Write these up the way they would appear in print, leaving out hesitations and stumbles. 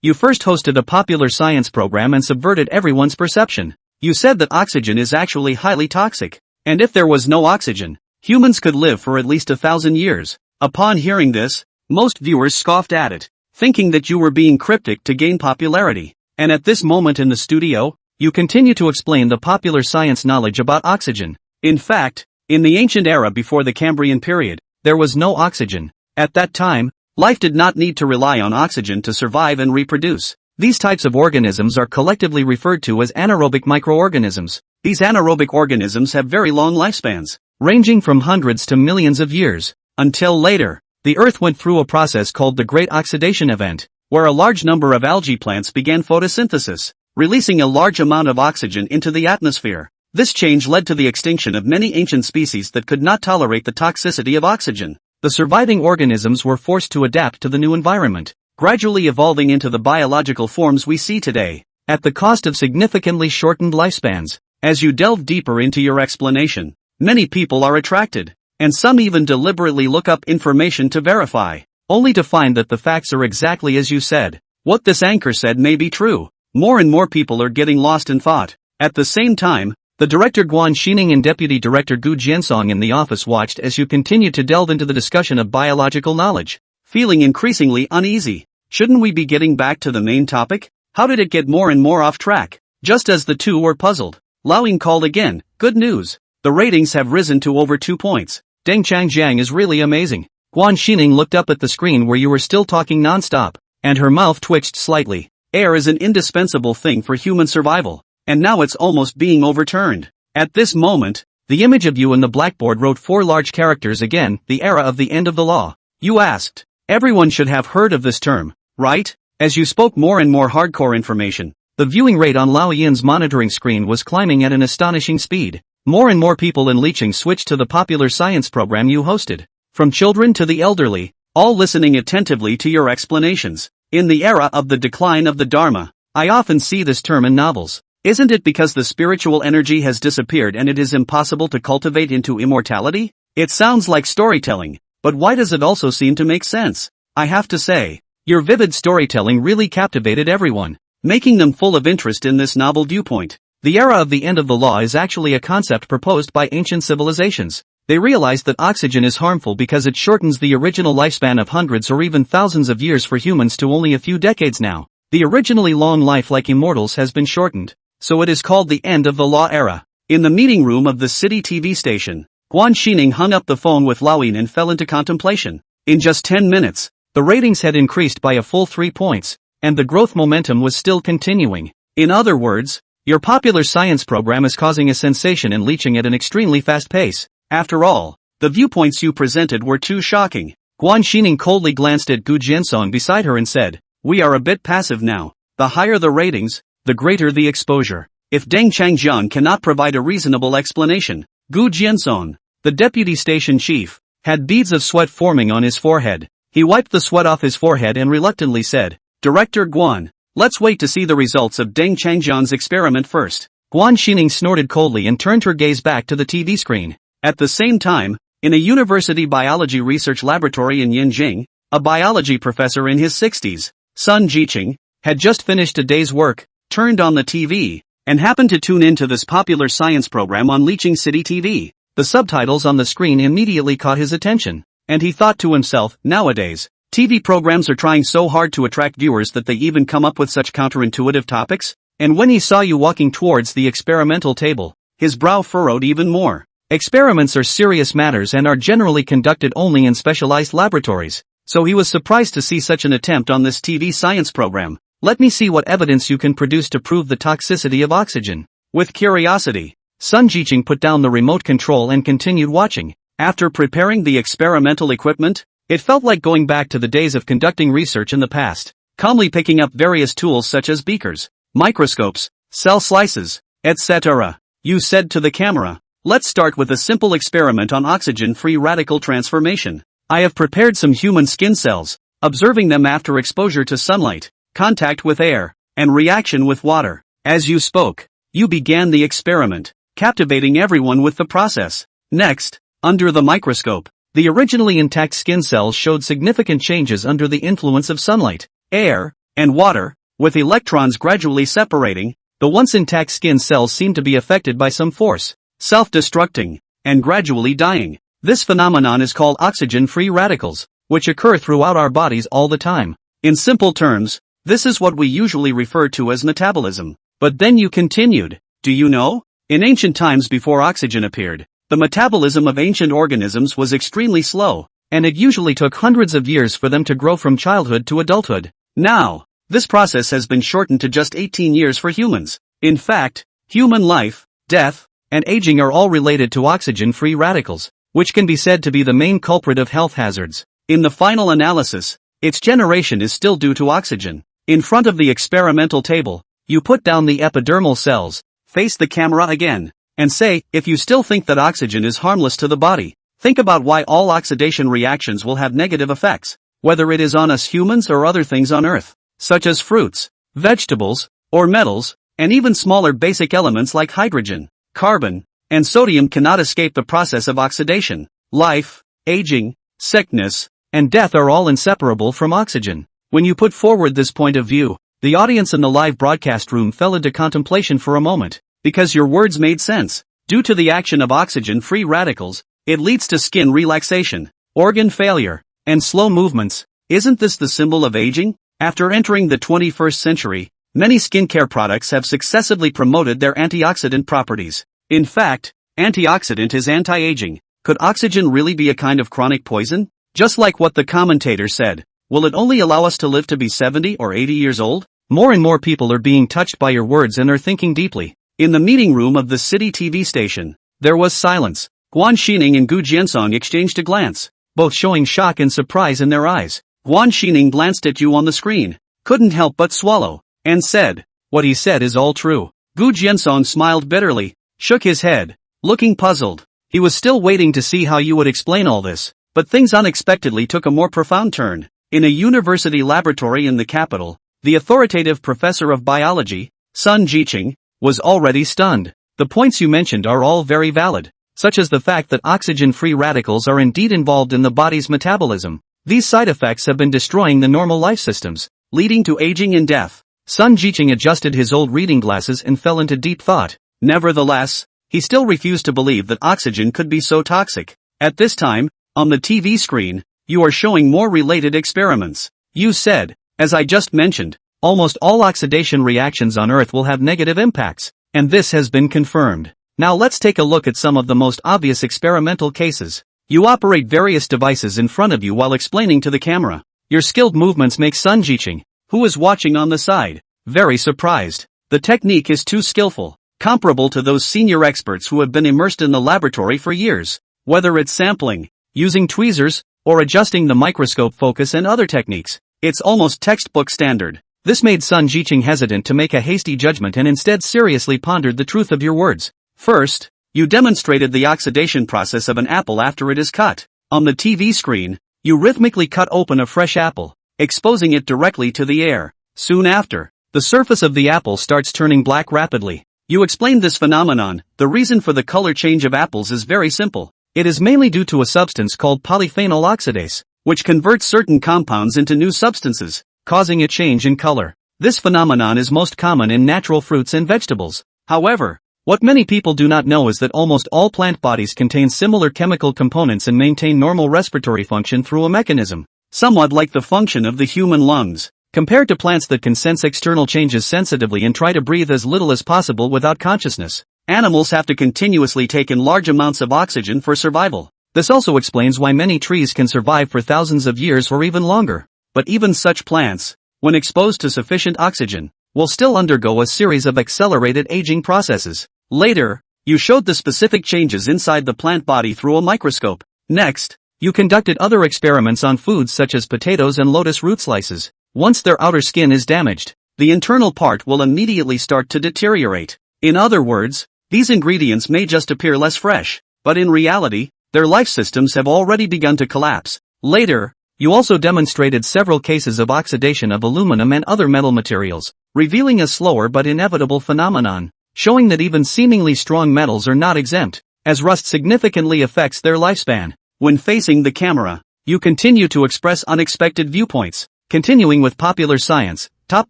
You first hosted a popular science program and subverted everyone's perception. You said that oxygen is actually highly toxic, and if there was no oxygen, humans could live for at least 1,000 years. Upon hearing this, most viewers scoffed at it, thinking that you were being cryptic to gain popularity. And at this moment in the studio, you continue to explain the popular science knowledge about oxygen. In fact, in the ancient era before the Cambrian period, there was no oxygen. At that time, life did not need to rely on oxygen to survive and reproduce. These types of organisms are collectively referred to as anaerobic microorganisms. These anaerobic organisms have very long lifespans, ranging from hundreds to millions of years. Until later, the Earth went through a process called the Great Oxidation Event, where a large number of algae plants began photosynthesis, releasing a large amount of oxygen into the atmosphere. This change led to the extinction of many ancient species that could not tolerate the toxicity of oxygen. The surviving organisms were forced to adapt to the new environment, gradually evolving into the biological forms we see today, at the cost of significantly shortened lifespans. As you delve deeper into your explanation, many people are attracted, and some even deliberately look up information to verify, only to find that the facts are exactly as you said. What this anchor said may be true. More and more people are getting lost in thought. At the same time, the director Guan Xining and deputy director Gu Jiansong in the office watched as you continued to delve into the discussion of biological knowledge, feeling increasingly uneasy. Shouldn't we be getting back to the main topic? How did it get more and more off track? Just as the two were puzzled, Lao Ying called again. Good news. The ratings have risen to over 2 points. Deng Changjiang is really amazing. Guan Xining looked up at the screen where you were still talking non-stop, and her mouth twitched slightly. Air is an indispensable thing for human survival, and now it's almost being overturned. At this moment, the image of you in the blackboard wrote 4 large characters again, the era of the end of the law. You asked. Everyone should have heard of this term, right? As you spoke more and more hardcore information, the viewing rate on Lao Yin's monitoring screen was climbing at an astonishing speed. More and more people in Liqing switched to the popular science program you hosted. From children to the elderly, all listening attentively to your explanations. In the era of the decline of the Dharma, I often see this term in novels. Isn't it because the spiritual energy has disappeared and it is impossible to cultivate into immortality? It sounds like storytelling, but why does it also seem to make sense? I have to say, your vivid storytelling really captivated everyone, making them full of interest in this novel viewpoint. The era of the end of the law is actually a concept proposed by ancient civilizations. They realized that oxygen is harmful because it shortens the original lifespan of hundreds or even thousands of years for humans to only a few decades now. The originally long life like immortals has been shortened, so it is called the end of the law era. In the meeting room of the city TV station, Guan Xining hung up the phone with Lao Yin and fell into contemplation. In just 10 minutes, the ratings had increased by a full 3 points, and the growth momentum was still continuing. In other words, your popular science program is causing a sensation in Liqing at an extremely fast pace. After all, the viewpoints you presented were too shocking. Guan Xining coldly glanced at Gu Jiansong beside her and said, "We are a bit passive now. The higher the ratings, the greater the exposure. If Deng Changjiang cannot provide a reasonable explanation." Gu Jiansong, the deputy station chief, had beads of sweat forming on his forehead. He wiped the sweat off his forehead and reluctantly said, "Director Guan, let's wait to see the results of Deng Changjiang's experiment first." Guan Xining snorted coldly and turned her gaze back to the TV screen. At the same time, in a university biology research laboratory in Yanjing, a biology professor in his 60s, Sun Jiqing, had just finished a day's work, turned on the TV, and happened to tune into this popular science program on Liqing City TV. The subtitles on the screen immediately caught his attention, and he thought to himself, nowadays, TV programs are trying so hard to attract viewers that they even come up with such counterintuitive topics. And when he saw you walking towards the experimental table, his brow furrowed even more. Experiments are serious matters and are generally conducted only in specialized laboratories, so he was surprised to see such an attempt on this TV science program. Let me see what evidence you can produce to prove the toxicity of oxygen. With curiosity, Sun Jiqing put down the remote control and continued watching. After preparing the experimental equipment, it felt like going back to the days of conducting research in the past, calmly picking up various tools such as beakers, microscopes, cell slices, etc. You said to the camera, "Let's start with a simple experiment on oxygen-free radical transformation. I have prepared some human skin cells, observing them after exposure to sunlight, contact with air, and reaction with water." As you spoke, you began the experiment, captivating everyone with the process. Next, under the microscope, the originally intact skin cells showed significant changes under the influence of sunlight, air, and water, with electrons gradually separating. The once intact skin cells seem to be affected by some force, self-destructing, and gradually dying. This phenomenon is called oxygen-free radicals, which occur throughout our bodies all the time. In simple terms, this is what we usually refer to as metabolism. But then you continued, do you know? In ancient times before oxygen appeared, the metabolism of ancient organisms was extremely slow, and it usually took hundreds of years for them to grow from childhood to adulthood. Now, this process has been shortened to just 18 years for humans. In fact, human life, death, and aging are all related to oxygen-free radicals, which can be said to be the main culprit of health hazards. In the final analysis, its generation is still due to oxygen. In front of the experimental table, you put down the epidermal cells, face the camera again, and say, if you still think that oxygen is harmless to the body, think about why all oxidation reactions will have negative effects, whether it is on us humans or other things on Earth, such as fruits, vegetables, or metals, and even smaller basic elements like hydrogen, carbon, and sodium cannot escape the process of oxidation. Life, aging, sickness, and death are all inseparable from oxygen. When you put forward this point of view, the audience in the live broadcast room fell into contemplation for a moment, because your words made sense. Due to the action of oxygen-free radicals, it leads to skin relaxation, organ failure, and slow movements. Isn't this the symbol of aging? After entering the 21st century, many skincare products have successively promoted their antioxidant properties. In fact, antioxidant is anti-aging. Could oxygen really be a kind of chronic poison? Just like what the commentator said, will it only allow us to live to be 70 or 80 years old? More and more people are being touched by your words and are thinking deeply. In the meeting room of the city TV station, there was silence. Guan Xining and Gu Jiansong exchanged a glance, both showing shock and surprise in their eyes. Guan Xining glanced at you on the screen, couldn't help but swallow, and said, what he said is all true. Gu Jiansong smiled bitterly, shook his head, looking puzzled. He was still waiting to see how you would explain all this, but things unexpectedly took a more profound turn. In a university laboratory in the capital, the authoritative professor of biology, Sun Jiqing, was already stunned. The points you mentioned are all very valid, such as the fact that oxygen-free radicals are indeed involved in the body's metabolism. These side effects have been destroying the normal life systems, leading to aging and death. Sun Jiqing adjusted his old reading glasses and fell into deep thought. Nevertheless, he still refused to believe that oxygen could be so toxic. At this time, on the TV screen, you are showing more related experiments. You said, as I just mentioned, almost all oxidation reactions on Earth will have negative impacts, and this has been confirmed. Now let's take a look at some of the most obvious experimental cases. You operate various devices in front of you while explaining to the camera. Your skilled movements make Sun Jiqing, who is watching on the side, very surprised. The technique is too skillful, comparable to those senior experts who have been immersed in the laboratory for years. Whether it's sampling, using tweezers, or adjusting the microscope focus and other techniques, it's almost textbook standard. This made Sun Jiqing hesitant to make a hasty judgment and instead seriously pondered the truth of your words. First, you demonstrated the oxidation process of an apple after it is cut. On the TV screen, you rhythmically cut open a fresh apple, exposing it directly to the air. Soon after, the surface of the apple starts turning black rapidly. You explained this phenomenon. The reason for the color change of apples is very simple. It is mainly due to a substance called polyphenol oxidase, which converts certain compounds into new substances, causing a change in color. This phenomenon is most common in natural fruits and vegetables. However, what many people do not know is that almost all plant bodies contain similar chemical components and maintain normal respiratory function through a mechanism, somewhat like the function of the human lungs. Compared to plants that can sense external changes sensitively and try to breathe as little as possible without consciousness, animals have to continuously take in large amounts of oxygen for survival. This also explains why many trees can survive for thousands of years or even longer. But even such plants, when exposed to sufficient oxygen, will still undergo a series of accelerated aging processes. Later, you showed the specific changes inside the plant body through a microscope. Next, you conducted other experiments on foods such as potatoes and lotus root slices. Once their outer skin is damaged, the internal part will immediately start to deteriorate. In other words, these ingredients may just appear less fresh, but in reality, their life systems have already begun to collapse. Later, you also demonstrated several cases of oxidation of aluminum and other metal materials, revealing a slower but inevitable phenomenon, showing that even seemingly strong metals are not exempt, as rust significantly affects their lifespan. When facing the camera, you continue to express unexpected viewpoints. Continuing with popular science, Top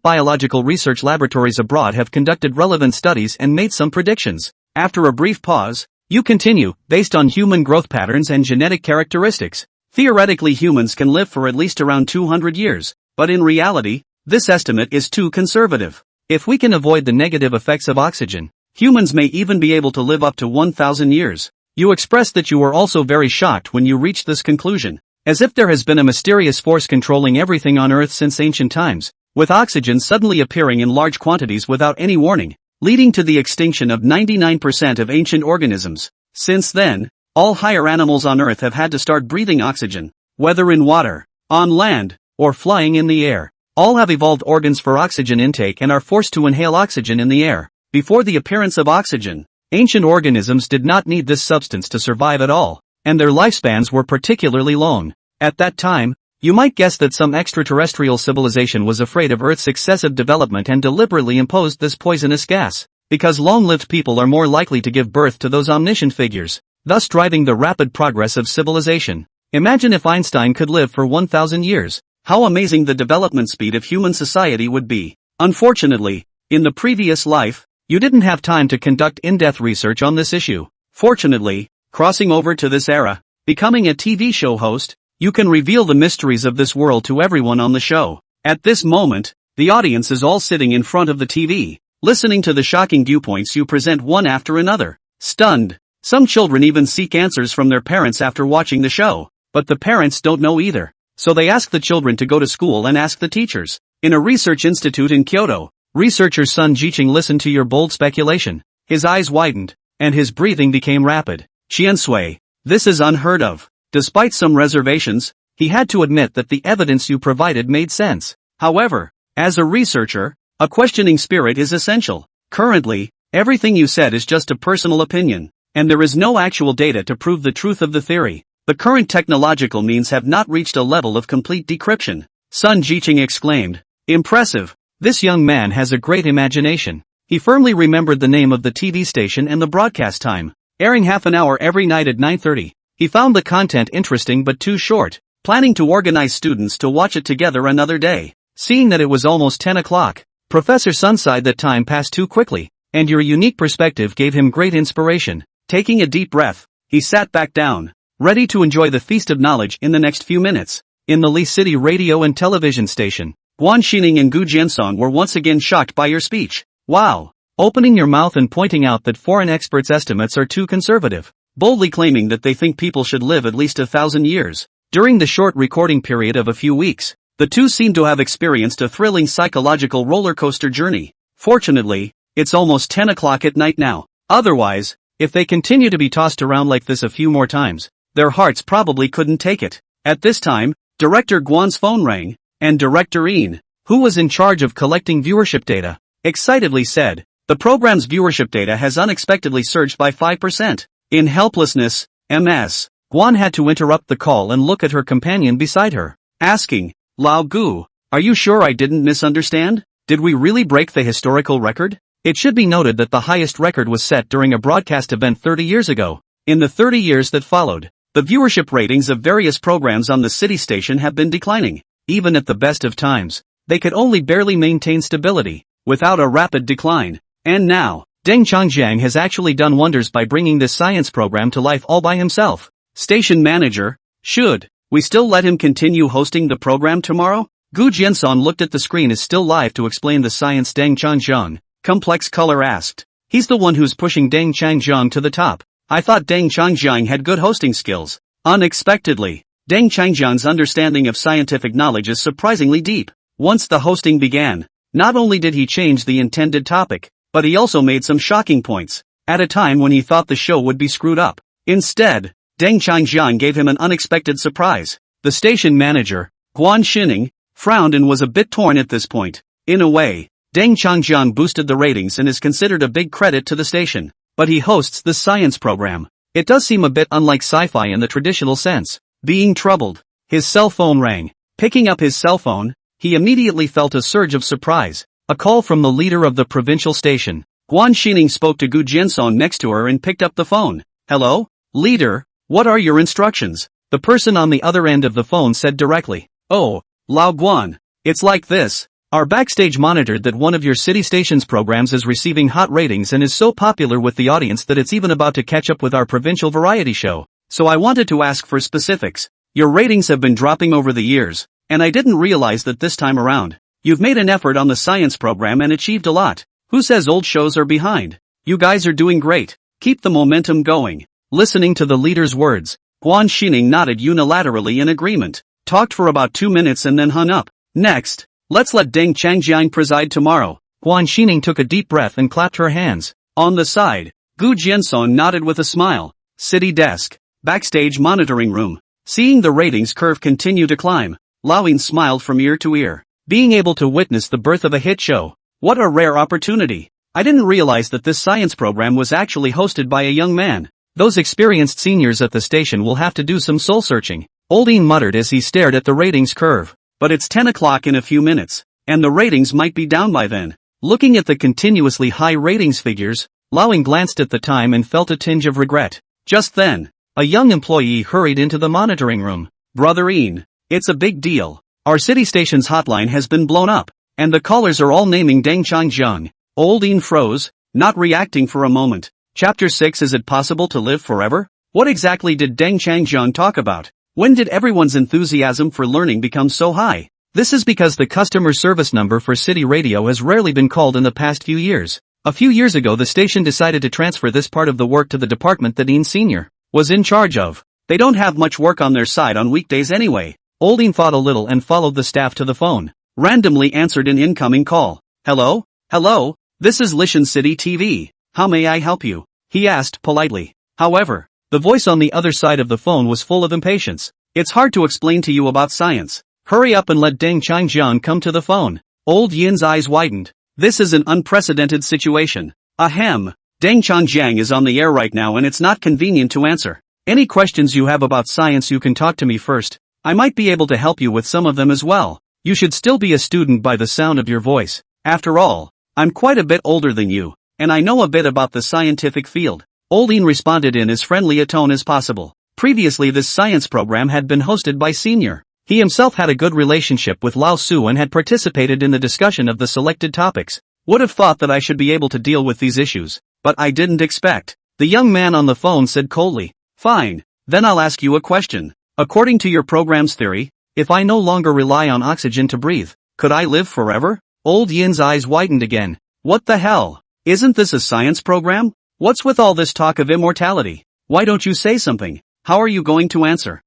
biological research laboratories abroad have conducted relevant studies and made some predictions. After a brief pause, you continue, based on human growth patterns and genetic characteristics. Theoretically, humans can live for at least around 200 years, but in reality, this estimate is too conservative. If we can avoid the negative effects of oxygen, humans may even be able to live up to 1,000 years. You expressed that you were also very shocked when you reached this conclusion, as if there has been a mysterious force controlling everything on Earth since ancient times, with oxygen suddenly appearing in large quantities without any warning, leading to the extinction of 99% of ancient organisms. Since then, all higher animals on Earth have had to start breathing oxygen, whether in water, on land, or flying in the air. All have evolved organs for oxygen intake and are forced to inhale oxygen in the air. Before the appearance of oxygen, ancient organisms did not need this substance to survive at all, and their lifespans were particularly long. At that time, you might guess that some extraterrestrial civilization was afraid of Earth's excessive development and deliberately imposed this poisonous gas, because long-lived people are more likely to give birth to those omniscient figures, thus driving the rapid progress of civilization. Imagine if Einstein could live for 1,000 years. How amazing the development speed of human society would be. Unfortunately, in the previous life, you didn't have time to conduct in-depth research on this issue. Fortunately, crossing over to this era, becoming a TV show host, you can reveal the mysteries of this world to everyone on the show. At this moment, the audience is all sitting in front of the TV, listening to the shocking viewpoints you present one after another. Stunned, some children even seek answers from their parents after watching the show, but the parents don't know either. So they ask the children to go to school and ask the teachers. In a research institute in Kyoto, researcher Sun Jiqing listened to your bold speculation. His eyes widened, and his breathing became rapid. Qiansui, this is unheard of. Despite some reservations, he had to admit that the evidence you provided made sense. However, as a researcher, a questioning spirit is essential. Currently, everything you said is just a personal opinion, and there is no actual data to prove the truth of the theory. The current technological means have not reached a level of complete decryption. Sun Jiqing exclaimed. Impressive. This young man has a great imagination. He firmly remembered the name of the TV station and the broadcast time, airing half an hour every night at 9:30. He found the content interesting but too short, planning to organize students to watch it together another day. Seeing that it was almost 10 o'clock, Professor Sun sighed that time passed too quickly, and your unique perspective gave him great inspiration. Taking a deep breath, he sat back down, ready to enjoy the feast of knowledge in the next few minutes. In the Lee City radio and television station, Guan Xining and Gu Jiansong were once again shocked by your speech. Wow! Opening your mouth and pointing out that foreign experts' estimates are too conservative, boldly claiming that they think people should live at least 1,000 years. During the short recording period of a few weeks, the two seem to have experienced a thrilling psychological roller coaster journey. Fortunately, it's almost 10 o'clock at night now. Otherwise, if they continue to be tossed around like this a few more times, their hearts probably couldn't take it. At this time, Director Guan's phone rang, and Director Yin, who was in charge of collecting viewership data, excitedly said, the program's viewership data has unexpectedly surged by 5%. In helplessness, Ms. Guan had to interrupt the call and look at her companion beside her, asking, Lao Gu, are you sure I didn't misunderstand? Did we really break the historical record? It should be noted that the highest record was set during a broadcast event 30 years ago. In the 30 years that followed, the viewership ratings of various programs on the city station have been declining. Even at the best of times, they could only barely maintain stability, without a rapid decline. And now, Deng Changjiang has actually done wonders by bringing this science program to life all by himself. Station manager, should we still let him continue hosting the program tomorrow? Gu Jianson looked at the screen as still live to explain the science. Deng Changjiang, complex color asked. He's the one who's pushing Deng Changjiang to the top. I thought Deng Changjiang had good hosting skills. Unexpectedly, Deng Changjiang's understanding of scientific knowledge is surprisingly deep. Once the hosting began, not only did he change the intended topic, but he also made some shocking points, at a time when he thought the show would be screwed up. Instead, Deng Changjiang gave him an unexpected surprise. The station manager, Guan Xining, frowned and was a bit torn at this point. In a way, Deng Changjiang boosted the ratings and is considered a big credit to the station. But he hosts the science program. It does seem a bit unlike sci-fi in the traditional sense. Being troubled, his cell phone rang. Picking up his cell phone, he immediately felt a surge of surprise. A call from the leader of the provincial station. Guan Xining spoke to Gu Jiansong next to her and picked up the phone. Hello, leader, what are your instructions? The person on the other end of the phone said directly. Oh, Lao Guan, it's like this. Our backstage monitored that one of your city station's programs is receiving hot ratings and is so popular with the audience that it's even about to catch up with our provincial variety show. So I wanted to ask for specifics. Your ratings have been dropping over the years, and I didn't realize that this time around. You've made an effort on the science program and achieved a lot. Who says old shows are behind? You guys are doing great. Keep the momentum going. Listening to the leader's words, Guan Xingning nodded unilaterally in agreement, talked for about 2 minutes and then hung up. Next, let's let Deng Changjiang preside tomorrow. Guan Xingning took a deep breath and clapped her hands. On the side, Gu Jianson nodded with a smile. City desk. Backstage monitoring room. Seeing the ratings curve continue to climb, Laoyin smiled from ear to ear. Being able to witness the birth of a hit show. What a rare opportunity. I didn't realize that this science program was actually hosted by a young man. Those experienced seniors at the station will have to do some soul searching. Oldin muttered as he stared at the ratings curve. But it's 10 o'clock in a few minutes, and the ratings might be down by then. Looking at the continuously high ratings figures, Laoyin glanced at the time and felt a tinge of regret. Just then, a young employee hurried into the monitoring room. Brother Ian, it's a big deal. Our city station's hotline has been blown up, and the callers are all naming Deng Changjiang. Old Ian froze, not reacting for a moment. Chapter 6. Is it possible to live forever? What exactly did Deng Changjiang talk about? When did everyone's enthusiasm for learning become so high? This is because the customer service number for city radio has rarely been called in the past few years. A few years ago the station decided to transfer this part of the work to the department that Ian Sr. was in charge of. They don't have much work on their side on weekdays anyway. Old Ian thought a little and followed the staff to the phone. Randomly answered an incoming call. Hello? Hello? This is Lishan City TV. How may I help you? He asked politely. However, the voice on the other side of the phone was full of impatience. It's hard to explain to you about science. Hurry up and let Deng Changjiang come to the phone. Old Yin's eyes widened. This is an unprecedented situation. Ahem. Deng Changjiang is on the air right now and it's not convenient to answer. Any questions you have about science you can talk to me first. I might be able to help you with some of them as well. You should still be a student by the sound of your voice. After all, I'm quite a bit older than you, and I know a bit about the scientific field. Old Ian responded in as friendly a tone as possible. Previously this science program had been hosted by Senior. He himself had a good relationship with Lao Su and had participated in the discussion of the selected topics. Would have thought that I should be able to deal with these issues, but I didn't expect. The young man on the phone said coldly. Fine, then I'll ask you a question. According to your program's theory, if I no longer rely on oxygen to breathe, could I live forever? Old Yin's eyes widened again. What the hell? Isn't this a science program? What's with all this talk of immortality? Why don't you say something? How are you going to answer?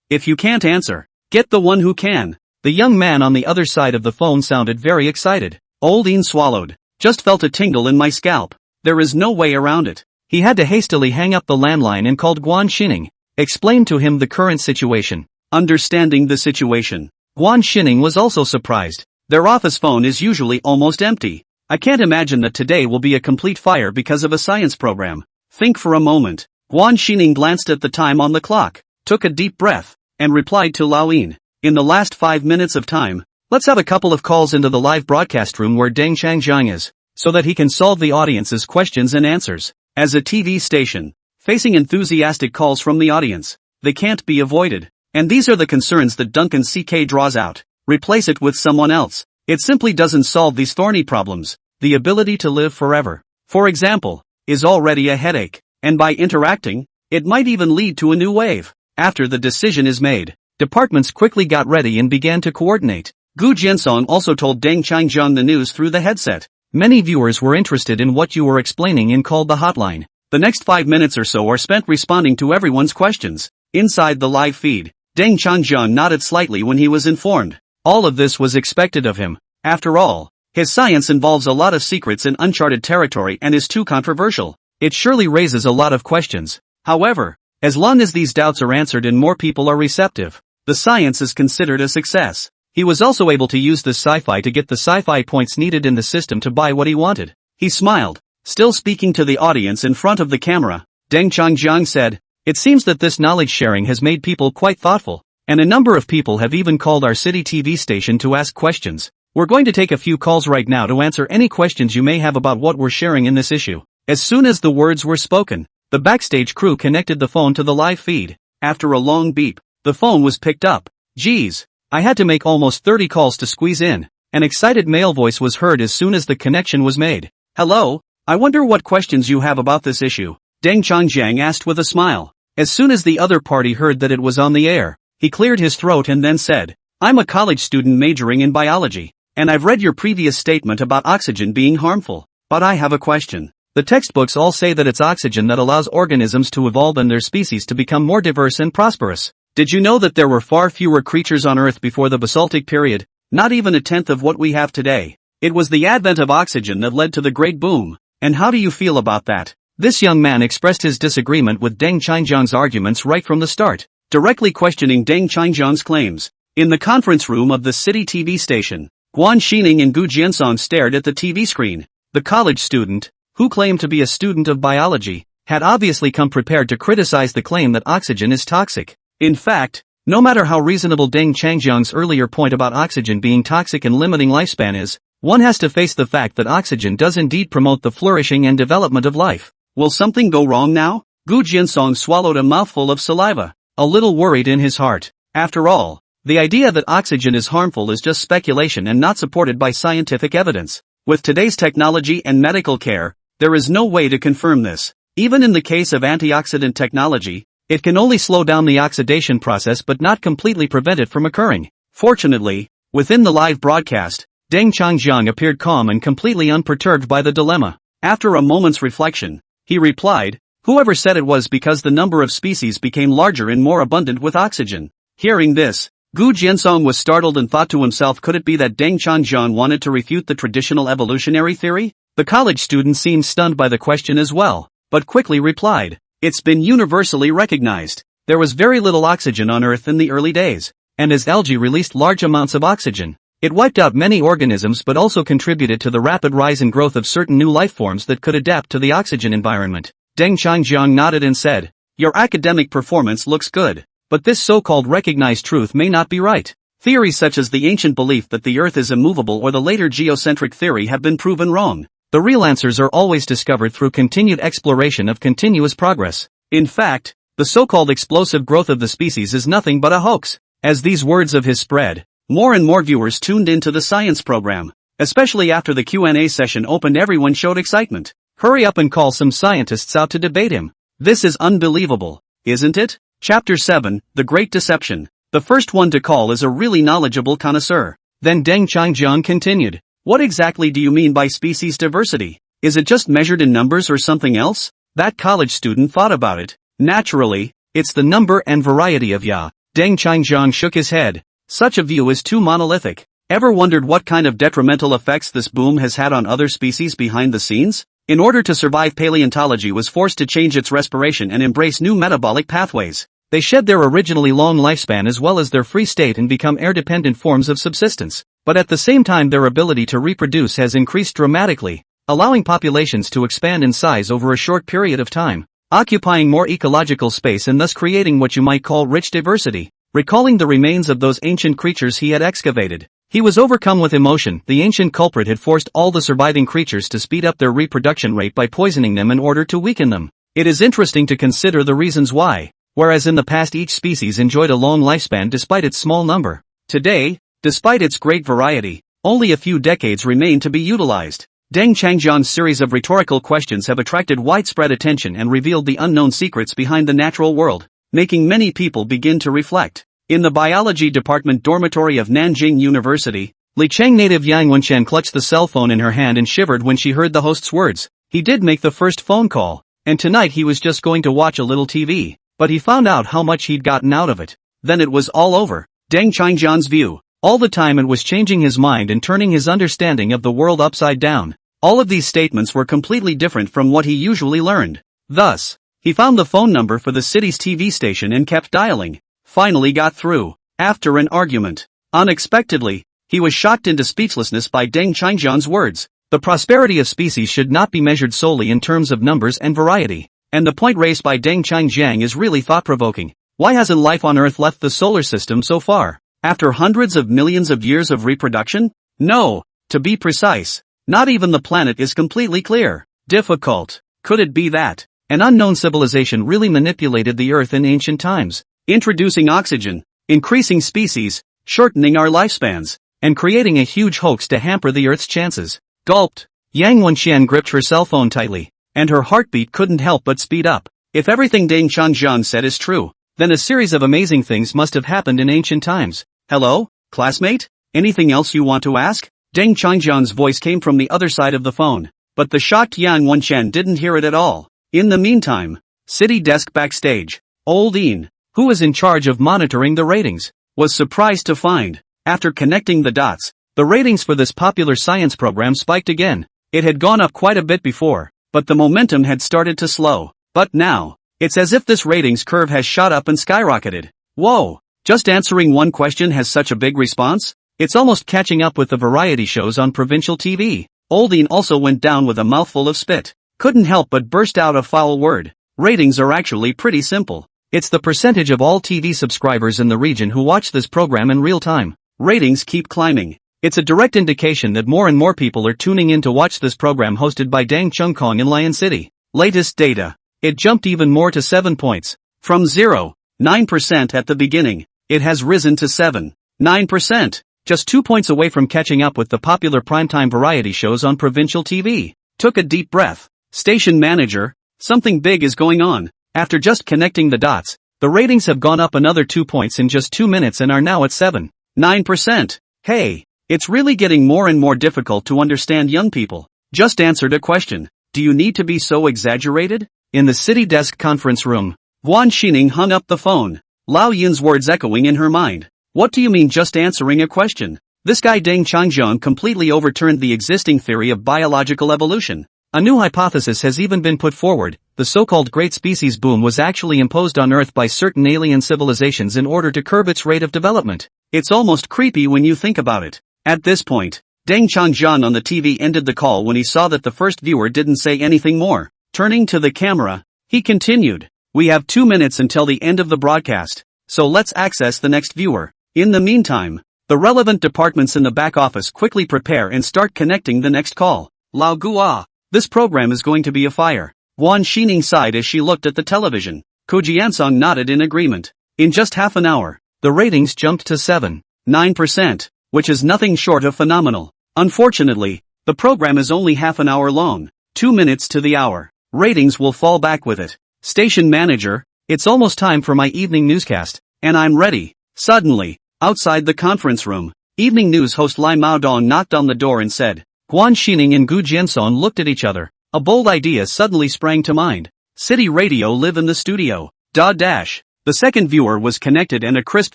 If you can't answer, get the one who can. The young man on the other side of the phone sounded very excited. Old Ian swallowed. Just felt a tingle in my scalp. There is no way around it. He had to hastily hang up the landline and called Guan Xingning. Explained to him the current situation. Understanding the situation, Guan Xingning was also surprised. Their office phone is usually almost empty. I can't imagine that today will be a complete fire because of a science program. Think for a moment. Guan Xingning glanced at the time on the clock, took a deep breath, and replied to Laoyin. In the last 5 minutes of time, let's have a couple of calls into the live broadcast room where Deng Changjiang is, so that he can solve the audience's questions and answers. As a TV station, facing enthusiastic calls from the audience, they can't be avoided. And these are the concerns that Duncan CK draws out. Replace it with someone else. It simply doesn't solve these thorny problems. The ability to live forever, for example, is already a headache. And by interacting, it might even lead to a new wave. After the decision is made, departments quickly got ready and began to coordinate. Gu Jiansong also told Deng Changjiang the news through the headset. Many viewers were interested in what you were explaining and called the hotline. The next 5 minutes or so are spent responding to everyone's questions. Inside the live feed, Deng Changjiang nodded slightly when he was informed. All of this was expected of him. After all, his science involves a lot of secrets in uncharted territory and is too controversial. It surely raises a lot of questions. However, as long as these doubts are answered and more people are receptive, the science is considered a success. He was also able to use this sci-fi to get the sci-fi points needed in the system to buy what he wanted. He smiled. Still speaking to the audience in front of the camera, Deng Changjiang said, "It seems that this knowledge sharing has made people quite thoughtful, and a number of people have even called our city TV station to ask questions. We're going to take a few calls right now to answer any questions you may have about what we're sharing in this issue." As soon as the words were spoken, the backstage crew connected the phone to the live feed. After a long beep, the phone was picked up. Geez, I had to make almost 30 calls to squeeze in, An excited male voice was heard as soon as the connection was made. "Hello, I wonder what questions you have about this issue," Deng Changjiang asked with a smile. As soon as the other party heard that it was on the air, he cleared his throat and then said, "I'm a college student majoring in biology, and I've read your previous statement about oxygen being harmful. But I have a question. The textbooks all say that it's oxygen that allows organisms to evolve and their species to become more diverse and prosperous. Did you know that there were far fewer creatures on Earth before the basaltic period? Not even a tenth of what we have today. It was the advent of oxygen that led to the Great Boom. And how do you feel about that?" This young man expressed his disagreement with Deng Changjiang's arguments right from the start, directly questioning Deng Changjiang's claims. In the conference room of the city TV station, Guan Xining and Gu Jiansong stared at the TV screen. The college student, who claimed to be a student of biology, had obviously come prepared to criticize the claim that oxygen is toxic. In fact, no matter how reasonable Deng Changjiang's earlier point about oxygen being toxic and limiting lifespan is, one has to face the fact that oxygen does indeed promote the flourishing and development of life. Will something go wrong now? Gu Jiansong swallowed a mouthful of saliva, a little worried in his heart. After all, the idea that oxygen is harmful is just speculation and not supported by scientific evidence. With today's technology and medical care, there is no way to confirm this. Even in the case of antioxidant technology, it can only slow down the oxidation process but not completely prevent it from occurring. Fortunately, within the live broadcast, Deng Changjiang appeared calm and completely unperturbed by the dilemma. After a moment's reflection, he replied, "Whoever said it was because the number of species became larger and more abundant with oxygen." Hearing this, Gu Jiansong was startled and thought to himself, could it be that Deng Changjiang wanted to refute the traditional evolutionary theory? The college student seemed stunned by the question as well, but quickly replied, "It's been universally recognized. There was very little oxygen on Earth in the early days, and as algae released large amounts of oxygen, it wiped out many organisms but also contributed to the rapid rise and growth of certain new life forms that could adapt to the oxygen environment." Deng Changjiang nodded and said, "Your academic performance looks good. But this so-called recognized truth may not be right. Theories such as the ancient belief that the Earth is immovable or the later geocentric theory have been proven wrong. The real answers are always discovered through continued exploration of continuous progress. In fact, the so-called explosive growth of the species is nothing but a hoax." As these words of his spread, more and more viewers tuned into the science program. Especially after the Q&A session opened, everyone showed excitement. Hurry up and call some scientists out to debate him. This is unbelievable, isn't it? Chapter 7, The Great Deception. The first one to call is a really knowledgeable connoisseur. Then Deng Changjiang continued, "What exactly do you mean by species diversity? Is it just measured in numbers or something else?" That college student thought about it. "Naturally, it's the number and variety of ya." Deng Changjiang shook his head. "Such a view is too monolithic. Ever wondered what kind of detrimental effects this boom has had on other species behind the scenes? In order to survive, paleontology was forced to change its respiration and embrace new metabolic pathways. They shed their originally long lifespan as well as their free state and become air-dependent forms of subsistence. But at the same time, their ability to reproduce has increased dramatically, allowing populations to expand in size over a short period of time, occupying more ecological space and thus creating what you might call rich diversity." Recalling the remains of those ancient creatures he had excavated, he was overcome with emotion. The ancient culprit had forced all the surviving creatures to speed up their reproduction rate by poisoning them in order to weaken them. It is interesting to consider the reasons why. Whereas in the past each species enjoyed a long lifespan despite its small number, today, despite its great variety, only a few decades remain to be utilized. Deng Changjiang's series of rhetorical questions have attracted widespread attention and revealed the unknown secrets behind the natural world, making many people begin to reflect. In the biology department dormitory of Nanjing University, Licheng native Yang Wenchen clutched the cell phone in her hand and shivered when she heard the host's words. He did make the first phone call, and tonight he was just going to watch a little TV. But he found out how much he'd gotten out of it. Then it was all over. Deng Changjiang's view. All the time it was changing his mind and turning his understanding of the world upside down. All of these statements were completely different from what he usually learned. Thus, he found the phone number for the city's TV station and kept dialing. Finally got through. After an argument. Unexpectedly, he was shocked into speechlessness by Deng Changjiang's words. The prosperity of species should not be measured solely in terms of numbers and variety. And the point raised by Deng Changjiang is really thought-provoking. Why hasn't life on Earth left the solar system so far? After hundreds of millions of years of reproduction? No, to be precise, not even the planet is completely clear. Difficult. Could it be that an unknown civilization really manipulated the Earth in ancient times, introducing oxygen, increasing species, shortening our lifespans, and creating a huge hoax to hamper the Earth's chances. Gulped. Yang Wenxian gripped her cell phone tightly, and her heartbeat couldn't help but speed up. If everything Deng Changjian said is true, then a series of amazing things must have happened in ancient times. Hello, classmate? Anything else you want to ask? Deng Changjian's voice came from the other side of the phone, but the shocked Yang Wenxian didn't hear it at all. In the meantime, city desk backstage, Old Ian, who was in charge of monitoring the ratings, was surprised to find, after connecting the dots, the ratings for this popular science program spiked again. It had gone up quite a bit before, but the momentum had started to slow. But now, it's as if this ratings curve has shot up and skyrocketed. Whoa! Just answering one question has such a big response? It's almost catching up with the variety shows on provincial TV. Oldine also went down with a mouthful of spit. Couldn't help but burst out a foul word. Ratings are actually pretty simple. It's the percentage of all TV subscribers in the region who watch this program in real time. Ratings keep climbing. It's a direct indication that more and more people are tuning in to watch this program hosted by Dang Chungkong in Lion City. Latest data. It jumped even more to 7 points. From 0.9% at the beginning, it has risen to 7.9%. Just 2 points away from catching up with the popular primetime variety shows on provincial TV. Took a deep breath. Station manager, something big is going on. After just connecting the dots, the ratings have gone up another 2 points in just 2 minutes and are now at 7.9%. Hey, it's really getting more and more difficult to understand young people. Just answered a question. Do you need to be so exaggerated? In the city desk conference room, Guan Xining hung up the phone. Lao Yin's words echoing in her mind. What do you mean just answering a question? This guy Deng Changjian completely overturned the existing theory of biological evolution. A new hypothesis has even been put forward. The so-called Great Species Boom was actually imposed on Earth by certain alien civilizations in order to curb its rate of development. It's almost creepy when you think about it. At this point, Deng Changjian on the TV ended the call when he saw that the first viewer didn't say anything more. Turning to the camera, he continued. We have 2 minutes until the end of the broadcast, so let's access the next viewer. In the meantime, the relevant departments in the back office quickly prepare and start connecting the next call. Lao Gua, this program is going to be a fire. Guan Xining sighed as she looked at the television. Ko Jiansong nodded in agreement. In just half an hour, the ratings jumped to 7.9%, which is nothing short of phenomenal. Unfortunately, the program is only half an hour long, 2 minutes to the hour. Ratings will fall back with it. Station manager, it's almost time for my evening newscast, and I'm ready. Suddenly, outside the conference room, evening news host Lai Maodong knocked on the door and said. Guan Xining and Gu Jianson looked at each other. A bold idea suddenly sprang to mind. City radio live in the studio. The second viewer was connected and a crisp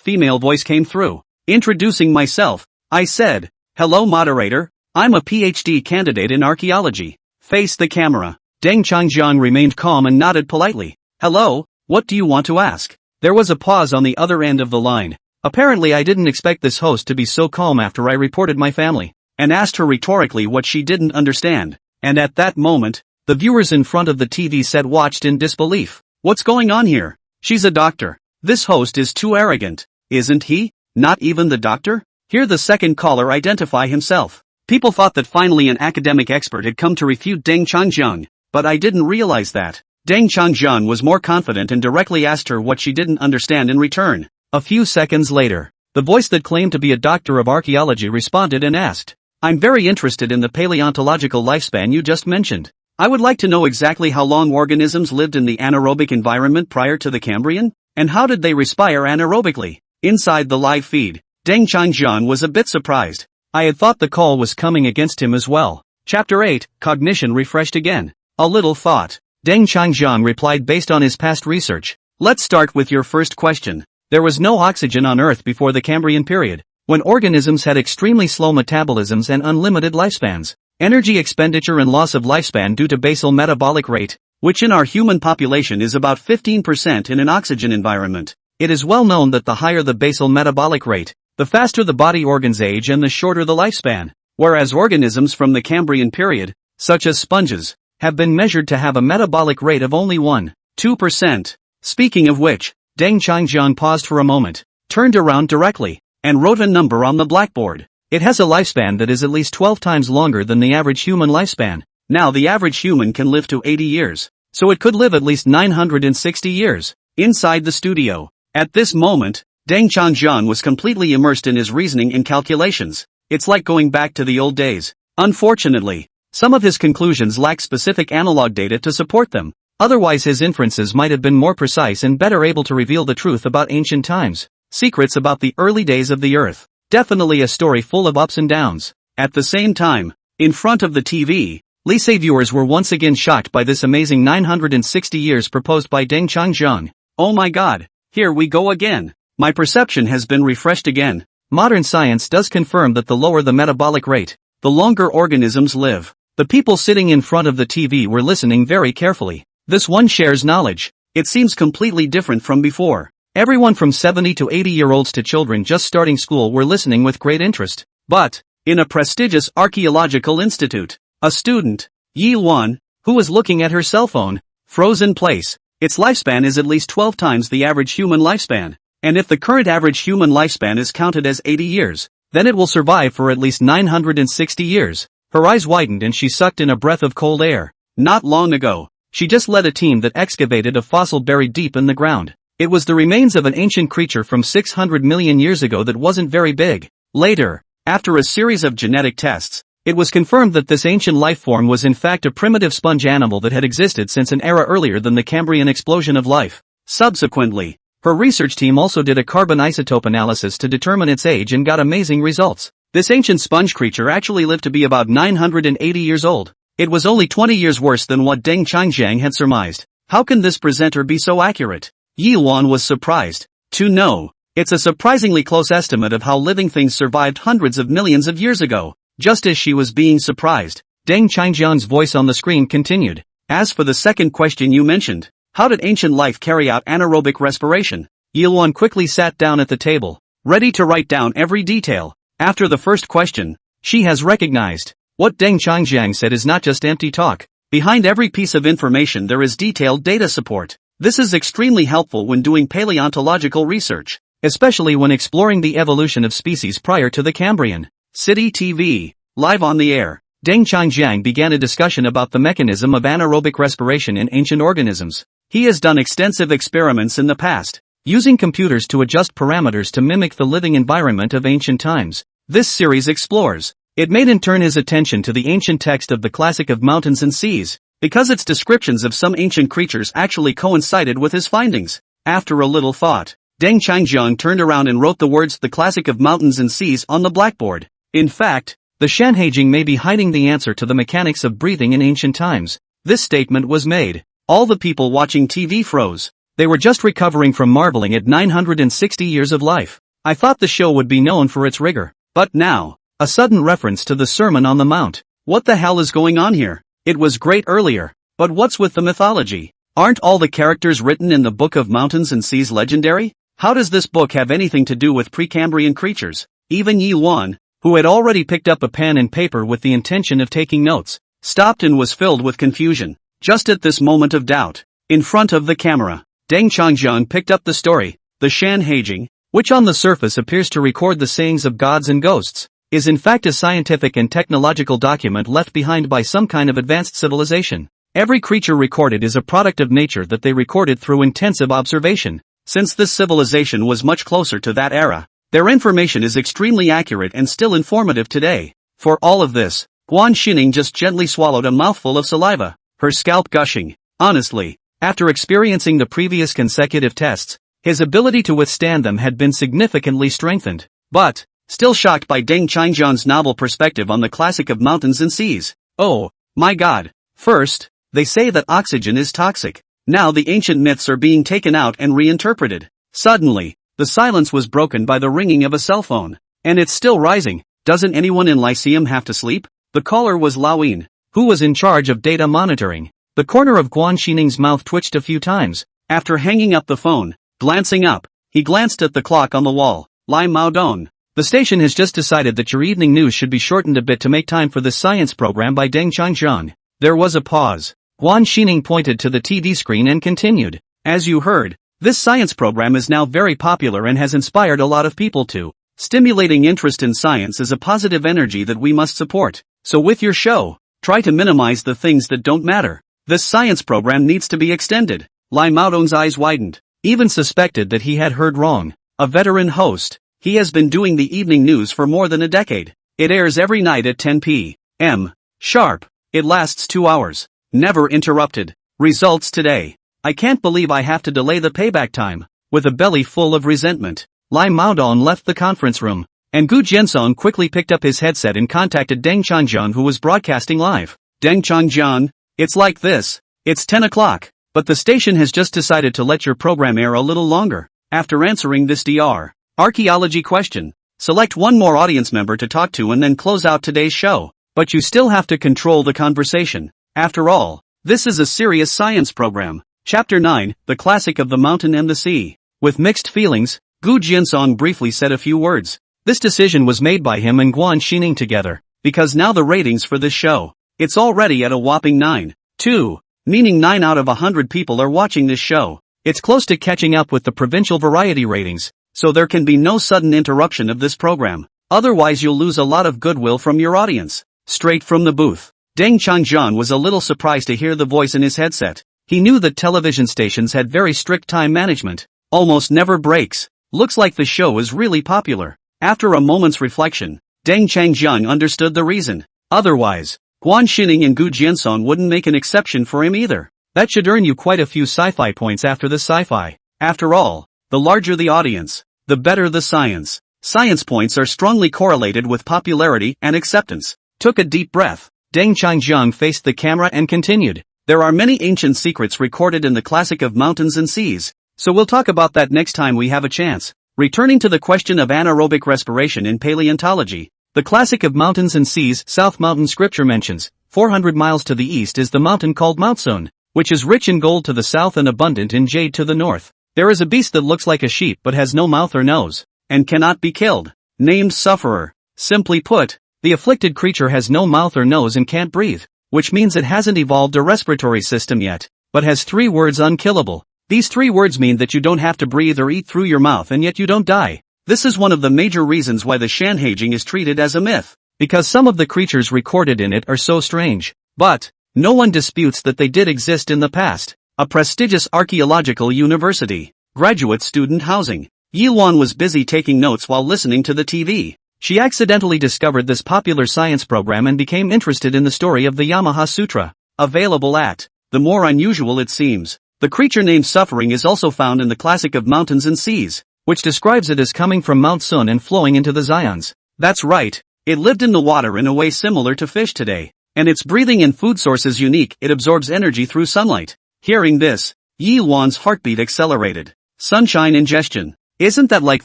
female voice came through. Introducing myself, I said, hello moderator, I'm a PhD candidate in archaeology. Face the camera. Deng Changjian remained calm and nodded politely. Hello, what do you want to ask? There was a pause on the other end of the line. Apparently I didn't expect this host to be so calm after I reported my family, and asked her rhetorically what she didn't understand. And at that moment, the viewers in front of the TV set watched in disbelief. What's going on here? She's a doctor. This host is too arrogant. Isn't he? Not even the doctor? Hear the second caller identify himself. People thought that finally an academic expert had come to refute Deng Changjian. But I didn't realize that. Deng Changjian was more confident and directly asked her what she didn't understand in return. A few seconds later, the voice that claimed to be a doctor of archaeology responded and asked, I'm very interested in the paleontological lifespan you just mentioned. I would like to know exactly how long organisms lived in the anaerobic environment prior to the Cambrian, and how did they respire anaerobically? Inside the live feed, Deng Changjian was a bit surprised. I had thought the call was coming against him as well. Chapter 8, Cognition refreshed again. A little thought. Deng Changjian replied based on his past research. Let's start with your first question. There was no oxygen on Earth before the Cambrian period, when organisms had extremely slow metabolisms and unlimited lifespans. Energy expenditure and loss of lifespan due to basal metabolic rate, which in our human population is about 15% in an oxygen environment. It is well known that the higher the basal metabolic rate, the faster the body organs age and the shorter the lifespan. Whereas organisms from the Cambrian period, such as sponges, have been measured to have a metabolic rate of only 1.2%. Speaking of which, Deng Changjian paused for a moment, turned around directly, and wrote a number on the blackboard. It has a lifespan that is at least 12 times longer than the average human lifespan. Now the average human can live to 80 years, so it could live at least 960 years. Inside the studio, at this moment, Deng Changjian was completely immersed in his reasoning and calculations. It's like going back to the old days. Unfortunately, some of his conclusions lack specific analog data to support them. Otherwise his inferences might have been more precise and better able to reveal the truth about ancient times. Secrets about the early days of the earth. Definitely a story full of ups and downs. At the same time, in front of the TV, Lise viewers were once again shocked by this amazing 960 years proposed by Deng Changjiang. Oh my god, here we go again. My perception has been refreshed again. Modern science does confirm that the lower the metabolic rate, the longer organisms live. The people sitting in front of the TV were listening very carefully. This one shares knowledge. It seems completely different from before. Everyone from 70 to 80-year-olds to children just starting school were listening with great interest. But, in a prestigious archaeological institute, a student, Yi Wan, who was looking at her cell phone, froze in place. Its lifespan is at least 12 times the average human lifespan. And if the current average human lifespan is counted as 80 years, then it will survive for at least 960 years. Her eyes widened and she sucked in a breath of cold air. Not long ago, she just led a team that excavated a fossil buried deep in the ground. It was the remains of an ancient creature from 600 million years ago that wasn't very big. Later, after a series of genetic tests, it was confirmed that this ancient life form was in fact a primitive sponge animal that had existed since an era earlier than the Cambrian explosion of life. Subsequently, her research team also did a carbon isotope analysis to determine its age and got amazing results. This ancient sponge creature actually lived to be about 980 years old. It was only 20 years worse than what Deng Changjiang had surmised. How can this presenter be so accurate? Yi Wan was surprised to know. It's a surprisingly close estimate of how living things survived hundreds of millions of years ago. Just as she was being surprised, Deng Changjiang's voice on the screen continued. As for the second question you mentioned, how did ancient life carry out anaerobic respiration? Yi Wan quickly sat down at the table, ready to write down every detail. After the first question, she has recognized. What Deng Changjiang said is not just empty talk. Behind every piece of information there is detailed data support. This is extremely helpful when doing paleontological research, especially when exploring the evolution of species prior to the Cambrian. City TV, live on the air. Deng Changjiang began a discussion about the mechanism of anaerobic respiration in ancient organisms. He has done extensive experiments in the past, using computers to adjust parameters to mimic the living environment of ancient times. This series explores. It made him turn his attention to the ancient text of the Classic of Mountains and Seas, because its descriptions of some ancient creatures actually coincided with his findings. After a little thought, Deng Changjiang turned around and wrote the words "The Classic of Mountains and Seas" on the blackboard. In fact, the Shanhaijing may be hiding the answer to the mechanics of breathing in ancient times. This statement was made. All the people watching TV froze. They were just recovering from marveling at 960 years of life. I thought the show would be known for its rigor. But now, a sudden reference to the Sermon on the Mount. What the hell is going on here? It was great earlier, but what's with the mythology? Aren't all the characters written in the Book of Mountains and Seas legendary? How does this book have anything to do with Precambrian creatures? Even Yi Wan, who had already picked up a pen and paper with the intention of taking notes, stopped and was filled with confusion. Just at this moment of doubt, in front of the camera, Deng Changjiang picked up the story. The Shanhaijing, which on the surface appears to record the sayings of gods and ghosts, is in fact a scientific and technological document left behind by some kind of advanced civilization. Every creature recorded is a product of nature that they recorded through intensive observation. Since this civilization was much closer to that era, their information is extremely accurate and still informative today. For all of this, Guan Xinning just gently swallowed a mouthful of saliva, her scalp gushing. Honestly, after experiencing the previous consecutive tests, his ability to withstand them had been significantly strengthened. But, still shocked by Deng Changjiang's novel perspective on the Classic of Mountains and Seas. Oh, my god. First, they say that oxygen is toxic. Now the ancient myths are being taken out and reinterpreted. Suddenly, the silence was broken by the ringing of a cell phone. And it's still rising. Doesn't anyone in Lyceum have to sleep? The caller was Laoyin, who was in charge of data monitoring. The corner of Guan Xining's mouth twitched a few times. After hanging up the phone, glancing up, he glanced at the clock on the wall. Lai Maodong. The station has just decided that your evening news should be shortened a bit to make time for this science program by Deng Changjiang. There was a pause. Guan Xinning pointed to the TV screen and continued. As you heard, this science program is now very popular and has inspired a lot of people too. Stimulating interest in science is a positive energy that we must support. So with your show, try to minimize the things that don't matter. This science program needs to be extended. Lai Maodong's eyes widened. Even suspected that he had heard wrong. A veteran host, he has been doing the evening news for more than a decade. It airs every night at 10 p.m. sharp. It lasts 2 hours. Never interrupted. Results today. I can't believe I have to delay the payback time. With a belly full of resentment, Lai Maodong left the conference room, and Gu Jinsong quickly picked up his headset and contacted Deng Changjiang, who was broadcasting live. Deng Changjiang, it's like this. It's 10 o'clock, but the station has just decided to let your program air a little longer. After answering this Dr. Archaeology question, select one more audience member to talk to and then close out today's show. But you still have to control the conversation. After all, this is a serious science program. Chapter 9, The Classic of the Mountain and the Sea. With mixed feelings, Gu Jinsong briefly said a few words. This decision was made by him and Guan Xining together, because now the ratings for this show, it's already at a whopping 9.2, meaning 9 out of 100 people are watching this show. It's close to catching up with the provincial variety ratings, so there can be no sudden interruption of this program. Otherwise you'll lose a lot of goodwill from your audience. Straight from the booth, Deng Changjiang was a little surprised to hear the voice in his headset. He knew that television stations had very strict time management. Almost never breaks. Looks like the show is really popular. After a moment's reflection, Deng Changjiang understood the reason. Otherwise, Guan Xining and Gu Jinsong wouldn't make an exception for him either. That should earn you quite a few sci-fi points after the sci-fi. After all, the larger the audience, the better the science. Science points are strongly correlated with popularity and acceptance. Took a deep breath, Deng Changjiang faced the camera and continued. There are many ancient secrets recorded in the classic of mountains and seas, so we'll talk about that next time we have a chance. Returning to the question of anaerobic respiration in paleontology, the classic of mountains and seas, South Mountain scripture mentions, 400 miles to the east is the mountain called Mount Sun, which is rich in gold to the south and abundant in jade to the north. There is a beast that looks like a sheep but has no mouth or nose, and cannot be killed, named Sufferer. Simply put, the afflicted creature has no mouth or nose and can't breathe, which means it hasn't evolved a respiratory system yet, but has 3 words: unkillable. These 3 words mean that you don't have to breathe or eat through your mouth and yet you don't die. This is one of the major reasons why the Shanhaijing is treated as a myth, because some of the creatures recorded in it are so strange. But no one disputes that they did exist in the past. A prestigious archaeological university, graduate student housing. Yiluan was busy taking notes while listening to the TV. She accidentally discovered this popular science program and became interested in the story of the Yamaha Sutra, available at The More Unusual It Seems. The creature named Suffering is also found in the classic of mountains and seas, which describes it as coming from Mount Sun and flowing into the Xians. That's right, it lived in the water in a way similar to fish today, and its breathing and food source is unique. It absorbs energy through sunlight. Hearing this, Yiluan's heartbeat accelerated. Sunshine ingestion. Isn't that like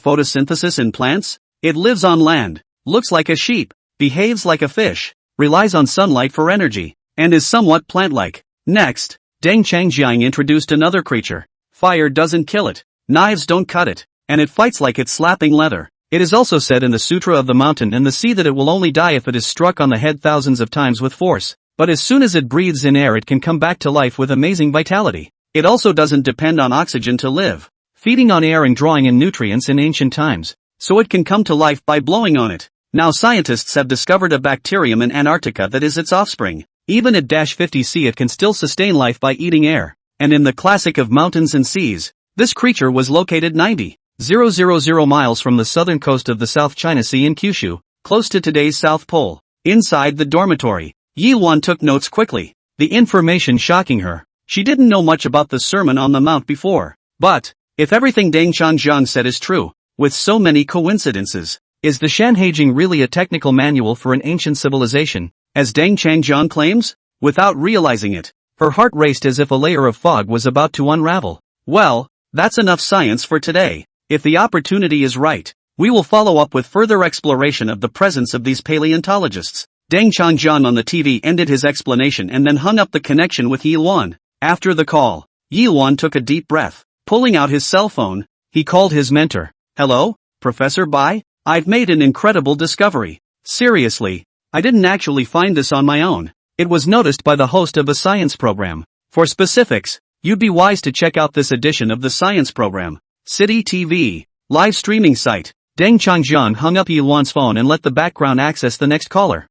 photosynthesis in plants? It lives on land, looks like a sheep, behaves like a fish, relies on sunlight for energy, and is somewhat plant-like. Next, Deng Changjiang introduced another creature. Fire doesn't kill it, knives don't cut it, and it fights like it's slapping leather. It is also said in the Sutra of the Mountain and the Sea that it will only die if it is struck on the head thousands of times with force, but as soon as it breathes in air it can come back to life with amazing vitality. It also doesn't depend on oxygen to live, feeding on air and drawing in nutrients in ancient times, so it can come to life by blowing on it. Now scientists have discovered a bacterium in Antarctica that is its offspring. Even at -50°C it can still sustain life by eating air, and in the classic of mountains and seas, this creature was located 90,000 miles from the southern coast of the South China Sea in Kyushu, close to today's South Pole. Inside the dormitory, Yiluan took notes quickly, the information shocking her. She didn't know much about the Sermon on the Mount before, but if everything Deng Changjiang said is true, with so many coincidences, is the Shanhaijing really a technical manual for an ancient civilization, as Deng Changjiang claims? Without realizing it, her heart raced as if a layer of fog was about to unravel. Well, that's enough science for today. If the opportunity is right, we will follow up with further exploration of the presence of these paleontologists. Deng Changjiang on the TV ended his explanation and then hung up the connection with Yiluan. After the call, Yiluan took a deep breath. Pulling out his cell phone, he called his mentor. Hello, Professor Bai? I've made an incredible discovery. Seriously, I didn't actually find this on my own. It was noticed by the host of a science program. For specifics, you'd be wise to check out this edition of the science program. City TV, live streaming site. Deng Changjiang hung up Yiluan's phone and let the background access the next caller.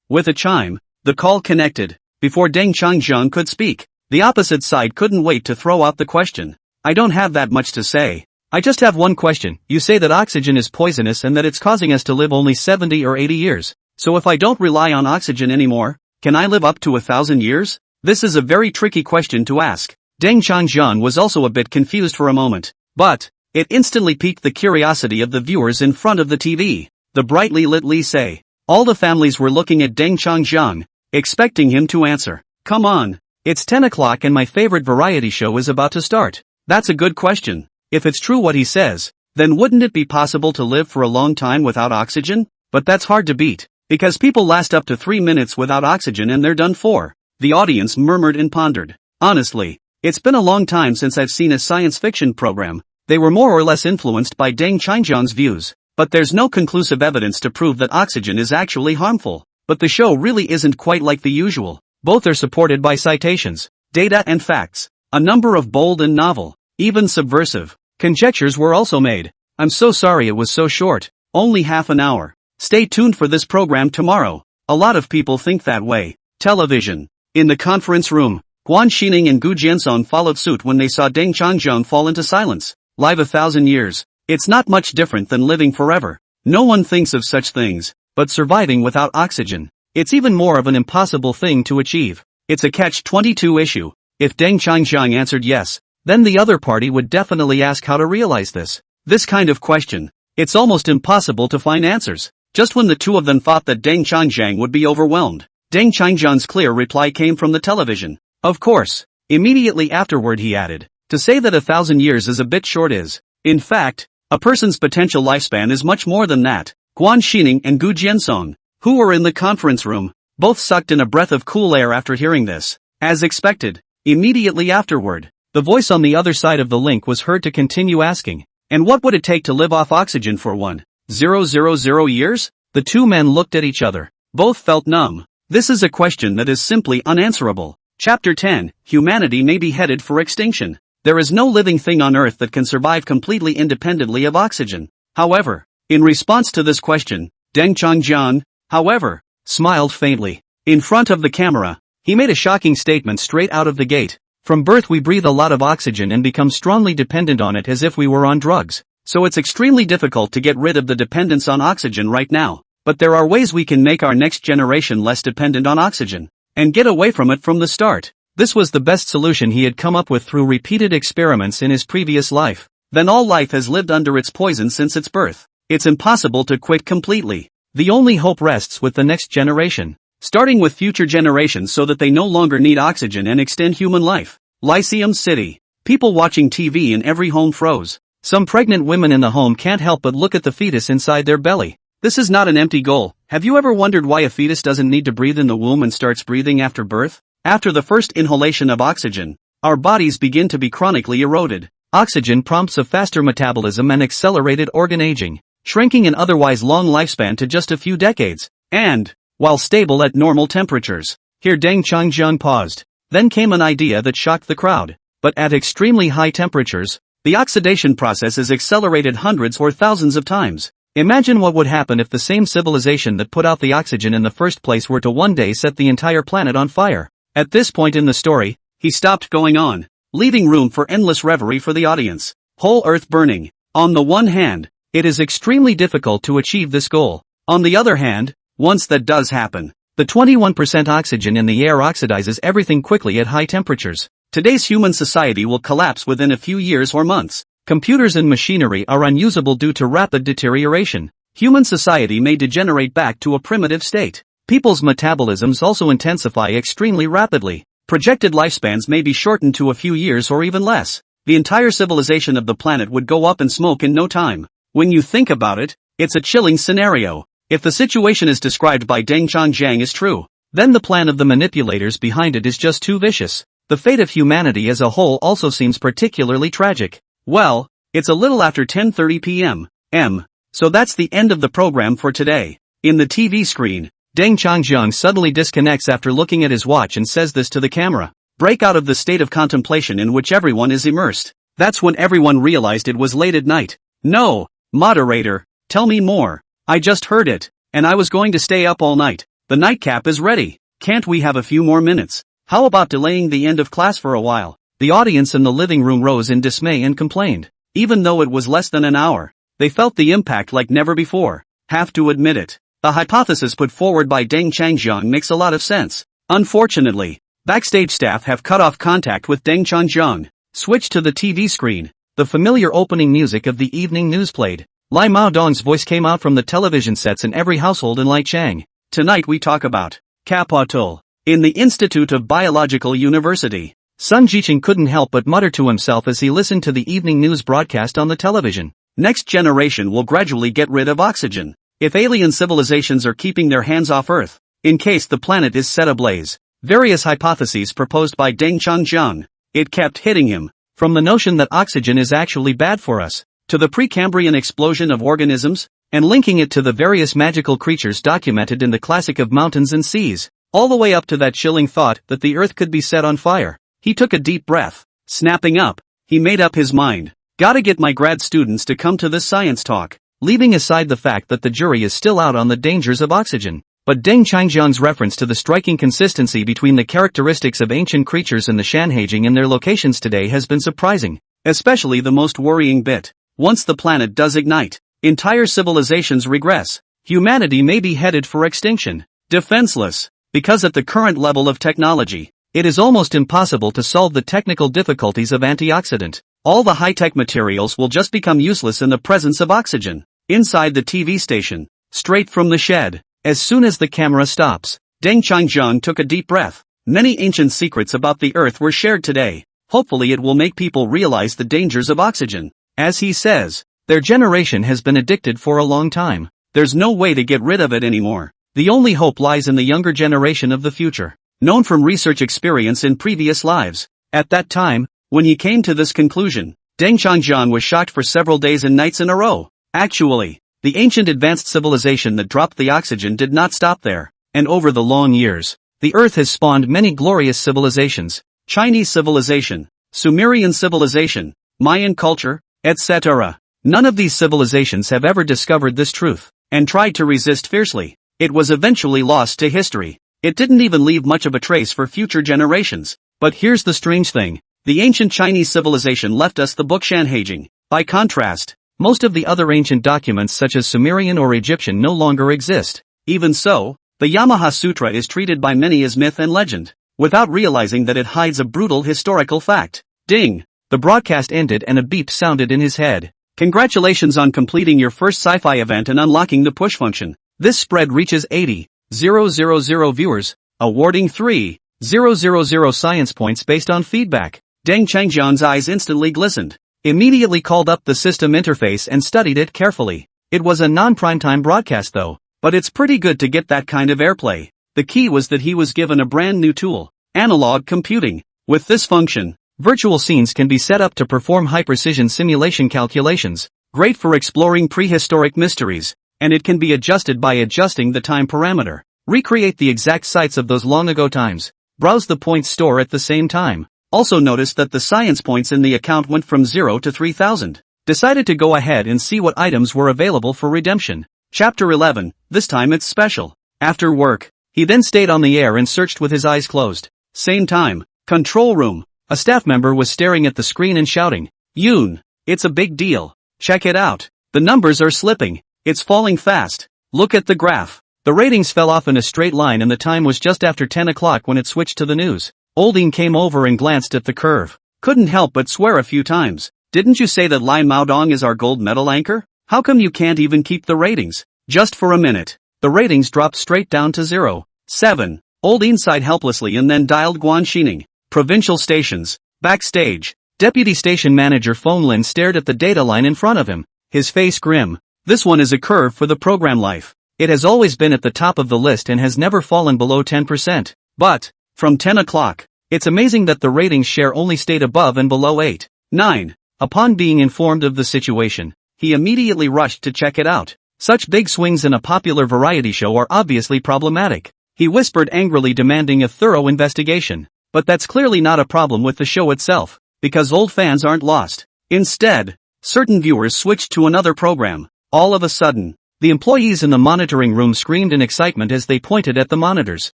With a chime, the call connected. Before Deng Changjiang could speak, the opposite side couldn't wait to throw out the question. I don't have that much to say. I just have one question. You say that oxygen is poisonous and that it's causing us to live only 70 or 80 years. So if I don't rely on oxygen anymore, can I live up to 1,000 years? This is a very tricky question to ask. Deng Changjian was also a bit confused for a moment. But it instantly piqued the curiosity of the viewers in front of the TV. The brightly lit Li say. All the families were looking at Deng Changjian, expecting him to answer. Come on. It's 10 o'clock and my favorite variety show is about to start. That's a good question. If it's true what he says, then wouldn't it be possible to live for a long time without oxygen? But that's hard to beat, because people last up to 3 minutes without oxygen and they're done for. The audience murmured and pondered. Honestly, it's been a long time since I've seen a science fiction program. They were more or less influenced by Deng Changjian's views, but there's no conclusive evidence to prove that oxygen is actually harmful. But the show really isn't quite like the usual. Both are supported by citations, data and facts, a number of bold and novel, even subversive, conjectures were also made. I'm so sorry it was so short, only half an hour. Stay tuned for this program tomorrow. A lot of people think that way. Television. In the conference room, Guan Xining and Gu Jianzong followed suit when they saw Deng Changjian fall into silence. Live 1,000 years. It's not much different than living forever. No one thinks of such things, but surviving without oxygen. It's even more of an impossible thing to achieve. It's a catch-22 issue. If Deng Changjian answered yes, then the other party would definitely ask how to realize this. This kind of question, it's almost impossible to find answers. Just when the two of them thought that Deng Changjian would be overwhelmed, Deng Changjian's clear reply came from the television. Of course. Immediately afterward he added, to say that 1,000 years is a bit short is, in fact, a person's potential lifespan is much more than that. Guan Xining and Gu Jianzong, who were in the conference room, both sucked in a breath of cool air after hearing this. As expected, immediately afterward, the voice on the other side of the link was heard to continue asking, and what would it take to live off oxygen for 1,000 years? The two men looked at each other. Both felt numb. This is a question that is simply unanswerable. Chapter 10, Humanity may be headed for extinction. There is no living thing on Earth that can survive completely independently of oxygen. However, in response to this question, Deng Changjian, however, smiled faintly. In front of the camera, he made a shocking statement straight out of the gate. From birth we breathe a lot of oxygen and become strongly dependent on it as if we were on drugs. So it's extremely difficult to get rid of the dependence on oxygen right now. But there are ways we can make our next generation less dependent on oxygen, and get away from it from the start. This was the best solution he had come up with through repeated experiments in his previous life. Then all life has lived under its poison since its birth. It's impossible to quit completely. The only hope rests with the next generation, starting with future generations so that they no longer need oxygen and extend human life. Lyceum City. People watching TV in every home froze. Some pregnant women in the home can't help but look at the fetus inside their belly. This is not an empty goal. Have you ever wondered why a fetus doesn't need to breathe in the womb and starts breathing after birth? After the first inhalation of oxygen, our bodies begin to be chronically eroded. Oxygen prompts a faster metabolism and accelerated organ aging, shrinking an otherwise long lifespan to just a few decades. And, while stable at normal temperatures, here Deng Changjian paused. Then came an idea that shocked the crowd. But at extremely high temperatures, the oxidation process is accelerated hundreds or thousands of times. Imagine what would happen if the same civilization that put out the oxygen in the first place were to one day set the entire planet on fire. At this point in the story, he stopped going on, leaving room for endless reverie for the audience. Whole Earth burning. On the one hand, it is extremely difficult to achieve this goal. On the other hand, once that does happen, the 21% oxygen in the air oxidizes everything quickly at high temperatures. Today's human society will collapse within a few years or months. Computers and machinery are unusable due to rapid deterioration. Human society may degenerate back to a primitive state. People's metabolisms also intensify extremely rapidly. Projected lifespans may be shortened to a few years or even less. The entire civilization of the planet would go up in smoke in no time. When you think about it, it's a chilling scenario. If the situation as described by Deng Changjian is true, then the plan of the manipulators behind it is just too vicious. The fate of humanity as a whole also seems particularly tragic. Well, it's a little after 10:30 p.m. So that's the end of the program for today. In the TV screen, Deng Changjian suddenly disconnects after looking at his watch and says this to the camera. Break out of the state of contemplation in which everyone is immersed. That's when everyone realized it was late at night. No, moderator, tell me more. I just heard it, and I was going to stay up all night. The nightcap is ready. Can't we have a few more minutes? How about delaying the end of class for a while? The audience in the living room rose in dismay and complained. Even though it was less than an hour, they felt the impact like never before. Have to admit it. The hypothesis put forward by Deng Changjiang makes a lot of sense. Unfortunately, backstage staff have cut off contact with Deng Changjiang. Switch to the TV screen. The familiar opening music of the evening news played. Lai Maodong's voice came out from the television sets in every household in Lichang. Tonight we talk about Kapatul. In the Institute of Biological University, Sun Jiqing couldn't help but mutter to himself as he listened to the evening news broadcast on the television. Next generation will gradually get rid of oxygen. If alien civilizations are keeping their hands off Earth, in case the planet is set ablaze. Various hypotheses proposed by Deng Changjiang. It kept hitting him. From the notion that oxygen is actually bad for us, to the Precambrian explosion of organisms, and linking it to the various magical creatures documented in the classic of mountains and seas, all the way up to that chilling thought that the Earth could be set on fire. He took a deep breath. Snapping up, he made up his mind. Gotta get my grad students to come to this science talk, leaving aside the fact that the jury is still out on the dangers of oxygen. But Deng Changjiang's reference to the striking consistency between the characteristics of ancient creatures and the Shanhaijing and their locations today has been surprising, especially the most worrying bit. Once the planet does ignite, entire civilizations regress. Humanity may be headed for extinction. Defenseless. Because at the current level of technology, it is almost impossible to solve the technical difficulties of antioxidant. All the high-tech materials will just become useless in the presence of oxygen. Inside the TV station, straight from the shed. As soon as the camera stops, Deng Changjiang took a deep breath. Many ancient secrets about the Earth were shared today. Hopefully it will make people realize the dangers of oxygen. As he says, their generation has been addicted for a long time. There's no way to get rid of it anymore. The only hope lies in the younger generation of the future, known from research experience in previous lives. At that time, when he came to this conclusion, Deng Changjiang was shocked for several days and nights in a row. Actually, the ancient advanced civilization that dropped the oxygen did not stop there, and over the long years, the Earth has spawned many glorious civilizations. Chinese civilization, Sumerian civilization, Mayan culture, etc. None of these civilizations have ever discovered this truth, and tried to resist fiercely. It was eventually lost to history. It didn't even leave much of a trace for future generations. But here's the strange thing. The ancient Chinese civilization left us the book Shanhaijing. By contrast, most of the other ancient documents such as Sumerian or Egyptian no longer exist. Even so, the Yamaha Sutra is treated by many as myth and legend, without realizing that it hides a brutal historical fact. Ding! The broadcast ended and a beep sounded in his head. Congratulations on completing your first sci-fi event and unlocking the push function. This spread reaches 80,000 viewers, awarding 3,000 science points based on feedback. Deng Changjiang's eyes instantly glistened. Immediately called up the system interface and studied it carefully. It was a non-primetime broadcast though, but it's pretty good to get that kind of airplay. The key was that he was given a brand new tool, analog computing. With this function, virtual scenes can be set up to perform high-precision simulation calculations, great for exploring prehistoric mysteries, and it can be adjusted by adjusting the time parameter. Recreate the exact sites of those long-ago times. Browse the points store at the same time. Also noticed that the science points in the account went from 0 to 3,000. Decided to go ahead and see what items were available for redemption. Chapter 11, this time it's special. After work, he then stayed on the air and searched with his eyes closed. Same time, control room. A staff member was staring at the screen and shouting, "Yoon, it's a big deal. Check it out. The numbers are slipping. It's falling fast. Look at the graph." The ratings fell off in a straight line and the time was just after 10 o'clock when it switched to the news. Olding came over and glanced at the curve. Couldn't help but swear a few times. "Didn't you say that Lai Maodong is our gold medal anchor? How come you can't even keep the ratings?" Just for a minute, the ratings dropped straight down to 0.7. Olding sighed helplessly and then dialed Guan Xining. Provincial stations. Backstage. Deputy station manager Feng Lin stared at the data line in front of him, his face grim. This one is a curve for the program life. It has always been at the top of the list and has never fallen below 10%. But, from 10 o'clock, it's amazing that the ratings share only stayed above and below 8.9. Upon being informed of the situation, he immediately rushed to check it out. Such big swings in a popular variety show are obviously problematic. He whispered angrily demanding a thorough investigation. But that's clearly not a problem with the show itself, because old fans aren't lost. Instead, certain viewers switched to another program. All of a sudden, the employees in the monitoring room screamed in excitement as they pointed at the monitors.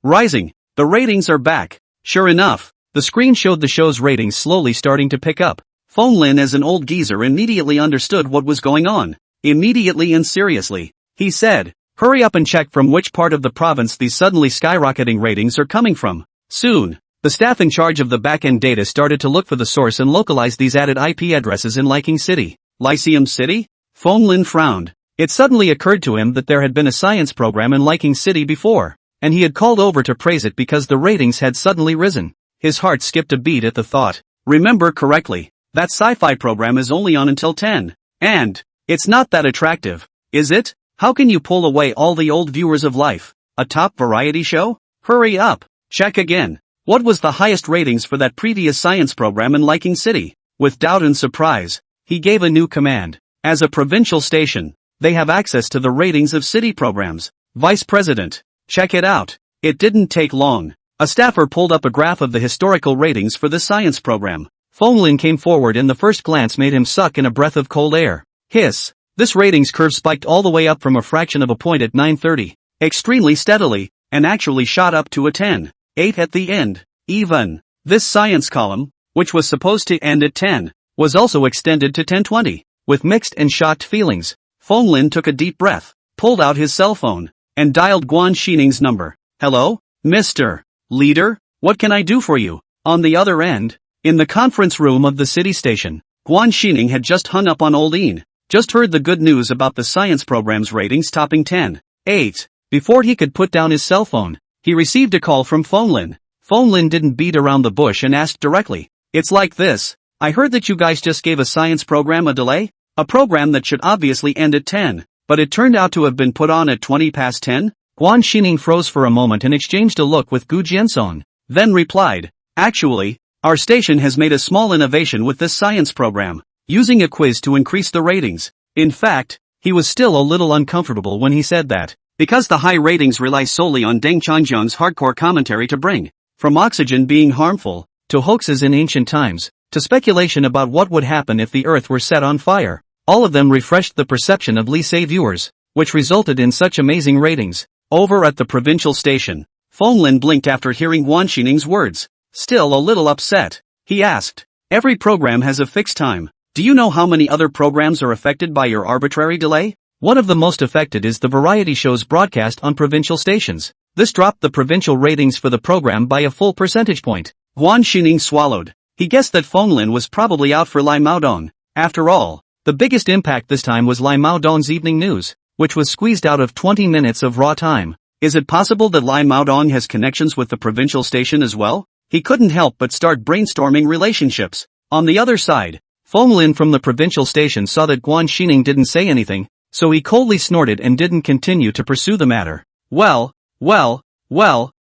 Rising, the ratings are back. Sure enough, the screen showed the show's ratings slowly starting to pick up. Feng Lin, as an old geezer, immediately understood what was going on. Immediately and seriously, he said, "Hurry up and check from which part of the province these suddenly skyrocketing ratings are coming from." Soon, the staff in charge of the back-end data started to look for the source and localize these added IP addresses in Liking City. Lyceum City? Feng Lin frowned. It suddenly occurred to him that there had been a science program in Liking City before, and he had called over to praise it because the ratings had suddenly risen. His heart skipped a beat at the thought. Remember correctly, that sci-fi program is only on until 10. And it's not that attractive, is it? How can you pull away all the old viewers of Life, a top variety show? Hurry up, check again. What was the highest ratings for that previous science program in Liking City? With doubt and surprise, he gave a new command. As a provincial station, they have access to the ratings of city programs. Vice President, check it out. It didn't take long. A staffer pulled up a graph of the historical ratings for the science program. Feng Lin came forward and the first glance made him suck in a breath of cold air. Hiss. This ratings curve spiked all the way up from a fraction of a point at 9:30, extremely steadily, and actually shot up to a 10.8 at the end. Even this science column, which was supposed to end at 10, was also extended to 10:20. With mixed and shocked feelings, Feng Lin took a deep breath, pulled out his cell phone, and dialed Guan Xining's number. "Hello, Mr. Leader, what can I do for you?" On the other end, in the conference room of the city station, Guan Xining had just hung up on old Ian. Just heard the good news about the science program's ratings topping 10.8. Before he could put down his cell phone, he received a call from Feng Lin. Feng Lin didn't beat around the bush and asked directly. "It's like this. I heard that you guys just gave a science program a delay? A program that should obviously end at 10, but it turned out to have been put on at 20 past 10? Guan Xining froze for a moment and exchanged a look with Gu Jiansong, then replied, "Actually, our station has made a small innovation with this science program, using a quiz to increase the ratings." In fact, he was still a little uncomfortable when he said that, because the high ratings rely solely on Deng Changjiang's hardcore commentary to bring, from oxygen being harmful, to hoaxes in ancient times, to speculation about what would happen if the earth were set on fire. All of them refreshed the perception of lycée viewers, which resulted in such amazing ratings. Over at the provincial station, Feng Lin blinked after hearing Guan Xining's words. Still a little upset, he asked, "Every program has a fixed time. Do you know how many other programs are affected by your arbitrary delay?" One of the most affected is the variety shows broadcast on provincial stations. This dropped the provincial ratings for the program by a full percentage point. Guan Xining swallowed. He guessed that Feng Lin was probably out for Lai Maodong. After all, the biggest impact this time was Lai Maodong's evening news, which was squeezed out of 20 minutes of raw time. Is it possible that Lai Maodong has connections with the provincial station as well? He couldn't help but start brainstorming relationships. On the other side, Feng Lin from the provincial station saw that Guan Xining didn't say anything, so he coldly snorted and didn't continue to pursue the matter. Well,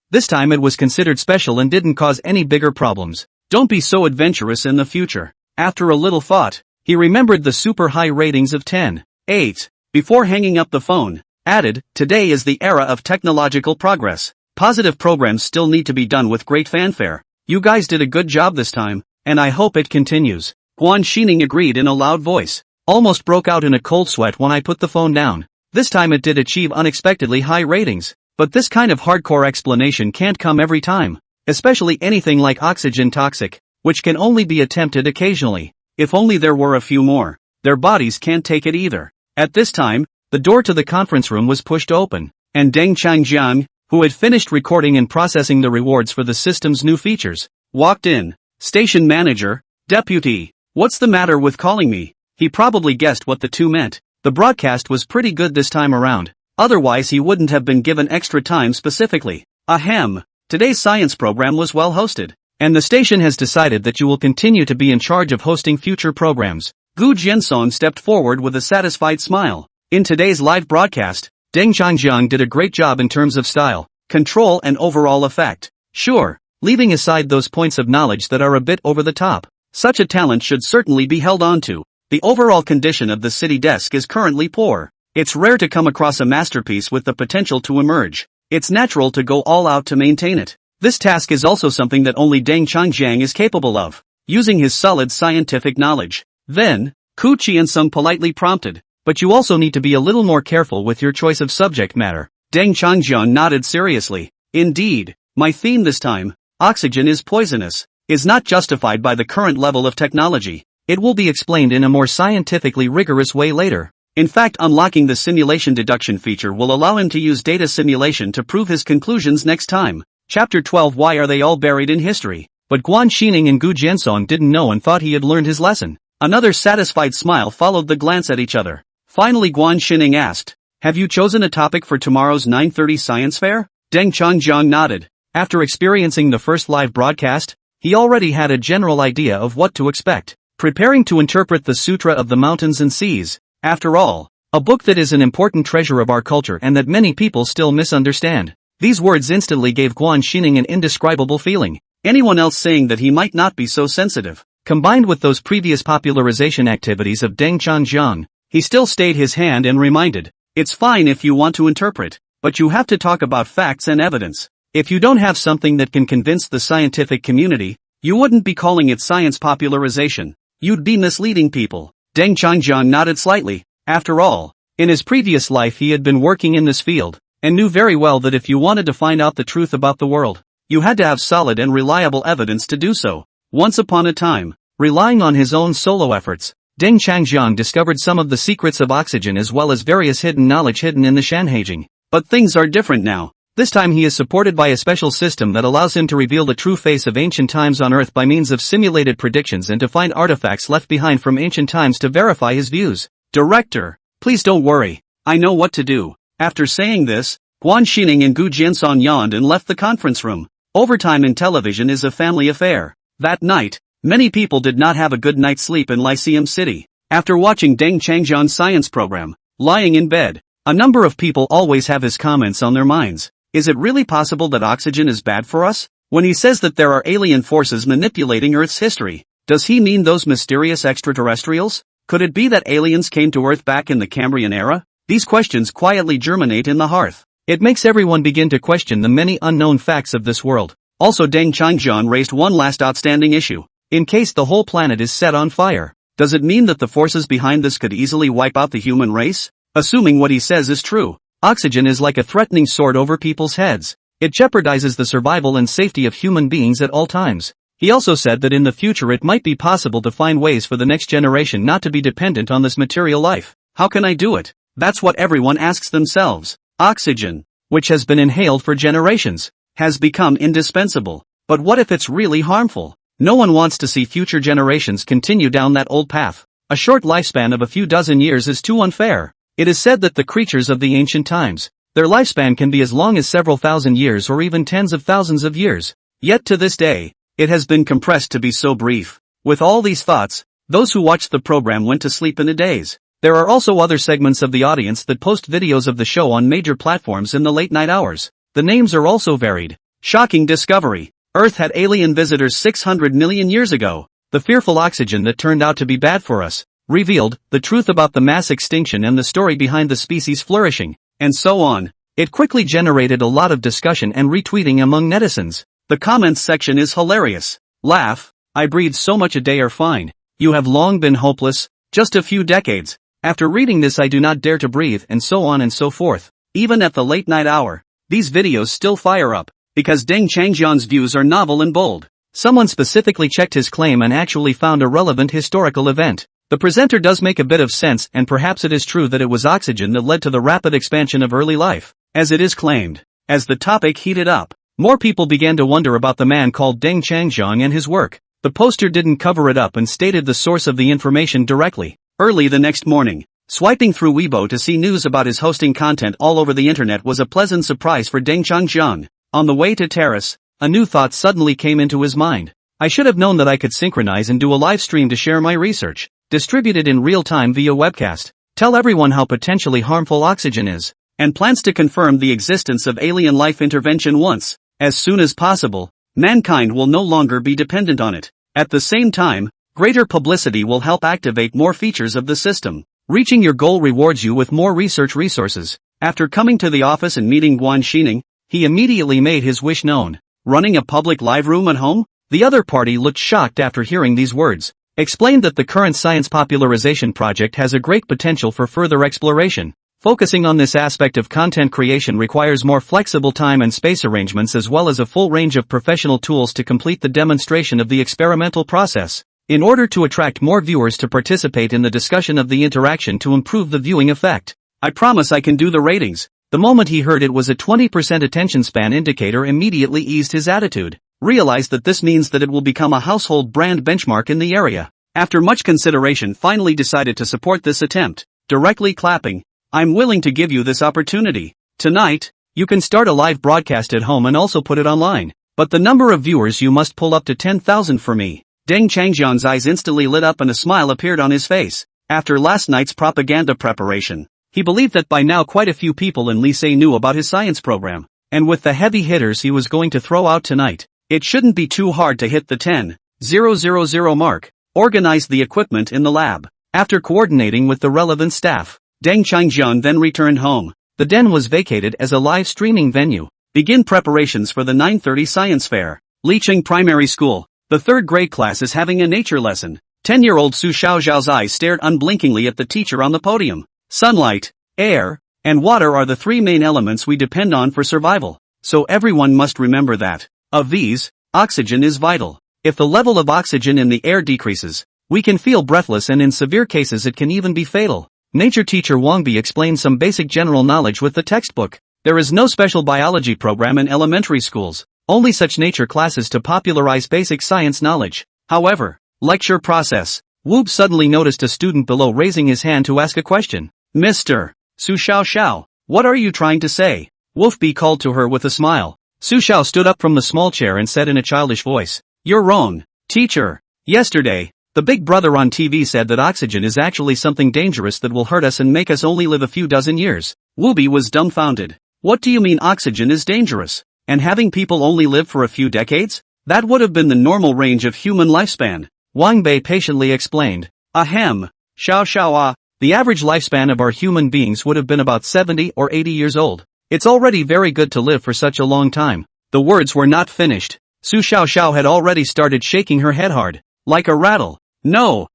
this time it was considered special and didn't cause any bigger problems. Don't be so adventurous in the future. After a little thought, he remembered the super high ratings of 10.8. Before hanging up the phone, added, "Today is the era of technological progress. Positive programs still need to be done with great fanfare. You guys did a good job this time, and I hope it continues." Guan Xining agreed in a loud voice. "Almost broke out in a cold sweat when I put the phone down. This time it did achieve unexpectedly high ratings, but this kind of hardcore explanation can't come every time, especially anything like oxygen toxic, which can only be attempted occasionally. If only there were a few more. Their bodies can't take it either." At this time, the door to the conference room was pushed open, and Deng Changjiang, who had finished recording and processing the rewards for the system's new features, walked in. "Station manager, deputy, what's the matter with calling me?" He probably guessed what the two meant. The broadcast was pretty good this time around, otherwise he wouldn't have been given extra time specifically. "Ahem, today's science program was well hosted, and the station has decided that you will continue to be in charge of hosting future programs." Gu Jiansong stepped forward with a satisfied smile. In today's live broadcast, Deng Changjiang did a great job in terms of style, control and overall effect. Sure, leaving aside those points of knowledge that are a bit over the top, such a talent should certainly be held on to. The overall condition of the city desk is currently poor. It's rare to come across a masterpiece with the potential to emerge. It's natural to go all out to maintain it. This task is also something that only Deng Changjiang is capable of, using his solid scientific knowledge. Then, Ku Qiansung politely prompted, "But you also need to be a little more careful with your choice of subject matter." Deng Changjiang nodded seriously. "Indeed, my theme this time, oxygen is poisonous, is not justified by the current level of technology. It will be explained in a more scientifically rigorous way later. In fact, unlocking the simulation deduction feature will allow him to use data simulation to prove his conclusions next time. Chapter 12. Why are they all buried in history? But Guan Xineng and Gu Jiansong didn't know and thought he had learned his lesson. Another satisfied smile followed the glance at each other. Finally Guan Xineng asked, "Have you chosen a topic for tomorrow's 9:30 science fair?" Deng Changjiang nodded. After experiencing the first live broadcast, he already had a general idea of what to expect. Preparing to interpret the Sutra of the Mountains and Seas. After all, a book that is an important treasure of our culture and that many people still misunderstand. These words instantly gave Guan Xineng an indescribable feeling. Anyone else saying that he might not be so sensitive, combined with those previous popularization activities of Deng Changjiang, he still stayed his hand and reminded, "It's fine if you want to interpret, but you have to talk about facts and evidence. If you don't have something that can convince the scientific community, you wouldn't be calling it science popularization. You'd be misleading people." Deng Changjiang nodded slightly. After all, in his previous life he had been working in this field, and knew very well that if you wanted to find out the truth about the world, you had to have solid and reliable evidence to do so. Once upon a time, relying on his own solo efforts, Deng Changjiang discovered some of the secrets of oxygen as well as various hidden knowledge hidden in the Shanhaijing. But things are different now. This time he is supported by a special system that allows him to reveal the true face of ancient times on Earth by means of simulated predictions and to find artifacts left behind from ancient times to verify his views. "Director, please don't worry. I know what to do." After saying this, Guan Xineng and Gu Jiansong yawned and left the conference room. Overtime in television is a family affair. That night, many people did not have a good night's sleep in Lyceum City. After watching Deng Changjiang's science program, lying in bed, a number of people always have his comments on their minds. Is it really possible that oxygen is bad for us? When he says that there are alien forces manipulating Earth's history, does he mean those mysterious extraterrestrials? Could it be that aliens came to Earth back in the Cambrian era? These questions quietly germinate in the hearth. It makes everyone begin to question the many unknown facts of this world. Also Deng Changjiang raised one last outstanding issue. In case the whole planet is set on fire, does it mean that the forces behind this could easily wipe out the human race? Assuming what he says is true, oxygen is like a threatening sword over people's heads. It jeopardizes the survival and safety of human beings at all times. He also said that in the future it might be possible to find ways for the next generation not to be dependent on this material life. How can I do it? That's what everyone asks themselves. Oxygen, which has been inhaled for generations, has become indispensable. But what if it's really harmful? No one wants to see future generations continue down that old path. A short lifespan of a few dozen years is too unfair. It is said that the creatures of the ancient times, their lifespan can be as long as several thousand years or even tens of thousands of years. Yet to this day, it has been compressed to be so brief. With all these thoughts, those who watched the program went to sleep in a daze. There are also other segments of the audience that post videos of the show on major platforms in the late night hours. The names are also varied. Shocking discovery. Earth had alien visitors 600 million years ago. The fearful oxygen that turned out to be bad for us. Revealed, the truth about the mass extinction and the story behind the species flourishing, and so on. It quickly generated a lot of discussion and retweeting among netizens. The comments section is hilarious. Laugh, I breathe so much a day are fine. You have long been hopeless, just a few decades. After reading this I do not dare to breathe and so on and so forth. Even at the late night hour, these videos still fire up, because Deng Changjiang's views are novel and bold. Someone specifically checked his claim and actually found a relevant historical event. The presenter does make a bit of sense, and perhaps it is true that it was oxygen that led to the rapid expansion of early life, as it is claimed. As the topic heated up, more people began to wonder about the man called Deng Changjiang and his work. The poster didn't cover it up and stated the source of the information directly. Early the next morning, swiping through Weibo to see news about his hosting content all over the internet was a pleasant surprise for Deng Changjiang. On the way to terrace, a new thought suddenly came into his mind. I should have known that I could synchronize and do a live stream to share my research. Distributed in real time via webcast. Tell everyone how potentially harmful oxygen is, and plans to confirm the existence of alien life intervention once, as soon as possible, mankind will no longer be dependent on it. At the same time, greater publicity will help activate more features of the system. Reaching your goal rewards you with more research resources. After coming to the office and meeting Guan Xineng, he immediately made his wish known. Running a public live room at home? The other party looked shocked after hearing these words. Explained that the current science popularization project has a great potential for further exploration. Focusing on this aspect of content creation requires more flexible time and space arrangements as well as a full range of professional tools to complete the demonstration of the experimental process. in order to attract more viewers to participate in the discussion of the interaction to improve the viewing effect. I promise I can do the ratings. The moment he heard it was a 20% attention span indicator immediately eased his attitude, realized that this means that it will become a household brand benchmark in the area. After much consideration finally decided to support this attempt, directly clapping, I'm willing to give you this opportunity. Tonight, you can start a live broadcast at home and also put it online. But the number of viewers you must pull up to 10,000 for me. Deng Changjian's eyes instantly lit up and a smile appeared on his face. After last night's propaganda preparation, he believed that by now quite a few people in Lycée knew about his science program. And with the heavy hitters he was going to throw out tonight, it shouldn't be too hard to hit the 10,000 mark. Organize the equipment in the lab. After coordinating with the relevant staff, Deng Changjian then returned home. The den was vacated as a live streaming venue. Begin preparations for the 9:30 science fair. Licheng Primary School. The third grade class is having a nature lesson. 10-year-old Su Xiaoxiao's eyes stared unblinkingly at the teacher on the podium. Sunlight, air, and water are the three main elements we depend on for survival. So everyone must remember that, of these, oxygen is vital. If the level of oxygen in the air decreases, we can feel breathless and in severe cases it can even be fatal. Nature teacher Wang Bi explained some basic general knowledge with the textbook. There is no special biology program in elementary schools, only such nature classes to popularize basic science knowledge. However, lecture process. Whoop suddenly noticed a student below raising his hand to ask a question. Mr. Su Xiaoxiao, what are you trying to say? Wolfby called to her with a smile. Su Xiao stood up from the small chair and said in a childish voice, You're wrong, teacher. Yesterday, the big brother on TV said that oxygen is actually something dangerous that will hurt us and make us only live a few dozen years. Wooby was dumbfounded. What do you mean oxygen is dangerous? And having people only live for a few decades? That would have been the normal range of human lifespan. Wang Bei patiently explained. Ahem. Xiao. The average lifespan of our human beings would have been about 70 or 80 years old. It's already very good to live for such a long time. The words were not finished. Su Xiaoxiao had already started shaking her head hard, like a rattle. No.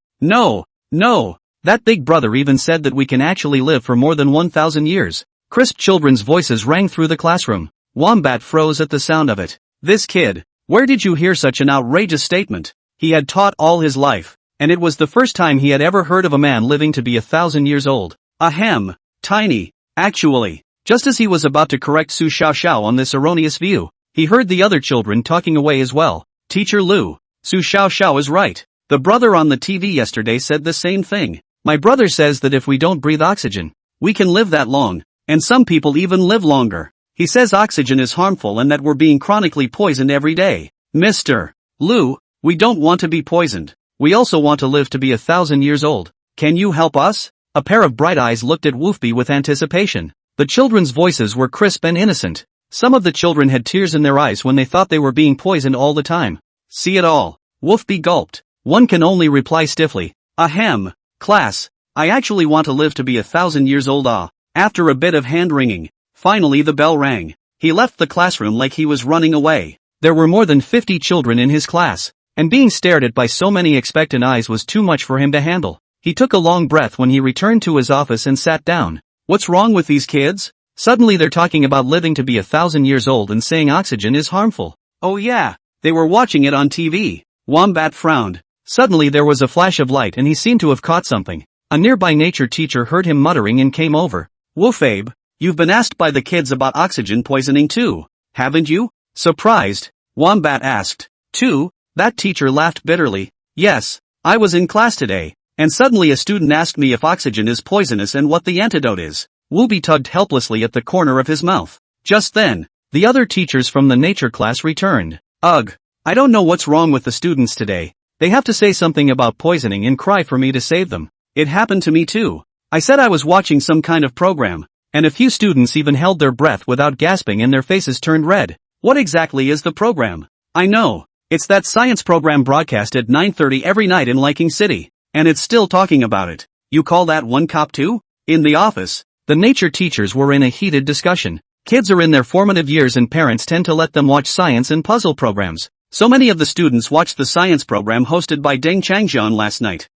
That big brother even said that we can actually live for more than 1,000 years. Crisp children's voices rang through the classroom. Wombat froze at the sound of it. This kid, where did you hear such an outrageous statement? He had taught all his life, and it was the first time he had ever heard of a man living to be 1,000 years old. Ahem, tiny. Actually, just as he was about to correct Su Xiaoxiao on this erroneous view, he heard the other children talking away as well. Teacher Lu, Su Xiaoxiao is right. The brother on the TV yesterday said the same thing. My brother says that if we don't breathe oxygen, we can live that long, and some people even live longer. He says oxygen is harmful and that we're being chronically poisoned every day. Mr. Lu, we don't want to be poisoned. We also want to live to be 1,000 years old. Can you help us? A pair of bright eyes looked at Wolfby with anticipation. The children's voices were crisp and innocent. Some of the children had tears in their eyes when they thought they were being poisoned all the time. See it all. Wolfby gulped. One can only reply stiffly. Ahem, class, I actually want to live to be 1,000 years old. After a bit of hand-wringing, finally the bell rang. He left the classroom like he was running away. There were more than 50 children in his class, and being stared at by so many expectant eyes was too much for him to handle. He took a long breath when he returned to his office and sat down. What's wrong with these kids? Suddenly they're talking about living to be 1,000 years old and saying oxygen is harmful. Oh yeah, they were watching it on TV. Wombat frowned. Suddenly there was a flash of light and he seemed to have caught something. A nearby nature teacher heard him muttering and came over. Woofabe, you've been asked by the kids about oxygen poisoning too, haven't you? Surprised, Wombat asked. Too? That teacher laughed bitterly. Yes, I was in class today, and suddenly a student asked me if oxygen is poisonous and what the antidote is. Wooby tugged helplessly at the corner of his mouth. Just then, the other teachers from the nature class returned. Ugh, I don't know what's wrong with the students today. They have to say something about poisoning and cry for me to save them. It happened to me too. I said I was watching some kind of program, and a few students even held their breath without gasping and their faces turned red. What exactly is the program? I know. It's that science program broadcast at 9:30 every night in Liking City, and it's still talking about it. You call that one cop too? In the office, the nature teachers were in a heated discussion. Kids are in their formative years and parents tend to let them watch science and puzzle programs. So many of the students watched the science program hosted by Deng Changjian last night.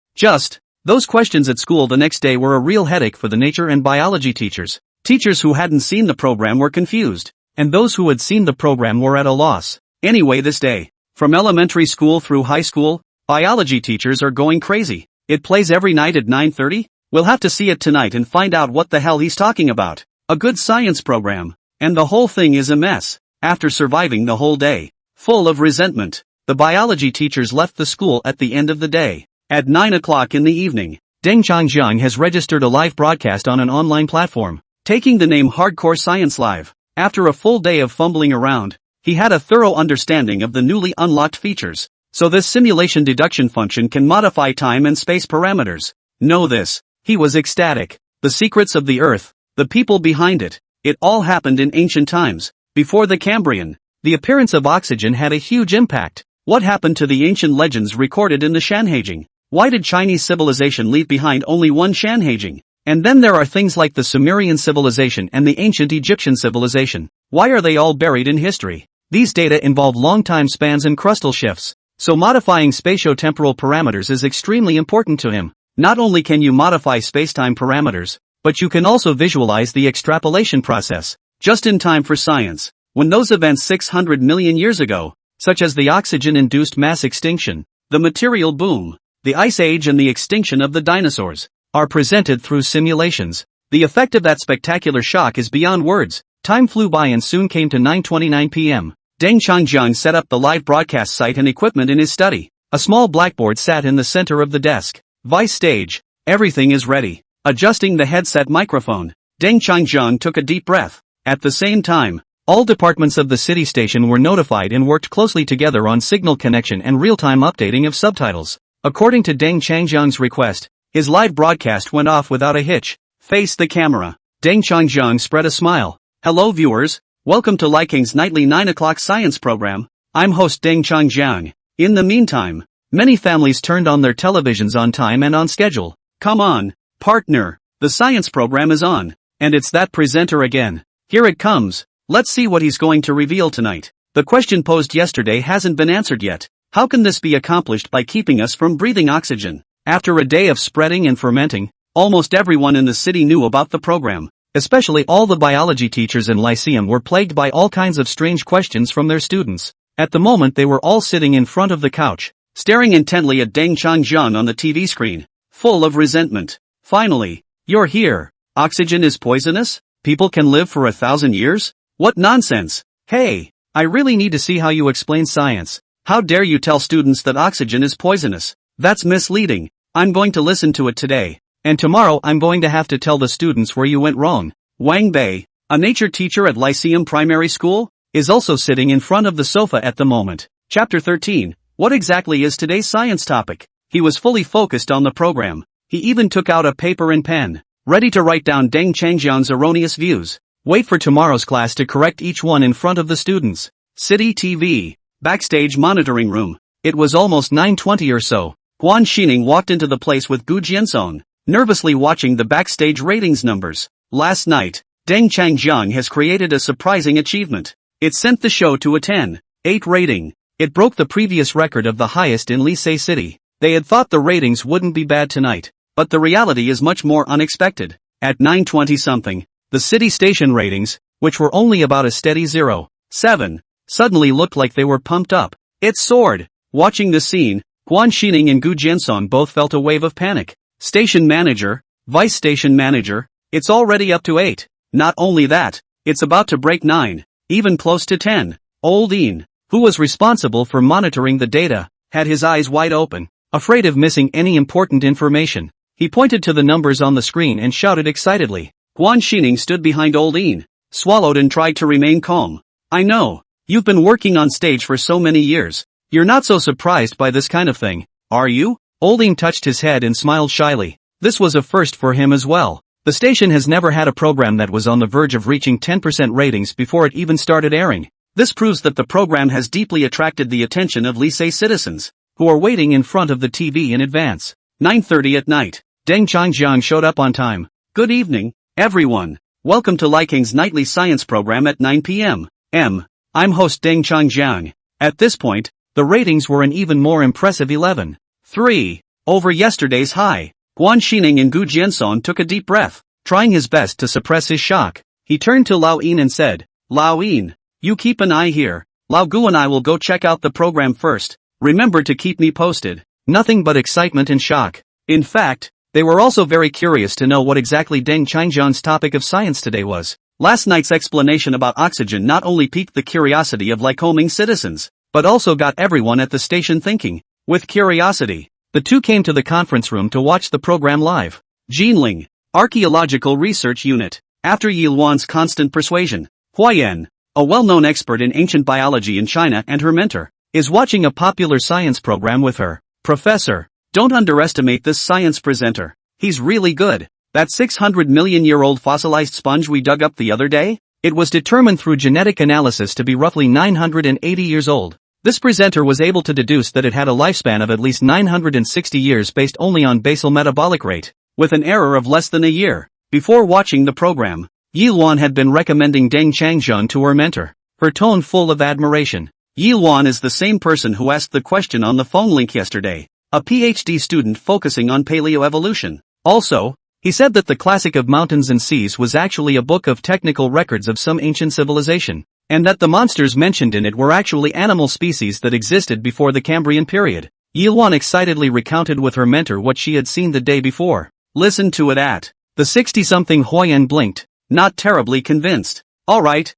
Those questions at school the next day were a real headache for the nature and biology teachers. Teachers who hadn't seen the program were confused, and those who had seen the program were at a loss. Anyway, this day, from elementary school through high school, Biology teachers are going crazy. It plays every night at 9:30? We'll have to see it tonight and find out what the hell he's talking about. A good science program. And the whole thing is a mess. After surviving the whole day, full of resentment, the biology teachers left the school at the end of the day. At 9 o'clock in the evening, Deng Changjiang has registered a live broadcast on an online platform, taking the name Hardcore Science Live. After a full day of fumbling around, he had a thorough understanding of the newly unlocked features. So this simulation deduction function can modify time and space parameters. Know this. He was ecstatic. The secrets of the Earth, the people behind it. It all happened in ancient times, before the Cambrian. The appearance of oxygen had a huge impact. What happened to the ancient legends recorded in the Shanhaijing? Why did Chinese civilization leave behind only one Shanhaijing? And then there are things like the Sumerian civilization and the ancient Egyptian civilization. Why are they all buried in history? These data involve long time spans and crustal shifts. So modifying spatiotemporal parameters is extremely important to him. Not only can you modify spacetime parameters, but you can also visualize the extrapolation process, just in time for science. When those events 600 million years ago, such as the oxygen-induced mass extinction, the material boom, the ice age and the extinction of the dinosaurs, are presented through simulations, the effect of that spectacular shock is beyond words. Time flew by and soon came to 9:29 p.m. Deng Changjiang set up the live broadcast site and equipment in his study. A small blackboard sat in the center of the desk. Vice stage. Everything is ready. Adjusting the headset microphone, Deng Changjiang took a deep breath. At the same time, all departments of the city station were notified and worked closely together on signal connection and real-time updating of subtitles. According to Deng Changjiang's request, his live broadcast went off without a hitch. Face the camera. Deng Changjiang spread a smile. Hello viewers. Welcome to Liking's nightly 9 o'clock science program. I'm host Deng Changjiang. In the meantime, many families turned on their televisions on time and on schedule. Come on, partner. The science program is on. And it's that presenter again. Here it comes. Let's see what he's going to reveal tonight. The question posed yesterday hasn't been answered yet. How can this be accomplished by keeping us from breathing oxygen? After a day of spreading and fermenting, almost everyone in the city knew about the program. Especially all the biology teachers in Lyceum were plagued by all kinds of strange questions from their students. At the moment they were all sitting in front of the couch, staring intently at Deng Changjiang on the TV screen, full of resentment. Finally, you're here. Oxygen is poisonous? People can live for 1,000 years? What nonsense! Hey, I really need to see how you explain science. How dare you tell students that oxygen is poisonous? That's misleading. I'm going to listen to it today. And tomorrow I'm going to have to tell the students where you went wrong. Wang Bei, a nature teacher at Lyceum Primary School, is also sitting in front of the sofa at the moment. Chapter 13. What exactly is today's science topic? He was fully focused on the program. He even took out a paper and pen, ready to write down Deng Changjiang's erroneous views. Wait for tomorrow's class to correct each one in front of the students. City TV. Backstage monitoring room. It was almost 9:20 or so. Guan Xining walked into the place with Gu Jianzong, nervously watching the backstage ratings numbers. Last night, Deng Changjiang has created a surprising achievement. It sent the show to a 10.8 rating. It broke the previous record of the highest in Lisei City. They had thought the ratings wouldn't be bad tonight, but the reality is much more unexpected. At 9:20 something, the city station ratings, which were only about a steady 0.7, suddenly looked like they were pumped up. It soared. Watching the scene, Guan Xining and Gu Jiansong both felt a wave of panic. Station manager, vice station manager, it's already up to 8. Not only that, it's about to break 9, even close to 10. Old Ian, who was responsible for monitoring the data, had his eyes wide open, afraid of missing any important information. He pointed to the numbers on the screen and shouted excitedly. Guan Xining stood behind Old Ian, swallowed and tried to remain calm. I know, you've been working on stage for so many years. You're not so surprised by this kind of thing, are you? Old Ian touched his head and smiled shyly. This was a first for him as well. The station has never had a program that was on the verge of reaching 10% ratings before it even started airing. This proves that the program has deeply attracted the attention of Lisei citizens, who are waiting in front of the TV in advance. 9:30 at night. Deng Changjiang showed up on time. Good evening, everyone. Welcome to Liking's nightly science program at 9 p.m. I'm host Deng Changjiang. At this point, the ratings were an even more impressive 11.3 over yesterday's high. Guan Xining and Gu Jiansong took a deep breath, trying his best to suppress his shock. He turned to Lao Yin and said, Lao Yin, you keep an eye here. Lao Gu and I will go check out the program first. Remember to keep me posted. Nothing but excitement and shock. In fact, they were also very curious to know what exactly Deng Changjiang's topic of science today was. Last night's explanation about oxygen not only piqued the curiosity of Lycoming citizens, but also got everyone at the station thinking. With curiosity, the two came to the conference room to watch the program live. Jinling, Archaeological Research Unit. After Yilwan's constant persuasion, Huayan, a well-known expert in ancient biology in China and her mentor, is watching a popular science program with her. Professor, don't underestimate this science presenter. He's really good. That 600-million-year-old fossilized sponge we dug up the other day? It was determined through genetic analysis to be roughly 980 years old. This presenter was able to deduce that it had a lifespan of at least 960 years based only on basal metabolic rate, with an error of less than a year. Before watching the program, Yilwan had been recommending Deng Changjiang to her mentor, her tone full of admiration. Yilwan is the same person who asked the question on the phone link yesterday, a PhD student focusing on paleoevolution. Also, he said that the Classic of Mountains and Seas was actually a book of technical records of some ancient civilization, and that the monsters mentioned in it were actually animal species that existed before the Cambrian period. Yilwan excitedly recounted with her mentor what she had seen the day before. Listen to it at. The 60-something Huayan blinked, not terribly convinced. Alright,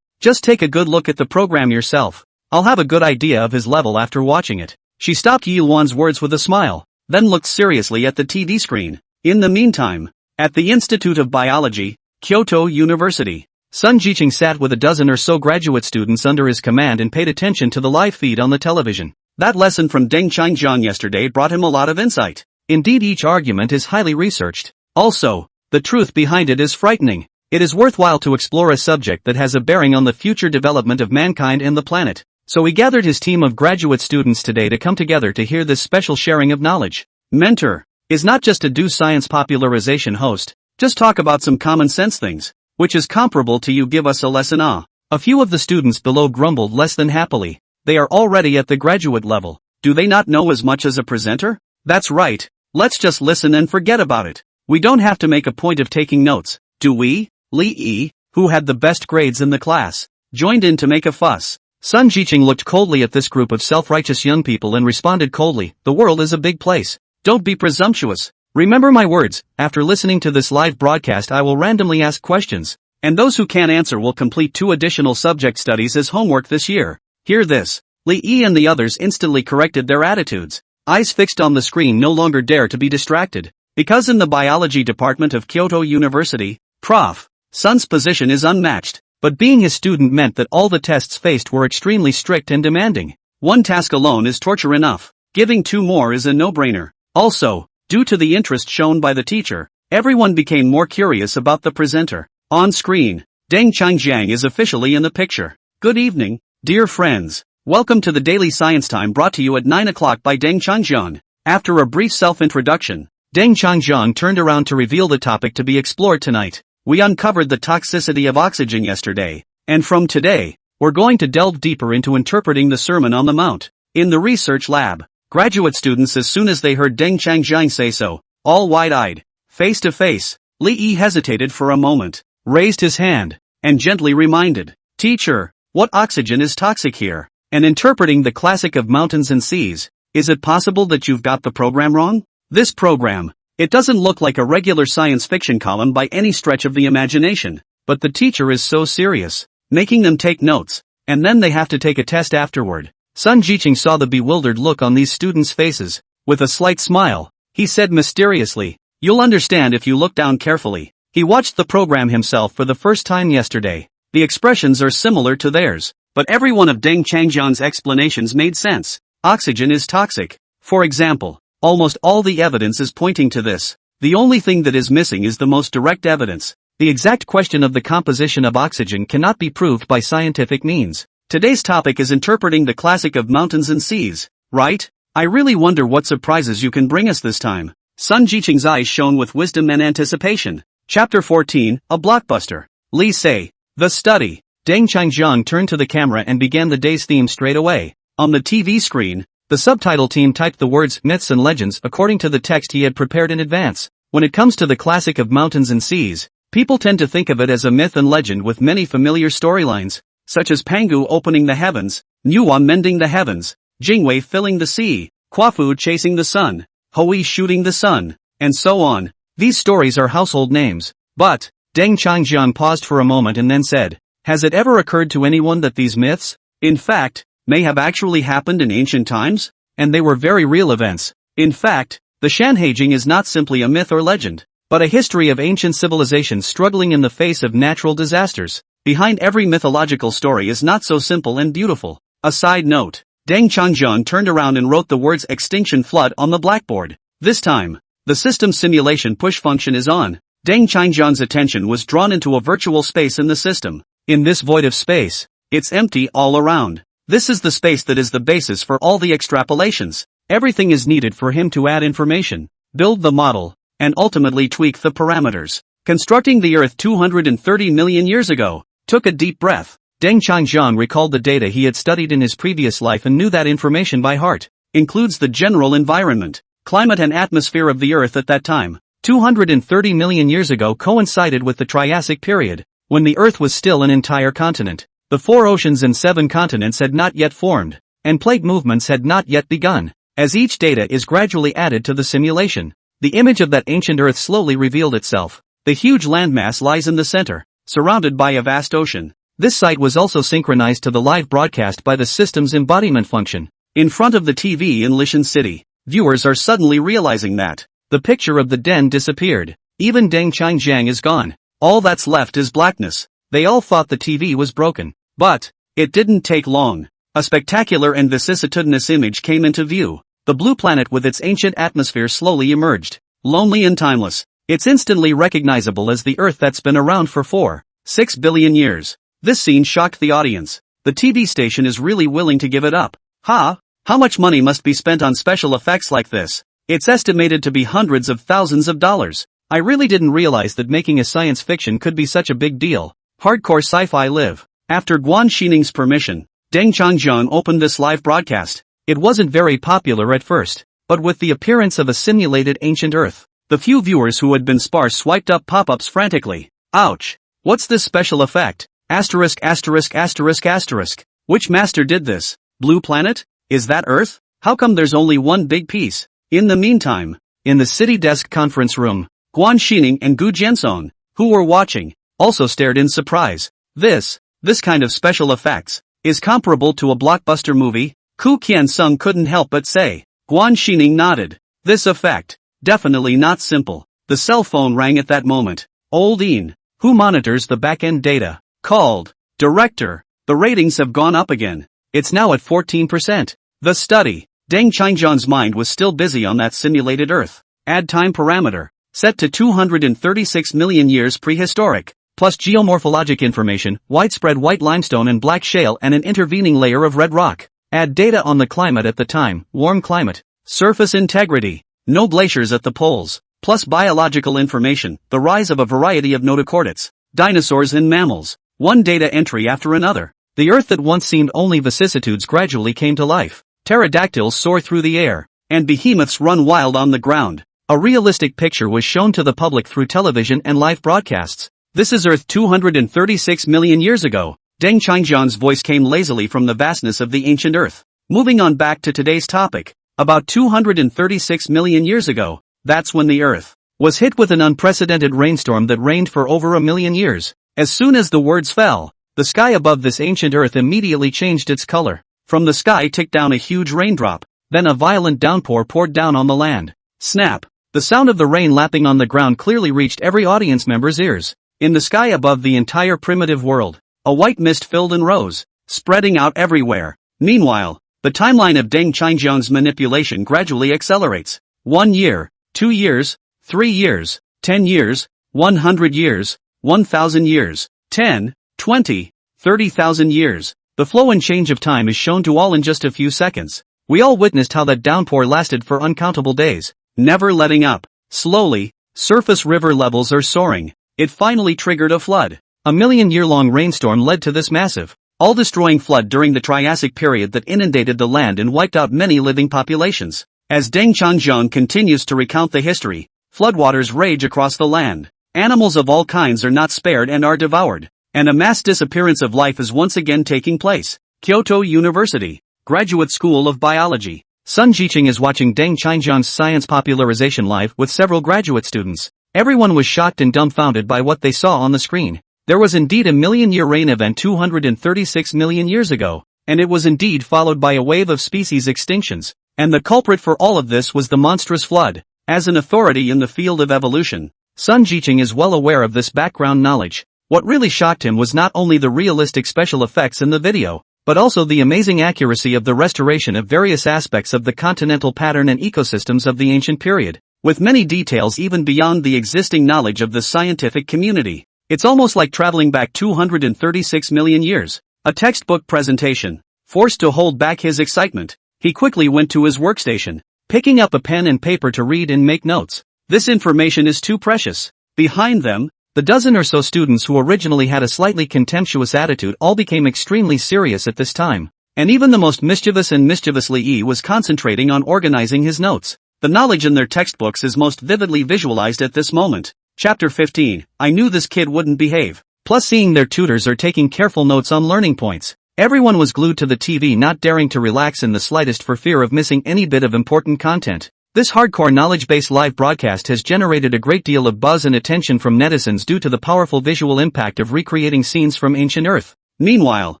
just take a good look at the program yourself. I'll have a good idea of his level after watching it. She stopped Yilwan's words with a smile, then looked seriously at the TV screen. In the meantime, at the Institute of Biology, Kyoto University, Sun Jiqing sat with a dozen or so graduate students under his command and paid attention to the live feed on the television. That lesson from Deng Changjiang yesterday brought him a lot of insight. Indeed, each argument is highly researched. Also, the truth behind it is frightening. It is worthwhile to explore a subject that has a bearing on the future development of mankind and the planet. So he gathered his team of graduate students today to come together to hear this special sharing of knowledge. Mentor is not just a do science popularization host, just talk about some common sense things, which is comparable to you give us a lesson. A few of the students below grumbled less than happily. They are already at the graduate level. Do they not know as much as a presenter? That's right. Let's just listen and forget about it. We don't have to make a point of taking notes, do we? Li Yi, who had the best grades in the class, joined in to make a fuss. Sun Jiqing looked coldly at this group of self-righteous young people and responded coldly, the world is a big place. Don't be presumptuous. Remember my words, after listening to this live broadcast I will randomly ask questions, and those who can't answer will complete 2 additional subject studies as homework this year. Hear this. Li Yi and the others instantly corrected their attitudes. Eyes fixed on the screen no longer dare to be distracted. Because in the biology department of Kyoto University, Prof. Sun's position is unmatched, but being his student meant that all the tests faced were extremely strict and demanding. One task alone is torture enough. Giving 2 more is a no-brainer. Also, due to the interest shown by the teacher, everyone became more curious about the presenter. On screen, Deng Changjiang is officially in the picture. Good evening, dear friends. Welcome to the Daily Science Time brought to you at 9 o'clock by Deng Changjiang. After a brief self-introduction, Deng Changjiang turned around to reveal the topic to be explored tonight. We uncovered the toxicity of oxygen yesterday, and from today, we're going to delve deeper into interpreting the Sermon on the Mount. In the research lab, graduate students as soon as they heard Deng Changjiang say so, all wide-eyed, face to face, Li Yi hesitated for a moment, raised his hand, and gently reminded, Teacher, what oxygen is toxic here? And interpreting the Classic of Mountains and Seas, is it possible that you've got the program wrong? This program, it doesn't look like a regular science fiction column by any stretch of the imagination, but the teacher is so serious, making them take notes, and then they have to take a test afterward. Sun Jiqing saw the bewildered look on these students' faces. With a slight smile, he said mysteriously, You'll understand if you look down carefully. He watched the program himself for the first time yesterday. The expressions are similar to theirs, but every one of Deng Changjiang's explanations made sense. Oxygen is toxic. For example, almost all the evidence is pointing to this. The only thing that is missing is the most direct evidence. The exact question of the composition of oxygen cannot be proved by scientific means. Today's topic is interpreting the Classic of Mountains and Seas, right? I really wonder what surprises you can bring us this time. Sun Jiqing's eyes shone with wisdom and anticipation. Chapter 14, a blockbuster. Li Sei, the study. Deng Changjiang turned to the camera and began the day's theme straight away. On the TV screen, the subtitle team typed the words myths and legends according to the text he had prepared in advance. When it comes to the Classic of Mountains and Seas, people tend to think of it as a myth and legend with many familiar storylines, such as Pangu opening the heavens, Nuwa mending the heavens, Jingwei filling the sea. Quafu chasing the sun, Hui shooting the sun, and so on. These stories are household names. But, Deng Changjian paused for a moment and then said, has it ever occurred to anyone that these myths, in fact, may have actually happened in ancient times? And they were very real events. In fact, the Shanhaijing is not simply a myth or legend, but a history of ancient civilizations struggling in the face of natural disasters. Behind every mythological story is not so simple and beautiful. A side note, Deng Changjian turned around and wrote the words extinction flood on the blackboard. This time, the system simulation push function is on. Deng Changjian's attention was drawn into a virtual space in the system. In this void of space, it's empty all around. This is the space that is the basis for all the extrapolations. Everything is needed for him to add information, build the model, and ultimately tweak the parameters. Constructing the Earth 230 million years ago. Took a deep breath. Deng Changjian recalled the data he had studied in his previous life and knew that information by heart. Includes the general environment, climate and atmosphere of the Earth at that time. 230 million years ago coincided with the Triassic period, when the Earth was still an entire continent. The 4 oceans and 7 continents had not yet formed, and plate movements had not yet begun. As each data is gradually added to the simulation, the image of that ancient Earth slowly revealed itself. The huge landmass lies in the center, surrounded by a vast ocean. This site was also synchronized to the live broadcast by the system's embodiment function. In front of the TV in Lishan City, viewers are suddenly realizing that the picture of the den disappeared. Even Deng Changjian is gone. All that's left is blackness. They all thought the TV was broken. But it didn't take long. A spectacular and vicissitudinous image came into view. The blue planet with its ancient atmosphere slowly emerged. Lonely and timeless. It's instantly recognizable as the Earth that's been around for 4.6 billion years. This scene shocked the audience. The TV station is really willing to give it up. How much money must be spent on special effects like this? It's estimated to be hundreds of thousands of dollars. I really didn't realize that making a science fiction could be such a big deal. Hardcore sci-fi live. After Guan Xining's permission, Deng Changjian opened this live broadcast. It wasn't very popular at first, but with the appearance of a simulated ancient Earth, the few viewers who had been sparse swiped up pop-ups frantically. Ouch! What's this special effect? Asterisk asterisk asterisk asterisk. Which master did this? Blue planet? Is that Earth? How come there's only one big piece? In the meantime, in the city desk conference room, Guan Xining and Gu Jiansong, who were watching, also stared in surprise. This kind of special effects, is comparable to a blockbuster movie? Ku Qiansong couldn't help but say. Guan Xining nodded. This effect, definitely not simple. The cell phone rang at that moment. Old Ian, who monitors the back-end data, called. Director, the ratings have gone up again. It's now at 14%. The study. Deng Changjian's mind was still busy on that simulated Earth. Add time parameter, set to 236 million years prehistoric, plus geomorphologic information, widespread white limestone and black shale and an intervening layer of red rock. Add data on the climate at the time, warm climate, surface integrity, no glaciers at the poles, plus biological information, the rise of a variety of notochordates, dinosaurs and mammals, one data entry after another. The Earth that once seemed only vicissitudes gradually came to life. Pterodactyls soar through the air, and behemoths run wild on the ground. A realistic picture was shown to the public through television and live broadcasts. This is Earth 236 million years ago. Deng Changjian's voice came lazily from the vastness of the ancient Earth. Moving on back to today's topic. About 236 million years ago, that's when the Earth was hit with an unprecedented rainstorm that rained for over a million years. As soon as the words fell, the sky above this ancient Earth immediately changed its color. From the sky ticked down a huge raindrop, then a violent downpour poured down on the land. Snap! The sound of the rain lapping on the ground clearly reached every audience member's ears. In the sky above the entire primitive world, a white mist filled and rose, spreading out everywhere. Meanwhile, the timeline of Deng Changjian's manipulation gradually accelerates. 1 year, 2 years, 3 years, 10 years, 100 years, 1,000 years, 10, 20, 30,000 years. The flow and change of time is shown to all in just a few seconds. We all witnessed how that downpour lasted for uncountable days, never letting up. Slowly, surface river levels are soaring. It finally triggered a flood. A million-year-long rainstorm led to this massive, all-destroying flood during the Triassic period that inundated the land and wiped out many living populations. As Deng Changjian continues to recount the history, floodwaters rage across the land. Animals of all kinds are not spared and are devoured. And a mass disappearance of life is once again taking place. Kyoto University, Graduate School of Biology. Sun Jiqing is watching Deng Qingjiang's science popularization live with several graduate students. Everyone was shocked and dumbfounded by what they saw on the screen. There was indeed a million-year rain event 236 million years ago, and it was indeed followed by a wave of species extinctions, and the culprit for all of this was the monstrous flood. As an authority in the field of evolution, Sun Jiqing is well aware of this background knowledge. What really shocked him was not only the realistic special effects in the video, but also the amazing accuracy of the restoration of various aspects of the continental pattern and ecosystems of the ancient period, with many details even beyond the existing knowledge of the scientific community. It's almost like traveling back 236 million years. A textbook presentation. Forced to hold back his excitement, he quickly went to his workstation, picking up a pen and paper to read and make notes. This information is too precious. Behind them, the dozen or so students who originally had a slightly contemptuous attitude all became extremely serious at this time, and even the most mischievous and mischievously was concentrating on organizing his notes. The knowledge in their textbooks is most vividly visualized at this moment. Chapter 15, I knew this kid wouldn't behave. Plus seeing their tutors are taking careful notes on learning points. Everyone was glued to the TV, not daring to relax in the slightest for fear of missing any bit of important content. This hardcore knowledge-based live broadcast has generated a great deal of buzz and attention from netizens due to the powerful visual impact of recreating scenes from ancient Earth. Meanwhile,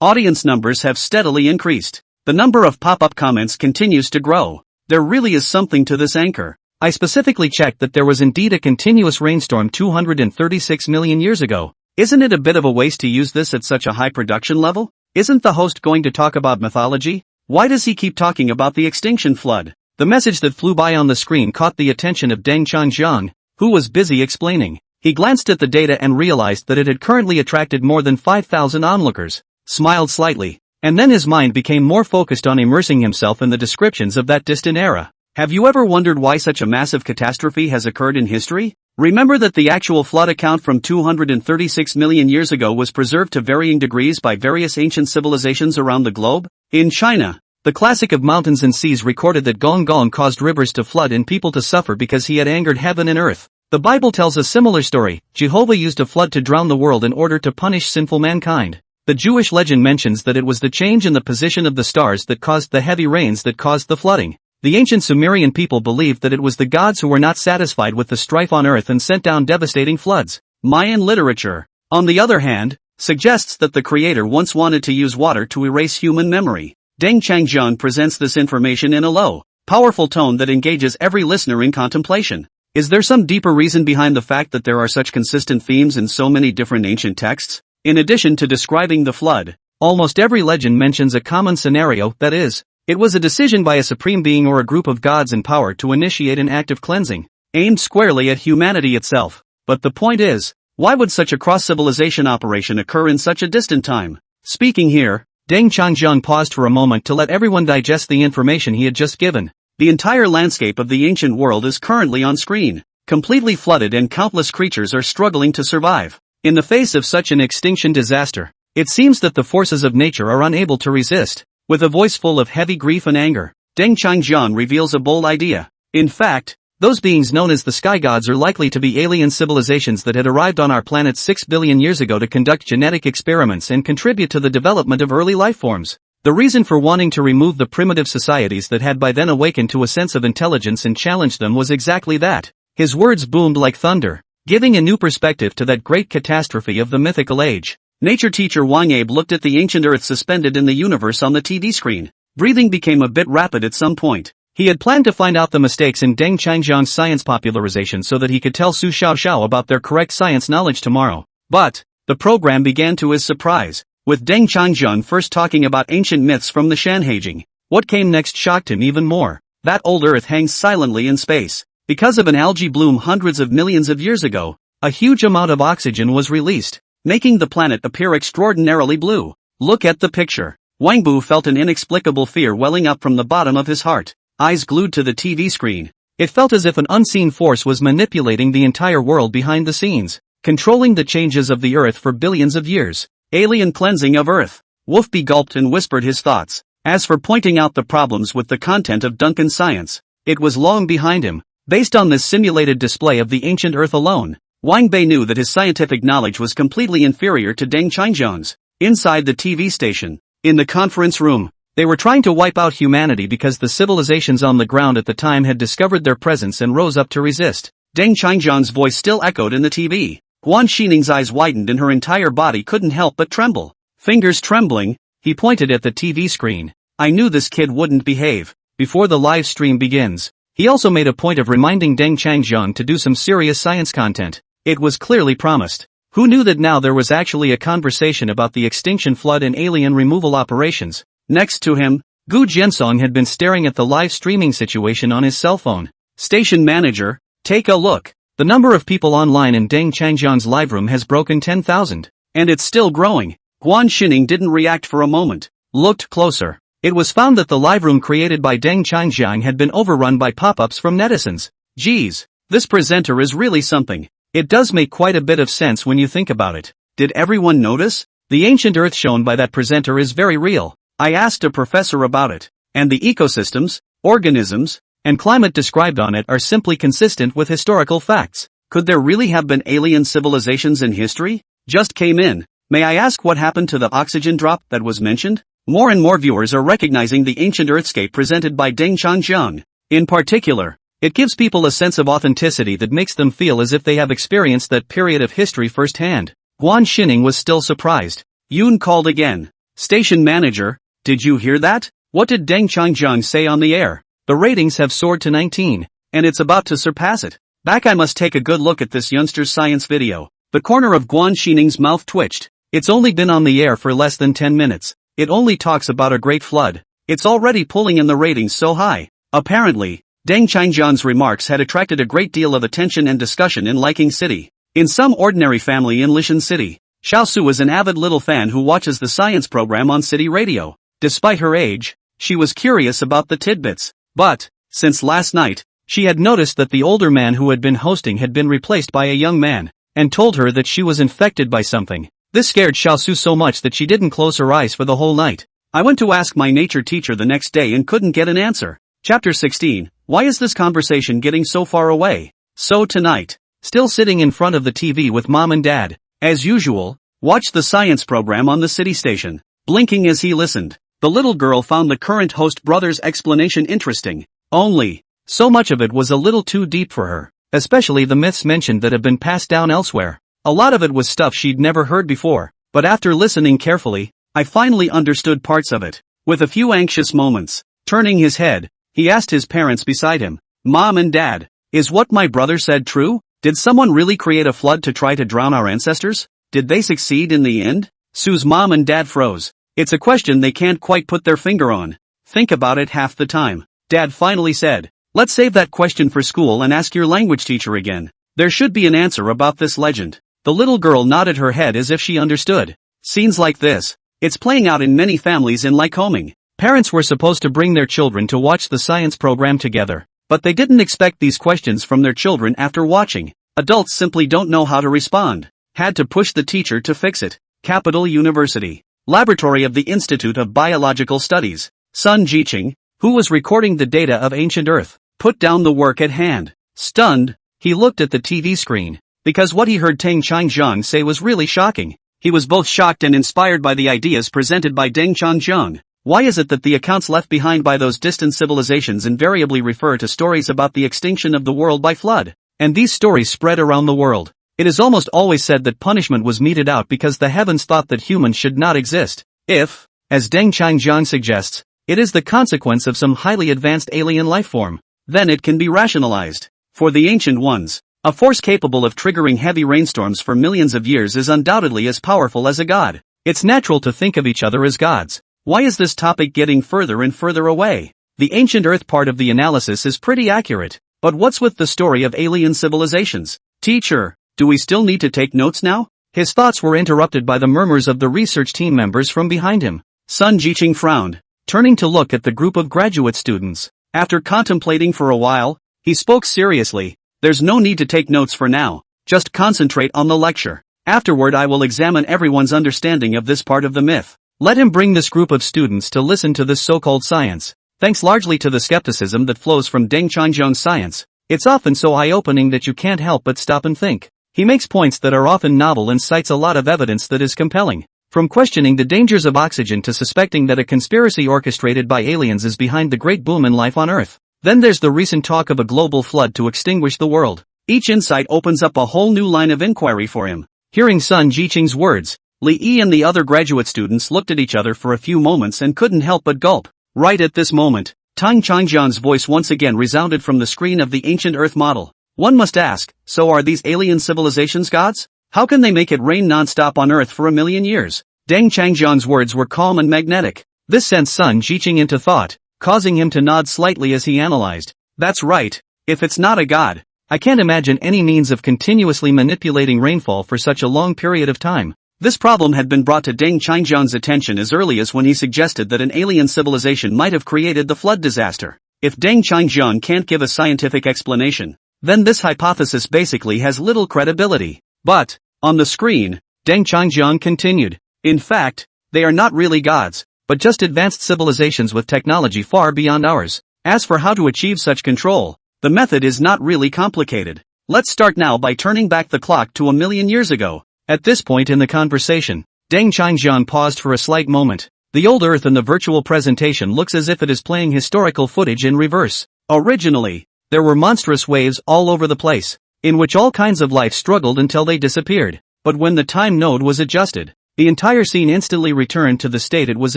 audience numbers have steadily increased. The number of pop-up comments continues to grow. There really is something to this anchor. I specifically checked that there was indeed a continuous rainstorm 236 million years ago. Isn't it a bit of a waste to use this at such a high production level? Isn't the host going to talk about mythology? Why does he keep talking about the extinction flood? The message that flew by on the screen caught the attention of Deng Qingjiang, who was busy explaining. He glanced at the data and realized that it had currently attracted more than 5,000 onlookers, smiled slightly, and then his mind became more focused on immersing himself in the descriptions of that distant era. Have you ever wondered why such a massive catastrophe has occurred in history? Remember that the actual flood account from 236 million years ago was preserved to varying degrees by various ancient civilizations around the globe? In China, the classic of mountains and seas recorded that Gong Gong caused rivers to flood and people to suffer because he had angered heaven and earth. The Bible tells a similar story. Jehovah used a flood to drown the world in order to punish sinful mankind. The Jewish legend mentions that it was the change in the position of the stars that caused the heavy rains that caused the flooding. The ancient Sumerian people believed that it was the gods who were not satisfied with the strife on earth and sent down devastating floods. Mayan literature, on the other hand, suggests that the creator once wanted to use water to erase human memory. Deng Qingjiang presents this information in a low, powerful tone that engages every listener in contemplation. Is there some deeper reason behind the fact that there are such consistent themes in so many different ancient texts? In addition to describing the flood, almost every legend mentions a common scenario, that is, it was a decision by a supreme being or a group of gods in power to initiate an act of cleansing, aimed squarely at humanity itself. But the point is, why would such a cross-civilization operation occur in such a distant time? Speaking here, Deng Qingjiang paused for a moment to let everyone digest the information he had just given. The entire landscape of the ancient world is currently on screen, completely flooded, and countless creatures are struggling to survive. In the face of such an extinction disaster, it seems that the forces of nature are unable to resist. With a voice full of heavy grief and anger, Deng Qingjiang reveals a bold idea. In fact, those beings known as the sky gods are likely to be alien civilizations that had arrived on our planet 6 billion years ago to conduct genetic experiments and contribute to the development of early life forms. The reason for wanting to remove the primitive societies that had by then awakened to a sense of intelligence and challenged them was exactly that. His words boomed like thunder, giving a new perspective to that great catastrophe of the mythical age. Nature teacher Wang Abe looked at the ancient earth suspended in the universe on the TV screen. Breathing became a bit rapid at some point. He had planned to find out the mistakes in Deng Qingjiang's science popularization so that he could tell Su Xiaoxiao about their correct science knowledge tomorrow. But the program began to his surprise, with Deng Qingjiang first talking about ancient myths from the Shanhaijing. What came next shocked him even more. That old earth hangs silently in space. Because of an algae bloom hundreds of millions of years ago, a huge amount of oxygen was released, making the planet appear extraordinarily blue. Look at the picture. Wang Bu felt an inexplicable fear welling up from the bottom of his heart. Eyes glued to the TV screen, it felt as if an unseen force was manipulating the entire world behind the scenes, controlling the changes of the earth for billions of years. Alien cleansing of earth. Wolfby gulped and whispered his thoughts. As for pointing out the problems with the content of Duncan's science, it was long behind him. Based on this simulated display of the ancient earth alone, Wang Bei knew that his scientific knowledge was completely inferior to Deng Qingjiang's. Inside the TV station, in the conference room, They were trying to wipe out humanity because the civilizations on the ground at the time had discovered their presence and rose up to resist. Deng Qingjiang's voice still echoed in the TV. Guan Xining's eyes widened and her entire body couldn't help but tremble. Fingers trembling, he pointed at the TV screen. I knew this kid wouldn't behave. Before the live stream begins. He also made a point of reminding Deng Qingjiang to do some serious science content. It was clearly promised. Who knew that now there was actually a conversation about the extinction flood and alien removal operations? Next to him, Gu Jiansong had been staring at the live streaming situation on his cell phone. Station manager, take a look. The number of people online in Deng Qingjiang's live room has broken 10,000. And it's still growing. Guan Xining didn't react for a moment. Looked closer. It was found that the live room created by Deng Qingjiang had been overrun by pop-ups from netizens. Geez, this presenter is really something. It does make quite a bit of sense when you think about it. Did everyone notice? The ancient Earth shown by that presenter is very real. I asked a professor about it. And the ecosystems, organisms, and climate described on it are simply consistent with historical facts. Could there really have been alien civilizations in history? Just came in. May I ask what happened to the oxygen drop that was mentioned? More and more viewers are recognizing the ancient Earthscape presented by Deng Qingjiang. In particular, it gives people a sense of authenticity that makes them feel as if they have experienced that period of history firsthand. Guan Xining was still surprised. Yun called again. Station manager, did you hear that? What did Deng Qingjiang say on the air? The ratings have soared to 19, and it's about to surpass it. Back, I must take a good look at this youngster's science video. The corner of Guan Xining's mouth twitched. It's only been on the air for less than 10 minutes. It only talks about a great flood. It's already pulling in the ratings so high. Apparently, Deng Qingjiang's remarks had attracted a great deal of attention and discussion in Liking City. In some ordinary family in Lishan City, Xiaosu is an avid little fan who watches the science program on city radio. Despite her age, she was curious about the tidbits. But, since last night, she had noticed that the older man who had been hosting had been replaced by a young man, and told her that she was infected by something. This scared Xiaosu so much that she didn't close her eyes for the whole night. I went to ask my nature teacher the next day and couldn't get an answer. Chapter 16. Why is this conversation getting so far away? So tonight, still sitting in front of the TV with mom and dad, as usual, watched the science program on the city station. Blinking as he listened, the little girl found the current host brother's explanation interesting. Only, so much of it was a little too deep for her, especially the myths mentioned that have been passed down elsewhere. A lot of it was stuff she'd never heard before, but after listening carefully, I finally understood parts of it. With a few anxious moments, turning his head, he asked his parents beside him, Mom and Dad, is what my brother said true? Did someone really create a flood to try to drown our ancestors? Did they succeed in the end? Sue's mom and dad froze. It's a question they can't quite put their finger on. Think about it half the time. Dad finally said, let's save that question for school and ask your language teacher again. There should be an answer about this legend. The little girl nodded her head as if she understood. Scenes like this, it's playing out in many families in Lycoming. Parents were supposed to bring their children to watch the science program together, but they didn't expect these questions from their children after watching. Adults simply don't know how to respond. Had to push the teacher to fix it. Capital University. Laboratory of the Institute of Biological Studies. Sun Jiqing, who was recording the data of ancient Earth, put down the work at hand. Stunned, he looked at the TV screen, because what he heard Deng Qingjiang say was really shocking. He was both shocked and inspired by the ideas presented by Deng Qingjiang. Why is it that the accounts left behind by those distant civilizations invariably refer to stories about the extinction of the world by flood? And these stories spread around the world. It is almost always said that punishment was meted out because the heavens thought that humans should not exist. If, as Deng Qingjiang suggests, it is the consequence of some highly advanced alien life form, then it can be rationalized. For the ancient ones, a force capable of triggering heavy rainstorms for millions of years is undoubtedly as powerful as a god. It's natural to think of each other as gods. Why is this topic getting further and further away? The ancient Earth part of the analysis is pretty accurate, but what's with the story of alien civilizations? Teacher, do we still need to take notes now? His thoughts were interrupted by the murmurs of the research team members from behind him. Sun Jiqing frowned, turning to look at the group of graduate students. After contemplating for a while, he spoke seriously. There's no need to take notes for now, just concentrate on the lecture. Afterward I will examine everyone's understanding of this part of the myth. Let him bring this group of students to listen to this so-called science. Thanks largely to the skepticism that flows from Deng Qingjiang's science, it's often so eye-opening that you can't help but stop and think. He makes points that are often novel and cites a lot of evidence that is compelling. From questioning the dangers of oxygen to suspecting that a conspiracy orchestrated by aliens is behind the great boom in life on Earth. Then there's the recent talk of a global flood to extinguish the world. Each insight opens up a whole new line of inquiry for him. Hearing Sun Jiqing's words, Li Yi and the other graduate students looked at each other for a few moments and couldn't help but gulp. Right at this moment, Tang Changjian's voice once again resounded from the screen of the ancient Earth model. One must ask, so are these alien civilizations gods? How can they make it rain non-stop on Earth for 1,000,000 years? Deng Changjian's words were calm and magnetic. This sent Sun Jiqing into thought, causing him to nod slightly as he analyzed. That's right, if it's not a god, I can't imagine any means of continuously manipulating rainfall for such a long period of time. This problem had been brought to Deng Changjian's attention as early as when he suggested that an alien civilization might have created the flood disaster. If Deng Changjian can't give a scientific explanation, then this hypothesis basically has little credibility. But, on the screen, Deng Changjian continued, in fact, they are not really gods, but just advanced civilizations with technology far beyond ours. As for how to achieve such control, the method is not really complicated. Let's start now by turning back the clock to 1,000,000 years ago. At this point in the conversation, Deng Changjian paused for a slight moment. The old Earth in the virtual presentation looks as if it is playing historical footage in reverse. Originally, there were monstrous waves all over the place, in which all kinds of life struggled until they disappeared. But when the time node was adjusted, the entire scene instantly returned to the state it was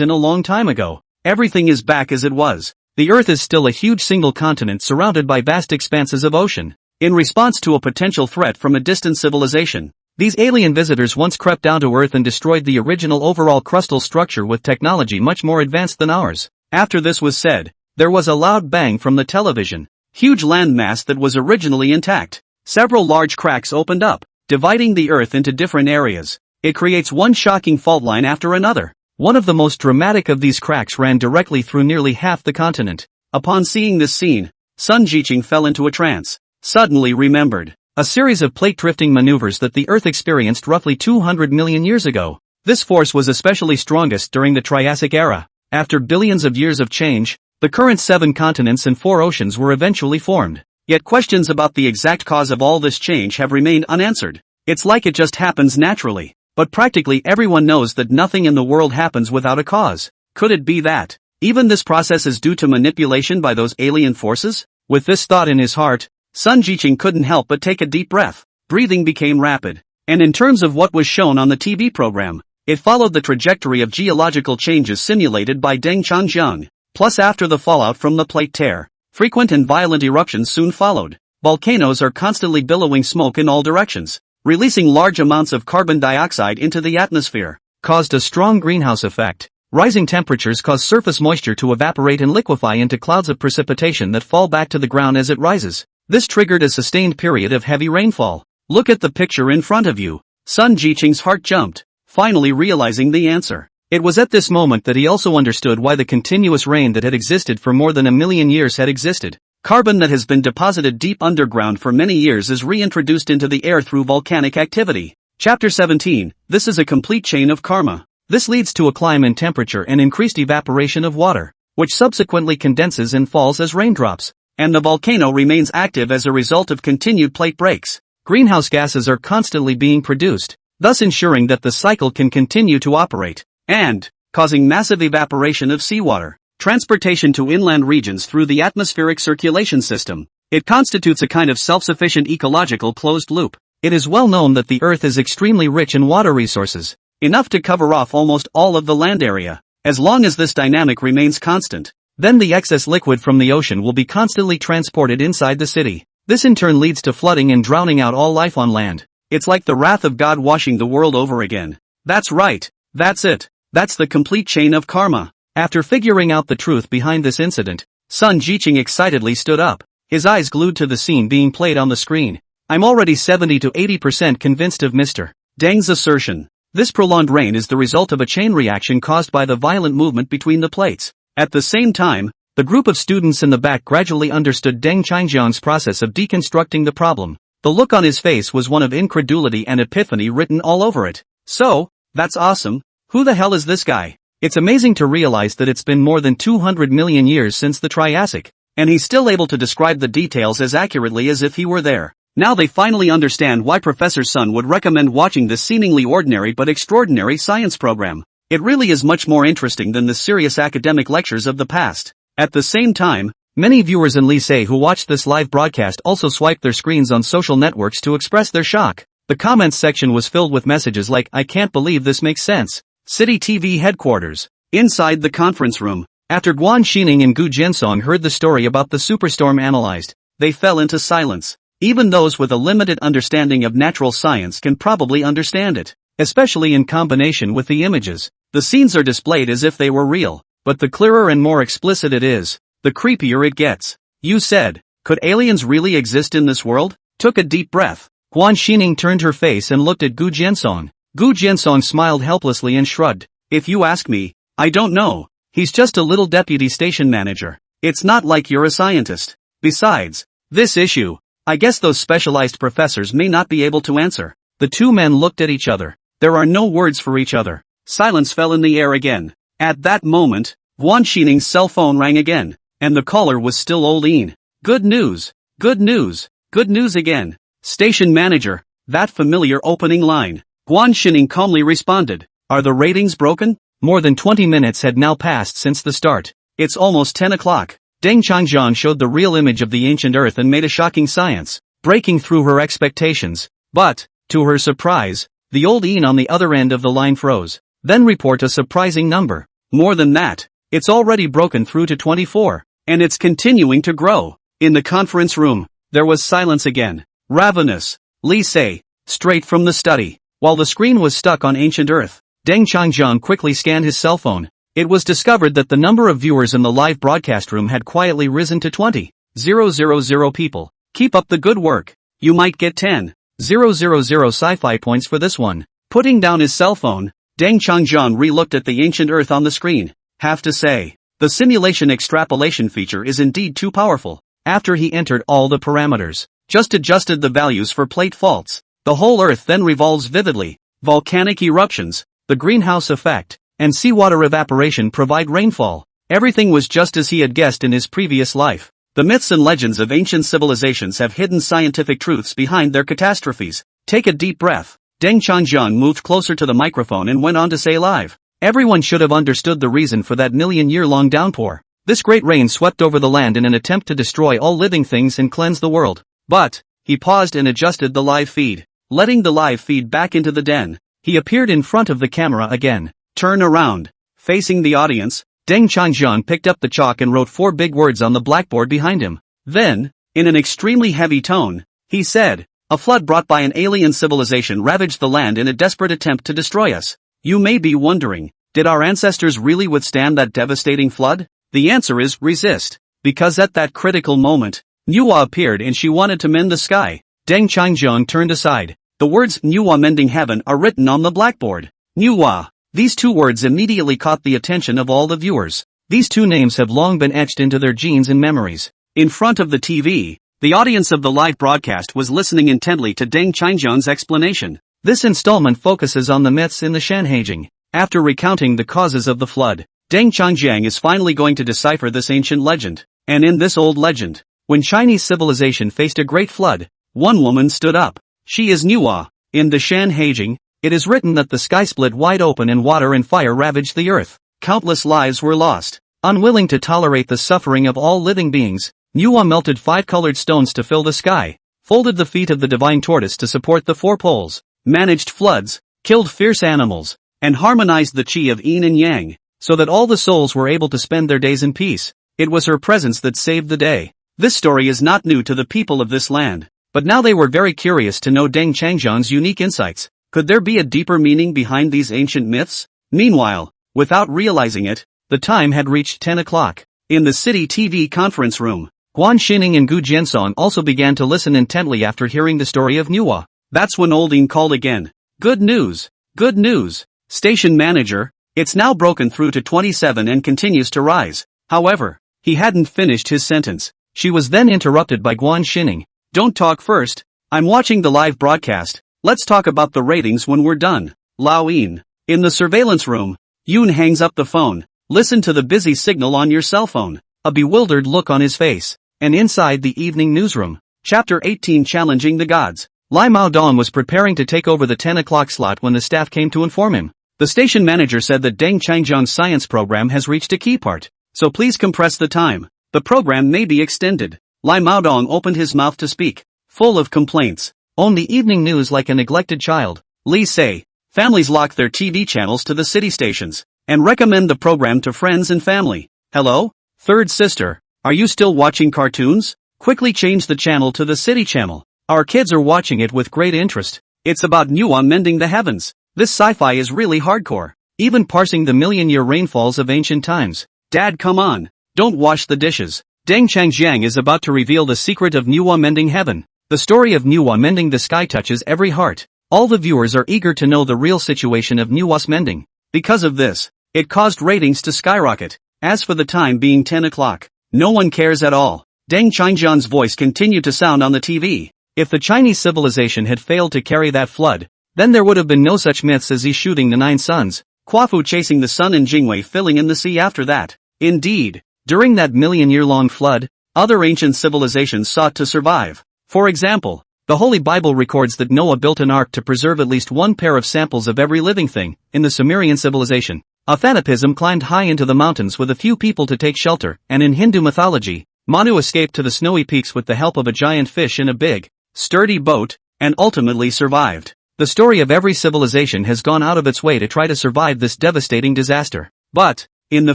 in a long time ago. Everything is back as it was. The Earth is still a huge single continent surrounded by vast expanses of ocean. In response to a potential threat from a distant civilization, these alien visitors once crept down to Earth and destroyed the original overall crustal structure with technology much more advanced than ours. After this was said, there was a loud bang from the television. Huge landmass that was originally intact. Several large cracks opened up, dividing the Earth into different areas. It creates one shocking fault line after another. One of the most dramatic of these cracks ran directly through nearly half the continent. Upon seeing this scene, Sun Jiqing fell into a trance. Suddenly remembered a series of plate drifting maneuvers that the Earth experienced roughly 200 million years ago. This force was especially strongest during the Triassic era. After billions of years of change, the current 7 continents and 4 oceans were eventually formed. Yet questions about the exact cause of all this change have remained unanswered. It's like it just happens naturally. But practically everyone knows that nothing in the world happens without a cause. Could it be that even this process is due to manipulation by those alien forces? With this thought in his heart, Sun Jiqing couldn't help but take a deep breath. Breathing became rapid. And in terms of what was shown on the TV program, it followed the trajectory of geological changes simulated by Deng Changjiang. Plus, after the fallout from the plate tear, frequent and violent eruptions soon followed. Volcanoes are constantly billowing smoke in all directions, releasing large amounts of carbon dioxide into the atmosphere, caused a strong greenhouse effect. Rising temperatures cause surface moisture to evaporate and liquefy into clouds of precipitation that fall back to the ground as it rises. This triggered a sustained period of heavy rainfall. Look at the picture in front of you. Sun Jiqing's heart jumped, finally realizing the answer. It was at this moment that he also understood why the continuous rain that had existed for more than 1,000,000 years had existed. Carbon that has been deposited deep underground for many years is reintroduced into the air through volcanic activity. Chapter 17. This is a complete chain of karma. This leads to a climb in temperature and increased evaporation of water, which subsequently condenses and falls as raindrops. And the volcano remains active as a result of continued plate breaks. Greenhouse gases are constantly being produced, thus ensuring that the cycle can continue to operate, and causing massive evaporation of seawater. Transportation to inland regions through the atmospheric circulation system. It constitutes a kind of self-sufficient ecological closed loop. It is well known that the Earth is extremely rich in water resources, enough to cover off almost all of the land area. As long as this dynamic remains constant, then the excess liquid from the ocean will be constantly transported inside the city. This in turn leads to flooding and drowning out all life on land. It's like the wrath of God washing the world over again. That's right. That's it. That's the complete chain of karma. After figuring out the truth behind this incident, Sun Jiqing excitedly stood up, his eyes glued to the scene being played on the screen. I'm already 70 to 80% convinced of Mr. Deng's assertion. This prolonged rain is the result of a chain reaction caused by the violent movement between the plates. At the same time, the group of students in the back gradually understood Deng Changjiang's process of deconstructing the problem. The look on his face was one of incredulity and epiphany written all over it. So, that's awesome. Who the hell is this guy? It's amazing to realize that it's been more than 200 million years since the Triassic, and he's still able to describe the details as accurately as if he were there. Now they finally understand why Professor Sun would recommend watching this seemingly ordinary but extraordinary science program. It really is much more interesting than the serious academic lectures of the past. At the same time, many viewers in lycée who watched this live broadcast also swiped their screens on social networks to express their shock. The comments section was filled with messages like, "I can't believe this makes sense." City TV headquarters. Inside the conference room, after Guan Xining and Gu Jinsong heard the story about the superstorm analyzed, they fell into silence. Even those with a limited understanding of natural science can probably understand it, especially in combination with the images. The scenes are displayed as if they were real, but the clearer and more explicit it is, the creepier it gets. You said, could aliens really exist in this world? Took a deep breath. Guan Xining turned her face and looked at Gu Jinsong. Gu Jinsong smiled helplessly and shrugged. If you ask me, I don't know. He's just a little deputy station manager. It's not like you're a scientist. Besides, this issue, I guess those specialized professors may not be able to answer. The two men looked at each other. There are no words for each other. Silence fell in the air again. At that moment, Guan Xining's cell phone rang again, and the caller was still Old Ian. Good news. Good news. Good news again. Station manager. That familiar opening line. Guan Xining calmly responded. Are the ratings broken? More than 20 minutes had now passed since the start. It's almost 10 o'clock. Deng Changjiang showed the real image of the ancient Earth and made a shocking science, breaking through her expectations. But, to her surprise, the Old Ian on the other end of the line froze. Then report a surprising number. More than that, it's already broken through to 24, and it's continuing to grow. In the conference room, there was silence again. Ravenous. Lycée. Straight from the study. While the screen was stuck on ancient Earth, Deng Changjiang quickly scanned his cell phone. It was discovered that the number of viewers in the live broadcast room had quietly risen to 20,000 people. Keep up the good work. You might get 10,000 sci-fi points for this one. Putting down his cell phone, Deng Changjiang re-looked at the ancient Earth on the screen. Have to say, the simulation extrapolation feature is indeed too powerful. After he entered all the parameters, just adjusted the values for plate faults, the whole Earth then revolves vividly. Volcanic eruptions, the greenhouse effect, and seawater evaporation provide rainfall. Everything was just as he had guessed in his previous life. The myths and legends of ancient civilizations have hidden scientific truths behind their catastrophes. Take a deep breath. Deng Changjiang moved closer to the microphone and went on to say live. Everyone should have understood the reason for that million-year-long downpour. This great rain swept over the land in an attempt to destroy all living things and cleanse the world. But, he paused and adjusted the live feed. Letting the live feed back into the den, he appeared in front of the camera again. Turn around. Facing the audience, Deng Changjiang picked up the chalk and wrote 4 big words on the blackboard behind him. Then, in an extremely heavy tone, he said, a flood brought by an alien civilization ravaged the land in a desperate attempt to destroy us. You may be wondering, did our ancestors really withstand that devastating flood? The answer is resist. Because at that critical moment, Manhwa appeared and she wanted to mend the sky. Deng Changjiang turned aside. The words Manhwa mending heaven are written on the blackboard. Manhwa. These 2 words immediately caught the attention of all the viewers. These 2 names have long been etched into their genes and memories. In front of the TV, the audience of the live broadcast was listening intently to Deng Changjiang's explanation. This installment focuses on the myths in the Shanhaijing. After recounting the causes of the flood, Deng Changjiang is finally going to decipher this ancient legend. And in this old legend, when Chinese civilization faced a great flood, one woman stood up. She is Manhwa. In the Shanhaijing, it is written that the sky split wide open and water and fire ravaged the earth. Countless lives were lost. Unwilling to tolerate the suffering of all living beings, Manhwa melted 5 colored stones to fill the sky, folded the feet of the divine tortoise to support the 4 poles, managed floods, killed fierce animals, and harmonized the chi of yin and yang, so that all the souls were able to spend their days in peace. It was her presence that saved the day. This story is not new to the people of this land, but now they were very curious to know Deng Changjiang's unique insights. Could there be a deeper meaning behind these ancient myths? Meanwhile, without realizing it, the time had reached 10 o'clock. In the city TV conference room, Guan Xining and Gu Jinsong also began to listen intently after hearing the story of Manhwa. That's when Old Ian called again. Good news. Good news. Station manager, it's now broken through to 27 and continues to rise. However, he hadn't finished his sentence. She was then interrupted by Guan Xining. Don't talk first. I'm watching the live broadcast. Let's talk about the ratings when we're done. Lao Yin. In the surveillance room, Yoon hangs up the phone. Listen to the busy signal on your cell phone. A bewildered look on his face. And inside the evening newsroom, Chapter 18 Challenging the Gods. Lai Mao Dong was preparing to take over the 10 o'clock slot when the staff came to inform him. The station manager said that Deng Changjiang's science program has reached a key part, so please compress the time. The program may be extended. Lai Mao Dong opened his mouth to speak, full of complaints. On the evening news like a neglected child. Li say, families lock their TV channels to the city stations, and recommend the program to friends and family. Hello? Third sister, are you still watching cartoons? Quickly change the channel to the city channel. Our kids are watching it with great interest. It's about manhwa mending the heavens. This sci-fi is really hardcore. Even parsing the million-year rainfalls of ancient times. Dad, come on. Don't wash the dishes. Deng Changjiang is about to reveal the secret of manhwa mending heaven. The story of manhwa mending the sky touches every heart. All the viewers are eager to know the real situation of manhwa's mending. Because of this, it caused ratings to skyrocket. As for the time being 10 o'clock, no one cares at all. Deng Changjiang's voice continued to sound on the TV. If the Chinese civilization had failed to carry that flood, then there would have been no such myths as Yi shooting the 9 suns, Quafu chasing the sun and Jingwei filling in the sea after that. Indeed, during that million-year-long flood, other ancient civilizations sought to survive. For example, the Holy Bible records that Noah built an ark to preserve at least one pair of samples of every living thing. In the Sumerian civilization, Athanapism climbed high into the mountains with a few people to take shelter, and in Hindu mythology, Manu escaped to the snowy peaks with the help of a giant fish in a big, sturdy boat, and ultimately survived. The story of every civilization has gone out of its way to try to survive this devastating disaster. But, in the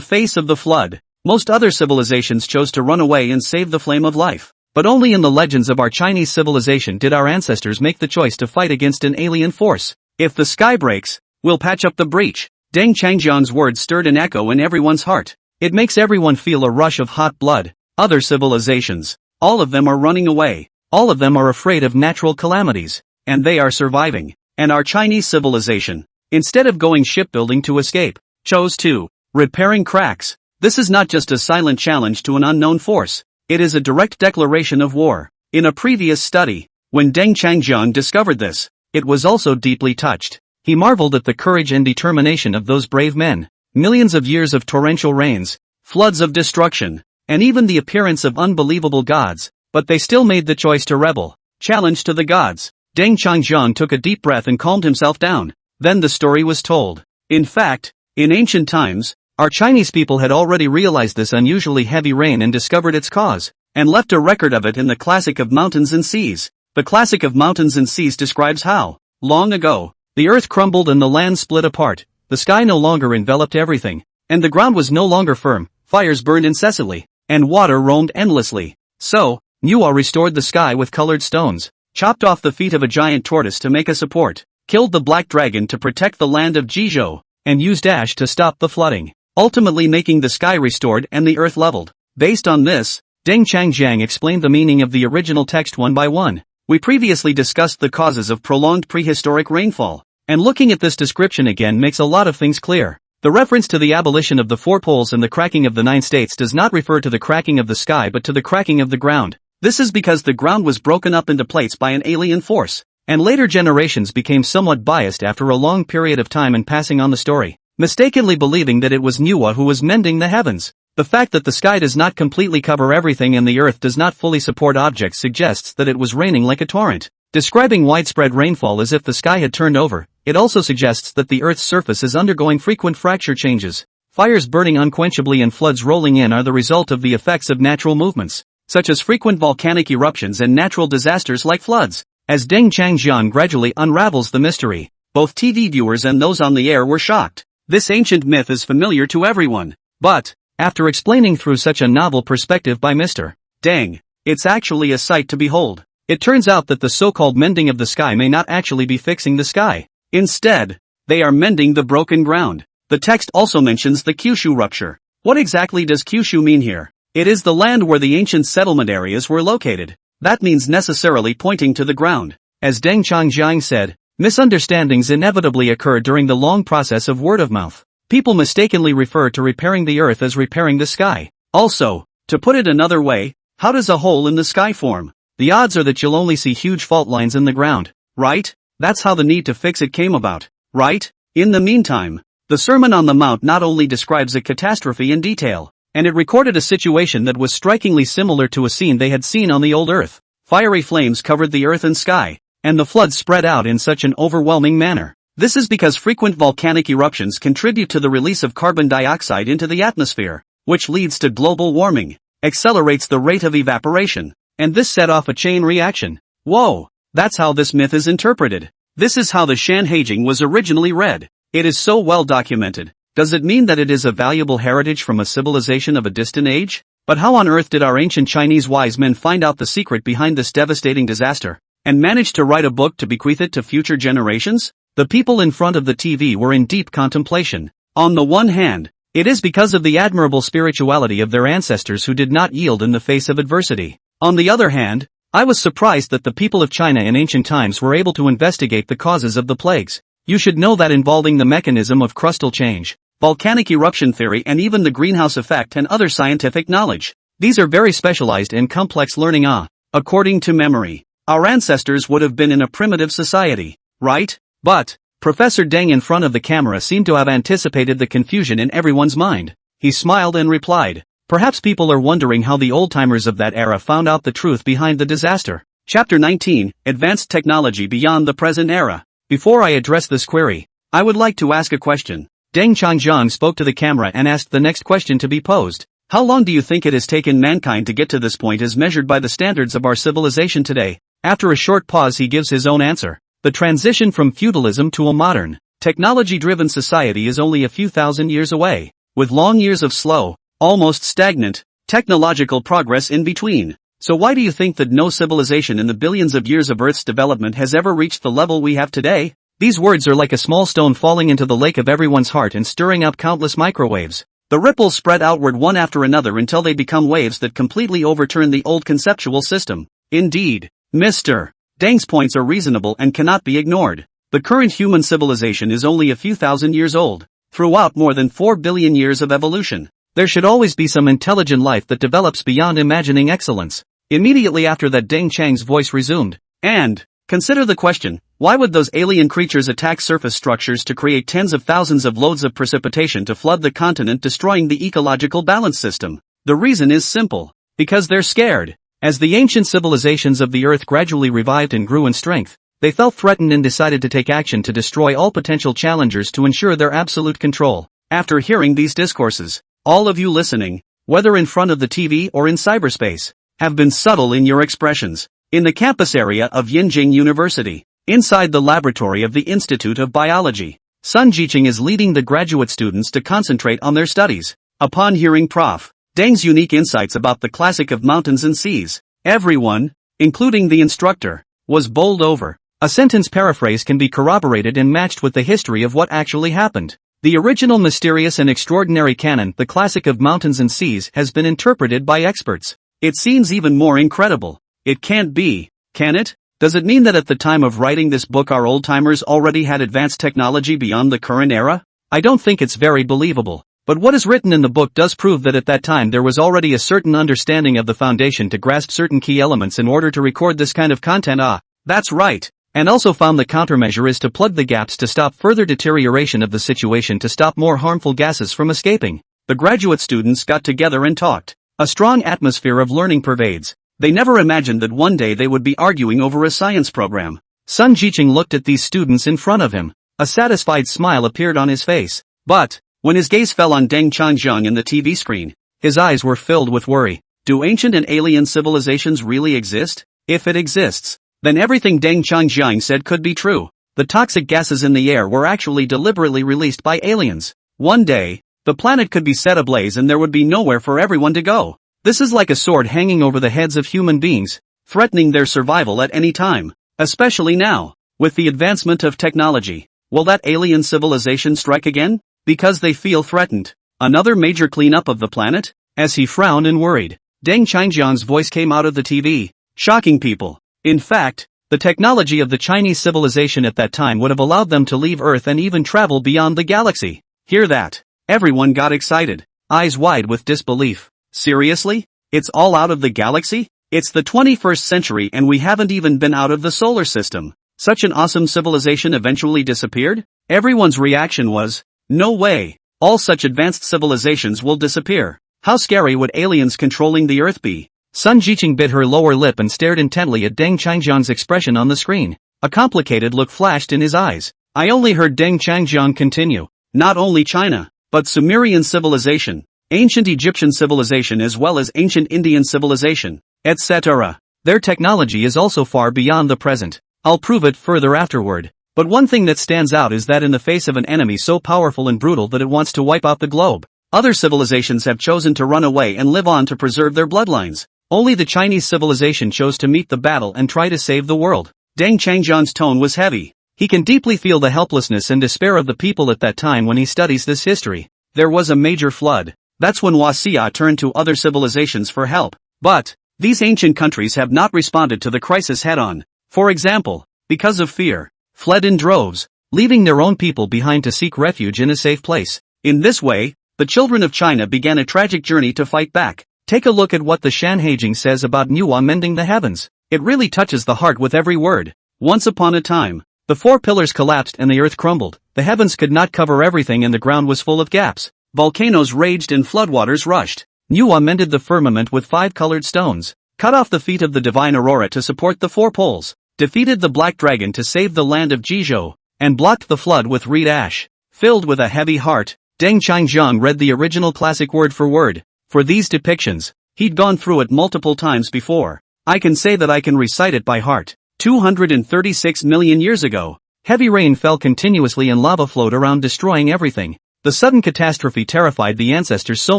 face of the flood, most other civilizations chose to run away and save the flame of life. But only in the legends of our Chinese civilization did our ancestors make the choice to fight against an alien force. If the sky breaks, we'll patch up the breach. Deng Changjiang's words stirred an echo in everyone's heart. It makes everyone feel a rush of hot blood. Other civilizations, all of them are running away. All of them are afraid of natural calamities. And they are surviving. And our Chinese civilization, instead of going shipbuilding to escape, chose to repairing cracks. This is not just a silent challenge to an unknown force. It is a direct declaration of war. In a previous study, when Deng Changjiang discovered this, it was also deeply touched. He marveled at the courage and determination of those brave men. Millions of years of torrential rains, floods of destruction, and even the appearance of unbelievable gods, but they still made the choice to rebel. Challenge to the gods. Deng Changjiang took a deep breath and calmed himself down. Then the story was told. In fact, in ancient times, our Chinese people had already realized this unusually heavy rain and discovered its cause, and left a record of it in the Classic of Mountains and Seas. The Classic of Mountains and Seas describes how, long ago, the earth crumbled and the land split apart, the sky no longer enveloped everything, and the ground was no longer firm, fires burned incessantly, and water roamed endlessly. So, manhwa restored the sky with colored stones, chopped off the feet of a giant tortoise to make a support, killed the black dragon to protect the land of Jizhou, and used ash to stop the flooding, ultimately making the sky restored and the earth leveled. Based on this, Deng Changjiang explained the meaning of the original text one by one. We previously discussed the causes of prolonged prehistoric rainfall, and looking at this description again makes a lot of things clear. The reference to the abolition of the 4 poles and the cracking of the 9 states does not refer to the cracking of the sky but to the cracking of the ground. This is because the ground was broken up into plates by an alien force, and later generations became somewhat biased after a long period of time in passing on the story, mistakenly believing that it was manhwa who was mending the heavens. The fact that the sky does not completely cover everything and the earth does not fully support objects suggests that it was raining like a torrent. Describing widespread rainfall as if the sky had turned over, it also suggests that the earth's surface is undergoing frequent fracture changes. Fires burning unquenchably and floods rolling in are the result of the effects of natural movements, such as frequent volcanic eruptions and natural disasters like floods. As Deng Changjiang gradually unravels the mystery, both TV viewers and those on the air were shocked. This ancient myth is familiar to everyone. But, after explaining through such a novel perspective by Mr. Deng, it's actually a sight to behold. It turns out that the so-called mending of the sky may not actually be fixing the sky. Instead, they are mending the broken ground. The text also mentions the Kyushu rupture. What exactly does Kyushu mean here? It is the land where the ancient settlement areas were located. That means necessarily pointing to the ground. As Deng Changjiang said, misunderstandings inevitably occur during the long process of word of mouth. People mistakenly refer to repairing the earth as repairing the sky. Also, to put it another way, how does a hole in the sky form? The odds are that you'll only see huge fault lines in the ground, right? That's how the need to fix it came about, right? In the meantime, the Sermon on the Mount not only describes a catastrophe in detail, and it recorded a situation that was strikingly similar to a scene they had seen on the old earth. Fiery flames covered the earth and sky, and the floods spread out in such an overwhelming manner. This is because frequent volcanic eruptions contribute to the release of carbon dioxide into the atmosphere, which leads to global warming, accelerates the rate of evaporation, and this set off a chain reaction. Whoa! That's how this myth is interpreted. This is how the Sanheijing was originally read. It is so well documented. Does it mean that it is a valuable heritage from a civilization of a distant age? But how on earth did our ancient Chinese wise men find out the secret behind this devastating disaster, and manage to write a book to bequeath it to future generations? The people in front of the TV were in deep contemplation. On the one hand, it is because of the admirable spirituality of their ancestors who did not yield in the face of adversity. On the other hand, I was surprised that the people of China in ancient times were able to investigate the causes of the plagues. You should know that involving the mechanism of crustal change, volcanic eruption theory and even the greenhouse effect and other scientific knowledge. These are very specialized and complex learning. According to memory, our ancestors would have been in a primitive society, right? But, Professor Deng in front of the camera seemed to have anticipated the confusion in everyone's mind. He smiled and replied, perhaps people are wondering how the old-timers of that era found out the truth behind the disaster. Chapter 19, Advanced Technology Beyond the Present Era. Before I address this query, I would like to ask a question. Deng Changjiang spoke to the camera and asked the next question to be posed. How long do you think it has taken mankind to get to this point as measured by the standards of our civilization today? After a short pause he gives his own answer. The transition from feudalism to a modern, technology-driven society is only a few thousand years away, with long years of slow, almost stagnant, technological progress in between. So why do you think that no civilization in the billions of years of Earth's development has ever reached the level we have today? These words are like a small stone falling into the lake of everyone's heart and stirring up countless microwaves. The ripples spread outward one after another until they become waves that completely overturn the old conceptual system. Indeed, Mr. Deng's points are reasonable and cannot be ignored. The current human civilization is only a few thousand years old. Throughout more than 4 billion years of evolution, there should always be some intelligent life that develops beyond imagining excellence. Immediately after that, Deng Chang's voice resumed. And, consider the question, why would those alien creatures attack surface structures to create tens of thousands of loads of precipitation to flood the continent, destroying the ecological balance system? The reason is simple. Because they're scared. As the ancient civilizations of the earth gradually revived and grew in strength, they felt threatened and decided to take action to destroy all potential challengers to ensure their absolute control. After hearing these discourses, all of you listening, whether in front of the TV or in cyberspace, have been subtle in your expressions. In the campus area of Yinjing University, inside the laboratory of the Institute of Biology, Sun Jiqing is leading the graduate students to concentrate on their studies. Upon hearing Prof. Deng's unique insights about the classic of mountains and seas, everyone, including the instructor, was bowled over. A sentence paraphrase can be corroborated and matched with the history of what actually happened. The original mysterious and extraordinary canon, the classic of mountains and seas, has been interpreted by experts. It seems even more incredible. It can't be, can it? Does it mean that at the time of writing this book our old-timers already had advanced technology beyond the current era? I don't think it's very believable. But what is written in the book does prove that at that time there was already a certain understanding of the foundation to grasp certain key elements in order to record this kind of content. That's right. And also found the countermeasure is to plug the gaps to stop further deterioration of the situation, to stop more harmful gases from escaping. The graduate students got together and talked. A strong atmosphere of learning pervades. They never imagined that one day they would be arguing over a science program. Sun Jiqing looked at these students in front of him. A satisfied smile appeared on his face. But, when his gaze fell on Deng Changjiang in the TV screen, his eyes were filled with worry. Do ancient and alien civilizations really exist? If it exists, then everything Deng Changjiang said could be true. The toxic gases in the air were actually deliberately released by aliens. One day, the planet could be set ablaze and there would be nowhere for everyone to go. This is like a sword hanging over the heads of human beings, threatening their survival at any time. Especially now, with the advancement of technology. Will that alien civilization strike again? Because they feel threatened. Another major cleanup of the planet? As he frowned and worried, Deng Changjiang's voice came out of the TV, shocking people. In fact, the technology of the Chinese civilization at that time would have allowed them to leave Earth and even travel beyond the galaxy. Hear that? Everyone got excited, eyes wide with disbelief. Seriously? It's all out of the galaxy? It's the 21st century and we haven't even been out of the solar system. Such an awesome civilization eventually disappeared? Everyone's reaction was, no way. All such advanced civilizations will disappear. How scary would aliens controlling the Earth be? Sun Jiqing bit her lower lip and stared intently at Deng Changjiang's expression on the screen. A complicated look flashed in his eyes. I only heard Deng Changjiang continue. Not only China, but Sumerian civilization, ancient Egyptian civilization as well as ancient Indian civilization, etc. Their technology is also far beyond the present. I'll prove it further afterward. But one thing that stands out is that in the face of an enemy so powerful and brutal that it wants to wipe out the globe, other civilizations have chosen to run away and live on to preserve their bloodlines. Only the Chinese civilization chose to meet the battle and try to save the world. Deng Changjiang's tone was heavy. He can deeply feel the helplessness and despair of the people at that time when he studies this history. There was a major flood. That's when Xia turned to other civilizations for help. But these ancient countries have not responded to the crisis head-on. For example, because of fear, fled in droves, leaving their own people behind to seek refuge in a safe place. In this way, the children of China began a tragic journey to fight back. Take a look at what the Shanhaijing says about manhwa mending the heavens. It really touches the heart with every word. Once upon a time, the four pillars collapsed and the earth crumbled. The heavens could not cover everything and the ground was full of gaps. Volcanoes raged and floodwaters rushed. Manhwa mended the firmament with 5 colored stones, cut off the feet of the divine aurora to support the 4 poles, defeated the black dragon to save the land of Jizhou, and blocked the flood with reed ash. Filled with a heavy heart, Deng Changjiang read the original classic word for word. For these depictions, he'd gone through it multiple times before. I can say that I can recite it by heart. 236 million years ago, heavy rain fell continuously and lava flowed around destroying everything. The sudden catastrophe terrified the ancestors so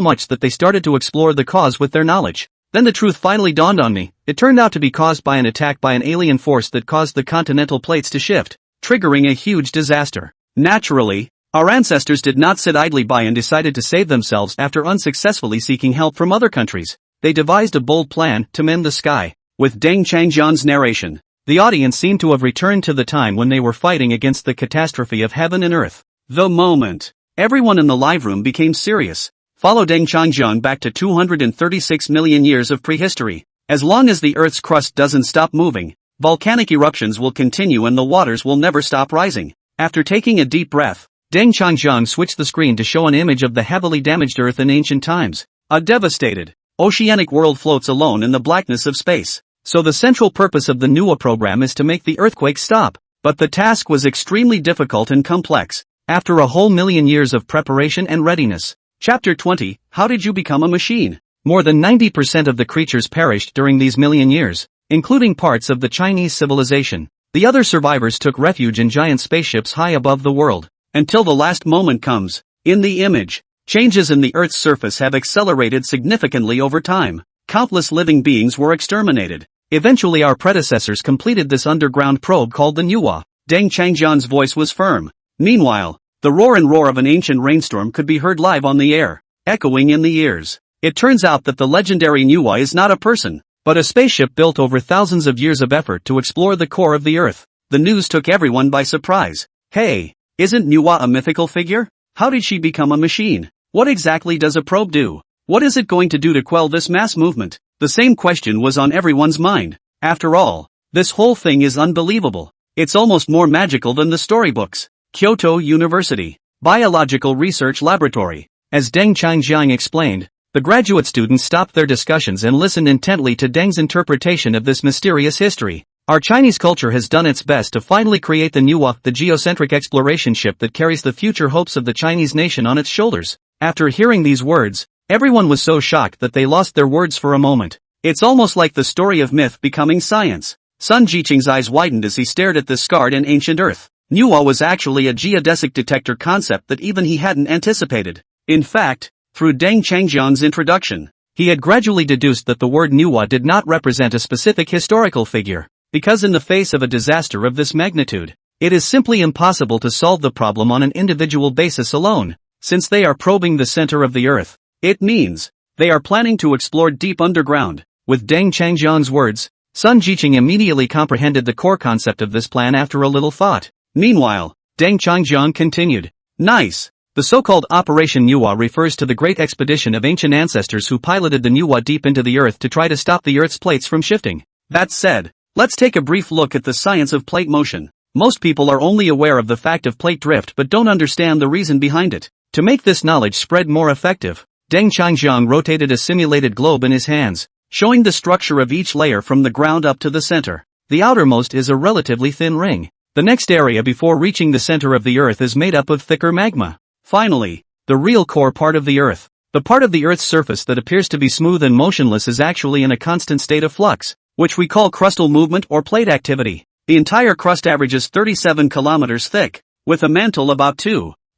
much that they started to explore the cause with their knowledge. Then the truth finally dawned on me. It turned out to be caused by an attack by an alien force that caused the continental plates to shift, triggering a huge disaster. Naturally, our ancestors did not sit idly by and decided to save themselves after unsuccessfully seeking help from other countries. They devised a bold plan to mend the sky. With Deng Changjiang's narration, the audience seemed to have returned to the time when they were fighting against the catastrophe of heaven and earth. The moment everyone in the live room became serious. Follow Deng Changjiang back to 236 million years of prehistory. As long as the Earth's crust doesn't stop moving, volcanic eruptions will continue and the waters will never stop rising. After taking a deep breath, Deng Changjiang switched the screen to show an image of the heavily damaged Earth in ancient times. A devastated, oceanic world floats alone in the blackness of space. So the central purpose of the manhwa program is to make the earthquake stop. But the task was extremely difficult and complex. After a whole million years of preparation and readiness. Chapter 20, How did you become a machine? More than 90% of the creatures perished during these million years, including parts of the Chinese civilization. The other survivors took refuge in giant spaceships high above the world. Until the last moment comes. In the image, changes in the Earth's surface have accelerated significantly over time. Countless living beings were exterminated. Eventually our predecessors completed this underground probe called the manhwa. Deng Changjiang's voice was firm. Meanwhile, the roar and roar of an ancient rainstorm could be heard live on the air, echoing in the ears. It turns out that the legendary manhwa is not a person, but a spaceship built over thousands of years of effort to explore the core of the Earth. The news took everyone by surprise. Hey, isn't manhwa a mythical figure? How did she become a machine? What exactly does a probe do? What is it going to do to quell this mass movement? The same question was on everyone's mind. After all, this whole thing is unbelievable. It's almost more magical than the storybooks. Kyoto University Biological Research Laboratory. As Deng Changjiang explained, the graduate students stopped their discussions and listened intently to Deng's interpretation of this mysterious history. Our Chinese culture has done its best to finally create the manhwa, the geocentric exploration ship that carries the future hopes of the Chinese nation on its shoulders. After hearing these words, everyone was so shocked that they lost their words for a moment. It's almost like the story of myth becoming science. Sun Jiqing's eyes widened as he stared at this scarred and ancient Earth. Manhwa was actually a geodesic detector concept that even he hadn't anticipated. In fact, through Deng Changjiang's introduction, he had gradually deduced that the word manhwa did not represent a specific historical figure, because in the face of a disaster of this magnitude, it is simply impossible to solve the problem on an individual basis alone. Since they are probing the center of the Earth, it means they are planning to explore deep underground. With Deng Changjiang's words, Sun Jiqing immediately comprehended the core concept of this plan after a little thought. Meanwhile, Deng Changjiang continued. Nice. The so-called Operation manhwa refers to the great expedition of ancient ancestors who piloted the manhwa deep into the Earth to try to stop the Earth's plates from shifting. That said, let's take a brief look at the science of plate motion. Most people are only aware of the fact of plate drift but don't understand the reason behind it. To make this knowledge spread more effective, Deng Changjiang rotated a simulated globe in his hands. showing the structure of each layer from the ground up to the center. The outermost is a relatively thin ring. The next area before reaching the center of the Earth is made up of thicker magma. Finally, the real core part of the Earth. The part of the Earth's surface that appears to be smooth and motionless is actually in a constant state of flux, which we call crustal movement or plate activity. The entire crust averages 37 kilometers thick, with a mantle about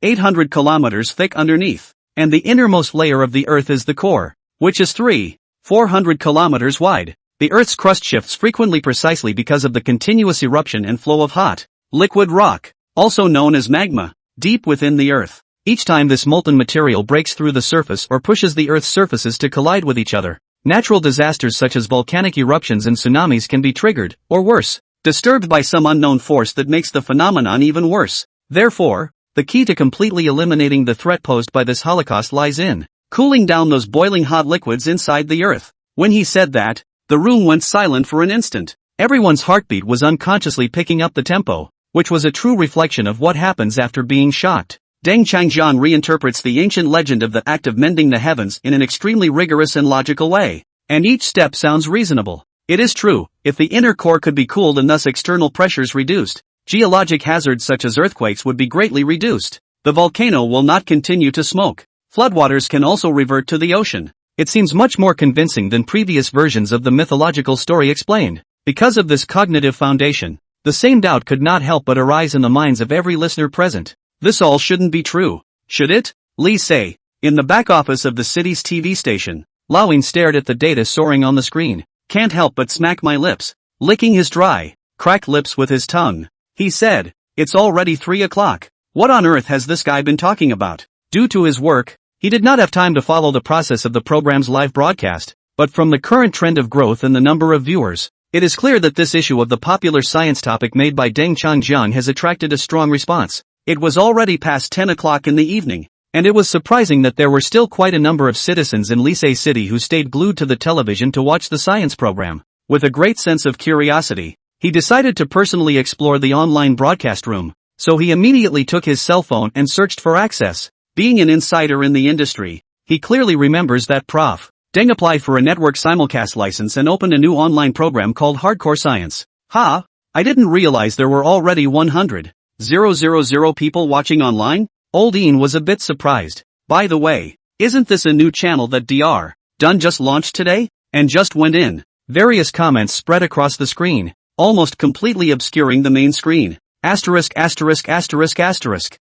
800 kilometers thick underneath. And the innermost layer of the Earth is the core, which is 400 kilometers wide. The Earth's crust shifts frequently precisely because of the continuous eruption and flow of hot, liquid rock, also known as magma, deep within the Earth. Each time this molten material breaks through the surface or pushes the Earth's surfaces to collide with each other, natural disasters such as volcanic eruptions and tsunamis can be triggered, or worse, disturbed by some unknown force that makes the phenomenon even worse. Therefore, the key to completely eliminating the threat posed by this holocaust lies in cooling down those boiling hot liquids inside the Earth. When he said that, the room went silent for an instant. Everyone's heartbeat was unconsciously picking up the tempo, which was a true reflection of what happens after being shocked. Deng Changjian reinterprets the ancient legend of the act of mending the heavens in an extremely rigorous and logical way, and each step sounds reasonable. It is true, if the inner core could be cooled and thus external pressures reduced, geologic hazards such as earthquakes would be greatly reduced. The volcano will not continue to smoke. Floodwaters can also revert to the ocean. It seems much more convincing than previous versions of the mythological story explained. Because of this cognitive foundation, the same doubt could not help but arise in the minds of every listener present. This all shouldn't be true, should it? Li say. In the back office of the city's TV station, Lawing stared at the data soaring on the screen. Can't help but smack my lips, licking his dry, cracked lips with his tongue. He said, "It's already 3 o'clock. What on earth has this guy been talking about?" Due to his work, he did not have time to follow the process of the program's live broadcast, but from the current trend of growth and the number of viewers, it is clear that this issue of the popular science topic made by Deng Changjian has attracted a strong response. It was already past 10 o'clock in the evening, and it was surprising that there were still quite a number of citizens in Lisay City who stayed glued to the television to watch the science program. With a great sense of curiosity, he decided to personally explore the online broadcast room, so he immediately took his cell phone and searched for access. Being an insider in the industry, he clearly remembers that Prof. Deng applied for a network simulcast license and opened a new online program called Hardcore Science. I didn't realize there were already 100,000 people watching online? Old Ian was a bit surprised. By the way, isn't this a new channel that Dr. Dunn just launched today? And just went in. Various comments spread across the screen, almost completely obscuring the main screen. Asterisk.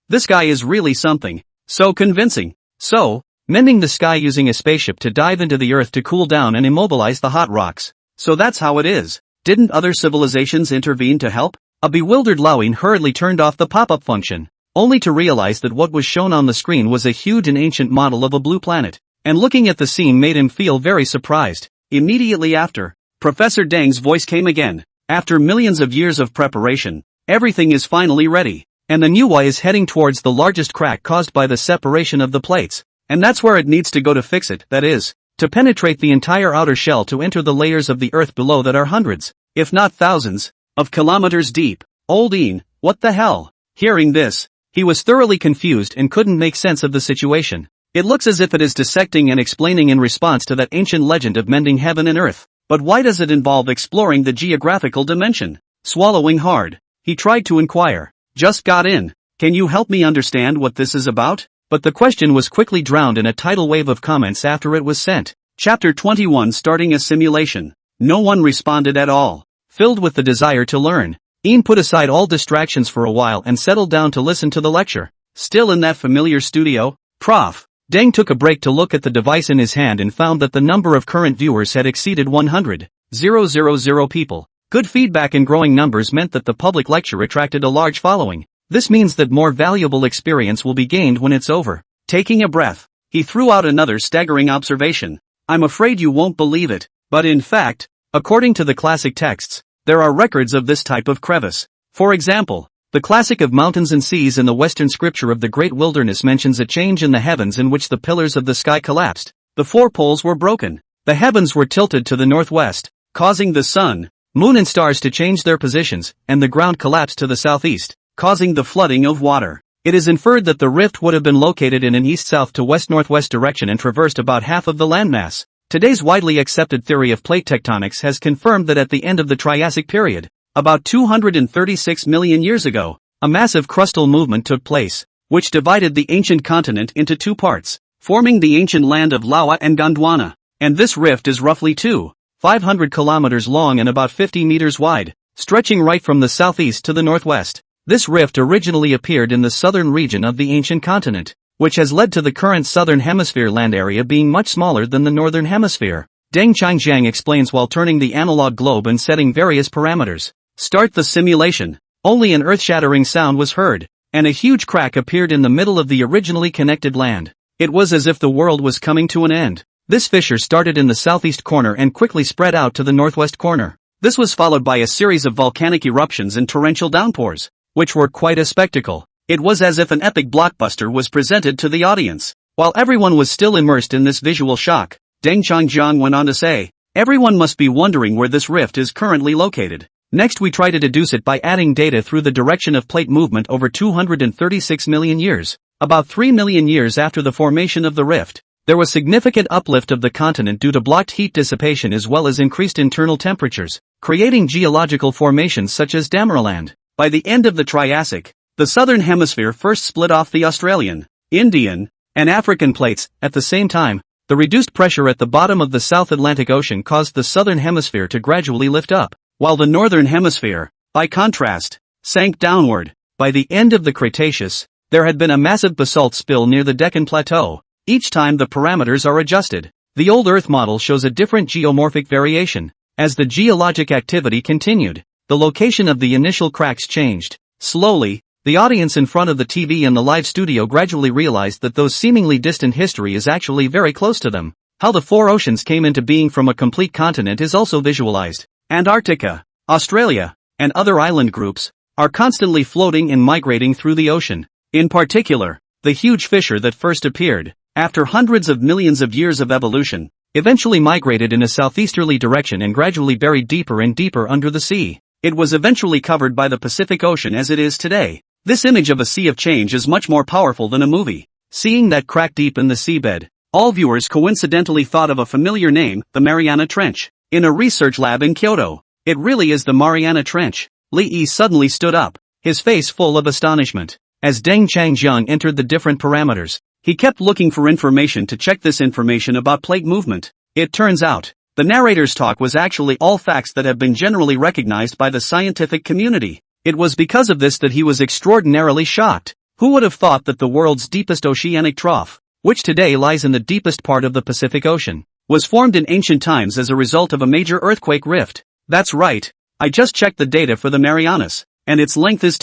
This guy is really something. So convincing. So, mending the sky using a spaceship to dive into the Earth to cool down and immobilize the hot rocks. So that's how it is. Didn't other civilizations intervene to help? A bewildered Lawin hurriedly turned off the pop-up function, only to realize that what was shown on the screen was a huge and ancient model of a blue planet. And looking at the scene made him feel very surprised. Immediately after, Professor Deng's voice came again. After millions of years of preparation, everything is finally ready. And the manhwa is heading towards the largest crack caused by the separation of the plates. And that's where it needs to go to fix it, that is, to penetrate the entire outer shell to enter the layers of the Earth below that are hundreds, if not thousands, of kilometers deep. Old Ian, what the hell? Hearing this, he was thoroughly confused and couldn't make sense of the situation. It looks as if it is dissecting and explaining in response to that ancient legend of mending heaven and earth. But why does it involve exploring the geographical dimension? Swallowing hard, he tried to inquire. Just got in. Can you help me understand what this is about? But the question was quickly drowned in a tidal wave of comments after it was sent. Chapter 21 Starting a Simulation. No one responded at all. Filled with the desire to learn, Ian put aside all distractions for a while and settled down to listen to the lecture. Still in that familiar studio, Prof. Deng took a break to look at the device in his hand and found that the number of current viewers had exceeded 100,000 people. Good feedback and growing numbers meant that the public lecture attracted a large following. This means that more valuable experience will be gained when it's over. Taking a breath, he threw out another staggering observation. I'm afraid you won't believe it, but in fact, according to the classic texts, there are records of this type of crevice. For example, the classic of mountains and seas in the Western scripture of the Great Wilderness mentions a change in the heavens in which the pillars of the sky collapsed. The 4 poles were broken. The heavens were tilted to the northwest, causing the sun, moon and stars to change their positions, and the ground collapsed to the southeast, causing the flooding of water. It is inferred that the rift would have been located in an east-south to west-northwest direction and traversed about half of the landmass. Today's widely accepted theory of plate tectonics has confirmed that at the end of the Triassic period, about 236 million years ago, a massive crustal movement took place, which divided the ancient continent into two parts, forming the ancient land of Lawa and Gondwana. And this rift is roughly 500 kilometers long and about 50 meters wide, stretching right from the southeast to the northwest. This rift originally appeared in the southern region of the ancient continent, which has led to the current southern hemisphere land area being much smaller than the northern hemisphere. Deng Changjiang explains while turning the analog globe and setting various parameters. Start the simulation. Only an earth-shattering sound was heard, and a huge crack appeared in the middle of the originally connected land. It was as if the world was coming to an end. This fissure started in the southeast corner and quickly spread out to the northwest corner. This was followed by a series of volcanic eruptions and torrential downpours, which were quite a spectacle. It was as if an epic blockbuster was presented to the audience. While everyone was still immersed in this visual shock, Deng Changjiang went on to say, "Everyone must be wondering where this rift is currently located. Next we try to deduce it by adding data through the direction of plate movement over 236 million years. About 3 million years after the formation of the rift, there was significant uplift of the continent due to blocked heat dissipation as well as increased internal temperatures, creating geological formations such as Damaraland. By the end of the Triassic, the southern hemisphere first split off the Australian, Indian, and African plates. At the same time, the reduced pressure at the bottom of the South Atlantic Ocean caused the southern hemisphere to gradually lift up, while the northern hemisphere, by contrast, sank downward. By the end of the Cretaceous, there had been a massive basalt spill near the Deccan Plateau. Each time the parameters are adjusted, the old Earth model shows a different geomorphic variation. As the geologic activity continued, the location of the initial cracks changed. Slowly, the audience in front of the TV and the live studio gradually realized that those seemingly distant history is actually very close to them. How the four oceans came into being from a complete continent is also visualized. Antarctica, Australia, and other island groups are constantly floating and migrating through the ocean. In particular, the huge fissure that first appeared, after hundreds of millions of years of evolution, eventually migrated in a southeasterly direction and gradually buried deeper and deeper under the sea. It was eventually covered by the Pacific Ocean as it is today. This image of a sea of change is much more powerful than a movie. Seeing that crack deep in the seabed, all viewers coincidentally thought of a familiar name, the Mariana Trench. In a research lab in Kyoto, it really is the Mariana Trench. Li Yi suddenly stood up, his face full of astonishment. As Deng Changjiang entered the different parameters, he kept looking for information to check this information about plate movement. It turns out, the narrator's talk was actually all facts that have been generally recognized by the scientific community. It was because of this that he was extraordinarily shocked. Who would have thought that the world's deepest oceanic trough, which today lies in the deepest part of the Pacific Ocean, was formed in ancient times as a result of a major earthquake rift? That's right, I just checked the data for the Marianas, and its length is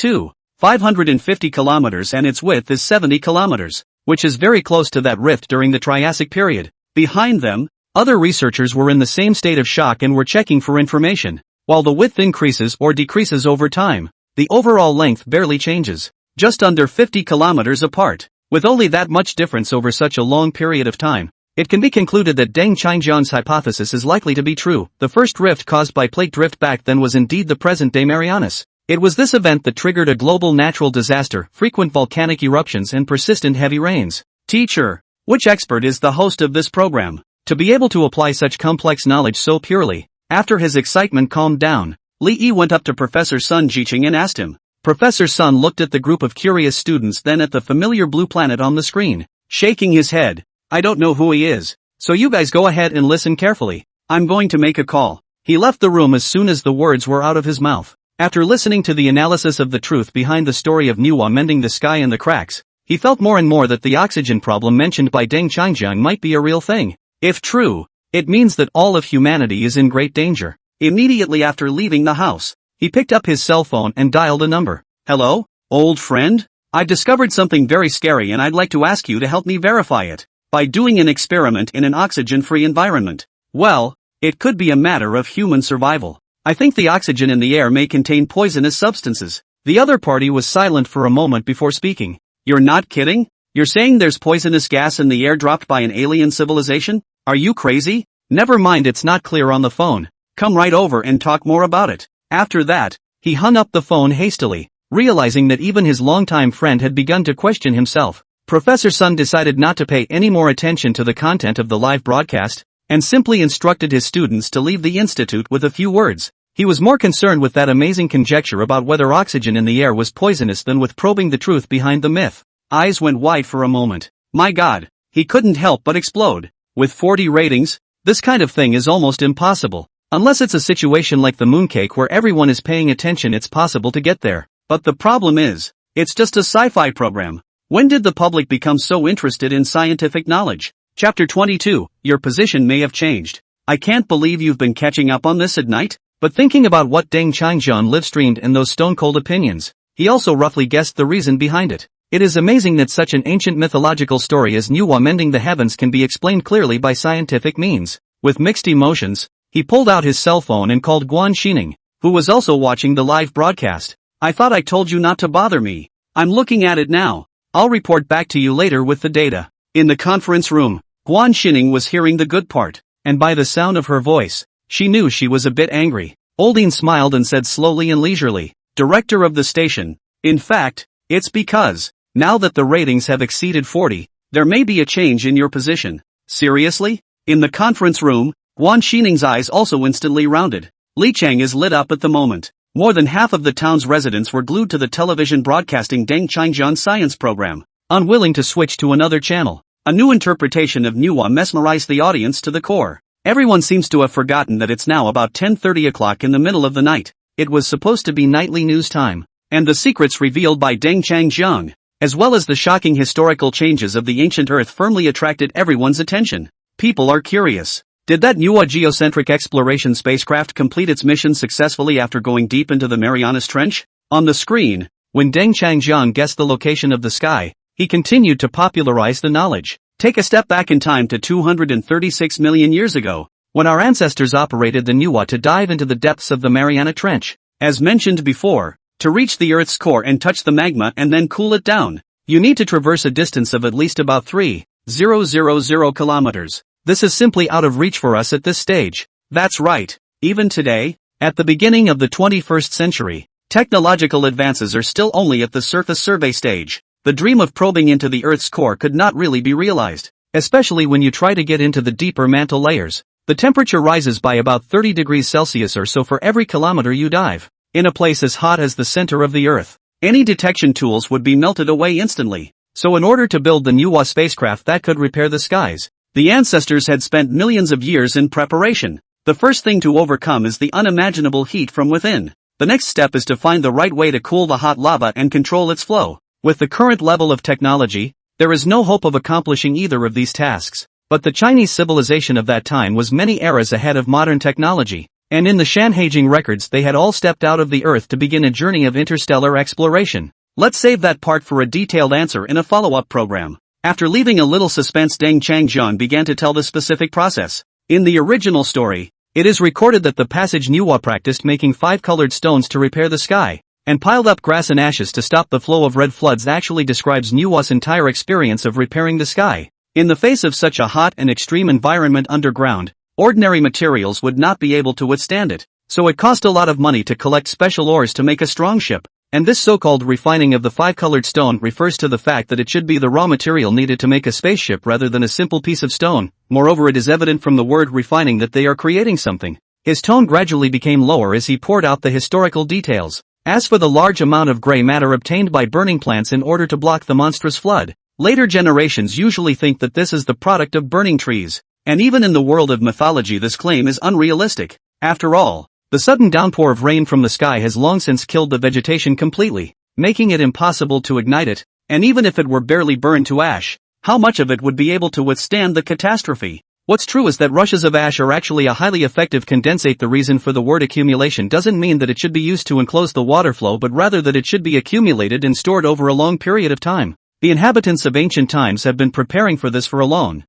550 kilometers and its width is 70 kilometers, which is very close to that rift during the Triassic period. Behind them, other researchers were in the same state of shock and were checking for information. While the width increases or decreases over time, the overall length barely changes, just under 50 kilometers apart. With only that much difference over such a long period of time, it can be concluded that Deng Changjiang's hypothesis is likely to be true. The first rift caused by plate drift back then was indeed the present-day Marianas. It was this event that triggered a global natural disaster, frequent volcanic eruptions and persistent heavy rains. Teacher, which expert is the host of this program? To be able to apply such complex knowledge so purely. After his excitement calmed down, Li Yi went up to Professor Sun Jiqing and asked him. Professor Sun looked at the group of curious students, then at the familiar blue planet on the screen, shaking his head. I don't know who he is, so you guys go ahead and listen carefully. I'm going to make a call. He left the room as soon as the words were out of his mouth. After listening to the analysis of the truth behind the story of manhwa mending the sky and the cracks, he felt more and more that the oxygen problem mentioned by Deng Changjiang might be a real thing. If true, it means that all of humanity is in great danger. Immediately after leaving the house, he picked up his cell phone and dialed a number. Hello, old friend? I've discovered something very scary and I'd like to ask you to help me verify it. By doing an experiment in an oxygen-free environment. Well, it could be a matter of human survival. I think the oxygen in the air may contain poisonous substances. The other party was silent for a moment before speaking. You're not kidding? You're saying there's poisonous gas in the air dropped by an alien civilization? Are you crazy? Never mind, it's not clear on the phone. Come right over and talk more about it. After that, he hung up the phone hastily, realizing that even his longtime friend had begun to question himself. Professor Sun decided not to pay any more attention to the content of the live broadcast. and simply instructed his students to leave the institute with a few words. He was more concerned with that amazing conjecture about whether oxygen in the air was poisonous than with probing the truth behind the myth. Eyes went wide for a moment. My God, he couldn't help but explode. With 40 ratings, this kind of thing is almost impossible. Unless it's a situation like the mooncake where everyone is paying attention, it's possible to get there. But the problem is, it's just a sci-fi program. When did the public become so interested in scientific knowledge? Chapter 22, your position may have changed. I can't believe you've been catching up on this at night. But thinking about what Deng Changjian live-streamed and those stone-cold opinions, he also roughly guessed the reason behind it. It is amazing that such an ancient mythological story as manhwa mending the heavens can be explained clearly by scientific means. With mixed emotions, he pulled out his cell phone and called Guan Xining, who was also watching the live broadcast. I thought I told you not to bother me. I'm looking at it now. I'll report back to you later with the data. In the conference room, Guan Xining was hearing the good part, and by the sound of her voice, she knew she was a bit angry. Oldine smiled and said slowly and leisurely, Director of the station, in fact, it's because, now that the ratings have exceeded 40, there may be a change in your position. Seriously? In the conference room, Guan Xining's eyes also instantly rounded. Lichang is lit up at the moment. More than half of the town's residents were glued to the television broadcasting Deng Changjian's science program, unwilling to switch to another channel. A new interpretation of manhwa mesmerized the audience to the core. Everyone seems to have forgotten that it's now about 10:30 o'clock in the middle of the night. It was supposed to be nightly news time. And the secrets revealed by Deng Changjiang, as well as the shocking historical changes of the ancient Earth, firmly attracted everyone's attention. People are curious. Did that manhwa geocentric exploration spacecraft complete its mission successfully after going deep into the Marianas Trench? On the screen, when Deng Changjiang guessed the location of the sky, he continued to popularize the knowledge. Take a step back in time to 236 million years ago, when our ancestors operated the manhwa to dive into the depths of the Mariana Trench. As mentioned before, to reach the Earth's core and touch the magma and then cool it down, you need to traverse a distance of at least about 3,000 kilometers. This is simply out of reach for us at this stage. That's right. Even today, at the beginning of the 21st century, technological advances are still only at the surface survey stage. The dream of probing into the Earth's core could not really be realized, especially when you try to get into the deeper mantle layers. The temperature rises by about 30 degrees Celsius or so for every kilometer you dive. In a place as hot as the center of the Earth, any detection tools would be melted away instantly. So in order to build the manhwa spacecraft that could repair the skies, the ancestors had spent millions of years in preparation. The first thing to overcome is the unimaginable heat from within. The next step is to find the right way to cool the hot lava and control its flow. With the current level of technology, there is no hope of accomplishing either of these tasks. But the Chinese civilization of that time was many eras ahead of modern technology, and in the Shanhaijing records they had all stepped out of the Earth to begin a journey of interstellar exploration. Let's save that part for a detailed answer in a follow-up program. After leaving a little suspense, Deng Changjian began to tell the specific process. In the original story, it is recorded that the passage manhwa practiced making 5 colored stones to repair the sky, and piled up grass and ashes to stop the flow of red floods actually describes manhwa's entire experience of repairing the sky. In the face of such a hot and extreme environment underground, ordinary materials would not be able to withstand it, so it cost a lot of money to collect special ores to make a strong ship. And this so-called refining of the 5-colored stone refers to the fact that it should be the raw material needed to make a spaceship rather than a simple piece of stone. Moreover, it is evident from the word refining that they are creating something. His tone gradually became lower as he poured out the historical details. As for the large amount of gray matter obtained by burning plants in order to block the monstrous flood, later generations usually think that this is the product of burning trees. And even in the world of mythology this claim is unrealistic. After all, the sudden downpour of rain from the sky has long since killed the vegetation completely, making it impossible to ignite it, and even if it were barely burned to ash, how much of it would be able to withstand the catastrophe? What's true is that rushes of ash are actually a highly effective condensate. The reason for the word accumulation doesn't mean that it should be used to enclose the water flow, but rather that it should be accumulated and stored over a long period of time. The inhabitants of ancient times have been preparing for this for a long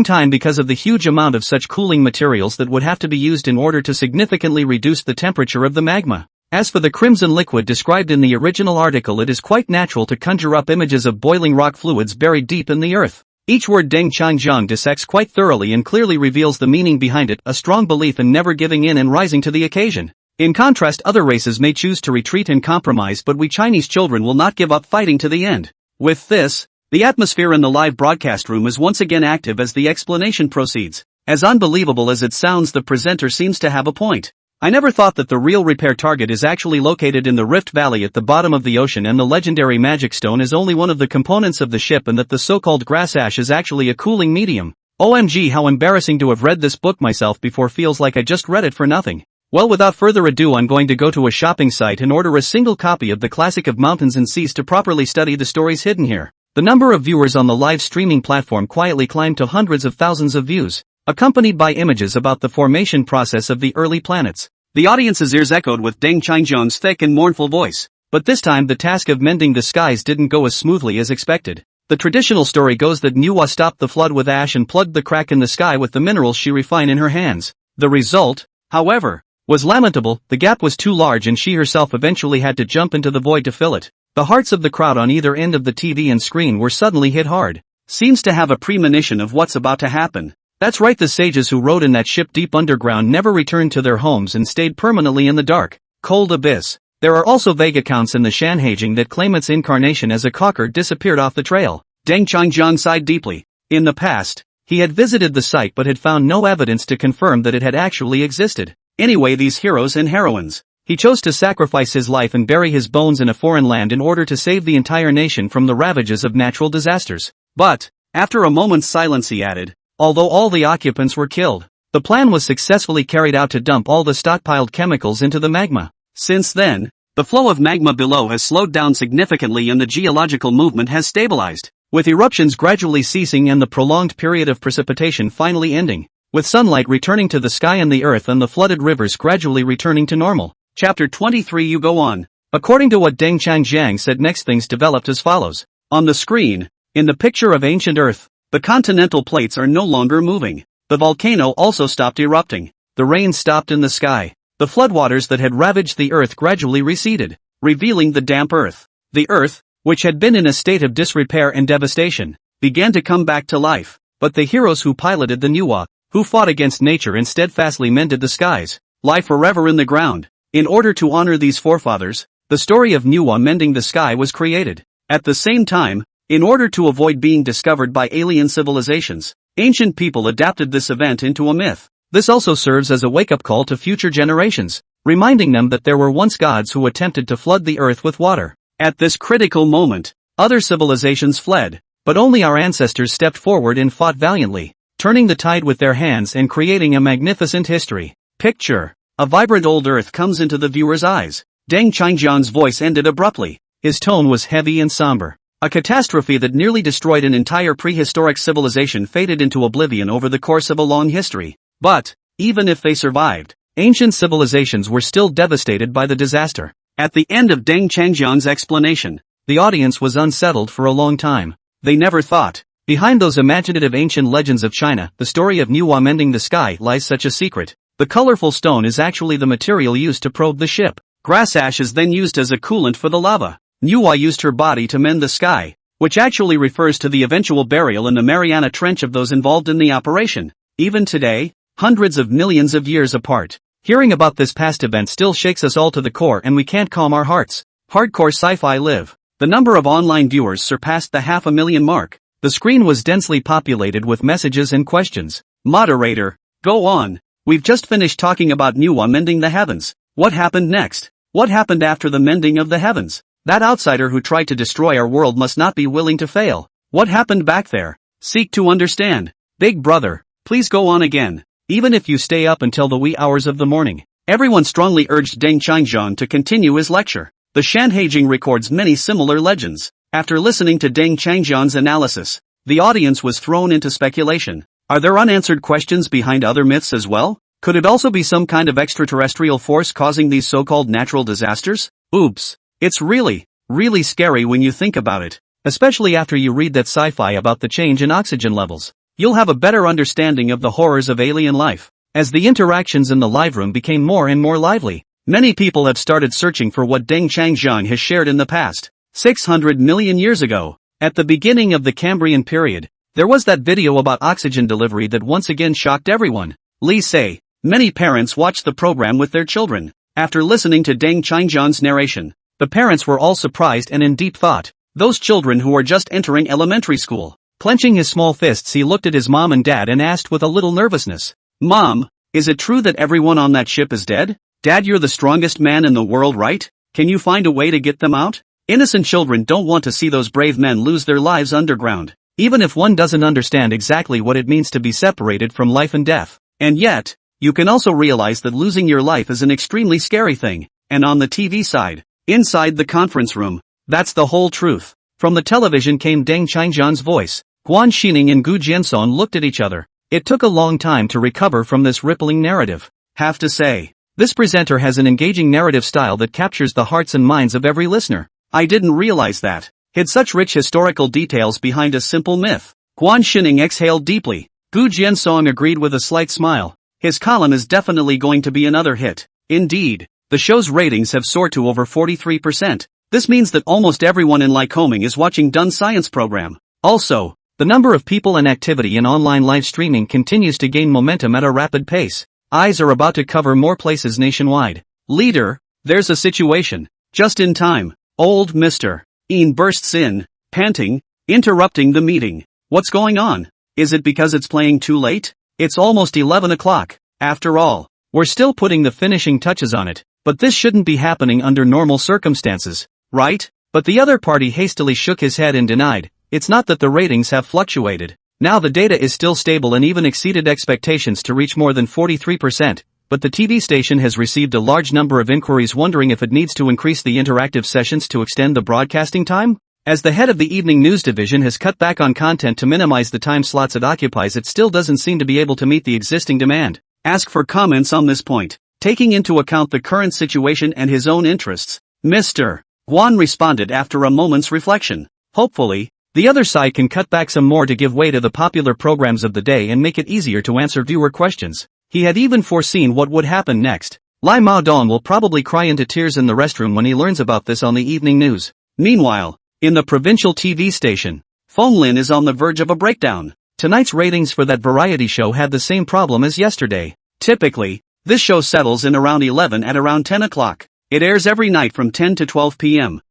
time because of the huge amount of such cooling materials that would have to be used in order to significantly reduce the temperature of the magma. As for the crimson liquid described in the original article, it is quite natural to conjure up images of boiling rock fluids buried deep in the earth. Each word Deng Changjiang dissects quite thoroughly and clearly reveals the meaning behind it, a strong belief in never giving in and rising to the occasion. In contrast, other races may choose to retreat and compromise, but we Chinese children will not give up fighting to the end. With this, the atmosphere in the live broadcast room is once again active as the explanation proceeds. As unbelievable as it sounds, the presenter seems to have a point. I never thought that the real repair target is actually located in the Rift Valley at the bottom of the ocean, and the legendary magic stone is only one of the components of the ship, and that the so-called grass ash is actually a cooling medium. OMG, how embarrassing to have read this book myself before. Feels like I just read it for nothing. Well, without further ado, I'm going to go to a shopping site and order a single copy of the classic of Mountains and Seas to properly study the stories hidden here. The number of viewers on the live streaming platform quietly climbed to hundreds of thousands of views, accompanied by images about the formation process of the early planets. The audience's ears echoed with Deng Qingjiang's thick and mournful voice. But this time the task of mending the skies didn't go as smoothly as expected. The traditional story goes that Manhwa stopped the flood with ash and plugged the crack in the sky with the minerals she refined in her hands. The result, however, was lamentable. The gap was too large and she herself eventually had to jump into the void to fill it. The hearts of the crowd on either end of the TV and screen were suddenly hit hard. Seems to have a premonition of what's about to happen. That's right, the sages who rode in that ship deep underground never returned to their homes and stayed permanently in the dark, cold abyss. There are also vague accounts in the Shanhaijing that claim its incarnation as a cocker disappeared off the trail. Deng Qingjiang sighed deeply. In the past, he had visited the site but had found no evidence to confirm that it had actually existed. Anyway, these heroes and heroines. He chose to sacrifice his life and bury his bones in a foreign land in order to save the entire nation from the ravages of natural disasters. But, after a moment's silence, he added, although all the occupants were killed, the plan was successfully carried out to dump all the stockpiled chemicals into the magma. Since then, the flow of magma below has slowed down significantly and the geological movement has stabilized, with eruptions gradually ceasing and the prolonged period of precipitation finally ending, with sunlight returning to the sky and the earth and the flooded rivers gradually returning to normal. Chapter 23. You go on. According to what Deng Qingjiang said next, things developed as follows. On the screen, in the picture of ancient Earth, the continental plates are no longer moving. The volcano also stopped erupting. The rain stopped in the sky. The floodwaters that had ravaged the earth gradually receded, revealing the damp earth. The earth, which had been in a state of disrepair and devastation, began to come back to life. But the heroes who piloted the Manhwa, who fought against nature and steadfastly mended the skies, lie forever in the ground. In order to honor these forefathers, the story of Manhwa mending the sky was created. At the same time, in order to avoid being discovered by alien civilizations, ancient people adapted this event into a myth. This also serves as a wake-up call to future generations, reminding them that there were once gods who attempted to flood the earth with water. At this critical moment, other civilizations fled, but only our ancestors stepped forward and fought valiantly, turning the tide with their hands and creating a magnificent history. Picture. A vibrant old earth comes into the viewer's eyes. Deng Qingjiang's voice ended abruptly. His tone was heavy and somber. A catastrophe that nearly destroyed an entire prehistoric civilization faded into oblivion over the course of a long history. But, even if they survived, ancient civilizations were still devastated by the disaster. At the end of Deng Qingjiang's explanation, the audience was unsettled for a long time. They never thought, behind those imaginative ancient legends of China, the story of Manhwa mending the sky, lies such a secret. The colorful stone is actually the material used to probe the ship. Grass ash is then used as a coolant for the lava. Manhwa used her body to mend the sky, which actually refers to the eventual burial in the Mariana Trench of those involved in the operation. Even today, hundreds of millions of years apart, hearing about this past event still shakes us all to the core and we can't calm our hearts. Hardcore sci-fi live. The number of online viewers surpassed the 500,000 mark. The screen was densely populated with messages and questions. Moderator, go on. We've just finished talking about Manhwa mending the heavens. What happened next? What happened after the mending of the heavens? That outsider who tried to destroy our world must not be willing to fail. What happened back there? Seek to understand. Big brother, please go on again. Even if you stay up until the wee hours of the morning. Everyone strongly urged Deng Qingjiang to continue his lecture. The Shanhaijing records many similar legends. After listening to Deng Qingjiang's analysis, the audience was thrown into speculation. Are there unanswered questions behind other myths as well? Could it also be some kind of extraterrestrial force causing these so-called natural disasters? Oops. It's really scary when you think about it. Especially after you read that sci-fi about the change in oxygen levels. You'll have a better understanding of the horrors of alien life. As the interactions in the live room became more and more lively, many people have started searching for what Deng Qingjiang has shared in the past. 600 million years ago, at the beginning of the Cambrian period, there was that video about oxygen delivery that once again shocked everyone. Lee say, many parents watched the program with their children. After listening to Deng Qingjiang's narration, the parents were all surprised and in deep thought. Those children who are just entering elementary school. Clenching his small fists, he looked at his mom and dad and asked with a little nervousness, "Mom, is it true that everyone on that ship is dead? Dad, you're the strongest man in the world, right? Can you find a way to get them out?" Innocent children don't want to see those brave men lose their lives underground, even if one doesn't understand exactly what it means to be separated from life and death. And yet, you can also realize that losing your life is an extremely scary thing. And on the TV side, inside the conference room, that's the whole truth. From the television came Deng Changjian's voice. Guan Xinning and Gu Jianson looked at each other. It took a long time to recover from this rippling narrative. Have to say, this presenter has an engaging narrative style that captures the hearts and minds of every listener. I didn't realize that. Hid such rich historical details behind a simple myth. Guan Xinning exhaled deeply. Gu Jiansong agreed with a slight smile. His column is definitely going to be another hit. Indeed, the show's ratings have soared to over 43%. This means that almost everyone in Lycoming is watching Dun's science program. Also, the number of people and activity in online live streaming continues to gain momentum at a rapid pace. Eyes are about to cover more places nationwide. Leader, there's a situation. Just in time. Old Mr. Ian bursts in, panting, interrupting the meeting. What's going on? Is it because it's playing too late? It's almost 11 o'clock. After all, we're still putting the finishing touches on it, but this shouldn't be happening under normal circumstances, right? But the other party hastily shook his head and denied. It's not that the ratings have fluctuated. Now the data is still stable and even exceeded expectations to reach more than 43%, but the TV station has received a large number of inquiries wondering if it needs to increase the interactive sessions to extend the broadcasting time? As the head of the evening news division has cut back on content to minimize the time slots it occupies, it still doesn't seem to be able to meet the existing demand. Ask for comments on this point. Taking into account the current situation and his own interests, Mr. Guan responded after a moment's reflection. Hopefully, the other side can cut back some more to give way to the popular programs of the day and make it easier to answer viewer questions. He had even foreseen what would happen next. Lai Mao Dong will probably cry into tears in the restroom when he learns about this on the evening news. Meanwhile, in the provincial TV station, Feng Lin is on the verge of a breakdown. Tonight's ratings for that variety show had the same problem as yesterday. Typically, this show settles in around 11 at around 10 o'clock. It airs every night from 10 to 12 p.m.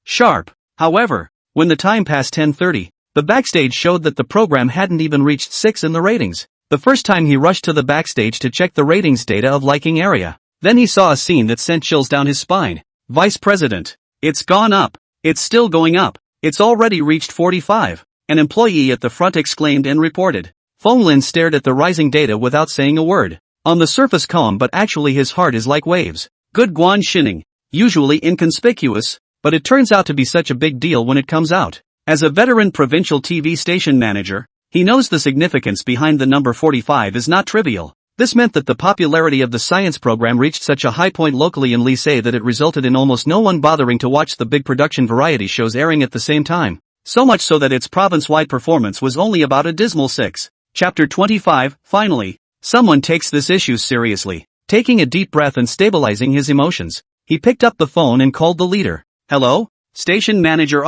sharp. However, when the time passed 10:30, the backstage showed that the program hadn't even reached 6 in the ratings. The first time he rushed to the backstage to check the ratings data of liking area. Then he saw a scene that sent chills down his spine. Vice President. It's gone up. It's still going up. It's already reached 45. An employee at the front exclaimed and reported. Feng Lin stared at the rising data without saying a word. On the surface calm, but actually his heart is like waves. Good Guan Xinning. Usually inconspicuous, but it turns out to be such a big deal when it comes out. As a veteran provincial TV station manager, he knows the significance behind the number 45 is not trivial. This meant that the popularity of the science program reached such a high point locally in Lycée that it resulted in almost no one bothering to watch the big production variety shows airing at the same time. So much so that its province-wide performance was only about a dismal 6. Chapter 25, finally, someone takes this issue seriously. Taking a deep breath and stabilizing his emotions, he picked up the phone and called the leader. Hello? Station manager.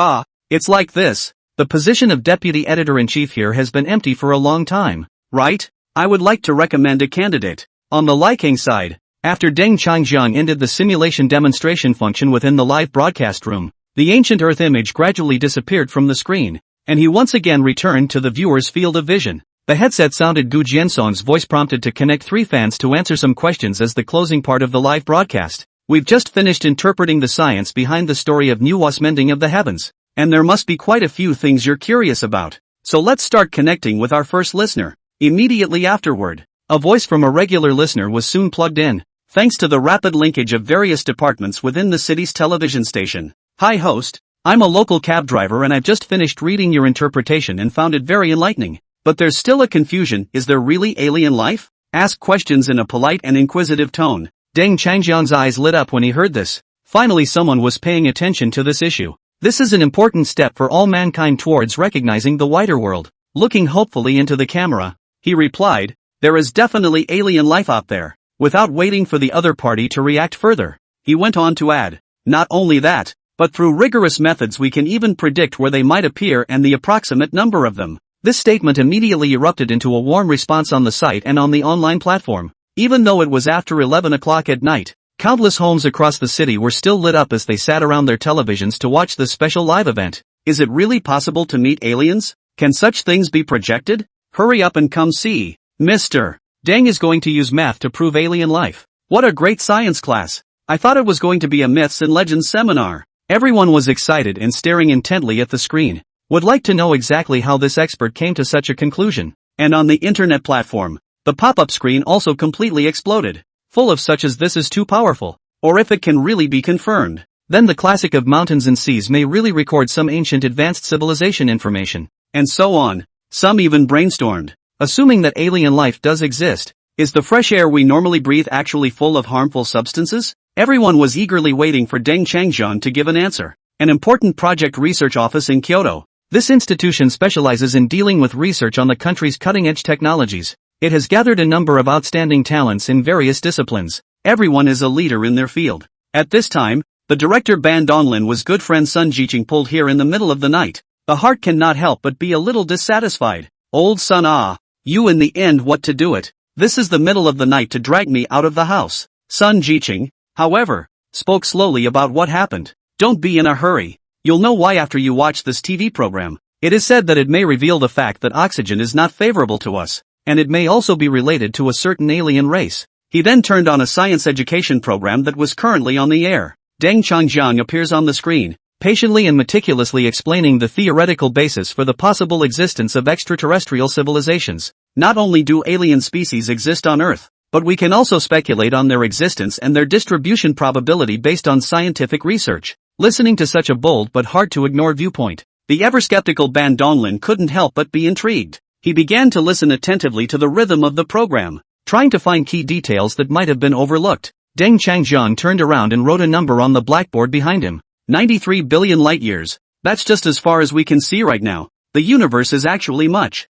It's like this. The position of deputy editor-in-chief here has been empty for a long time, right? I would like to recommend a candidate. On the Liking side, after Deng Changjiang ended the simulation demonstration function within the live broadcast room, the ancient Earth image gradually disappeared from the screen, and he once again returned to the viewer's field of vision. The headset sounded. Gu Jiansong's voice prompted to connect 3 fans to answer some questions as the closing part of the live broadcast. We've just finished interpreting the science behind the story of Nuwa's mending of the heavens, and there must be quite a few things you're curious about. So let's start connecting with our first listener. Immediately afterward, a voice from a regular listener was soon plugged in, thanks to the rapid linkage of various departments within the city's television station. Hi host, I'm a local cab driver and I've just finished reading your interpretation and found it very enlightening. But there's still a confusion. Is there really alien life? Ask questions in a polite and inquisitive tone. Deng Changjiang's eyes lit up when he heard this. Finally someone was paying attention to this issue. This is an important step for all mankind towards recognizing the wider world. Looking hopefully into the camera, he replied, there is definitely alien life out there. Without waiting for the other party to react further, he went on to add, not only that, but through rigorous methods we can even predict where they might appear and the approximate number of them. This statement immediately erupted into a warm response on the site and on the online platform. Even though it was after 11 o'clock at night, countless homes across the city were still lit up as they sat around their televisions to watch this special live event. Is it really possible to meet aliens? Can such things be projected? Hurry up and come see. Mr. Deng is going to use math to prove alien life. What a great science class. I thought it was going to be a myths and legends seminar. Everyone was excited and staring intently at the screen. Would like to know exactly how this expert came to such a conclusion. And on the internet platform, the pop-up screen also completely exploded. Full of such as this is too powerful. Or if it can really be confirmed, then the classic of mountains and seas may really record some ancient advanced civilization information. And so on. Some even brainstormed. Assuming that alien life does exist, is the fresh air we normally breathe actually full of harmful substances? Everyone was eagerly waiting for Deng Changjian to give an answer. An important project research office in Kyoto. This institution specializes in dealing with research on the country's cutting-edge technologies. It has gathered a number of outstanding talents in various disciplines. Everyone is a leader in their field. At this time, the director Ban Donglin was good friend Sun Jiqing pulled here in the middle of the night. The heart cannot help but be a little dissatisfied. Old Sun you in the end what to do it. This is the middle of the night to drag me out of the house. Sun Jiqing, however, spoke slowly about what happened. Don't be in a hurry. You'll know why after you watch this TV program. It is said that it may reveal the fact that oxygen is not favorable to us, and it may also be related to a certain alien race. He then turned on a science education program that was currently on the air. Deng Changjiang appears on the screen, patiently and meticulously explaining the theoretical basis for the possible existence of extraterrestrial civilizations. Not only do alien species exist on Earth, but we can also speculate on their existence and their distribution probability based on scientific research. Listening to such a bold but hard-to-ignore viewpoint, the ever-skeptical Ban Donglin couldn't help but be intrigued. He began to listen attentively to the rhythm of the program, trying to find key details that might have been overlooked. Deng Changjiang turned around and wrote a number on the blackboard behind him. 93 billion light-years. That's just as far as we can see right now. The universe is actually much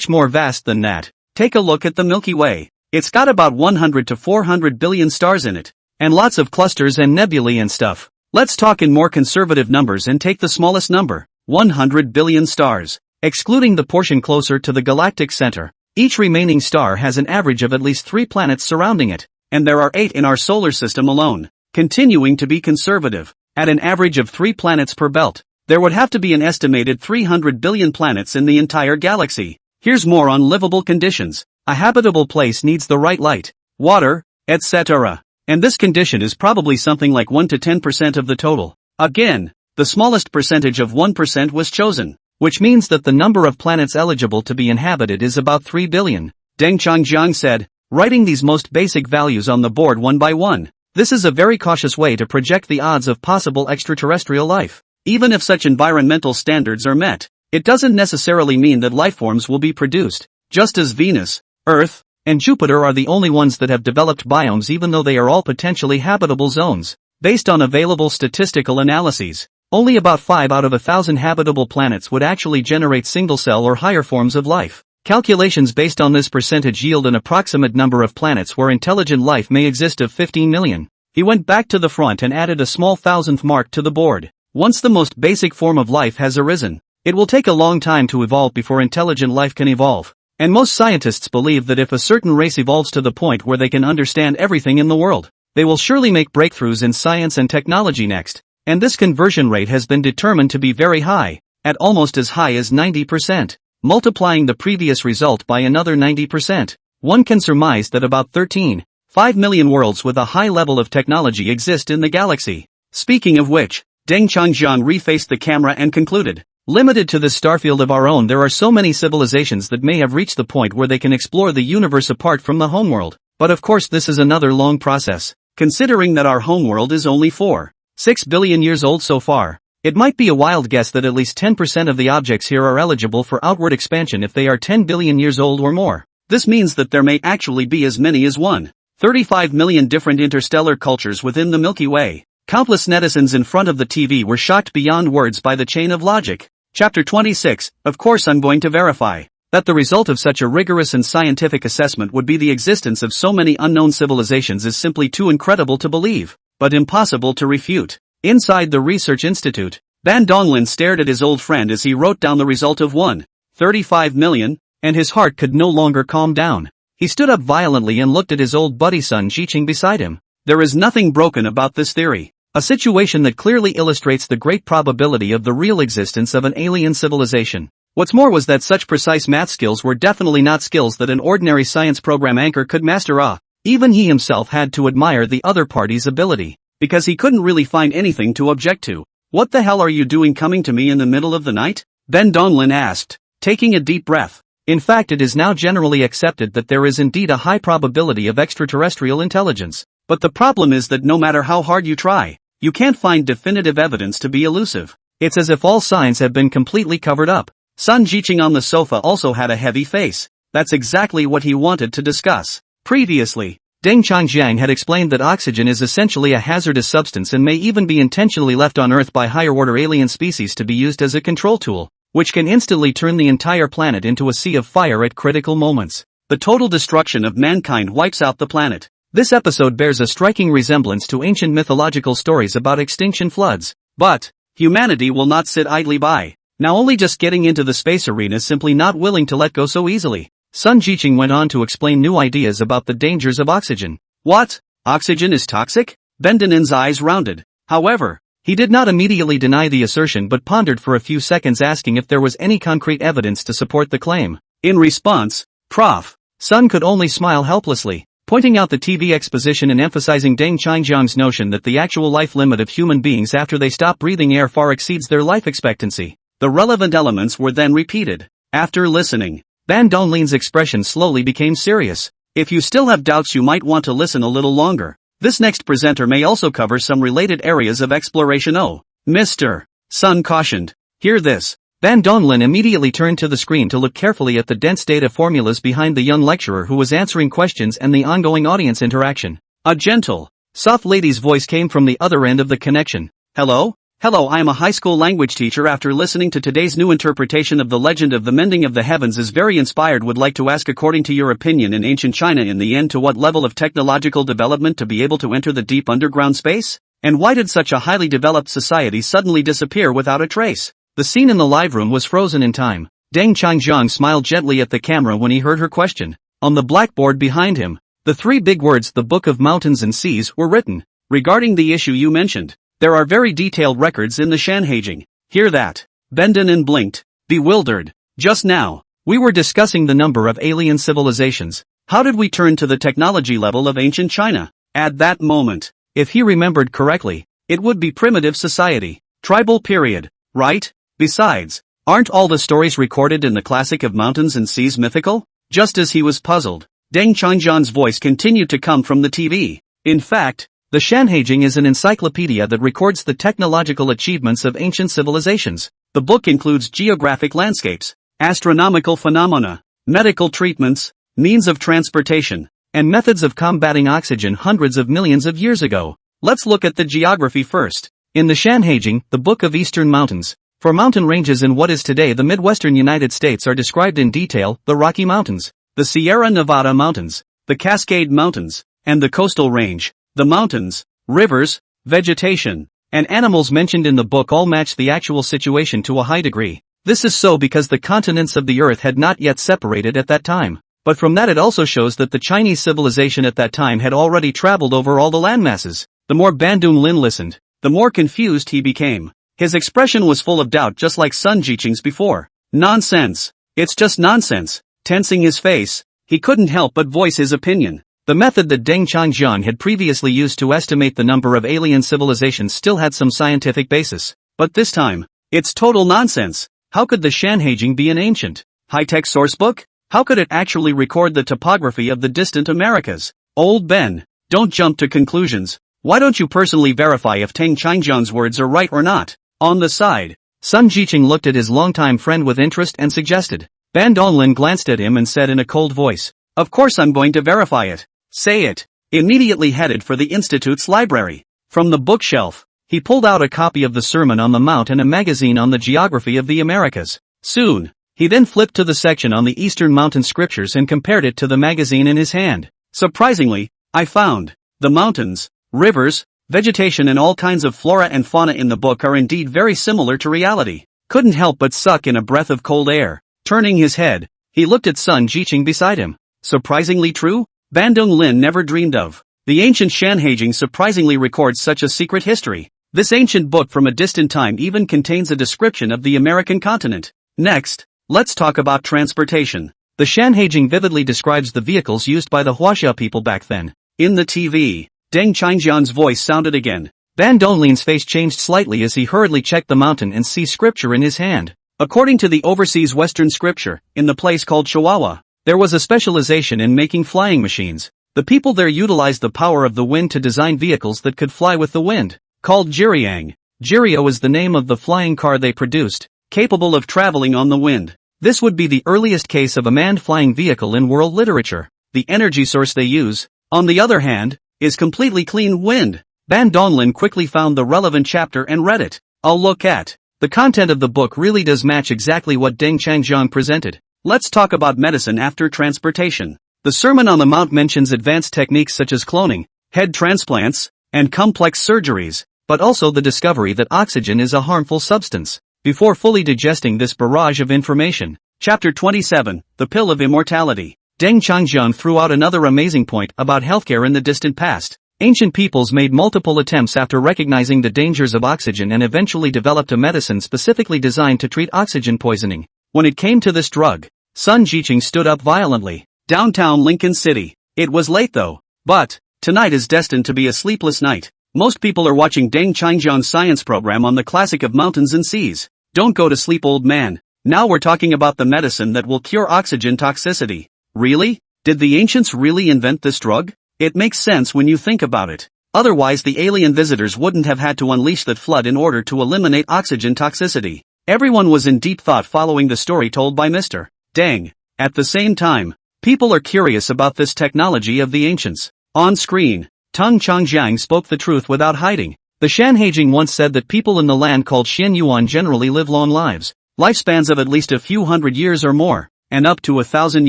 more vast than that. Take a look at the Milky Way. It's got about 100 to 400 billion stars in it. And lots of clusters and nebulae and stuff. Let's talk in more conservative numbers and take the smallest number, 100 billion stars. Excluding the portion closer to the galactic center, each remaining star has an average of at least 3 planets surrounding it, and there are 8 in our solar system alone. Continuing to be conservative, at an average of 3 planets per belt, there would have to be an estimated 300 billion planets in the entire galaxy. Here's more on livable conditions. A habitable place needs the right light, water, etc. And this condition is probably something like 1 to 10% of the total. Again, the smallest percentage of 1% was chosen, which means that the number of planets eligible to be inhabited is about 3 billion. Deng Changjiang said, writing these most basic values on the board one by one. This is a very cautious way to project the odds of possible extraterrestrial life. Even if such environmental standards are met, it doesn't necessarily mean that lifeforms will be produced, just as Venus, Earth, and Jupiter are the only ones that have developed biomes even though they are all potentially habitable zones. Based on available statistical analyses, only about 5 out of 1,000 habitable planets would actually generate single-cell or higher forms of life. Calculations based on this percentage yield an approximate number of planets where intelligent life may exist of 15 million. He went back to the front and added a small thousandth mark to the board. Once the most basic form of life has arisen, it will take a long time to evolve before intelligent life can evolve. And most scientists believe that if a certain race evolves to the point where they can understand everything in the world, they will surely make breakthroughs in science and technology next. And this conversion rate has been determined to be very high, at almost as high as 90%. Multiplying the previous result by another 90%, one can surmise that about 13.5 million worlds with a high level of technology exist in the galaxy. Speaking of which, Deng Changjiang refaced the camera and concluded, limited to this starfield of our own, there are so many civilizations that may have reached the point where they can explore the universe apart from the homeworld. But of course this is another long process. Considering that our homeworld is only 4.6 billion years old so far, it might be a wild guess that at least 10% of the objects here are eligible for outward expansion if they are 10 billion years old or more. This means that there may actually be as many as 1.35 million different interstellar cultures within the Milky Way. Countless netizens in front of the TV were shocked beyond words by the chain of logic. Chapter 26, of course I'm going to verify that the result of such a rigorous and scientific assessment would be the existence of so many unknown civilizations is simply too incredible to believe, but impossible to refute. Inside the research institute, Ban Donglin stared at his old friend as he wrote down the result of 1.35 million, and his heart could no longer calm down. He stood up violently and looked at his old buddy Sun Jiqing beside him. There is nothing broken about this theory. A situation that clearly illustrates the great probability of the real existence of an alien civilization. What's more was that such precise math skills were definitely not skills that an ordinary science program anchor could master. Even he himself had to admire the other party's ability, because he couldn't really find anything to object to. "What the hell are you doing coming to me in the middle of the night?" Ben Donglin asked, taking a deep breath. In fact, it is now generally accepted that there is indeed a high probability of extraterrestrial intelligence. But the problem is that no matter how hard you try, you can't find definitive evidence to be elusive. It's as if all signs have been completely covered up. Sun Jiqing on the sofa also had a heavy face. That's exactly what he wanted to discuss. Previously, Deng Changjiang had explained that oxygen is essentially a hazardous substance and may even be intentionally left on Earth by higher-order alien species to be used as a control tool, which can instantly turn the entire planet into a sea of fire at critical moments. The total destruction of mankind wipes out the planet. This episode bears a striking resemblance to ancient mythological stories about extinction floods. But humanity will not sit idly by. Now only just getting into the space arena, simply not willing to let go so easily. Sun Jiqing went on to explain new ideas about the dangers of oxygen. What? Oxygen is toxic? Bendenin's eyes rounded. However, he did not immediately deny the assertion but pondered for a few seconds, asking if there was any concrete evidence to support the claim. In response, Prof. Sun could only smile helplessly, pointing out the TV exposition and emphasizing Deng Changjiang's notion that the actual life limit of human beings after they stop breathing air far exceeds their life expectancy. The relevant elements were then repeated. After listening, Ban Donglin's expression slowly became serious. If you still have doubts, you might want to listen a little longer. This next presenter may also cover some related areas of exploration. Oh, Mr. Sun cautioned. Hear this. Ban Donglin immediately turned to the screen to look carefully at the dense data formulas behind the young lecturer who was answering questions and the ongoing audience interaction. A gentle, soft lady's voice came from the other end of the connection. Hello? Hello, I am a high school language teacher. After listening to today's new interpretation of the legend of the mending of the heavens is very inspired. Would like to ask, according to your opinion, in ancient China in the end, to what level of technological development to be able to enter the deep underground space? And why did such a highly developed society suddenly disappear without a trace? The scene in the live room was frozen in time. Deng Changjiang smiled gently at the camera when he heard her question. On the blackboard behind him, the three big words, "The Book of Mountains and Seas," were written. Regarding the issue you mentioned, there are very detailed records in the Shanhaijing. Hear that? Bendenin blinked, bewildered. Just now, we were discussing the number of alien civilizations. How did we turn to the technology level of ancient China? At that moment, if he remembered correctly, it would be primitive society, tribal period, right? Besides, aren't all the stories recorded in the classic of mountains and seas mythical? Just as he was puzzled, Deng Changjiang's voice continued to come from the TV. In fact, the Shanhaijing is an encyclopedia that records the technological achievements of ancient civilizations. The book includes geographic landscapes, astronomical phenomena, medical treatments, means of transportation, and methods of combating oxygen hundreds of millions of years ago. Let's look at the geography first. In the Shanhaijing, the Book of Eastern Mountains, for mountain ranges in what is today the Midwestern United States are described in detail: the Rocky Mountains, the Sierra Nevada Mountains, the Cascade Mountains, and the Coastal Range. The mountains, rivers, vegetation, and animals mentioned in the book all match the actual situation to a high degree. This is so because the continents of the earth had not yet separated at that time. But from that it also shows that the Chinese civilization at that time had already traveled over all the landmasses. The more Bandung Lin listened, the more confused he became. His expression was full of doubt, just like Sun Jiqing's before. Nonsense. It's just nonsense. Tensing his face, he couldn't help but voice his opinion. The method that Deng Changjiang had previously used to estimate the number of alien civilizations still had some scientific basis. But this time, it's total nonsense. How could the Shanhaijing be an ancient, high-tech sourcebook? How could it actually record the topography of the distant Americas? Old Ben, don't jump to conclusions. Why don't you personally verify if Deng Changjiang's words are right or not? On the side, Sun Jiqing looked at his longtime friend with interest and suggested. Ban Donglin glanced at him and said in a cold voice, "Of course I'm going to verify it." "Say it." Immediately headed for the Institute's library. From the bookshelf, he pulled out a copy of the Sermon on the Mount and a magazine on the geography of the Americas. Soon, he then flipped to the section on the Eastern Mountain Scriptures and compared it to the magazine in his hand. Surprisingly, I found the mountains, rivers, vegetation and all kinds of flora and fauna in the book are indeed very similar to reality. Couldn't help but suck in a breath of cold air. Turning his head, he looked at Sun Jiqing beside him. Surprisingly true? Bandung Lin never dreamed of. The ancient Shanhaijing surprisingly records such a secret history. This ancient book from a distant time even contains a description of the American continent. Next, let's talk about transportation. The Shanhaijing vividly describes the vehicles used by the Huaxia people back then. In the TV, Deng Qingjian's voice sounded again. Ban Donglin's face changed slightly as he hurriedly checked the mountain and sea scripture in his hand. According to the overseas Western scripture, in the place called Chihuahua, there was a specialization in making flying machines. The people there utilized the power of the wind to design vehicles that could fly with the wind. Called Jiriang. Jirio is the name of the flying car they produced, capable of traveling on the wind. This would be the earliest case of a manned flying vehicle in world literature. The energy source they use, on the other hand, is completely clean wind. Ban Donglin quickly found the relevant chapter and read it. I'll look at. The content of the book really does match exactly what Deng Qingjiang presented. Let's talk about medicine after transportation. The Sermon on the Mount mentions advanced techniques such as cloning, head transplants, and complex surgeries, but also the discovery that oxygen is a harmful substance. Before fully digesting this barrage of information, Chapter 27, The Pill of Immortality, Deng Qingjiang threw out another amazing point about healthcare in the distant past. Ancient peoples made multiple attempts after recognizing the dangers of oxygen and eventually developed a medicine specifically designed to treat oxygen poisoning. When it came to this drug, Sun Jiqing stood up violently. Downtown Lincoln City. It was late though. But, tonight is destined to be a sleepless night. Most people are watching Deng Qingjiang's science program on the classic of mountains and seas. Don't go to sleep, old man. Now we're talking about the medicine that will cure oxygen toxicity. Really? Did the ancients really invent this drug? It makes sense when you think about it. Otherwise the alien visitors wouldn't have had to unleash that flood in order to eliminate oxygen toxicity. Everyone was in deep thought following the story told by Mr. Deng. At the same time, people are curious about this technology of the ancients. On screen, Tung Changjiang spoke the truth without hiding. The Shanhaijing once said that people in the land called Xianyuan generally live long lives, lifespans of at least a few hundred years or more, and up to 1,000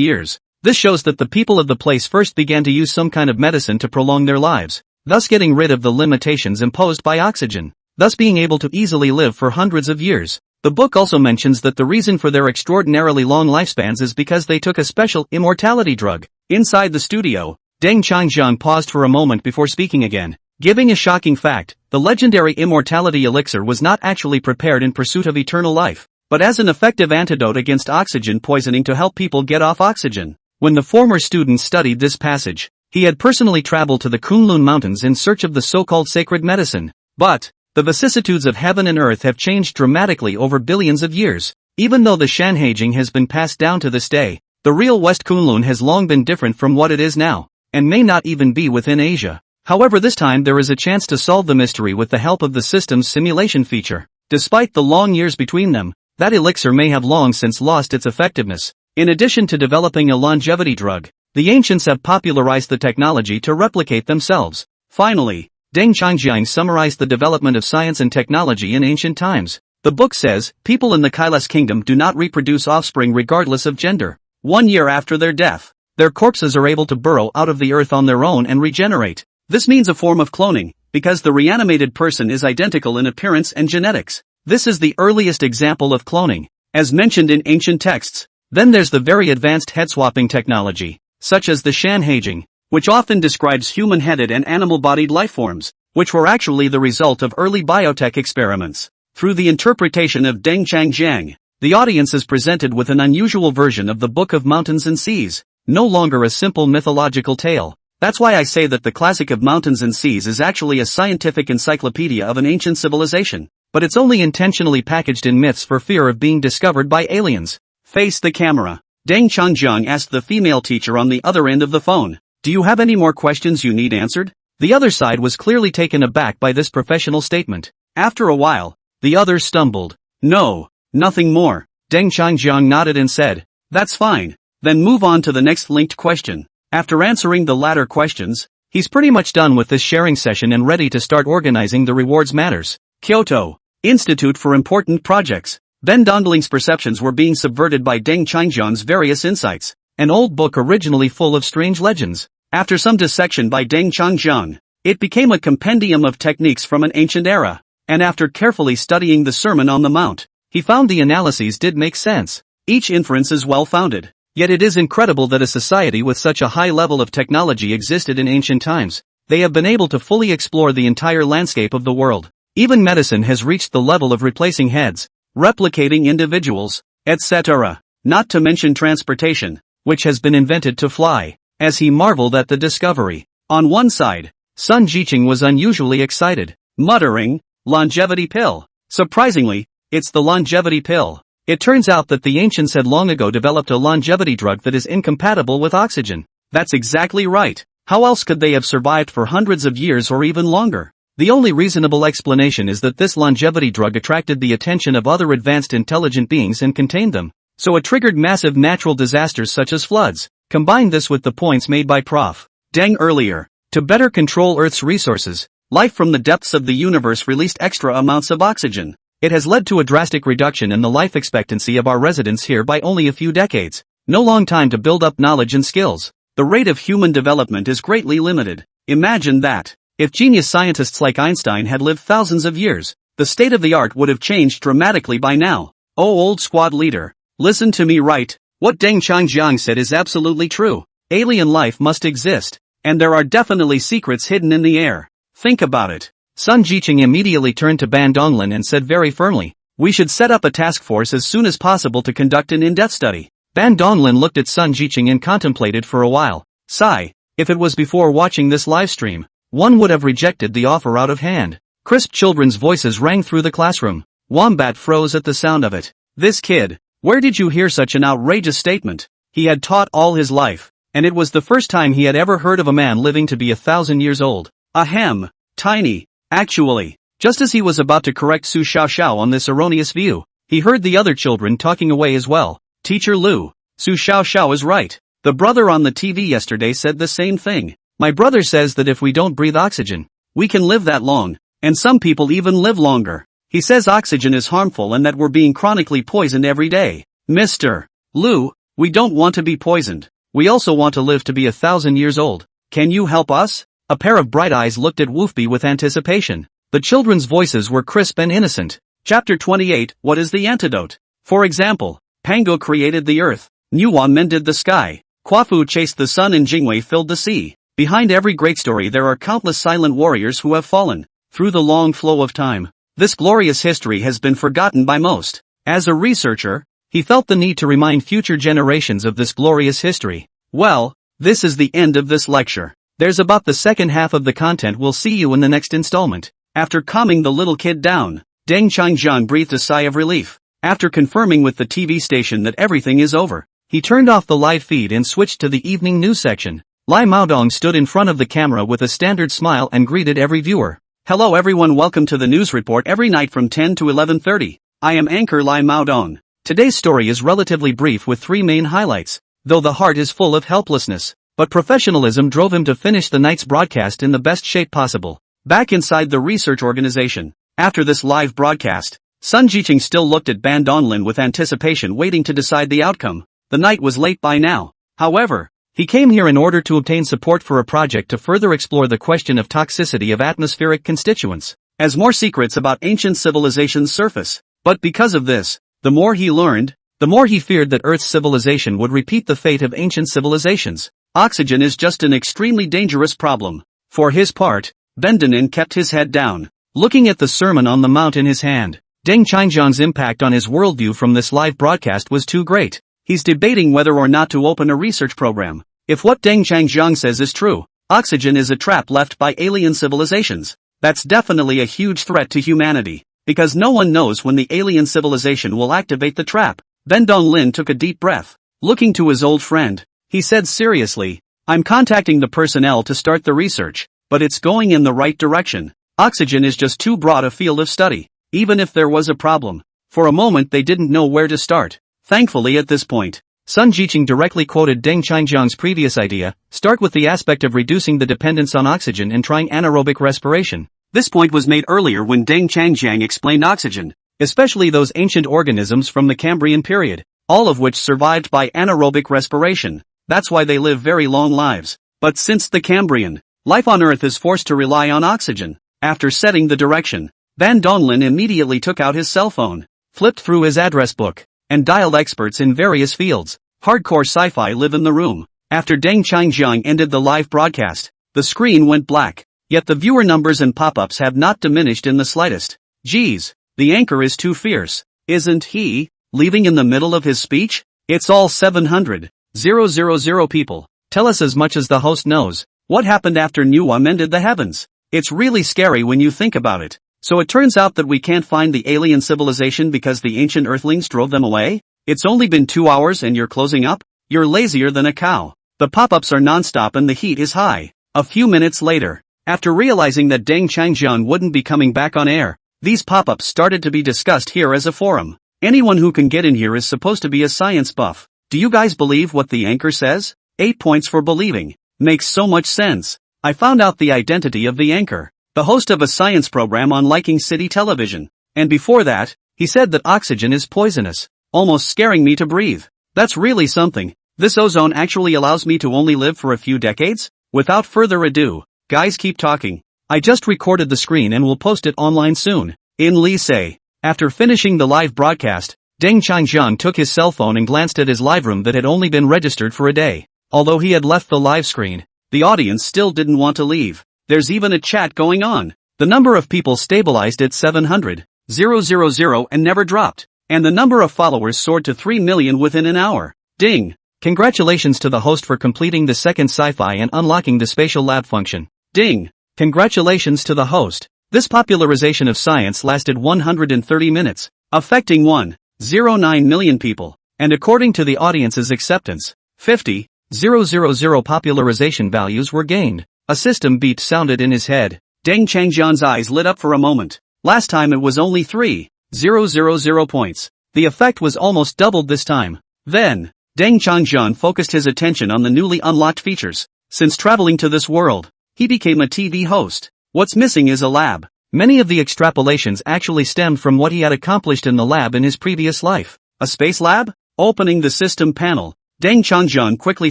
years. This shows that the people of the place first began to use some kind of medicine to prolong their lives, thus getting rid of the limitations imposed by oxygen, thus being able to easily live for hundreds of years. The book also mentions that the reason for their extraordinarily long lifespans is because they took a special immortality drug. Inside the studio, Deng Qingjiang paused for a moment before speaking again, giving a shocking fact. The legendary immortality elixir was not actually prepared in pursuit of eternal life, but as an effective antidote against oxygen poisoning to help people get off oxygen. When the former student studied this passage, he had personally traveled to the Kunlun Mountains in search of the so-called sacred medicine. But, the vicissitudes of heaven and earth have changed dramatically over billions of years. Even though the Shanhaijing has been passed down to this day, the real West Kunlun has long been different from what it is now, and may not even be within Asia. However, this time there is a chance to solve the mystery with the help of the system's simulation feature. Despite the long years between them, that elixir may have long since lost its effectiveness. In addition to developing a longevity drug, the ancients have popularized the technology to replicate themselves. Finally, Deng Qingjiang summarized the development of science and technology in ancient times. The book says, people in the Kailas kingdom do not reproduce offspring regardless of gender. 1 year after their death, their corpses are able to burrow out of the earth on their own and regenerate. This means a form of cloning, because the reanimated person is identical in appearance and genetics. This is the earliest example of cloning, as mentioned in ancient texts. Then there's the very advanced head-swapping technology, such as the Shanhaijing, which often describes human-headed and animal-bodied lifeforms, which were actually the result of early biotech experiments. Through the interpretation of Deng Qingjiang, the audience is presented with an unusual version of the Book of Mountains and Seas, no longer a simple mythological tale. That's why I say that the classic of Mountains and Seas is actually a scientific encyclopedia of an ancient civilization, but it's only intentionally packaged in myths for fear of being discovered by aliens. Face the camera. Deng Qingjiang asked the female teacher on the other end of the phone. Do you have any more questions you need answered? The other side was clearly taken aback by this professional statement. After a while, the other stumbled. No, nothing more. Deng Qingjiang nodded and said, that's fine. Then move on to the next linked question. After answering the latter questions, he's pretty much done with this sharing session and ready to start organizing the rewards matters. Kyoto Institute for Important Projects. Ben Dongling's perceptions were being subverted by Deng Qingjiang's various insights, an old book originally full of strange legends. After some dissection by Deng Qingjiang, it became a compendium of techniques from an ancient era, and after carefully studying the Sermon on the Mount, he found the analyses did make sense. Each inference is well-founded. Yet it is incredible that a society with such a high level of technology existed in ancient times. They have been able to fully explore the entire landscape of the world. Even medicine has reached the level of replacing heads, replicating individuals, etc. not to mention transportation, which has been invented to fly, as he marveled at the discovery. On one side, Sun Jiqing was unusually excited, muttering, "Longevity pill." Surprisingly, it's the longevity pill. It turns out that the ancients had long ago developed a longevity drug that is incompatible with oxygen. That's exactly right. How else could they have survived for hundreds of years or even longer? The only reasonable explanation is that this longevity drug attracted the attention of other advanced intelligent beings and contained them. So it triggered massive natural disasters such as floods. Combine this with the points made by Prof. Deng earlier. To better control Earth's resources, life from the depths of the universe released extra amounts of oxygen. It has led to a drastic reduction in the life expectancy of our residents here by only a few decades. No long time to build up knowledge and skills. The rate of human development is greatly limited. Imagine that. If genius scientists like Einstein had lived thousands of years, the state of the art would have changed dramatically by now. Oh old squad leader, listen to me right. What Deng Changjiang said is absolutely true. Alien life must exist, and there are definitely secrets hidden in the air. Think about it. Sun Jiqing immediately turned to Ban Donglin and said very firmly, "We should set up a task force as soon as possible to conduct an in-depth study." Ban Donglin looked at Sun Jiqing and contemplated for a while. Sigh, if it was before watching this live stream, one would have rejected the offer out of hand. Crisp children's voices rang through the classroom. Wombat froze at the sound of it. This kid, where did you hear such an outrageous statement? He had taught all his life, and it was the first time he had ever heard of a man living to be 1,000 years old. Ahem, tiny. Actually, just as he was about to correct Su Xiaoxiao on this erroneous view, he heard the other children talking away as well. Teacher Lu, Su Xiaoxiao is right. The brother on the TV yesterday said the same thing. My brother says that if we don't breathe oxygen, we can live that long, and some people even live longer. He says oxygen is harmful and that we're being chronically poisoned every day. Mr. Lu, we don't want to be poisoned. We also want to live to be 1,000 years old. Can you help us? A pair of bright eyes looked at Wolfby with anticipation. The children's voices were crisp and innocent. Chapter 28, What is the antidote? For example, Pango created the earth, Nuwa mended the sky, Quafu chased the sun and Jingwei filled the sea. Behind every great story there are countless silent warriors who have fallen. Through the long flow of time, this glorious history has been forgotten by most. As a researcher, he felt the need to remind future generations of this glorious history. Well, this is the end of this lecture. There's about the second half of the content. We'll see you in the next installment. After calming the little kid down, Deng Changjiang breathed a sigh of relief. After confirming with the TV station that everything is over, he turned off the live feed and switched to the evening news section. Lai Maodong stood in front of the camera with a standard smile and greeted every viewer. Hello everyone, welcome to the news report every night from 10 to 11:30. I am anchor Lai Maodong. Today's story is relatively brief with three main highlights, though the heart is full of helplessness. But professionalism drove him to finish the night's broadcast in the best shape possible. Back inside the research organization, after this live broadcast, Sun Jiqing still looked at Ban Donglin with anticipation, waiting to decide the outcome. The night was late by now. However, he came here in order to obtain support for a project to further explore the question of toxicity of atmospheric constituents, as more secrets about ancient civilizations surface. But because of this, the more he learned, the more he feared that Earth's civilization would repeat the fate of ancient civilizations. Oxygen is just an extremely dangerous problem. For his part, Bendenin kept his head down, looking at the Sermon on the Mount in his hand. Deng Changjiang's impact on his worldview from this live broadcast was too great. He's debating whether or not to open a research program. If what Deng Changjiang says is true, oxygen is a trap left by alien civilizations. That's definitely a huge threat to humanity, because no one knows when the alien civilization will activate the trap. Ben Donglin took a deep breath. Looking to his old friend, he said seriously, I'm contacting the personnel to start the research, but it's going in the right direction. Oxygen is just too broad a field of study. Even if there was a problem, for a moment they didn't know where to start. Thankfully at this point, Sun Jiqing directly quoted Deng Changjiang's previous idea, start with the aspect of reducing the dependence on oxygen and trying anaerobic respiration. This point was made earlier when Deng Changjiang explained oxygen, especially those ancient organisms from the Cambrian period, all of which survived by anaerobic respiration. That's why they live very long lives. But since the Cambrian, life on Earth is forced to rely on oxygen. After setting the direction, Ban Donglin immediately took out his cell phone, flipped through his address book, and dialed experts in various fields. Hardcore sci-fi live in the room. After Deng Changjiang ended the live broadcast, the screen went black, yet the viewer numbers and pop-ups have not diminished in the slightest. Geez, the anchor is too fierce. Isn't he leaving in the middle of his speech? It's all 700,000 people. Tell us as much as the host knows. What happened after manhwa mended the heavens? It's really scary when you think about it. So it turns out that we can't find the alien civilization because the ancient earthlings drove them away? It's only been 2 hours and you're closing up? You're lazier than a cow. The pop-ups are non-stop and the heat is high. A few minutes later, after realizing that Deng Changjiang wouldn't be coming back on air, these pop-ups started to be discussed here as a forum. Anyone who can get in here is supposed to be a science buff. Do you guys believe what the anchor says? 8 points for believing. Makes so much sense. I found out the identity of the anchor. The host of a science program on Liking City Television. And before that, he said that oxygen is poisonous, almost scaring me to breathe. That's really something. This ozone actually allows me to only live for a few decades? Without further ado, guys keep talking. I just recorded the screen and will post it online soon. In Lee say, after finishing the live broadcast, Deng Changjiang took his cell phone and glanced at his live room that had only been registered for a day. Although he had left the live screen, the audience still didn't want to leave. There's even a chat going on. The number of people stabilized at 700,000 and never dropped. And the number of followers soared to 3 million within an hour. Ding! Congratulations to the host for completing the second sci-fi and unlocking the spatial lab function. Ding! Congratulations to the host. This popularization of science lasted 130 minutes, affecting 1.09 million people. And according to the audience's acceptance, 50,000 popularization values were gained. A system beep sounded in his head. Deng Changjiang's eyes lit up for a moment. Last time it was only 3,000 points. The effect was almost doubled this time. Then, Deng Changjiang focused his attention on the newly unlocked features. Since traveling to this world, he became a TV host. What's missing is a lab. Many of the extrapolations actually stemmed from what he had accomplished in the lab in his previous life. A space lab? Opening the system panel, Deng Changjiang quickly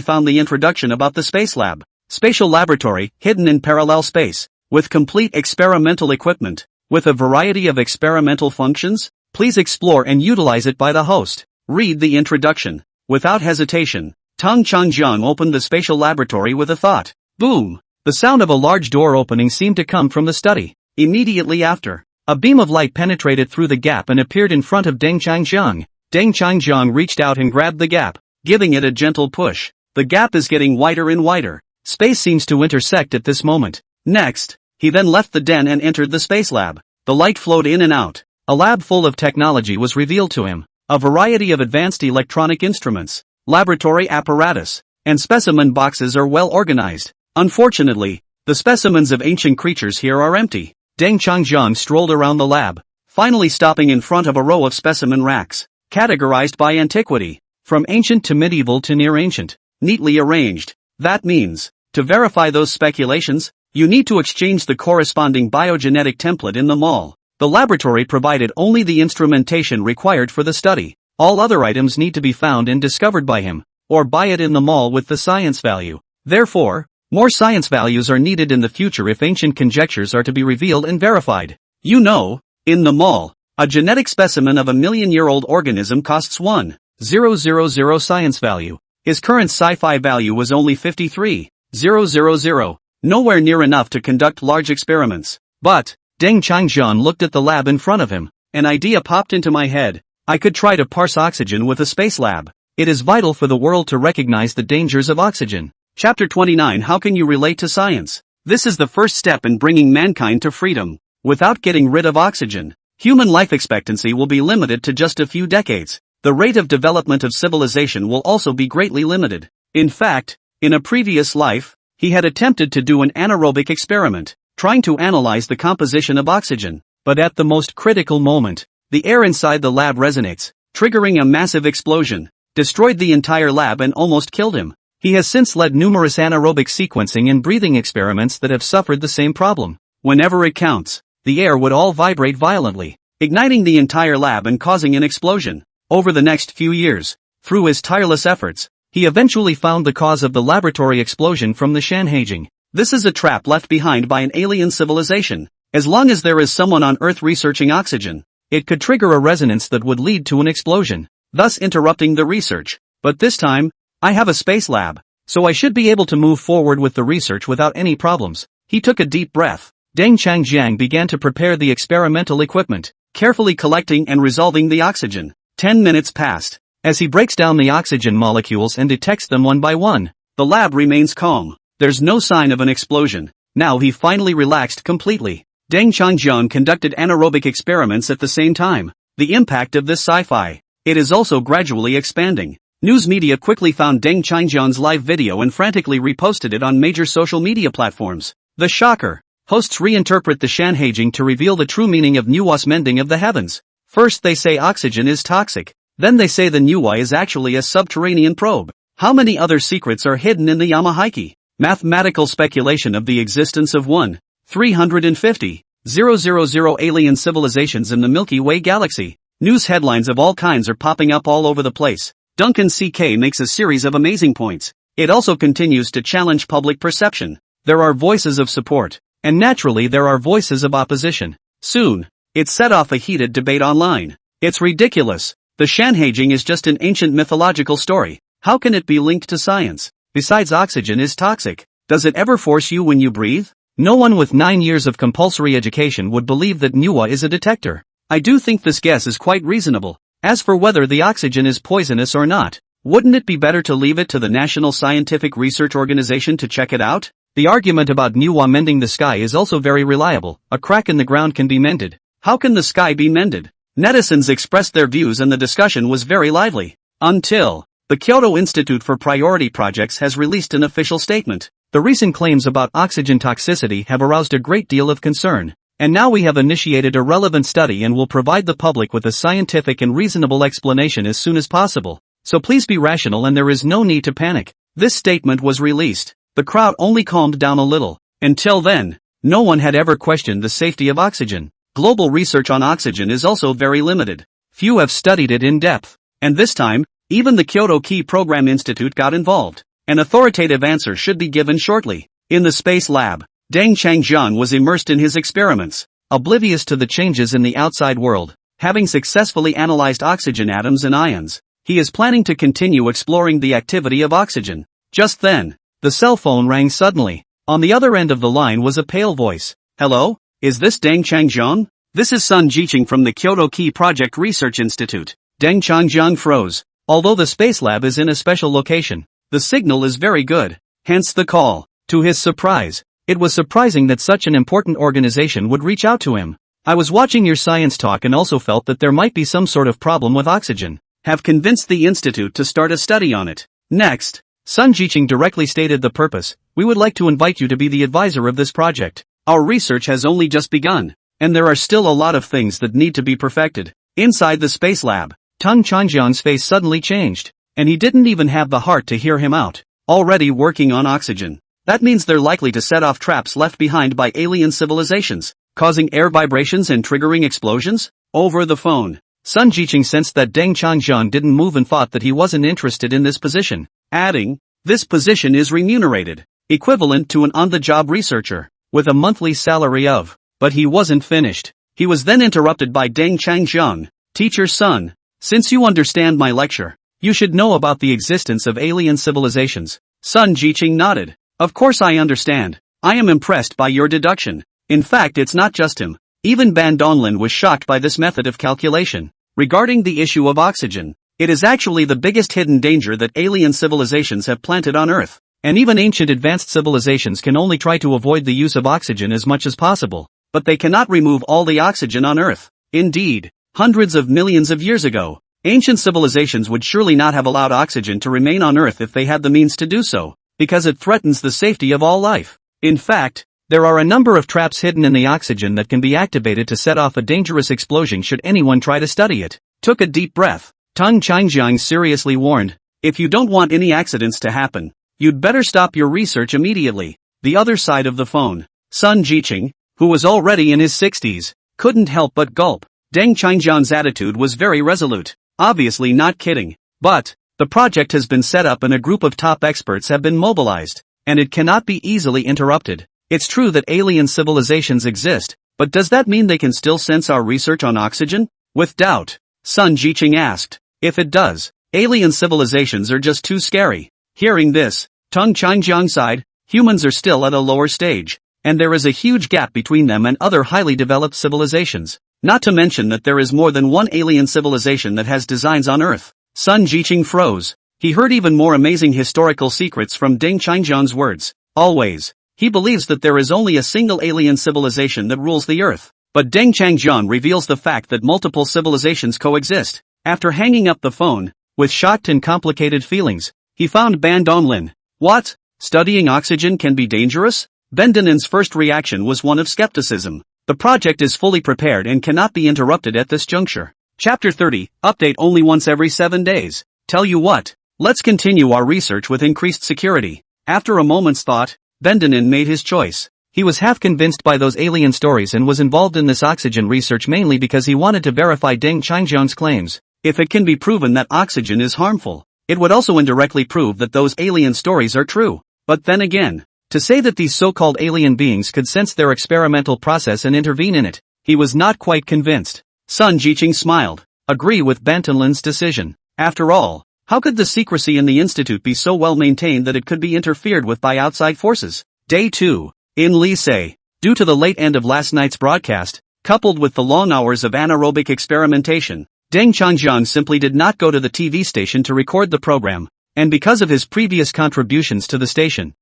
found the introduction about the space lab. Spatial laboratory, hidden in parallel space, with complete experimental equipment, with a variety of experimental functions. Please explore and utilize it by the host. Read the introduction. Without hesitation, Deng Changjiang opened the spatial laboratory with a thought. Boom! The sound of a large door opening seemed to come from the study. Immediately after, a beam of light penetrated through the gap and appeared in front of Deng Changjiang. Deng Changjiang reached out and grabbed the gap, giving it a gentle push. The gap is getting wider and wider. Space seems to intersect at this moment. Next, he then left the den and entered the space lab. The light flowed in and out. A lab full of technology was revealed to him. A variety of advanced electronic instruments, laboratory apparatus, and specimen boxes are well organized. Unfortunately, the specimens of ancient creatures here are empty. Deng Changjiang strolled around the lab, finally stopping in front of a row of specimen racks, categorized by antiquity, from ancient to medieval to near ancient, neatly arranged. That means, to verify those speculations, you need to exchange the corresponding biogenetic template in the mall. The laboratory provided only the instrumentation required for the study. All other items need to be found and discovered by him, or buy it in the mall with the science value. Therefore, more science values are needed in the future if ancient conjectures are to be revealed and verified. You know, in the mall, a genetic specimen of a million-year-old organism costs 1,000 science value. His current sci-fi value was only 53,000, nowhere near enough to conduct large experiments. But, Deng Changjiang looked at the lab in front of him. An idea popped into my head. I could try to parse oxygen with a space lab. It is vital for the world to recognize the dangers of oxygen. Chapter 29. How can you relate to science? This is the first step in bringing mankind to freedom. Without getting rid of oxygen, human life expectancy will be limited to just a few decades. The rate of development of civilization will also be greatly limited. In fact, in a previous life, he had attempted to do an anaerobic experiment, trying to analyze the composition of oxygen. But at the most critical moment, the air inside the lab resonates, triggering a massive explosion, destroyed the entire lab and almost killed him. He has since led numerous anaerobic sequencing and breathing experiments that have suffered the same problem. Whenever it counts, the air would all vibrate violently, igniting the entire lab and causing an explosion. Over the next few years, through his tireless efforts, he eventually found the cause of the laboratory explosion from the Shanhaijing. This is a trap left behind by an alien civilization. As long as there is someone on Earth researching oxygen, it could trigger a resonance that would lead to an explosion, thus interrupting the research. But this time, I have a space lab, so I should be able to move forward with the research without any problems. He took a deep breath. Deng Changjiang began to prepare the experimental equipment, carefully collecting and resolving the oxygen. 10 minutes passed. as he breaks down the oxygen molecules and detects them one by one. The lab remains calm. There's no sign of an explosion. Now he finally relaxed completely. Deng Changjiang conducted anaerobic experiments at the same time. The impact of this sci-fi. It is also gradually expanding. News media quickly found Deng Changjiang's live video and frantically reposted it on major social media platforms. The shocker. Hosts reinterpret the Shanhaijing to reveal the true meaning of Nuwa's mending of the heavens. First they say oxygen is toxic. Then they say the Nuwa is actually a subterranean probe. How many other secrets are hidden in the Yamahaiki? Mathematical speculation of the existence of 1,350,000 alien civilizations in the Milky Way galaxy. News headlines of all kinds are popping up all over the place. Duncan CK makes a series of amazing points. It also continues to challenge public perception. There are voices of support. And naturally there are voices of opposition. Soon, it set off a heated debate online. It's ridiculous. The Shanhaijing is just an ancient mythological story. How can it be linked to science? Besides, oxygen is toxic. Does it ever force you when you breathe? No one with 9 years of compulsory education would believe that Nuwa is a detector. I do think this guess is quite reasonable. As for whether the oxygen is poisonous or not, wouldn't it be better to leave it to the National Scientific Research Organization to check it out? The argument about Nuwa mending the sky is also very reliable. A crack in the ground can be mended. How can the sky be mended? Netizens expressed their views and the discussion was very lively. Until the Kyoto Institute for Priority Projects has released an official statement. The recent claims about oxygen toxicity have aroused a great deal of concern. And now we have initiated a relevant study and will provide the public with a scientific and reasonable explanation as soon as possible. So please be rational and there is no need to panic. This statement was released. The crowd only calmed down a little. Until then, no one had ever questioned the safety of oxygen. Global research on oxygen is also very limited. Few have studied it in depth. And this time, even the Kyoto Key Program Institute got involved. An authoritative answer should be given shortly. In the space lab, Deng Changjiang was immersed in his experiments, oblivious to the changes in the outside world. Having successfully analyzed oxygen atoms and ions, he is planning to continue exploring the activity of oxygen. Just then, the cell phone rang suddenly. On the other end of the line was a pale voice. Hello? Is this Deng Changjiang? This is Sun Jiqing from the Kyoto Key Project Research Institute. Deng Changjiang froze. Although the space lab is in a special location, the signal is very good. Hence the call. To his surprise, it was surprising that such an important organization would reach out to him. I was watching your science talk and also felt that there might be some sort of problem with oxygen. Have convinced the institute to start a study on it. Next, Sun Jiqing directly stated the purpose. We would like to invite you to be the advisor of this project. Our research has only just begun, and there are still a lot of things that need to be perfected. Inside the space lab, Deng Changjiang's face suddenly changed, and he didn't even have the heart to hear him out. Already working on oxygen. That means they're likely to set off traps left behind by alien civilizations, causing air vibrations and triggering explosions? Over the phone, Sun Jiqing sensed that Deng Changjiang didn't move and thought that he wasn't interested in this position, adding, this position is remunerated, equivalent to an on-the-job researcher, with a monthly salary of, but he wasn't finished. He was then interrupted by Deng Changjiang. Teacher Sun, since you understand my lecture, you should know about the existence of alien civilizations. Sun Jiqing nodded. Of course I understand. I am impressed by your deduction. In fact, it's not just him. Even Ban Donglin was shocked by this method of calculation. Regarding the issue of oxygen, it is actually the biggest hidden danger that alien civilizations have planted on Earth. And even ancient advanced civilizations can only try to avoid the use of oxygen as much as possible. But they cannot remove all the oxygen on Earth. Indeed, hundreds of millions of years ago, ancient civilizations would surely not have allowed oxygen to remain on Earth if they had the means to do so, because it threatens the safety of all life. In fact, there are a number of traps hidden in the oxygen that can be activated to set off a dangerous explosion should anyone try to study it. Took a deep breath. Deng Changjiang seriously warned, if you don't want any accidents to happen, you'd better stop your research immediately. The other side of the phone, Sun Jiqing, who was already in his 60s, couldn't help but gulp. Deng Changjiang's attitude was very resolute. Obviously not kidding. But, the project has been set up and a group of top experts have been mobilized, and it cannot be easily interrupted. It's true that alien civilizations exist, but does that mean they can still sense our research on oxygen? With doubt, Sun Jiqing asked. If it does, alien civilizations are just too scary. Hearing this, Deng Changjiang sighed. Humans are still at a lower stage, and there is a huge gap between them and other highly developed civilizations. Not to mention that there is more than one alien civilization that has designs on Earth. Sun Jiqing froze. He heard even more amazing historical secrets from Deng Changjiang's words. Always. He believes that there is only a single alien civilization that rules the earth. But Deng Changjiang reveals the fact that multiple civilizations coexist. After hanging up the phone, with shocked and complicated feelings, he found Ban Donglin. What? Studying oxygen can be dangerous? Ben Donin's first reaction was one of skepticism. The project is fully prepared and cannot be interrupted at this juncture. Chapter 30, update only once every 7 days. Tell you what, let's continue our research with increased security. After a moment's thought, Ben Donin made his choice. He was half convinced by those alien stories and was involved in this oxygen research mainly because he wanted to verify Deng Changjiang's claims. If it can be proven that oxygen is harmful, it would also indirectly prove that those alien stories are true. But then again, to say that these so-called alien beings could sense their experimental process and intervene in it, he was not quite convinced. Sun Jiqing smiled. Agree with Bantonlin's decision. After all, how could the secrecy in the institute be so well maintained that it could be interfered with by outside forces? Day 2. In Lisei. Due to the late end of last night's broadcast, coupled with the long hours of anaerobic experimentation, Deng Changjiang simply did not go to the TV station to record the program, and because of his previous contributions to the station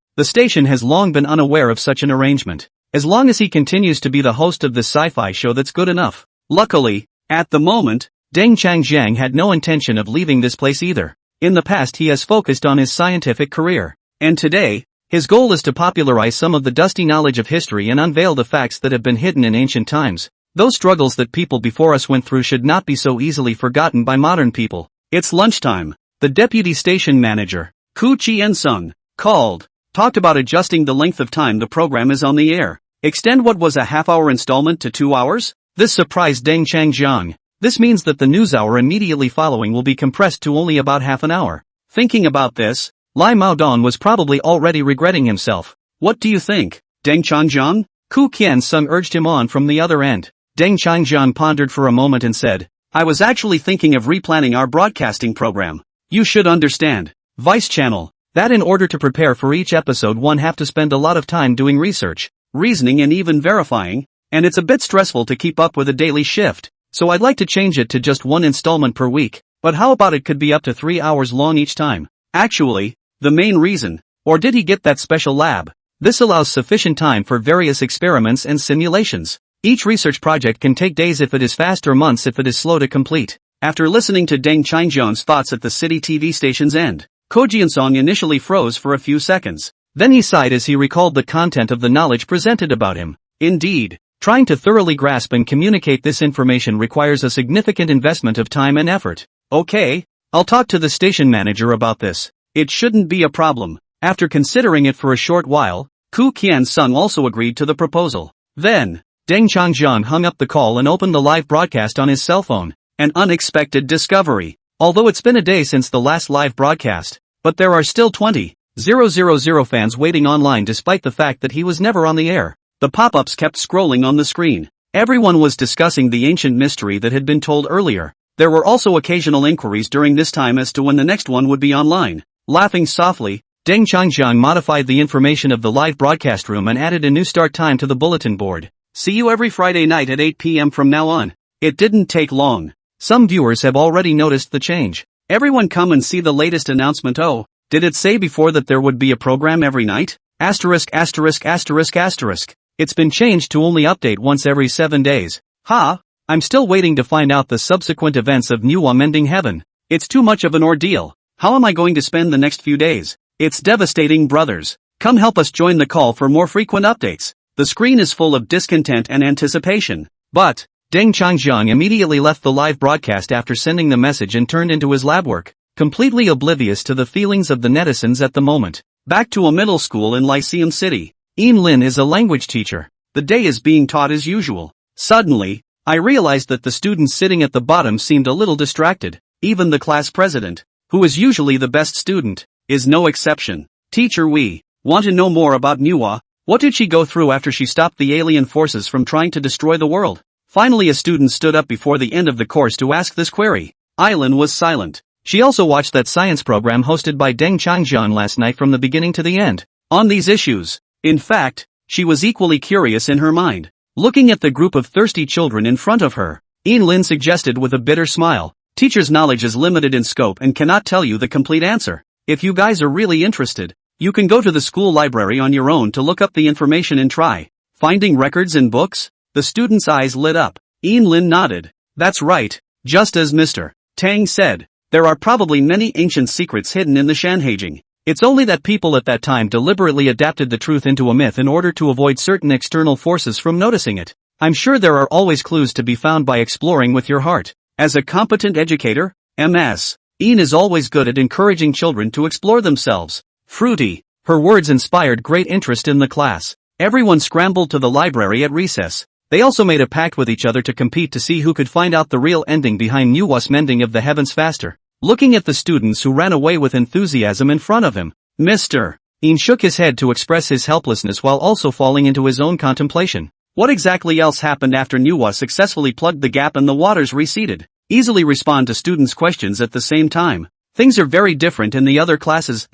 has long been unaware of such an arrangement. As long as he continues to be the host of this sci-fi show, that's good enough. Luckily, at the moment, Deng Changjiang had no intention of leaving this place either. In the past he has focused on his scientific career, and today, his goal is to popularize some of the dusty knowledge of history and unveil the facts that have been hidden in ancient times. Those struggles that people before us went through should not be so easily forgotten by modern people. It's lunchtime. The deputy station manager, Ku Chien-sung, talked about adjusting the length of time the program is on the air. Extend what was a half-hour installment to 2 hours? This surprised Deng Changjiang. This means that the news hour immediately following will be compressed to only about half an hour. Thinking about this, Lai Maodong was probably already regretting himself. What do you think, Deng Changjiang? Ku Chien-sung urged him on from the other end. Deng Changjiang pondered for a moment and said, I was actually thinking of replanning our broadcasting program. You should understand, Vice Channel, that in order to prepare for each episode one have to spend a lot of time doing research, reasoning and even verifying, and it's a bit stressful to keep up with a daily shift, so I'd like to change it to just one installment per week, but how about it could be up to 3 hours long each time? Actually, the main reason, or did he get that special lab? This allows sufficient time for various experiments and simulations. Each research project can take days if it is fast or months if it is slow to complete. After listening to Deng Changjiang's thoughts at the city TV station's end, Ko Jian-sung initially froze for a few seconds. Then he sighed as he recalled the content of the knowledge presented about him. Indeed, trying to thoroughly grasp and communicate this information requires a significant investment of time and effort. Okay, I'll talk to the station manager about this. It shouldn't be a problem. After considering it for a short while, Ku Chien-sung also agreed to the proposal. Then, Deng Changjiang hung up the call and opened the live broadcast on his cell phone. An unexpected discovery. Although it's been a day since the last live broadcast, but there are still 20,000 fans waiting online despite the fact that he was never on the air. The pop-ups kept scrolling on the screen. Everyone was discussing the ancient mystery that had been told earlier. There were also occasional inquiries during this time as to when the next one would be online. Laughing softly, Deng Changjiang modified the information of the live broadcast room and added a new start time to the bulletin board. See you every Friday night at 8 p.m. from now on. It didn't take long. Some viewers have already noticed the change. Everyone come and see the latest announcement. Oh, did it say before that there would be a program every night? Asterisk. It's been changed to only update once every 7 days. I'm still waiting to find out the subsequent events of manhwa mending heaven. It's too much of an ordeal. How am I going to spend the next few days? It's devastating, brothers. Come help us join the call for more frequent updates. The screen is full of discontent and anticipation. But, Deng Changjiang immediately left the live broadcast after sending the message and turned into his lab work, completely oblivious to the feelings of the netizens at the moment. Back to a middle school in Lyceum City. Lin is a language teacher. The day is being taught as usual. Suddenly, I realized that the students sitting at the bottom seemed a little distracted. Even the class president, who is usually the best student, is no exception. Teacher, we want to know more about manhwa. What did she go through after she stopped the alien forces from trying to destroy the world? Finally a student stood up before the end of the course to ask this query. Aileen was silent. She also watched that science program hosted by Deng Changjiang last night from the beginning to the end, on these issues. In fact, she was equally curious in her mind. Looking at the group of thirsty children in front of her, Lin suggested with a bitter smile, Teacher's knowledge is limited in scope and cannot tell you the complete answer. If you guys are really interested, you can go to the school library on your own to look up the information and try finding records in books. The student's eyes lit up. Ian Lin nodded. That's right, just as Mr. Tang said. There are probably many ancient secrets hidden in the Shanhaijing. It's only that people at that time deliberately adapted the truth into a myth in order to avoid certain external forces from noticing it. I'm sure there are always clues to be found by exploring with your heart. As a competent educator, Ms. Ian is always good at encouraging children to explore themselves. Fruity. Her words inspired great interest in the class. Everyone scrambled to the library at recess. They also made a pact with each other to compete to see who could find out the real ending behind manhwa's mending of the heavens faster. Looking at the students who ran away with enthusiasm in front of him, Mr. Ian shook his head to express his helplessness while also falling into his own contemplation. What exactly else happened after manhwa successfully plugged the gap and the waters receded? Easily respond to students' questions at the same time. Things are very different in the other classes,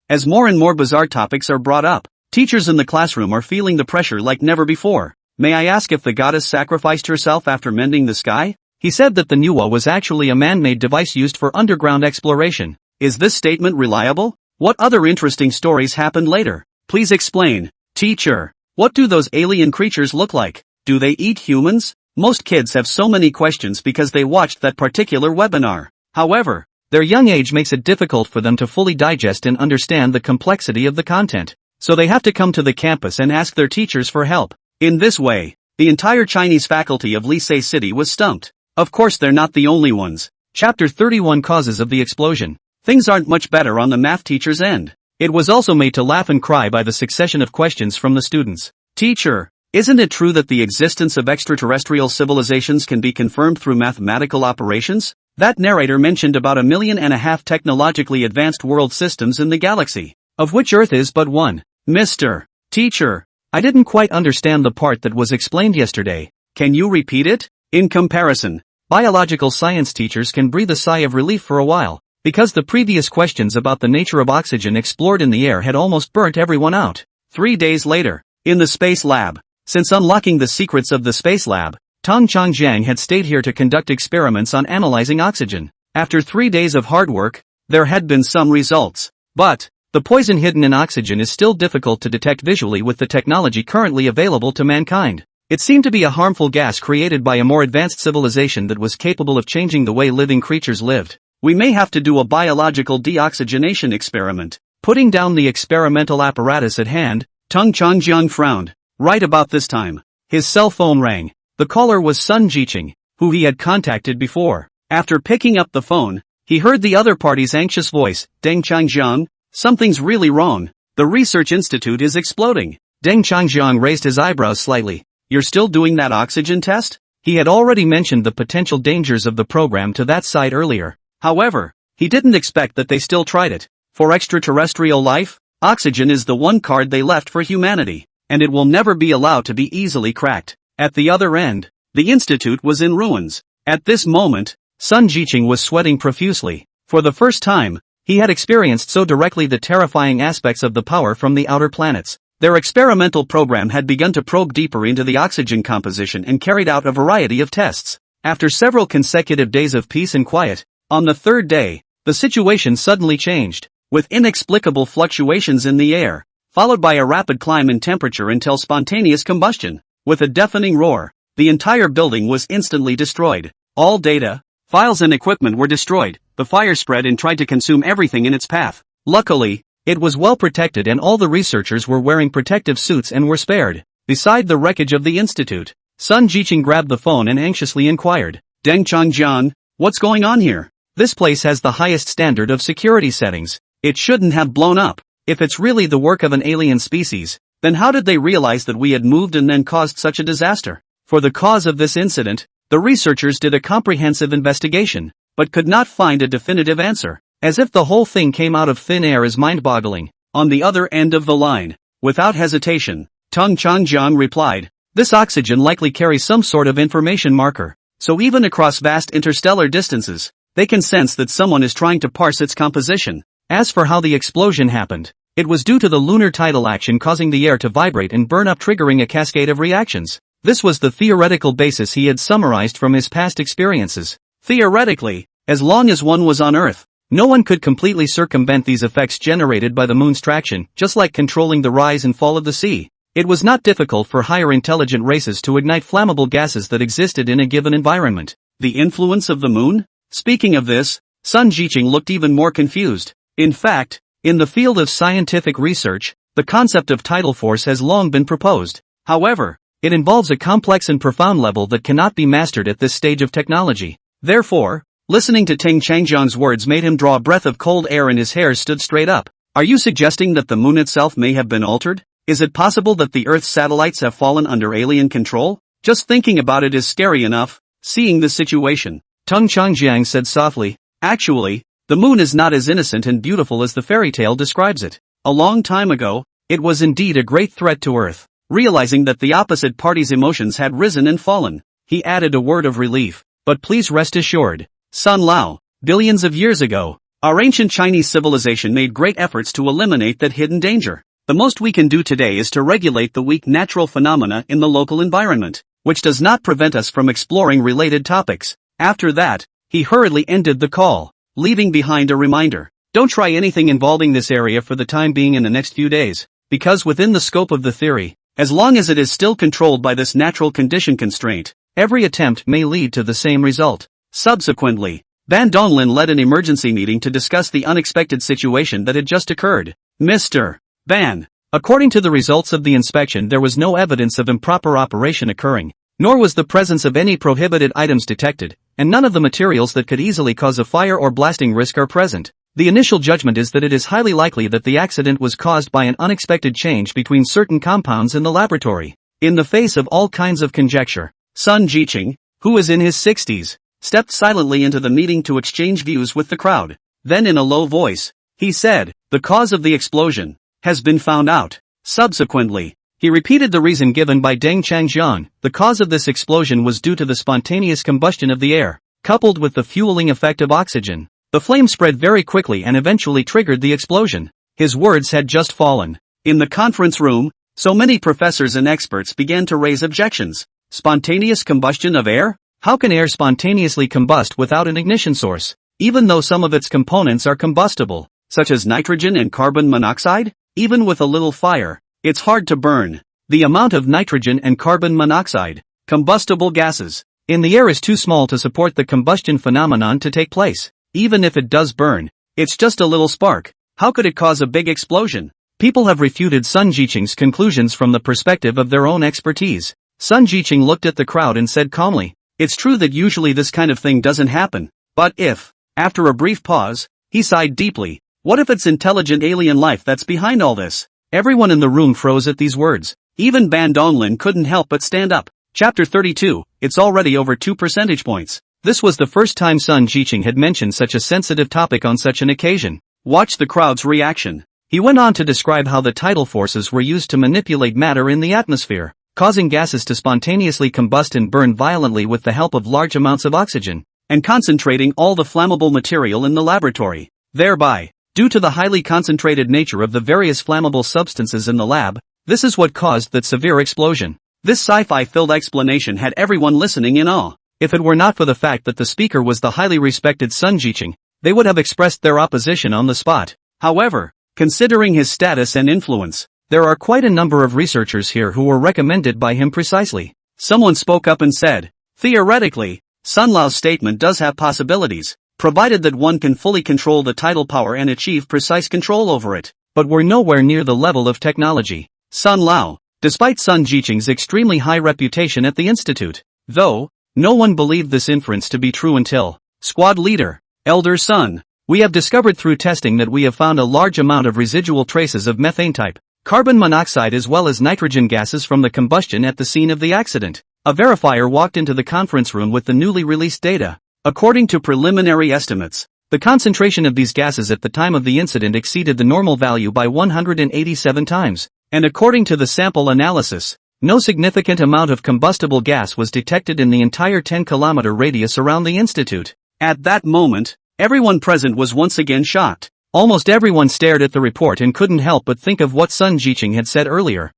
as more and more bizarre topics are brought up. Teachers in the classroom are feeling the pressure like never before. May I ask if the goddess sacrificed herself after mending the sky? He said that the manhwa was actually a man-made device used for underground exploration. Is this statement reliable? What other interesting stories happened later? Please explain. Teacher, what do those alien creatures look like? Do they eat humans? Most kids have so many questions because they watched that particular webinar. However, their young age makes it difficult for them to fully digest and understand the complexity of the content. So they have to come to the campus and ask their teachers for help. In this way, the entire Chinese faculty of Lisei City was stumped. Of course they're not the only ones. Chapter 31 Causes of the Explosion. Things aren't much better on the math teacher's end. It was also made to laugh and cry by the succession of questions from the students. Teacher, isn't it true that the existence of extraterrestrial civilizations can be confirmed through mathematical operations? That narrator mentioned about 1.5 million technologically advanced world systems in the galaxy, of which Earth is but one. Mr. Teacher, I didn't quite understand the part that was explained yesterday. Can you repeat it? In comparison, biological science teachers can breathe a sigh of relief for a while, because the previous questions about the nature of oxygen explored in the air had almost burnt everyone out. 3 days later, in the space lab. Since unlocking the secrets of the space lab, Tong Changjiang had stayed here to conduct experiments on analyzing oxygen. After 3 days of hard work, there had been some results. But the poison hidden in oxygen is still difficult to detect visually with the technology currently available to mankind. It seemed to be a harmful gas created by a more advanced civilization that was capable of changing the way living creatures lived. We may have to do a biological deoxygenation experiment. Putting down the experimental apparatus at hand, Tong Changjiang frowned. Right about this time, his cell phone rang. The caller was Sun Jiqing, who he had contacted before. After picking up the phone, he heard the other party's anxious voice. Deng Changjiang, something's really wrong. The research institute is exploding. Deng Changjiang raised his eyebrows slightly. You're still doing that oxygen test? He had already mentioned the potential dangers of the program to that side earlier. However, he didn't expect that they still tried it. For extraterrestrial life, oxygen is the one card they left for humanity, and it will never be allowed to be easily cracked. At the other end, the institute was in ruins. At this moment, Sun Jiqing was sweating profusely. For the first time, he had experienced so directly the terrifying aspects of the power from the outer planets. Their experimental program had begun to probe deeper into the oxygen composition and carried out a variety of tests. After several consecutive days of peace and quiet, on the third day, the situation suddenly changed, with inexplicable fluctuations in the air, followed by a rapid climb in temperature until spontaneous combustion. With a deafening roar, the entire building was instantly destroyed. All data, files and equipment were destroyed. The fire spread and tried to consume everything in its path. Luckily, it was well protected and all the researchers were wearing protective suits and were spared. Beside the wreckage of the institute, Sun Jiqing grabbed the phone and anxiously inquired. Deng Changjiang, what's going on here? This place has the highest standard of security settings. It shouldn't have blown up. If it's really the work of an alien species, then how did they realize that we had moved and then caused such a disaster? For the cause of this incident, the researchers did a comprehensive investigation, but could not find a definitive answer. As if the whole thing came out of thin air is mind-boggling. On the other end of the line, without hesitation, Tong Changjiang replied, this oxygen likely carries some sort of information marker, so even across vast interstellar distances, they can sense that someone is trying to parse its composition. As for how the explosion happened, it was due to the lunar tidal action causing the air to vibrate and burn up, triggering a cascade of reactions. This was the theoretical basis he had summarized from his past experiences. Theoretically, as long as one was on Earth. No one could completely circumvent these effects generated by the moon's traction, just like controlling the rise and fall of the sea. It was not difficult for higher intelligent races to ignite flammable gases that existed in a given environment. The influence of the moon? Speaking of this, Sun Jiqing looked even more confused. In fact, in the field of scientific research, the concept of tidal force has long been proposed. However, it involves a complex and profound level that cannot be mastered at this stage of technology. Therefore, listening to Ting Changjiang's words made him draw a breath of cold air and his hair stood straight up. Are you suggesting that the moon itself may have been altered? Is it possible that the Earth's satellites have fallen under alien control? Just thinking about it is scary enough. Seeing this situation, Ting Changjiang said softly, actually, the moon is not as innocent and beautiful as the fairy tale describes it. A long time ago, it was indeed a great threat to Earth. Realizing that the opposite party's emotions had risen and fallen, he added a word of relief. But please rest assured, Sun Lao, billions of years ago, our ancient Chinese civilization made great efforts to eliminate that hidden danger. The most we can do today is to regulate the weak natural phenomena in the local environment, which does not prevent us from exploring related topics. After that, he hurriedly ended the call, leaving behind a reminder. Don't try anything involving this area for the time being in the next few days, because within the scope of the theory, as long as it is still controlled by this natural condition constraint, every attempt may lead to the same result. Subsequently, Ban Donglin led an emergency meeting to discuss the unexpected situation that had just occurred. Mr. Ban, according to the results of the inspection, there was no evidence of improper operation occurring, nor was the presence of any prohibited items detected, and none of the materials that could easily cause a fire or blasting risk are present. The initial judgment is that it is highly likely that the accident was caused by an unexpected change between certain compounds in the laboratory. In the face of all kinds of conjecture, Sun Jiqing, who was in his 60s, stepped silently into the meeting to exchange views with the crowd. Then in a low voice, he said, "The cause of the explosion has been found out." Subsequently, he repeated the reason given by Deng Changjiang. The cause of this explosion was due to the spontaneous combustion of the air, coupled with the fueling effect of oxygen. The flame spread very quickly and eventually triggered the explosion. His words had just fallen. In the conference room, so many professors and experts began to raise objections. Spontaneous combustion of air? How can air spontaneously combust without an ignition source, even though some of its components are combustible, such as nitrogen and carbon monoxide? Even with a little fire, it's hard to burn. The amount of nitrogen and carbon monoxide, combustible gases, in the air is too small to support the combustion phenomenon to take place. Even if it does burn, it's just a little spark. How could it cause a big explosion? People have refuted Sun Jiqing's conclusions from the perspective of their own expertise. Sun Jiqing looked at the crowd and said calmly, "It's true that usually this kind of thing doesn't happen, but if," after a brief pause, he sighed deeply, "what if it's intelligent alien life that's behind all this?" Everyone in the room froze at these words. Even Ban Donglin couldn't help but stand up. Chapter 32, it's already over 2 percentage points. This was the first time Sun Jiqing had mentioned such a sensitive topic on such an occasion. Watch the crowd's reaction. He went on to describe how the tidal forces were used to manipulate matter in the atmosphere, causing gases to spontaneously combust and burn violently with the help of large amounts of oxygen, and concentrating all the flammable material in the laboratory. Thereby, due to the highly concentrated nature of the various flammable substances in the lab, this is what caused that severe explosion. This sci-fi-filled explanation had everyone listening in awe. If it were not for the fact that the speaker was the highly respected Sun Jiqing, they would have expressed their opposition on the spot. However, considering his status and influence, there are quite a number of researchers here who were recommended by him precisely. Someone spoke up and said, "Theoretically, Sun Lao's statement does have possibilities, provided that one can fully control the tidal power and achieve precise control over it. But we're nowhere near the level of technology." Sun Lao, despite Sun Jiqing's extremely high reputation at the institute, though, no one believed this inference to be true until, "Squad leader, Elder Sun, we have discovered through testing that we have found a large amount of residual traces of methane type, carbon monoxide as well as nitrogen gases from the combustion at the scene of the accident." A verifier walked into the conference room with the newly released data. According to preliminary estimates, the concentration of these gases at the time of the incident exceeded the normal value by 187 times, and according to the sample analysis, no significant amount of combustible gas was detected in the entire 10-kilometer radius around the institute. At that moment, everyone present was once again shocked. Almost everyone stared at the report and couldn't help but think of what Sun Jiqing had said earlier.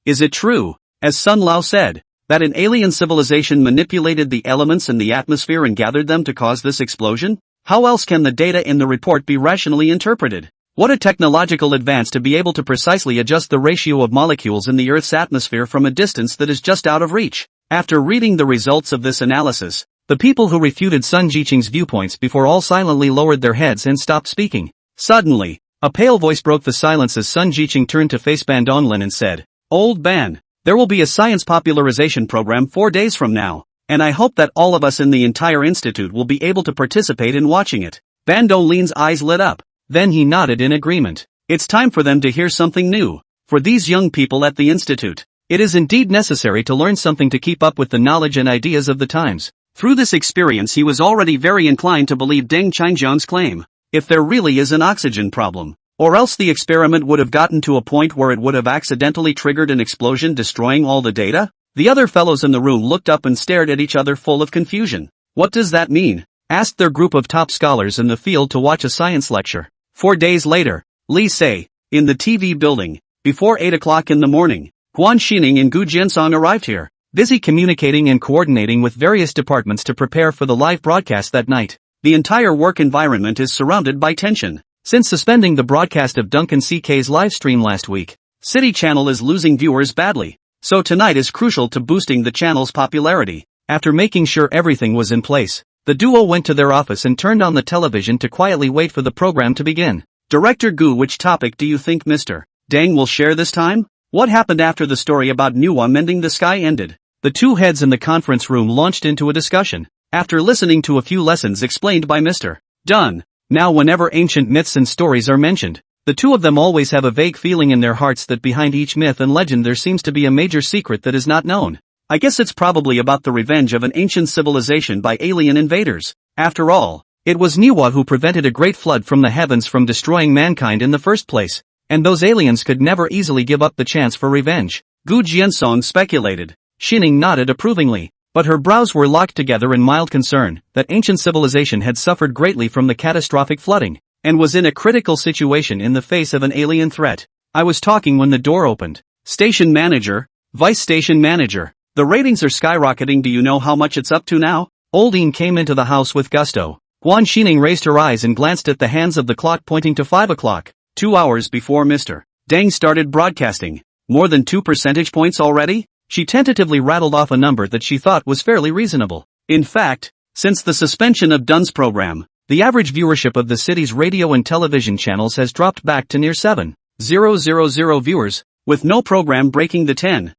Is it true, as Sun Lao said, That an alien civilization manipulated the elements in the atmosphere and gathered them to cause this explosion? How else can the data in the report be rationally interpreted? What a technological advance to be able to precisely adjust the ratio of molecules in the Earth's atmosphere from a distance that is just out of reach. After reading the results of this analysis, the people who refuted Sun Jiqing's viewpoints before all silently lowered their heads and stopped speaking. Suddenly, a pale voice broke the silence as Sun Jiqing turned to face Ban Donglan and said, "Old Ban, there will be a science popularization program 4 days from now, and I hope that all of us in the entire institute will be able to participate in watching it." Ban Donglin's eyes lit up. Then he nodded in agreement. It's time for them to hear something new. For these young people at the institute, it is indeed necessary to learn something to keep up with the knowledge and ideas of the times. Through this experience he was already very inclined to believe Deng Qingjiang's claim. If there really is an oxygen problem, or else the experiment would have gotten to a point where it would have accidentally triggered an explosion destroying all the data? The other fellows in the room looked up and stared at each other full of confusion. What does that mean? Asked their group of top scholars in the field to watch a science lecture. 4 days later, Li Sei, in the TV building, before 8 o'clock in the morning, Guan Xining and Gu Jinsong arrived here, busy communicating and coordinating with various departments to prepare for the live broadcast that night. The entire work environment is surrounded by tension. Since suspending the broadcast of Duncan CK's live stream last week, City Channel is losing viewers badly, so tonight is crucial to boosting the channel's popularity. After making sure everything was in place, the duo went to their office and turned on the television to quietly wait for the program to begin. Director Gu, which topic do you think Mr. Deng will share this time? What happened after the story about Manhwa mending the sky ended? The two heads in the conference room launched into a discussion, after listening to a few lessons explained by Mr. Dunn. Now whenever ancient myths and stories are mentioned, the two of them always have a vague feeling in their hearts that behind each myth and legend there seems to be a major secret that is not known. I guess it's probably about the revenge of an ancient civilization by alien invaders. After all, it was Manhwa who prevented a great flood from the heavens from destroying mankind in the first place, and those aliens could never easily give up the chance for revenge. Gu Jinsong speculated. Xining nodded approvingly, but her brows were locked together in mild concern that ancient civilization had suffered greatly from the catastrophic flooding, and was in a critical situation in the face of an alien threat. I was talking when the door opened. Station manager, vice station manager. The ratings are skyrocketing. Do you know how much it's up to now? Oldine came into the house with gusto. Guan Xining raised her eyes and glanced at the hands of the clock pointing to 5 o'clock. 2 hours before Mr. Deng started broadcasting. More than 2 percentage points already? She tentatively rattled off a number that she thought was fairly reasonable. In fact, since the suspension of Dunn's program, the average viewership of the city's radio and television channels has dropped back to near 7,000 viewers, with no program breaking the 10,000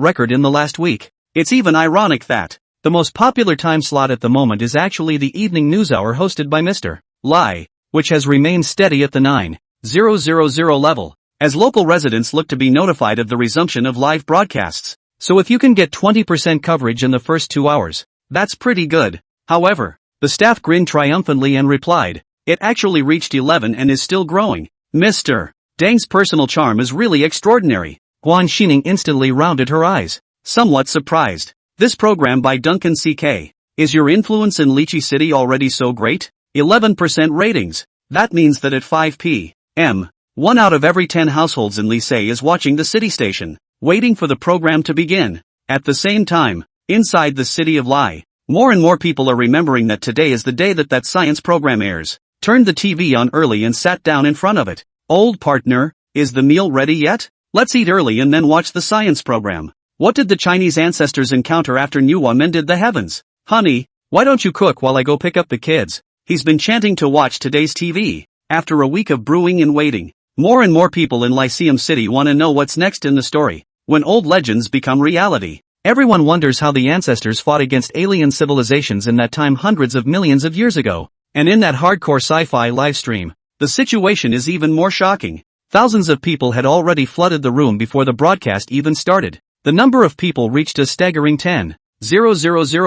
record in the last week. It's even ironic that the most popular time slot at the moment is actually the evening news hour hosted by Mr. Lai, which has remained steady at the 9,000 level, as local residents look to be notified of the resumption of live broadcasts. So if you can get 20% coverage in the first 2 hours, that's pretty good. However, the staff grinned triumphantly and replied, it actually reached 11 and is still growing. Mr. Deng's personal charm is really extraordinary. Guan Xining instantly rounded her eyes, somewhat surprised. This program by Duncan CK, is your influence in Lychee City already so great? 11% ratings. That means that at 5 p.m., 1 out of every 10 households in Lycée is watching the city station, waiting for the program to begin. At the same time, inside the city of Lai, more and more people are remembering that today is the day that science program airs. Turned the TV on early and sat down in front of it. Old partner, is the meal ready yet? Let's eat early and then watch the science program. What did the Chinese ancestors encounter after Manhwa mended the heavens? Honey, why don't you cook while I go pick up the kids? He's been chanting to watch today's TV. After a week of brewing and waiting, more and more people in Lyceum City want to know what's next in the story. When old legends become reality, everyone wonders how the ancestors fought against alien civilizations in that time hundreds of millions of years ago. And in that hardcore sci-fi live stream, the situation is even more shocking. Thousands of people had already flooded the room before the broadcast even started. The number of people reached a staggering 10,000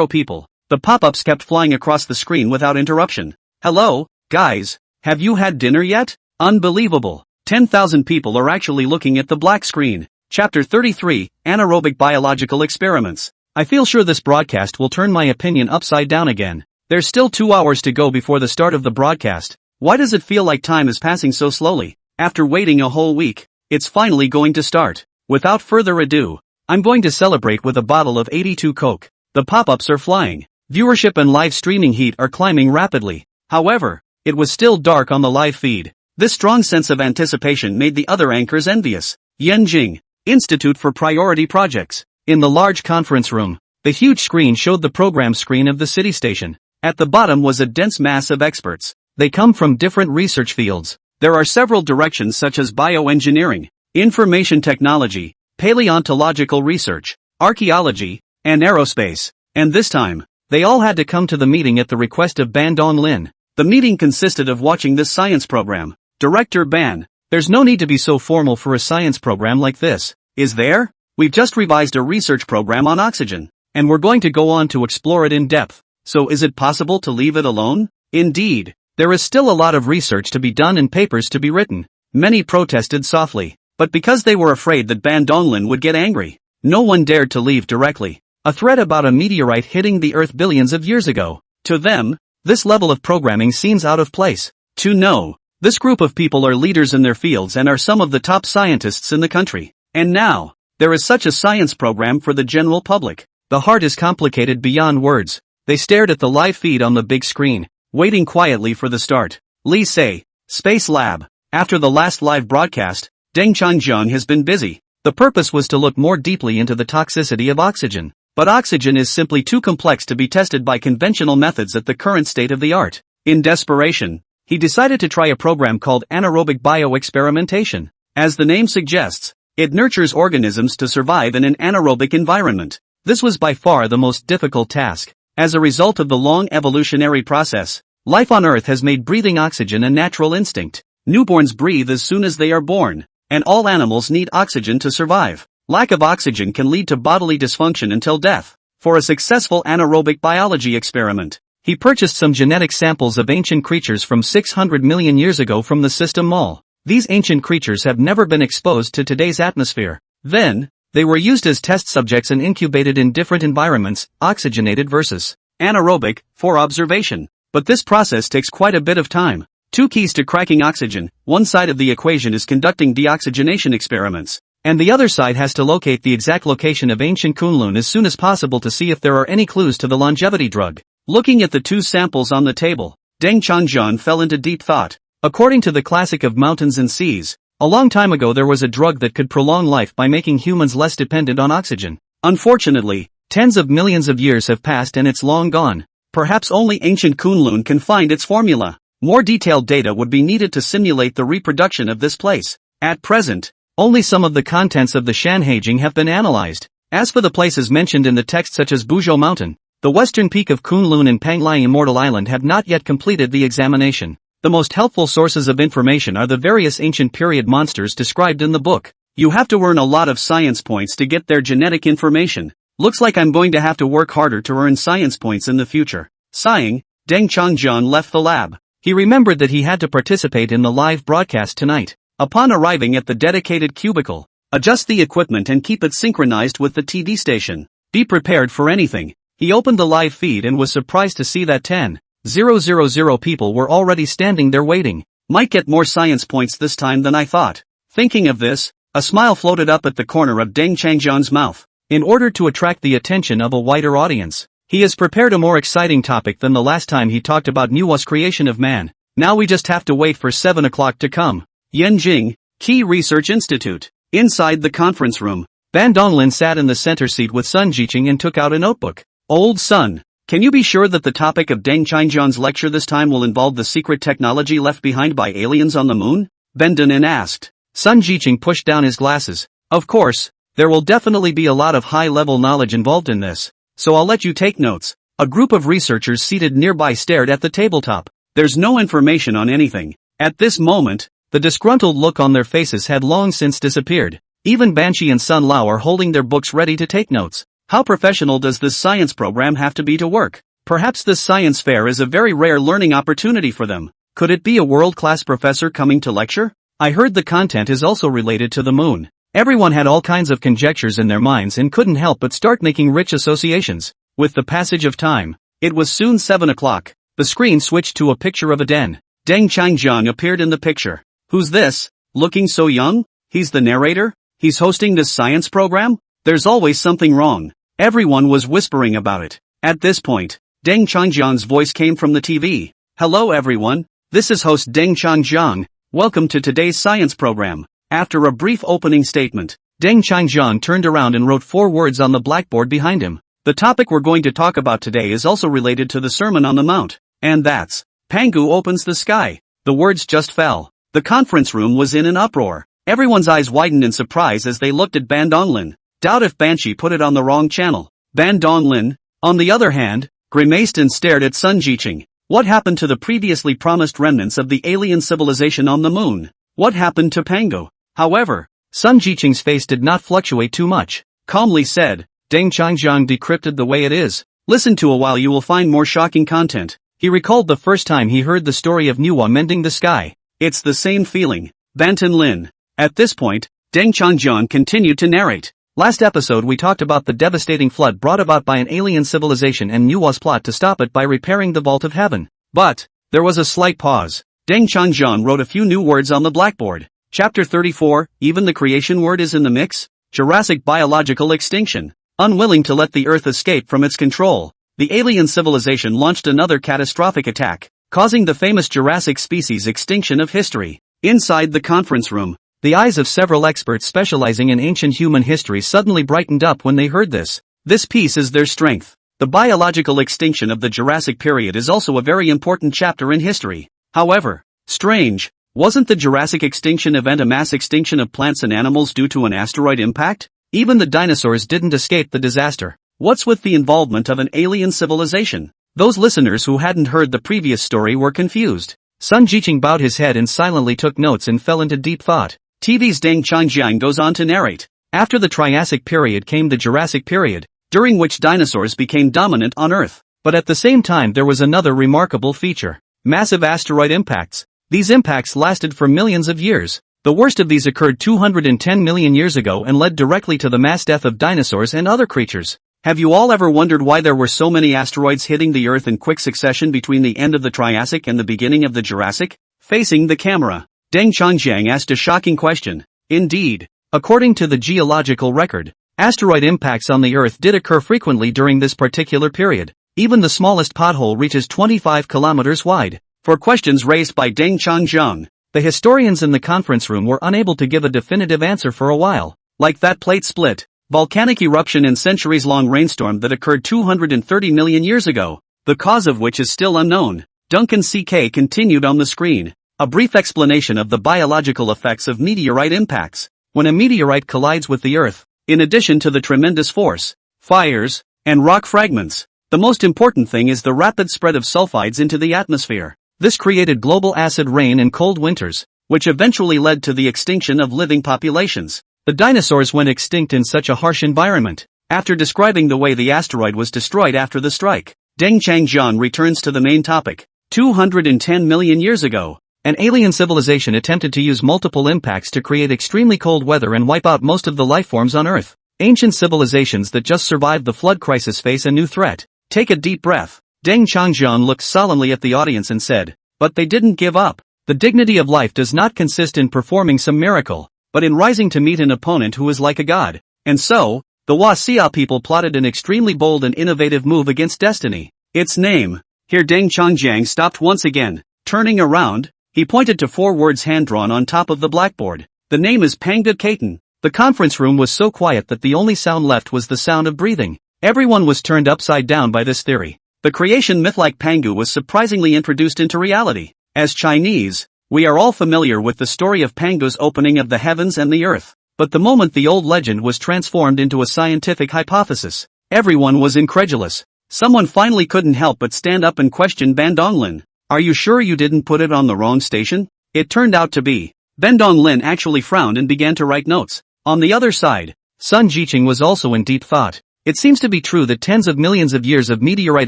people. The pop-ups kept flying across the screen without interruption. Hello, guys, have you had dinner yet? Unbelievable. 10,000 people are actually looking at the black screen. Chapter 33, Anaerobic Biological Experiments. I feel sure this broadcast will turn my opinion upside down again. There's still 2 hours to go before the start of the broadcast. Why does it feel like time is passing so slowly? After waiting a whole week, it's finally going to start. Without further ado, I'm going to celebrate with a bottle of 82 Coke. The pop-ups are flying. Viewership and live streaming heat are climbing rapidly. However, it was still dark on the live feed. This strong sense of anticipation made the other anchors envious. Yenjing, Institute for Priority Projects. In the large conference room, the huge screen showed the program screen of the city station. At the bottom was a dense mass of experts. They come from different research fields. There are several directions such as bioengineering, information technology, paleontological research, archaeology, and aerospace. And this time, they all had to come to the meeting at the request of Ban Donglin. The meeting consisted of watching this science program. Director Ban, there's no need to be so formal for a science program like this, is there? We've just revised a research program on oxygen, and we're going to go on to explore it in depth. So is it possible to leave it alone? Indeed, there is still a lot of research to be done and papers to be written. Many protested softly, but because they were afraid that Ban Donglin would get angry, no one dared to leave directly. A threat about a meteorite hitting the Earth billions of years ago. To them, this level of programming seems out of place. To know, this group of people are leaders in their fields and are some of the top scientists in the country. And now, there is such a science program for the general public. The heart is complicated beyond words. They stared at the live feed on the big screen, waiting quietly for the start. Lee say, Space Lab. After the last live broadcast, Deng Changjiang has been busy. The purpose was to look more deeply into the toxicity of oxygen. But oxygen is simply too complex to be tested by conventional methods at the current state of the art. In desperation, he decided to try a program called anaerobic bioexperimentation. As the name suggests, it nurtures organisms to survive in an anaerobic environment. This was by far the most difficult task. As a result of the long evolutionary process, life on Earth has made breathing oxygen a natural instinct. Newborns breathe as soon as they are born, and all animals need oxygen to survive. Lack of oxygen can lead to bodily dysfunction until death. For a successful anaerobic biology experiment, he purchased some genetic samples of ancient creatures from 600 million years ago from the System Mall. These ancient creatures have never been exposed to today's atmosphere. Then, they were used as test subjects and incubated in different environments, oxygenated versus anaerobic, for observation. But this process takes quite a bit of time. Two keys to cracking oxygen: one side of the equation is conducting deoxygenation experiments, and the other side has to locate the exact location of ancient Kunlun as soon as possible to see if there are any clues to the longevity drug. Looking at the two samples on the table, Deng Changjiang fell into deep thought. According to the classic of mountains and seas, a long time ago there was a drug that could prolong life by making humans less dependent on oxygen. Unfortunately, tens of millions of years have passed and it's long gone. Perhaps only ancient Kunlun can find its formula. More detailed data would be needed to simulate the reproduction of this place. At present, only some of the contents of the Shanhaijing have been analyzed. As for the places mentioned in the text such as Buzhou Mountain, the western peak of Kunlun and Panglai Immortal Island have not yet completed the examination. The most helpful sources of information are the various ancient period monsters described in the book. You have to earn a lot of science points to get their genetic information. Looks like I'm going to have to work harder to earn science points in the future. Sighing, Deng Changjiang left the lab. He remembered that he had to participate in the live broadcast tonight. Upon arriving at the dedicated cubicle, adjust the equipment and keep it synchronized with the TV station. Be prepared for anything. He opened the live feed and was surprised to see that 10,000 people were already standing there waiting. Might get more science points this time than I thought. Thinking of this, a smile floated up at the corner of Deng Changjiang's mouth. In order to attract the attention of a wider audience, he has prepared a more exciting topic than the last time he talked about Manhwa's creation of man. Now we just have to wait for 7 o'clock to come. Yenjing, Key Research Institute. Inside the conference room, Ban Donglin sat in the center seat with Sun Jiqing and took out a notebook. Old Sun, can you be sure that the topic of Deng Changjiang's lecture this time will involve the secret technology left behind by aliens on the moon? Ben Donin asked. Sun Jiqing pushed down his glasses. Of course, there will definitely be a lot of high-level knowledge involved in this, so I'll let you take notes. A group of researchers seated nearby stared at the tabletop. There's no information on anything. At this moment, the disgruntled look on their faces had long since disappeared. Even Banshee and Sun Lao are holding their books ready to take notes. How professional does this science program have to be to work? Perhaps this science fair is a very rare learning opportunity for them. Could it be a world-class professor coming to lecture? I heard the content is also related to the moon. Everyone had all kinds of conjectures in their minds and couldn't help but start making rich associations. With the passage of time, it was soon 7 o'clock. The screen switched to a picture of a den. Deng Changjiang appeared in the picture. Who's this, looking so young? He's the narrator? He's hosting this science program? There's always something wrong. Everyone was whispering about it. At this point, Deng Changjiang's voice came from the TV. Hello everyone, this is host Deng Changjiang. Welcome to today's science program. After a brief opening statement, Deng Changjiang turned around and wrote 4 words on the blackboard behind him. The topic we're going to talk about today is also related to the Sermon on the Mount, and that's Pangu opens the sky. The words just fell. The conference room was in an uproar. Everyone's eyes widened in surprise as they looked at Ban Donglin. Doubt if Banshee put it on the wrong channel. Ban Donglin, on the other hand, grimaced and stared at Sun Jiqing. What happened to the previously promised remnants of the alien civilization on the moon? What happened to Pangu? However, Sun Jiqing's face did not fluctuate too much. Calmly said, Deng Changjiang decrypted the way it is. Listen to a while, you will find more shocking content. He recalled the first time he heard the story of manhwa mending the sky. It's the same feeling. Bantan Lin. At this point, Deng Changjiang continued to narrate. Last episode we talked about the devastating flood brought about by an alien civilization and manhwa's plot to stop it by repairing the vault of heaven. But, there was a slight pause. Deng Changjiang wrote a few new words on the blackboard. Chapter 34, even the creation word is in the mix? Jurassic biological extinction. Unwilling to let the Earth escape from its control, the alien civilization launched another catastrophic attack, causing the famous Jurassic species extinction of history. Inside the conference room, the eyes of several experts specializing in ancient human history suddenly brightened up when they heard this. This piece is their strength. The biological extinction of the Jurassic period is also a very important chapter in history. However, strange, wasn't the Jurassic extinction event a mass extinction of plants and animals due to an asteroid impact? Even the dinosaurs didn't escape the disaster. What's with the involvement of an alien civilization? Those listeners who hadn't heard the previous story were confused. Sun Jiqing bowed his head and silently took notes and fell into deep thought. TV's Deng Changjiang goes on to narrate. After the Triassic period came the Jurassic period, during which dinosaurs became dominant on Earth. But at the same time there was another remarkable feature. Massive asteroid impacts. These impacts lasted for millions of years. The worst of these occurred 210 million years ago and led directly to the mass death of dinosaurs and other creatures. Have you all ever wondered why there were so many asteroids hitting the Earth in quick succession between the end of the Triassic and the beginning of the Jurassic? Facing the camera, Deng Changjiang asked a shocking question. Indeed, according to the geological record, asteroid impacts on the Earth did occur frequently during this particular period. Even the smallest pothole reaches 25 kilometers wide. For questions raised by Deng Changjiang, the historians in the conference room were unable to give a definitive answer for a while. Like that plate split, volcanic eruption and centuries-long rainstorm that occurred 230 million years ago, the cause of which is still unknown. Duncan CK continued on the screen. A brief explanation of the biological effects of meteorite impacts. When a meteorite collides with the Earth, in addition to the tremendous force, fires, and rock fragments, the most important thing is the rapid spread of sulfides into the atmosphere. This created global acid rain and cold winters, which eventually led to the extinction of living populations. The dinosaurs went extinct in such a harsh environment. After describing the way the asteroid was destroyed after the strike, Deng Changjiang returns to the main topic. 210 million years ago, an alien civilization attempted to use multiple impacts to create extremely cold weather and wipe out most of the lifeforms on Earth. Ancient civilizations that just survived the flood crisis face a new threat. Take a deep breath. Deng Changjiang looked solemnly at the audience and said, but they didn't give up. The dignity of life does not consist in performing some miracle, but in rising to meet an opponent who is like a god. And so, the Xia people plotted an extremely bold and innovative move against destiny. Its name. Here Deng Changjiang stopped once again. Turning around, he pointed to 4 words hand-drawn on top of the blackboard. The name is Pangu Kaiten. The conference room was so quiet that the only sound left was the sound of breathing. Everyone was turned upside down by this theory. The creation myth like Pangu was surprisingly introduced into reality. As Chinese, we are all familiar with the story of Pangu's opening of the heavens and the earth. But the moment the old legend was transformed into a scientific hypothesis, everyone was incredulous. Someone finally couldn't help but stand up and question Ban Donglin. Are you sure you didn't put it on the wrong station? It turned out to be. Ban Donglin actually frowned and began to write notes. On the other side, Sun Jiqing was also in deep thought. It seems to be true that tens of millions of years of meteorite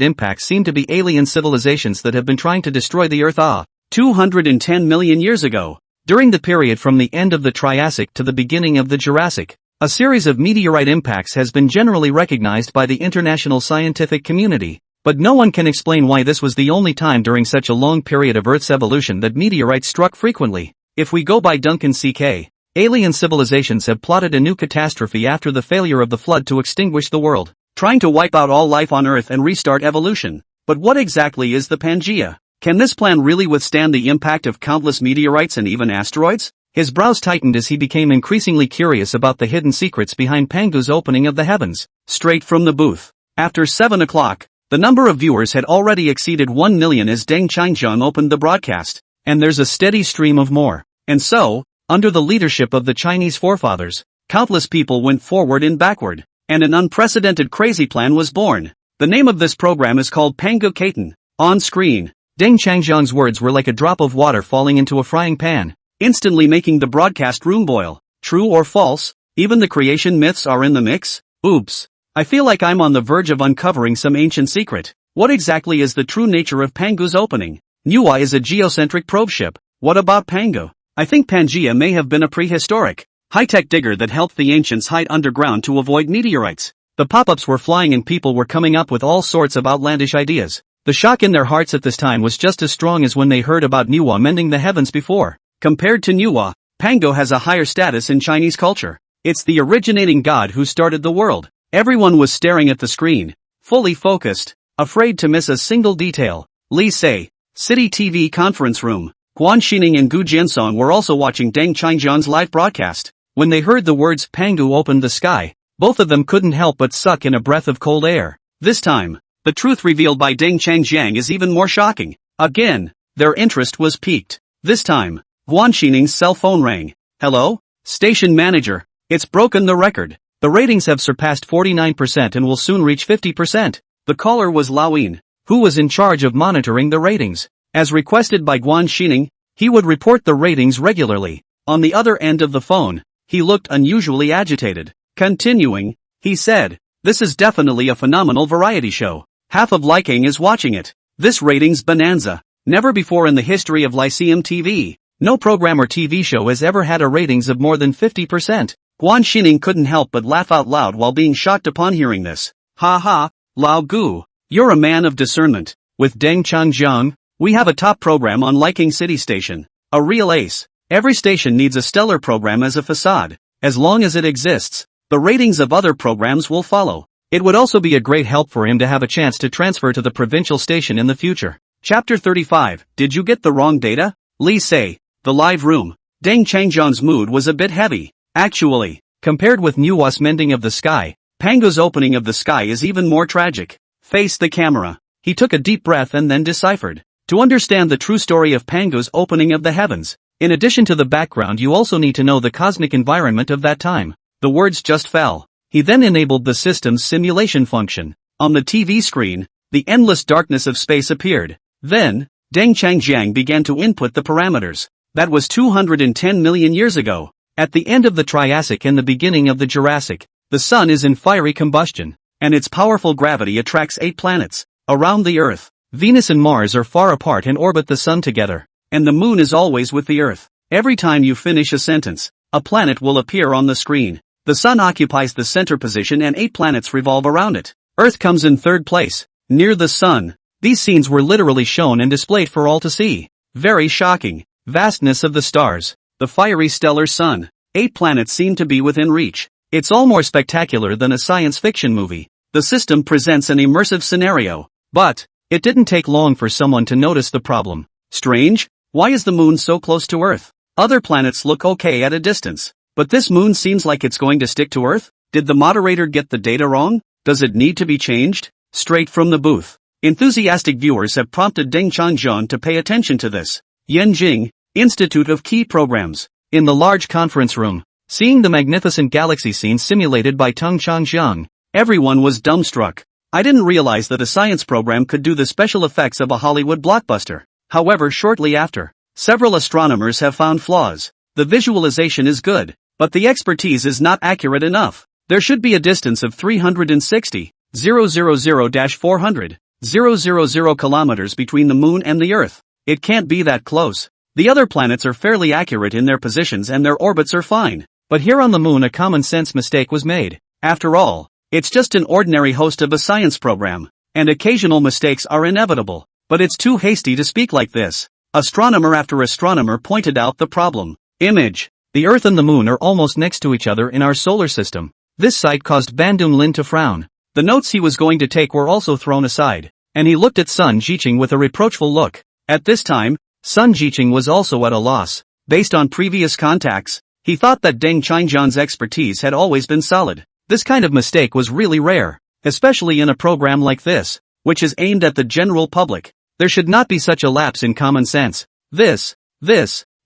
impacts seem to be alien civilizations that have been trying to destroy the Earth 210 million years ago. During the period from the end of the Triassic to the beginning of the Jurassic, a series of meteorite impacts has been generally recognized by the international scientific community. But no one can explain why this was the only time during such a long period of Earth's evolution that meteorites struck frequently. If we go by Duncan CK, Alien civilizations have plotted a new catastrophe after the failure of the flood to extinguish the world, trying to wipe out all life on Earth and restart evolution. But what exactly is the Pangea? Can this plan really withstand the impact of countless meteorites and even asteroids? His brows tightened as he became increasingly curious about the hidden secrets behind Pangu's opening of the heavens. Straight from the booth. After 7 o'clock, the number of viewers had already exceeded 1 million as Deng Changjiang opened the broadcast, and there's a steady stream of more. And so, under the leadership of the Chinese forefathers, countless people went forward and backward, and an unprecedented crazy plan was born. The name of this program is called Pangu Kaiten. On screen, Deng Changjiang's words were like a drop of water falling into a frying pan, instantly making the broadcast room boil. True or false? Even the creation myths are in the mix? Oops. I feel like I'm on the verge of uncovering some ancient secret. What exactly is the true nature of Pangu's opening? Manhwa is a geocentric probe ship. What about Pangu? I think Pangea may have been a prehistoric, high-tech digger that helped the ancients hide underground to avoid meteorites. The pop-ups were flying and people were coming up with all sorts of outlandish ideas. The shock in their hearts at this time was just as strong as when they heard about Manhwa mending the heavens before. Compared to Manhwa, Pangu has a higher status in Chinese culture. It's the originating god who started the world. Everyone was staring at the screen, fully focused, afraid to miss a single detail. Li Sei, City TV conference room. Guan Xining and Gu Jiansong were also watching Deng Changjiang's live broadcast. When they heard the words Pangu opened the sky, both of them couldn't help but suck in a breath of cold air. This time, the truth revealed by Deng Changjiang is even more shocking. Again, their interest was piqued. This time, Guan Xining's cell phone rang. Hello? Station manager. It's broken the record. The ratings have surpassed 49% and will soon reach 50%. The caller was Lao Yin, who was in charge of monitoring the ratings. As requested by Guan Xining, he would report the ratings regularly. On the other end of the phone, he looked unusually agitated. Continuing, he said, "This is definitely a phenomenal variety show. Half of Liking is watching it. This ratings bonanza. Never before in the history of Lyceum TV. No program or TV show has ever had a ratings of more than 50%. Guan Xining couldn't help but laugh out loud while being shocked upon hearing this. Ha ha, Lao Gu, you're a man of discernment. With Deng Changjiang, we have a top program on Liking City Station. A real ace. Every station needs a stellar program as a facade. As long as it exists, the ratings of other programs will follow. It would also be a great help for him to have a chance to transfer to the provincial station in the future." Chapter 35, Did you get the wrong data? Li Sei, the live room. Deng Changjiang's mood was a bit heavy. Actually, compared with Manhwa's mending of the sky, Pangu's opening of the sky is even more tragic. Face the camera. He took a deep breath and then deciphered. To understand the true story of Pangu's opening of the heavens, in addition to the background you also need to know the cosmic environment of that time. The words just fell. He then enabled the system's simulation function. On the TV screen, the endless darkness of space appeared. Then, Deng Changjiang began to input the parameters. That was 210 million years ago. At the end of the Triassic and the beginning of the Jurassic, the sun is in fiery combustion, and its powerful gravity attracts 8 planets. Around the Earth, Venus and Mars are far apart and orbit the sun together, and the moon is always with the Earth. Every time you finish a sentence, a planet will appear on the screen. The sun occupies the center position and 8 planets revolve around it. Earth comes in third place, near the sun. These scenes were literally shown and displayed for all to see. Very shocking. Vastness of the stars. The fiery stellar sun. 8 planets seem to be within reach. It's all more spectacular than a science fiction movie. The system presents an immersive scenario. But, it didn't take long for someone to notice the problem. Strange? Why is the moon so close to Earth? Other planets look okay at a distance. But this moon seems like it's going to stick to Earth? Did the moderator get the data wrong? Does it need to be changed? Straight from the booth. Enthusiastic viewers have prompted Deng Changjiang to pay attention to this. Yanjing, Institute of Key Programs. In the large conference room, seeing the magnificent galaxy scene simulated by Deng Changjiang, everyone was dumbstruck. I didn't realize that a science program could do the special effects of a Hollywood blockbuster. However, shortly after, several astronomers have found flaws. The visualization is good, but the expertise is not accurate enough. There should be a distance of 360,000-400,000 kilometers between the moon and the Earth. It can't be that close. The other planets are fairly accurate in their positions and their orbits are fine. But here on the moon a common sense mistake was made. After all, it's just an ordinary host of a science program, and occasional mistakes are inevitable. But it's too hasty to speak like this. Astronomer after astronomer pointed out the problem. Image. The Earth and the Moon are almost next to each other in our solar system. This sight caused Bandung Lin to frown. The notes he was going to take were also thrown aside, and he looked at Sun Jiqing with a reproachful look. At this time, Sun Jiqing was also at a loss. Based on previous contacts, he thought that Deng Qingjian's expertise had always been solid. This kind of mistake was really rare, especially in a program like this, which is aimed at the general public. There should not be such a lapse in common sense.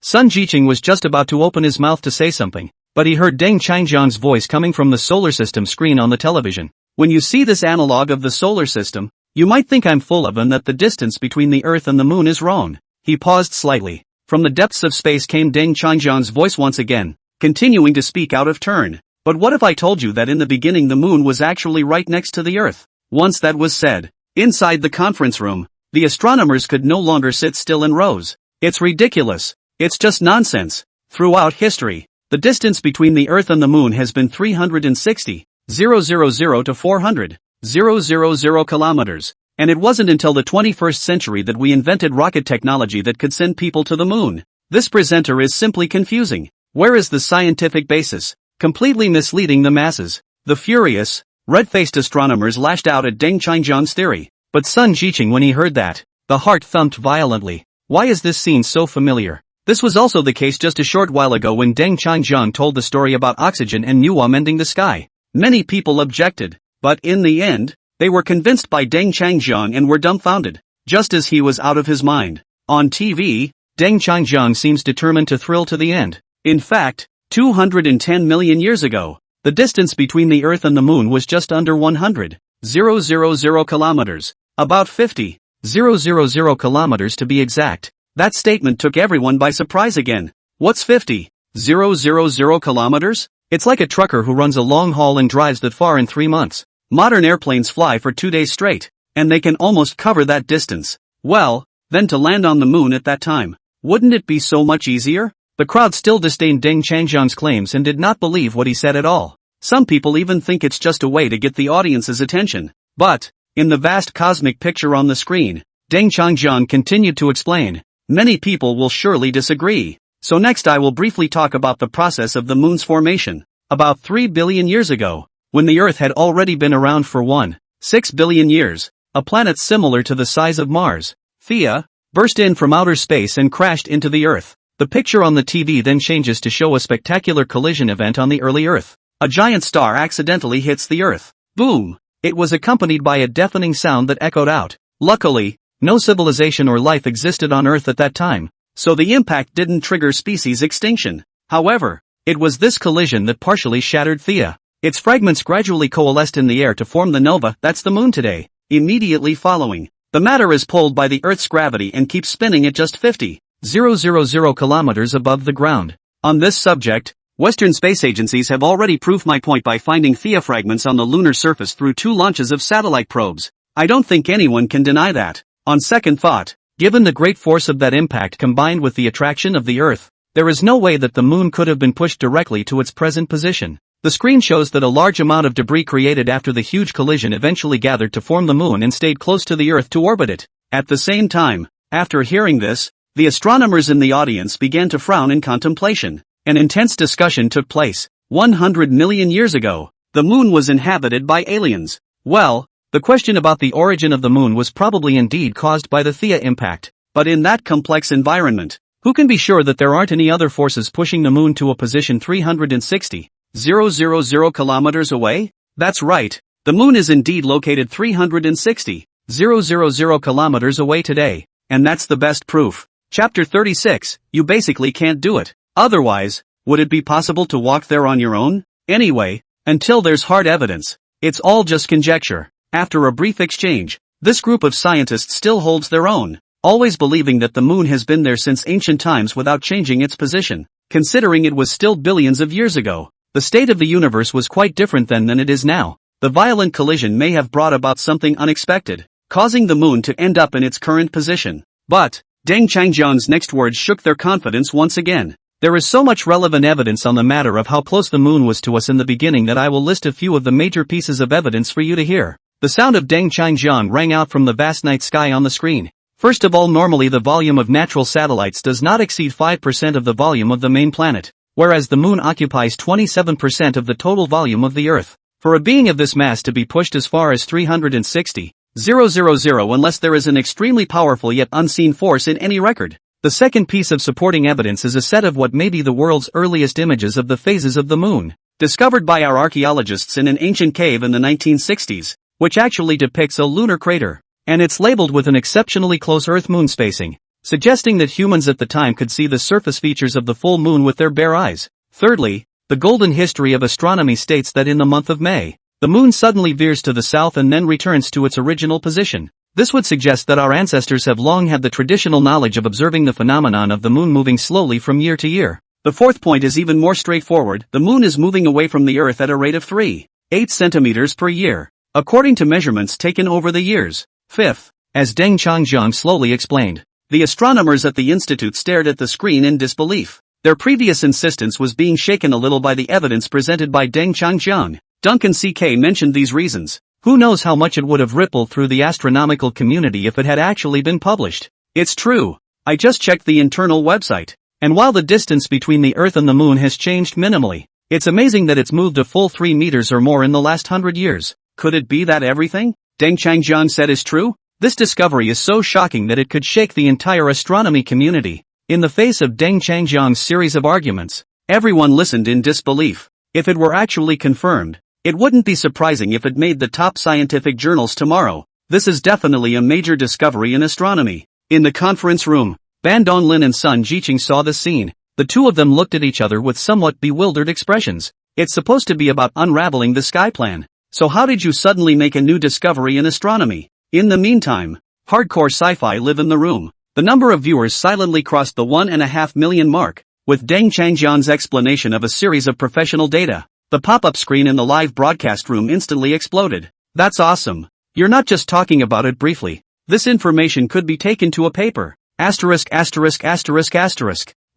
Sun Jiqing was just about to open his mouth to say something, but he heard Deng Qingjian's voice coming from the solar system screen on the television. When you see this analog of the solar system, you might think I'm full of and that the distance between the Earth and the Moon is wrong. He paused slightly. From the depths of space came Deng Qingjian's voice once again, continuing to speak out of turn. But what if I told you that in the beginning the Moon was actually right next to the Earth? Once that was said, inside the conference room, the astronomers could no longer sit still in rows. It's ridiculous. It's just nonsense. Throughout history, the distance between the Earth and the Moon has been 360,000 to 400,000 kilometers, and it wasn't until the 21st century that we invented rocket technology that could send people to the Moon. This presenter is simply confusing. Where is the scientific basis? Completely misleading the masses. The furious, red-faced astronomers lashed out at Deng Qingjian's theory, but Sun Jiqing, when he heard that, the heart thumped violently. Why is this scene so familiar? This was also the case just a short while ago when Deng Qingjian told the story about oxygen and manhwa mending the sky. Many people objected, but in the end, they were convinced by Deng Qingjian and were dumbfounded, just as he was out of his mind. On TV, Deng Qingjian seems determined to thrill to the end. In fact, 210 million years ago, the distance between the Earth and the Moon was just under 100,000 kilometers, about 50,000 kilometers to be exact. That statement took everyone by surprise again. What's 50,000 kilometers? It's like a trucker who runs a long haul and drives that far in 3 months. Modern airplanes fly for 2 days straight, and they can almost cover that distance. Well, then to land on the Moon at that time, wouldn't it be so much easier? The crowd still disdained Deng Qingjian's claims and did not believe what he said at all. Some people even think it's just a way to get the audience's attention. But, in the vast cosmic picture on the screen, Deng Qingjian continued to explain. Many people will surely disagree. So next I will briefly talk about the process of the Moon's formation. About 3 billion years ago, when the Earth had already been around for 1.6 billion years, a planet similar to the size of Mars, Theia, burst in from outer space and crashed into the Earth. The picture on the TV then changes to show a spectacular collision event on the early Earth. A giant star accidentally hits the Earth. Boom! It was accompanied by a deafening sound that echoed out. Luckily, no civilization or life existed on Earth at that time, so the impact didn't trigger species extinction. However, it was this collision that partially shattered Theia. Its fragments gradually coalesced in the air to form the nova that's the Moon today. Immediately following, the matter is pulled by the Earth's gravity and keeps spinning at just 50,000 kilometers above the ground. On this subject, Western space agencies have already proved my point by finding Theia fragments on the lunar surface through 2 launches of satellite probes. I don't think anyone can deny that. On second thought, given the great force of that impact combined with the attraction of the Earth, there is no way that the Moon could have been pushed directly to its present position. The screen shows that a large amount of debris created after the huge collision eventually gathered to form the Moon and stayed close to the Earth to orbit it. At the same time, after hearing this, the astronomers in the audience began to frown in contemplation. An intense discussion took place. 100 million years ago, the Moon was inhabited by aliens. Well, the question about the origin of the Moon was probably indeed caused by the Theia impact. But in that complex environment, who can be sure that there aren't any other forces pushing the Moon to a position 360,000 kilometers away? That's right, the Moon is indeed located 360,000 kilometers away today, and that's the best proof. Chapter 36, you basically can't do it. Otherwise, would it be possible to walk there on your own? Anyway, until there's hard evidence, it's all just conjecture. After a brief exchange, this group of scientists still holds their own, always believing that the Moon has been there since ancient times without changing its position. Considering it was still billions of years ago, the state of the universe was quite different then than it is now. The violent collision may have brought about something unexpected, causing the Moon to end up in its current position. But, Deng Qingjian's next words shook their confidence once again. There is so much relevant evidence on the matter of how close the Moon was to us in the beginning that I will list a few of the major pieces of evidence for you to hear. The sound of Deng Qingjian rang out from the vast night sky on the screen. First of all, normally the volume of natural satellites does not exceed 5% of the volume of the main planet. whereas the moon occupies 27% of the total volume of the Earth. For a being of this mass to be pushed as far as 360,000 unless there is an extremely powerful yet unseen force in any record. The second piece of supporting evidence is a set of what may be the world's earliest images of the phases of the moon, discovered by our archaeologists in an ancient cave in the 1960s, which actually depicts a lunar crater, and it's labeled with an exceptionally close Earth-Moon spacing, suggesting that humans at the time could see the surface features of the full moon with their bare eyes. Thirdly, the golden history of astronomy states that in the month of May, the moon suddenly veers to the south and then returns to its original position. This would suggest that our ancestors have long had the traditional knowledge of observing the phenomenon of the moon moving slowly from year to year. The fourth point is even more straightforward. The moon is moving away from the Earth at a rate of 3.8 centimeters per year, according to measurements taken over the years. Fifth, as Deng Changjiang slowly explained, the astronomers at the institute stared at the screen in disbelief. Their previous insistence was being shaken a little by the evidence presented by Deng Changjiang. Duncan C.K. mentioned these reasons. Who knows how much it would have rippled through the astronomical community if it had actually been published. It's true. I just checked the internal website. And while the distance between the Earth and the moon has changed minimally, it's amazing that it's moved a full 3 meters or more in the last 100 years. Could it be that everything Deng Changjiang said is true? This discovery is so shocking that it could shake the entire astronomy community. In the face of Deng Changjiang's series of arguments, everyone listened in disbelief. If it were actually confirmed, it wouldn't be surprising if it made the top scientific journals tomorrow. This is definitely a major discovery in astronomy. In the conference room, Ban Donglin and Sun Jiqing saw the scene. The two of them looked at each other with somewhat bewildered expressions. It's supposed to be about unraveling the sky plan. So how did you suddenly make a new discovery in astronomy? In the meantime, hardcore sci-fi live in the room. The number of viewers silently crossed the 1.5 million mark, with Deng Changjiang's explanation of a series of professional data. The pop-up screen in the live broadcast room instantly exploded. That's awesome. You're not just talking about it briefly. This information could be taken to a paper.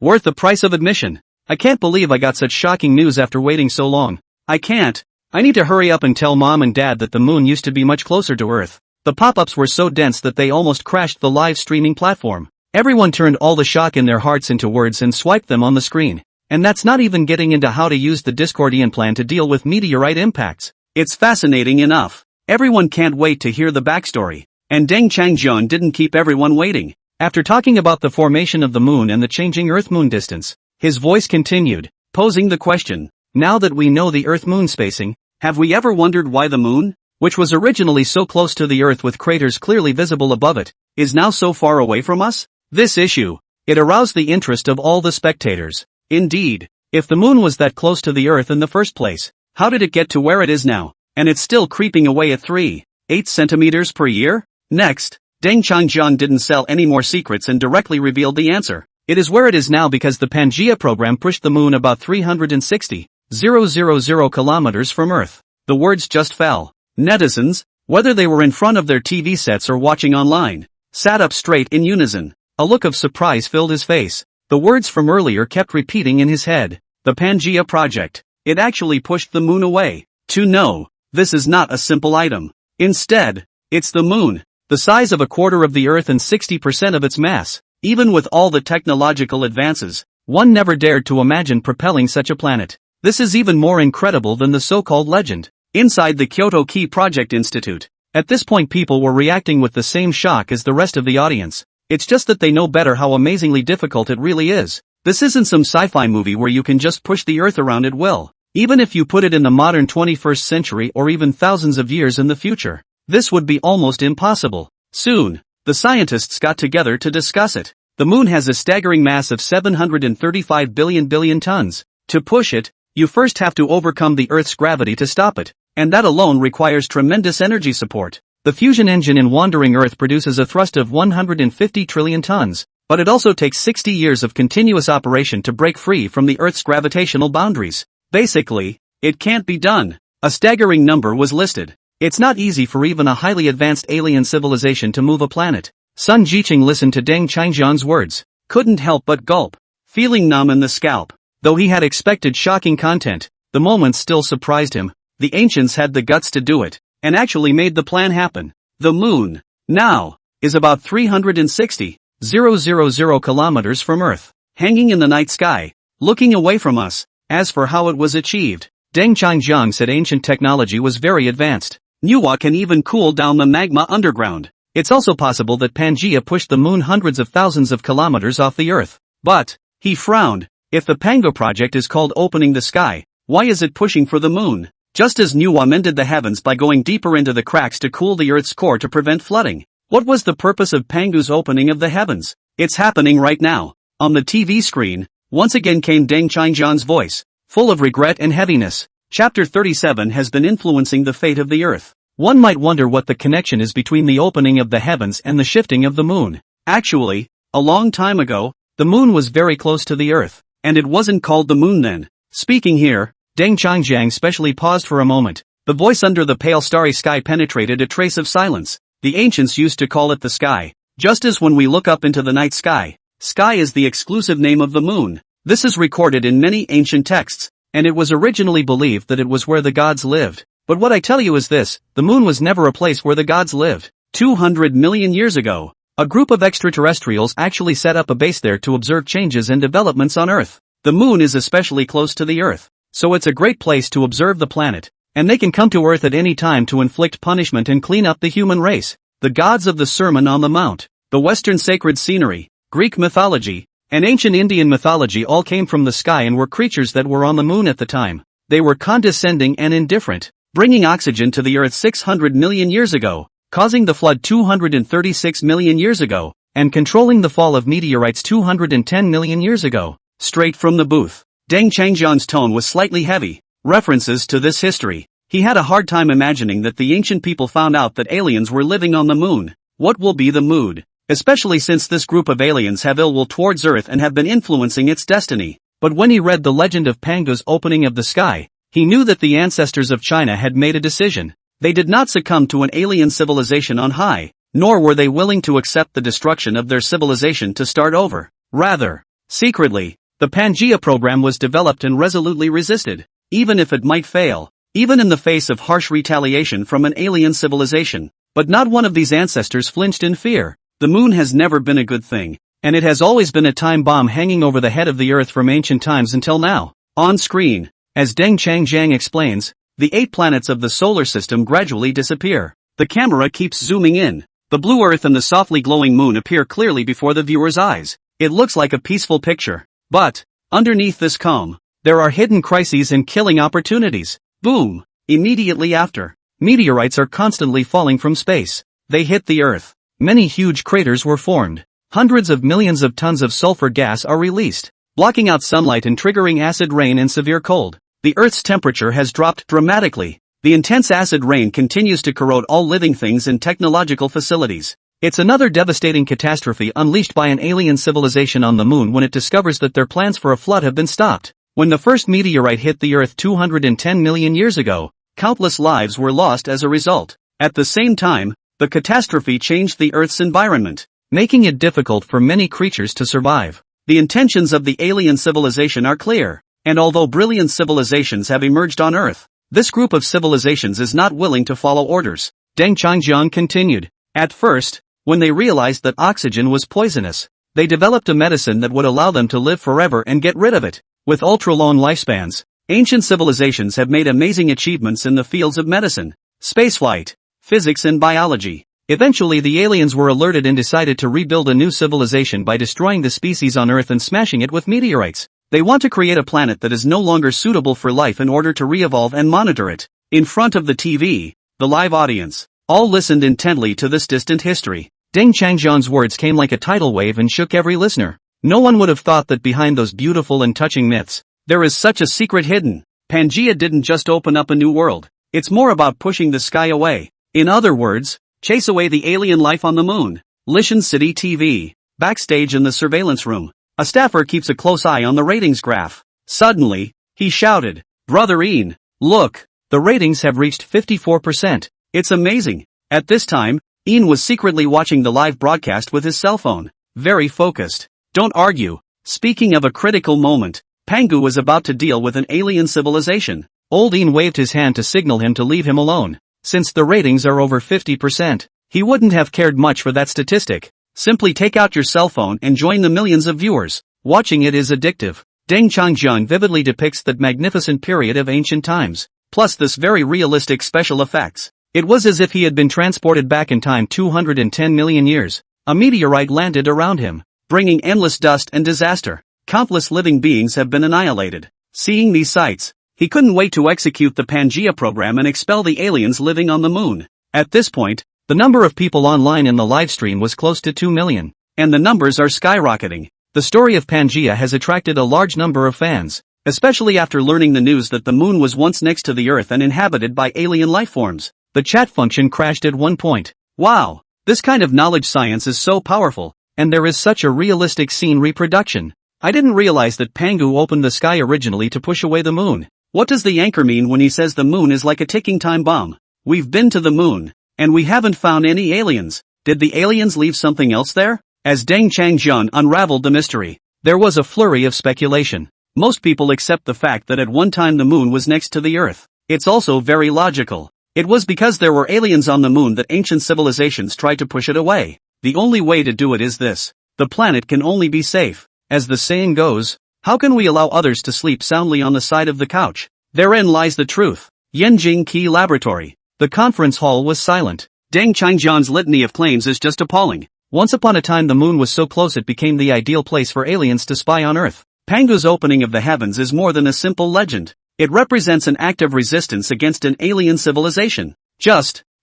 Worth the price of admission. I can't believe I got such shocking news after waiting so long. I need to hurry up and tell mom and dad that the moon used to be much closer to Earth. The pop-ups were so dense that they almost crashed the live streaming platform. Everyone turned all the shock in their hearts into words and swiped them on the screen. And that's not even getting into how to use the Discordian plan to deal with meteorite impacts. It's fascinating enough. Everyone can't wait to hear the backstory. And Deng Changjiang didn't keep everyone waiting. After talking about the formation of the moon and the changing Earth-Moon distance, his voice continued, posing the question, now that we know the Earth-Moon spacing, have we ever wondered why the moon, which was originally so close to the Earth with craters clearly visible above it, is now so far away from us? This issue, it aroused the interest of all the spectators. Indeed, if the moon was that close to the Earth in the first place, how did it get to where it is now? And it's still creeping away at 3.8 centimeters per year? Next, Deng Changjiang didn't sell any more secrets and directly revealed the answer. It is where it is now because the Pangea program pushed the moon about 360,000 kilometers from Earth. The words just fell. Netizens, whether they were in front of their TV sets or watching online, sat up straight in unison. A look of surprise filled his face. The words from earlier kept repeating in his head. The Pangea project. It actually pushed the moon away. No, this is not a simple item. Instead, it's the moon, the size of a quarter of the Earth and 60% of its mass. Even with all the technological advances, one never dared to imagine propelling such a planet. This is even more incredible than the so-called legend. Inside the Kyoto Key Project Institute, at this point people were reacting with the same shock as the rest of the audience. It's just that they know better how amazingly difficult it really is. This isn't some sci-fi movie where you can just push the Earth around at will. Even if you put it in the modern 21st century or even thousands of years in the future, this would be almost impossible. Soon, the scientists got together to discuss it. The moon has a staggering mass of 735 billion tons. To push it, you first have to overcome the Earth's gravity to stop it, and that alone requires tremendous energy support. The fusion engine in wandering Earth produces a thrust of 150 trillion tons, but it also takes 60 years of continuous operation to break free from the Earth's gravitational boundaries. Basically, it can't be done. A staggering number was listed. It's not easy for even a highly advanced alien civilization to move a planet. Sun Jiqing listened to Deng Changjiang's words, couldn't help but gulp, feeling numb in the scalp. Though he had expected shocking content, the moment still surprised him. The ancients had the guts to do it, and actually made the plan happen. The moon, now, is about 360,000 kilometers from Earth, hanging in the night sky, looking away from us. As for how it was achieved, Deng Changjiang said ancient technology was very advanced. Manhwa can even cool down the magma underground. It's also possible that Pangea pushed the moon hundreds of thousands of kilometers off the Earth. But, he frowned, if the Pango project is called opening the sky, why is it pushing for the moon? Just as manhwa mended the heavens by going deeper into the cracks to cool the Earth's core to prevent flooding. What was the purpose of Pangu's opening of the heavens? It's happening right now. On the TV screen, once again came Deng Changjiang's voice, full of regret and heaviness. Chapter 37 has been influencing the fate of the Earth. One might wonder what the connection is between the opening of the heavens and the shifting of the moon. Actually, a long time ago, the moon was very close to the Earth, and it wasn't called the moon then. Speaking here, Deng Changjiang specially paused for a moment. The voice under the pale starry sky penetrated a trace of silence. The ancients used to call it the sky. Just as when we look up into the night sky, sky is the exclusive name of the moon. This is recorded in many ancient texts, and it was originally believed that it was where the gods lived. But what I tell you is this, the moon was never a place where the gods lived. 200 million years ago, a group of extraterrestrials actually set up a base there to observe changes and developments on Earth. The moon is especially close to the Earth, so it's a great place to observe the planet, and they can come to Earth at any time to inflict punishment and clean up the human race. The gods of the Sermon on the Mount, the Western sacred scenery, Greek mythology, and ancient Indian mythology all came from the sky and were creatures that were on the moon at the time. They were condescending and indifferent, bringing oxygen to the Earth 600 million years ago, causing the flood 236 million years ago, and controlling the fall of meteorites 210 million years ago. Straight from the booth, Deng Changjiang's tone was slightly heavy. References to this history. He had a hard time imagining that the ancient people found out that aliens were living on the moon. What will be the mood? Especially since this group of aliens have ill will towards Earth and have been influencing its destiny. But when he read the legend of Pangu's opening of the sky, he knew that the ancestors of China had made a decision. They did not succumb to an alien civilization on high, nor were they willing to accept the destruction of their civilization to start over. Rather, secretly, the Pangea program was developed and resolutely resisted, even if it might fail, even in the face of harsh retaliation from an alien civilization. But not one of these ancestors flinched in fear. The moon has never been a good thing, and it has always been a time bomb hanging over the head of the Earth from ancient times until now. On screen, as Deng Changjiang explains, the 8 planets of the solar system gradually disappear. The camera keeps zooming in. The blue Earth and the softly glowing moon appear clearly before the viewer's eyes. It looks like a peaceful picture. But, underneath this calm, there are hidden crises and killing opportunities. Boom! Immediately after, meteorites are constantly falling from space. They hit the Earth. Many huge craters were formed. Hundreds of millions of tons of sulfur gas are released, blocking out sunlight and triggering acid rain and severe cold. The Earth's temperature has dropped dramatically. The intense acid rain continues to corrode all living things and technological facilities. It's another devastating catastrophe unleashed by an alien civilization on the moon when it discovers that their plans for a flood have been stopped. When the first meteorite hit the Earth 210 million years ago, countless lives were lost as a result. At the same time, the catastrophe changed the Earth's environment, making it difficult for many creatures to survive. The intentions of the alien civilization are clear, and although brilliant civilizations have emerged on Earth, this group of civilizations is not willing to follow orders. Deng Changjiang continued. At first, when they realized that oxygen was poisonous, they developed a medicine that would allow them to live forever and get rid of it. With ultra-long lifespans, ancient civilizations have made amazing achievements in the fields of medicine, spaceflight, physics and biology. Eventually the aliens were alerted and decided to rebuild a new civilization by destroying the species on Earth and smashing it with meteorites. They want to create a planet that is no longer suitable for life in order to re-evolve and monitor it. In front of the TV, the live audience, all listened intently to this distant history. Deng Changjiang's words came like a tidal wave and shook every listener. No one would have thought that behind those beautiful and touching myths, there is such a secret hidden. Pangea didn't just open up a new world. It's more about pushing the sky away. In other words, chase away the alien life on the moon. Lishan City TV. Backstage in the surveillance room, a staffer keeps a close eye on the ratings graph. Suddenly, he shouted, "Brother Ian, look, the ratings have reached 54%. It's amazing." At this time, Ian was secretly watching the live broadcast with his cell phone, very focused. Don't argue. Speaking of a critical moment, Pangu was about to deal with an alien civilization. Old Ian waved his hand to signal him to leave him alone. Since the ratings are over 50%, he wouldn't have cared much for that statistic. Simply take out your cell phone and join the millions of viewers. Watching it is addictive. Deng Changjiang vividly depicts that magnificent period of ancient times, plus this very realistic special effects. It was as if he had been transported back in time 210 million years. A meteorite landed around him, bringing endless dust and disaster. Countless living beings have been annihilated. Seeing these sights, he couldn't wait to execute the Pangea program and expel the aliens living on the moon. At this point, the number of people online in the livestream was close to 2 million, and the numbers are skyrocketing. The story of Pangea has attracted a large number of fans, especially after learning the news that the moon was once next to the Earth and inhabited by alien lifeforms. The chat function crashed at one point. Wow! This kind of knowledge science is so powerful, and there is such a realistic scene reproduction. I didn't realize that Pangu opened the sky originally to push away the moon. What does the anchor mean when he says the moon is like a ticking time bomb? We've been to the moon, and we haven't found any aliens. Did the aliens leave something else there? As Deng Changjiang unraveled the mystery, there was a flurry of speculation. Most people accept the fact that at one time the moon was next to the Earth. It's also very logical. It was because there were aliens on the moon that ancient civilizations tried to push it away. The only way to do it is this. The planet can only be safe. As the saying goes, how can we allow others to sleep soundly on the side of the couch? Therein lies the truth. Yenjing Key Laboratory. The conference hall was silent. Deng Changjiang's litany of claims is just appalling. Once upon a time the moon was so close it became the ideal place for aliens to spy on Earth. Pangu's opening of the heavens is more than a simple legend. It represents an act of resistance against an alien civilization.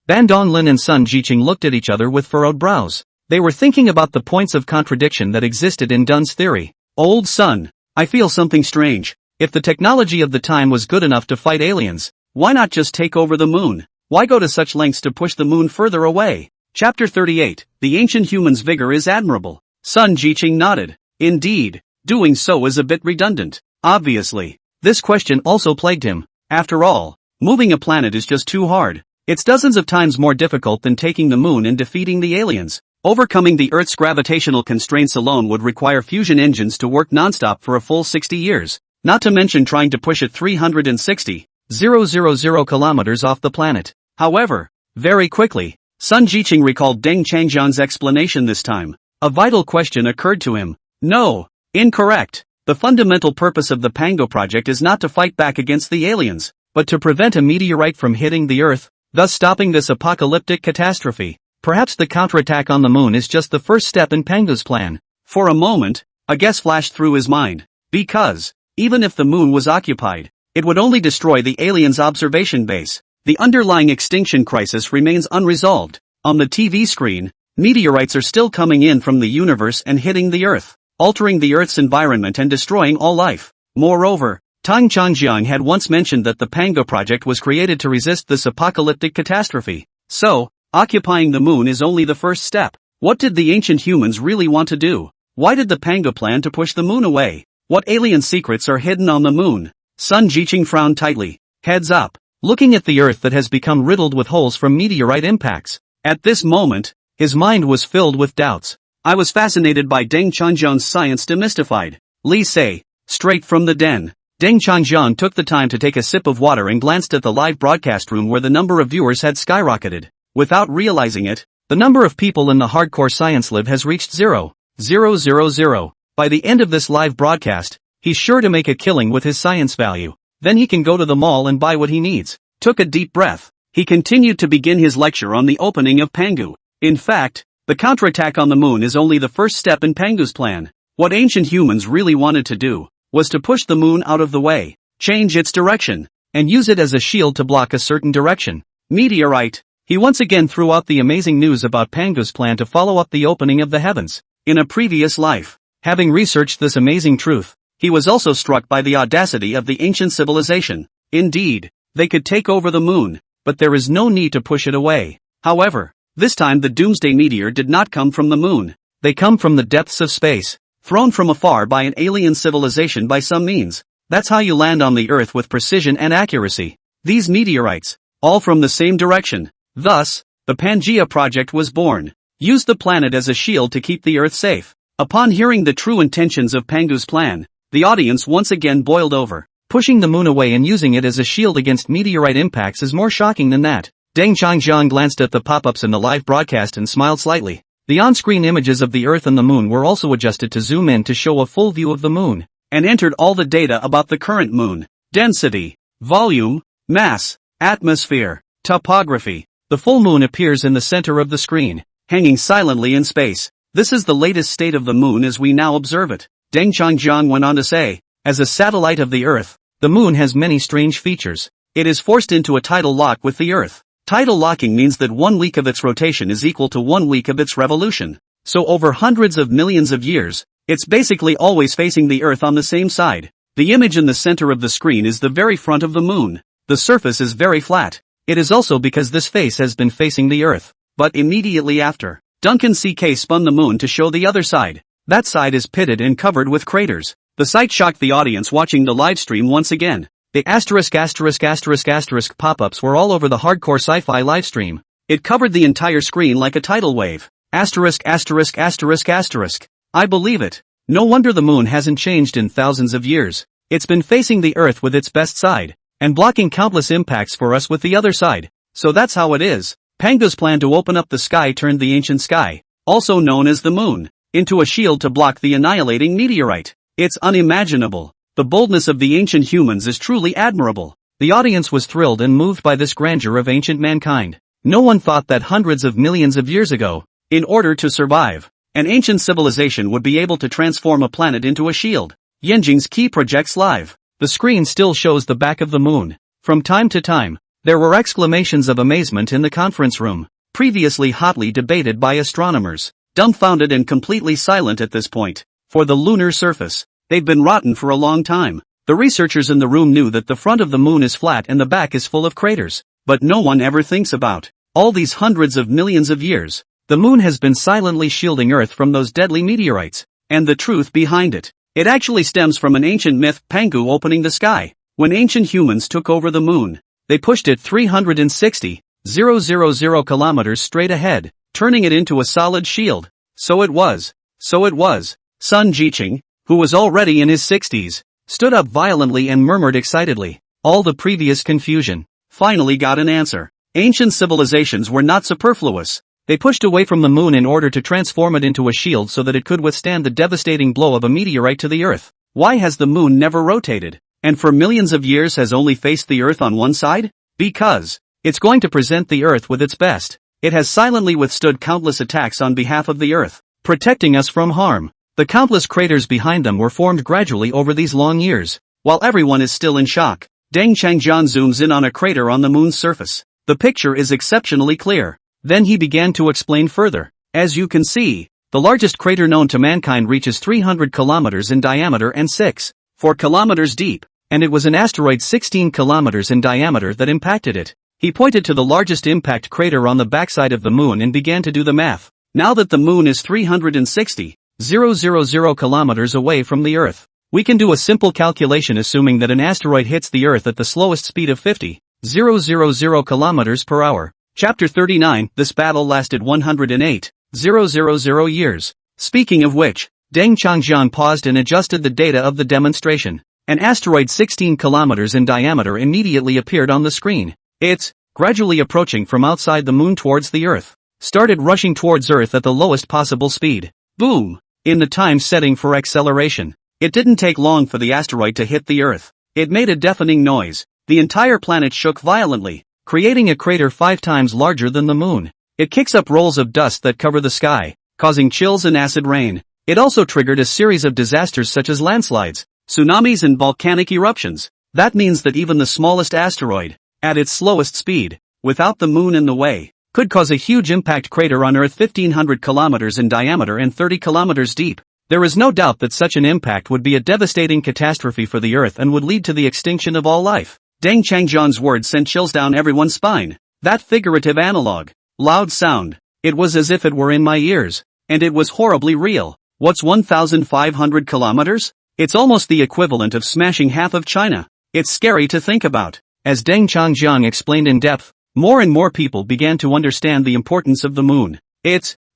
Ban Donglin and Sun Jiqing looked at each other with furrowed brows. They were thinking about the points of contradiction that existed in Dun's theory. Old Sun, I feel something strange. If the technology of the time was good enough to fight aliens, why not just take over the moon? Why go to such lengths to push the moon further away? Chapter 38, The Ancient Human's Vigor is Admirable. Sun Jiqing nodded. Indeed, doing so is a bit redundant. Obviously. This question also plagued him. After all, moving a planet is just too hard. It's dozens of times more difficult than taking the moon and defeating the aliens. Overcoming the Earth's gravitational constraints alone would require fusion engines to work non-stop for a full 60 years. Not to mention trying to push it 360,000 kilometers off the planet. However, very quickly, Sun Jiqing recalled Deng Changjiang's explanation this time. A vital question occurred to him. No, incorrect. The fundamental purpose of the Pango project is not to fight back against the aliens, but to prevent a meteorite from hitting the Earth, thus stopping this apocalyptic catastrophe. Perhaps the counterattack on the moon is just the first step in Pango's plan. For a moment, a guess flashed through his mind. Because, even if the moon was occupied, it would only destroy the aliens' observation base. The underlying extinction crisis remains unresolved. On the TV screen, meteorites are still coming in from the universe and hitting the Earth, altering the Earth's environment and destroying all life. Moreover, Deng Changjiang had once mentioned that the Pango project was created to resist this apocalyptic catastrophe. So, occupying the moon is only the first step. What did the ancient humans really want to do? Why did the Pango plan to push the moon away? What alien secrets are hidden on the moon? Sun Jiqing frowned tightly. Heads up. Looking at the Earth that has become riddled with holes from meteorite impacts. At this moment, his mind was filled with doubts. I was fascinated by Deng Changjiang's science demystified. Li Sei, straight from the den. Deng Changjiang took the time to take a sip of water and glanced at the live broadcast room where the number of viewers had skyrocketed. Without realizing it, the number of people in the hardcore science live has reached 0,000. By the end of this live broadcast, he's sure to make a killing with his science value. Then he can go to the mall and buy what he needs. Took a deep breath. He continued to begin his lecture on the opening of Pangu. In fact, the counterattack on the moon is only the first step in Pangu's plan. What ancient humans really wanted to do was to push the moon out of the way, change its direction, and use it as a shield to block a certain direction. Meteorite. He once again threw out the amazing news about Pangu's plan to follow up the opening of the heavens. In a previous life, having researched this amazing truth, he was also struck by the audacity of the ancient civilization. Indeed, they could take over the moon, but there is no need to push it away. However, this time the doomsday meteor did not come from the moon. They come from the depths of space, thrown from afar by an alien civilization by some means. That's how you land on the Earth with precision and accuracy. These meteorites, all from the same direction. Thus, the Pangea project was born. Use the planet as a shield to keep the Earth safe. Upon hearing the true intentions of Pangu's plan, the audience once again boiled over. Pushing the moon away and using it as a shield against meteorite impacts is more shocking than that. Deng Changjiang glanced at the pop-ups in the live broadcast and smiled slightly. The on-screen images of the Earth and the moon were also adjusted to zoom in to show a full view of the moon. and entered all the data about the current moon: density, volume, mass, atmosphere, topography. The full moon appears in the center of the screen, hanging silently in space. This is the latest state of the moon as we now observe it. Deng Changjiang went on to say, as a satellite of the Earth, the moon has many strange features. It is forced into a tidal lock with the Earth. Tidal locking means that 1 week of its rotation is equal to 1 week of its revolution. So over hundreds of millions of years, it's basically always facing the Earth on the same side. The image in the center of the screen is the very front of the moon. The surface is very flat. It is also because this face has been facing the Earth. But immediately after, Duncan CK spun the moon to show the other side. That side is pitted and covered with craters. The sight shocked the audience watching the live stream once again. The ****** pop-ups were all over the hardcore sci-fi live stream. It covered the entire screen like a tidal wave. ********. I believe it. No wonder the moon hasn't changed in thousands of years. It's been facing the Earth with its best side, and blocking countless impacts for us with the other side. So that's how it is. Pangu's plan to open up the sky turned the ancient sky, also known as the moon, into a shield to block the annihilating meteorite. It's unimaginable. The boldness of the ancient humans is truly admirable. The audience was thrilled and moved by this grandeur of ancient mankind. No one thought that hundreds of millions of years ago, in order to survive, an ancient civilization would be able to transform a planet into a shield. Yenjing's key projects live. The screen still shows the back of the moon. From time to time, there were exclamations of amazement in the conference room, previously hotly debated by astronomers, dumbfounded and completely silent at this point. For the lunar surface, they've been rotten for a long time. The researchers in the room knew that the front of the moon is flat and the back is full of craters, but no one ever thinks about, all these hundreds of millions of years, the moon has been silently shielding Earth from those deadly meteorites, and the truth behind it. It actually stems from an ancient myth, Pangu opening the sky. When ancient humans took over the moon, they pushed it 360,000 kilometers straight ahead, turning it into a solid shield. So it was. Sun Jiqing, who was already in his 60s, stood up violently and murmured excitedly. All the previous confusion finally got an answer. Ancient civilizations were not superfluous. They pushed away from the moon in order to transform it into a shield so that it could withstand the devastating blow of a meteorite to the Earth. Why has the moon never rotated, and for millions of years has only faced the Earth on one side? Because it's going to present the Earth with its best. It has silently withstood countless attacks on behalf of the Earth, protecting us from harm. The countless craters behind them were formed gradually over these long years. While everyone is still in shock, Deng Changjiang zooms in on a crater on the moon's surface. The picture is exceptionally clear. Then he began to explain further. As you can see, the largest crater known to mankind reaches 300 kilometers in diameter and 6.4 kilometers deep, and it was an asteroid 16 kilometers in diameter that impacted it. He pointed to the largest impact crater on the backside of the moon and began to do the math. Now that the moon is 360,000 kilometers away from the Earth, we can do a simple calculation assuming that an asteroid hits the Earth at the slowest speed of 50,000 kilometers per hour. Chapter 39, this battle lasted 108,000 years. Speaking of which, Deng Changjiang paused and adjusted the data of the demonstration. An asteroid 16 kilometers in diameter immediately appeared on the screen. It's gradually approaching from outside the moon towards the Earth. Started rushing towards Earth at the lowest possible speed. Boom! In the time setting for acceleration. It didn't take long for the asteroid to hit the Earth. It made a deafening noise. The entire planet shook violently, creating a crater 5 times larger than the moon. It kicks up rolls of dust that cover the sky, causing chills and acid rain. It also triggered a series of disasters such as landslides, tsunamis and volcanic eruptions. That means that even the smallest asteroid, at its slowest speed, without the moon in the way, could cause a huge impact crater on Earth 1500 kilometers in diameter and 30 kilometers deep. There is no doubt that such an impact would be a devastating catastrophe for the Earth and would lead to the extinction of all life. Deng Changjiang's words sent chills down everyone's spine. That figurative analog, loud sound, it was as if it were in my ears, and it was horribly real. What's 1,500 kilometers? It's almost the equivalent of smashing half of China. It's scary to think about. As Deng Changjiang explained in depth, more and more people began to understand the importance of the moon.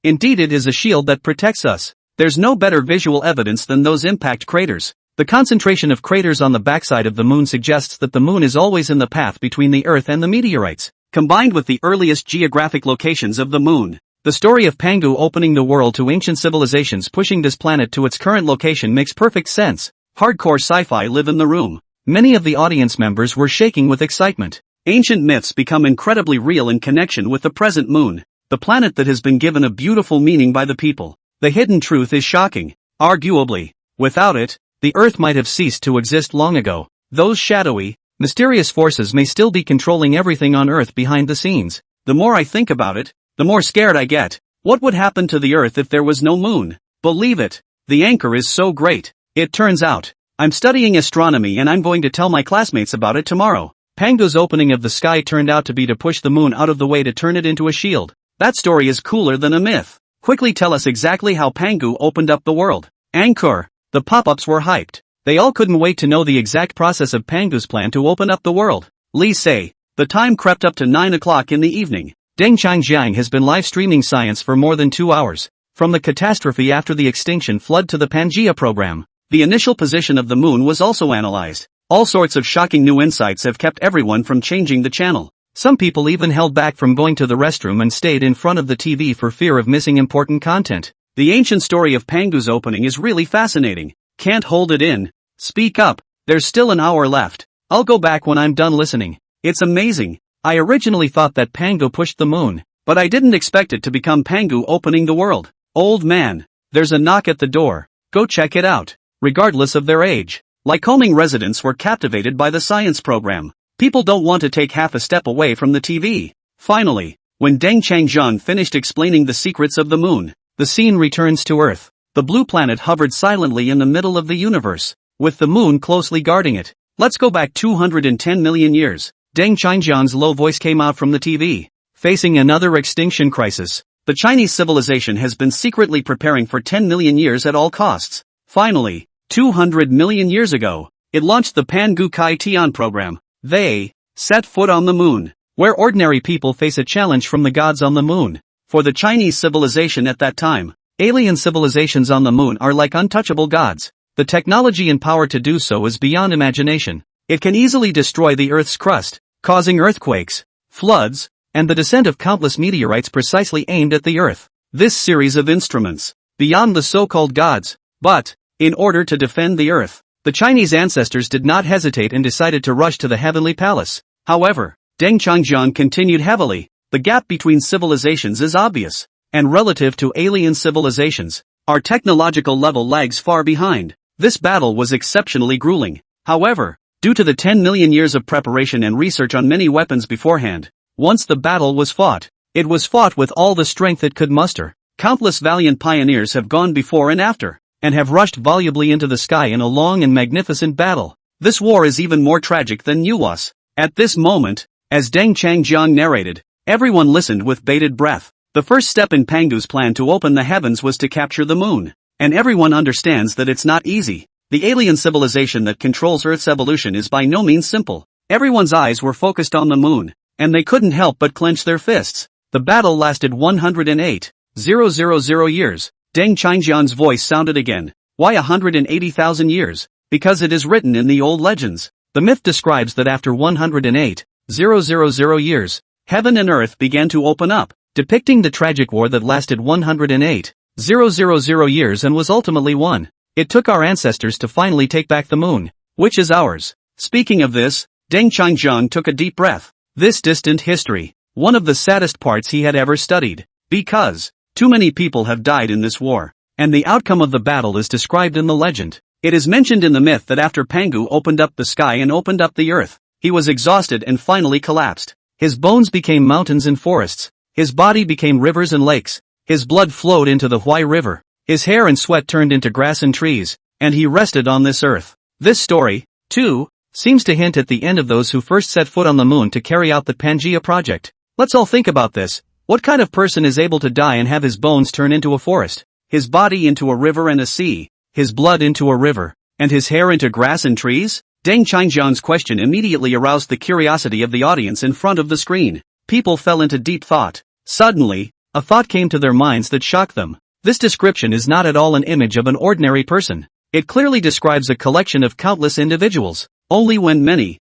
Indeed it is a shield that protects us. There's no better visual evidence than those impact craters. The concentration of craters on the backside of the moon suggests that the moon is always in the path between the Earth and the meteorites. Combined with the earliest geographic locations of the moon, the story of Pangu opening the world to ancient civilizations pushing this planet to its current location makes perfect sense. hardcore sci-fi live in the room. Many of the audience members were shaking with excitement. Ancient myths become incredibly real in connection with the present moon, the planet that has been given a beautiful meaning by the people. The hidden truth is shocking. Arguably, without it, the Earth might have ceased to exist long ago. Those shadowy, mysterious forces may still be controlling everything on Earth behind the scenes. The more I think about it, the more scared I get. What would happen to the Earth if there was no moon? Believe it, the anchor is so great. It turns out, I'm studying astronomy and I'm going to tell my classmates about it tomorrow. Pangu's opening of the sky turned out to be to push the moon out of the way to turn it into a shield. That story is cooler than a myth. Quickly tell us exactly how Pangu opened up the world. Anchor. The pop-ups were hyped. They all couldn't wait to know the exact process of Pangu's plan to open up the world. Lee say. The time crept up to 9 o'clock in the evening. Deng Changjiang has been live streaming science for more than 2 hours. From the catastrophe after the extinction flood to the Pangea program. The initial position of the moon was also analyzed. All sorts of shocking new insights have kept everyone from changing the channel. Some people even held back from going to the restroom and stayed in front of the TV for fear of missing important content. The ancient story of Pangu's opening is really fascinating. Can't hold it in. Speak up. There's still an hour left. I'll go back when I'm done listening. It's amazing. I originally thought that Pangu pushed the moon, but I didn't expect it to become Pangu opening the world. Old man. There's a knock at the door. Go check it out. Regardless of their age, Lycoming residents were captivated by the science program. People don't want to take half a step away from the TV. Finally, when Deng Changjiang finished explaining the secrets of the moon, the scene returns to Earth. The blue planet hovered silently in the middle of the universe, with the moon closely guarding it. Let's go back 210 million years. Deng Changjiang's low voice came out from the TV. Facing another extinction crisis, the Chinese civilization has been secretly preparing for 10 million years at all costs. Finally, 200 million years ago, it launched the Pangu Kai Tian program. They set foot on the moon, where ordinary people face a challenge from the gods on the moon. For the Chinese civilization at that time, alien civilizations on the moon are like untouchable gods. The technology and power to do so is beyond imagination. It can easily destroy the Earth's crust, causing earthquakes, floods, and the descent of countless meteorites precisely aimed at the Earth. This series of instruments, beyond the so-called gods, but, in order to defend the Earth, the Chinese ancestors did not hesitate and decided to rush to the heavenly palace. However, Deng Changjiang continued heavily. The gap between civilizations is obvious, and relative to alien civilizations, our technological level lags far behind. This battle was exceptionally grueling. However, due to the 10 million years of preparation and research on many weapons beforehand, once the battle was fought, it was fought with all the strength it could muster. Countless valiant pioneers have gone before and after, and have rushed volubly into the sky in a long and magnificent battle. This war is even more tragic than Nuwas. At this moment, as Deng Changjiang narrated, everyone listened with bated breath. The first step in Pangu's plan to open the heavens was to capture the moon, and everyone understands that it's not easy. The alien civilization that controls Earth's evolution is by no means simple. Everyone's eyes were focused on the moon, and they couldn't help but clench their fists. The battle lasted 108,000 years. Deng Changjiang's voice sounded again. Why 180,000 years? Because it is written in the old legends. The myth describes that after 108,000 years, heaven and earth began to open up, depicting the tragic war that lasted 108,000 years and was ultimately won. It took our ancestors to finally take back the moon, which is ours. Speaking of this, Deng Changjiang took a deep breath. This distant history, one of the saddest parts he had ever studied, because too many people have died in this war, and the outcome of the battle is described in the legend. It is mentioned in the myth that after Pangu opened up the sky and opened up the earth, he was exhausted and finally collapsed. His bones became mountains and forests. His body became rivers and lakes. His blood flowed into the Huai River. His hair and sweat turned into grass and trees, and he rested on this earth. This story, too, seems to hint at the end of those who first set foot on the moon to carry out the Pangea project. Let's all think about this. What kind of person is able to die and have his bones turn into a forest, his body into a river and a sea, his blood into a river, and his hair into grass and trees? Deng Changjiang's question immediately aroused the curiosity of the audience in front of the screen. People fell into deep thought. Suddenly, a thought came to their minds that shocked them. This description is not at all an image of an ordinary person. It clearly describes a collection of countless individuals. Only when many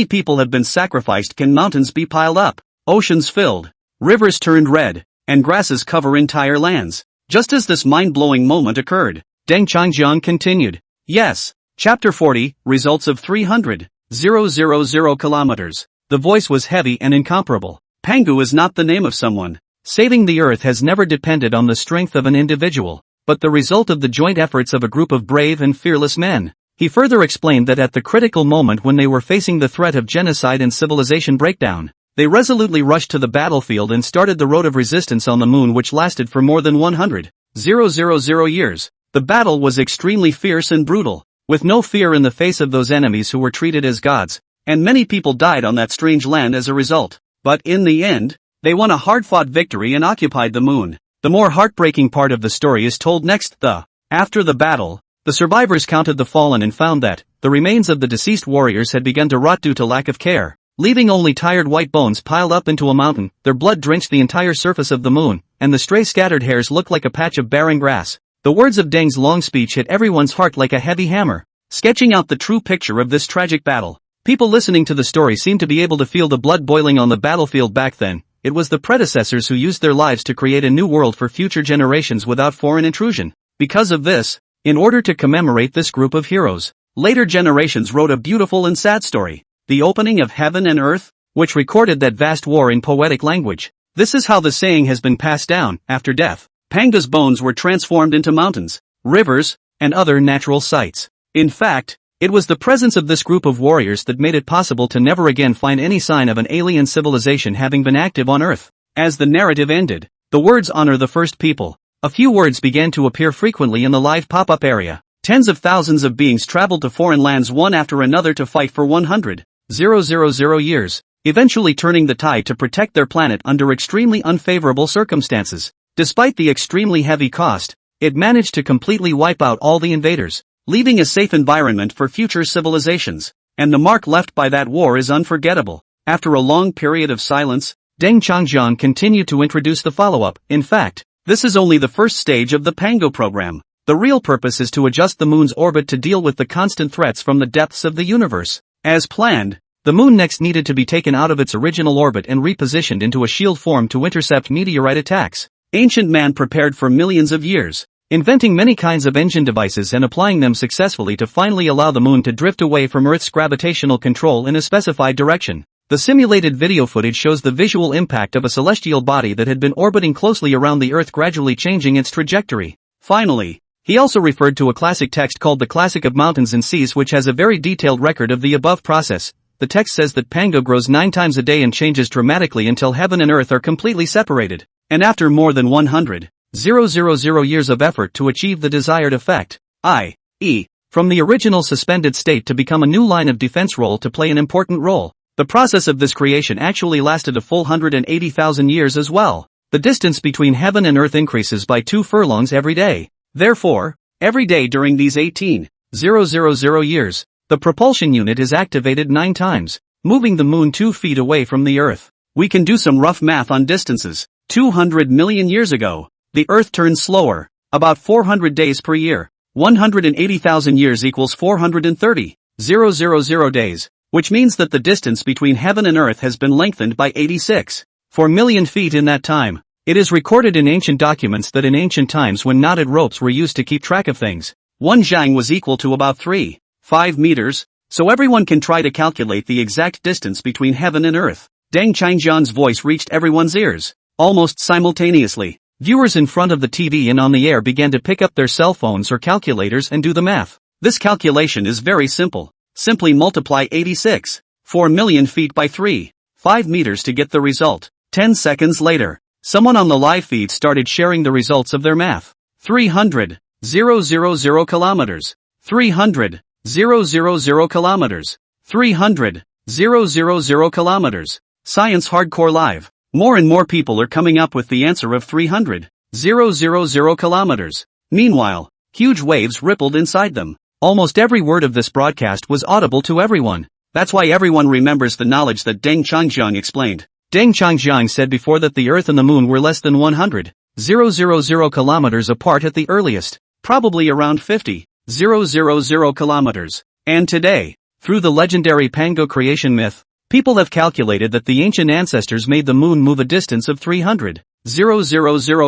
people have been sacrificed can mountains be piled up, oceans filled, rivers turned red, and grasses cover entire lands. Just as this mind-blowing moment occurred, Deng Changjiang continued. Yes, Chapter 40, Results of 300,000 kilometers. The voice was heavy and incomparable. Pangu is not the name of someone. Saving the Earth has never depended on the strength of an individual, but the result of the joint efforts of a group of brave and fearless men. He further explained that at the critical moment when they were facing the threat of genocide and civilization breakdown, they resolutely rushed to the battlefield and started the road of resistance on the moon, which lasted for more than 100,000 years. The battle was extremely fierce and brutal, with no fear in the face of those enemies who were treated as gods, and many people died on that strange land as a result. But in the end, they won a hard-fought victory and occupied the moon. The more heartbreaking part of the story is told next. After the battle, the survivors counted the fallen and found that the remains of the deceased warriors had begun to rot due to lack of care, leaving only tired white bones piled up into a mountain. Their blood drenched the entire surface of the moon, and the stray scattered hairs looked like a patch of barren grass. The words of Deng's long speech hit everyone's heart like a heavy hammer, sketching out the true picture of this tragic battle. People listening to the story seemed to be able to feel the blood boiling on the battlefield back then. It was the predecessors who used their lives to create a new world for future generations without foreign intrusion. Because of this, in order to commemorate this group of heroes, later generations wrote a beautiful and sad story, The Opening of Heaven and Earth, which recorded that vast war in poetic language. This is how the saying has been passed down. After death, Panga's bones were transformed into mountains, rivers, and other natural sights. In fact, it was the presence of this group of warriors that made it possible to never again find any sign of an alien civilization having been active on Earth. As the narrative ended, the words "honor the first people," a few words began to appear frequently in the live pop-up area. Tens of thousands of beings traveled to foreign lands one after another to fight for 100,000 years, eventually turning the tide to protect their planet under extremely unfavorable circumstances. Despite the extremely heavy cost, it managed to completely wipe out all the invaders, leaving a safe environment for future civilizations, and the mark left by that war is unforgettable. After a long period of silence, Deng Changjiang continued to introduce the follow-up. In fact, this is only the first stage of the Pango program. The real purpose is to adjust the moon's orbit to deal with the constant threats from the depths of the universe. As planned, the moon next needed to be taken out of its original orbit and repositioned into a shield form to intercept meteorite attacks. Ancient man prepared for millions of years, inventing many kinds of engine devices and applying them successfully to finally allow the moon to drift away from Earth's gravitational control in a specified direction. The simulated video footage shows the visual impact of a celestial body that had been orbiting closely around the Earth, gradually changing its trajectory. Finally, he also referred to a classic text called the Classic of Mountains and Seas, which has a very detailed record of the above process. The text says that Pango grows 9 times a day and changes dramatically until heaven and earth are completely separated. And after more than 100,000 years of effort to achieve the desired effect, i.e., from the original suspended state to become a new line of defense role to play an important role. The process of this creation actually lasted a full 180,000 years as well. The distance between heaven and earth increases by 2 furlongs every day. Therefore, every day during these 18,000 years, the propulsion unit is activated 9 times, moving the moon 2 feet away from the earth. We can do some rough math on distances. 200 million years ago, the Earth turned slower, about 400 days per year. 180,000 years equals 430,000 days, which means that the distance between heaven and earth has been lengthened by 86.4 million feet in that time. It is recorded in ancient documents that in ancient times, when knotted ropes were used to keep track of things, 1 zhang was equal to about 3.5 meters, so everyone can try to calculate the exact distance between heaven and earth. Deng Changjiang's voice reached everyone's ears. Almost simultaneously, viewers in front of the TV and on the air began to pick up their cell phones or calculators and do the math. This calculation is very simple. Simply multiply 86.4 million feet by 3.5 meters to get the result. 10 seconds later, someone on the live feed started sharing the results of their math. 300,000 kilometers. 300,000 kilometers. 300,000 kilometers. Science Hardcore Live. More and more people are coming up with the answer of 300,000 kilometers. Meanwhile, huge waves rippled inside them. Almost every word of this broadcast was audible to everyone. That's why everyone remembers the knowledge that Deng Changjiang explained. Deng Changjiang said before that the Earth and the Moon were less than 100,000 kilometers apart at the earliest, probably around 50,000 kilometers. And today, through the legendary Pango creation myth, people have calculated that the ancient ancestors made the moon move a distance of 300,000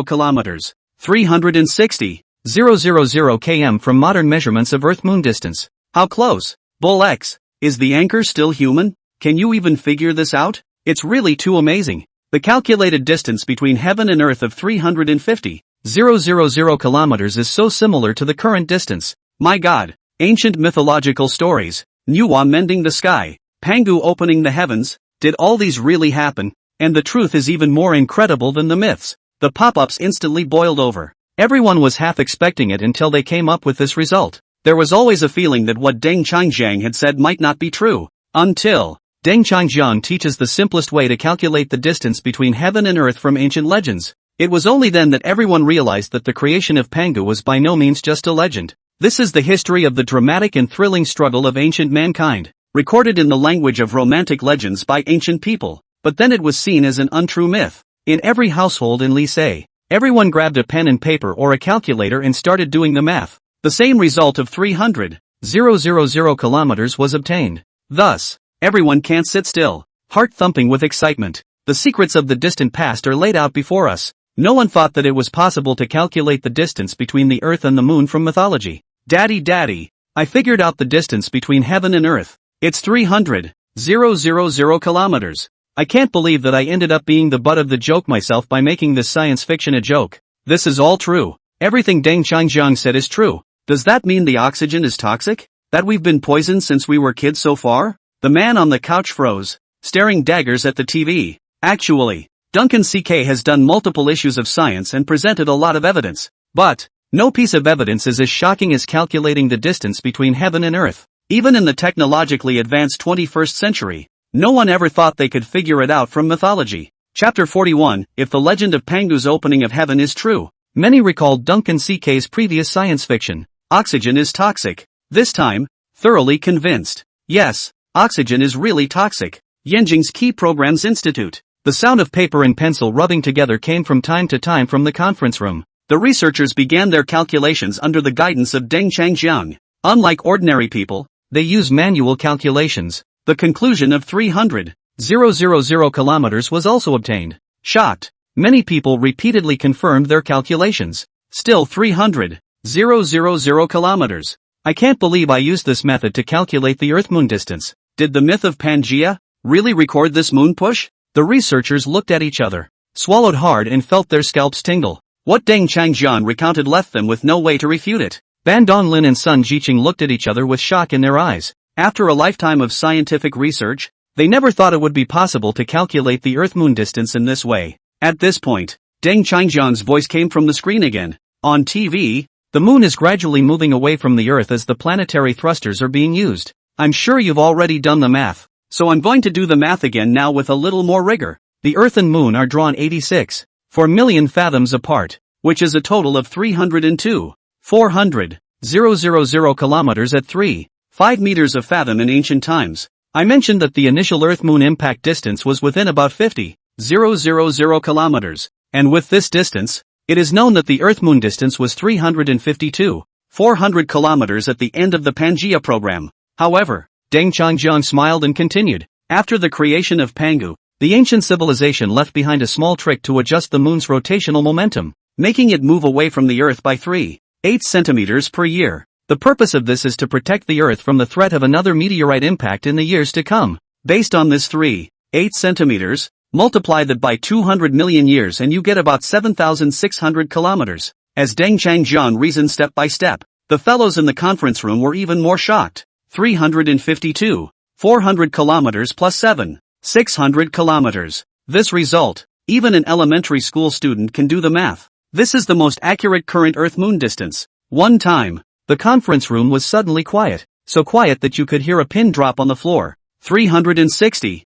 kilometers, 360,000 km from modern measurements of Earth-Moon distance. How close? Bull X. Is the anchor still human? Can you even figure this out? It's really too amazing. The calculated distance between heaven and earth of 350,000 kilometers is so similar to the current distance. My god. Ancient mythological stories. Manhwa mending the sky. Pangu opening the heavens. Did all these really happen? And the truth is even more incredible than the myths. The pop-ups instantly boiled over. Everyone was half expecting it until they came up with this result. There was always a feeling that what Deng Changjiang had said might not be true. Until Deng Changjiang teaches the simplest way to calculate the distance between heaven and earth from ancient legends. It was only then that everyone realized that the creation of Pangu was by no means just a legend. This is the history of the dramatic and thrilling struggle of ancient mankind, recorded in the language of romantic legends by ancient people. But then it was seen as an untrue myth. In every household in Lisay, everyone grabbed a pen and paper or a calculator and started doing the math. The same result of 300,000 kilometers was obtained. Thus, everyone can't sit still, heart thumping with excitement. The secrets of the distant past are laid out before us. No one thought that it was possible to calculate the distance between the earth and the moon from mythology. Daddy, I figured out the distance between heaven and earth. It's 300,000 kilometers. I can't believe that I ended up being the butt of the joke myself by making this science fiction a joke. This is all true. Everything Deng Changjiang said is true. Does that mean the oxygen is toxic? That we've been poisoned since we were kids so far? The man on the couch froze, staring daggers at the TV. Actually, Duncan CK has done multiple issues of science and presented a lot of evidence. But no piece of evidence is as shocking as calculating the distance between heaven and earth. Even in the technologically advanced 21st century, no one ever thought they could figure it out from mythology. Chapter 41, If the legend of Pangu's opening of heaven is true. Many recalled Duncan CK's previous science fiction, Oxygen is Toxic. This time, thoroughly convinced. Yes, oxygen is really toxic. Yenjing's Key Programs Institute. The sound of paper and pencil rubbing together came from time to time from the conference room. The researchers began their calculations under the guidance of Deng Changjiang. Unlike ordinary people, they use manual calculations. The conclusion of 300,000 kilometers was also obtained. Shocked, many people repeatedly confirmed their calculations. Still 300,000 kilometers. I can't believe I used this method to calculate the Earth-Moon distance. Did the myth of Pangaea really record this moon push? The researchers looked at each other, swallowed hard and felt their scalps tingle. What Deng Changjiang recounted left them with no way to refute it. Ban Donglin and Sun Jiqing looked at each other with shock in their eyes. After a lifetime of scientific research, they never thought it would be possible to calculate the Earth-Moon distance in this way. At this point, Deng Changjiang's voice came from the screen again. On TV, the moon is gradually moving away from the Earth as the planetary thrusters are being used. I'm sure you've already done the math, so I'm going to do the math again now with a little more rigor. The Earth and Moon are drawn 86.4 million fathoms apart, which is a total of 302,400,000 kilometers at 3.5 meters a fathom in ancient times. I mentioned that the initial Earth-Moon impact distance was within about 50,000 kilometers, and with this distance, it is known that the Earth-Moon distance was 352,400 kilometers at the end of the Pangaea program. However, Deng Changjiang smiled and continued. After the creation of Pangu, the ancient civilization left behind a small trick to adjust the moon's rotational momentum, making it move away from the Earth by 3.8 centimeters per year. The purpose of this is to protect the Earth from the threat of another meteorite impact in the years to come. Based on this 3.8 centimeters, multiply that by 200 million years and you get about 7,600 kilometers. As Deng Changjiang reasoned step by step, the fellows in the conference room were even more shocked. 352,400 kilometers plus 7,600 kilometers. This result, even an elementary school student can do the math. This is the most accurate current Earth-Moon distance. One time, the conference room was suddenly quiet, so quiet that you could hear a pin drop on the floor. 360,000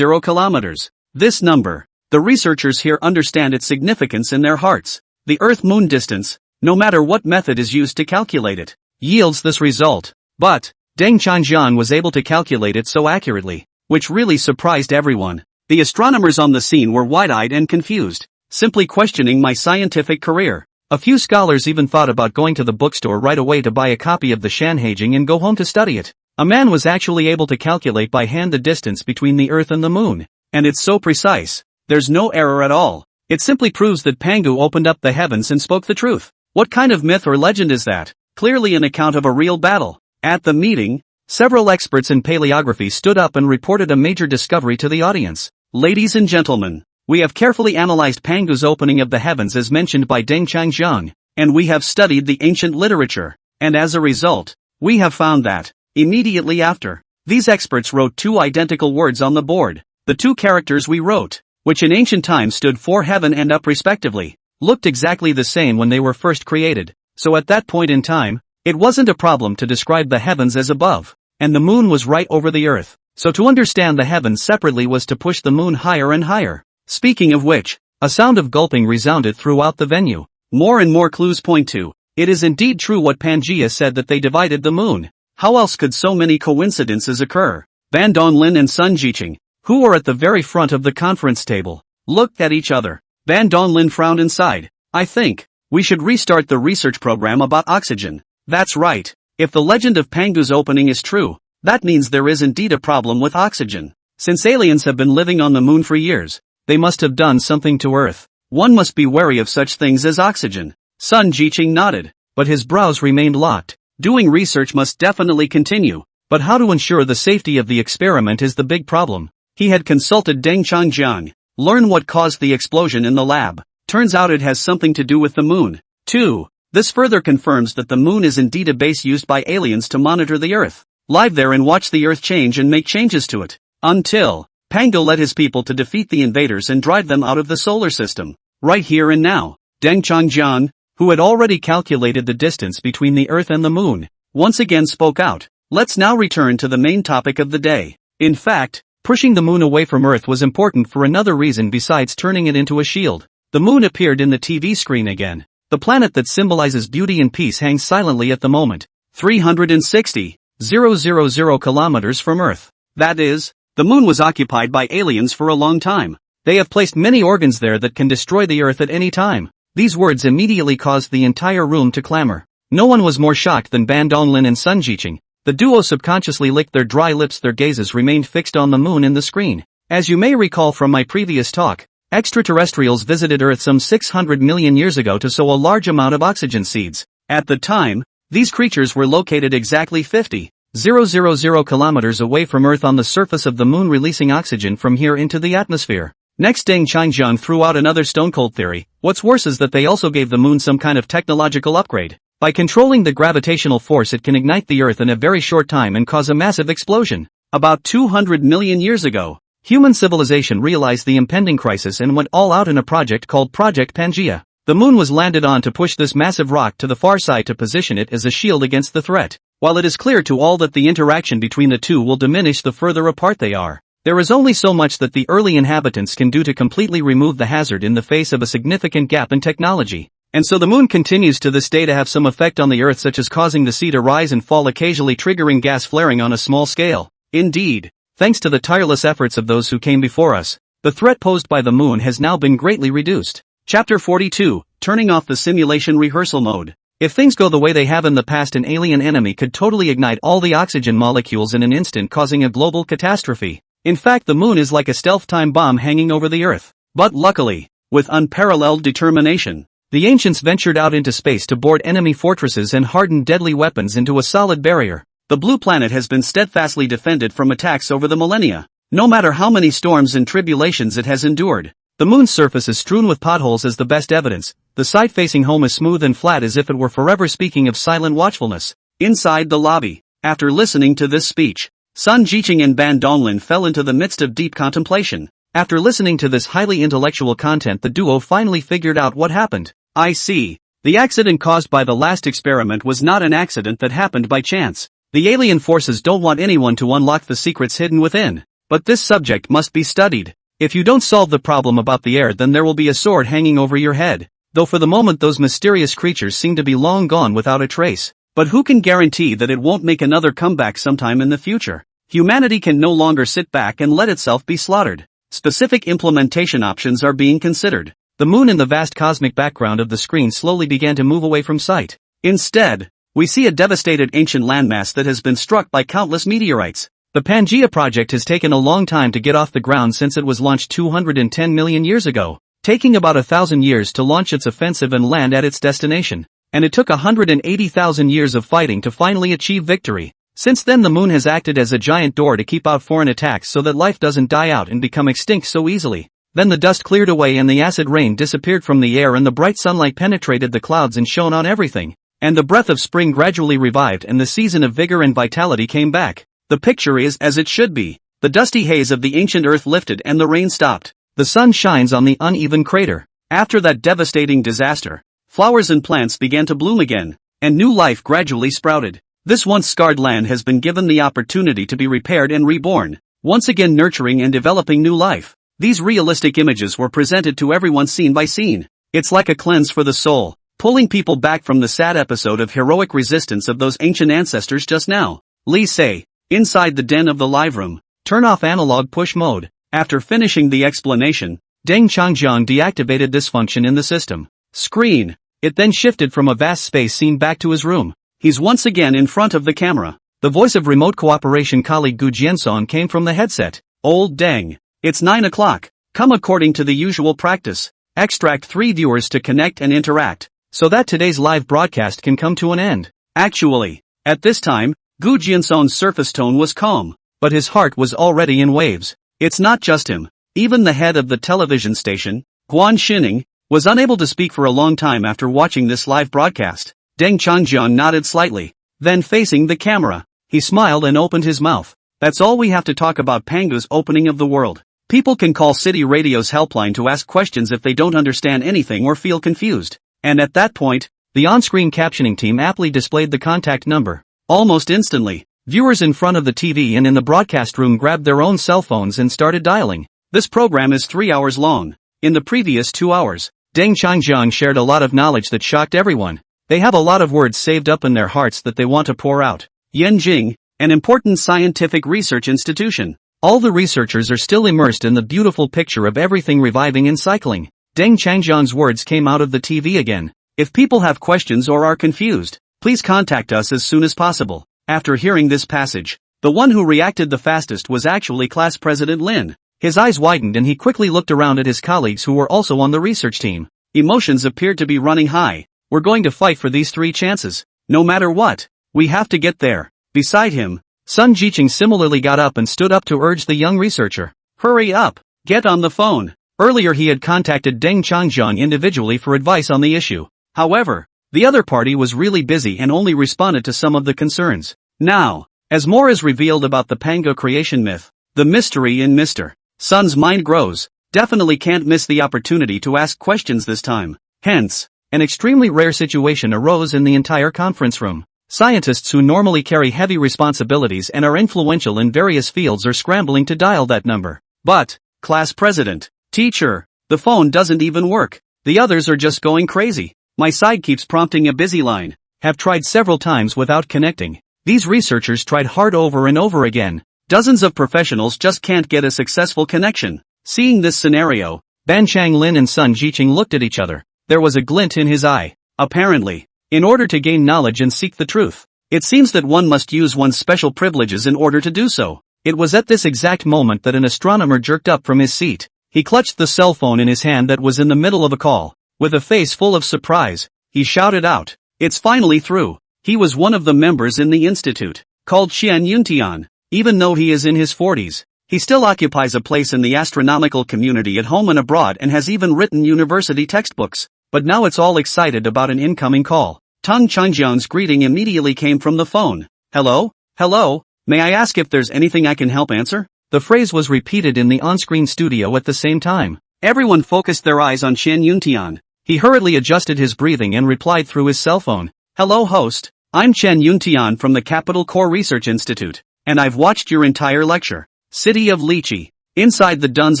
kilometers. This number, the researchers here understand its significance in their hearts. The Earth-Moon distance, no matter what method is used to calculate it, yields this result. But Deng Changjiang was able to calculate it so accurately, which really surprised everyone. The astronomers on the scene were wide-eyed and confused, simply questioning my scientific career. A few scholars even thought about going to the bookstore right away to buy a copy of the Shanhaijing and go home to study it. A man was actually able to calculate by hand the distance between the Earth and the Moon, and it's so precise. There's no error at all. It simply proves that Pangu opened up the heavens and spoke the truth. What kind of myth or legend is that? Clearly an account of a real battle. At the meeting, several experts in paleography stood up and reported a major discovery to the audience. Ladies and gentlemen, we have carefully analyzed Pangu's opening of the heavens as mentioned by Deng Changjiang, and we have studied the ancient literature, and as a result, we have found that, immediately after, these experts wrote two identical words on the board. The two characters we wrote, which in ancient times stood for heaven and up respectively, looked exactly the same when they were first created, so at that point in time, it wasn't a problem to describe the heavens as above, and the moon was right over the earth, so to understand the heavens separately was to push the moon higher and higher. Speaking of which, a sound of gulping resounded throughout the venue. More and more clues point to, it is indeed true what Pangaea said that they divided the moon. How else could so many coincidences occur? Ban Donglin and Sun Jiqing, who were at the very front of the conference table, looked at each other. Ban Donglin frowned and sighed. I think we should restart the research program about oxygen. That's right. If the legend of Pangu's opening is true, that means there is indeed a problem with oxygen. Since aliens have been living on the moon for years, they must have done something to Earth. One must be wary of such things as oxygen. Sun Jiqing nodded, but his brows remained locked. Doing research must definitely continue, but how to ensure the safety of the experiment is the big problem. He had consulted Deng Changjiang. Learn what caused the explosion in the lab. Turns out it has something to do with the moon. 2. This further confirms that the moon is indeed a base used by aliens to monitor the Earth. Live there and watch the Earth change and make changes to it. Until Pangu led his people to defeat the invaders and drive them out of the solar system. Right here and now, Deng Changjiang, who had already calculated the distance between the Earth and the moon, once again spoke out. Let's now return to the main topic of the day. In fact, pushing the moon away from Earth was important for another reason besides turning it into a shield. The moon appeared in the TV screen again. The planet that symbolizes beauty and peace hangs silently at the moment, 360,000 kilometers from Earth. That is, the moon was occupied by aliens for a long time. They have placed many organs there that can destroy the Earth at any time. These words immediately caused the entire room to clamor. No one was more shocked than Ban Donglin and Sun Jiqing. The duo subconsciously licked their dry lips. Their gazes remained fixed on the moon in the screen. As you may recall from my previous talk, extraterrestrials visited Earth some 600 million years ago to sow a large amount of oxygen seeds. At the time, these creatures were located exactly 50,000 kilometers away from Earth on the surface of the moon, releasing oxygen from here into the atmosphere. Next, Deng Changjiang threw out another stone-cold theory. What's worse is that they also gave the moon some kind of technological upgrade. By controlling the gravitational force, it can ignite the Earth in a very short time and cause a massive explosion. About 200 million years ago, human civilization realized the impending crisis and went all out in a project called Project Pangaea. The moon was landed on to push this massive rock to the far side to position it as a shield against the threat. While it is clear to all that the interaction between the two will diminish the further apart they are, there is only so much that the early inhabitants can do to completely remove the hazard in the face of a significant gap in technology. And so the moon continues to this day to have some effect on the Earth, such as causing the sea to rise and fall, occasionally triggering gas flaring on a small scale. Indeed, thanks to the tireless efforts of those who came before us, the threat posed by the moon has now been greatly reduced. Chapter 42, Turning off the simulation rehearsal mode. If things go the way they have in the past, an alien enemy could totally ignite all the oxygen molecules in an instant, causing a global catastrophe. In fact, the moon is like a stealth time bomb hanging over the Earth. But luckily, with unparalleled determination, the ancients ventured out into space to board enemy fortresses and hardened deadly weapons into a solid barrier. The blue planet has been steadfastly defended from attacks over the millennia. No matter how many storms and tribulations it has endured, the moon's surface is strewn with potholes as the best evidence. The side facing home is smooth and flat as if it were forever speaking of silent watchfulness. Inside the lobby, after listening to this speech, Sun Jiqing and Ban Donglin fell into the midst of deep contemplation. After listening to this highly intellectual content, the duo finally figured out what happened. I see. The accident caused by the last experiment was not an accident that happened by chance. The alien forces don't want anyone to unlock the secrets hidden within. But this subject must be studied. If you don't solve the problem about the air, then there will be a sword hanging over your head. Though for the moment those mysterious creatures seem to be long gone without a trace. But who can guarantee that it won't make another comeback sometime in the future? Humanity can no longer sit back and let itself be slaughtered. Specific implementation options are being considered. The moon in the vast cosmic background of the screen slowly began to move away from sight. Instead, we see a devastated ancient landmass that has been struck by countless meteorites. The Pangaea project has taken a long time to get off the ground since it was launched 210 million years ago, taking about 1,000 years to launch its offensive and land at its destination. and it took 180,000 years of fighting to finally achieve victory. Since then the moon has acted as a giant door to keep out foreign attacks so that life doesn't die out and become extinct so easily. Then the dust cleared away and the acid rain disappeared from the air and the bright sunlight penetrated the clouds and shone on everything. And the breath of spring gradually revived and the season of vigor and vitality came back. The picture is as it should be. The dusty haze of the ancient earth lifted and the rain stopped. The sun shines on the uneven crater. After that devastating disaster, flowers and plants began to bloom again, and new life gradually sprouted. This once scarred land has been given the opportunity to be repaired and reborn, once again nurturing and developing new life. These realistic images were presented to everyone scene by scene. It's like a cleanse for the soul, pulling people back from the sad episode of heroic resistance of those ancient ancestors just now. Lee say, inside the den of the live room, turn off analog push mode. After finishing the explanation, Deng Changjiang deactivated this function in the system. Screen. It then shifted from a vast space scene back to his room. He's once again in front of the camera. The voice of remote cooperation colleague Gu Jiansong came from the headset. Old Deng. It's 9 o'clock. Come according to the usual practice. Extract 3 viewers to connect and interact, so that today's live broadcast can come to an end. Actually, at this time, Gu Jiansong's surface tone was calm, but his heart was already in waves. It's not just him. Even the head of the television station, Guan Shining, was unable to speak for a long time after watching this live broadcast. Deng Changjiang nodded slightly. Then facing the camera, he smiled and opened his mouth. That's all we have to talk about Pangu's opening of the world. People can call City Radio's helpline to ask questions if they don't understand anything or feel confused. And at that point, the on-screen captioning team aptly displayed the contact number. Almost instantly, viewers in front of the TV and in the broadcast room grabbed their own cell phones and started dialing. This program is 3 hours long. In the previous 2 hours, Deng Changjiang shared a lot of knowledge that shocked everyone. They have a lot of words saved up in their hearts that they want to pour out. Yanjing, an important scientific research institution. All the researchers are still immersed in the beautiful picture of everything reviving and cycling. Deng Changjiang's words came out of the TV again. If people have questions or are confused, please contact us as soon as possible. After hearing this passage, the one who reacted the fastest was actually class president Lin. His eyes widened and he quickly looked around at his colleagues who were also on the research team. Emotions appeared to be running high. We're going to fight for these 3 chances. No matter what, we have to get there. Beside him, Sun Jiqing similarly got up and stood up to urge the young researcher. Hurry up, get on the phone. Earlier he had contacted Deng Changjiang individually for advice on the issue. However, the other party was really busy and only responded to some of the concerns. Now, as more is revealed about the Pango creation myth, the mystery in Mr. Sun's mind grows. Definitely can't miss the opportunity to ask questions this time. Hence, an extremely rare situation arose in the entire conference room. Scientists who normally carry heavy responsibilities and are influential in various fields are scrambling to dial that number. But, class president, teacher, the phone doesn't even work. The others are just going crazy. My side keeps prompting a busy line. Have tried several times without connecting. These researchers tried hard over and over again. Dozens of professionals just can't get a successful connection. Seeing this scenario, Ban Changlin and Sun Jiqing looked at each other. There was a glint in his eye. Apparently, in order to gain knowledge and seek the truth, it seems that one must use one's special privileges in order to do so. It was at this exact moment that an astronomer jerked up from his seat. He clutched the cell phone in his hand that was in the middle of a call. With a face full of surprise, he shouted out, "It's finally through." He was one of the members in the institute, called Qian Yuntian. Even though he is in his 40s, he still occupies a place in the astronomical community at home and abroad and has even written university textbooks. But now it's all excited about an incoming call. Deng Changjiang's greeting immediately came from the phone. Hello? Hello? May I ask if there's anything I can help answer? The phrase was repeated in the on-screen studio at the same time. Everyone focused their eyes on Qian Yuntian. He hurriedly adjusted his breathing and replied through his cell phone. Hello host, I'm Qian Yuntian from the Capital Core Research Institute, and I've watched your entire lecture. City of Lychee. Inside the Dun's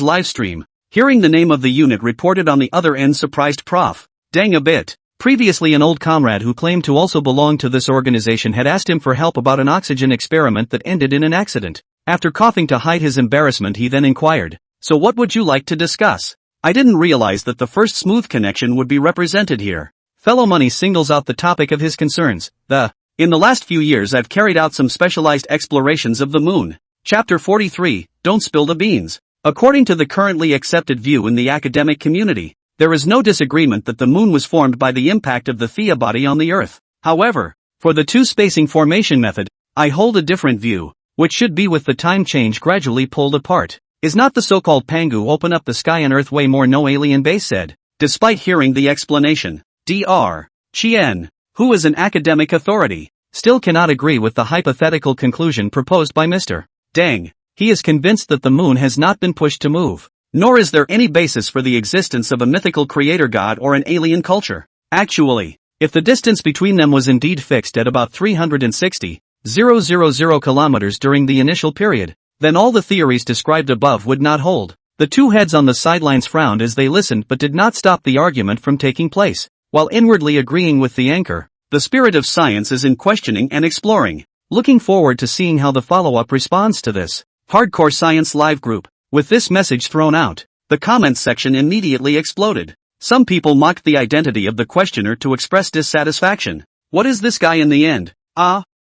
livestream, hearing the name of the unit reported on the other end surprised Prof. Deng a bit. Previously an old comrade who claimed to also belong to this organization had asked him for help about an oxygen experiment that ended in an accident. After coughing to hide his embarrassment he then inquired, "So what would you like to discuss?" I didn't realize that the first smooth connection would be represented here. Fellow Money singles out the topic of his concerns. In the last few years I've carried out some specialized explorations of the moon. Chapter 43, Don't Spill the Beans. According to the currently accepted view in the academic community, there is no disagreement that the moon was formed by the impact of the Theia body on the Earth. However, for the two-spacing formation method, I hold a different view, which should be with the time change gradually pulled apart. Is not the so-called Pangu open up the sky and Earth way more? No alien base said. Despite hearing the explanation, Dr. Chien, who is an academic authority, still cannot agree with the hypothetical conclusion proposed by Mr. Deng. He is convinced that the moon has not been pushed to move, nor is there any basis for the existence of a mythical creator god or an alien culture. Actually, if the distance between them was indeed fixed at about 360,000 kilometers during the initial period, then all the theories described above would not hold. The two heads on the sidelines frowned as they listened but did not stop the argument from taking place. While inwardly agreeing with the anchor, the spirit of science is in questioning and exploring. Looking forward to seeing how the follow-up responds to this. Hardcore Science Live group. With this message thrown out, the comments section immediately exploded. Some people mocked the identity of the questioner to express dissatisfaction. What is this guy in the end?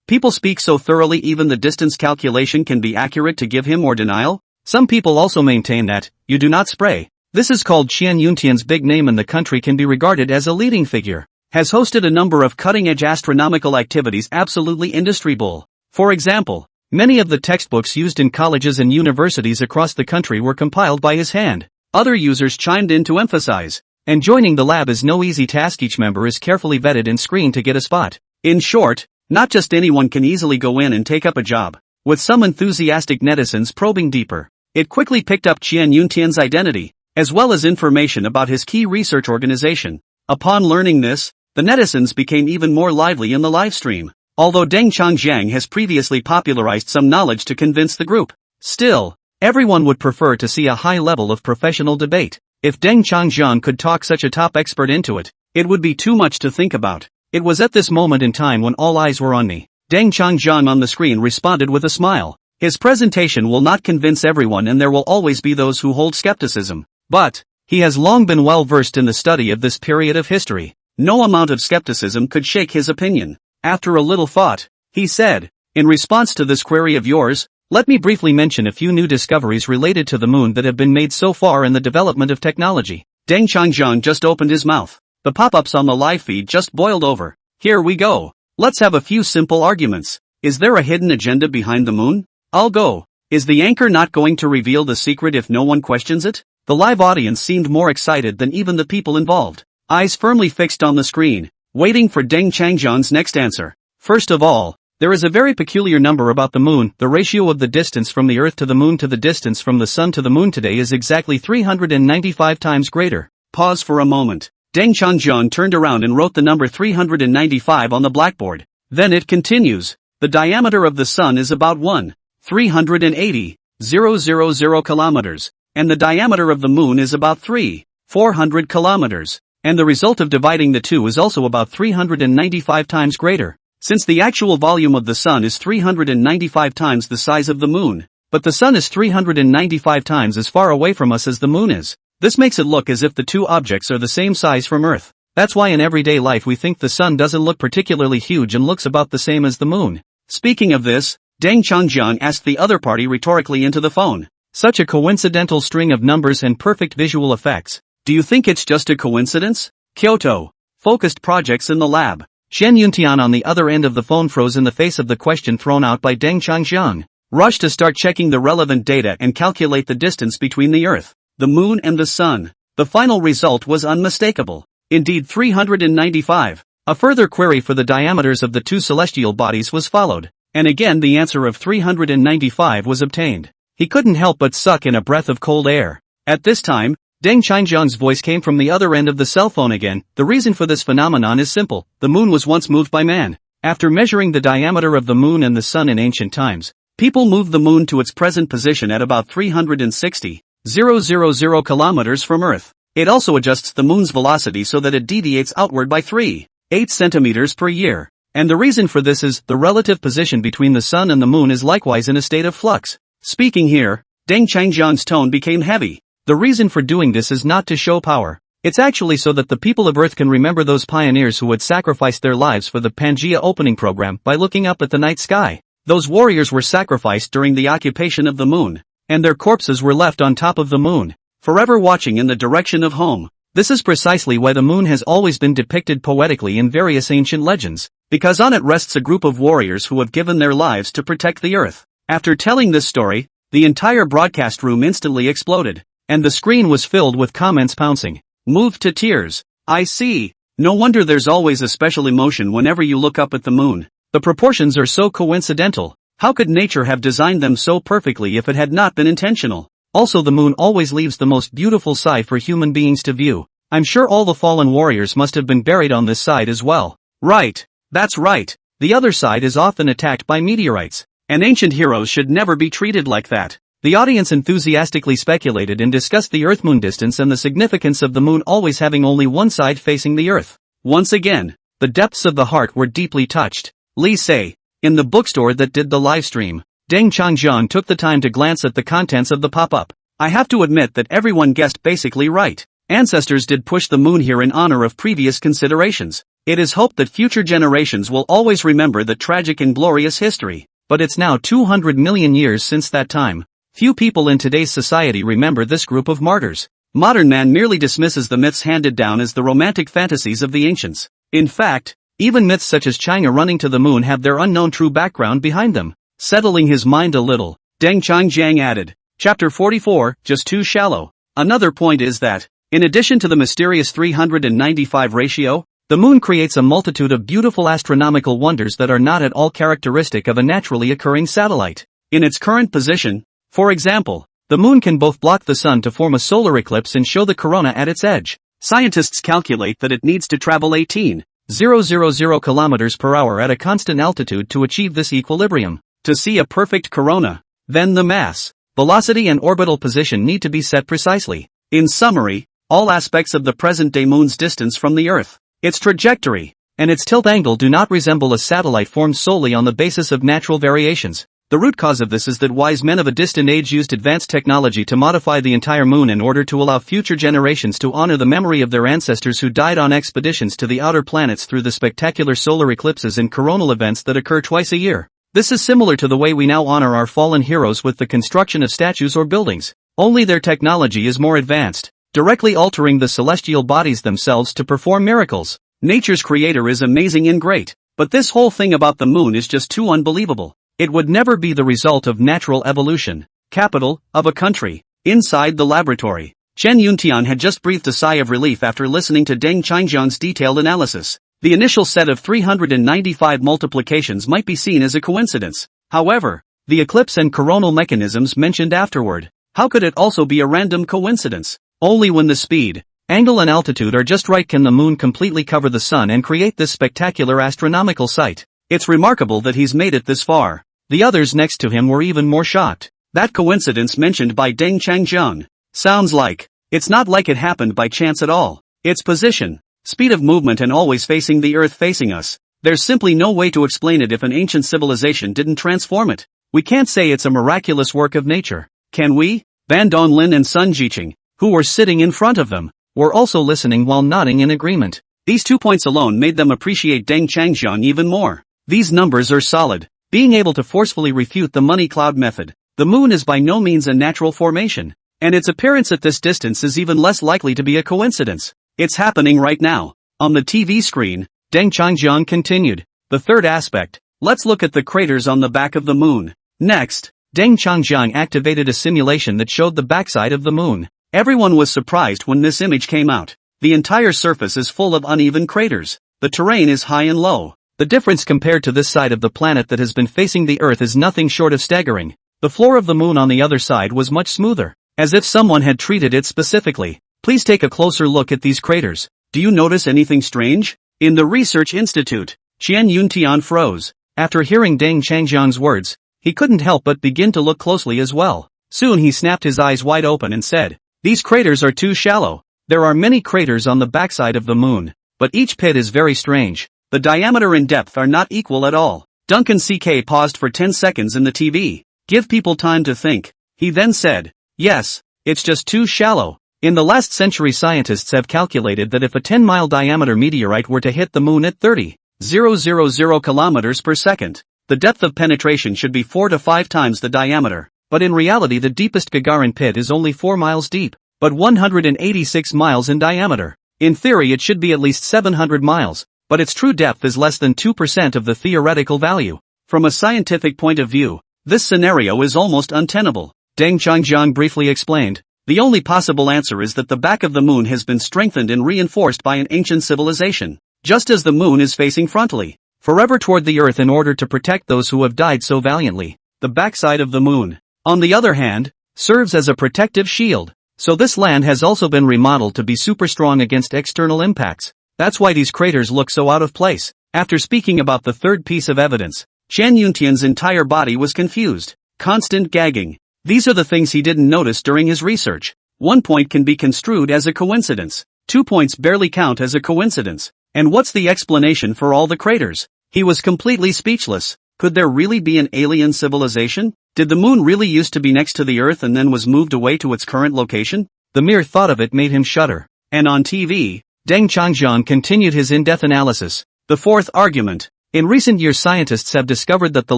People speak so thoroughly even the distance calculation can be accurate to give him more denial? Some people also maintain that, you do not spray. This is called Qian Yuntian's big name in the country can be regarded as a leading figure. Has hosted a number of cutting-edge astronomical activities absolutely industry bull. For example, many of the textbooks used in colleges and universities across the country were compiled by his hand. Other users chimed in to emphasize, and joining the lab is no easy task. Each member is carefully vetted and screened to get a spot. In short, not just anyone can easily go in and take up a job. With some enthusiastic netizens probing deeper, it quickly picked up Qian Yuntian's identity, as well as information about his key research organization. Upon learning this, the netizens became even more lively in the livestream. Although Deng Changjiang has previously popularized some knowledge to convince the group, still, everyone would prefer to see a high level of professional debate. If Deng Changjiang could talk such a top expert into it, it would be too much to think about. It was at this moment in time when all eyes were on me. Deng Changjiang on the screen responded with a smile. His presentation will not convince everyone and there will always be those who hold skepticism. But, he has long been well versed in the study of this period of history. No amount of skepticism could shake his opinion. After a little thought, he said, in response to this query of yours, let me briefly mention a few new discoveries related to the moon that have been made so far in the development of technology. Deng Changjiang just opened his mouth. The pop-ups on the live feed just boiled over. Here we go. Let's have a few simple arguments. Is there a hidden agenda behind the moon? I'll go. Is the anchor not going to reveal the secret if no one questions it? The live audience seemed more excited than even the people involved. Eyes firmly fixed on the screen, waiting for Deng Changjiang's next answer. First of all, there is a very peculiar number about the moon. The ratio of the distance from the Earth to the moon to the distance from the sun to the moon today is exactly 395 times greater. Pause for a moment. Deng Changjiang turned around and wrote the number 395 on the blackboard. Then it continues. The diameter of the sun is about 1,380,000 kilometers, and the diameter of the moon is about 3,400 kilometers, and the result of dividing the two is also about 395 times greater. Since the actual volume of the sun is 395 times the size of the moon, but the sun is 395 times as far away from us as the moon is. This makes it look as if the two objects are the same size from Earth. That's why in everyday life we think the sun doesn't look particularly huge and looks about the same as the moon. Speaking of this, Deng Changjiang asked the other party rhetorically into the phone. Such a coincidental string of numbers and perfect visual effects. Do you think it's just a coincidence? Kyoto. Focused projects in the lab. Qian Yuntian on the other end of the phone froze in the face of the question thrown out by Deng Changjiang. Rushed to start checking the relevant data and calculate the distance between the Earth, the moon and the sun. The final result was unmistakable. Indeed 395. A further query for the diameters of the two celestial bodies was followed, and again the answer of 395 was obtained. He couldn't help but suck in a breath of cold air. At this time, Deng Changjiang's voice came from the other end of the cell phone again. The reason for this phenomenon is simple. The moon was once moved by man. After measuring the diameter of the moon and the sun in ancient times, people moved the moon to its present position at about 360,000 kilometers from Earth. It also adjusts the moon's velocity so that it deviates outward by 3.8 centimeters per year. And the reason for this is, the relative position between the sun and the moon is likewise in a state of flux. Speaking here, Deng Changjiang's tone became heavy. The reason for doing this is not to show power. It's actually so that the people of Earth can remember those pioneers who had sacrificed their lives for the Pangea opening program by looking up at the night sky. Those warriors were sacrificed during the occupation of the moon, and their corpses were left on top of the moon, forever watching in the direction of home. This is precisely why the moon has always been depicted poetically in various ancient legends, because on it rests a group of warriors who have given their lives to protect the earth. After telling this story, the entire broadcast room instantly exploded, and the screen was filled with comments pouncing. Moved to tears. I see. No wonder there's always a special emotion whenever you look up at the moon. The proportions are so coincidental. How could nature have designed them so perfectly if it had not been intentional? Also, the moon always leaves the most beautiful side for human beings to view. I'm sure all the fallen warriors must have been buried on this side as well. Right. That's right. The other side is often attacked by meteorites. And ancient heroes should never be treated like that. The audience enthusiastically speculated and discussed the Earth-Moon distance and the significance of the moon always having only one side facing the Earth. Once again, the depths of the heart were deeply touched. Lee say. In the bookstore that did the livestream, Deng Changjiang took the time to glance at the contents of the pop-up. I have to admit that everyone guessed basically right. Ancestors did push the moon here in honor of previous considerations. It is hoped that future generations will always remember that tragic and glorious history. But it's now 200 million years since that time. Few people in today's society remember this group of martyrs. Modern man merely dismisses the myths handed down as the romantic fantasies of the ancients. In fact, even myths such as China running to the moon have their unknown true background behind them. Settling his mind a little, Deng Changjiang added, Chapter 44, just too shallow. Another point is that, in addition to the mysterious 395 ratio, the moon creates a multitude of beautiful astronomical wonders that are not at all characteristic of a naturally occurring satellite. In its current position, for example, the moon can both block the sun to form a solar eclipse and show the corona at its edge. Scientists calculate that it needs to travel 18,000 kilometers per hour at a constant altitude to achieve this equilibrium. To see a perfect corona, then the mass, velocity and orbital position need to be set precisely. In summary, all aspects of the present-day moon's distance from the Earth, its trajectory, and its tilt angle do not resemble a satellite formed solely on the basis of natural variations. The root cause of this is that wise men of a distant age used advanced technology to modify the entire moon in order to allow future generations to honor the memory of their ancestors who died on expeditions to the outer planets through the spectacular solar eclipses and coronal events that occur twice a year. This is similar to the way we now honor our fallen heroes with the construction of statues or buildings, only their technology is more advanced, directly altering the celestial bodies themselves to perform miracles. Nature's creator is amazing and great, but this whole thing about the moon is just too unbelievable. It would never be the result of natural evolution. Capital of a country. Inside the laboratory, Chen Yuntian had just breathed a sigh of relief after listening to Deng Changjiang's detailed analysis. The initial set of 395 multiplications might be seen as a coincidence. However, the eclipse and coronal mechanisms mentioned afterward, how could it also be a random coincidence? Only when the speed, angle and altitude are just right can the moon completely cover the sun and create this spectacular astronomical sight. It's remarkable that he's made it this far. The others next to him were even more shocked. That coincidence mentioned by Deng Changjiang sounds like, it's not like it happened by chance at all. Its position, speed of movement and always facing the Earth facing us. There's simply no way to explain it if an ancient civilization didn't transform it. We can't say it's a miraculous work of nature, can we? Ban Donglin and Sun Jiqing, who were sitting in front of them, were also listening while nodding in agreement. These 2 points alone made them appreciate Deng Changjiang even more. These numbers are solid. Being able to forcefully refute the money cloud method, the moon is by no means a natural formation, and its appearance at this distance is even less likely to be a coincidence. It's happening right now. On the TV screen, Deng Changjiang continued. The third aspect, let's look at the craters on the back of the moon. Next, Deng Changjiang activated a simulation that showed the backside of the moon. Everyone was surprised when this image came out. The entire surface is full of uneven craters. The terrain is high and low. The difference compared to this side of the planet that has been facing the Earth is nothing short of staggering. The floor of the moon on the other side was much smoother, as if someone had treated it specifically. Please take a closer look at these craters. Do you notice anything strange? In the research institute, Qian Yuntian froze. After hearing Deng Changjiang's words, he couldn't help but begin to look closely as well. Soon he snapped his eyes wide open and said, "These craters are too shallow. There are many craters on the backside of the moon, but each pit is very strange. The diameter and depth are not equal at all." Duncan CK paused for 10 seconds in the TV. Give people time to think. He then said, "Yes, it's just too shallow." In the last century, scientists have calculated that if a 10-mile diameter meteorite were to hit the moon at 30,000 kilometers per second, the depth of penetration should be 4 to 5 times the diameter. But in reality, the deepest Gagarin pit is only 4 miles deep. but 186 miles in diameter. In theory it should be at least 700 miles, but its true depth is less than 2% of the theoretical value. From a scientific point of view, this scenario is almost untenable. Deng Changjiang briefly explained. The only possible answer is that the back of the moon has been strengthened and reinforced by an ancient civilization, just as the moon is facing frontally, forever toward the earth in order to protect those who have died so valiantly. The backside of the moon, on the other hand, serves as a protective shield, so this land has also been remodeled to be super strong against external impacts. That's why these craters look so out of place. After speaking about the third piece of evidence, Chen Yuntian's entire body was confused. Constant gagging. These are the things he didn't notice during his research. 1 point can be construed as a coincidence. 2 points barely count as a coincidence. And what's the explanation for all the craters? He was completely speechless. Could there really be an alien civilization? Did the moon really used to be next to the earth and then was moved away to its current location? The mere thought of it made him shudder. And on TV, Deng Changjiang continued his in-depth analysis. The fourth argument. In recent years scientists have discovered that the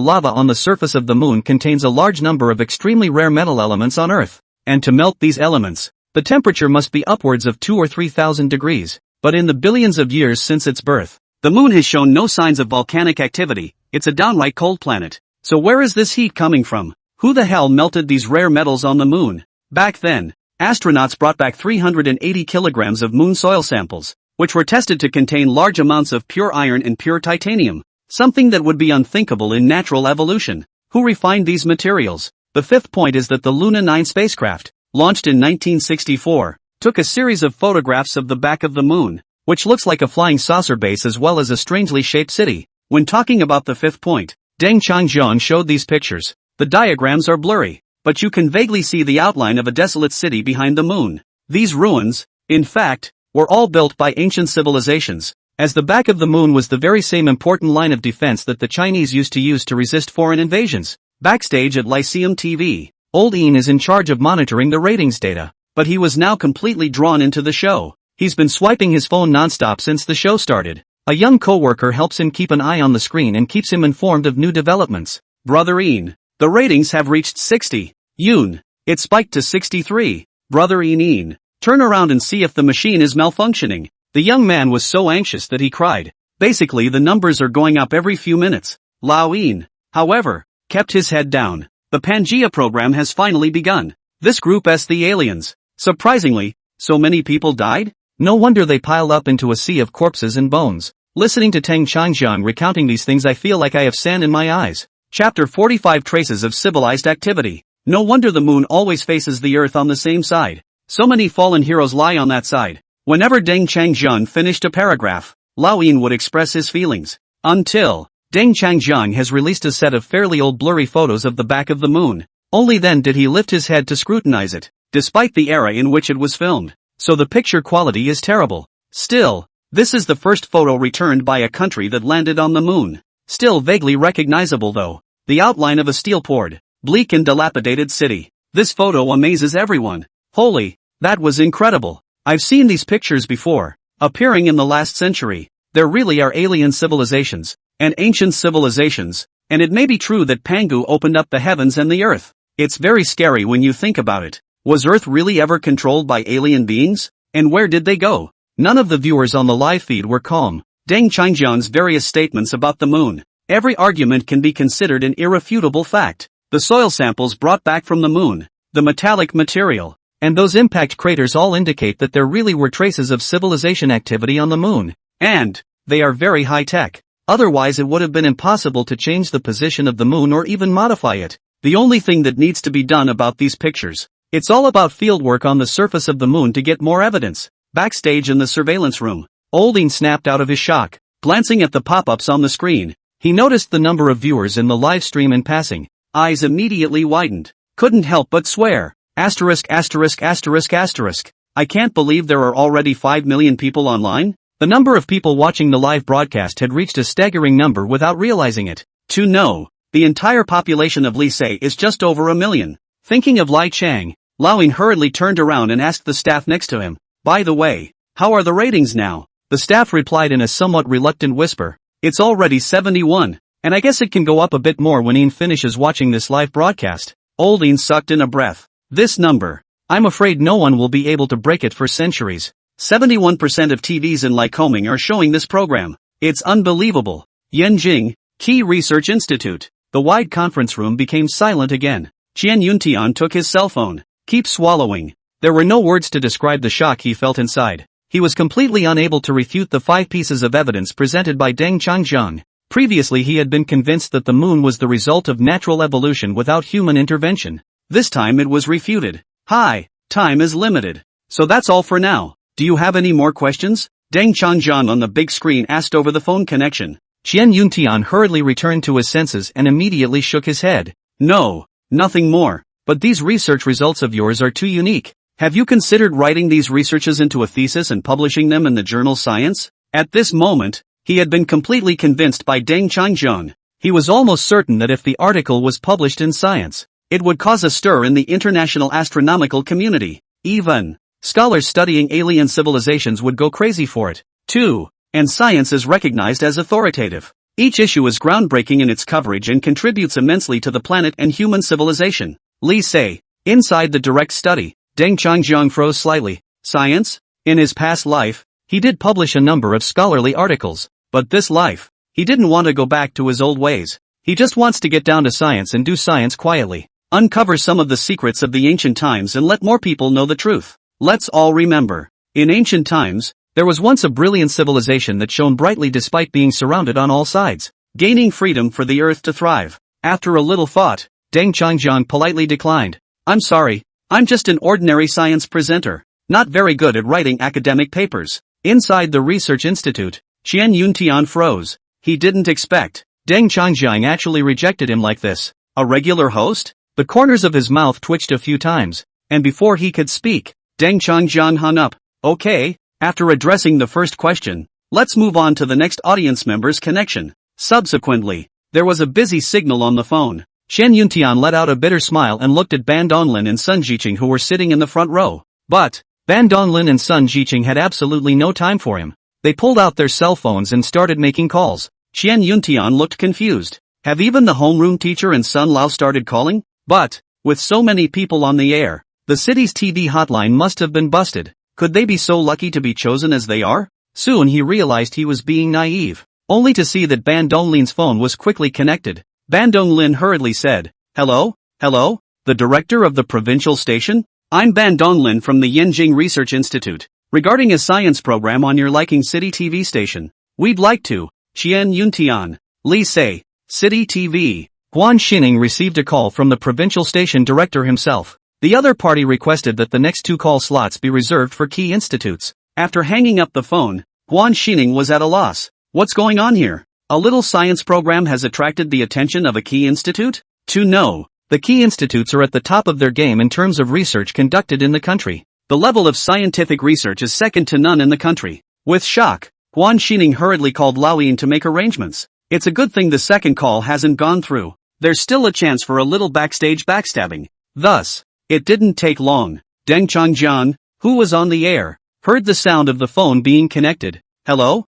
lava on the surface of the moon contains a large number of extremely rare metal elements on Earth. And to melt these elements, the temperature must be upwards of 2,000 or 3,000 degrees. But in the billions of years since its birth, the moon has shown no signs of volcanic activity. It's a downright cold planet. So where is this heat coming from? Who the hell melted these rare metals on the moon? Back then, astronauts brought back 380 kilograms of moon soil samples, which were tested to contain large amounts of pure iron and pure titanium, something that would be unthinkable in natural evolution. Who refined these materials? The fifth point is that the Luna 9 spacecraft, launched in 1964, took a series of photographs of the back of the moon, which looks like a flying saucer base as well as a strangely shaped city. When talking about the fifth point, Deng Changjiang showed these pictures. The diagrams are blurry, but you can vaguely see the outline of a desolate city behind the moon. These ruins, in fact, were all built by ancient civilizations, as the back of the moon was the very same important line of defense that the Chinese used to use to resist foreign invasions. Backstage at Lyceum TV, Old Ian is in charge of monitoring the ratings data, but he was now completely drawn into the show. He's been swiping his phone nonstop since the show started. A young co-worker helps him keep an eye on the screen and keeps him informed of new developments. Brother Ian, the ratings have reached 60. Yoon, it spiked to 63. Brother Ian, turn around and see if the machine is malfunctioning. The young man was so anxious that he cried. Basically the numbers are going up every few minutes. Lao Ian, however, kept his head down. The Pangea program has finally begun. This group S the aliens. Surprisingly, so many people died? No wonder they piled up into a sea of corpses and bones. Listening to Deng Changjiang recounting these things I feel like I have sand in my eyes. Chapter 45 Traces of Civilized Activity. No wonder the moon always faces the earth on the same side. So many fallen heroes lie on that side. Whenever Deng Changjiang finished a paragraph, Lao Yin would express his feelings. Until Deng Changjiang has released a set of fairly old blurry photos of the back of the moon. Only then did he lift his head to scrutinize it, despite the era in which it was filmed. So the picture quality is terrible. Still, this is the first photo returned by a country that landed on the moon. Still vaguely recognizable though. The outline of a steel-poured, bleak and dilapidated city. This photo amazes everyone. Holy, that was incredible. I've seen these pictures before, appearing in the last century. There really are alien civilizations, and ancient civilizations, and it may be true that Pangu opened up the heavens and the earth. It's very scary when you think about it. Was Earth really ever controlled by alien beings? And where did they go? None of the viewers on the live feed were calm. Deng Changjiang's various statements about the moon. Every argument can be considered an irrefutable fact. The soil samples brought back from the moon, the metallic material, and those impact craters all indicate that there really were traces of civilization activity on the moon. And they are very high-tech. Otherwise it would have been impossible to change the position of the moon or even modify it. The only thing that needs to be done about these pictures. It's all about fieldwork on the surface of the moon to get more evidence. Backstage in the surveillance room, Olding snapped out of his shock. Glancing at the pop-ups on the screen, he noticed the number of viewers in the live stream in passing. Eyes immediately widened. Couldn't help but swear. Asterisk asterisk asterisk asterisk. I can't believe there are already 5 million people online. The number of people watching the live broadcast had reached a staggering number without realizing it. To know, the entire population of Lisei is just over 1 million. Thinking of Lai Chang, Laoing hurriedly turned around and asked the staff next to him, "By the way, how are the ratings now?" The staff replied in a somewhat reluctant whisper, "It's already 71, and I guess it can go up a bit more when Ian finishes watching this live broadcast." Old Ian sucked in a breath. This number, I'm afraid no one will be able to break it for centuries. 71% of TVs in Lycoming are showing this program. It's unbelievable. Yenjing, Key Research Institute. The wide conference room became silent again. Qian Yuntian took his cell phone. Keep swallowing. There were no words to describe the shock he felt inside. He was completely unable to refute the 5 pieces of evidence presented by Deng Changjiang. Previously he had been convinced that the moon was the result of natural evolution without human intervention. This time it was refuted. Hi, time is limited. So that's all for now. Do you have any more questions? Deng Changjiang on the big screen asked over the phone connection. Qian Yuntian hurriedly returned to his senses and immediately shook his head. No, nothing more. But these research results of yours are too unique. Have you considered writing these researches into a thesis and publishing them in the journal Science? At this moment, he had been completely convinced by Deng Changjiang. He was almost certain that if the article was published in Science, it would cause a stir in the international astronomical community. Even scholars studying alien civilizations would go crazy for it, too. And Science is recognized as authoritative. Each issue is groundbreaking in its coverage and contributes immensely to the planet and human civilization. Li say, inside the direct study. Deng Changjiang froze slightly. Science? In his past life, he did publish a number of scholarly articles, but this life, he didn't want to go back to his old ways. He just wants to get down to science and do science quietly. Uncover some of the secrets of the ancient times and let more people know the truth. Let's all remember. In ancient times, there was once a brilliant civilization that shone brightly despite being surrounded on all sides, gaining freedom for the earth to thrive. After a little thought, Deng Changjiang politely declined. I'm sorry. I'm just an ordinary science presenter, not very good at writing academic papers. Inside the research institute, Qian Yuntian froze. He didn't expect Deng Changjiang actually rejected him like this. A regular host? The corners of his mouth twitched a few times, and before he could speak, Deng Changjiang hung up. Okay, after addressing the first question, let's move on to the next audience member's connection. Subsequently, there was a busy signal on the phone. Qian Yuntian let out a bitter smile and looked at Ban Donglin and Sun Jiqing who were sitting in the front row. But Ban Donglin and Sun Jiqing had absolutely no time for him. They pulled out their cell phones and started making calls. Qian Yuntian looked confused. Have even the homeroom teacher and Sun Lao started calling? But, with so many people on the air, the city's TV hotline must have been busted. Could they be so lucky to be chosen as they are? Soon he realized he was being naive, only to see that Ban Donglin's phone was quickly connected. Ban Donglin hurriedly said, Hello, the director of the provincial station? I'm Ban Donglin from the Yenjing Research Institute. Regarding a science program on your liking city TV station, we'd like to. Qian Yuntian. Li say, City TV. Guan Xining received a call from the provincial station director himself. The other party requested that the next 2 call slots be reserved for key institutes. After hanging up the phone, Guan Xining was at a loss. What's going on here? A little science program has attracted the attention of a key institute? To know, the key institutes are at the top of their game in terms of research conducted in the country. The level of scientific research is second to none in the country. With shock, Guan Xining hurriedly called Lao Yin to make arrangements. It's a good thing the second call hasn't gone through. There's still a chance for a little backstage backstabbing. Thus, it didn't take long. Deng Changjiang, who was on the air, heard the sound of the phone being connected. Hello,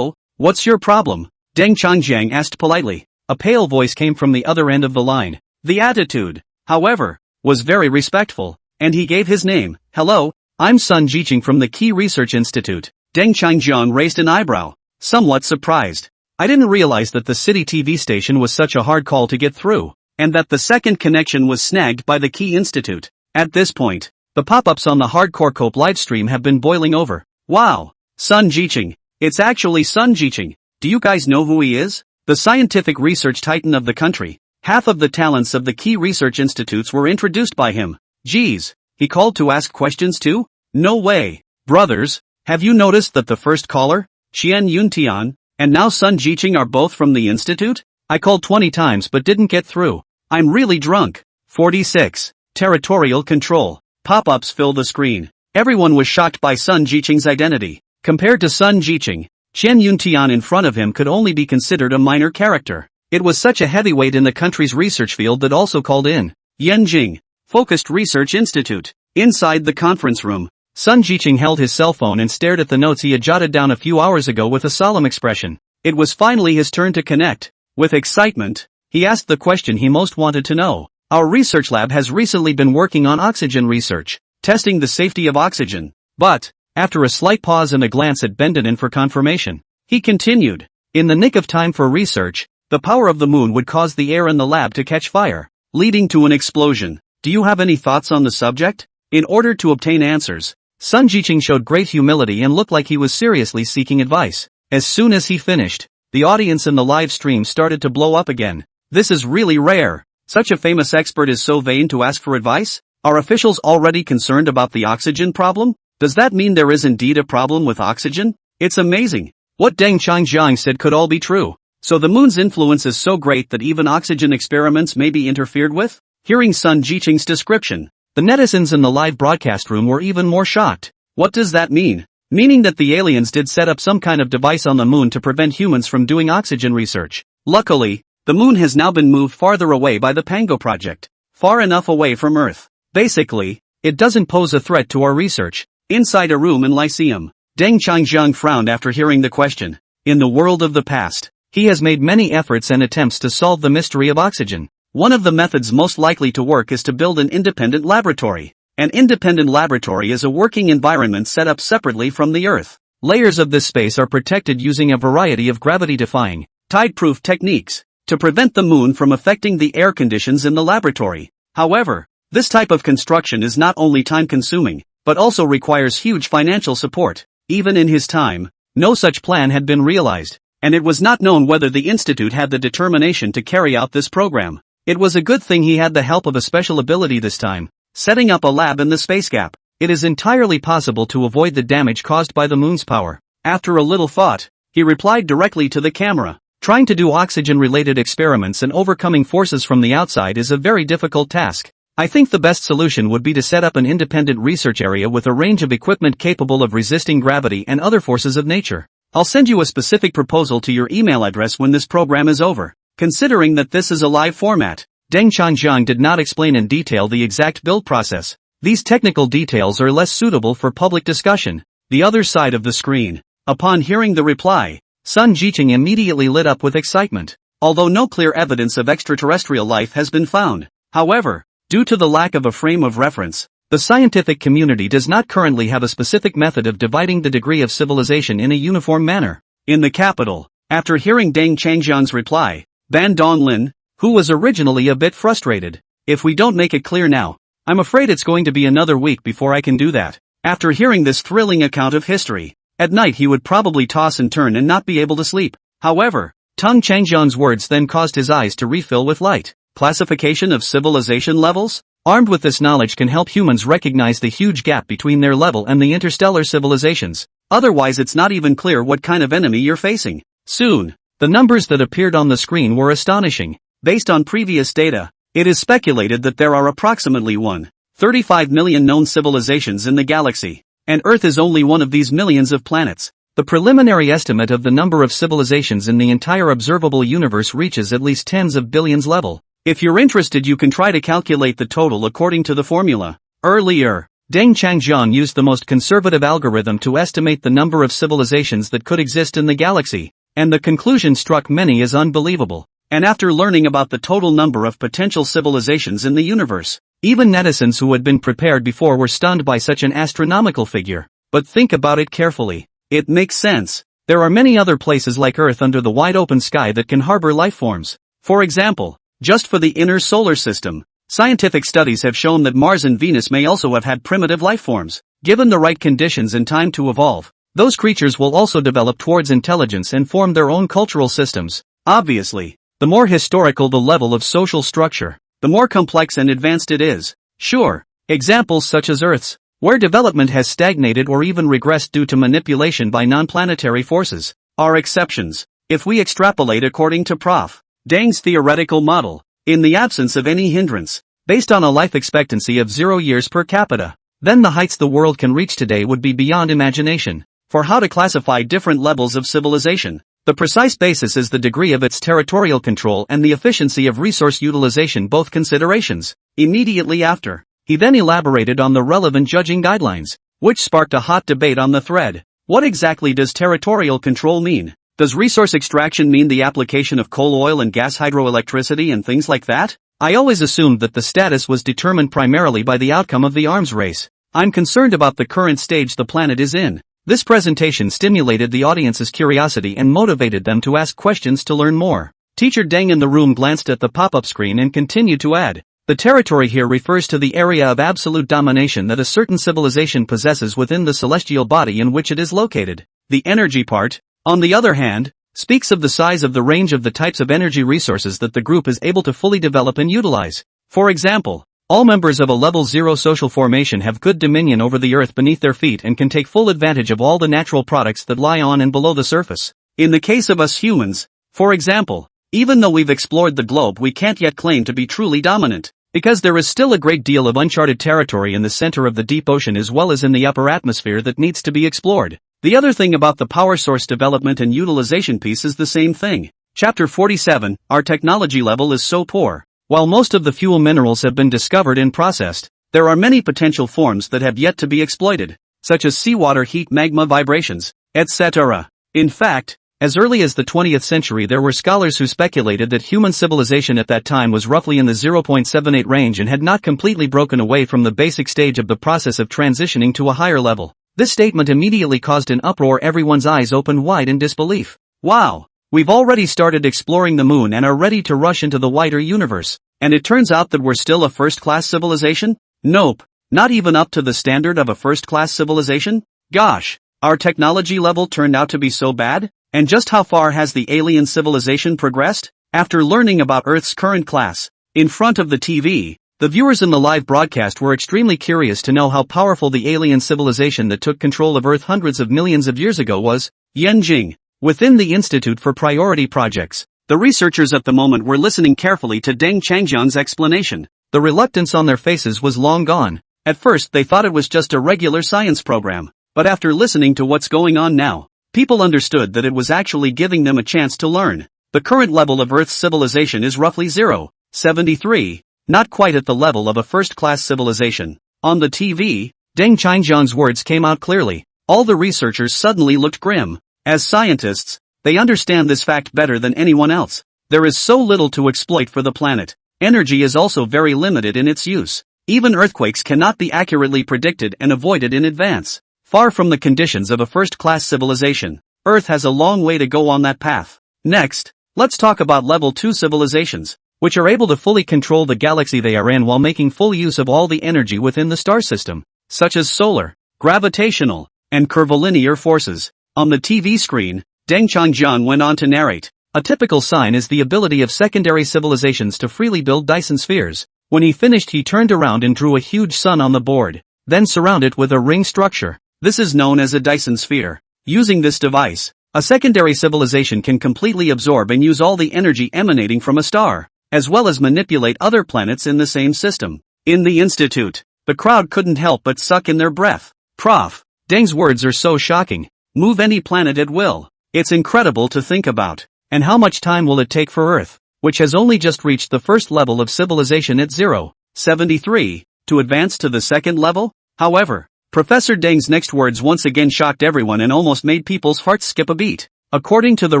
what's your problem? Deng Changjiang asked politely. A pale voice came from the other end of the line. The attitude, however, was very respectful, and he gave his name. Hello, I'm Sun Jiqing from the Key Research Institute. Deng Changjiang raised an eyebrow, somewhat surprised. I didn't realize that the city TV station was such a hard call to get through, and that the second connection was snagged by the Key Institute. At this point, the pop-ups on the Hardcore Cope livestream have been boiling over. Wow, Sun Jiqing. It's actually Sun Jiqing. Do you guys know who he is? The scientific research titan of the country. Half of the talents of the key research institutes were introduced by him. Geez, he called to ask questions too? No way. Brothers, have you noticed that the first caller, Qian Yuntian, and now Sun Jiqing are both from the institute? I called 20 times but didn't get through. I'm really drunk. 46. Territorial control. Pop-ups fill the screen. Everyone was shocked by Sun Jiqing's identity. Compared to Sun Jiqing, Qian Yuntian in front of him could only be considered a minor character. It was such a heavyweight in the country's research field that also called in. Yenjing, Focused Research Institute. Inside the conference room, Sun Jiqing held his cell phone and stared at the notes he had jotted down a few hours ago with a solemn expression. It was finally his turn to connect. With excitement, he asked the question he most wanted to know. Our research lab has recently been working on oxygen research. testing the safety of oxygen. But, after a slight pause and a glance at Bendenin for confirmation, he continued, in the nick of time for research, the power of the moon would cause the air in the lab to catch fire, leading to an explosion. Do you have any thoughts on the subject? In order to obtain answers, Sun Jiqing showed great humility and looked like he was seriously seeking advice. As soon as he finished, the audience in the live stream started to blow up again. This is really rare. Such a famous expert is so vain to ask for advice? Are officials already concerned about the oxygen problem? Does that mean there is indeed a problem with oxygen? It's amazing. What Deng Changjiang said could all be true. So the moon's influence is so great that even oxygen experiments may be interfered with? Hearing Sun Jiqing's description, the netizens in the live broadcast room were even more shocked. What does that mean? Meaning that the aliens did set up some kind of device on the moon to prevent humans from doing oxygen research. Luckily, the moon has now been moved farther away by the Pango project. Far enough away from Earth. Basically, it doesn't pose a threat to our research. Inside a room in Lyceum, Deng Changjiang frowned after hearing the question. In the world of the past, he has made many efforts and attempts to solve the mystery of oxygen. One of the methods most likely to work is to build an independent laboratory. An independent laboratory is a working environment set up separately from the Earth. Layers of this space are protected using a variety of gravity-defying, tide-proof techniques, to prevent the moon from affecting the air conditions in the laboratory. However, this type of construction is not only time-consuming, but also requires huge financial support. Even in his time, no such plan had been realized, and it was not known whether the institute had the determination to carry out this program. It was a good thing he had the help of a special ability this time, setting up a lab in the space gap. It is entirely possible to avoid the damage caused by the moon's power. After a little thought, he replied directly to the camera. Trying to do oxygen-related experiments and overcoming forces from the outside is a very difficult task. I think the best solution would be to set up an independent research area with a range of equipment capable of resisting gravity and other forces of nature. I'll send you a specific proposal to your email address when this program is over. Considering that this is a live format, Deng Changjiang did not explain in detail the exact build process. These technical details are less suitable for public discussion. The other side of the screen. Upon hearing the reply, Sun Jiqing immediately lit up with excitement. Although no clear evidence of extraterrestrial life has been found. However, due to the lack of a frame of reference, the scientific community does not currently have a specific method of dividing the degree of civilization in a uniform manner. In the capital, after hearing Deng Changjiang's reply, Ban Donglin, who was originally a bit frustrated. If we don't make it clear now, I'm afraid it's going to be another week before I can do that. After hearing this thrilling account of history, at night he would probably toss and turn and not be able to sleep. However, Tung Changjiang's words then caused his eyes to refill with light. Classification of civilization levels? Armed with this knowledge can help humans recognize the huge gap between their level and the interstellar civilizations. Otherwise it's not even clear what kind of enemy you're facing. Soon, the numbers that appeared on the screen were astonishing. Based on previous data, it is speculated that there are approximately 1.35 million known civilizations in the galaxy, and Earth is only one of these millions of planets. The preliminary estimate of the number of civilizations in the entire observable universe reaches at least tens of billions level. If you're interested, you can try to calculate the total according to the formula. Earlier, Deng Changjiang used the most conservative algorithm to estimate the number of civilizations that could exist in the galaxy, and the conclusion struck many as unbelievable. And after learning about the total number of potential civilizations in the universe, even netizens who had been prepared before were stunned by such an astronomical figure. But think about it carefully. It makes sense. There are many other places like Earth under the wide open sky that can harbor life forms. For example, just for the inner solar system, scientific studies have shown that Mars and Venus may also have had primitive life forms. Given the right conditions and time to evolve, those creatures will also develop towards intelligence and form their own cultural systems. Obviously, the more historical the level of social structure, the more complex and advanced it is. Sure, examples such as Earth's, where development has stagnated or even regressed due to manipulation by non-planetary forces, are exceptions. If we extrapolate according to Prof. Deng's theoretical model, in the absence of any hindrance, based on a life expectancy of 0 years per capita, then the heights the world can reach today would be beyond imagination. For how to classify different levels of civilization, the precise basis is the degree of its territorial control and the efficiency of resource utilization, both considerations. Immediately after, he then elaborated on the relevant judging guidelines, which sparked a hot debate on the thread. What exactly does territorial control mean? Does resource extraction mean the application of coal, oil and gas, hydroelectricity and things like that? I always assumed that the status was determined primarily by the outcome of the arms race. I'm concerned about the current stage the planet is in. This presentation stimulated the audience's curiosity and motivated them to ask questions to learn more. Teacher Deng in the room glanced at the pop-up screen and continued to add. The territory here refers to the area of absolute domination that a certain civilization possesses within the celestial body in which it is located. The energy part, on the other hand, speaks of the size of the range of the types of energy resources that the group is able to fully develop and utilize. For example, all members of a level 0 social formation have good dominion over the earth beneath their feet and can take full advantage of all the natural products that lie on and below the surface. In the case of us humans, for example, even though we've explored the globe, we can't yet claim to be truly dominant, because there is still a great deal of uncharted territory in the center of the deep ocean as well as in the upper atmosphere that needs to be explored. The other thing about the power source development and utilization piece is the same thing. Chapter 47, our technology level is so poor. While most of the fuel minerals have been discovered and processed, there are many potential forms that have yet to be exploited, such as seawater heat, magma vibrations, etc. In fact, as early as the 20th century there were scholars who speculated that human civilization at that time was roughly in the 0.78 range and had not completely broken away from the basic stage of the process of transitioning to a higher level. This statement immediately caused an uproar, everyone's eyes opened wide in disbelief. Wow! We've already started exploring the moon and are ready to rush into the wider universe. And it turns out that we're still a first-class civilization? Nope. Not even up to the standard of a first-class civilization? Gosh, our technology level turned out to be so bad? And just how far has the alien civilization progressed? After learning about Earth's current class, in front of the TV, the viewers in the live broadcast were extremely curious to know how powerful the alien civilization that took control of Earth hundreds of millions of years ago was. Yenjing. Within the Institute for Priority Projects, the researchers at the moment were listening carefully to Deng Changjian's explanation. The reluctance on their faces was long gone. At first they thought it was just a regular science program, but after listening to what's going on now, people understood that it was actually giving them a chance to learn. The current level of Earth's civilization is roughly 0.73, not quite at the level of a first-class civilization. On the TV, Deng Changjian's words came out clearly. All the researchers suddenly looked grim. As scientists, they understand this fact better than anyone else. There is so little to exploit for the planet. Energy is also very limited in its use. Even earthquakes cannot be accurately predicted and avoided in advance. Far from the conditions of a first-class civilization, Earth has a long way to go on that path. Next, let's talk about level 2 civilizations, which are able to fully control the galaxy they are in while making full use of all the energy within the star system, such as solar, gravitational, and curvilinear forces. On the TV screen, Deng Changjian went on to narrate. A typical sign is the ability of secondary civilizations to freely build Dyson spheres. When he finished, he turned around and drew a huge sun on the board, then surround it with a ring structure. This is known as a Dyson sphere. Using this device, a secondary civilization can completely absorb and use all the energy emanating from a star, as well as manipulate other planets in the same system. In the institute, the crowd couldn't help but suck in their breath. Prof. Deng's words are so shocking. Move any planet at will. It's incredible to think about. And how much time will it take for Earth, which has only just reached the first level of civilization at 0.73, to advance to the second level? However, Professor Deng's next words once again shocked everyone and almost made people's hearts skip a beat. According to the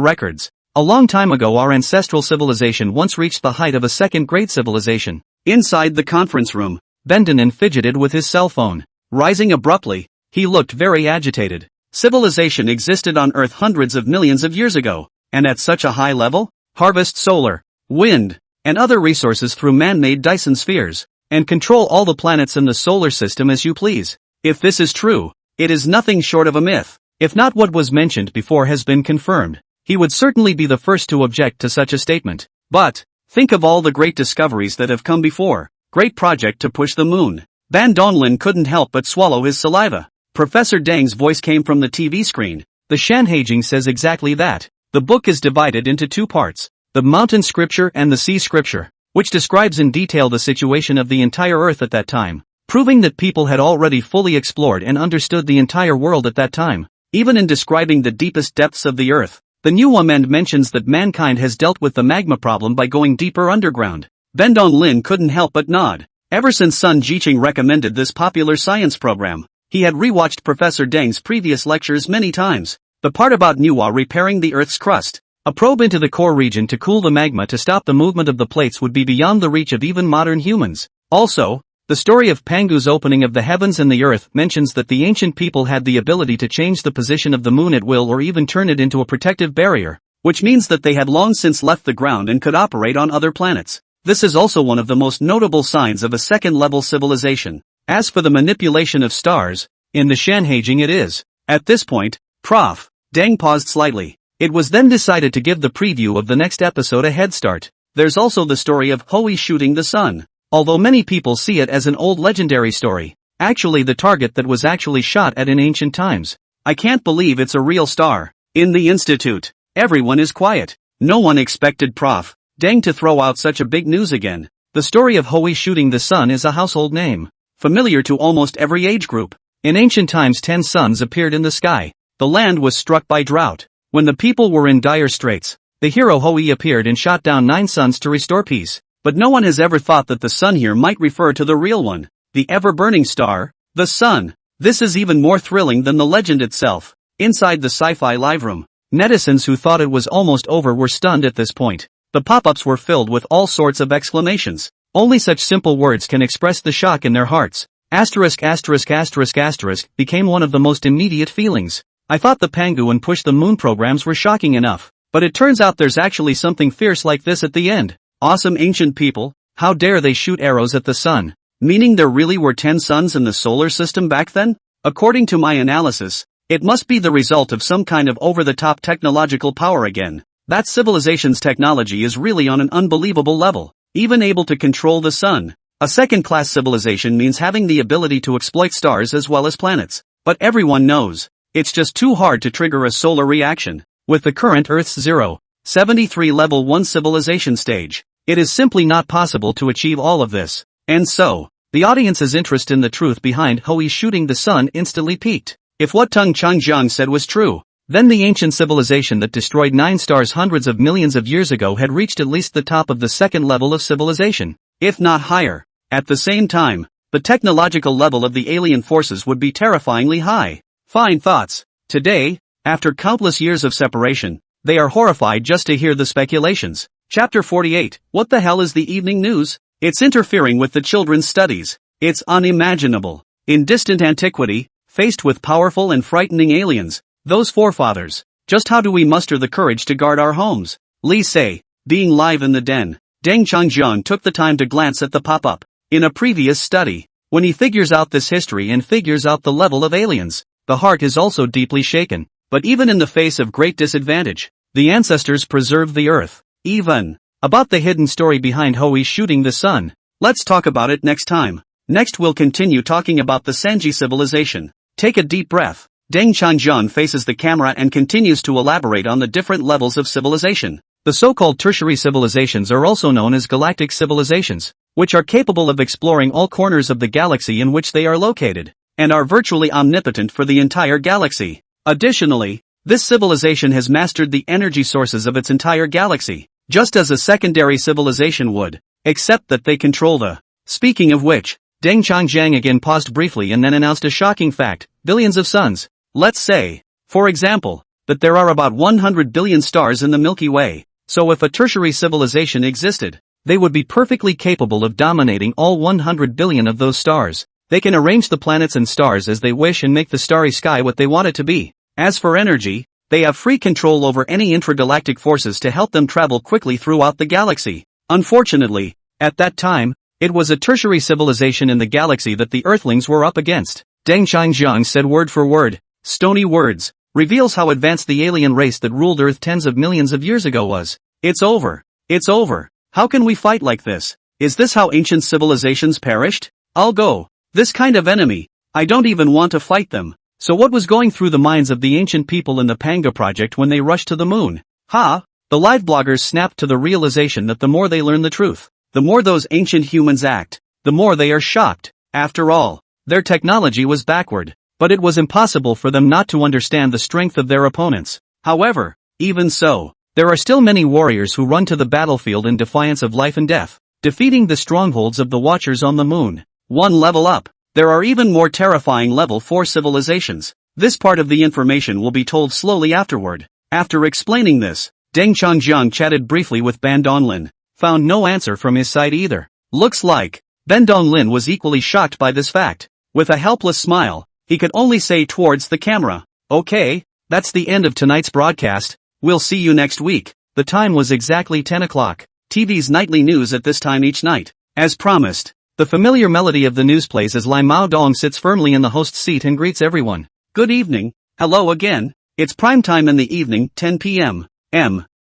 records, a long time ago our ancestral civilization once reached the height of a second-grade civilization. Inside the conference room, Bendenin fidgeted with his cell phone. Rising abruptly, he looked very agitated. Civilization existed on Earth hundreds of millions of years ago, and at such a high level? Harvest solar, wind, and other resources through man-made Dyson spheres, and control all the planets in the solar system as you please. If this is true, it is nothing short of a myth. If not what was mentioned before has been confirmed, he would certainly be the first to object to such a statement. But, think of all the great discoveries that have come before. Great project to push the moon. Ban Donglin couldn't help but swallow his saliva. Professor Deng's voice came from the TV screen. The Shanhaijing says exactly that. The book is divided into two parts, the mountain scripture and the sea scripture, which describes in detail the situation of the entire Earth at that time, proving that people had already fully explored and understood the entire world at that time. Even in describing the deepest depths of the Earth, the New Amend mentions that mankind has dealt with the magma problem by going deeper underground. Ben Donglin couldn't help but nod. Ever since Sun Jiqing recommended this popular science program, he had rewatched Professor Deng's previous lectures many times. The part about manhwa repairing the Earth's crust, a probe into the core region to cool the magma to stop the movement of the plates, would be beyond the reach of even modern humans. Also, The story of Pangu's opening of the heavens and the earth mentions that the ancient people had the ability to change the position of the moon at will or even turn it into a protective barrier, which means that they had long since left the ground and could operate on other planets. This is also one of the most notable signs of a second-level civilization. As for the manipulation of stars, in the Shanhaijing it is. At this point, Prof. Deng paused slightly. It was then decided to give the preview of the next episode a head start. There's also the story of Hui shooting the sun. Although many people see it as an old legendary story, actually the target that was actually shot at in ancient times. I can't believe it's a real star. In the institute, everyone is quiet. No one expected Prof. Deng to throw out such a big news again. The story of Hui shooting the sun is a household name, familiar to almost every age group. In ancient times 10 suns appeared in the sky. The land was struck by drought. When the people were in dire straits, the hero Hui appeared and shot down 9 suns to restore peace. But no one has ever thought that the sun here might refer to the real one, the ever-burning star, the sun. This is even more thrilling than the legend itself. Inside the sci-fi live room, netizens who thought it was almost over were stunned at this point. The pop-ups were filled with all sorts of exclamations. Only such simple words can express the shock in their hearts. Asterisk asterisk asterisk asterisk became one of the most immediate feelings. I thought the Pangu and Push the Moon programs were shocking enough, but it turns out there's actually something fierce like this at the end. Awesome ancient people, how dare they shoot arrows at the sun? Meaning there really were 10 suns in the solar system back then? According to my analysis, it must be the result of some kind of over-the-top technological power again. That civilization's technology is really on an unbelievable level, even able to control the sun. A second-class civilization means having the ability to exploit stars as well as planets. But everyone knows, it's just too hard to trigger a solar reaction. With the current Earth's 0.73 level 1 civilization stage, it is simply not possible to achieve all of this. And so, the audience's interest in the truth behind Hui shooting the sun instantly peaked. If what Tung Changjiang said was true, then the ancient civilization that destroyed 9 stars hundreds of millions of years ago had reached at least the top of the second level of civilization, if not higher. At the same time, the technological level of the alien forces would be terrifyingly high. Fine thoughts. Today, after countless years of separation, they are horrified just to hear the speculations. Chapter 48. What the hell is the evening news? It's interfering with the children's studies. It's unimaginable. In distant antiquity, faced with powerful and frightening aliens, those forefathers, just how do we muster the courage to guard our homes? Li Sei, being live in the den, Deng Changjiang took the time to glance at the pop-up. In a previous study, when he figures out this history and figures out the level of aliens, the heart is also deeply shaken. But even in the face of great disadvantage, the ancestors preserved the earth. Even about the hidden story behind Hui shooting the sun, let's talk about it next time. Next we'll continue talking about the Sanji civilization. Take a deep breath. Deng Changjiang faces the camera and continues to elaborate on the different levels of civilization. The so-called tertiary civilizations are also known as galactic civilizations, which are capable of exploring all corners of the galaxy in which they are located, and are virtually omnipotent for the entire galaxy. Additionally, this civilization has mastered the energy sources of its entire galaxy, just as a secondary civilization would, except that they control the. Speaking of which, Deng Changjiang again paused briefly and then announced a shocking fact: billions of suns. Let's say, for example, that there are about 100 billion stars in the Milky Way, so if a tertiary civilization existed, they would be perfectly capable of dominating all 100 billion of those stars. They can arrange the planets and stars as they wish and make the starry sky what they want it to be. As for energy, they have free control over any intragalactic forces to help them travel quickly throughout the galaxy. Unfortunately, at that time, it was a tertiary civilization in the galaxy that the Earthlings were up against. Deng Changjiang said word for word, stony words, reveals how advanced the alien race that ruled Earth tens of millions of years ago was. It's over. It's over. How can we fight like this? Is this how ancient civilizations perished? I'll go. This kind of enemy, I don't even want to fight them. So what was going through the minds of the ancient people in the Panga project when they rushed to the moon? The live bloggers snapped to the realization that the more they learn the truth, the more those ancient humans act, the more they are shocked. After all, their technology was backward, but it was impossible for them not to understand the strength of their opponents. However, even so, there are still many warriors who run to the battlefield in defiance of life and death, defeating the strongholds of the Watchers on the moon. One level up. There are even more terrifying level 4 civilizations. This part of the information will be told slowly afterward. After explaining this, Deng Changjiang chatted briefly with Ban Donlin, found no answer from his side either. Looks like Ben Donglin was equally shocked by this fact. With a helpless smile, he could only say towards the camera, "Okay, that's the end of tonight's broadcast, we'll see you next week." The time was exactly 10 o'clock, TV's nightly news at this time each night. As promised, the familiar melody of the news plays as Lai Mao Dong sits firmly in the host's seat and greets everyone. "Good evening, hello again, it's prime time in the evening, 10 p.m.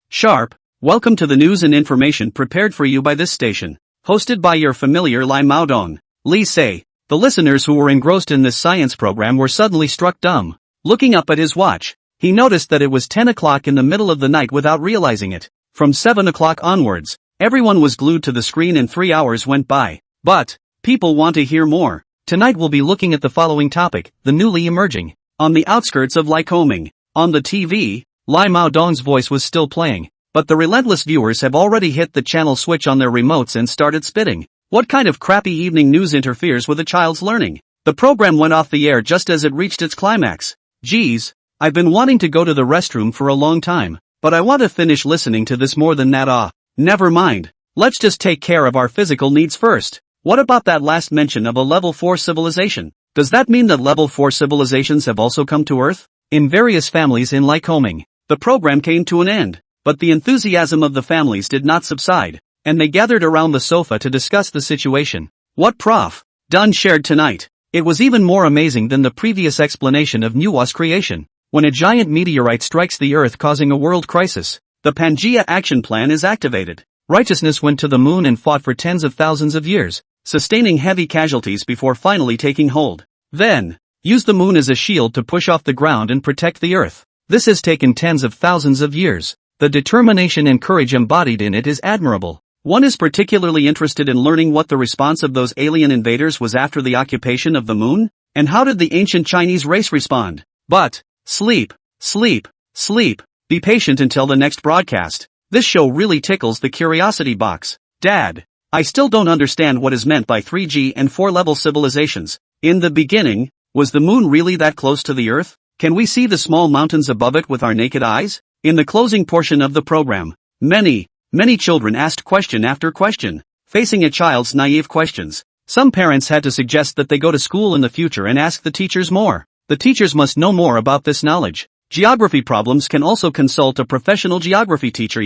Sharp. Welcome to the news and information prepared for you by this station, hosted by your familiar Lai Mao Dong, Li Sei." The listeners who were engrossed in this science program were suddenly struck dumb. Looking up at his watch, he noticed that it was 10 o'clock in the middle of the night without realizing it. From 7 o'clock onwards, everyone was glued to the screen and 3 hours went by. But people want to hear more. Tonight we'll be looking at the following topic, the newly emerging. On the outskirts of Lycoming. On the TV, Lai Mao Dong's voice was still playing, but the relentless viewers have already hit the channel switch on their remotes and started spitting. What kind of crappy evening news interferes with a child's learning? The program went off the air just as it reached its climax. Geez, I've been wanting to go to the restroom for a long time, but I want to finish listening to this more than that. Never mind. Let's just take care of our physical needs first. What about that last mention of a level 4 civilization? Does that mean that level 4 civilizations have also come to Earth? In various families in Lycoming, the program came to an end, but the enthusiasm of the families did not subside, and they gathered around the sofa to discuss the situation. What Prof. Dunn shared tonight. It was even more amazing than the previous explanation of Nuwa's creation. When a giant meteorite strikes the Earth causing a world crisis, the Pangea action plan is activated. Righteousness went to the moon and fought for tens of thousands of years, sustaining heavy casualties before finally taking hold. Then, use the moon as a shield to push off the ground and protect the Earth. This has taken tens of thousands of years. The determination and courage embodied in it is admirable. One is particularly interested in learning what the response of those alien invaders was after the occupation of the moon, and how did the ancient Chinese race respond. But, sleep. Be patient until the next broadcast. This show really tickles the curiosity box. Dad, I still don't understand what is meant by 3G and 4-level civilizations. In the beginning, was the moon really that close to the Earth? Can we see the small mountains above it with our naked eyes? In the closing portion of the program, many children asked question after question, facing a child's naive questions. Some parents had to suggest that they go to school in the future and ask the teachers more. The teachers must know more about this knowledge. Geography problems can also consult a professional geography teacher.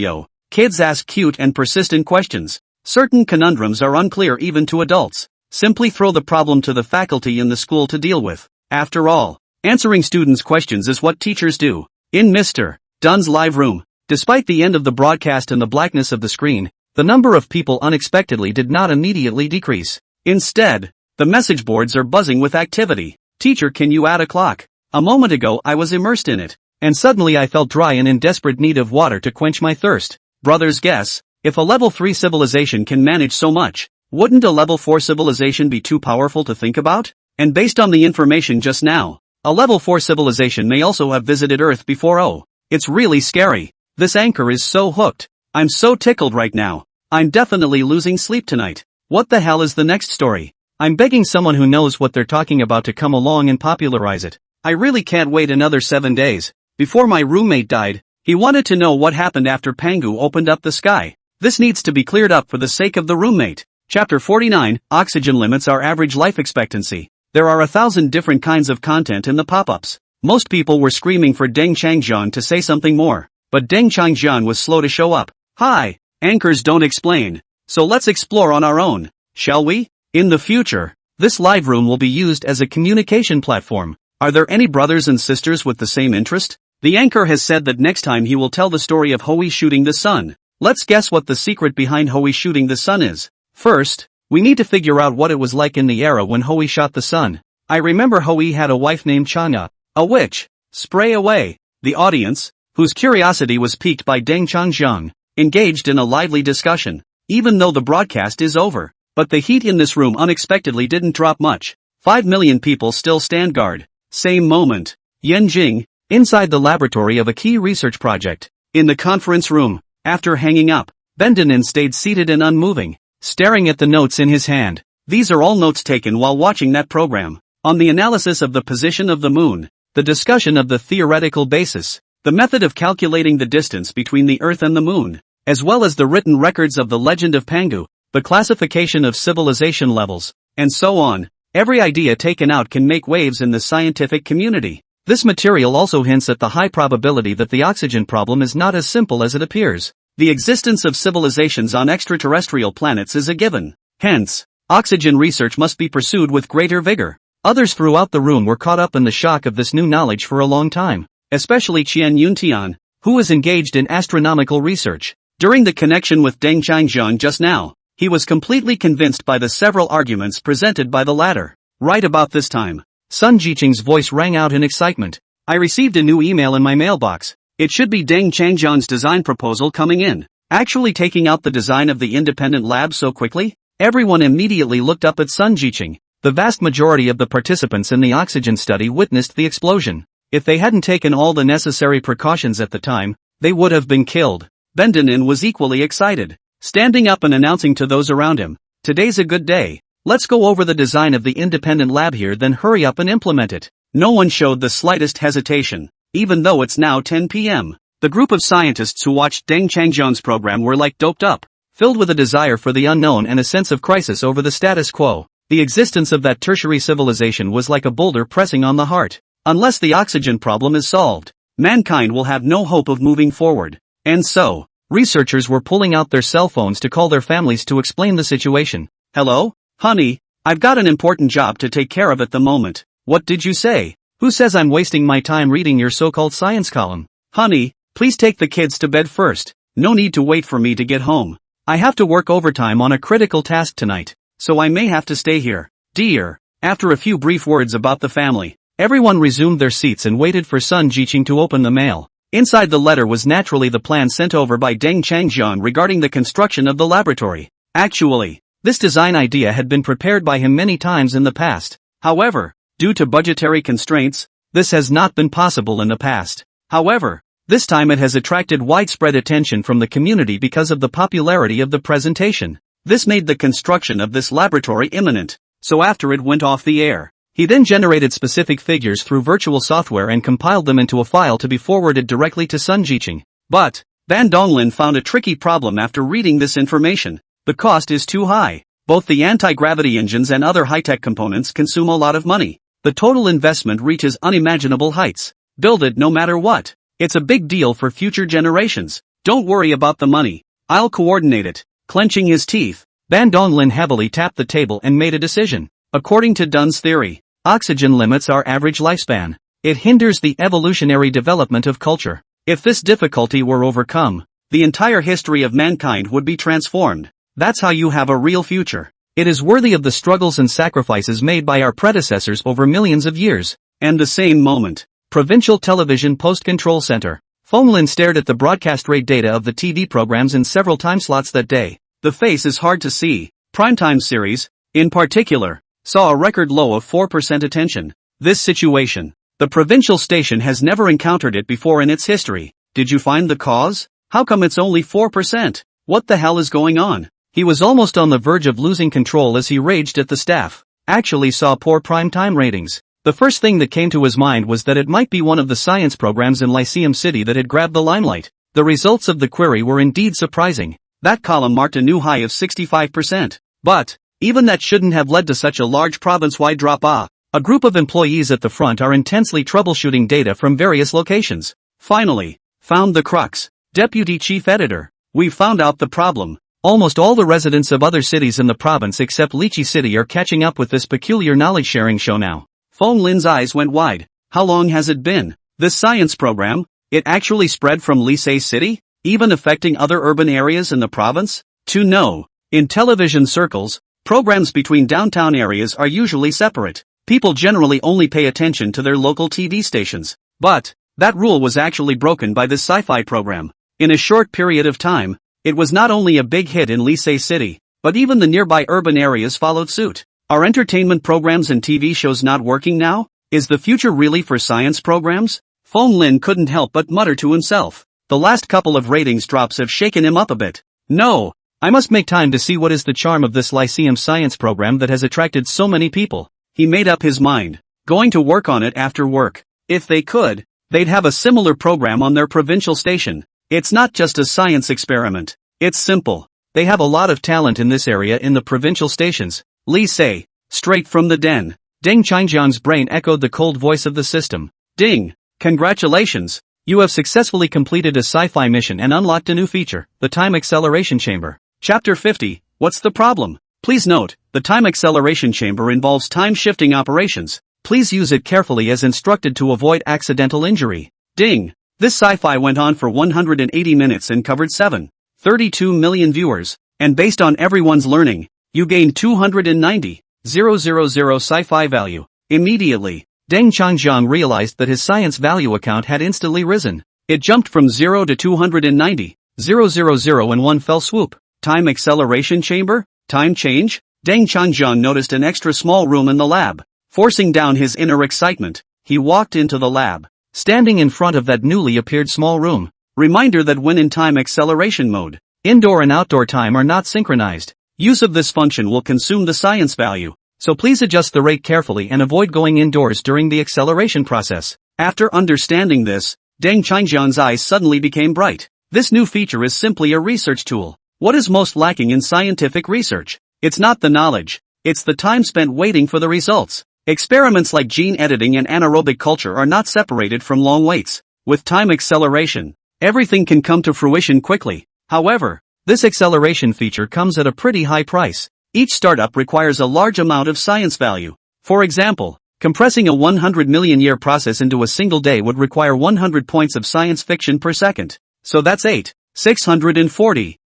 Kids ask cute and persistent questions. Certain conundrums are unclear even to adults. Simply throw the problem to the faculty in the school to deal with. After all, answering students' questions is what teachers do. In Mr. Dunn's live room, despite the end of the broadcast and the blackness of the screen, the number of people unexpectedly did not immediately decrease. Instead, the message boards are buzzing with activity. Teacher, can you add a clock? A moment ago I was immersed in it, and suddenly I felt dry and in desperate need of water to quench my thirst. Brothers, guess, if a level 3 civilization can manage so much, wouldn't a level 4 civilization be too powerful to think about? And based on the information just now, a level 4 civilization may also have visited Earth before. It's really scary. This anchor is so hooked. I'm so tickled right now. I'm definitely losing sleep tonight. What the hell is the next story? I'm begging someone who knows what they're talking about to come along and popularize it. I really can't wait another 7 days. Before my roommate died, he wanted to know what happened after Pangu opened up the sky. This needs to be cleared up for the sake of the roommate. Chapter 49, Oxygen limits our average life expectancy. There are 1,000 different kinds of content in the pop-ups. Most people were screaming for Deng Changjian to say something more, but Deng Changjian was slow to show up. Hi, anchors don't explain, so let's explore on our own, shall we? In the future, this live room will be used as a communication platform. Are there any brothers and sisters with the same interest? The anchor has said that next time he will tell the story of Hoey shooting the sun. Let's guess what the secret behind Hoey shooting the sun is. First, we need to figure out what it was like in the era when Hoey shot the sun. I remember Hoey had a wife named Chang'e, a witch. Spray away. The audience, whose curiosity was piqued by Deng Changjiang, engaged in a lively discussion, even though the broadcast is over. But the heat in this room unexpectedly didn't drop much. 5 million people still stand guard. Same moment. Yenjing, inside the laboratory of a key research project. In the conference room, after hanging up, Bendenin stayed seated and unmoving, staring at the notes in his hand. These are all notes taken while watching that program. On the analysis of the position of the moon, the discussion of the theoretical basis, the method of calculating the distance between the Earth and the moon, as well as the written records of the legend of Pangu. the classification of civilization levels, and so on. Every idea taken out can make waves in the scientific community. This material also hints at the high probability that the oxygen problem is not as simple as it appears. The existence of civilizations on extraterrestrial planets is a given. Hence, oxygen research must be pursued with greater vigor. Others throughout the room were caught up in the shock of this new knowledge for a long time, especially Qian Yuntian, who was engaged in astronomical research. During the connection with Deng Changjian just now, he was completely convinced by the several arguments presented by the latter. Right about this time, Sun Jiqing's voice rang out in excitement. I received a new email in my mailbox. It should be Deng Changjian's design proposal coming in. Actually taking out the design of the independent lab so quickly? Everyone immediately looked up at Sun Jiqing. The vast majority of the participants in the oxygen study witnessed the explosion. If they hadn't taken all the necessary precautions at the time, they would have been killed. Bendenin was equally excited, standing up and announcing to those around him, "Today's a good day. Let's go over the design of the independent lab here, then hurry up and implement it." No one showed the slightest hesitation, even though it's now 10 p.m. The group of scientists who watched Deng Changjian's program were like doped up, filled with a desire for the unknown and a sense of crisis over the status quo. The existence of that tertiary civilization was like a boulder pressing on the heart. Unless the oxygen problem is solved, mankind will have no hope of moving forward. And so, researchers were pulling out their cell phones to call their families to explain the situation. "Hello, honey, I've got an important job to take care of at the moment." "What did you say? Who says I'm wasting my time reading your so-called science column?" "Honey, please take the kids to bed first. No need to wait for me to get home. I have to work overtime on a critical task tonight, so I may have to stay here." "Dear." After a few brief words about the family, everyone resumed their seats and waited for Sun Jiqing to open the mail. Inside the letter was naturally the plan sent over by Deng Changjian regarding the construction of the laboratory. Actually, this design idea had been prepared by him many times in the past. However, due to budgetary constraints, this has not been possible in the past. However, this time it has attracted widespread attention from the community because of the popularity of the presentation. This made the construction of this laboratory imminent. So after it went off the air, he then generated specific figures through virtual software and compiled them into a file to be forwarded directly to Sun Jiqing. But, Ban Donglin found a tricky problem after reading this information. The cost is too high. Both the anti-gravity engines and other high-tech components consume a lot of money. The total investment reaches unimaginable heights. Build it no matter what. It's a big deal for future generations. Don't worry about the money. I'll coordinate it. Clenching his teeth, Ban Donglin heavily tapped the table and made a decision. According to Dun's theory, oxygen limits our average lifespan. It hinders the evolutionary development of culture. If this difficulty were overcome, the entire history of mankind would be transformed. That's how you have a real future. It is worthy of the struggles and sacrifices made by our predecessors over millions of years. And the same moment, Provincial Television Post Control Center. Fonglin stared at the broadcast rate data of the TV programs in several time slots that day. The face is hard to see. Primetime series, in particular, saw a record low of 4% attention. This situation, the provincial station has never encountered it before in its history. Did you find the cause? How come it's only 4%? What the hell is going on? He was almost on the verge of losing control as he raged at the staff. Actually saw poor prime time ratings. The first thing that came to his mind was that it might be one of the science programs in Lyceum City that had grabbed the limelight. The results of the query were indeed surprising. That column marked a new high of 65%. But, even that shouldn't have led to such a large province-wide drop-off. A group of employees at the front are intensely troubleshooting data from various locations. Finally, found the crux. Deputy Chief Editor. We've found out the problem. Almost all the residents of other cities in the province except Lychee City are catching up with this peculiar knowledge-sharing show now. Fonlin's eyes went wide. How long has it been? This science program, it actually spread from Lycée City, even affecting other urban areas in the province? To know. In television circles, programs between downtown areas are usually separate. People generally only pay attention to their local TV stations. But, that rule was actually broken by this sci-fi program. In a short period of time, it was not only a big hit in Lycée City, but even the nearby urban areas followed suit. Are entertainment programs and TV shows not working now? Is the future really for science programs? Fonglin couldn't help but mutter to himself. The last couple of ratings drops have shaken him up a bit. No, I must make time to see what is the charm of this Lyceum science program that has attracted so many people. He made up his mind. Going to work on it after work. If they could, they'd have a similar program on their provincial station. It's not just a science experiment. It's simple. They have a lot of talent in this area in the provincial stations. Li say, straight from the den. Deng Qingjiang's brain echoed the cold voice of the system. Ding! Congratulations! You have successfully completed a sci-fi mission and unlocked a new feature, the Time Acceleration Chamber. Chapter 50, What's the problem? Please note, the Time Acceleration Chamber involves time-shifting operations. Please use it carefully as instructed to avoid accidental injury. Ding! This sci-fi went on for 180 minutes and covered 7.32 million viewers, and based on everyone's learning, you gained 290,000 sci-fi value. Immediately, Deng Qingjiang realized that his science value account had instantly risen. It jumped from 0 to 290,000 in one fell swoop. Time acceleration chamber? Time change? Deng Qingjiang noticed an extra small room in the lab. Forcing down his inner excitement, he walked into the lab. Standing in front of that newly appeared small room. Reminder that when in time acceleration mode, indoor and outdoor time are not synchronized. Use of this function will consume the science value, so please adjust the rate carefully and avoid going indoors during the acceleration process. After understanding this, Deng Qingjiang's eyes suddenly became bright. This new feature is simply a research tool. What is most lacking in scientific research? It's not the knowledge, it's the time spent waiting for the results. Experiments like gene editing and anaerobic culture are not separated from long waits. With time acceleration, everything can come to fruition quickly. However, this acceleration feature comes at a pretty high price. Each startup requires a large amount of science value. For example, compressing a 100 million year process into a single day would require 100 points of science fiction per second. So that's 8,640,000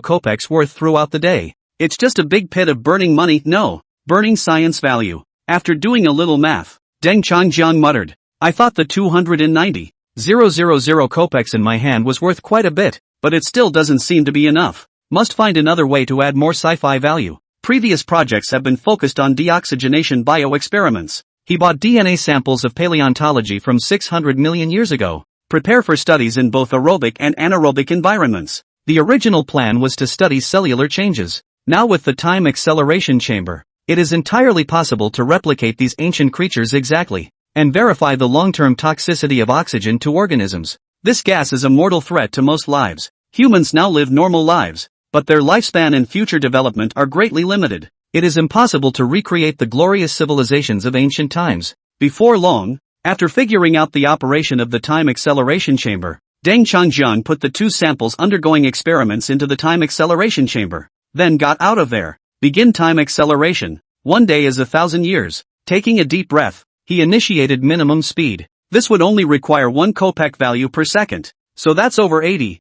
kopecks worth throughout the day. It's just a big pit of burning money, no, burning science value. After doing a little math, Deng Qingjiang muttered, I thought the 290,000 kopecks in my hand was worth quite a bit, but it still doesn't seem to be enough. Must find another way to add more sci-fi value. Previous projects have been focused on deoxygenation bio-experiments. He bought DNA samples of paleontology from 600 million years ago. Prepare for studies in both aerobic and anaerobic environments. The original plan was to study cellular changes. Now with the time acceleration chamber, it is entirely possible to replicate these ancient creatures exactly, and verify the long-term toxicity of oxygen to organisms. This gas is a mortal threat to most lives. Humans now live normal lives, but their lifespan and future development are greatly limited. It is impossible to recreate the glorious civilizations of ancient times. Before long, after figuring out the operation of the time acceleration chamber, Deng Qingjiang put the two samples undergoing experiments into the time acceleration chamber, then got out of there. Begin time acceleration. 1 day is 1,000 years. Taking a deep breath, he initiated minimum speed. This would only require 1 kopeck value per second, so that's over 80,000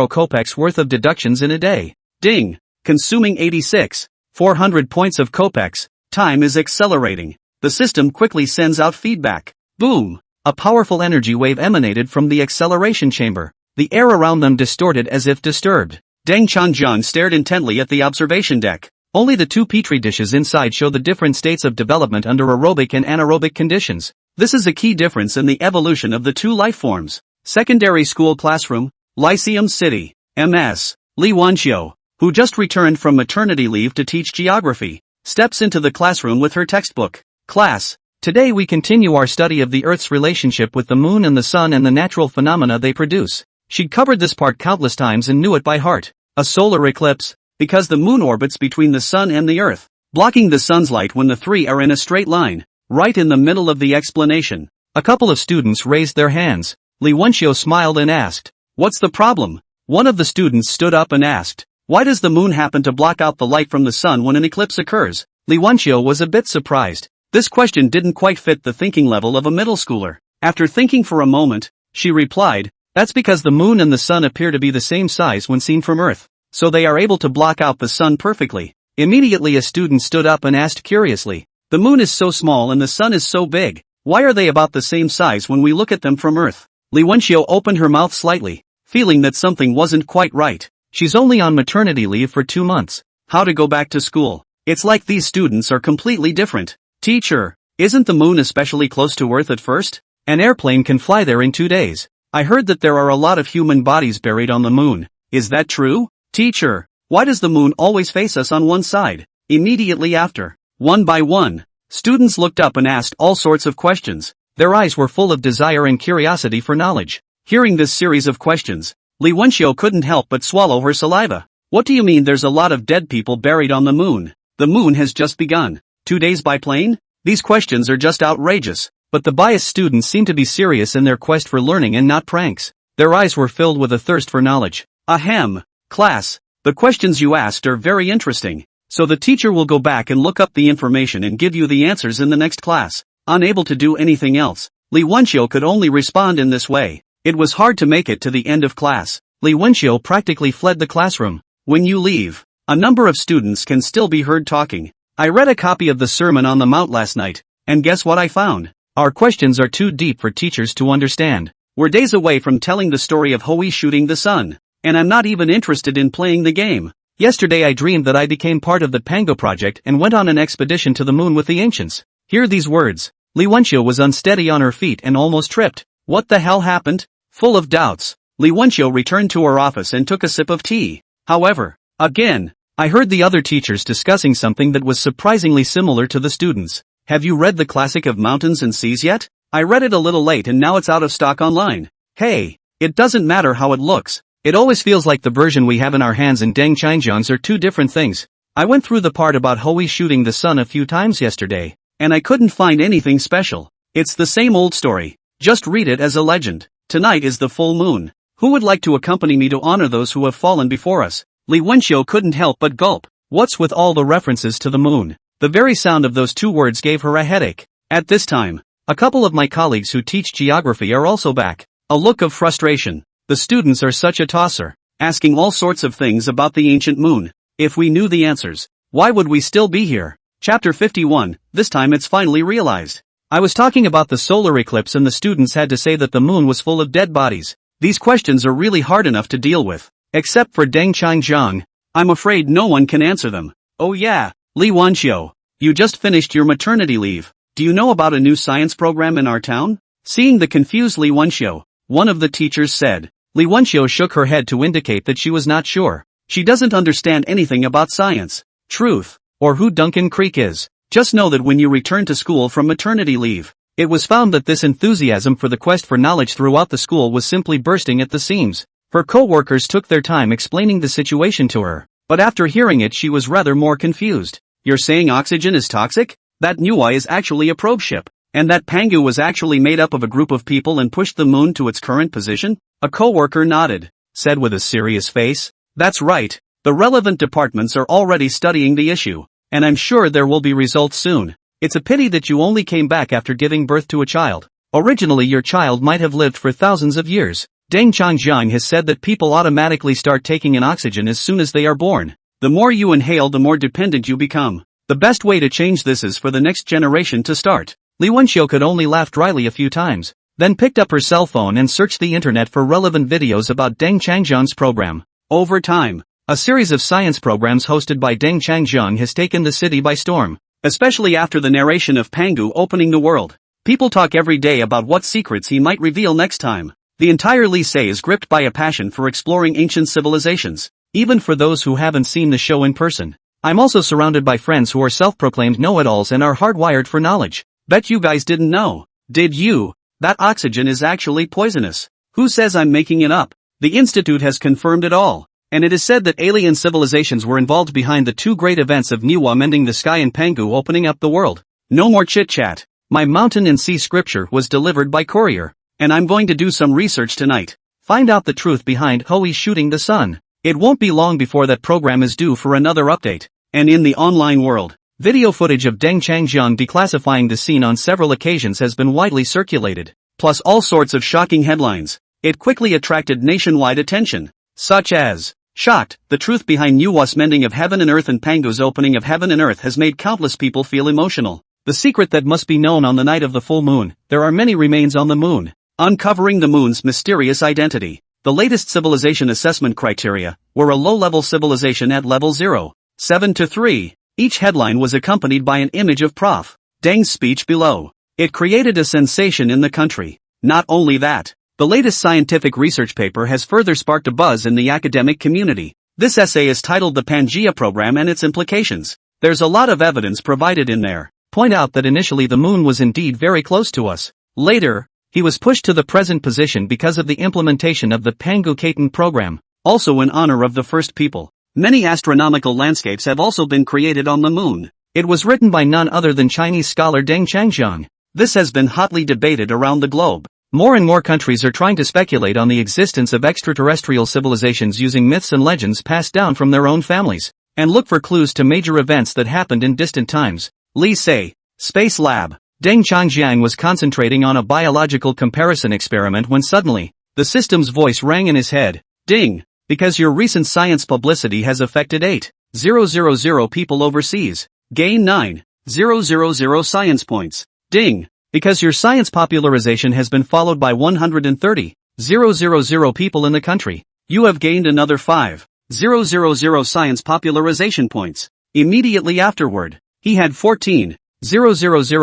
kopecks worth of deductions in a day. Ding! Consuming 86,400 points of kopecks. Time is accelerating. The system quickly sends out feedback. Boom! A powerful energy wave emanated from the acceleration chamber. The air around them distorted as if disturbed. Deng Qingjiang stared intently at the observation deck. Only the two petri dishes inside show the different states of development under aerobic and anaerobic conditions. This is a key difference in the evolution of the two life forms. Secondary school classroom, Lyceum City, MS. Li Wanxiu, who just returned from maternity leave to teach geography, steps into the classroom with her textbook. Class, today we continue our study of the Earth's relationship with the moon and the sun and the natural phenomena they produce. She'd covered this part countless times and knew it by heart. A solar eclipse, because the moon orbits between the sun and the Earth, blocking the sun's light when the three are in a straight line. Right in the middle of the explanation, a couple of students raised their hands. Li Wanxiu smiled and asked, "What's the problem?" One of the students stood up and asked, "Why does the moon happen to block out the light from the sun when an eclipse occurs?" Li Wanxiu was a bit surprised. This question didn't quite fit the thinking level of a middle schooler. After thinking for a moment, she replied, "That's because the moon and the sun appear to be the same size when seen from Earth, so they are able to block out the sun perfectly." Immediately a student stood up and asked curiously, "The moon is so small and the sun is so big, why are they about the same size when we look at them from Earth?" Li Wanxiu opened her mouth slightly, feeling that something wasn't quite right. She's only on maternity leave for 2 months. How to go back to school? It's like these students are completely different. "Teacher, isn't the moon especially close to Earth at first? An airplane can fly there in 2 days. I heard that there are a lot of human bodies buried on the moon. Is that true? Teacher, why does the moon always face us on one side?" Immediately after, one by one, students looked up and asked all sorts of questions. Their eyes were full of desire and curiosity for knowledge. Hearing this series of questions, Li Wenxiu couldn't help but swallow her saliva. What do you mean there's a lot of dead people buried on the moon? The moon has just begun. 2 days by plane? These questions are just outrageous. But the biased students seem to be serious in their quest for learning and not pranks. Their eyes were filled with a thirst for knowledge. Ahem. Class, the questions you asked are very interesting. So the teacher will go back and look up the information and give you the answers in the next class. Unable to do anything else, Li Wenxiu could only respond in this way. It was hard to make it to the end of class. Li Wenxiu practically fled the classroom. When you leave, a number of students can still be heard talking. I read a copy of the Sermon on the Mount last night, and guess what I found? Our questions are too deep for teachers to understand. We're days away from telling the story of Hui shooting the sun, and I'm not even interested in playing the game. Yesterday I dreamed that I became part of the Pango project and went on an expedition to the moon with the ancients. Hear these words. Li Wenxiu was unsteady on her feet and almost tripped. What the hell happened? Full of doubts, Li Wenxiu returned to her office and took a sip of tea. However, again, I heard the other teachers discussing something that was surprisingly similar to the students. Have you read the classic of Mountains and Seas yet? I read it a little late and now it's out of stock online. Hey, it doesn't matter how it looks. It always feels like the version we have in our hands and Deng Changjiang's are two different things. I went through the part about Hui shooting the sun a few times yesterday, and I couldn't find anything special. It's the same old story. Just read it as a legend. Tonight is the full moon. Who would like to accompany me to honor those who have fallen before us? Li Wenxiu couldn't help but gulp. What's with all the references to the moon? The very sound of those two words gave her a headache. At this time, a couple of my colleagues who teach geography are also back. A look of frustration. The students are such a tosser, asking all sorts of things about the ancient moon. If we knew the answers, why would we still be here? Chapter 51, this time it's finally realized. I was talking about the solar eclipse and the students had to say that the moon was full of dead bodies. These questions are really hard enough to deal with. Except for Deng Changjiang. I'm afraid no one can answer them. Oh yeah, Li Wenxiu, you just finished your maternity leave. Do you know about a new science program in our town? Seeing the confused Li Wenxiu, one of the teachers said. Li Wenxiu shook her head to indicate that she was not sure. She doesn't understand anything about science, truth, or who Duncan Creek is. Just know that when you return to school from maternity leave, it was found that this enthusiasm for the quest for knowledge throughout the school was simply bursting at the seams. Her co-workers took their time explaining the situation to her, but after hearing it she was rather more confused. You're saying oxygen is toxic? That manhwa is actually a probe ship, and that Pangu was actually made up of a group of people and pushed the moon to its current position? A co-worker nodded, said with a serious face. That's right, the relevant departments are already studying the issue, and I'm sure there will be results soon. It's a pity that you only came back after giving birth to a child. Originally your child might have lived for thousands of years. Deng Changjiang has said that people automatically start taking in oxygen as soon as they are born. The more you inhale the more dependent you become. The best way to change this is for the next generation to start. Li Wenxiu could only laugh dryly a few times, then picked up her cell phone and searched the internet for relevant videos about Deng Changjiang's program. Over time, a series of science programs hosted by Deng Changjiang has taken the city by storm, especially after the narration of Pangu opening the world. People talk every day about what secrets he might reveal next time. The entire lycée is gripped by a passion for exploring ancient civilizations, even for those who haven't seen the show in person. I'm also surrounded by friends who are self-proclaimed know-it-alls and are hardwired for knowledge. Bet you guys didn't know. Did you? That oxygen is actually poisonous. Who says I'm making it up? The Institute has confirmed it all, and it is said that alien civilizations were involved behind the two great events of manhwa mending the sky and Pangu opening up the world. No more chit-chat. My mountain and sea scripture was delivered by courier, and I'm going to do some research tonight. Find out the truth behind Hui shooting the sun. It won't be long before that program is due for another update. And in the online world, video footage of Deng Changjiang declassifying the scene on several occasions has been widely circulated, plus all sorts of shocking headlines. It quickly attracted nationwide attention, such as, shocked, the truth behind manhwa's mending of heaven and earth and Pangu's opening of heaven and earth has made countless people feel emotional. The secret that must be known on the night of the full moon, there are many remains on the moon. Uncovering the moon's mysterious identity. The latest civilization assessment criteria were a low-level civilization at level 0, 7 to 3. Each headline was accompanied by an image of Prof. Deng's speech below. It created a sensation in the country. Not only that, the latest scientific research paper has further sparked a buzz in the academic community. This essay is titled The Pangea Program and Its Implications. There's a lot of evidence provided in there. Point out that initially the moon was indeed very close to us. Later, He was pushed to the present position because of the implementation of the Pangu program, also in honor of the first people. Many astronomical landscapes have also been created on the moon. It was written by none other than Chinese scholar Deng Changjiang. This has been hotly debated around the globe. More and more countries are trying to speculate on the existence of extraterrestrial civilizations using myths and legends passed down from their own families, and look for clues to major events that happened in distant times. Lee Say, Space Lab. Deng Changjiang was concentrating on a biological comparison experiment when suddenly, the system's voice rang in his head. Ding! Because your recent science publicity has affected 8,000 people overseas. Gain 9,000 science points. Ding! Because your science popularization has been followed by 130,000 people in the country. You have gained another 5,000 science popularization points. Immediately afterward, he had 14,000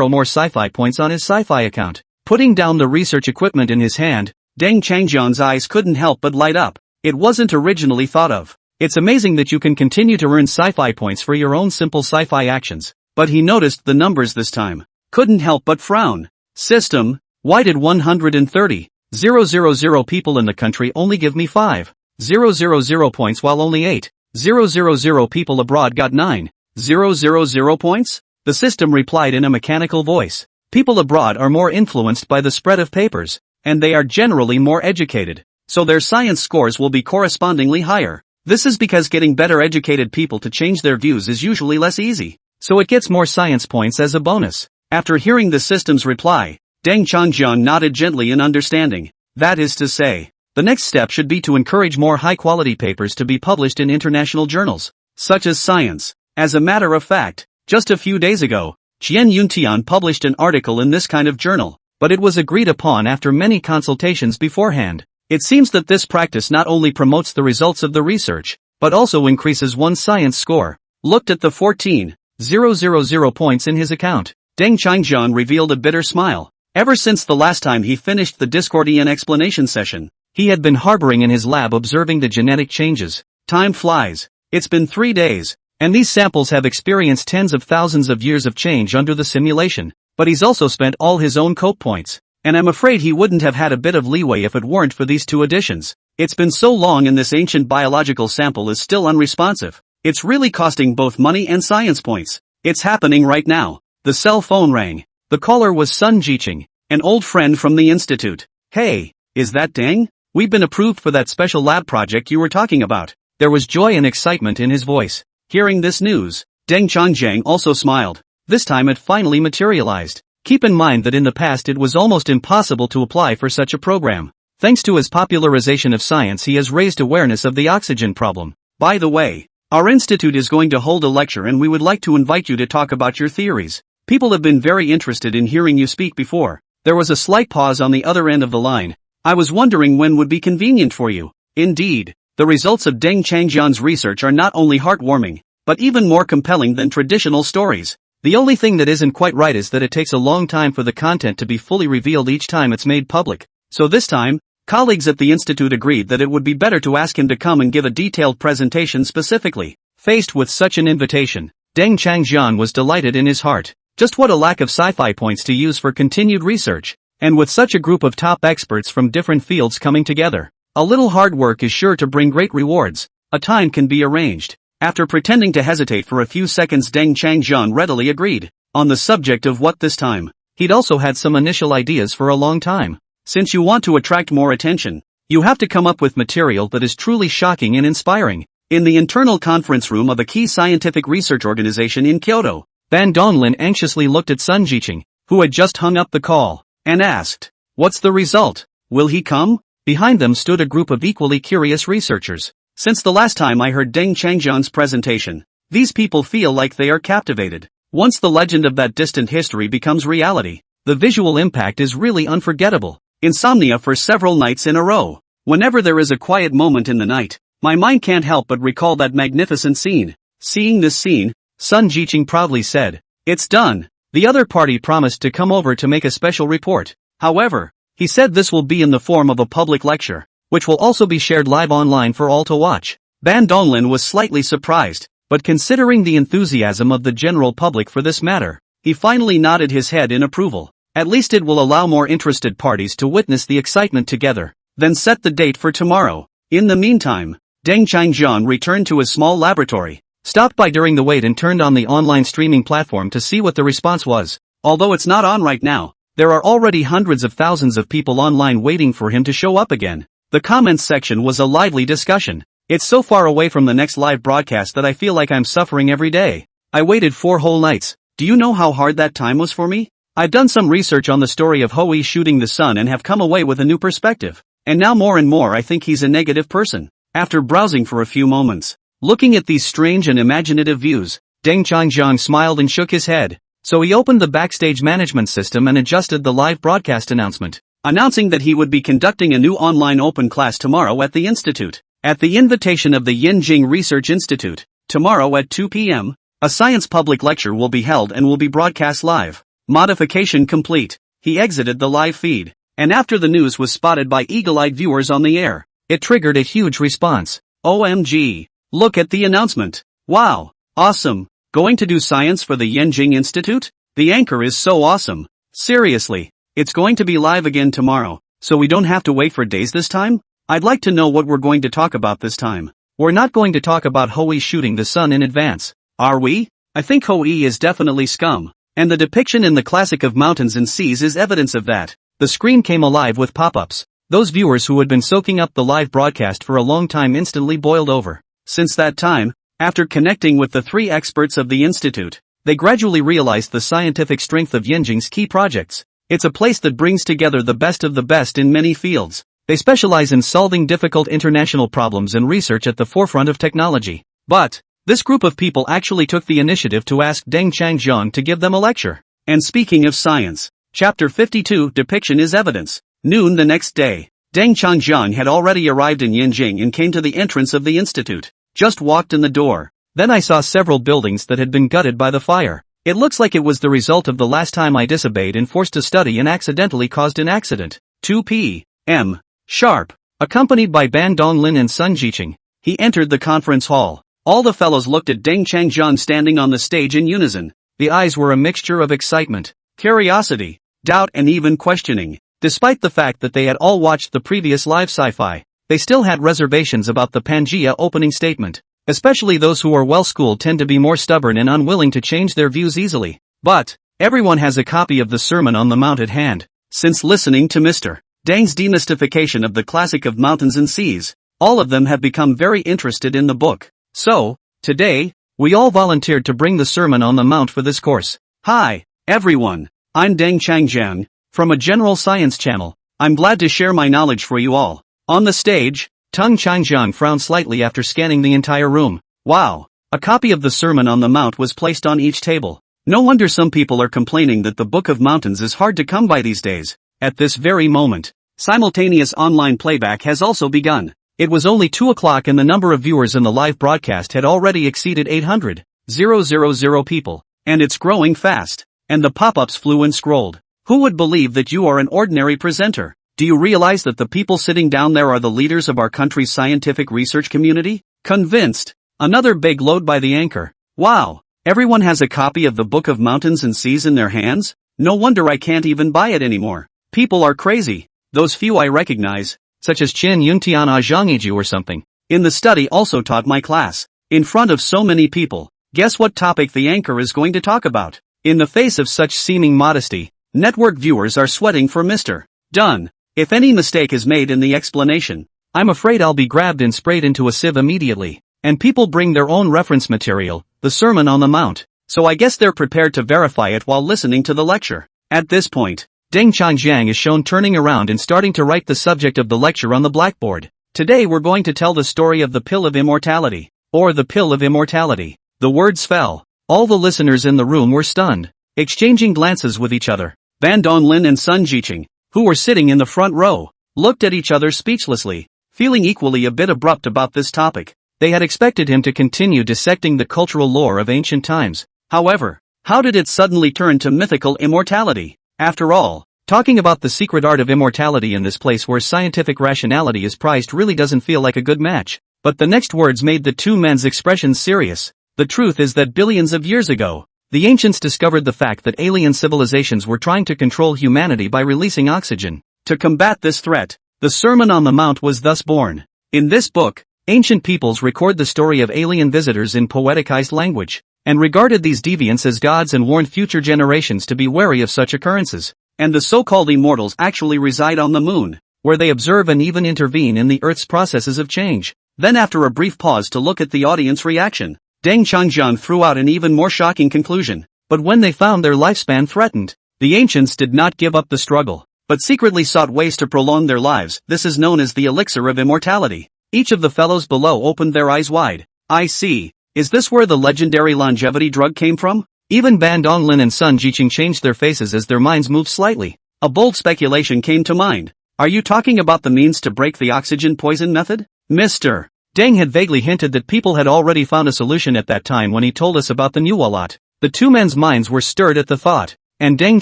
more sci-fi points on his sci-fi account. Putting down the research equipment in his hand, Deng Changjiang's eyes couldn't help but light up. It wasn't originally thought of. It's amazing that you can continue to earn sci-fi points for your own simple sci-fi actions. But he noticed the numbers this time. Couldn't help but frown. System, why did 130,000 people in the country only give me 5,000 points while only 8,000 people abroad got 9,000 points? The system replied in a mechanical voice. People abroad are more influenced by the spread of papers, and they are generally more educated, so their science scores will be correspondingly higher. This is because getting better educated people to change their views is usually less easy, so it gets more science points as a bonus. After hearing the system's reply, Deng Changjiang nodded gently in understanding. That is to say, the next step should be to encourage more high-quality papers to be published in international journals, such as Science. As a matter of fact, just a few days ago, Qian Yuntian published an article in this kind of journal, but it was agreed upon after many consultations beforehand. It seems that this practice not only promotes the results of the research, but also increases one's science score. Looked at the 14,000 points in his account, Deng Changjiang revealed a bitter smile. Ever since the last time he finished the Discordian explanation session, he had been harboring in his lab observing the genetic changes. Time flies. It's been 3 days, and these samples have experienced tens of thousands of years of change under the simulation, but he's also spent all his own cope points, and I'm afraid he wouldn't have had a bit of leeway if it weren't for these 2 additions. It's been so long and this ancient biological sample is still unresponsive. It's really costing both money and science points. It's happening right now. The cell phone rang. The caller was Sun Jiqing, an old friend from the institute. Hey, is that Deng? We've been approved for that special lab project you were talking about. There was joy and excitement in his voice. Hearing this news, Deng Changjiang also smiled. This time it finally materialized. Keep in mind that in the past it was almost impossible to apply for such a program. Thanks to his popularization of science, he has raised awareness of the oxygen problem. By the way, our institute is going to hold a lecture and we would like to invite you to talk about your theories. People have been very interested in hearing you speak before. There was a slight pause on the other end of the line. I was wondering when would be convenient for you. Indeed, the results of Deng Changjiang's research are not only heartwarming, but even more compelling than traditional stories. The only thing that isn't quite right is that it takes a long time for the content to be fully revealed each time it's made public. So this time, colleagues at the institute agreed that it would be better to ask him to come and give a detailed presentation specifically. Faced with such an invitation, Deng Changjiang was delighted in his heart. Just what a lack of sci-fi points to use for continued research. And with such a group of top experts from different fields coming together, a little hard work is sure to bring great rewards. A time can be arranged. After pretending to hesitate for a few seconds, Deng Changjiang readily agreed. On the subject of what this time, he'd also had some initial ideas for a long time. Since you want to attract more attention, you have to come up with material that is truly shocking and inspiring. In the internal conference room of a key scientific research organization in Kyoto, Ban Donglin anxiously looked at Sun Jiqing, who had just hung up the call, and asked, "What's the result? Will he come?" Behind them stood a group of equally curious researchers. Since the last time I heard Deng Changjiang's presentation, these people feel like they are captivated. Once the legend of that distant history becomes reality, the visual impact is really unforgettable. Insomnia for several nights in a row. Whenever there is a quiet moment in the night, my mind can't help but recall that magnificent scene. Seeing this scene, Sun Jiqing proudly said, "It's done." The other party promised to come over to make a special report. However, he said this will be in the form of a public lecture, which will also be shared live online for all to watch. Ban Donglin was slightly surprised, but considering the enthusiasm of the general public for this matter, he finally nodded his head in approval. At least it will allow more interested parties to witness the excitement together. Then set the date for tomorrow. In the meantime, Deng Changjiang returned to his small laboratory, stopped by during the wait and turned on the online streaming platform to see what the response was. Although it's not on right now, there are already hundreds of thousands of people online waiting for him to show up again. The comments section was a lively discussion. It's so far away from the next live broadcast that I feel like I'm suffering every day. I waited 4 whole nights. Do you know how hard that time was for me? I've done some research on the story of Hui shooting the sun and have come away with a new perspective. And now more and more I think he's a negative person. After browsing for a few moments, looking at these strange and imaginative views, Deng Changjiang smiled and shook his head. So he opened the backstage management system and adjusted the live broadcast announcement, announcing that he would be conducting a new online open class tomorrow at the Institute. At the invitation of the Yinjing Research Institute, tomorrow at 2 p.m., a science public lecture will be held and will be broadcast live. Modification complete. He exited the live feed, and after the news was spotted by eagle-eyed viewers on the air, it triggered a huge response. OMG. Look at the announcement. Wow. Awesome. Going to do science for the Yinjing Institute? The anchor is so awesome. Seriously. It's going to be live again tomorrow, so we don't have to wait for days this time? I'd like to know what we're going to talk about this time. We're not going to talk about Hui shooting the sun in advance, are we? I think Hui is definitely scum, and the depiction in the classic of mountains and seas is evidence of that. The screen came alive with pop-ups. Those viewers who had been soaking up the live broadcast for a long time instantly boiled over. Since that time, after connecting with the 3 experts of the Institute, they gradually realized the scientific strength of Yinjing's key projects. It's a place that brings together the best of the best in many fields. They specialize in solving difficult international problems and research at the forefront of technology. But this group of people actually took the initiative to ask Deng Changjiang to give them a lecture. And speaking of science, Chapter 52 Depiction is Evidence. Noon the next day, Deng Changjiang had already arrived in Yinjing and came to the entrance of the institute. Just walked in the door. Then I saw several buildings that had been gutted by the fire. It looks like it was the result of the last time I disobeyed and forced to study and accidentally caused an accident. 2 p.m. Sharp. Accompanied by Ban Donglin and Sun Jiqing, he entered the conference hall. All the fellows looked at Deng Changjiang standing on the stage in unison. The eyes were a mixture of excitement, curiosity, doubt and even questioning. Despite the fact that they had all watched the previous live sci-fi, they still had reservations about the Pangea opening statement. Especially those who are well-schooled tend to be more stubborn and unwilling to change their views easily. But everyone has a copy of the Sermon on the Mount at hand. Since listening to Mr. Deng's demystification of the classic of mountains and seas, all of them have become very interested in the book. So, today, we all volunteered to bring the Sermon on the Mount for this course. Hi, everyone. I'm Deng Changjiang, from a general science channel. I'm glad to share my knowledge for you all. On the stage, Deng Changjiang frowned slightly after scanning the entire room. Wow. A copy of the Sermon on the Mount was placed on each table. No wonder some people are complaining that the Book of Mountains is hard to come by these days. At this very moment, simultaneous online playback has also begun. It was only 2 o'clock and the number of viewers in the live broadcast had already exceeded 800,000 people. And it's growing fast. And the pop-ups flew and scrolled. Who would believe that you are an ordinary presenter? Do you realize that the people sitting down there are the leaders of our country's scientific research community? Convinced. Another big load by the anchor. Wow. Everyone has a copy of the Book of Mountains and Seas in their hands? No wonder I can't even buy it anymore. People are crazy. Those few I recognize, such as Qin Yuntiana Zhangiju or something, in the study also taught my class. In front of so many people, guess what topic the anchor is going to talk about? In the face of such seeming modesty, network viewers are sweating for Mr. Done. If any mistake is made in the explanation, I'm afraid I'll be grabbed and sprayed into a sieve immediately. And people bring their own reference material, the Sermon on the Mount, so I guess they're prepared to verify it while listening to the lecture. At this point, Deng Changjiang is shown turning around and starting to write the subject of the lecture on the blackboard. Today we're going to tell the story of the Pill of Immortality, or the Pill of Immortality. The words fell. All the listeners in the room were stunned, exchanging glances with each other. Ban Donglin and Sun Jiqing, who were sitting in the front row, looked at each other speechlessly, feeling equally a bit abrupt about this topic. They had expected him to continue dissecting the cultural lore of ancient times. However, how did it suddenly turn to mythical immortality? After all, talking about the secret art of immortality in this place where scientific rationality is prized really doesn't feel like a good match. But the next words made the two men's expressions serious. The truth is that billions of years ago, the ancients discovered the fact that alien civilizations were trying to control humanity by releasing oxygen. To combat this threat, the Sermon on the Mount was thus born. In this book, ancient peoples record the story of alien visitors in poeticized language, and regarded these deviants as gods and warned future generations to be wary of such occurrences. And the so-called immortals actually reside on the moon, where they observe and even intervene in the Earth's processes of change. Then after a brief pause to look at the audience reaction, Deng Changjiang threw out an even more shocking conclusion. But when they found their lifespan threatened, the ancients did not give up the struggle, but secretly sought ways to prolong their lives. This is known as the elixir of immortality. Each of the fellows below opened their eyes wide. I see. Is this where the legendary longevity drug came from? Even Ban Donglin and Sun Jiqing changed their faces as their minds moved slightly. A bold speculation came to mind. Are you talking about the means to break the oxygen poison method? Mr. Deng had vaguely hinted that people had already found a solution at that time when he told us about the Nuwalat. The two men's minds were stirred at the thought, and Deng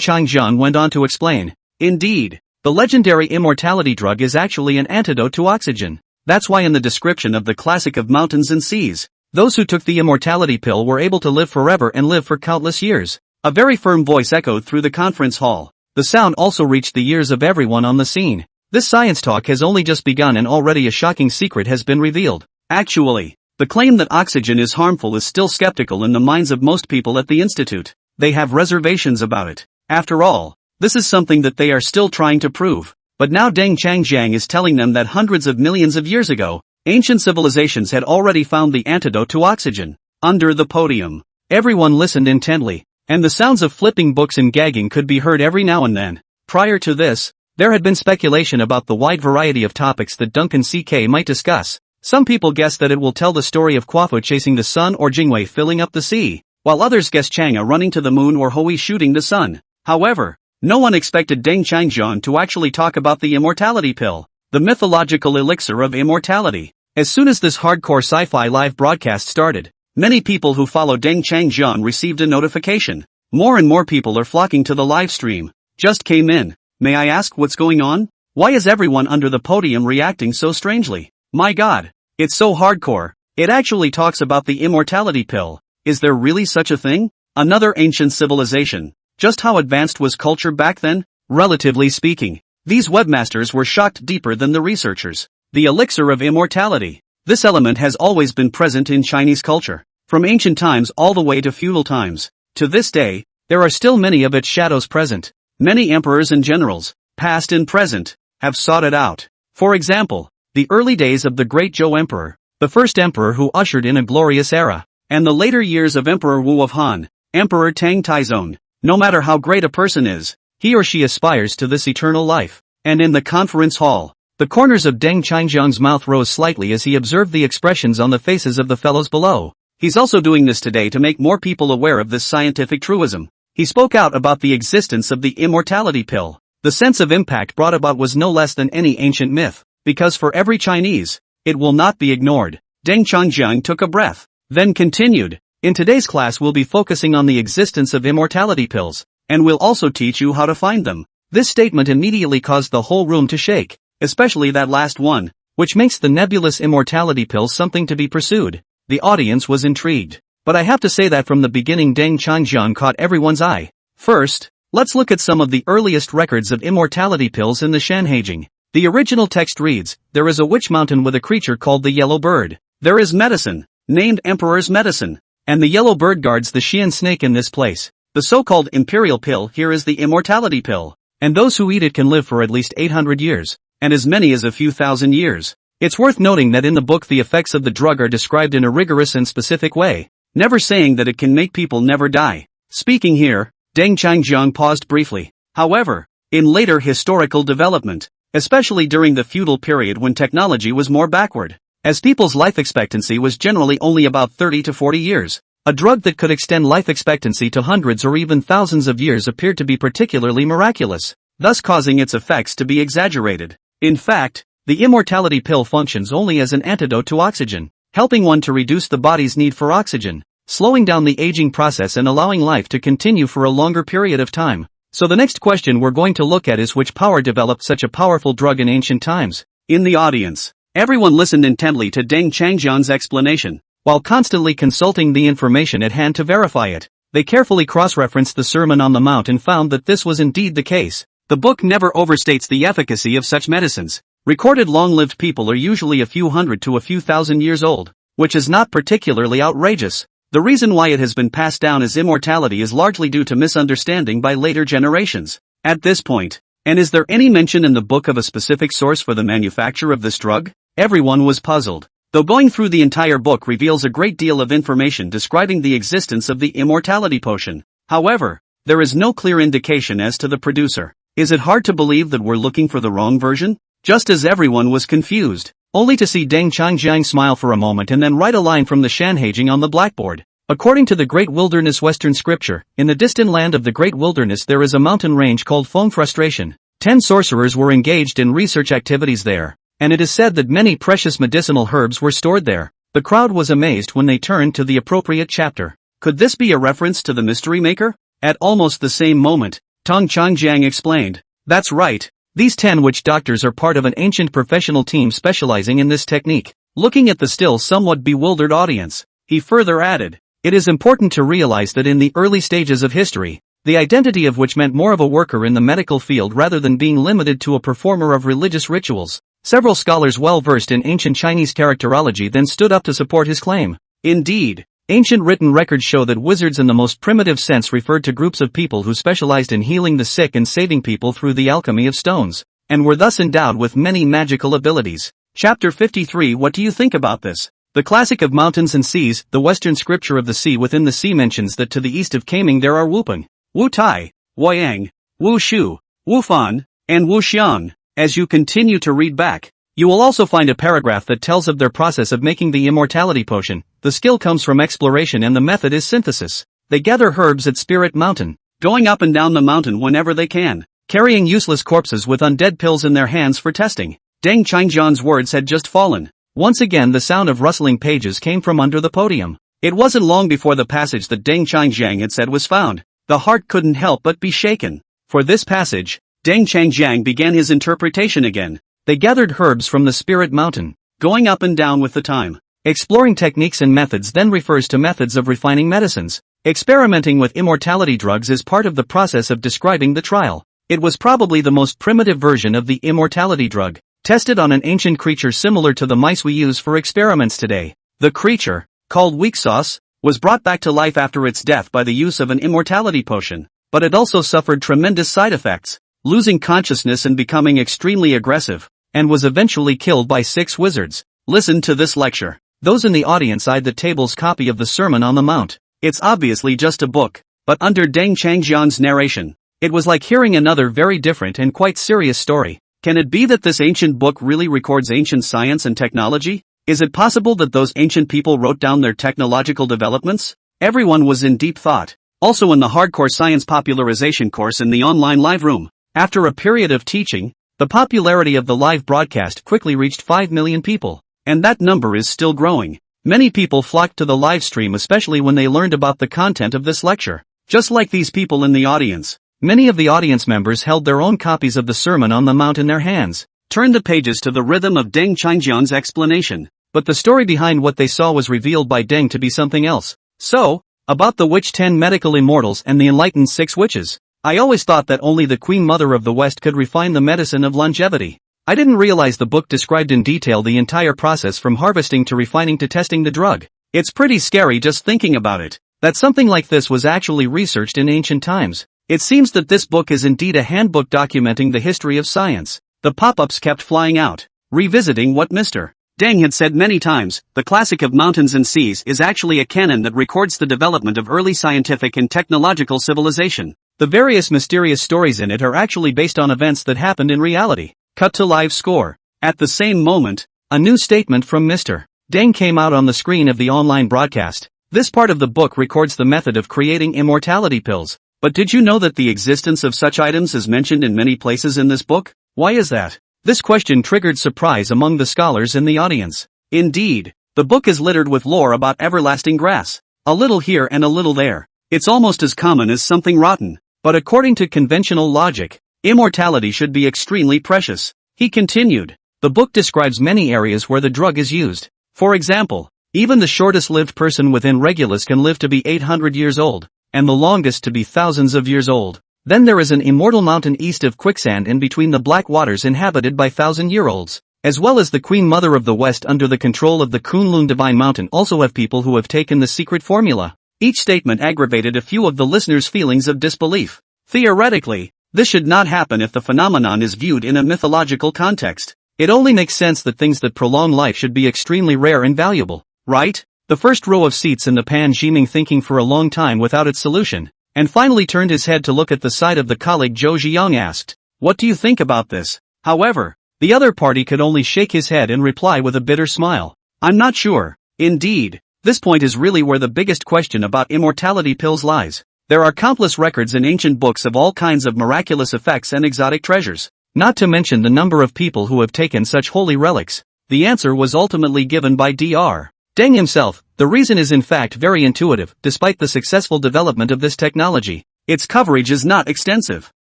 Changjiang went on to explain. Indeed, the legendary immortality drug is actually an antidote to oxygen. That's why in the description of the classic of mountains and seas, those who took the immortality pill were able to live forever and live for countless years. A very firm voice echoed through the conference hall. The sound also reached the ears of everyone on the scene. This science talk has only just begun and already a shocking secret has been revealed. Actually, the claim that oxygen is harmful is still skeptical in the minds of most people at the Institute. They have reservations about it. After all, this is something that they are still trying to prove. But now Deng Changjiang is telling them that hundreds of millions of years ago, ancient civilizations had already found the antidote to oxygen. Under the podium, everyone listened intently, and the sounds of flipping books and gagging could be heard every now and then. Prior to this, there had been speculation about the wide variety of topics that Duncan CK might discuss. Some people guess that it will tell the story of Quafu chasing the sun or Jingwei filling up the sea, while others guess Chang'e running to the moon or Hui shooting the sun. However, no one expected Deng Changjiang to actually talk about the immortality pill, the mythological elixir of immortality. As soon as this hardcore sci-fi live broadcast started, many people who follow Deng Changjiang received a notification. More and more people are flocking to the live stream. Just came in. May I ask what's going on? Why is everyone under the podium reacting so strangely? My God, it's so hardcore. It actually talks about the immortality pill. Is there really such a thing? Another ancient civilization. Just how advanced was culture back then? Relatively speaking, these webmasters were shocked deeper than the researchers. The elixir of immortality. This element has always been present in Chinese culture, from ancient times all the way to feudal times. To this day, there are still many of its shadows present. Many emperors and generals, past and present, have sought it out. For example, the early days of the great Zhou Emperor, the first emperor who ushered in a glorious era, and the later years of Emperor Wu of Han, Emperor Tang Taizong. No matter how great a person is, he or she aspires to this eternal life. And in the conference hall, the corners of Deng Changjiang's mouth rose slightly as he observed the expressions on the faces of the fellows below. He's also doing this today to make more people aware of this scientific truism. He spoke out about the existence of the immortality pill. The sense of impact brought about was no less than any ancient myth, because for every Chinese, it will not be ignored. Deng Changjiang took a breath, then continued. In today's class we'll be focusing on the existence of immortality pills, and we'll also teach you how to find them. This statement immediately caused the whole room to shake, especially that last one, which makes the nebulous immortality pill something to be pursued. The audience was intrigued, but I have to say that from the beginning Deng Changjiang caught everyone's eye. First, let's look at some of the earliest records of immortality pills in the Shanhaijing. The original text reads, there is a witch mountain with a creature called the yellow bird. There is medicine, named Emperor's Medicine. And the yellow bird guards the Xian snake in this place. The so-called imperial pill here is the immortality pill, and those who eat it can live for at least 800 years, and as many as a few thousand years. It's worth noting that in the book the effects of the drug are described in a rigorous and specific way, never saying that it can make people never die. Speaking here, Deng Changjiang paused briefly. However, in later historical development, especially during the feudal period when technology was more backward, as people's life expectancy was generally only about 30 to 40 years, a drug that could extend life expectancy to hundreds or even thousands of years appeared to be particularly miraculous, thus causing its effects to be exaggerated. In fact, the immortality pill functions only as an antidote to oxygen, helping one to reduce the body's need for oxygen, slowing down the aging process and allowing life to continue for a longer period of time. So the next question we're going to look at is which power developed such a powerful drug in ancient times? In the audience, everyone listened intently to Deng Changjiang's explanation, while constantly consulting the information at hand to verify it. They carefully cross-referenced the Sermon on the Mount and found that this was indeed the case. The book never overstates the efficacy of such medicines. Recorded long-lived people are usually a few hundred to a few thousand years old, which is not particularly outrageous. The reason why it has been passed down as immortality is largely due to misunderstanding by later generations. At this point, and is there any mention in the book of a specific source for the manufacture of this drug? Everyone was puzzled. Though going through the entire book reveals a great deal of information describing the existence of the immortality potion. However, there is no clear indication as to the producer. Is it hard to believe that we're looking for the wrong version? Just as everyone was confused, only to see Deng Changjiang smile for a moment and then write a line from the Shanhaijing on the blackboard. According to the Great Wilderness Western Scripture, in the distant land of the Great Wilderness there is a mountain range called Feng Frustration. 10 sorcerers were engaged in research activities there, and it is said that many precious medicinal herbs were stored there. The crowd was amazed when they turned to the appropriate chapter. Could this be a reference to the mystery maker? At almost the same moment, Tong Changjiang explained, "That's right. These 10 witch doctors are part of an ancient professional team specializing in this technique." Looking at the still somewhat bewildered audience, he further added, "It is important to realize that in the early stages of history, the identity of which meant more of a worker in the medical field rather than being limited to a performer of religious rituals." Several scholars well versed in ancient Chinese characterology then stood up to support his claim. Indeed, ancient written records show that wizards in the most primitive sense referred to groups of people who specialized in healing the sick and saving people through the alchemy of stones, and were thus endowed with many magical abilities. Chapter 53. What do you think about this? The classic of mountains and seas, the Western scripture of the sea within the sea mentions that to the east of Kaming there are Wupeng, Wu Tai, Woyang, Wu Shu, Wu Fan, and Wu Xiang. As you continue to read back, you will also find a paragraph that tells of their process of making the immortality potion. The skill comes from exploration and the method is synthesis. They gather herbs at Spirit Mountain, going up and down the mountain whenever they can, carrying useless corpses with undead pills in their hands for testing. Deng Changjiang's words had just fallen. Once again the sound of rustling pages came from under the podium. It wasn't long before the passage that Deng Changjiang had said was found. The heart couldn't help but be shaken. For this passage, Deng Changjiang began his interpretation again. They gathered herbs from the Spirit Mountain, going up and down with the time. Exploring techniques and methods then refers to methods of refining medicines. Experimenting with immortality drugs is part of the process of describing the trial. It was probably the most primitive version of the immortality drug, tested on an ancient creature similar to the mice we use for experiments today. The creature, called weak sauce, was brought back to life after its death by the use of an immortality potion, but it also suffered tremendous side effects, losing consciousness and becoming extremely aggressive, and was eventually killed by 6 wizards. Listen to this lecture. Those in the audience eyed the table's copy of the Sermon on the Mount. It's obviously just a book, but under Deng Changjiang's narration, it was like hearing another very different and quite serious story. Can it be that this ancient book really records ancient science and technology? Is it possible that those ancient people wrote down their technological developments? Everyone was in deep thought. Also in the hardcore science popularization course in the online live room. After a period of teaching, the popularity of the live broadcast quickly reached 5 million people, and that number is still growing. Many people flocked to the live stream especially when they learned about the content of this lecture. Just like these people in the audience, many of the audience members held their own copies of the Sermon on the Mount in their hands, turned the pages to the rhythm of Deng Changjiang's explanation. But the story behind what they saw was revealed by Deng to be something else. So, about the witch 10 medical immortals and the enlightened 6 witches. I always thought that only the Queen Mother of the West could refine the medicine of longevity. I didn't realize the book described in detail the entire process from harvesting to refining to testing the drug. It's pretty scary just thinking about it, that something like this was actually researched in ancient times. It seems that this book is indeed a handbook documenting the history of science. The pop-ups kept flying out, revisiting what Mr. Deng had said many times. The classic of mountains and seas is actually a canon that records the development of early scientific and technological civilization. The various mysterious stories in it are actually based on events that happened in reality. Cut to live score. At the same moment, a new statement from Mr. Deng came out on the screen of the online broadcast. This part of the book records the method of creating immortality pills. But did you know that the existence of such items is mentioned in many places in this book? Why is that? This question triggered surprise among the scholars in the audience. Indeed, the book is littered with lore about everlasting grass. A little here and a little there. It's almost as common as something rotten. But according to conventional logic, immortality should be extremely precious. He continued. The book describes many areas where the drug is used. For example, even the shortest lived person within Regulus can live to be 800 years old. and the longest to be thousands of years old. Then there is an immortal mountain east of quicksand in between the black waters inhabited by thousand-year-olds, as well as the Queen Mother of the West under the control of the Kunlun Divine Mountain also have people who have taken the secret formula. Each statement aggravated a few of the listeners' feelings of disbelief. Theoretically, this should not happen if the phenomenon is viewed in a mythological context. It only makes sense that things that prolong life should be extremely rare and valuable, right? The first row of seats in the pan Jiming thinking for a long time without its solution, and finally turned his head to look at the side of the colleague Zhou Ziyang asked, "What do you think about this?" However, the other party could only shake his head and reply with a bitter smile. "I'm not sure." Indeed, this point is really where the biggest question about immortality pills lies. There are countless records in ancient books of all kinds of miraculous effects and exotic treasures, not to mention the number of people who have taken such holy relics. The answer was ultimately given by Dr. Deng himself. The reason is in fact very intuitive. Despite the successful development of this technology, its coverage is not extensive.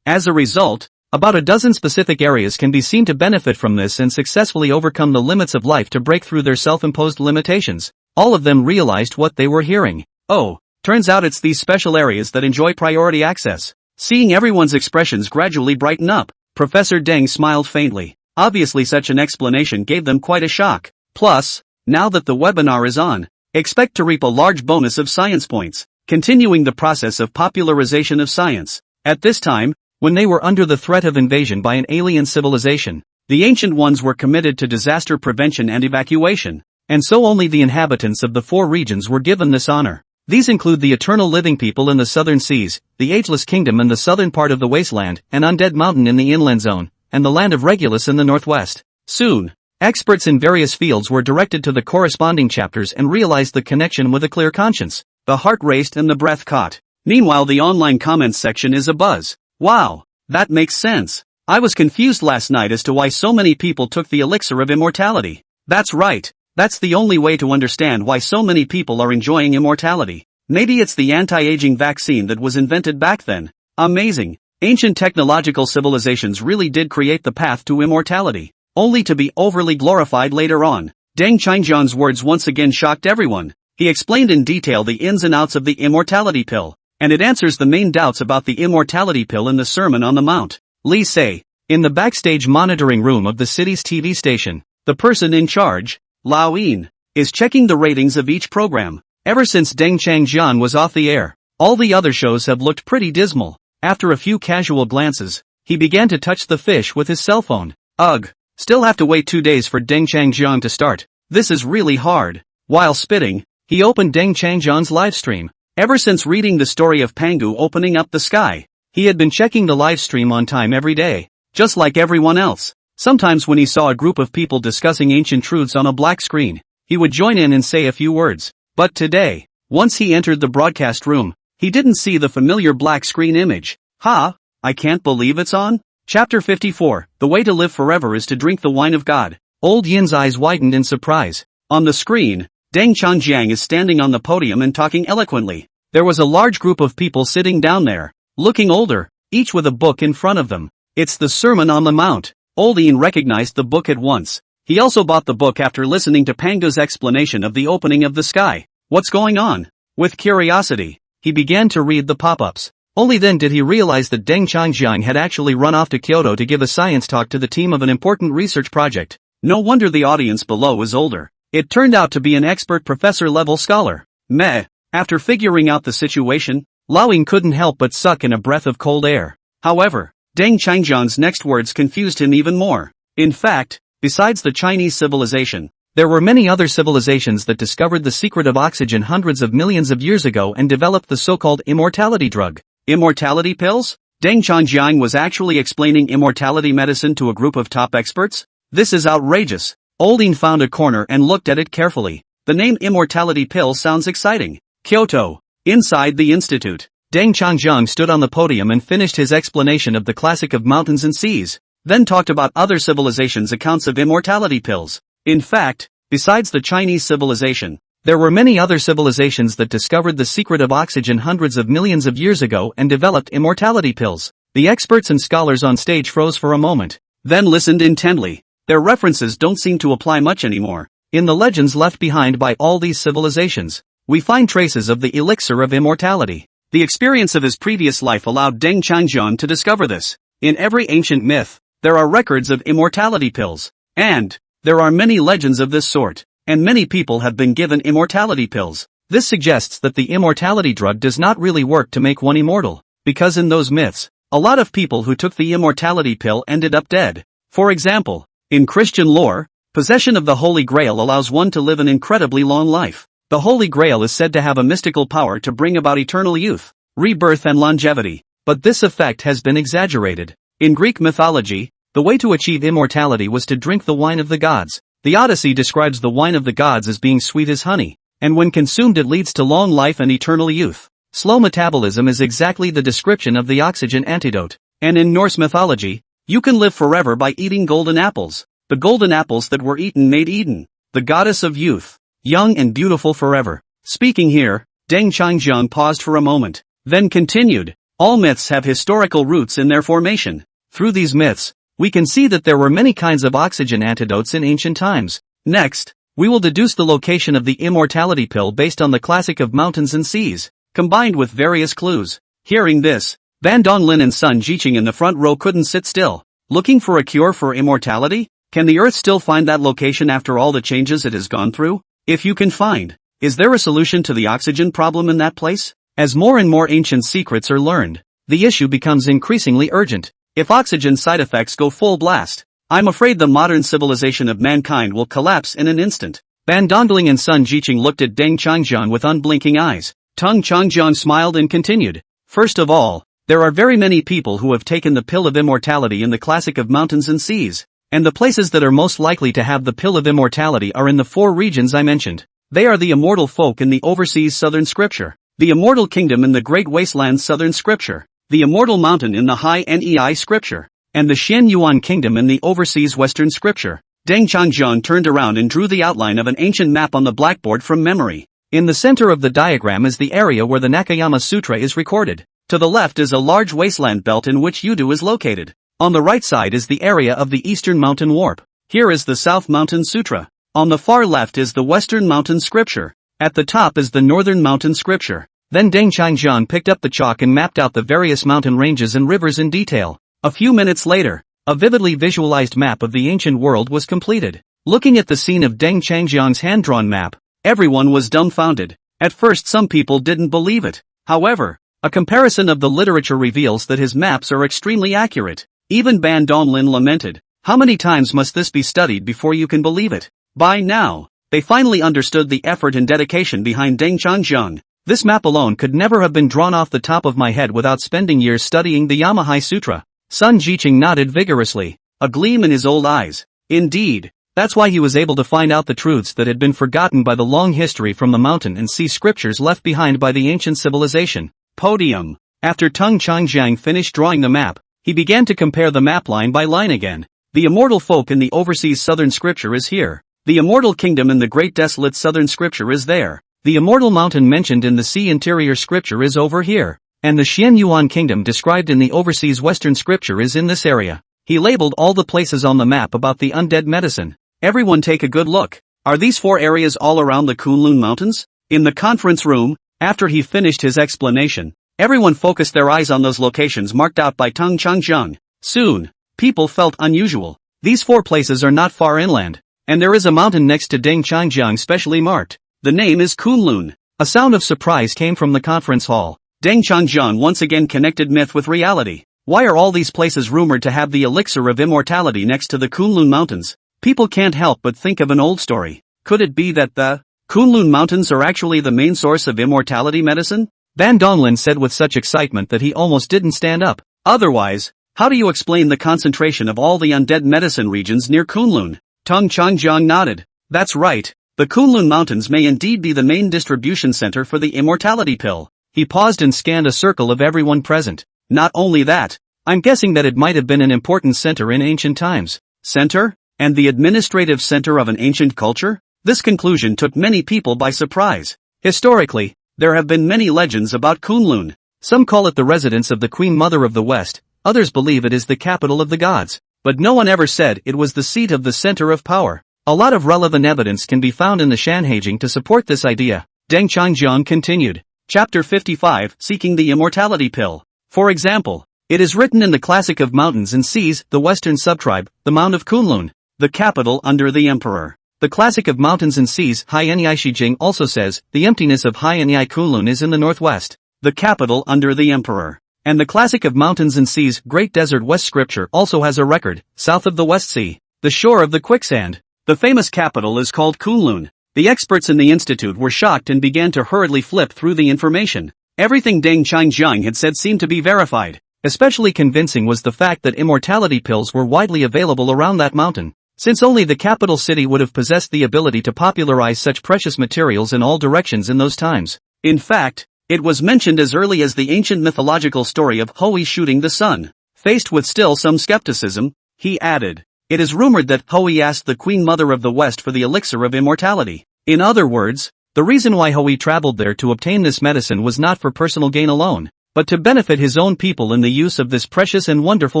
As a result, about a dozen specific areas can be seen to benefit from this and successfully overcome the limits of life to break through their self-imposed limitations. All of them realized what they were hearing. Oh, turns out it's these special areas that enjoy priority access. Seeing everyone's expressions gradually brighten up, Professor Deng smiled faintly. Obviously such an explanation gave them quite a shock. Plus, now that the webinar is on, expect to reap a large bonus of science points, continuing the process of popularization of science. At this time, when they were under the threat of invasion by an alien civilization, the ancient ones were committed to disaster prevention and evacuation, and so only the inhabitants of the 4 regions were given this honor. These include the eternal living people in the southern seas, the ageless kingdom in the southern part of the wasteland, an undead mountain in the inland zone, and the land of Regulus in the northwest. Soon, experts in various fields were directed to the corresponding chapters and realized the connection with a clear conscience. The heart raced and the breath caught. Meanwhile, the online comments section is abuzz. Wow, that makes sense. I was confused last night as to why so many people took the elixir of immortality. That's right. That's the only way to understand why so many people are enjoying immortality. Maybe it's the anti-aging vaccine that was invented back then. Amazing. Ancient technological civilizations really did create the path to immortality, only to be overly glorified later on. Deng Qingjian's words once again shocked everyone. He explained in detail the ins and outs of the immortality pill, and it answers the main doubts about the immortality pill in the Sermon on the Mount. Li Sei, in the backstage monitoring room of the city's TV station, the person in charge, Lao Yin, is checking the ratings of each program. Ever since Deng Changjian was off the air, all the other shows have looked pretty dismal. After a few casual glances, he began to touch the fish with his cell phone. Ugh, still have to wait 2 days for Deng Changjian to start. This is really hard. While spitting, he opened Deng Changjian's livestream. Ever since reading the story of Pangu opening up the sky, he had been checking the livestream on time every day, just like everyone else. Sometimes when he saw a group of people discussing ancient truths on a black screen, he would join in and say a few words. But today, once he entered the broadcast room, he didn't see the familiar black screen image. Ha! I can't believe it's on? Chapter 54, The way to live forever is to drink the wine of God. Old Yin's eyes widened in surprise. On the screen, Deng Changjiang is standing on the podium and talking eloquently. There was a large group of people sitting down there, looking older, each with a book in front of them. It's the Sermon on the Mount. Old Yin recognized the book at once. He also bought the book after listening to Pangu's explanation of the opening of the sky. What's going on? With curiosity, he began to read the pop-ups. Only then did he realize that Deng Changjiang had actually run off to Kyoto to give a science talk to the team of an important research project. No wonder the audience below was older. It turned out to be an expert professor-level scholar. Meh. After figuring out the situation, Lao Ying couldn't help but suck in a breath of cold air. However, Deng Changjiang's next words confused him even more. In fact, besides the Chinese civilization, there were many other civilizations that discovered the secret of oxygen hundreds of millions of years ago and developed the so-called immortality drug. Immortality pills? Deng Changjiang was actually explaining immortality medicine to a group of top experts? This is outrageous. Old Yin found a corner and looked at it carefully. The name immortality pill sounds exciting. Kyoto. Inside the institute, Deng Changjiang stood on the podium and finished his explanation of the classic of mountains and seas, then talked about other civilizations' accounts of immortality pills. In fact, besides the Chinese civilization, there were many other civilizations that discovered the secret of oxygen hundreds of millions of years ago and developed immortality pills. The experts and scholars on stage froze for a moment, then listened intently. Their references don't seem to apply much anymore. In the legends left behind by all these civilizations, we find traces of the elixir of immortality. The experience of his previous life allowed Deng Changjiang to discover this. In every ancient myth, there are records of immortality pills. And there are many legends of this sort, and many people have been given immortality pills. This suggests that the immortality drug does not really work to make one immortal, because in those myths, a lot of people who took the immortality pill ended up dead. For example, in Christian lore, possession of the Holy Grail allows one to live an incredibly long life. The Holy Grail is said to have a mystical power to bring about eternal youth, rebirth and longevity, but this effect has been exaggerated. In Greek mythology, the way to achieve immortality was to drink the wine of the gods. The Odyssey describes the wine of the gods as being sweet as honey, and when consumed it leads to long life and eternal youth. Slow metabolism is exactly the description of the oxygen antidote. And in Norse mythology, you can live forever by eating golden apples. The golden apples that were eaten made Eden, the goddess of youth, young and beautiful forever. Speaking here, Deng Changjiang paused for a moment, then continued, all myths have historical roots in their formation. Through these myths, we can see that there were many kinds of oxygen antidotes in ancient times. Next, we will deduce the location of the immortality pill based on the classic of mountains and seas, combined with various clues. Hearing this, Ban Donglin and Sun Jiqing in the front row couldn't sit still. Looking for a cure for immortality? Can the Earth still find that location after all the changes it has gone through? If you can find, is there a solution to the oxygen problem in that place? As more and more ancient secrets are learned, the issue becomes increasingly urgent. If oxygen side effects go full blast, I'm afraid the modern civilization of mankind will collapse in an instant. Ban Dongling and Sun Jiqing looked at Deng Changjiang with unblinking eyes. Deng Changjiang smiled and continued. First of all, there are very many people who have taken the pill of immortality in the classic of mountains and seas. And the places that are most likely to have the pill of immortality are in the 4 regions I mentioned. They are the immortal folk in the overseas southern scripture, the immortal kingdom in the great wasteland southern scripture, the immortal mountain in the high Nei scripture, and the Xian Yuan kingdom in the overseas western scripture. Deng Changjiang turned around and drew the outline of an ancient map on the blackboard from memory. In the center of the diagram is the area where the Nakayama Sutra is recorded. To the left is a large wasteland belt in which Yudu is located. On the right side is the area of the Eastern Mountain Warp. Here is the South Mountain Sutra. On the far left is the Western Mountain Scripture. At the top is the Northern Mountain Scripture. Then Deng Changjiang picked up the chalk and mapped out the various mountain ranges and rivers in detail. A few minutes later, a vividly visualized map of the ancient world was completed. Looking at the scene of Deng Changjiang's hand-drawn map, everyone was dumbfounded. At first some people didn't believe it. However, a comparison of the literature reveals that his maps are extremely accurate. Even Ban Donglin lamented, how many times must this be studied before you can believe it? By now, they finally understood the effort and dedication behind Deng Changjiang. This map alone could never have been drawn off the top of my head without spending years studying the Yamahai Sutra. Sun Jiqing nodded vigorously, a gleam in his old eyes. Indeed, that's why he was able to find out the truths that had been forgotten by the long history from the mountain and sea scriptures left behind by the ancient civilization. Podium. After Deng Changjiang finished drawing the map, he began to compare the map line by line again. The immortal folk in the overseas southern scripture is here. The immortal kingdom in the great desolate southern scripture is there. The immortal mountain mentioned in the sea interior scripture is over here. And the Xian Yuan kingdom described in the overseas western scripture is in this area. He labeled all the places on the map about the undead medicine. Everyone take a good look. Are these 4 areas all around the Kunlun Mountains? In the conference room, after he finished his explanation, everyone focused their eyes on those locations marked out by Deng Changjiang. Soon, people felt unusual. These 4 places are not far inland, and there is a mountain next to Deng Changjiang specially marked. The name is Kunlun. A sound of surprise came from the conference hall. Deng Changjiang once again connected myth with reality. Why are all these places rumored to have the elixir of immortality next to the Kunlun Mountains? People can't help but think of an old story. Could it be that the Kunlun Mountains are actually the main source of immortality medicine? Ban Donglin said with such excitement that he almost didn't stand up. Otherwise, how do you explain the concentration of all the undead medicine regions near Kunlun? Deng Changjiang nodded. That's right, the Kunlun Mountains may indeed be the main distribution center for the immortality pill. He paused and scanned a circle of everyone present. Not only that, I'm guessing that it might have been an important center in ancient times. Center? And the administrative center of an ancient culture? This conclusion took many people by surprise. Historically, there have been many legends about Kunlun. Some call it the residence of the Queen Mother of the West, others believe it is the capital of the gods. But no one ever said it was the seat of the center of power. A lot of relevant evidence can be found in the Shanhaijing to support this idea. Deng Changjiang continued. Chapter 55, Seeking the Immortality Pill. For example, it is written in the Classic of Mountains and Seas, the Western Subtribe, the Mount of Kunlun, the capital under the emperor. The Classic of Mountains and Seas, Haiyan Shijing, also says, the emptiness of Haiyan Kunlun is in the northwest, the capital under the emperor. And the Classic of Mountains and Seas, Great Desert West Scripture also has a record, south of the West Sea, the shore of the quicksand. The famous capital is called Kunlun. The experts in the institute were shocked and began to hurriedly flip through the information. Everything Deng Changjiang had said seemed to be verified. Especially convincing was the fact that immortality pills were widely available around that mountain, since only the capital city would have possessed the ability to popularize such precious materials in all directions in those times. In fact, it was mentioned as early as the ancient mythological story of Hui shooting the sun. Faced with still some skepticism, he added, "It is rumored that Hui asked the Queen Mother of the West for the elixir of immortality." In other words, the reason why Hui traveled there to obtain this medicine was not for personal gain alone, but to benefit his own people in the use of this precious and wonderful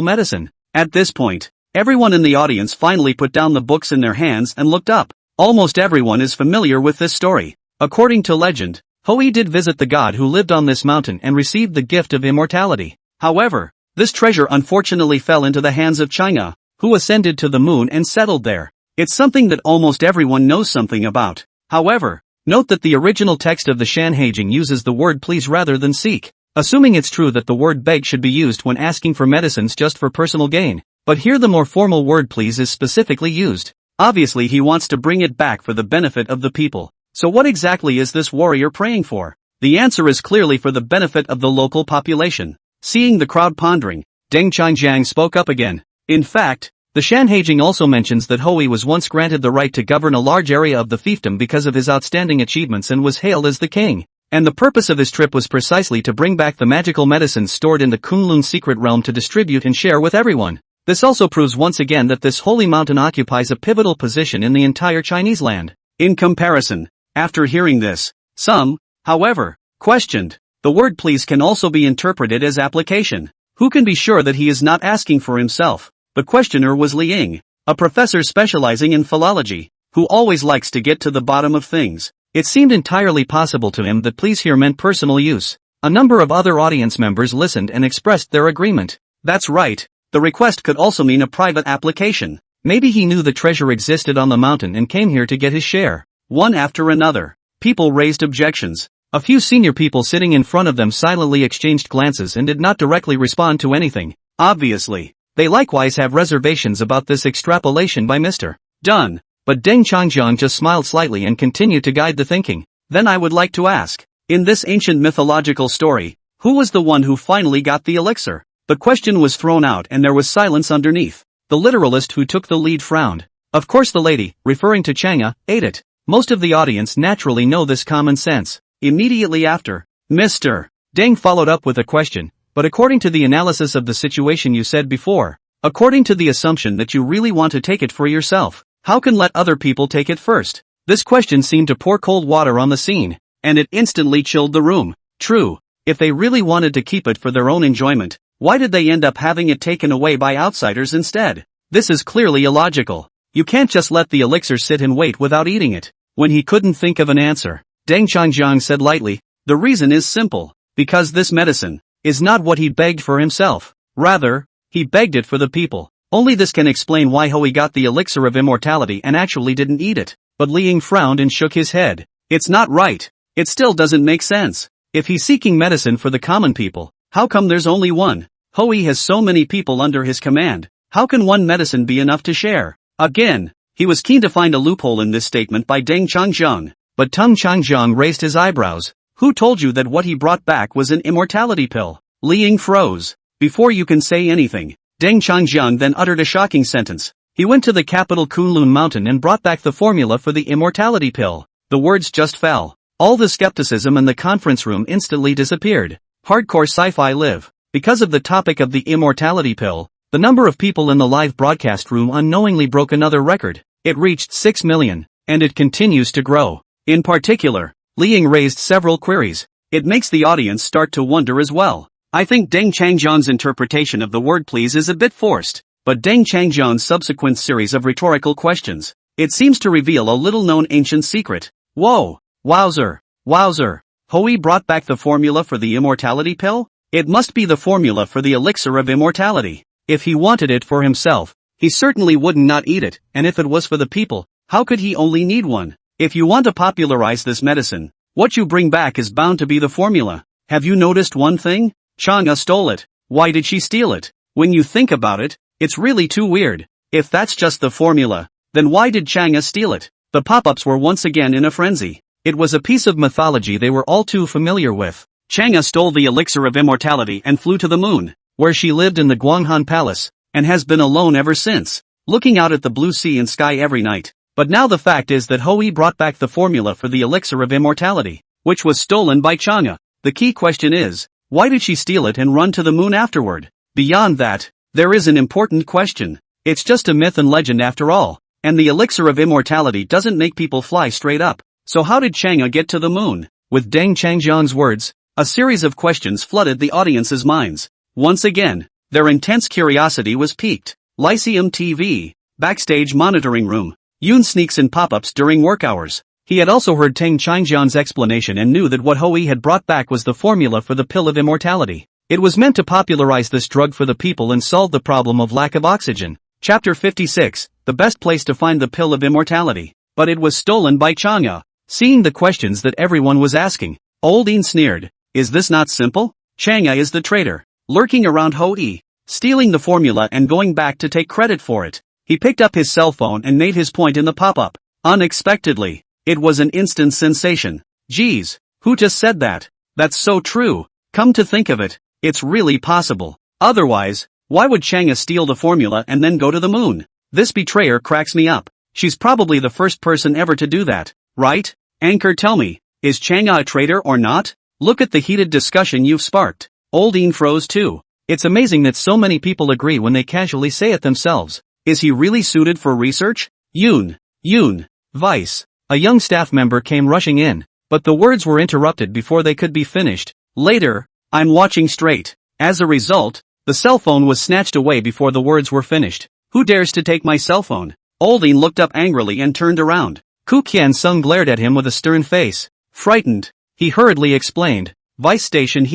medicine. At this point, everyone in the audience finally put down the books in their hands and looked up. Almost everyone is familiar with this story. According to legend, Hui did visit the god who lived on this mountain and received the gift of immortality. However, this treasure unfortunately fell into the hands of China, who ascended to the moon and settled there. It's something that almost everyone knows something about. However, note that the original text of the Shanhaijing uses the word please rather than seek, assuming it's true that the word beg should be used when asking for medicines just for personal gain. But here the more formal word please is specifically used. Obviously he wants to bring it back for the benefit of the people. So what exactly is this warrior praying for? The answer is clearly for the benefit of the local population. Seeing the crowd pondering, Deng Changjiang spoke up again. In fact, the Shanhaijing also mentions that Hui was once granted the right to govern a large area of the fiefdom because of his outstanding achievements and was hailed as the king. And the purpose of his trip was precisely to bring back the magical medicines stored in the Kunlun secret realm to distribute and share with everyone. This also proves once again that this holy mountain occupies a pivotal position in the entire Chinese land. In comparison, after hearing this, some, however, questioned. The word please can also be interpreted as application. Who can be sure that he is not asking for himself? The questioner was Li Ying, a professor specializing in philology, who always likes to get to the bottom of things. It seemed entirely possible to him that please here meant personal use. A number of other audience members listened and expressed their agreement. That's right, the request could also mean a private application. Maybe he knew the treasure existed on the mountain and came here to get his share. One after another, people raised objections. A few senior people sitting in front of them silently exchanged glances and did not directly respond to anything. Obviously, they likewise have reservations about this extrapolation by Mr. Dun. But Deng Changjiang just smiled slightly and continued to guide the thinking. Then I would like to ask, in this ancient mythological story, who was the one who finally got the elixir? The question was thrown out and there was silence underneath. The literalist who took the lead frowned. Of course the lady, referring to Chang'e, ate it. Most of the audience naturally know this common sense. Immediately after, Mr. Deng followed up with a question, but according to the analysis of the situation you said before, according to the assumption that you really want to take it for yourself, how can let other people take it first? This question seemed to pour cold water on the scene, and it instantly chilled the room. True, if they really wanted to keep it for their own enjoyment, why did they end up having it taken away by outsiders instead? This is clearly illogical. You can't just let the elixir sit and wait without eating it. When he couldn't think of an answer, Deng Changjiang said lightly, the reason is simple, because this medicine is not what he begged for himself. Rather, he begged it for the people. Only this can explain why Hui got the elixir of immortality and actually didn't eat it. But Li Ying frowned and shook his head. It's not right. It still doesn't make sense. If he's seeking medicine for the common people, how come there's only one? Hui has so many people under his command. How can one medicine be enough to share? Again, he was keen to find a loophole in this statement by Deng Changjiang. But Deng Changjiang raised his eyebrows. Who told you that what he brought back was an immortality pill? Li Ying froze. Before you can say anything, Deng Changjiang then uttered a shocking sentence. He went to the capital Kunlun mountain and brought back the formula for the immortality pill. The words just fell. All the skepticism in the conference room instantly disappeared. Hardcore sci-fi live. Because of the topic of the immortality pill, the number of people in the live broadcast room unknowingly broke another record. It reached 6 million, and it continues to grow. In particular, Li Ying raised several queries. It makes the audience start to wonder as well. I think Deng Changjiang's interpretation of the word please is a bit forced, but Deng Changjiang's subsequent series of rhetorical questions, it seems to reveal a little-known ancient secret. Whoa! Wowzer! Wowzer! Hui brought back the formula for the immortality pill? It must be the formula for the elixir of immortality. If he wanted it for himself, he certainly wouldn't not eat it, and if it was for the people, how could he only need one? If you want to popularize this medicine, what you bring back is bound to be the formula. Have you noticed one thing? Chang'e stole it. Why did she steal it? When you think about it, it's really too weird. If that's just the formula, then why did Chang'e steal it? The pop-ups were once again in a frenzy. It was a piece of mythology they were all too familiar with. Chang'e stole the elixir of immortality and flew to the moon, where she lived in the Guanghan Palace, and has been alone ever since, looking out at the blue sea and sky every night. But now the fact is that Hui brought back the formula for the elixir of immortality, which was stolen by Chang'e. The key question is, why did she steal it and run to the moon afterward? Beyond that, there is an important question. It's just a myth and legend after all, and the elixir of immortality doesn't make people fly straight up. So how did Chang'e get to the moon? With Deng Changjian's words, a series of questions flooded the audience's minds. Once again, their intense curiosity was piqued. Lyceum TV, backstage monitoring room. Yoon sneaks in pop-ups during work hours. He had also heard Deng Changjian's explanation and knew that what Hui had brought back was the formula for the pill of immortality. It was meant to popularize this drug for the people and solve the problem of lack of oxygen. Chapter 56, the best place to find the pill of immortality. But it was stolen by Chang'e. Seeing the questions that everyone was asking, Old Een sneered. Is this not simple? Chang'e is the traitor, lurking around Hui, stealing the formula and going back to take credit for it. He picked up his cell phone and made his point in the pop-up. Unexpectedly, it was an instant sensation. Geez, who just said that? That's so true. Come to think of it, it's really possible. Otherwise, why would Chang'e steal the formula and then go to the moon? This betrayer cracks me up. She's probably the first person ever to do that, right? Anchor, tell me, is Chang'e a traitor or not? Look at the heated discussion you've sparked. Old Een froze too. It's amazing that so many people agree when they casually say it themselves. Is he really suited for research? Yoon, Vice. A young staff member came rushing in, but the words were interrupted before they could be finished. Later, I'm watching straight. As a result, the cell phone was snatched away before the words were finished. Who dares to take my cell phone? Old Een looked up angrily and turned around. Koo Kien-sung glared at him with a stern face. Frightened, he hurriedly explained. Vice Station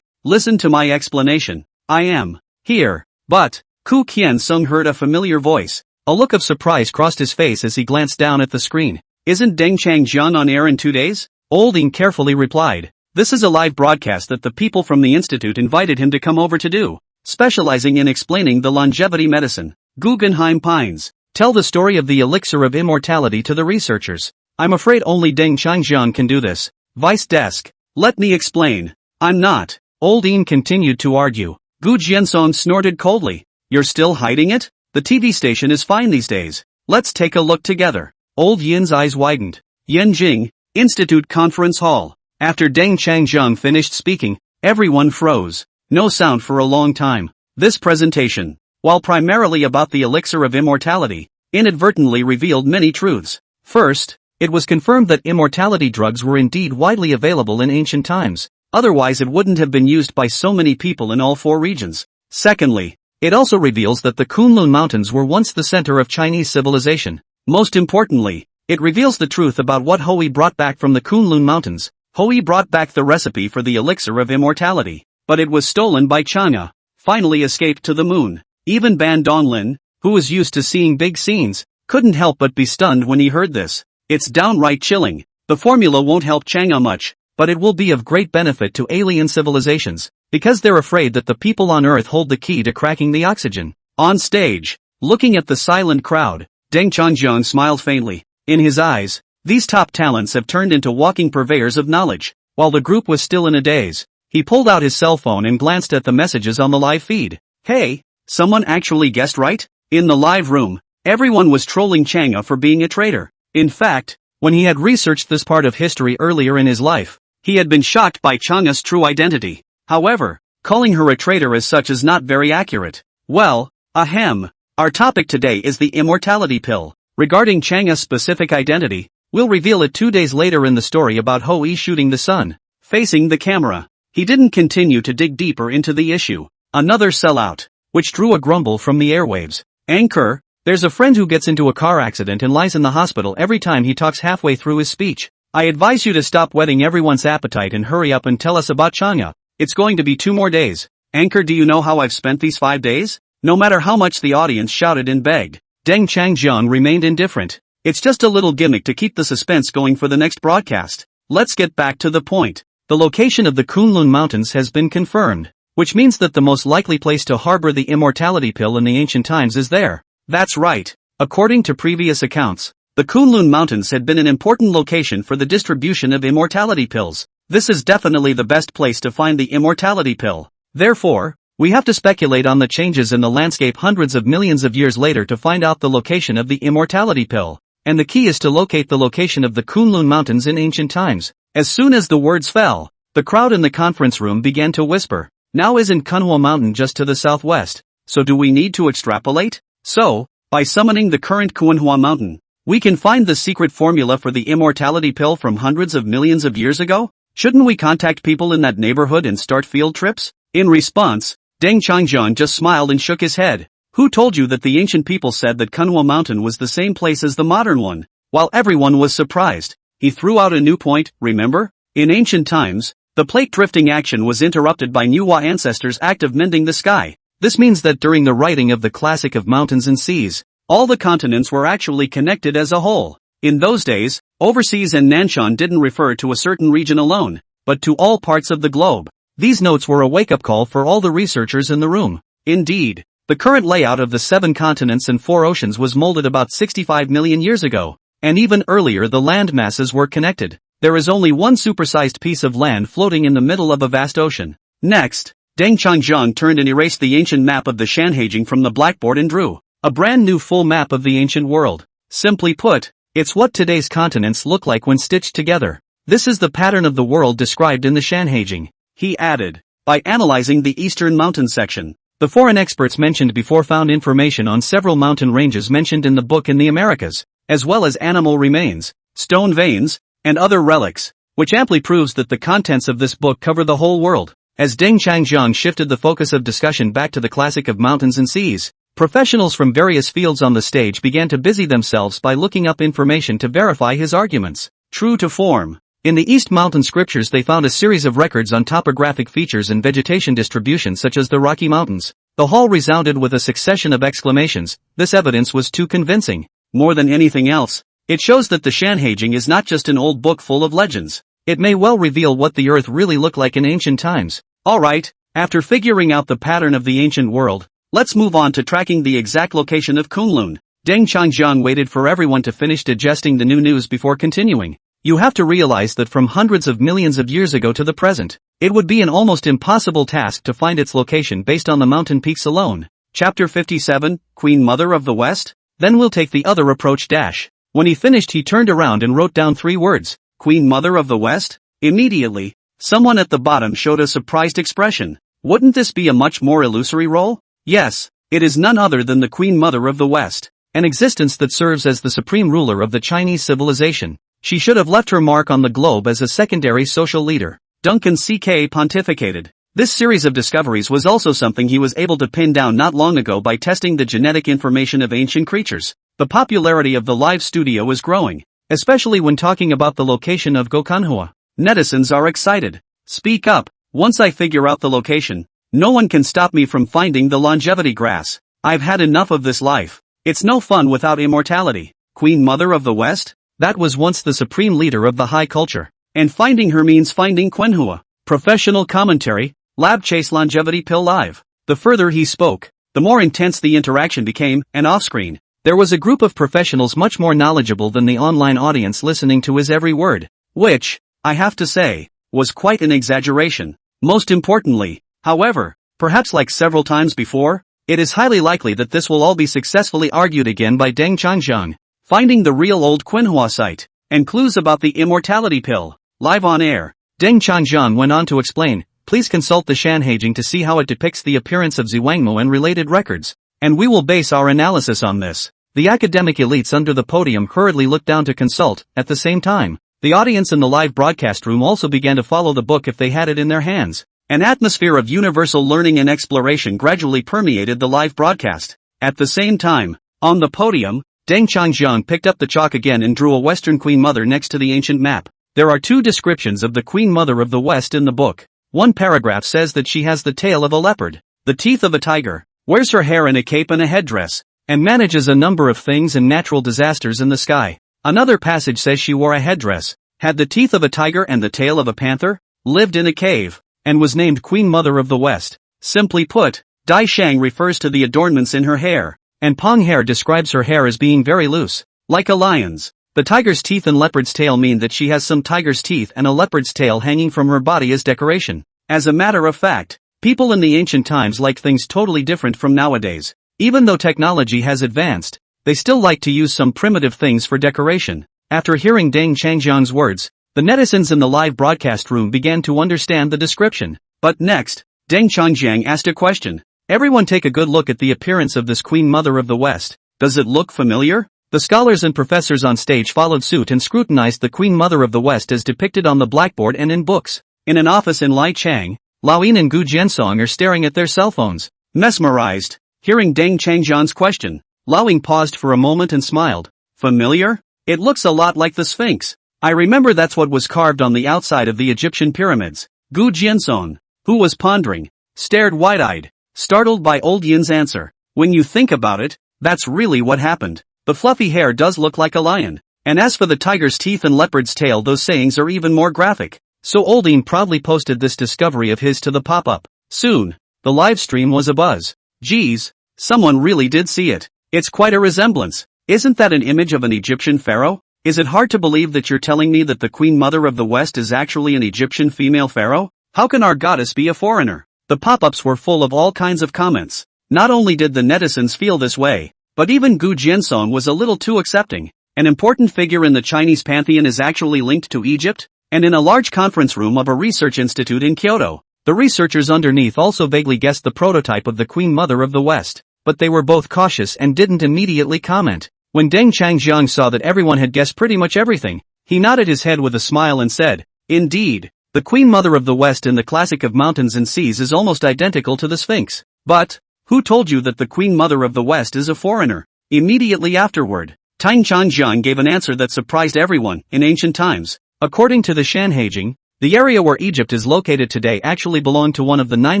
listen to my explanation. I am here. But, Koo Kien-sung heard a familiar voice. A look of surprise crossed his face as he glanced down at the screen. Isn't Deng Changjian on air in 2 days? Old Een carefully replied. This is a live broadcast that the people from the institute invited him to come over to do, specializing in explaining the longevity medicine. Guggenheim Pines. Tell the story of the elixir of immortality to the researchers. I'm afraid only Deng Changjian can do this. Vice Desk. Let me explain. I'm not. Old Een continued to argue. Gu Jiansong snorted coldly. You're still hiding it? The TV station is fine these days. Let's take a look together. Old Yin's eyes widened. Yanjing, Institute Conference Hall. After Deng Changjian finished speaking, everyone froze. No sound for a long time. This presentation, while primarily about the elixir of immortality, inadvertently revealed many truths. First, it was confirmed that immortality drugs were indeed widely available in ancient times. Otherwise it wouldn't have been used by so many people in all 4 regions. Secondly, it also reveals that the Kunlun Mountains were once the center of Chinese civilization. Most importantly, it reveals the truth about what Hui brought back from the Kunlun Mountains. Hui brought back the recipe for the elixir of immortality, but it was stolen by Chang'e, finally escaped to the moon. Even Ban Donglin, who was used to seeing big scenes, couldn't help but be stunned when he heard this. It's downright chilling. The formula won't help Chang'e much, but it will be of great benefit to alien civilizations, because they're afraid that the people on Earth hold the key to cracking the oxygen. On stage, looking at the silent crowd, Deng Changjian smiled faintly. In his eyes, these top talents have turned into walking purveyors of knowledge. While the group was still in a daze, he pulled out his cell phone and glanced at the messages on the live feed. Hey, someone actually guessed right? In the live room, everyone was trolling Chang'e for being a traitor. In fact, when he had researched this part of history earlier in his life, he had been shocked by Chang'e's true identity. However, calling her a traitor as such is not very accurate. Well, ahem. Our topic today is the immortality pill. Regarding Chang'e's specific identity, we'll reveal it 2 days later in the story about Hui shooting the sun. Facing the camera, he didn't continue to dig deeper into the issue. Another sellout, which drew a grumble from the airwaves. Anchor, there's a friend who gets into a car accident and lies in the hospital every time he talks halfway through his speech. I advise you to stop whetting everyone's appetite and hurry up and tell us about Chang'e. It's going to be 2 more days. Anchor, do you know how I've spent these 5 days? No matter how much the audience shouted and begged, Deng Changjiang remained indifferent. It's just a little gimmick to keep the suspense going for the next broadcast. Let's get back to the point. The location of the Kunlun Mountains has been confirmed, which means that the most likely place to harbor the immortality pill in the ancient times is there. That's right. According to previous accounts, the Kunlun Mountains had been an important location for the distribution of immortality pills. This is definitely the best place to find the immortality pill. Therefore, we have to speculate on the changes in the landscape hundreds of millions of years later to find out the location of the immortality pill. And the key is to locate the location of the Kunlun Mountains in ancient times. As soon as the words fell, the crowd in the conference room began to whisper, "Now isn't Kunhua Mountain just to the southwest, so do we need to extrapolate? So, by summoning the current Kunhua Mountain, we can find the secret formula for the immortality pill from hundreds of millions of years ago? Shouldn't we contact people in that neighborhood and start field trips?" In response, Deng Changjiang just smiled and shook his head. Who told you that the ancient people said that Kunhua Mountain was the same place as the modern one? While everyone was surprised, he threw out a new point. Remember? In ancient times, the plate drifting action was interrupted by manhwa ancestors' act of mending the sky. This means that during the writing of the classic of mountains and seas, all the continents were actually connected as a whole. In those days, overseas and Nanshan didn't refer to a certain region alone, but to all parts of the globe. These notes were a wake-up call for all the researchers in the room. Indeed, the current layout of the 7 continents and 4 oceans was molded about 65 million years ago, and even earlier the land masses were connected. There is only one supersized piece of land floating in the middle of a vast ocean. Next, Deng Changjiang turned and erased the ancient map of the Shanhaijing from the blackboard and drew a brand new full map of the ancient world. Simply put, it's what today's continents look like when stitched together. This is the pattern of the world described in the Shanhaijing. He added, by analyzing the eastern mountain section, the foreign experts mentioned before found information on several mountain ranges mentioned in the book in the Americas, as well as animal remains, stone veins, and other relics, which amply proves that the contents of this book cover the whole world. As Deng Changjiang shifted the focus of discussion back to the classic of mountains and seas, professionals from various fields on the stage began to busy themselves by looking up information to verify his arguments. True to form, in the East Mountain scriptures they found a series of records on topographic features and vegetation distribution such as the Rocky Mountains. The hall resounded with a succession of exclamations. This evidence was too convincing. More than anything else, it shows that the Shanhaijing is not just an old book full of legends. It may well reveal what the earth really looked like in ancient times. Alright, after figuring out the pattern of the ancient world, let's move on to tracking the exact location of Kunlun. Deng Changjiang waited for everyone to finish digesting the new news before continuing. You have to realize that from hundreds of millions of years ago to the present, it would be an almost impossible task to find its location based on the mountain peaks alone. Chapter 57, Queen Mother of the West? Then we'll take the other approach dash. When he finished he turned around and wrote down 3 words. Queen Mother of the West? Immediately, someone at the bottom showed a surprised expression. Wouldn't this be a much more illusory role? Yes, it is none other than the Queen Mother of the West, an existence that serves as the supreme ruler of the Chinese civilization. She should have left her mark on the globe as a secondary social leader. Duncan C.K. pontificated. This series of discoveries was also something he was able to pin down not long ago by testing the genetic information of ancient creatures. The popularity of the live studio is growing, especially when talking about the location of Gokanhua. Netizens are excited. Speak up. Once I figure out the location, no one can stop me from finding the longevity grass. I've had enough of this life. It's no fun without immortality. Queen Mother of the West? That was once the supreme leader of the high culture. And finding her means finding Quenhua. Professional commentary, Lab Chase Longevity Pill Live. The further he spoke, the more intense the interaction became, and off-screen, there was a group of professionals much more knowledgeable than the online audience listening to his every word. Which, I have to say, was quite an exaggeration. Most importantly, however, perhaps like several times before, it is highly likely that this will all be successfully argued again by Deng Changjiang. Finding the real old Quenhua site, and clues about the immortality pill. Live on air, Deng Changjiang went on to explain, please consult the Shanhaijing to see how it depicts the appearance of Zhuangmo and related records, and we will base our analysis on this. The academic elites under the podium hurriedly looked down to consult. At the same time, the audience in the live broadcast room also began to follow the book if they had it in their hands. An atmosphere of universal learning and exploration gradually permeated the live broadcast. At the same time, on the podium, Deng Changjiang picked up the chalk again and drew a Western Queen Mother next to the ancient map. There are two descriptions of the Queen Mother of the West in the book. One paragraph says that she has the tail of a leopard, the teeth of a tiger, wears her hair in a cape and a headdress, and manages a number of things and natural disasters in the sky. Another passage says she wore a headdress, had the teeth of a tiger and the tail of a panther, lived in a cave, and was named Queen Mother of the West. Simply put, Dai Shang refers to the adornments in her hair, and Peng Hair describes her hair as being very loose, like a lion's. The tiger's teeth and leopard's tail mean that she has some tiger's teeth and a leopard's tail hanging from her body as decoration. As a matter of fact, people in the ancient times liked things totally different from nowadays. Even though technology has advanced, they still like to use some primitive things for decoration. After hearing Deng Changjiang's words, the netizens in the live broadcast room began to understand the description. But next, Deng Changjiang asked a question. Everyone take a good look at the appearance of this Queen Mother of the West. Does it look familiar? The scholars and professors on stage followed suit and scrutinized the Queen Mother of the West as depicted on the blackboard and in books. In an office in Lai Chang, Lao Yin and Gu Jiansong are staring at their cell phones, mesmerized. Hearing Deng Changjiang's question, Lao Ying paused for a moment and smiled. Familiar? It looks a lot like the Sphinx. I remember that's what was carved on the outside of the Egyptian pyramids. Gu Jiansong, who was pondering, stared wide-eyed, startled by old Yin's answer. When you think about it, that's really what happened. The fluffy hair does look like a lion. And as for the tiger's teeth and leopard's tail, those sayings are even more graphic. So old Yin proudly posted this discovery of his to the pop-up. Soon, the live stream was abuzz. Geez, someone really did see it. It's quite a resemblance. Isn't that an image of an Egyptian pharaoh? Is it hard to believe that you're telling me that the Queen Mother of the West is actually an Egyptian female pharaoh? How can our goddess be a foreigner? The pop-ups were full of all kinds of comments. Not only did the netizens feel this way, but even Gu Jiansong was a little too accepting. An important figure in the Chinese pantheon is actually linked to Egypt? And in a large conference room of a research institute in Kyoto, the researchers underneath also vaguely guessed the prototype of the Queen Mother of the West, but they were both cautious and didn't immediately comment. When Deng Changjiang saw that everyone had guessed pretty much everything, he nodded his head with a smile and said, "Indeed, the Queen Mother of the West in the classic of mountains and seas is almost identical to the Sphinx. But, who told you that the Queen Mother of the West is a foreigner?" Immediately afterward, Deng Changjiang gave an answer that surprised everyone. In ancient times, according to the Shanhaijing, the area where Egypt is located today actually belonged to one of the 9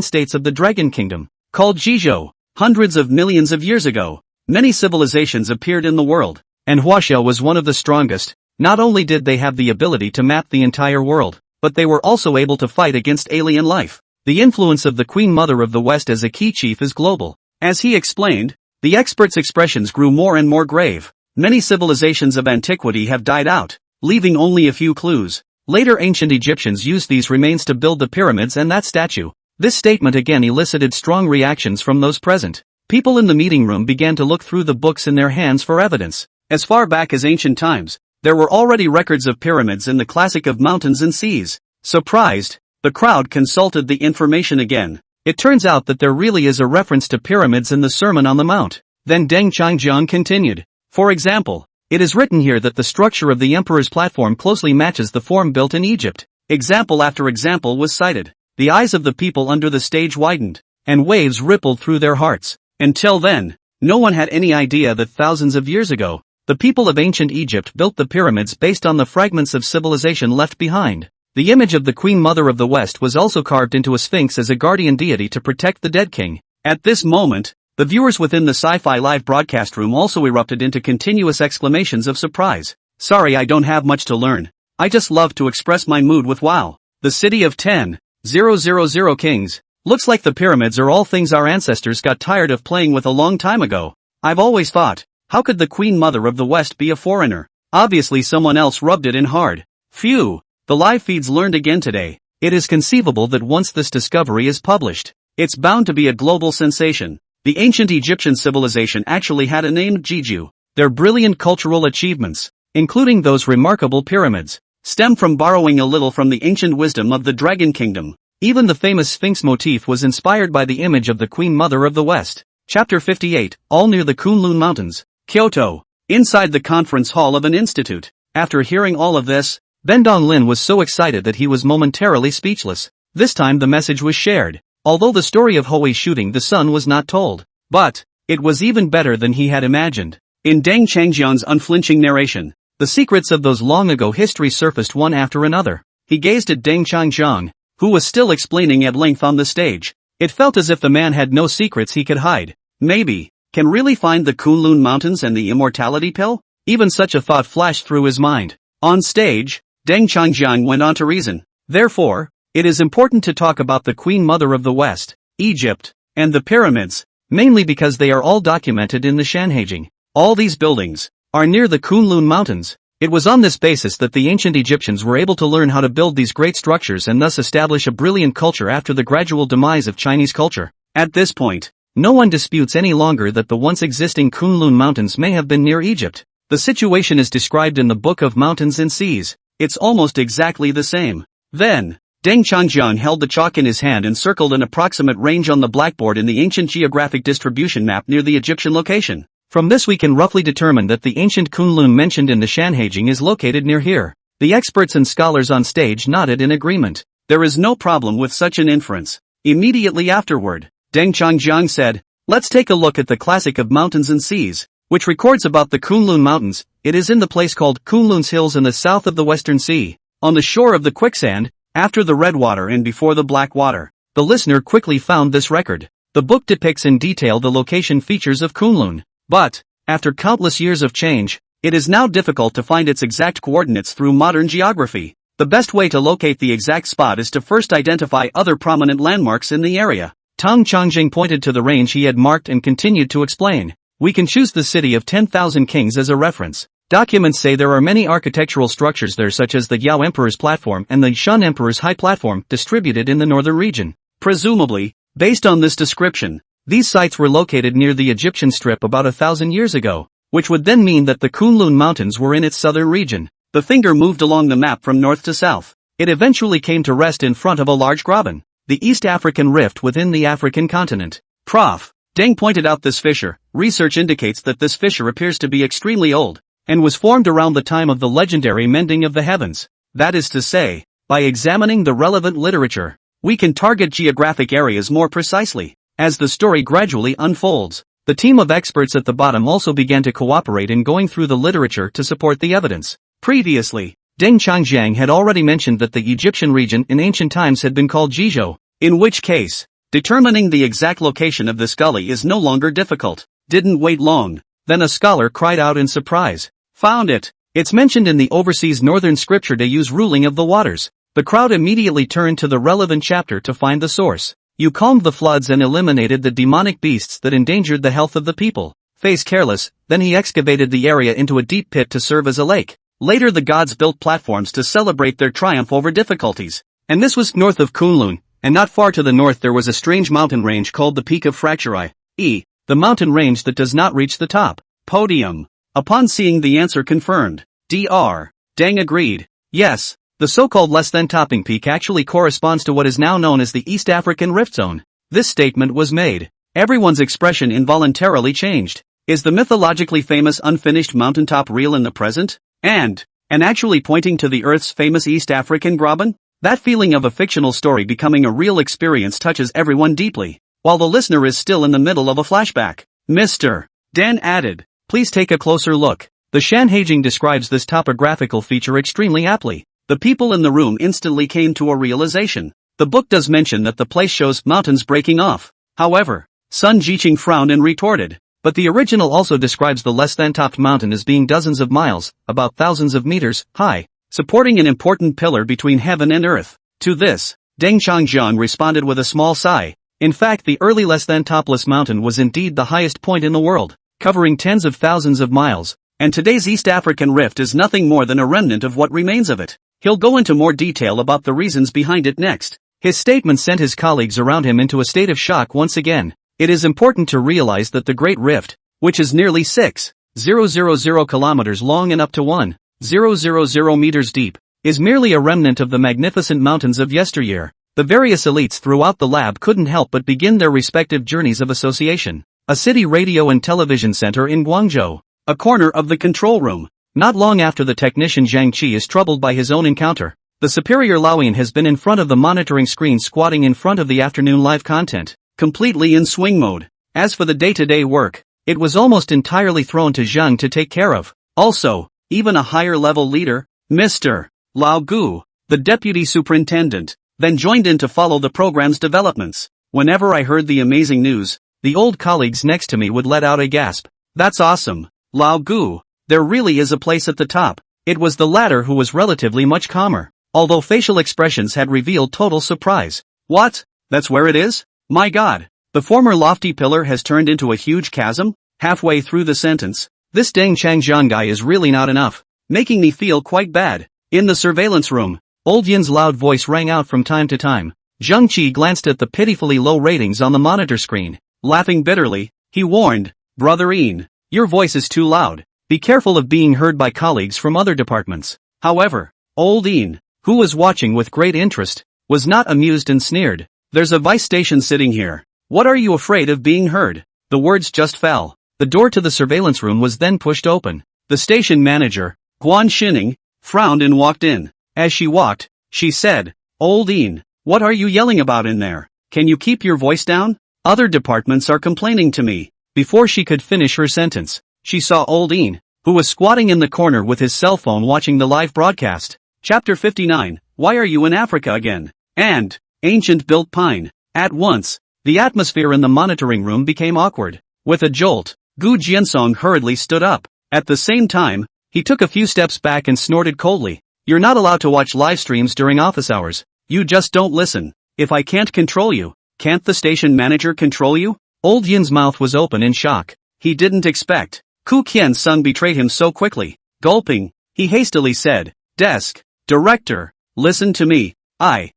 states of the Dragon Kingdom, called Jizhou. Hundreds of millions of years ago, many civilizations appeared in the world, and Huaxia was one of the strongest. Not only did they have the ability to map the entire world, but they were also able to fight against alien life. The influence of the Queen Mother of the West as a key chief is global. As he explained, the expert's expressions grew more and more grave. Many civilizations of antiquity have died out, leaving only a few clues. Later ancient Egyptians used these remains to build the pyramids and that statue. This statement again elicited strong reactions from those present. People in the meeting room began to look through the books in their hands for evidence. As far back as ancient times, there were already records of pyramids in the classic of mountains and seas. Surprised, the crowd consulted the information again. It turns out that there really is a reference to pyramids in the Sermon on the Mount. Then Deng Changjiang continued. For example, it is written here that the structure of the emperor's platform closely matches the form built in Egypt. Example after example was cited. The eyes of the people under the stage widened, and waves rippled through their hearts. Until then, no one had any idea that thousands of years ago, the people of ancient Egypt built the pyramids based on the fragments of civilization left behind. The image of the Queen Mother of the West was also carved into a sphinx as a guardian deity to protect the dead king. At this moment, the viewers within the Sci-Fi Live broadcast room also erupted into continuous exclamations of surprise. Sorry, I don't have much to learn. I just love to express my mood with wow. The city of 10,000 kings. Looks like the pyramids are all things our ancestors got tired of playing with a long time ago. I've always thought, how could the Queen Mother of the West be a foreigner? Obviously someone else rubbed it in hard. Phew, the live feeds learned again today. It is conceivable that once this discovery is published, it's bound to be a global sensation. The ancient Egyptian civilization actually had a name, Jiju. Their brilliant cultural achievements, including those remarkable pyramids, stem from borrowing a little from the ancient wisdom of the Dragon Kingdom. Even the famous Sphinx motif was inspired by the image of the Queen Mother of the West. Chapter 58, all near the Kunlun Mountains, Kyoto. Inside the conference hall of an institute. After hearing all of this, Ben Donglin was so excited that he was momentarily speechless. This time the message was shared. Although the story of Hui shooting the sun was not told, but it was even better than he had imagined. In Deng Changjiang's unflinching narration, The secrets of those long ago histories surfaced one after another. He gazed at Deng Changjiang, who was still explaining at length on the stage. It felt as if the man had no secrets he could hide. Maybe, can really find the Kunlun Mountains and the immortality pill? Even such a thought flashed through his mind. On stage, Deng Changjiang went on to reason. Therefore, it is important to talk about the Queen Mother of the West, Egypt, and the pyramids, mainly because they are all documented in the Shanhaijing. All these buildings are near the Kunlun Mountains. It was on this basis that the ancient Egyptians were able to learn how to build these great structures and thus establish a brilliant culture after the gradual demise of Chinese culture. At this point, no one disputes any longer that the once existing Kunlun Mountains may have been near Egypt. The situation is described in the Book of Mountains and Seas. It's almost exactly the same. Then, Deng Changjiang held the chalk in his hand and circled an approximate range on the blackboard in the ancient geographic distribution map near the Egyptian location. From this we can roughly determine that the ancient Kunlun mentioned in the Shanhaijing is located near here. The experts and scholars on stage nodded in agreement. There is no problem with such an inference. Immediately afterward, Deng Changjiang said, "Let's take a look at the classic of Mountains and Seas, which records about the Kunlun Mountains. It is in the place called Kunlun's Hills in the south of the Western Sea, on the shore of the quicksand, after the red water and before the black water." The listener quickly found this record. The book depicts in detail the location features of Kunlun. But, after countless years of change, it is now difficult to find its exact coordinates through modern geography. The best way to locate the exact spot is to first identify other prominent landmarks in the area. Tang Changjing pointed to the range he had marked and continued to explain. We can choose the city of 10,000 kings as a reference. Documents say there are many architectural structures there such as the Yao Emperor's platform and the Shun Emperor's high platform distributed in the northern region. Presumably, based on this description, these sites were located near the Egyptian strip about 1,000 years ago, which would then mean that the Kunlun Mountains were in its southern region. The finger moved along the map from north to south. It eventually came to rest in front of a large graben, the East African rift within the African continent. Prof. Deng pointed out this fissure. Research indicates that this fissure appears to be extremely old, and was formed around the time of the legendary mending of the heavens. That is to say, by examining the relevant literature, we can target geographic areas more precisely. As the story gradually unfolds, the team of experts at the bottom also began to cooperate in going through the literature to support the evidence. Previously, Deng Changjiang had already mentioned that the Egyptian region in ancient times had been called Jizhou, in which case, determining the exact location of this gully is no longer difficult. Didn't wait long, then a scholar cried out in surprise. Found it! It's mentioned in the overseas northern scripture to use ruling of the waters. The crowd immediately turned to the relevant chapter to find the source. You calmed the floods and eliminated the demonic beasts that endangered the health of the people. Face careless, then he excavated the area into a deep pit to serve as a lake. Later the gods built platforms to celebrate their triumph over difficulties. And this was north of Kunlun, and not far to the north there was a strange mountain range called the Peak of Fracturi, the mountain range that does not reach the top. Podium. Upon seeing the answer confirmed, Dr. Deng agreed. Yes, the so-called less-than-topping peak actually corresponds to what is now known as the East African Rift Zone. This statement was made. Everyone's expression involuntarily changed. Is the mythologically famous unfinished mountaintop real in the present? And actually pointing to the Earth's famous East African Graben? That feeling of a fictional story becoming a real experience touches everyone deeply, while the listener is still in the middle of a flashback. Mr. Dan added, please take a closer look. The Shanhaijing describes this topographical feature extremely aptly. The people in the room instantly came to a realization. The book does mention that the place shows mountains breaking off. However, Sun Jiqing frowned and retorted. But the original also describes the less-than-topped mountain as being dozens of miles, about thousands of meters, high, supporting an important pillar between heaven and earth. To this, Deng Changjiang responded with a small sigh. In fact, the early less-than-topless mountain was indeed the highest point in the world, covering tens of thousands of miles, and today's East African rift is nothing more than a remnant of what remains of it. He'll go into more detail about the reasons behind it next. His statement sent his colleagues around him into a state of shock once again. It is important to realize that the Great Rift, which is nearly 6,000 kilometers long and up to 1,000 meters deep, is merely a remnant of the magnificent mountains of yesteryear. The various elites throughout the lab couldn't help but begin their respective journeys of association. A city radio and television center in Guangzhou, a corner of the control room. Not long after the technician Zhang Qi is troubled by his own encounter, the superior Laoyan has been in front of the monitoring screen squatting in front of the afternoon live content, completely in swing mode. As for the day-to-day work, it was almost entirely thrown to Zhang to take care of. Also, even a higher-level leader, Mr. Lao Gu, the deputy superintendent, then joined in to follow the program's developments. Whenever I heard the amazing news, the old colleagues next to me would let out a gasp. That's awesome, Lao Gu. There really is a place at the top. It was the latter who was relatively much calmer, although facial expressions had revealed total surprise. What? That's where it is? My God. The former lofty pillar has turned into a huge chasm? Halfway through the sentence, this Deng Changjiang guy is really not enough, making me feel quite bad. In the surveillance room, Old Yin's loud voice rang out from time to time. Zheng Qi glanced at the pitifully low ratings on the monitor screen. Laughing bitterly, he warned, Brother Yin, your voice is too loud. Be careful of being heard by colleagues from other departments. However, Old Yin, who was watching with great interest, was not amused and sneered. There's a vice station sitting here. What are you afraid of being heard? The words just fell. The door to the surveillance room was then pushed open. The station manager, Guan Shining, frowned and walked in. As she walked, she said, Old Yin, what are you yelling about in there? Can you keep your voice down? Other departments are complaining to me. Before she could finish her sentence, she saw Old Yin, who was squatting in the corner with his cell phone watching the live broadcast. Chapter 59, Why Are You in Africa Again? And, Ancient Built Pine. At once, the atmosphere in the monitoring room became awkward. With a jolt, Gu Jiansong hurriedly stood up. At the same time, he took a few steps back and snorted coldly. You're not allowed to watch live streams during office hours. You just don't listen. If I can't control you, can't the station manager control you? Old Yin's mouth was open in shock. He didn't expect Ku Qian's son betrayed him so quickly. Gulping, he hastily said, Desk, Director, listen to me. I.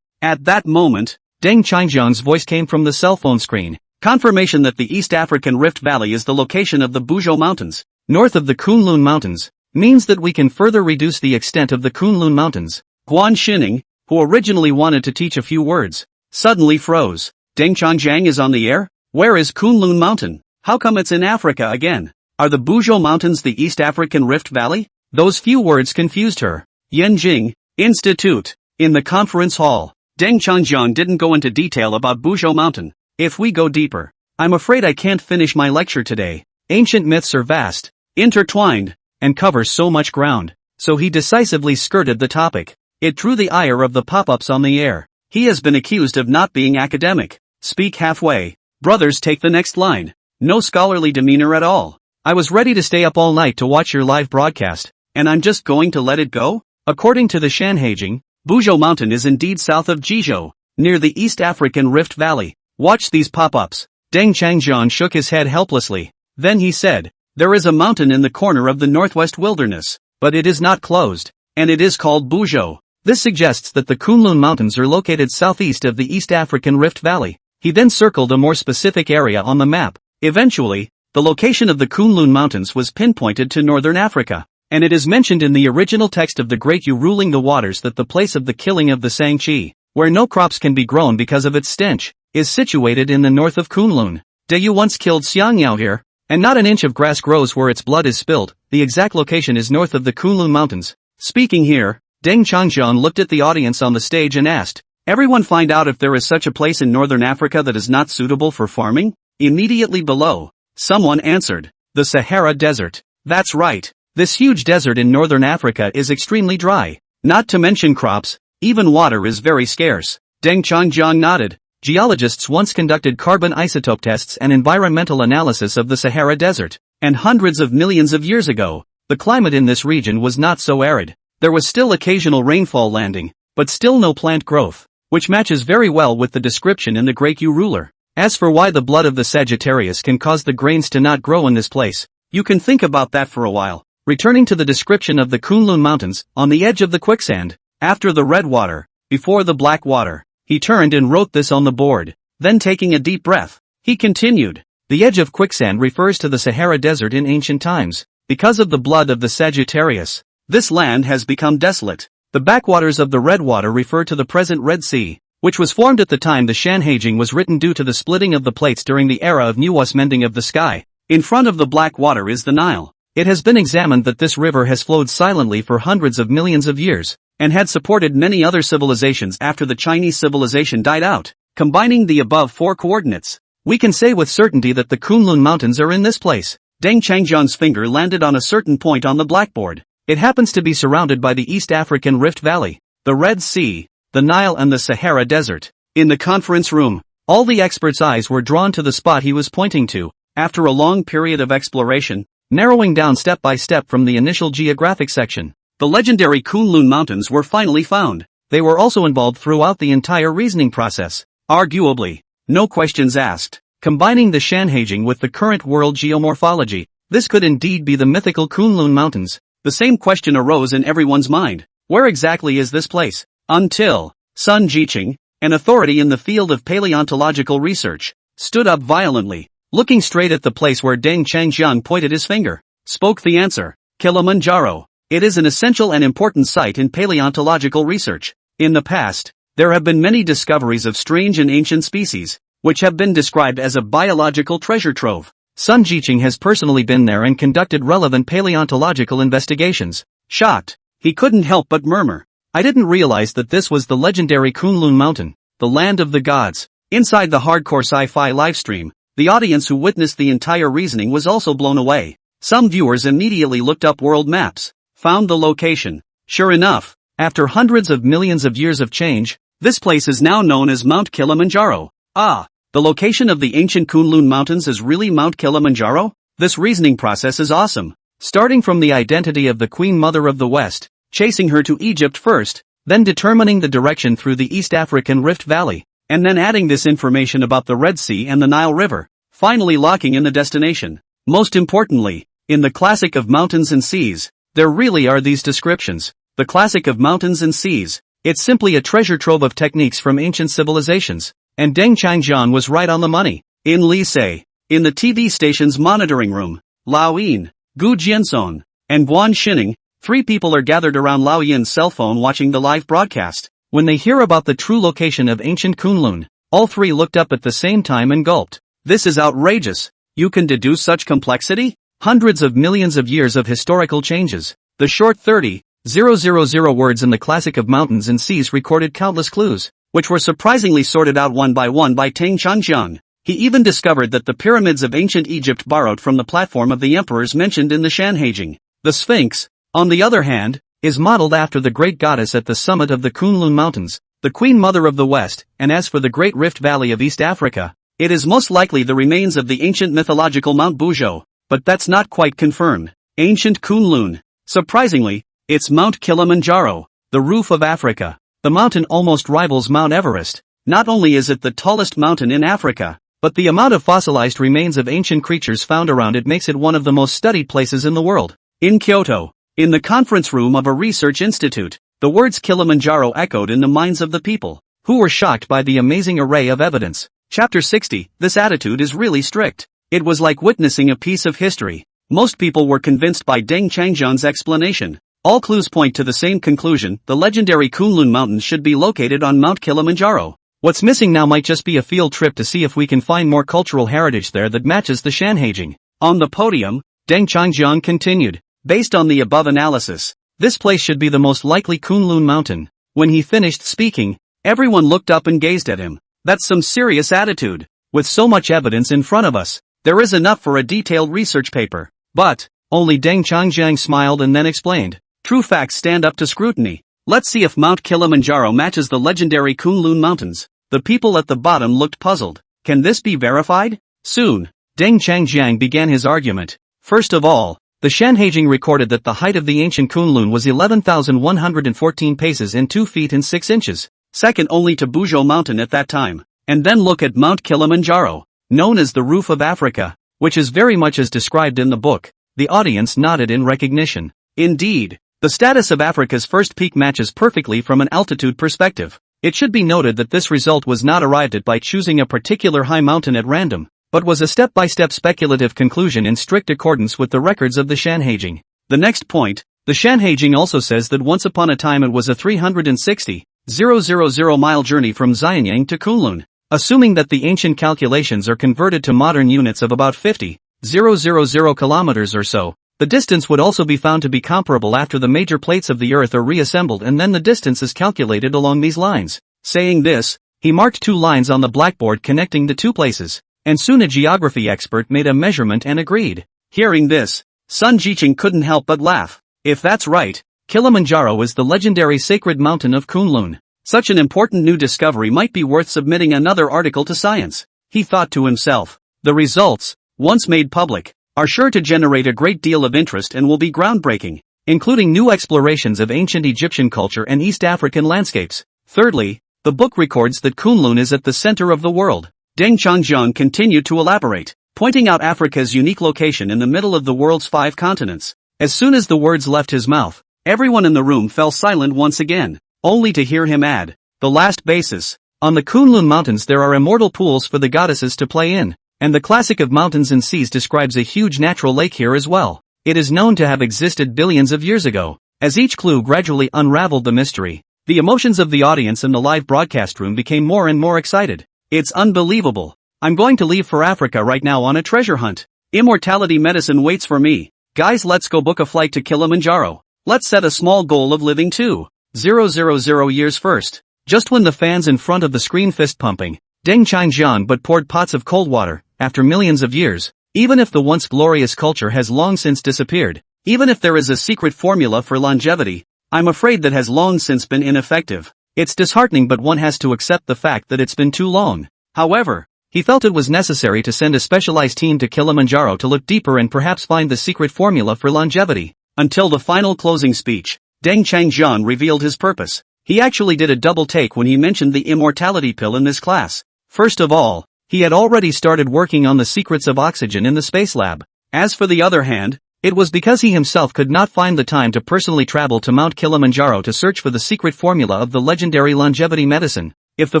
At that moment, Deng Changjiang's voice came from the cell phone screen. Confirmation that the East African Rift Valley is the location of the Buzhou Mountains, north of the Kunlun Mountains, means that we can further reduce the extent of the Kunlun Mountains. Guan Shining, who originally wanted to teach a few words, suddenly froze. Deng Changjiang is on the air? Where is Kunlun Mountain? How come it's in Africa again? Are the Buzhou Mountains the East African Rift Valley? Those few words confused her. Yanjing Institute. In the conference hall, Deng Changjiang didn't go into detail about Buzhou Mountain. If we go deeper, I'm afraid I can't finish my lecture today. Ancient myths are vast, intertwined, and cover so much ground. So he decisively skirted the topic. It drew the ire of the pop-ups on the air. He has been accused of not being academic. Speak halfway. Brothers, take the next line. No scholarly demeanor at all. I was ready to stay up all night to watch your live broadcast, and I'm just going to let it go? According to the Shanhaijing, Buzhou Mountain is indeed south of Jizhou, near the East African Rift Valley. Watch these pop-ups. Deng Changjiang shook his head helplessly. Then he said, there is a mountain in the corner of the northwest wilderness, but it is not closed, and it is called Buzhou. This suggests that the Kunlun Mountains are located southeast of the East African Rift Valley. He then circled a more specific area on the map. Eventually, the location of the Kunlun Mountains was pinpointed to northern Africa, and it is mentioned in the original text of the Great Yu ruling the waters that the place of the killing of the Sangqi, where no crops can be grown because of its stench, is situated in the north of Kunlun. Deyu once killed Xiangyao here, and not an inch of grass grows where its blood is spilled. The exact location is north of the Kunlun Mountains. Speaking here, Deng Changjiang looked at the audience on the stage and asked, everyone find out if there is such a place in northern Africa that is not suitable for farming? Immediately below, someone answered, the Sahara Desert. That's right. This huge desert in northern Africa is extremely dry. Not to mention crops, even water is very scarce. Deng Changjiang nodded. Geologists once conducted carbon isotope tests and environmental analysis of the Sahara Desert, and hundreds of millions of years ago, the climate in this region was not so arid. There was still occasional rainfall landing, but still no plant growth, which matches very well with the description in the Great Yu ruler. As for why the blood of the Sagittarius can cause the grains to not grow in this place, you can think about that for a while. Returning to the description of the Kunlun Mountains, on the edge of the quicksand, after the red water, before the black water, he turned and wrote this on the board. Then taking a deep breath, he continued, the edge of quicksand refers to the Sahara Desert in ancient times. Because of the blood of the Sagittarius, this land has become desolate. The backwaters of the red water refer to the present Red Sea, which was formed at the time the Shanhaijing was written due to the splitting of the plates during the era of Nuwa's mending of the sky. In front of the black water is the Nile. It has been examined that this river has flowed silently for hundreds of millions of years, and had supported many other civilizations after the Chinese civilization died out. Combining the above four coordinates, we can say with certainty that the Kunlun Mountains are in this place. Deng Changjiang's finger landed on a certain point on the blackboard. It happens to be surrounded by the East African Rift Valley, the Red Sea, the Nile and the Sahara Desert. In the conference room, all the experts' eyes were drawn to the spot he was pointing to. After a long period of exploration, narrowing down step by step from the initial geographic section, the legendary Kunlun Mountains were finally found. They were also involved throughout the entire reasoning process. Arguably, no questions asked. Combining the Shanhaijing with the current world geomorphology, this could indeed be the mythical Kunlun Mountains. The same question arose in everyone's mind. Where exactly is this place? Until Sun Jiqing, an authority in the field of paleontological research, stood up violently, looking straight at the place where Deng Changjiang pointed his finger. Spoke the answer: Kilimanjaro. It is an essential and important site in paleontological research. In the past, there have been many discoveries of strange and ancient species, which have been described as a biological treasure trove. Sun Jiqing has personally been there and conducted relevant paleontological investigations. Shocked, he couldn't help but murmur, "I didn't realize that this was the legendary Kunlun Mountain, the land of the gods." Inside the hardcore sci-fi livestream, the audience who witnessed the entire reasoning was also blown away. Some viewers immediately looked up world maps, found the location. Sure enough, after hundreds of millions of years of change, this place is now known as Mount Kilimanjaro. Ah, the location of the ancient Kunlun Mountains is really Mount Kilimanjaro? This reasoning process is awesome. Starting from the identity of the Queen Mother of the West, chasing her to Egypt first, then determining the direction through the East African Rift Valley, and then adding this information about the Red Sea and the Nile River, finally locking in the destination. Most importantly, in the classic of mountains and seas, there really are these descriptions. The classic of mountains and seas, it's simply a treasure trove of techniques from ancient civilizations. And Deng Changjiang was right on the money. In Lisei, in the TV station's monitoring room, Lao Yin, Gu Jianson, and Guan Xining, three people are gathered around Lao Yin's cell phone watching the live broadcast. When they hear about the true location of ancient Kunlun, all three looked up at the same time and gulped. This is outrageous. You can deduce such complexity? Hundreds of millions of years of historical changes. The short 30,000 words in the classic of mountains and seas recorded countless clues, which were surprisingly sorted out one by Deng Changjiang. He even discovered that the pyramids of ancient Egypt borrowed from the platform of the emperors mentioned in the Shanhaijing. The Sphinx, on the other hand, is modeled after the great goddess at the summit of the Kunlun Mountains, the Queen Mother of the West, and as for the Great Rift Valley of East Africa, it is most likely the remains of the ancient mythological Mount Bujo, but that's not quite confirmed. Ancient Kunlun. Surprisingly, it's Mount Kilimanjaro, the roof of Africa. The mountain almost rivals Mount Everest. Not only is it the tallest mountain in Africa, but the amount of fossilized remains of ancient creatures found around it makes it one of the most studied places in the world. In Kyoto, in the conference room of a research institute, the words Kilimanjaro echoed in the minds of the people, who were shocked by the amazing array of evidence. Chapter 60, this attitude is really strict. It was like witnessing a piece of history. Most people were convinced by Deng Changjiang's explanation. All clues point to the same conclusion: the legendary Kunlun Mountains should be located on Mount Kilimanjaro. What's missing now might just be a field trip to see if we can find more cultural heritage there that matches the Shanhaijing. On the podium, Deng Changjiang continued, based on the above analysis, this place should be the most likely Kunlun Mountain. When he finished speaking, everyone looked up and gazed at him. That's some serious attitude. With so much evidence in front of us, there is enough for a detailed research paper. But, only Deng Changjiang smiled and then explained. True facts stand up to scrutiny. Let's see if Mount Kilimanjaro matches the legendary Kunlun Mountains. The people at the bottom looked puzzled. Can this be verified? Soon, Deng Changjiang began his argument. First of all, the Shanhaijing recorded that the height of the ancient Kunlun was 11,114 paces in 2 feet and 6 inches, second only to Bujo Mountain at that time. And then look at Mount Kilimanjaro, known as the roof of Africa, which is very much as described in the book. The audience nodded in recognition. Indeed, the status of Africa's first peak matches perfectly from an altitude perspective. It should be noted that this result was not arrived at by choosing a particular high mountain at random, but was a step-by-step speculative conclusion in strict accordance with the records of the Shanhaijing. The next point, the Shanhaijing also says that once upon a time it was a 360,000 mile journey from Xianyang to Kunlun. Assuming that the ancient calculations are converted to modern units of about 50,000 kilometers or so, the distance would also be found to be comparable after the major plates of the Earth are reassembled, and then the distance is calculated along these lines. Saying this, he marked 2 lines on the blackboard connecting the 2 places, and soon a geography expert made a measurement and agreed. Hearing this, Sun Jiqing couldn't help but laugh. If that's right, Kilimanjaro is the legendary sacred mountain of Kunlun. Such an important new discovery might be worth submitting another article to Science. He thought to himself. The results, once made public, are sure to generate a great deal of interest and will be groundbreaking, including new explorations of ancient Egyptian culture and East African landscapes. Thirdly, the book records that Kunlun is at the center of the world. Deng Changjiang continued to elaborate, pointing out Africa's unique location in the middle of the world's 5 continents. As soon as the words left his mouth, everyone in the room fell silent once again, only to hear him add, the last basis. On the Kunlun Mountains there are immortal pools for the goddesses to play in, and the classic of mountains and seas describes a huge natural lake here as well. It is known to have existed billions of years ago. As each clue gradually unraveled the mystery, the emotions of the audience in the live broadcast room became more and more excited. It's unbelievable. I'm going to leave for Africa right now on a treasure hunt. Immortality medicine waits for me. Guys, let's go book a flight to Kilimanjaro. Let's set a small goal of living 2,000 years first. Just when the fans in front of the screen fist pumping, Deng Changjiang but poured pots of cold water, after millions of years. Even if the once glorious culture has long since disappeared, even if there is a secret formula for longevity, I'm afraid that has long since been ineffective. It's disheartening, but one has to accept the fact that it's been too long. However, he felt it was necessary to send a specialized team to Kilimanjaro to look deeper and perhaps find the secret formula for longevity. Until the final closing speech, Deng Changjiang revealed his purpose. He actually did a double take when he mentioned the immortality pill in this class. First of all, he had already started working on the secrets of oxygen in the space lab. As for the other hand, it was because he himself could not find the time to personally travel to Mount Kilimanjaro to search for the secret formula of the legendary longevity medicine. If the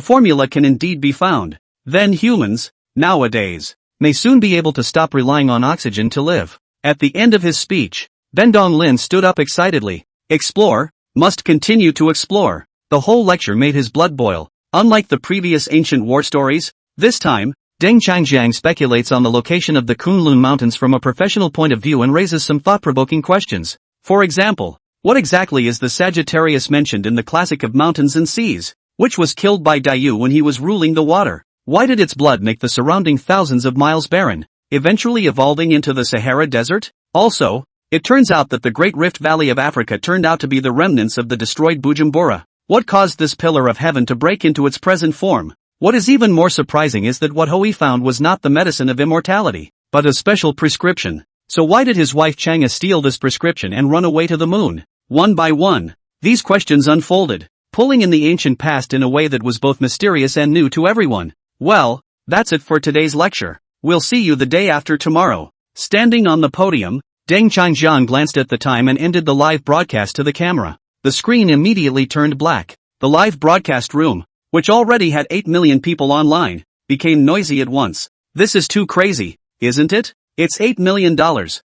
formula can indeed be found, then humans, nowadays, may soon be able to stop relying on oxygen to live. At the end of his speech, Ben Donglin stood up excitedly. Explore, must continue to explore. The whole lecture made his blood boil. Unlike the previous ancient war stories, this time, Deng Changjiang speculates on the location of the Kunlun Mountains from a professional point of view and raises some thought-provoking questions. For example, what exactly is the Sagittarius mentioned in the classic of mountains and seas, which was killed by Dayu when he was ruling the water? Why did its blood make the surrounding thousands of miles barren, eventually evolving into the Sahara Desert? Also, it turns out that the Great Rift Valley of Africa turned out to be the remnants of the destroyed Bujumbura. What caused this pillar of heaven to break into its present form? What is even more surprising is that what Hui found was not the medicine of immortality, but a special prescription. So why did his wife Chang'e steal this prescription and run away to the moon? One by one, these questions unfolded, pulling in the ancient past in a way that was both mysterious and new to everyone. Well, that's it for today's lecture. We'll see you the day after tomorrow. Standing on the podium, Deng Changjiang glanced at the time and ended the live broadcast to the camera. The screen immediately turned black. The live broadcast room, which already had 8 million people online, became noisy at once. This is too crazy, isn't it? It's $8 million.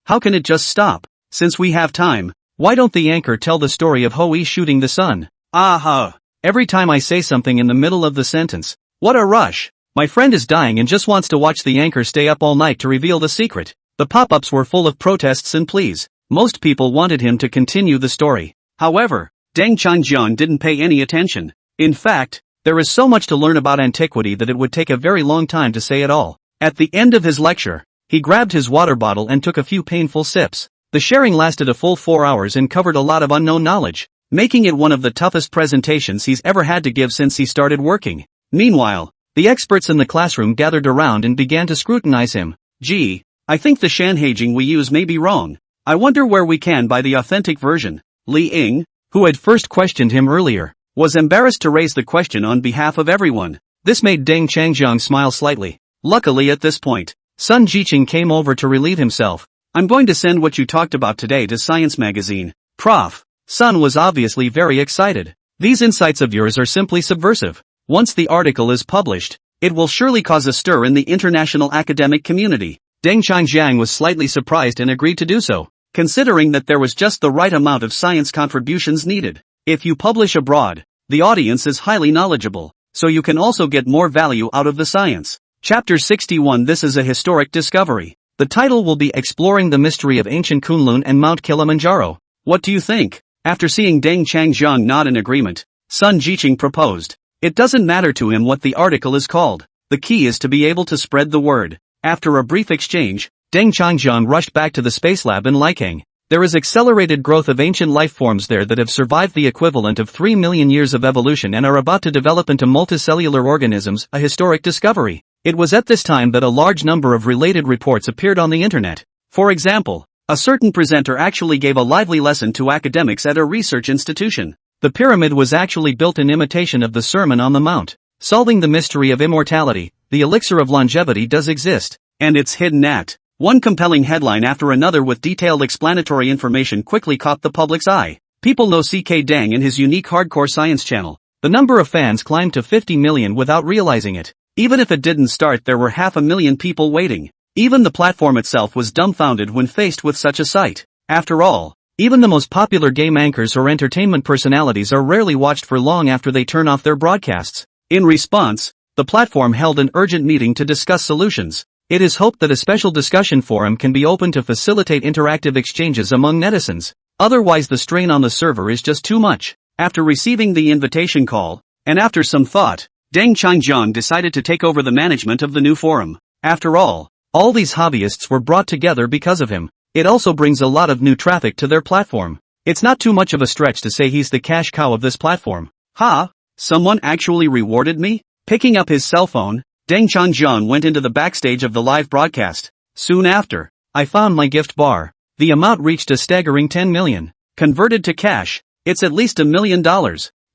How can it just stop? Since we have time, why don't the anchor tell the story of Hui shooting the sun? Aha! Every time I say something in the middle of the sentence, what a rush! My friend is dying and just wants to watch the anchor stay up all night to reveal the secret. The pop-ups were full of protests and pleas. Most people wanted him to continue the story. However, Deng Changjiang didn't pay any attention. In fact, there is so much to learn about antiquity that it would take a very long time to say it all. At the end of his lecture, he grabbed his water bottle and took a few painful sips. The sharing lasted a full 4 hours and covered a lot of unknown knowledge, making it one of the toughest presentations he's ever had to give since he started working. Meanwhile, the experts in the classroom gathered around and began to scrutinize him. Gee, I think the shanhaijing we use may be wrong. I wonder where we can buy the authentic version. Li Ying, who had first questioned him earlier, was embarrassed to raise the question on behalf of everyone. This made Deng Changjiang smile slightly. Luckily at this point, Sun Jiqing came over to relieve himself. I'm going to send what you talked about today to Science magazine. Prof. Sun was obviously very excited. These insights of yours are simply subversive. Once the article is published, it will surely cause a stir in the international academic community. Deng Changjiang was slightly surprised and agreed to do so, considering that there was just the right amount of science contributions needed. If you publish abroad, the audience is highly knowledgeable, so you can also get more value out of the science. Chapter 61. This is a historic discovery. The title will be Exploring the Mystery of Ancient Kunlun and Mount Kilimanjaro. What do you think? After seeing Deng Changjiang nod in agreement, Sun Jiqing proposed. It doesn't matter to him what the article is called. The key is to be able to spread the word. After a brief exchange, Deng Changjiang rushed back to the space lab in Likang. There is accelerated growth of ancient life forms there that have survived the equivalent of 3 million years of evolution and are about to develop into multicellular organisms, a historic discovery. It was at this time that a large number of related reports appeared on the internet. For example, a certain presenter actually gave a lively lesson to academics at a research institution. The pyramid was actually built in imitation of the Sermon on the Mount. Solving the mystery of immortality, the elixir of longevity does exist, and it's hidden at. One compelling headline after another with detailed explanatory information quickly caught the public's eye. People know CK Deng and his unique hardcore science channel. The number of fans climbed to 50 million without realizing it. Even if it didn't start, there were 500,000 people waiting. Even the platform itself was dumbfounded when faced with such a sight. After all, even the most popular game anchors or entertainment personalities are rarely watched for long after they turn off their broadcasts. In response, the platform held an urgent meeting to discuss solutions. It is hoped that a special discussion forum can be opened to facilitate interactive exchanges among netizens. Otherwise the strain on the server is just too much. After receiving the invitation call, and after some thought, Deng Changjiang decided to take over the management of the new forum. After all these hobbyists were brought together because of him. It also brings a lot of new traffic to their platform. It's not too much of a stretch to say he's the cash cow of this platform. Someone actually rewarded me? Picking up his cell phone, Deng Changjiang went into the backstage of the live broadcast. Soon after, I found my gift bar. The amount reached a staggering 10 million. Converted to cash, it's at least $1 million.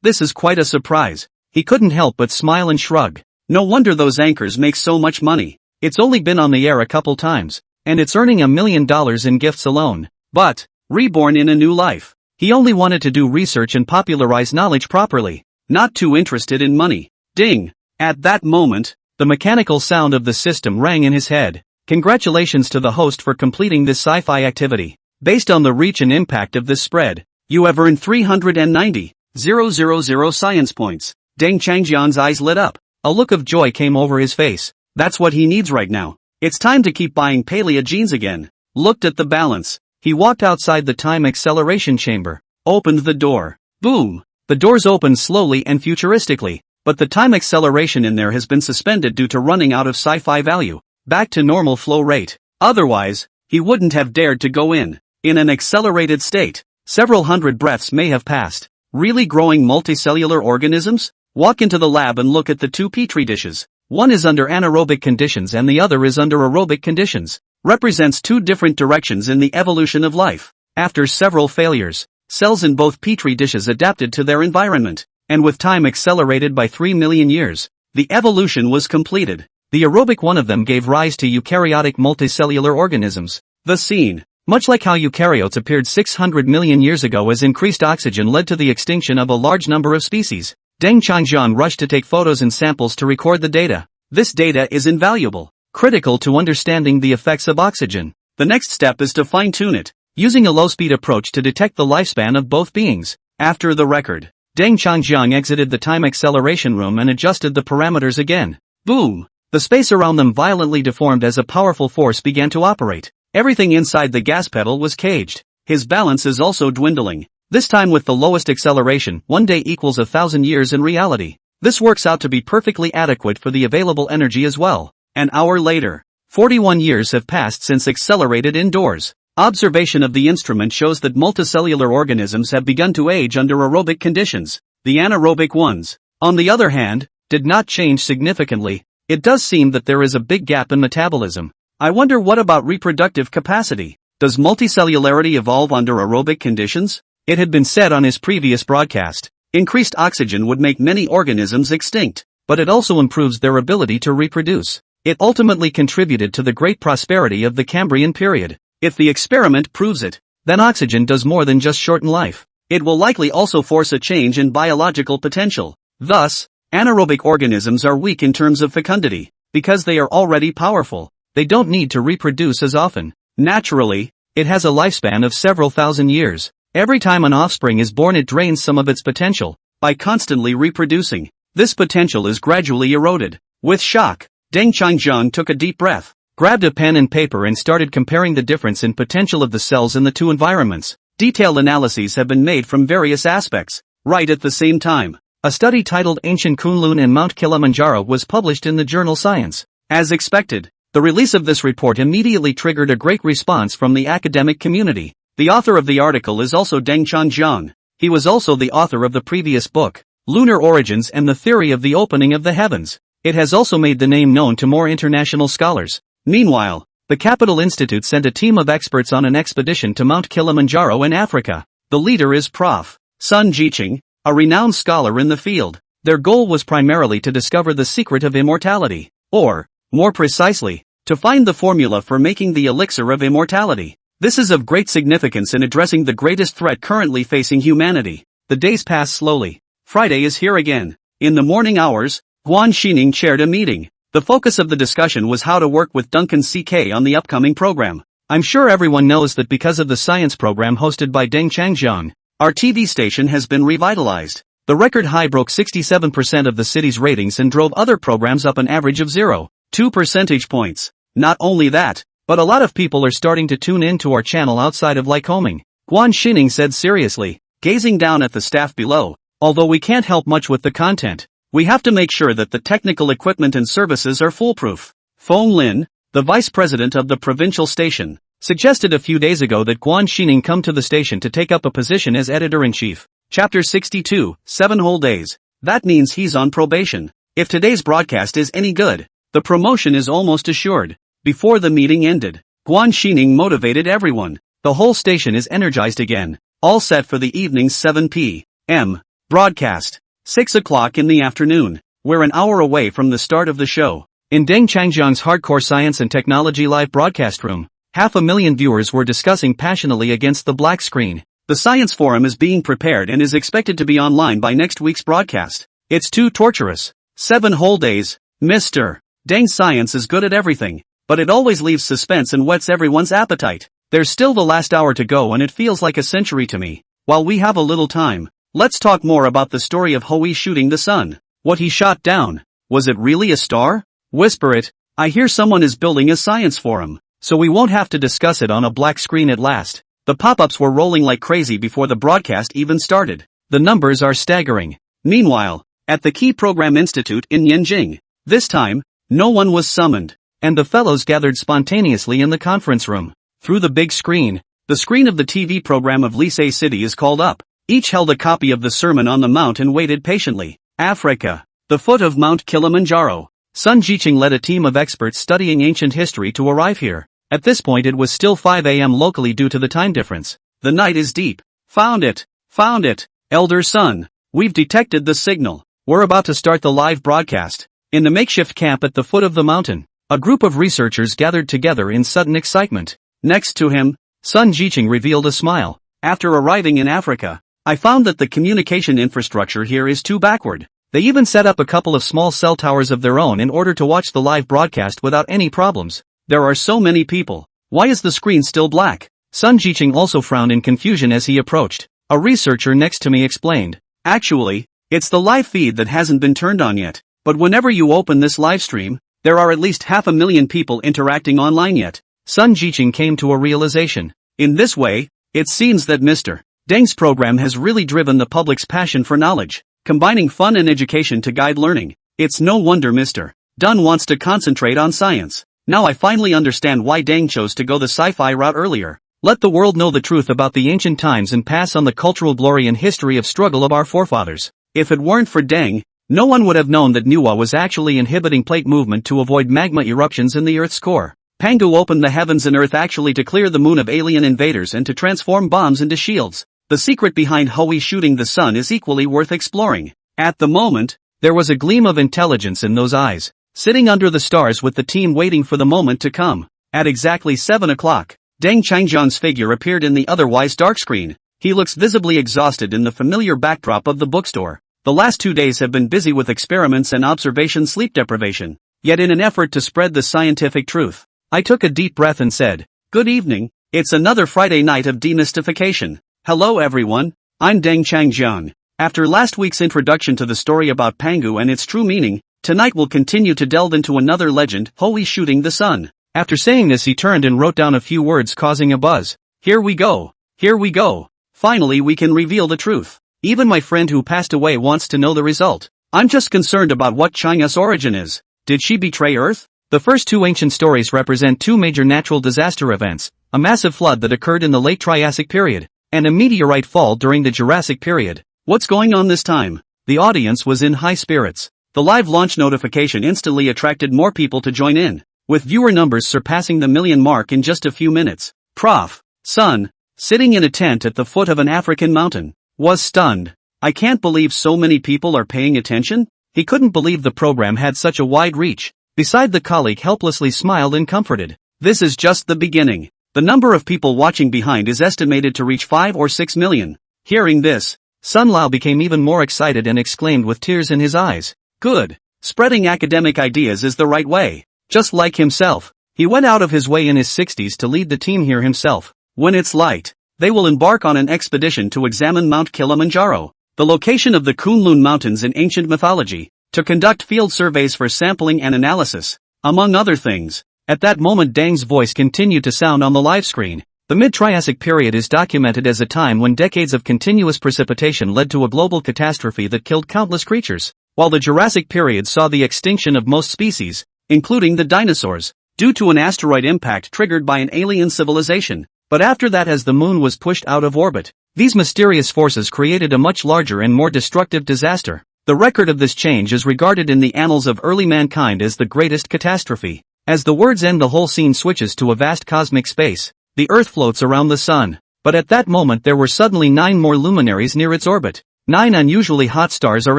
This is quite a surprise. He couldn't help but smile and shrug. No wonder those anchors make so much money. It's only been on the air a couple times, and it's earning $1 million in gifts alone. But, reborn in a new life. He only wanted to do research and popularize knowledge properly. Not too interested in money. Ding! At that moment, the mechanical sound of the system rang in his head. Congratulations to the host for completing this sci-fi activity. Based on the reach and impact of this spread, you have earned 390,000 science points. Deng Changjiang's eyes lit up. A look of joy came over his face. That's what he needs right now. It's time to keep buying paleo jeans again. Looked at the balance. He walked outside the time acceleration chamber. Opened the door. Boom! The doors opened slowly and futuristically. But the time acceleration in there has been suspended due to running out of sci-fi value. Back to normal flow rate. Otherwise, he wouldn't have dared to go in an accelerated state. Several hundred breaths may have passed. Really growing multicellular organisms? Walk into the lab and look at the two petri dishes. One is under anaerobic conditions and the other is under aerobic conditions. Represents two different directions in the evolution of life. After several failures, cells in both petri dishes adapted to their environment. And with time accelerated by 3 million years, the evolution was completed. The aerobic one of them gave rise to eukaryotic multicellular organisms. The scene, much like how eukaryotes appeared 600 million years ago as increased oxygen led to the extinction of a large number of species. Deng Changjiang rushed to take photos and samples to record the data. This data is invaluable, critical to understanding the effects of oxygen. The next step is to fine-tune it, using a low-speed approach to detect the lifespan of both beings. After the record, Deng Changjiang exited the time acceleration room and adjusted the parameters again. Boom! The space around them violently deformed as a powerful force began to operate. Everything inside the gas pedal was caged. His balance is also dwindling. This time with the lowest acceleration, 1 day equals 1,000 years in reality. This works out to be perfectly adequate for the available energy as well. An hour later, 41 years have passed since accelerated indoors. Observation of the instrument shows that multicellular organisms have begun to age under aerobic conditions. The anaerobic ones, on the other hand, did not change significantly. It does seem that there is a big gap in metabolism. I wonder what about reproductive capacity? Does multicellularity evolve under aerobic conditions? It had been said on his previous broadcast, increased oxygen would make many organisms extinct, but it also improves their ability to reproduce. It ultimately contributed to the great prosperity of the Cambrian period. If the experiment proves it, then oxygen does more than just shorten life. It will likely also force a change in biological potential. Thus, anaerobic organisms are weak in terms of fecundity. Because they are already powerful, they don't need to reproduce as often. Naturally, it has a lifespan of several thousand years. Every time an offspring is born, it drains some of its potential. By constantly reproducing, this potential is gradually eroded. With shock, Deng Changjiang took a deep breath, grabbed a pen and paper and started comparing the difference in potential of the cells in the two environments. Detailed analyses have been made from various aspects. Right at the same time, a study titled Ancient Kunlun and Mount Kilimanjaro was published in the journal Science. As expected, The release of this report immediately triggered a great response from the academic community. The author of the article is also Deng Chanjiang. He was also the author of the previous book, Lunar Origins and the Theory of the Opening of the Heavens. It has also made the name known to more international scholars. Meanwhile, the Capital Institute sent a team of experts on an expedition to Mount Kilimanjaro in Africa. The leader is Prof. Sun Jiqing, a renowned scholar in the field. Their goal was primarily to discover the secret of immortality, or, more precisely, to find the formula for making the elixir of immortality. This is of great significance in addressing the greatest threat currently facing humanity. The days pass slowly. Friday is here again. In the morning hours, Guan Xining chaired a meeting. The focus of the discussion was how to work with Duncan CK on the upcoming program. I'm sure everyone knows that because of the science program hosted by Deng Chanjiang, our TV station has been revitalized. The record high broke 67% of the city's ratings and drove other programs up an average of 0.2 percentage points. Not only that, but a lot of people are starting to tune in to our channel outside of Lycoming. Guan Xining said seriously, gazing down at the staff below. Although we can't help much with the content, we have to make sure that the technical equipment and services are foolproof. Feng Lin, the vice president of the provincial station, suggested a few days ago that Guan Xining come to the station to take up a position as editor-in-chief. Chapter 62, 7 whole days. That means he's on probation. If today's broadcast is any good, the promotion is almost assured. Before the meeting ended, Guan Xining motivated everyone. The whole station is energized again, all set for the evening's 7 p.m. broadcast. 6 o'clock in the afternoon. We're an hour away from the start of the show. In Deng Chanjiang's Hardcore Science and Technology live broadcast room, 500,000 viewers were discussing passionately against the black screen. The science forum is being prepared and is expected to be online by next week's broadcast. It's too torturous. 7 whole days. Mr. Deng science is good at everything, but it always leaves suspense and whets everyone's appetite. There's still the last hour to go and it feels like a century to me. While we have a little time, let's talk more about the story of Hui shooting the sun. What he shot down. Was it really a star? Whisper it. I hear someone is building a science forum, so we won't have to discuss it on a black screen at last. The pop-ups were rolling like crazy before the broadcast even started. The numbers are staggering. Meanwhile, at the Key Program Institute in Yanjing, this time, no one was summoned, and the fellows gathered spontaneously in the conference room. Through the big screen, the screen of the TV program of Lisay City is called up. Each held a copy of the Sermon on the Mount and waited patiently. Africa, the foot of Mount Kilimanjaro. Sun Jiqing led a team of experts studying ancient history to arrive here. At this point it was still 5 a.m. locally due to the time difference. The night is deep. Found it. Found it. Elder Sun. We've detected the signal. We're about to start the live broadcast. In the makeshift camp at the foot of the mountain, a group of researchers gathered together in sudden excitement. Next to him, Sun Jiqing revealed a smile. After arriving in Africa, I found that the communication infrastructure here is too backward. They even set up a couple of small cell towers of their own in order to watch the live broadcast without any problems. There are so many people. Why is the screen still black? Sun Jiqing also frowned in confusion as he approached. A researcher next to me explained. Actually, it's the live feed that hasn't been turned on yet. But whenever you open this live stream, there are at least 500,000 people interacting online yet. Sun Jiqing came to a realization. In this way, it seems that Mr. Deng's program has really driven the public's passion for knowledge, combining fun and education to guide learning. It's no wonder Mr. Deng wants to concentrate on science. Now I finally understand why Deng chose to go the sci-fi route earlier. Let the world know the truth about the ancient times and pass on the cultural glory and history of struggle of our forefathers. If it weren't for Deng, no one would have known that manhwa was actually inhibiting plate movement to avoid magma eruptions in the Earth's core. Pangu opened the heavens and Earth actually to clear the moon of alien invaders and to transform bombs into shields. The secret behind Hui shooting the sun is equally worth exploring. At the moment, there was a gleam of intelligence in those eyes, sitting under the stars with the team waiting for the moment to come. At exactly 7 o'clock, Deng Chanjiang's figure appeared in the otherwise dark screen. He looks visibly exhausted in the familiar backdrop of the bookstore. The last 2 days have been busy with experiments and observation sleep deprivation. Yet in an effort to spread the scientific truth, I took a deep breath and said, "Good evening, it's another Friday night of demystification. Hello everyone, I'm Deng Chanjiang." After last week's introduction to the story about Pangu and its true meaning, tonight we'll continue to delve into another legend, Hui shooting the sun. After saying this he turned and wrote down a few words causing a buzz. Here we go. Here we go. Finally we can reveal the truth. Even my friend who passed away wants to know the result. I'm just concerned about what China's origin is. Did she betray Earth? The first two ancient stories represent two major natural disaster events, a massive flood that occurred in the late Triassic period, and a meteorite fall during the Jurassic period. What's going on this time? The audience was in high spirits. The live launch notification instantly attracted more people to join in, with viewer numbers surpassing the million mark in just a few minutes. Prof. Sun, sitting in a tent at the foot of an African mountain, was stunned. I can't believe so many people are paying attention. He couldn't believe the program had such a wide reach. Beside the colleague helplessly smiled and comforted. This is just the beginning. The number of people watching behind is estimated to reach 5 or 6 million. Hearing this, Sun Lao became even more excited and exclaimed with tears in his eyes. Good. Spreading academic ideas is the right way. Just like himself, he went out of his way in his 60s to lead the team here himself. When it's light, they will embark on an expedition to examine Mount Kilimanjaro, the location of the Kunlun Mountains in ancient mythology, to conduct field surveys for sampling and analysis, among other things. At that moment Deng's voice continued to sound on the live screen. The mid-Triassic period is documented as a time when decades of continuous precipitation led to a global catastrophe that killed countless creatures, while the Jurassic period saw the extinction of most species, including the dinosaurs, due to an asteroid impact triggered by an alien civilization. But after that, as the moon was pushed out of orbit, these mysterious forces created a much larger and more destructive disaster. The record of this change is regarded in the annals of early mankind as the greatest catastrophe. As the words end, the whole scene switches to a vast cosmic space. The Earth floats around the sun. But at that moment there were suddenly 9 more luminaries near its orbit. 9 unusually hot stars are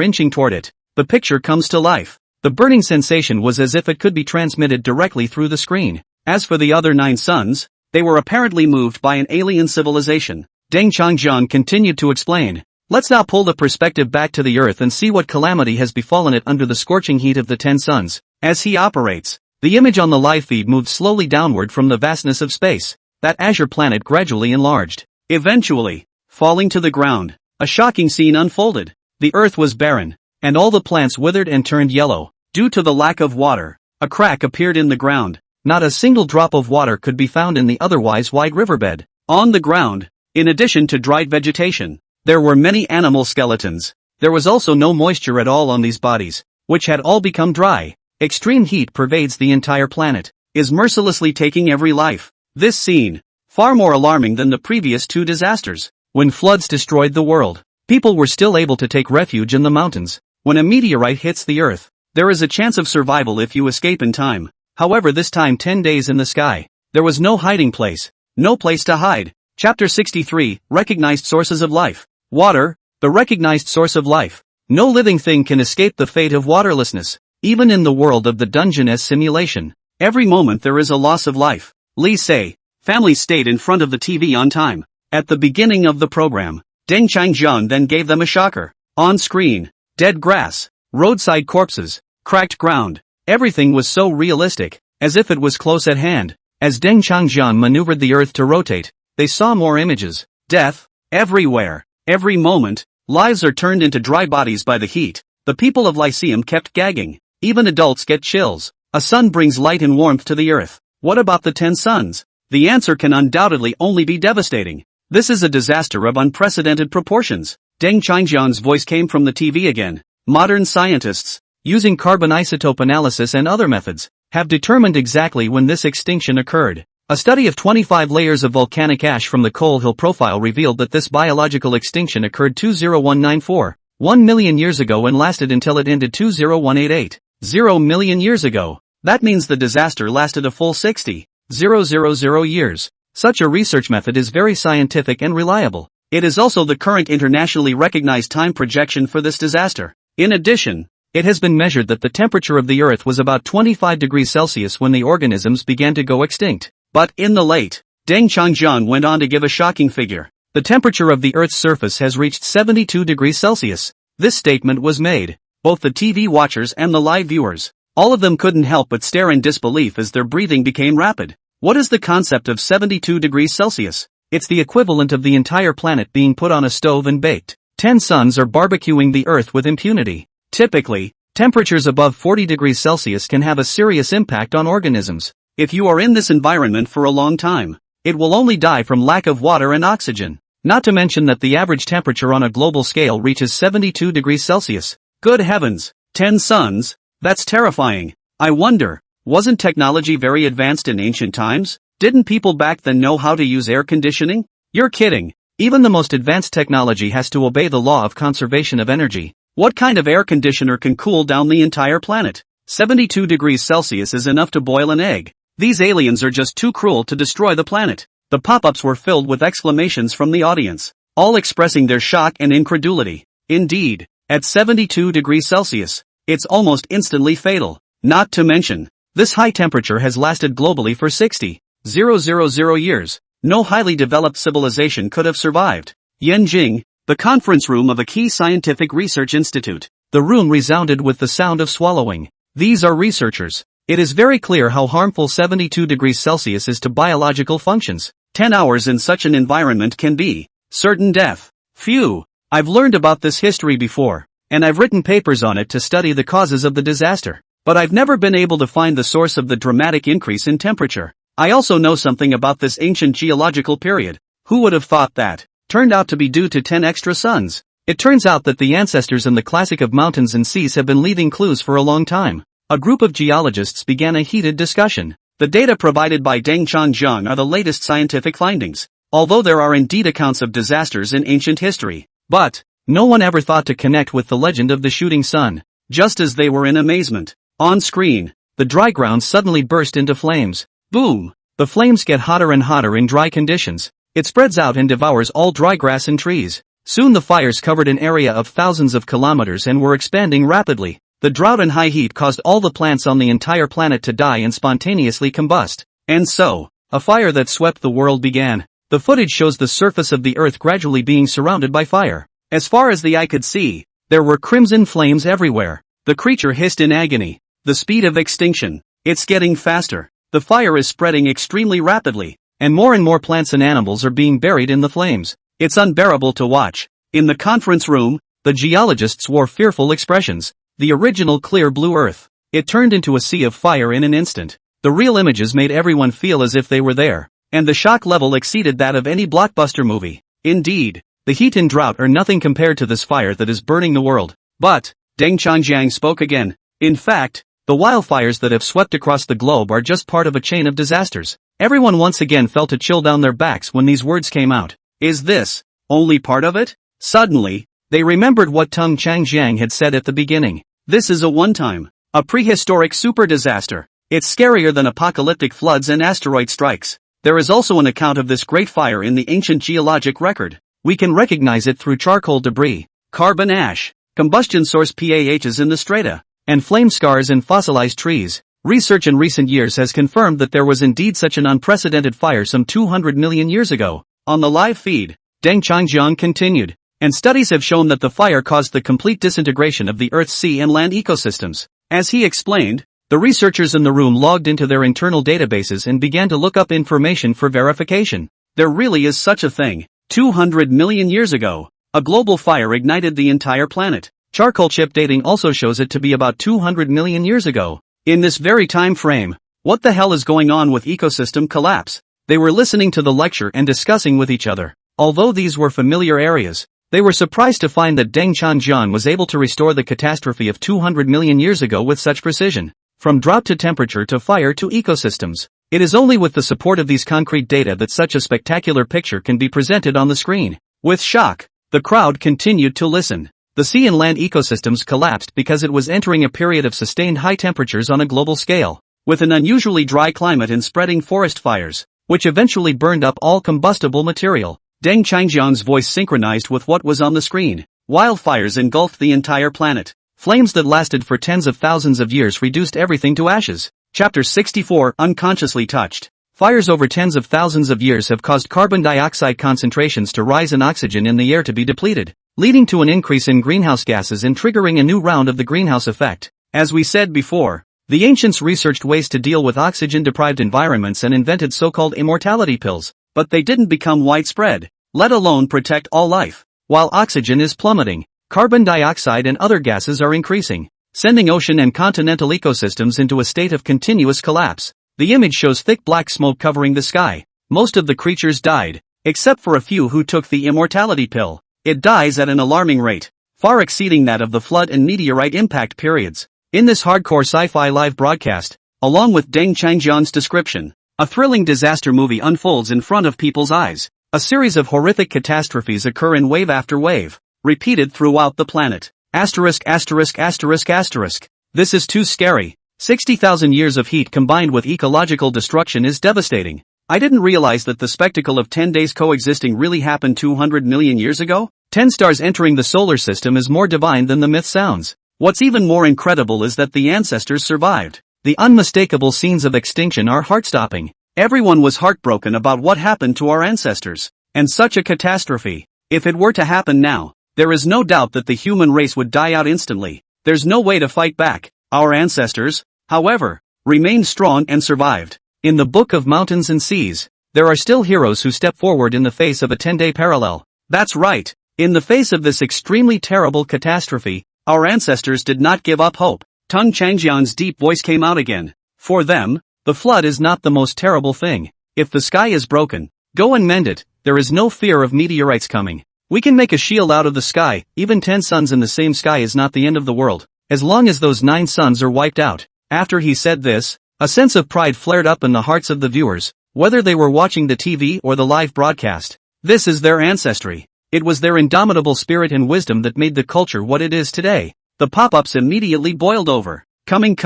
inching toward it. The picture comes to life. The burning sensation was as if it could be transmitted directly through the screen. As for the other 9 suns, they were apparently moved by an alien civilization. Deng Changjian continued to explain. Let's now pull the perspective back to the Earth and see what calamity has befallen it under the scorching heat of the 10 suns. As he operates, the image on the live feed moved slowly downward from the vastness of space. That azure planet gradually enlarged, eventually falling to the ground. A shocking scene unfolded. The Earth was barren, and all the plants withered and turned yellow, due to the lack of water. A crack appeared in the ground. Not a single drop of water could be found in the otherwise wide riverbed. On the ground, in addition to dried vegetation, there were many animal skeletons. There was also no moisture at all on these bodies, which had all become dry. Extreme heat pervades the entire planet, is mercilessly taking every life. This scene, far more alarming than the previous 2 disasters. When floods destroyed the world, people were still able to take refuge in the mountains. When a meteorite hits the Earth, there is a chance of survival if you escape in time. However, this time 10 days in the sky, there was no hiding place, no place to hide. Chapter 63, Recognized Sources of Life. Water, the recognized source of life. No living thing can escape the fate of waterlessness, even in the world of the dungeon as simulation. Every moment there is a loss of life. Li say, families stayed in front of the TV on time. At the beginning of the program, Deng Changjian then gave them a shocker. On screen, dead grass, roadside corpses, cracked ground. Everything was so realistic, as if it was close at hand. As Deng Changjian maneuvered the Earth to rotate, they saw more images. Death, everywhere, every moment. Lives are turned into dry bodies by the heat. The people of Lyceum kept gagging. Even adults get chills. A sun brings light and warmth to the Earth. What about the 10 suns? The answer can undoubtedly only be devastating. This is a disaster of unprecedented proportions. Deng Changjian's voice came from the TV again. Modern scientists, using carbon isotope analysis and other methods, have determined exactly when this extinction occurred. A study of 25 layers of volcanic ash from the Coal Hill profile revealed that this biological extinction occurred 20194, 1 million years ago and lasted until it ended 20188, 0 million years ago. That means the disaster lasted a full 60,000 years. Such a research method is very scientific and reliable. It is also the current internationally recognized time projection for this disaster. In addition, it has been measured that the temperature of the Earth was about 25 degrees Celsius when the organisms began to go extinct. But in the late, Deng Changjian went on to give a shocking figure. The temperature of the Earth's surface has reached 72 degrees Celsius. This statement was made. Both the TV watchers and the live viewers, all of them couldn't help but stare in disbelief as their breathing became rapid. What is the concept of 72 degrees Celsius? It's the equivalent of the entire planet being put on a stove and baked. 10 suns are barbecuing the Earth with impunity. Typically, temperatures above 40 degrees Celsius can have a serious impact on organisms. If you are in this environment for a long time, it will only die from lack of water and oxygen. Not to mention that the average temperature on a global scale reaches 72 degrees Celsius. Good heavens, 10 suns? That's terrifying. I wonder, Wasn't technology very advanced in ancient times? Didn't people back then know how to use air conditioning? You're kidding. Even the most advanced technology has to obey the law of conservation of energy. What kind of air conditioner can cool down the entire planet? 72 degrees Celsius is enough to boil an egg. These aliens are just too cruel to destroy the planet. The pop-ups were filled with exclamations from the audience, all expressing their shock and incredulity. Indeed, at 72 degrees Celsius, it's almost instantly fatal. Not to mention, this high temperature has lasted globally for 60,000 years. No highly developed civilization could have survived. Yenjing, the conference room of a key scientific research institute. The room resounded with the sound of swallowing. These are researchers. It is very clear how harmful 72 degrees Celsius is to biological functions. 10 hours in such an environment can be certain death. Phew. I've learned about this history before, and I've written papers on it to study the causes of the disaster. But I've never been able to find the source of the dramatic increase in temperature. I also know something about this ancient geological period. Who would have thought that? Turned out to be due to 10 extra suns. It turns out that the ancestors in the classic of mountains and seas have been leaving clues for a long time. A group of geologists began a heated discussion. The data provided by Deng Changjiang are the latest scientific findings. Although there are indeed accounts of disasters in ancient history. But no one ever thought to connect with the legend of the shooting sun. Just as they were in amazement. On screen, the dry ground suddenly burst into flames. Boom! The flames get hotter and hotter in dry conditions. It spreads out and devours all dry grass and trees. Soon the fires covered an area of thousands of kilometers and were expanding rapidly. The drought and high heat caused all the plants on the entire planet to die and spontaneously combust. And so, a fire that swept the world began. The footage shows the surface of the earth gradually being surrounded by fire. As far as the eye could see, there were crimson flames everywhere. The creature hissed in agony. The speed of extinction. It's getting faster. The fire is spreading extremely rapidly, and more plants and animals are being buried in the flames. It's unbearable to watch. In the conference room, the geologists wore fearful expressions. The original clear blue earth. It turned into a sea of fire in an instant. The real images made everyone feel as if they were there, and the shock level exceeded that of any blockbuster movie. Indeed, the heat and drought are nothing compared to this fire that is burning the world. But, Deng Changjiang spoke again. In fact, the wildfires that have swept across the globe are just part of a chain of disasters. Everyone once again felt a chill down their backs when these words came out. Is this only part of it? Suddenly, they remembered what Deng Changjiang had said at the beginning. This is a one-time, a prehistoric super disaster. It's scarier than apocalyptic floods and asteroid strikes. There is also an account of this great fire in the ancient geologic record. We can recognize it through charcoal debris, carbon ash, combustion source PAHs in the strata, and flame scars in fossilized trees. Research in recent years has confirmed that there was indeed such an unprecedented fire some 200 million years ago. On the live feed, Deng Changjiang continued, and studies have shown that the fire caused the complete disintegration of the Earth's sea and land ecosystems. As he explained, the researchers in the room logged into their internal databases and began to look up information for verification. There really is such a thing. 200 million years ago, a global fire ignited the entire planet. Charcoal chip dating also shows it to be about 200 million years ago. In this very time frame, what the hell is going on with ecosystem collapse? They were listening to the lecture and discussing with each other. Although these were familiar areas, they were surprised to find that Deng Changjiang was able to restore the catastrophe of 200 million years ago with such precision. From drought to temperature to fire to ecosystems. It is only with the support of these concrete data that such a spectacular picture can be presented on the screen. With shock, the crowd continued to listen. The sea and land ecosystems collapsed because it was entering a period of sustained high temperatures on a global scale, with an unusually dry climate and spreading forest fires, which eventually burned up all combustible material. Deng Changjiang's voice synchronized with what was on the screen. Wildfires engulfed the entire planet. Flames that lasted for tens of thousands of years reduced everything to ashes. Chapter 64, Unconsciously Touched. Fires over tens of thousands of years have caused carbon dioxide concentrations to rise and oxygen in the air to be depleted, leading to an increase in greenhouse gases and triggering a new round of the greenhouse effect. As we said before, the ancients researched ways to deal with oxygen-deprived environments and invented so-called immortality pills, but they didn't become widespread, let alone protect all life. While oxygen is plummeting, carbon dioxide and other gases are increasing, sending ocean and continental ecosystems into a state of continuous collapse. The image shows thick black smoke covering the sky. Most of the creatures died, except for a few who took the immortality pill. It dies at an alarming rate, far exceeding that of the flood and meteorite impact periods. In this hardcore sci-fi live broadcast, along with Deng Changjiang's description. A thrilling disaster movie unfolds in front of people's eyes. A series of horrific catastrophes occur in wave after wave, repeated throughout the planet. Asterisk asterisk asterisk asterisk. This is too scary. 60,000 years of heat combined with ecological destruction is devastating. I didn't realize that the spectacle of 10 days coexisting really happened 200 million years ago. 10 stars entering the solar system is more divine than the myth sounds. What's even more incredible is that the ancestors survived. The unmistakable scenes of extinction are heart-stopping. Everyone was heartbroken about what happened to our ancestors. And such a catastrophe. If it were to happen now, there is no doubt that the human race would die out instantly. There's no way to fight back. Our ancestors, however, remained strong and survived. In the Book of Mountains and Seas, there are still heroes who step forward in the face of a 10-day parallel. That's right. In the face of this extremely terrible catastrophe, our ancestors did not give up hope. Deng Changjiang's deep voice came out again. For them, the flood is not the most terrible thing. If the sky is broken, go and mend it. There is no fear of meteorites coming. We can make a shield out of the sky. Even 10 suns in the same sky is not the end of the world, as long as those 9 suns are wiped out. After he said this, a sense of pride flared up in the hearts of the viewers, whether they were watching the TV or the live broadcast. This is their ancestry. It was their indomitable spirit and wisdom that made the culture what it is today. The pop-ups immediately boiled over. Coming.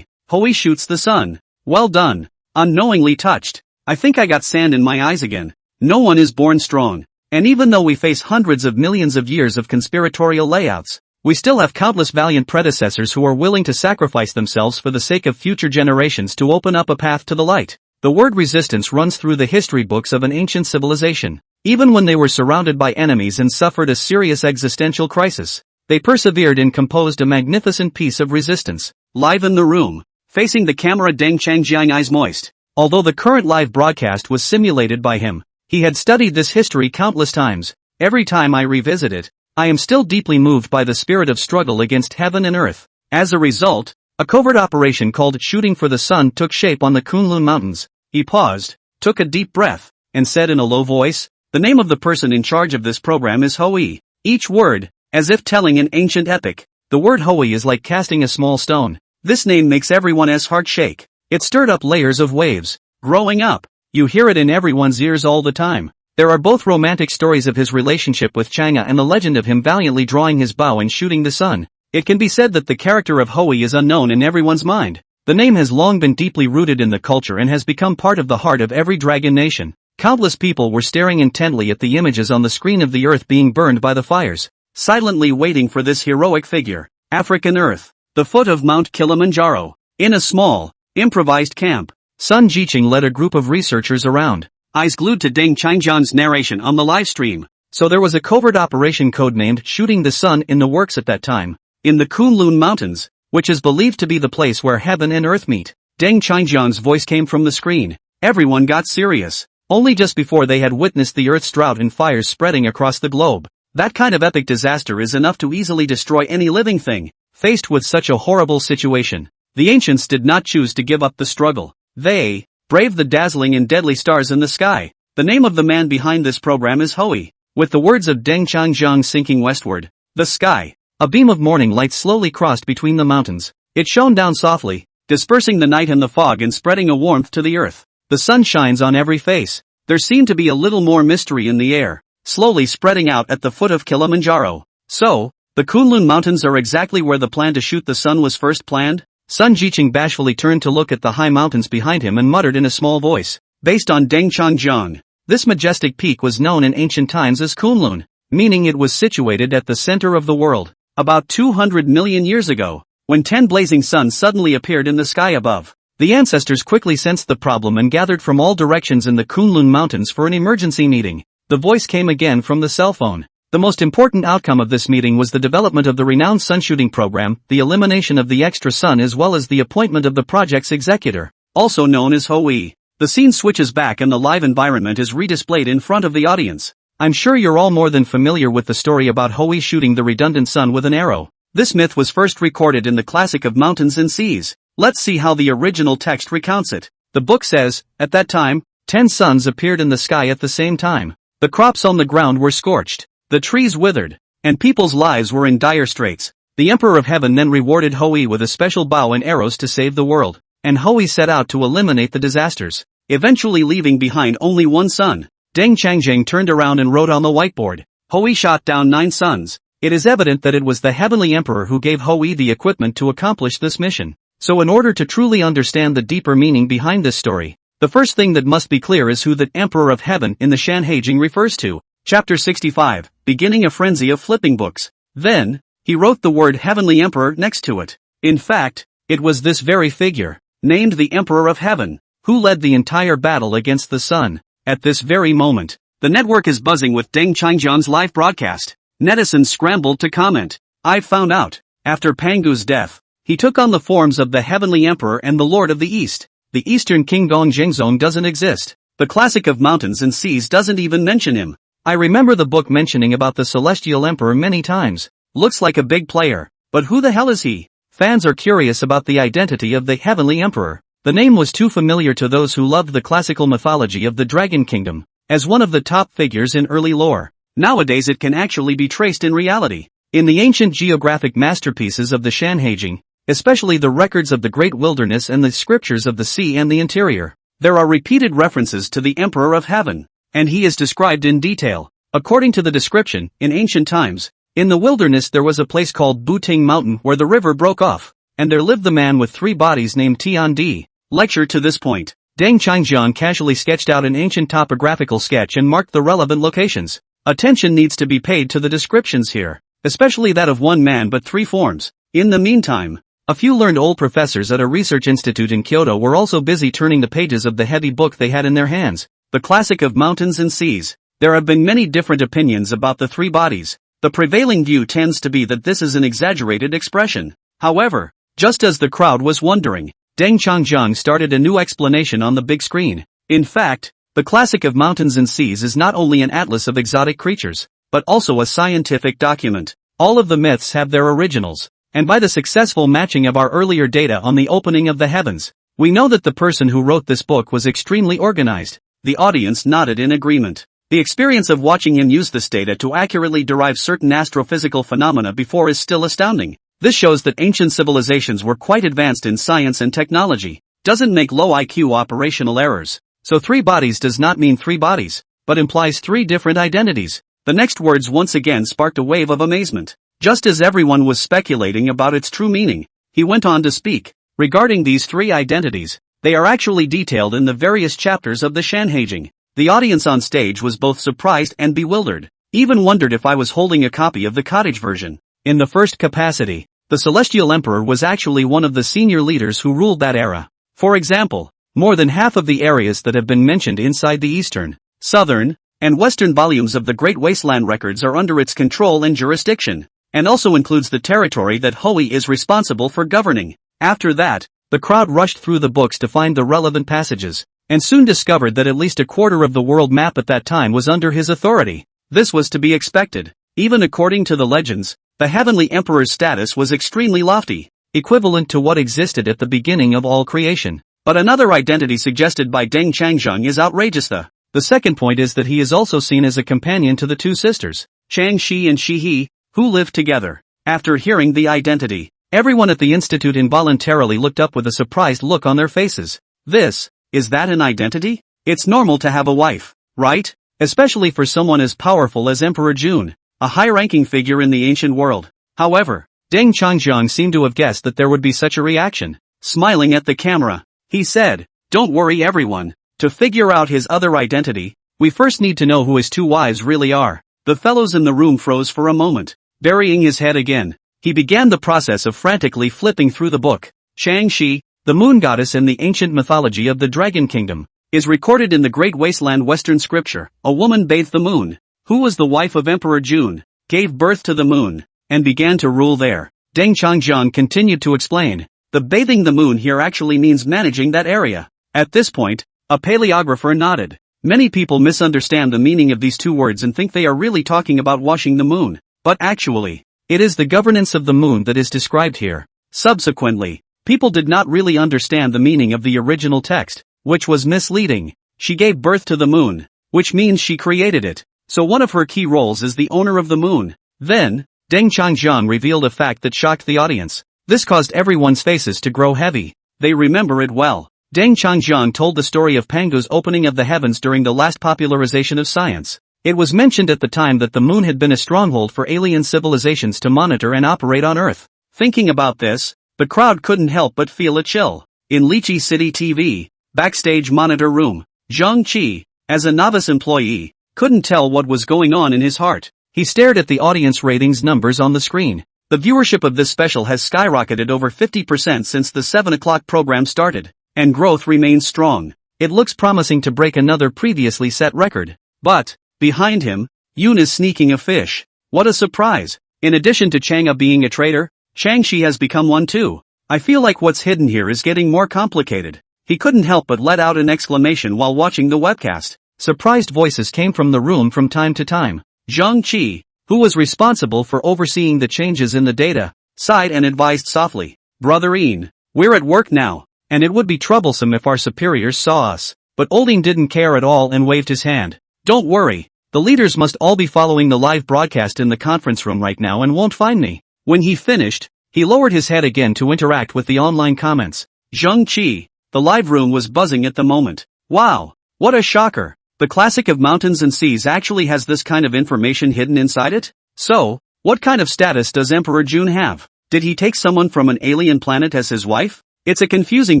Hui shoots the sun. Well done. Unknowingly touched. I think I got sand in my eyes again. No one is born strong. And even though we face hundreds of millions of years of conspiratorial layouts, we still have countless valiant predecessors who are willing to sacrifice themselves for the sake of future generations to open up a path to the light. The word resistance runs through the history books of an ancient civilization. Even when they were surrounded by enemies and suffered a serious existential crisis, they persevered and composed a magnificent piece of resistance. Live in the room, facing the camera, Deng Changjiang, eyes moist. Although the current live broadcast was simulated by him, he had studied this history countless times. Every time I revisit it, I am still deeply moved by the spirit of struggle against heaven and earth. As a result, a covert operation called Shooting for the Sun took shape on the Kunlun Mountains. He paused, took a deep breath, and said in a low voice, "The name of the person in charge of this program is Hui." Each word, as if telling an ancient epic. The word Hui is like casting a small stone. This name makes everyone's heart shake. It stirred up layers of waves. Growing up, you hear it in everyone's ears all the time. There are both romantic stories of his relationship with Chang'e and the legend of him valiantly drawing his bow and shooting the sun. It can be said that the character of Hui is unknown in everyone's mind. The name has long been deeply rooted in the culture and has become part of the heart of every dragon nation. Countless people were staring intently at the images on the screen of the earth being burned by the fires, silently waiting for this heroic figure. African Earth, the foot of Mount Kilimanjaro. In a small, improvised camp, Sun Jiqing led a group of researchers around, eyes glued to Deng Changjiang's narration on the live stream. So there was a covert operation codenamed Shooting the Sun in the works at that time. In the Kunlun Mountains, which is believed to be the place where heaven and earth meet, Deng Changjiang's voice came from the screen. Everyone got serious. Only just before they had witnessed the earth's drought and fires spreading across the globe. That kind of epic disaster is enough to easily destroy any living thing. Faced with such a horrible situation, the ancients did not choose to give up the struggle. They braved the dazzling and deadly stars in the sky. The name of the man behind this program is Hui. With the words of Deng Changjiang sinking westward, the sky, a beam of morning light slowly crossed between the mountains. It shone down softly, dispersing the night and the fog and spreading a warmth to the earth. The sun shines on every face. There seemed to be a little more mystery in the air, slowly spreading out at the foot of Kilimanjaro. So, the Kunlun Mountains are exactly where the plan to shoot the sun was first planned? Sun Jiqing bashfully turned to look at the high mountains behind him and muttered in a small voice. Based on Deng Changjiang, this majestic peak was known in ancient times as Kunlun, meaning it was situated at the center of the world. About 200 million years ago, when 10 blazing suns suddenly appeared in the sky above, the ancestors quickly sensed the problem and gathered from all directions in the Kunlun Mountains for an emergency meeting. The voice came again from the cell phone. The most important outcome of this meeting was the development of the renowned sunshooting program, the elimination of the extra sun as well as the appointment of the project's executor, also known as Hui. The scene switches back and the live environment is redisplayed in front of the audience. I'm sure you're all more than familiar with the story about Hui shooting the redundant sun with an arrow. This myth was first recorded in the classic of Mountains and Seas. Let's see how the original text recounts it. The book says, at that time, 10 suns appeared in the sky at the same time. The crops on the ground were scorched, the trees withered, and people's lives were in dire straits. The Emperor of Heaven then rewarded Hui with a special bow and arrows to save the world. and Hui set out to eliminate the disasters, eventually leaving behind only one son. Deng Changjing turned around and wrote on the whiteboard, Hui shot down 9 sons. It is evident that it was the Heavenly Emperor who gave Hui the equipment to accomplish this mission. So in order to truly understand the deeper meaning behind this story, the first thing that must be clear is who the Emperor of Heaven in the Shanhaijing refers to. Chapter 65, beginning a frenzy of flipping books. Then, he wrote the word Heavenly Emperor next to it. In fact, it was this very figure, named the Emperor of Heaven, who led the entire battle against the sun. At this very moment, the network is buzzing with Deng Changjiang's live broadcast. Netizens scrambled to comment. I've found out. After Pangu's death, he took on the forms of the Heavenly Emperor and the Lord of the East. The Eastern King Dong Jingzong doesn't exist. The classic of mountains and seas doesn't even mention him. I remember the book mentioning about the Celestial Emperor many times. Looks like a big player. But who the hell is he? Fans are curious about the identity of the Heavenly Emperor. The name was too familiar to those who loved the classical mythology of the Dragon Kingdom, as one of the top figures in early lore. Nowadays it can actually be traced in reality. In the ancient geographic masterpieces of the Shanhaijing, especially the records of the Great Wilderness and the scriptures of the sea and the interior, there are repeated references to the Emperor of Heaven, and he is described in detail. According to the description, in ancient times, in the wilderness there was a place called Buting Mountain where the river broke off, and there lived the man with 3 bodies named Tian Di. Lecture to this point, Deng Changjiang casually sketched out an ancient topographical sketch and marked the relevant locations. Attention needs to be paid to the descriptions here, especially that of one man but 3 forms. In the meantime, a few learned old professors at a research institute in Kyoto were also busy turning the pages of the heavy book they had in their hands, the classic of mountains and seas. There have been many different opinions about the 3 bodies. The prevailing view tends to be that this is an exaggerated expression. However, just as the crowd was wondering, Deng Changjiang started a new explanation on the big screen. In fact, the classic of mountains and seas is not only an atlas of exotic creatures, but also a scientific document. All of the myths have their originals, and by the successful matching of our earlier data on the opening of the heavens, we know that the person who wrote this book was extremely organized. The audience nodded in agreement. The experience of watching him use this data to accurately derive certain astrophysical phenomena before is still astounding. This shows that ancient civilizations were quite advanced in science and technology. Doesn't make low IQ operational errors. So 3 bodies does not mean 3 bodies, but implies 3 different identities. The next words once again sparked a wave of amazement. Just as everyone was speculating about its true meaning, he went on to speak. Regarding these 3 identities, they are actually detailed in the various chapters of the Shanhaijing. The audience on stage was both surprised and bewildered, even wondered if I was holding a copy of the cottage version. In the first capacity, the Celestial Emperor was actually one of the senior leaders who ruled that era. For example, more than half of the areas that have been mentioned inside the eastern, southern, and western volumes of the Great Wasteland records are under its control and jurisdiction, and also includes the territory that Hui is responsible for governing. After that, the crowd rushed through the books to find the relevant passages, and soon discovered that at least a quarter of the world map at that time was under his authority. This was to be expected. Even according to the legends, the Heavenly Emperor's status was extremely lofty, equivalent to what existed at the beginning of all creation. But another identity suggested by Deng Changjiang is outrageous. The second point is that he is also seen as a companion to the 2 sisters, Chang Shi and Shi He, who lived together. After hearing the identity, everyone at the institute involuntarily looked up with a surprised look on their faces. Is that an identity? It's normal to have a wife, right? Especially for someone as powerful as Emperor Jun, a high-ranking figure in the ancient world. However, Deng Changjiang seemed to have guessed that there would be such a reaction. Smiling at the camera, he said, "Don't worry everyone. To figure out his other identity, we first need to know who his 2 wives really are." The fellows in the room froze for a moment. Burying his head again, he began the process of frantically flipping through the book. Chang Shi, the moon goddess in the ancient mythology of the Dragon Kingdom, is recorded in the Great Wasteland Western scripture. A woman bathed the moon, who was the wife of Emperor Jun, gave birth to the moon, and began to rule there. Deng Changjiang continued to explain, the bathing the moon here actually means managing that area. At this point, a paleographer nodded. Many people misunderstand the meaning of these 2 words and think they are really talking about washing the moon. But actually, it is the governance of the moon that is described here. Subsequently, people did not really understand the meaning of the original text, which was misleading. She gave birth to the moon, which means she created it. So one of her key roles is the owner of the moon. Then, Deng Changjiang revealed a fact that shocked the audience. This caused everyone's faces to grow heavy. They remember it well. Deng Changjiang told the story of Pangu's opening of the heavens during the last popularization of science. It was mentioned at the time that the moon had been a stronghold for alien civilizations to monitor and operate on Earth. Thinking about this, the crowd couldn't help but feel a chill. In Lichi City TV, backstage monitor room, Zhang Qi, as a novice employee, couldn't tell what was going on in his heart. He stared at the audience ratings numbers on the screen. The viewership of this special has skyrocketed over 50% since the 7 o'clock program started, and growth remains strong. It looks promising to break another previously set record. But, behind him, Yoon is sneaking a fish. What a surprise! In addition to Chang'e being a traitor, Shang-Chi has become one too. I feel like what's hidden here is getting more complicated. He couldn't help but let out an exclamation while watching the webcast. Surprised voices came from the room from time to time. Zhang Qi, who was responsible for overseeing the changes in the data, sighed and advised softly, "Brother Ian, we're at work now, and it would be troublesome if our superiors saw us." But Olding didn't care at all and waved his hand. "Don't worry, the leaders must all be following the live broadcast in the conference room right now and won't find me." When he finished, he lowered his head again to interact with the online comments. Zhang Qi, the live room was buzzing at the moment. Wow, what a shocker. The classic of mountains and seas actually has this kind of information hidden inside it? So, what kind of status does Emperor June have? Did he take someone from an alien planet as his wife? It's a confusing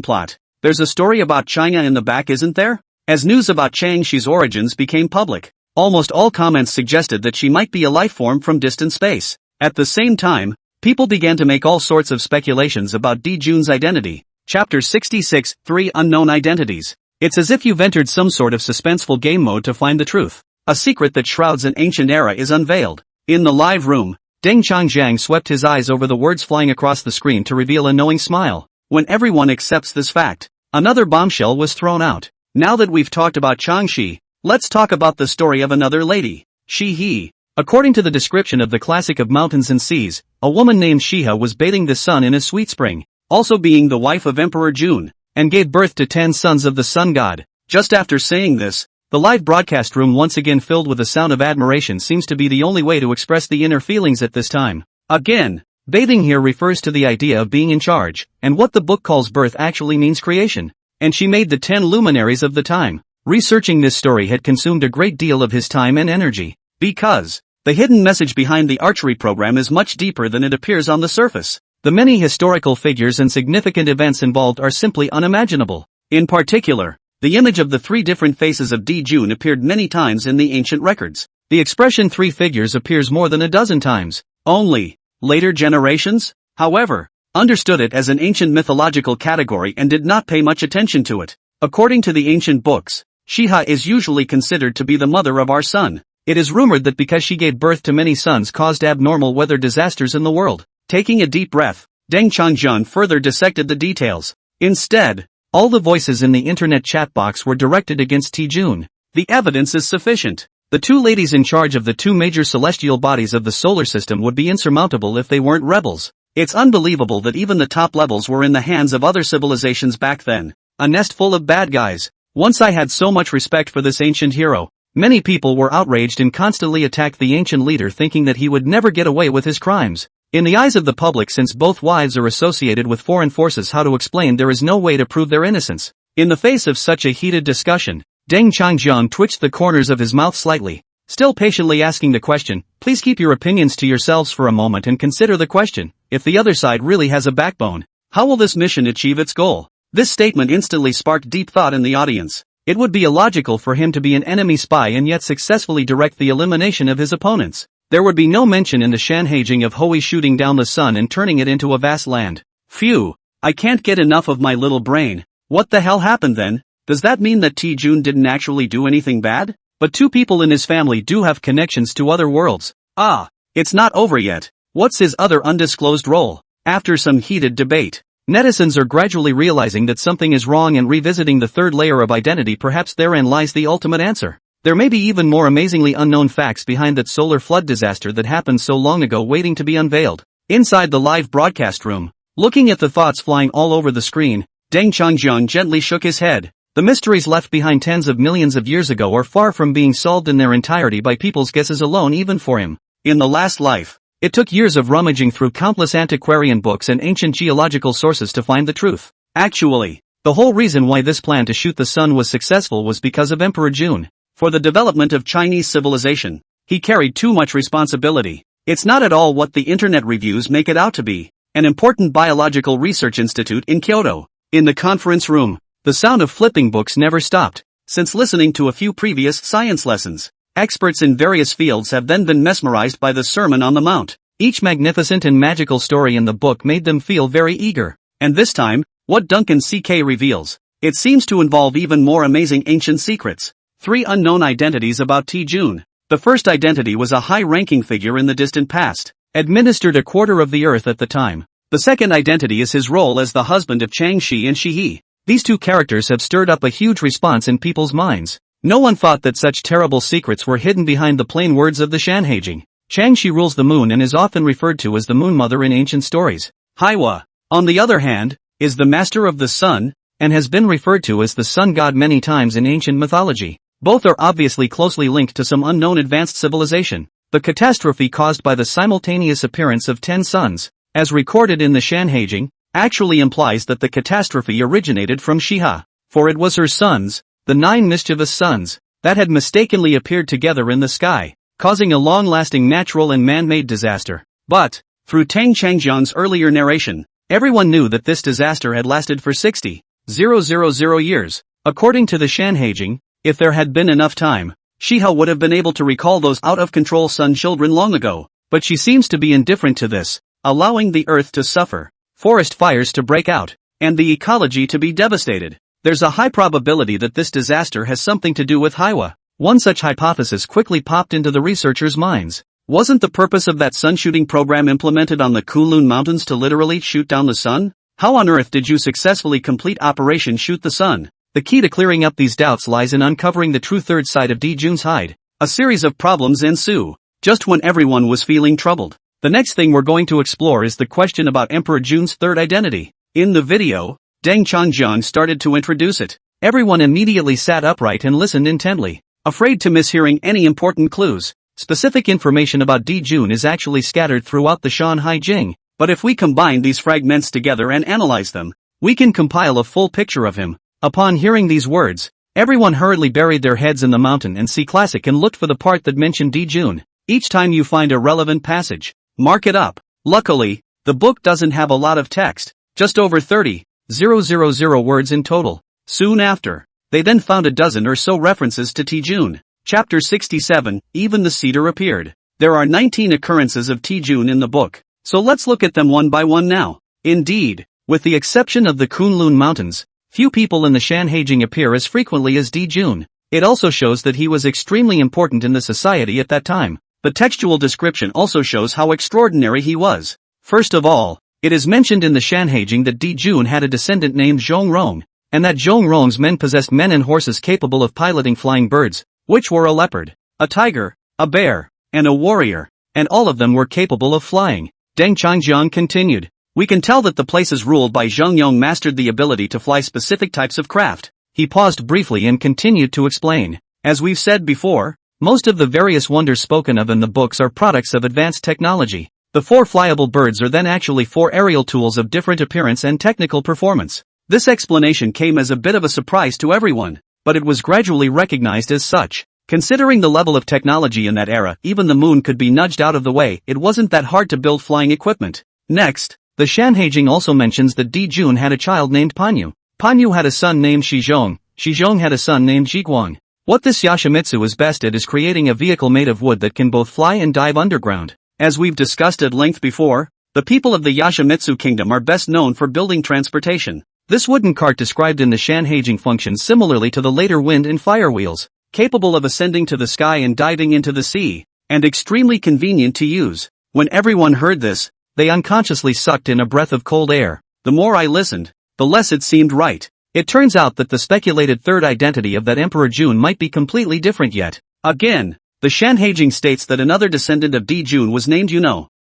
plot. There's a story about China in the back, isn't there? As news about Chang-Chi's origins became public, almost all comments suggested that she might be a life form from distant space. At the same time, people began to make all sorts of speculations about Di Jun's identity. Chapter 66, 3 Unknown Identities. It's as if you've entered some sort of suspenseful game mode to find the truth. A secret that shrouds an ancient era is unveiled. In the live room, Deng Changjiang swept his eyes over the words flying across the screen to reveal a knowing smile. When everyone accepts this fact, another bombshell was thrown out. Now that we've talked about Changxi, let's talk about the story of another lady, Shi-He. According to the description of the classic of mountains and seas, a woman named Shiha was bathing the sun in a sweet spring, also being the wife of Emperor June, and gave birth to 10 sons of the sun god. Just after saying this, the live broadcast room once again filled with a sound of admiration seems to be the only way to express the inner feelings at this time. Again, bathing here refers to the idea of being in charge, and what the book calls birth actually means creation. And she made the 10 luminaries of the time. Researching this story had consumed a great deal of his time and energy, because the hidden message behind the archery program is much deeper than it appears on the surface. The many historical figures and significant events involved are simply unimaginable. In particular, the image of the 3 different faces of Di Jun appeared many times in the ancient records. The expression 3 figures appears more than a dozen times. Only later generations, however, understood it as an ancient mythological category and did not pay much attention to it. According to the ancient books, Shiha is usually considered to be the mother of our sun. It is rumored that because she gave birth to many sons caused abnormal weather disasters in the world. Taking a deep breath, Deng Changjiang further dissected the details. Instead, all the voices in the internet chat box were directed against Tijun. The evidence is sufficient. The 2 ladies in charge of the 2 major celestial bodies of the solar system would be insurmountable if they weren't rebels. It's unbelievable that even the top levels were in the hands of other civilizations back then. A nest full of bad guys. Once I had so much respect for this ancient hero. Many people were outraged and constantly attacked the ancient leader, thinking that he would never get away with his crimes. In the eyes of the public, since both wives are associated with foreign forces, how to explain there is no way to prove their innocence. In the face of such a heated discussion, Deng Changjiang twitched the corners of his mouth slightly, still patiently asking the question, "Please keep your opinions to yourselves for a moment and consider the question. If the other side really has a backbone, how will this mission achieve its goal?" This statement instantly sparked deep thought in the audience. It would be illogical for him to be an enemy spy and yet successfully direct the elimination of his opponents. There would be no mention in the Shanhaijing of Hui shooting down the sun and turning it into a vast land. Phew, I can't get enough of my little brain. What the hell happened then? Does that mean that Tijun didn't actually do anything bad? But 2 people in his family do have connections to other worlds. Ah, it's not over yet. What's his other undisclosed role? After some heated debate, netizens are gradually realizing that something is wrong and revisiting the 3rd layer of identity. Perhaps therein lies the ultimate answer. There may be even more amazingly unknown facts behind that solar flood disaster that happened so long ago, waiting to be unveiled. Inside the live broadcast room, looking at the thoughts flying all over the screen, Deng Changjiang gently shook his head. The mysteries left behind tens of millions of years ago are far from being solved in their entirety by people's guesses alone, even for him. In the last life, it took years of rummaging through countless antiquarian books and ancient geological sources to find the truth. Actually, the whole reason why this plan to shoot the sun was successful was because of Emperor Jun. For the development of Chinese civilization, he carried too much responsibility. It's not at all what the internet reviews make it out to be. An important biological research institute in Kyoto. In the conference room, the sound of flipping books never stopped. Since listening to a few previous science lessons, experts in various fields have then been mesmerized by the Sermon on the Mount. Each magnificent and magical story in the book made them feel very eager. And this time, what Duncan CK reveals, it seems to involve even more amazing ancient secrets. 3 unknown identities about T. Jun. The first identity was a high-ranking figure in the distant past, administered a quarter of the earth at the time. The second identity is his role as the husband of Chang Shi and Shi He. These 2 characters have stirred up a huge response in people's minds. No one thought that such terrible secrets were hidden behind the plain words of the Shanhaijing. Chang Shi rules the moon and is often referred to as the Moon Mother in ancient stories. Haiwa, on the other hand, is the master of the sun, and has been referred to as the sun god many times in ancient mythology. Both are obviously closely linked to some unknown advanced civilization. The catastrophe caused by the simultaneous appearance of 10 suns, as recorded in the Shanhaijing, actually implies that the catastrophe originated from Shiha, for it was her sons, the 9 mischievous suns, that had mistakenly appeared together in the sky, causing a long-lasting natural and man-made disaster. But, through Tang Changjiang's earlier narration, everyone knew that this disaster had lasted for 60,000 years. According to the Shanhaijing, if there had been enough time, Shiha would have been able to recall those out-of-control sun children long ago, but she seems to be indifferent to this, allowing the earth to suffer, forest fires to break out, and the ecology to be devastated. There's a high probability that this disaster has something to do with Haiwa. One such hypothesis quickly popped into the researchers' minds. Wasn't the purpose of that sun-shooting program implemented on the Kunlun Mountains to literally shoot down the sun? How on earth did you successfully complete Operation Shoot the Sun? The key to clearing up these doubts lies in uncovering the true third side of D. Jun's hide. A series of problems ensue, just when everyone was feeling troubled. The next thing we're going to explore is the question about Emperor Jun's third identity. In the video, Deng Changjiang started to introduce it. Everyone immediately sat upright and listened intently, afraid to miss hearing any important clues. Specific information about D. Jun is actually scattered throughout the Shanhaijing, but if we combine these fragments together and analyze them, we can compile a full picture of him. Upon hearing these words, everyone hurriedly buried their heads in the mountain and sea classic and looked for the part that mentioned D. Jun. Each time you find a relevant passage, mark it up. Luckily, the book doesn't have a lot of text, just over 30,000 words in total. Soon after, they then found a dozen or so references to T. Jun. Chapter 67, Even the Cedar Appeared. There are 19 occurrences of T. Jun in the book, so let's look at them one by one now. Indeed, with the exception of the Kunlun Mountains, few people in the Shanhaijing appear as frequently as D. Jun. It also shows that he was extremely important in the society at that time. The textual description also shows how extraordinary he was. First of all, it is mentioned in the Shanhaijing that D. Jun had a descendant named Zhongrong, and that Zhongrong's men possessed men and horses capable of piloting flying birds, which were a leopard, a tiger, a bear, and a warrior, and all of them were capable of flying. Deng Changjiang continued. We can tell that the places ruled by Zhongyong mastered the ability to fly specific types of craft. He paused briefly and continued to explain. As we've said before, most of the various wonders spoken of in the books are products of advanced technology. The 4 flyable birds are then actually 4 aerial tools of different appearance and technical performance. This explanation came as a bit of a surprise to everyone, but it was gradually recognized as such. Considering the level of technology in that era, even the moon could be nudged out of the way. It wasn't that hard to build flying equipment. Next, the Shanhaijing also mentions that D. Jun had a child named Panyu. Panyu had a son named Shizhong. Shizhong had a son named Jiguang. What this Yoshimitsu is best at is creating a vehicle made of wood that can both fly and dive underground. As we've discussed at length before, the people of the Yoshimitsu kingdom are best known for building transportation. This wooden cart described in the Shanhaijing functions similarly to the later wind and fire wheels, capable of ascending to the sky and diving into the sea, and extremely convenient to use. When everyone heard this, they unconsciously sucked in a breath of cold air. The more I listened, the less it seemed right. It turns out that the speculated third identity of that Emperor Jun might be completely different yet. Again, the Shanhaijing states that another descendant of D. Jun was named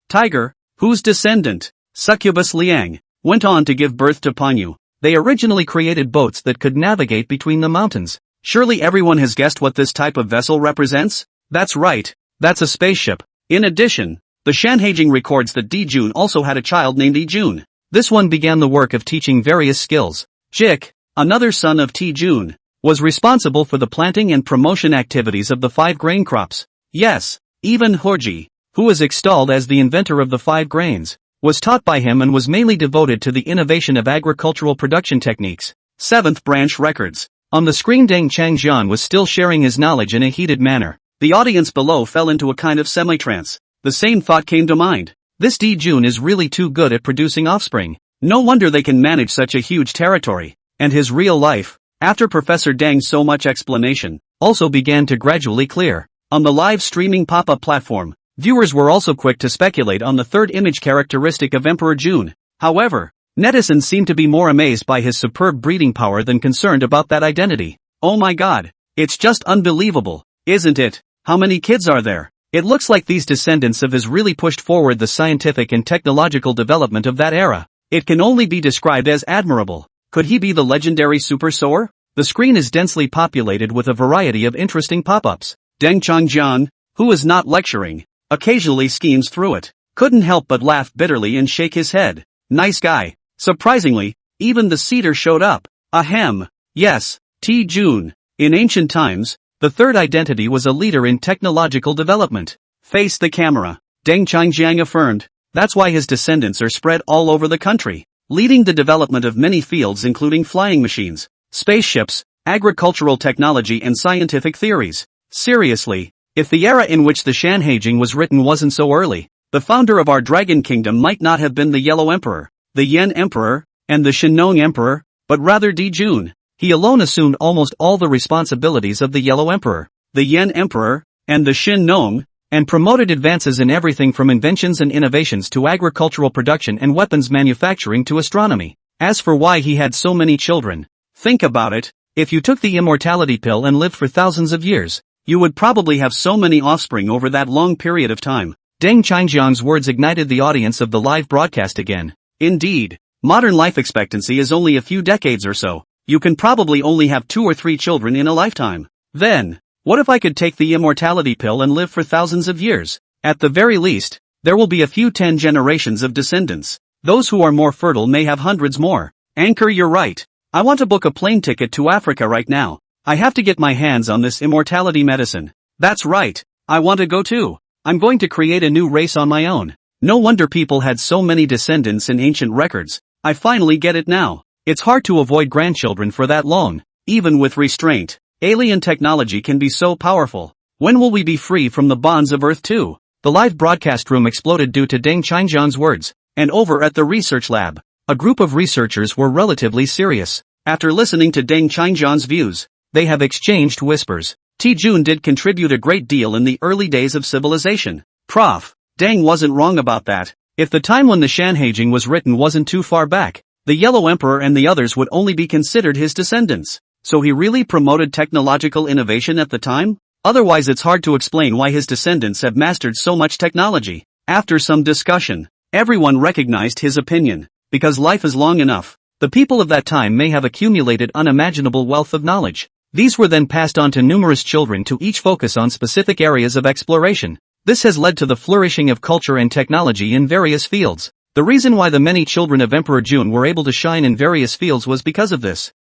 Tiger, whose descendant, Succubus Liang, went on to give birth to Panyu. They originally created boats that could navigate between the mountains. Surely everyone has guessed what this type of vessel represents? That's right, that's a spaceship. In addition, the Shanhaijing records that D. Jun also had a child named Yi Jun. This one began the work of teaching various skills. Jik, another son of Jun, was responsible for the planting and promotion activities of the 5 grain crops. Yes, even Horji, who was extolled as the inventor of the 5 grains, was taught by him and was mainly devoted to the innovation of agricultural production techniques. 7th Branch Records. On the screen, Deng Changjian was still sharing his knowledge in a heated manner. The audience below fell into a kind of semi-trance. The same thought came to mind. This Jun is really too good at producing offspring. No wonder they can manage such a huge territory. And his real life, after Professor Deng's so much explanation, also began to gradually clear. On the live streaming pop-up platform, viewers were also quick to speculate on the third image characteristic of Emperor Jun. However, netizens seemed to be more amazed by his superb breeding power than concerned about that identity. Oh my god, it's just unbelievable, isn't it? How many kids are there? It looks like these descendants of his really pushed forward the scientific and technological development of that era. It can only be described as admirable. Could he be the legendary Super Sower? The screen is densely populated with a variety of interesting pop-ups. Deng Changjian, who is not lecturing, occasionally schemes through it, couldn't help but laugh bitterly and shake his head. Nice guy. Surprisingly, even the cedar showed up. Ahem. Yes, Jun. In ancient times, the third identity was a leader in technological development. Face the camera, Deng Changjiang affirmed. That's why his descendants are spread all over the country, leading the development of many fields including flying machines, spaceships, agricultural technology and scientific theories. Seriously, if the era in which the Shanhaijing was written wasn't so early, the founder of our Dragon Kingdom might not have been the Yellow Emperor, the Yen Emperor, and the Shinong Emperor, but rather Jun. He alone assumed almost all the responsibilities of the Yellow Emperor, the Yen Emperor, and the Shinong, and promoted advances in everything from inventions and innovations to agricultural production and weapons manufacturing to astronomy. As for why he had so many children, think about it. If you took the immortality pill and lived for thousands of years, you would probably have so many offspring over that long period of time. Deng Changjiang's words ignited the audience of the live broadcast again. Indeed, modern life expectancy is only a few decades or so. You can probably only have 2 or 3 children in a lifetime. Then, what if I could take the immortality pill and live for thousands of years? At the very least, there will be a few 10 generations of descendants. Those who are more fertile may have hundreds more. Anchor, you're right. I want to book a plane ticket to Africa right now. I have to get my hands on this immortality medicine. That's right. I want to go too. I'm going to create a new race on my own. No wonder people had so many descendants in ancient records. I finally get it now. It's hard to avoid grandchildren for that long, even with restraint. Alien technology can be so powerful. When will we be free from the bonds of Earth too? The live broadcast room exploded due to Deng Changjiang's words, and over at the research lab, a group of researchers were relatively serious. After listening to Deng Changjiang's views, they have exchanged whispers. Jun did contribute a great deal in the early days of civilization. Prof. Deng wasn't wrong about that. If the time when the Shanhaijing was written wasn't too far back, the Yellow Emperor and the others would only be considered his descendants. So he really promoted technological innovation at the time? Otherwise it's hard to explain why his descendants have mastered so much technology. After some discussion, everyone recognized his opinion. Because life is long enough, the people of that time may have accumulated unimaginable wealth of knowledge. These were then passed on to numerous children to each focus on specific areas of exploration. This has led to the flourishing of culture and technology in various fields. The reason why the many children of Emperor Jun were able to shine in various fields was because of this.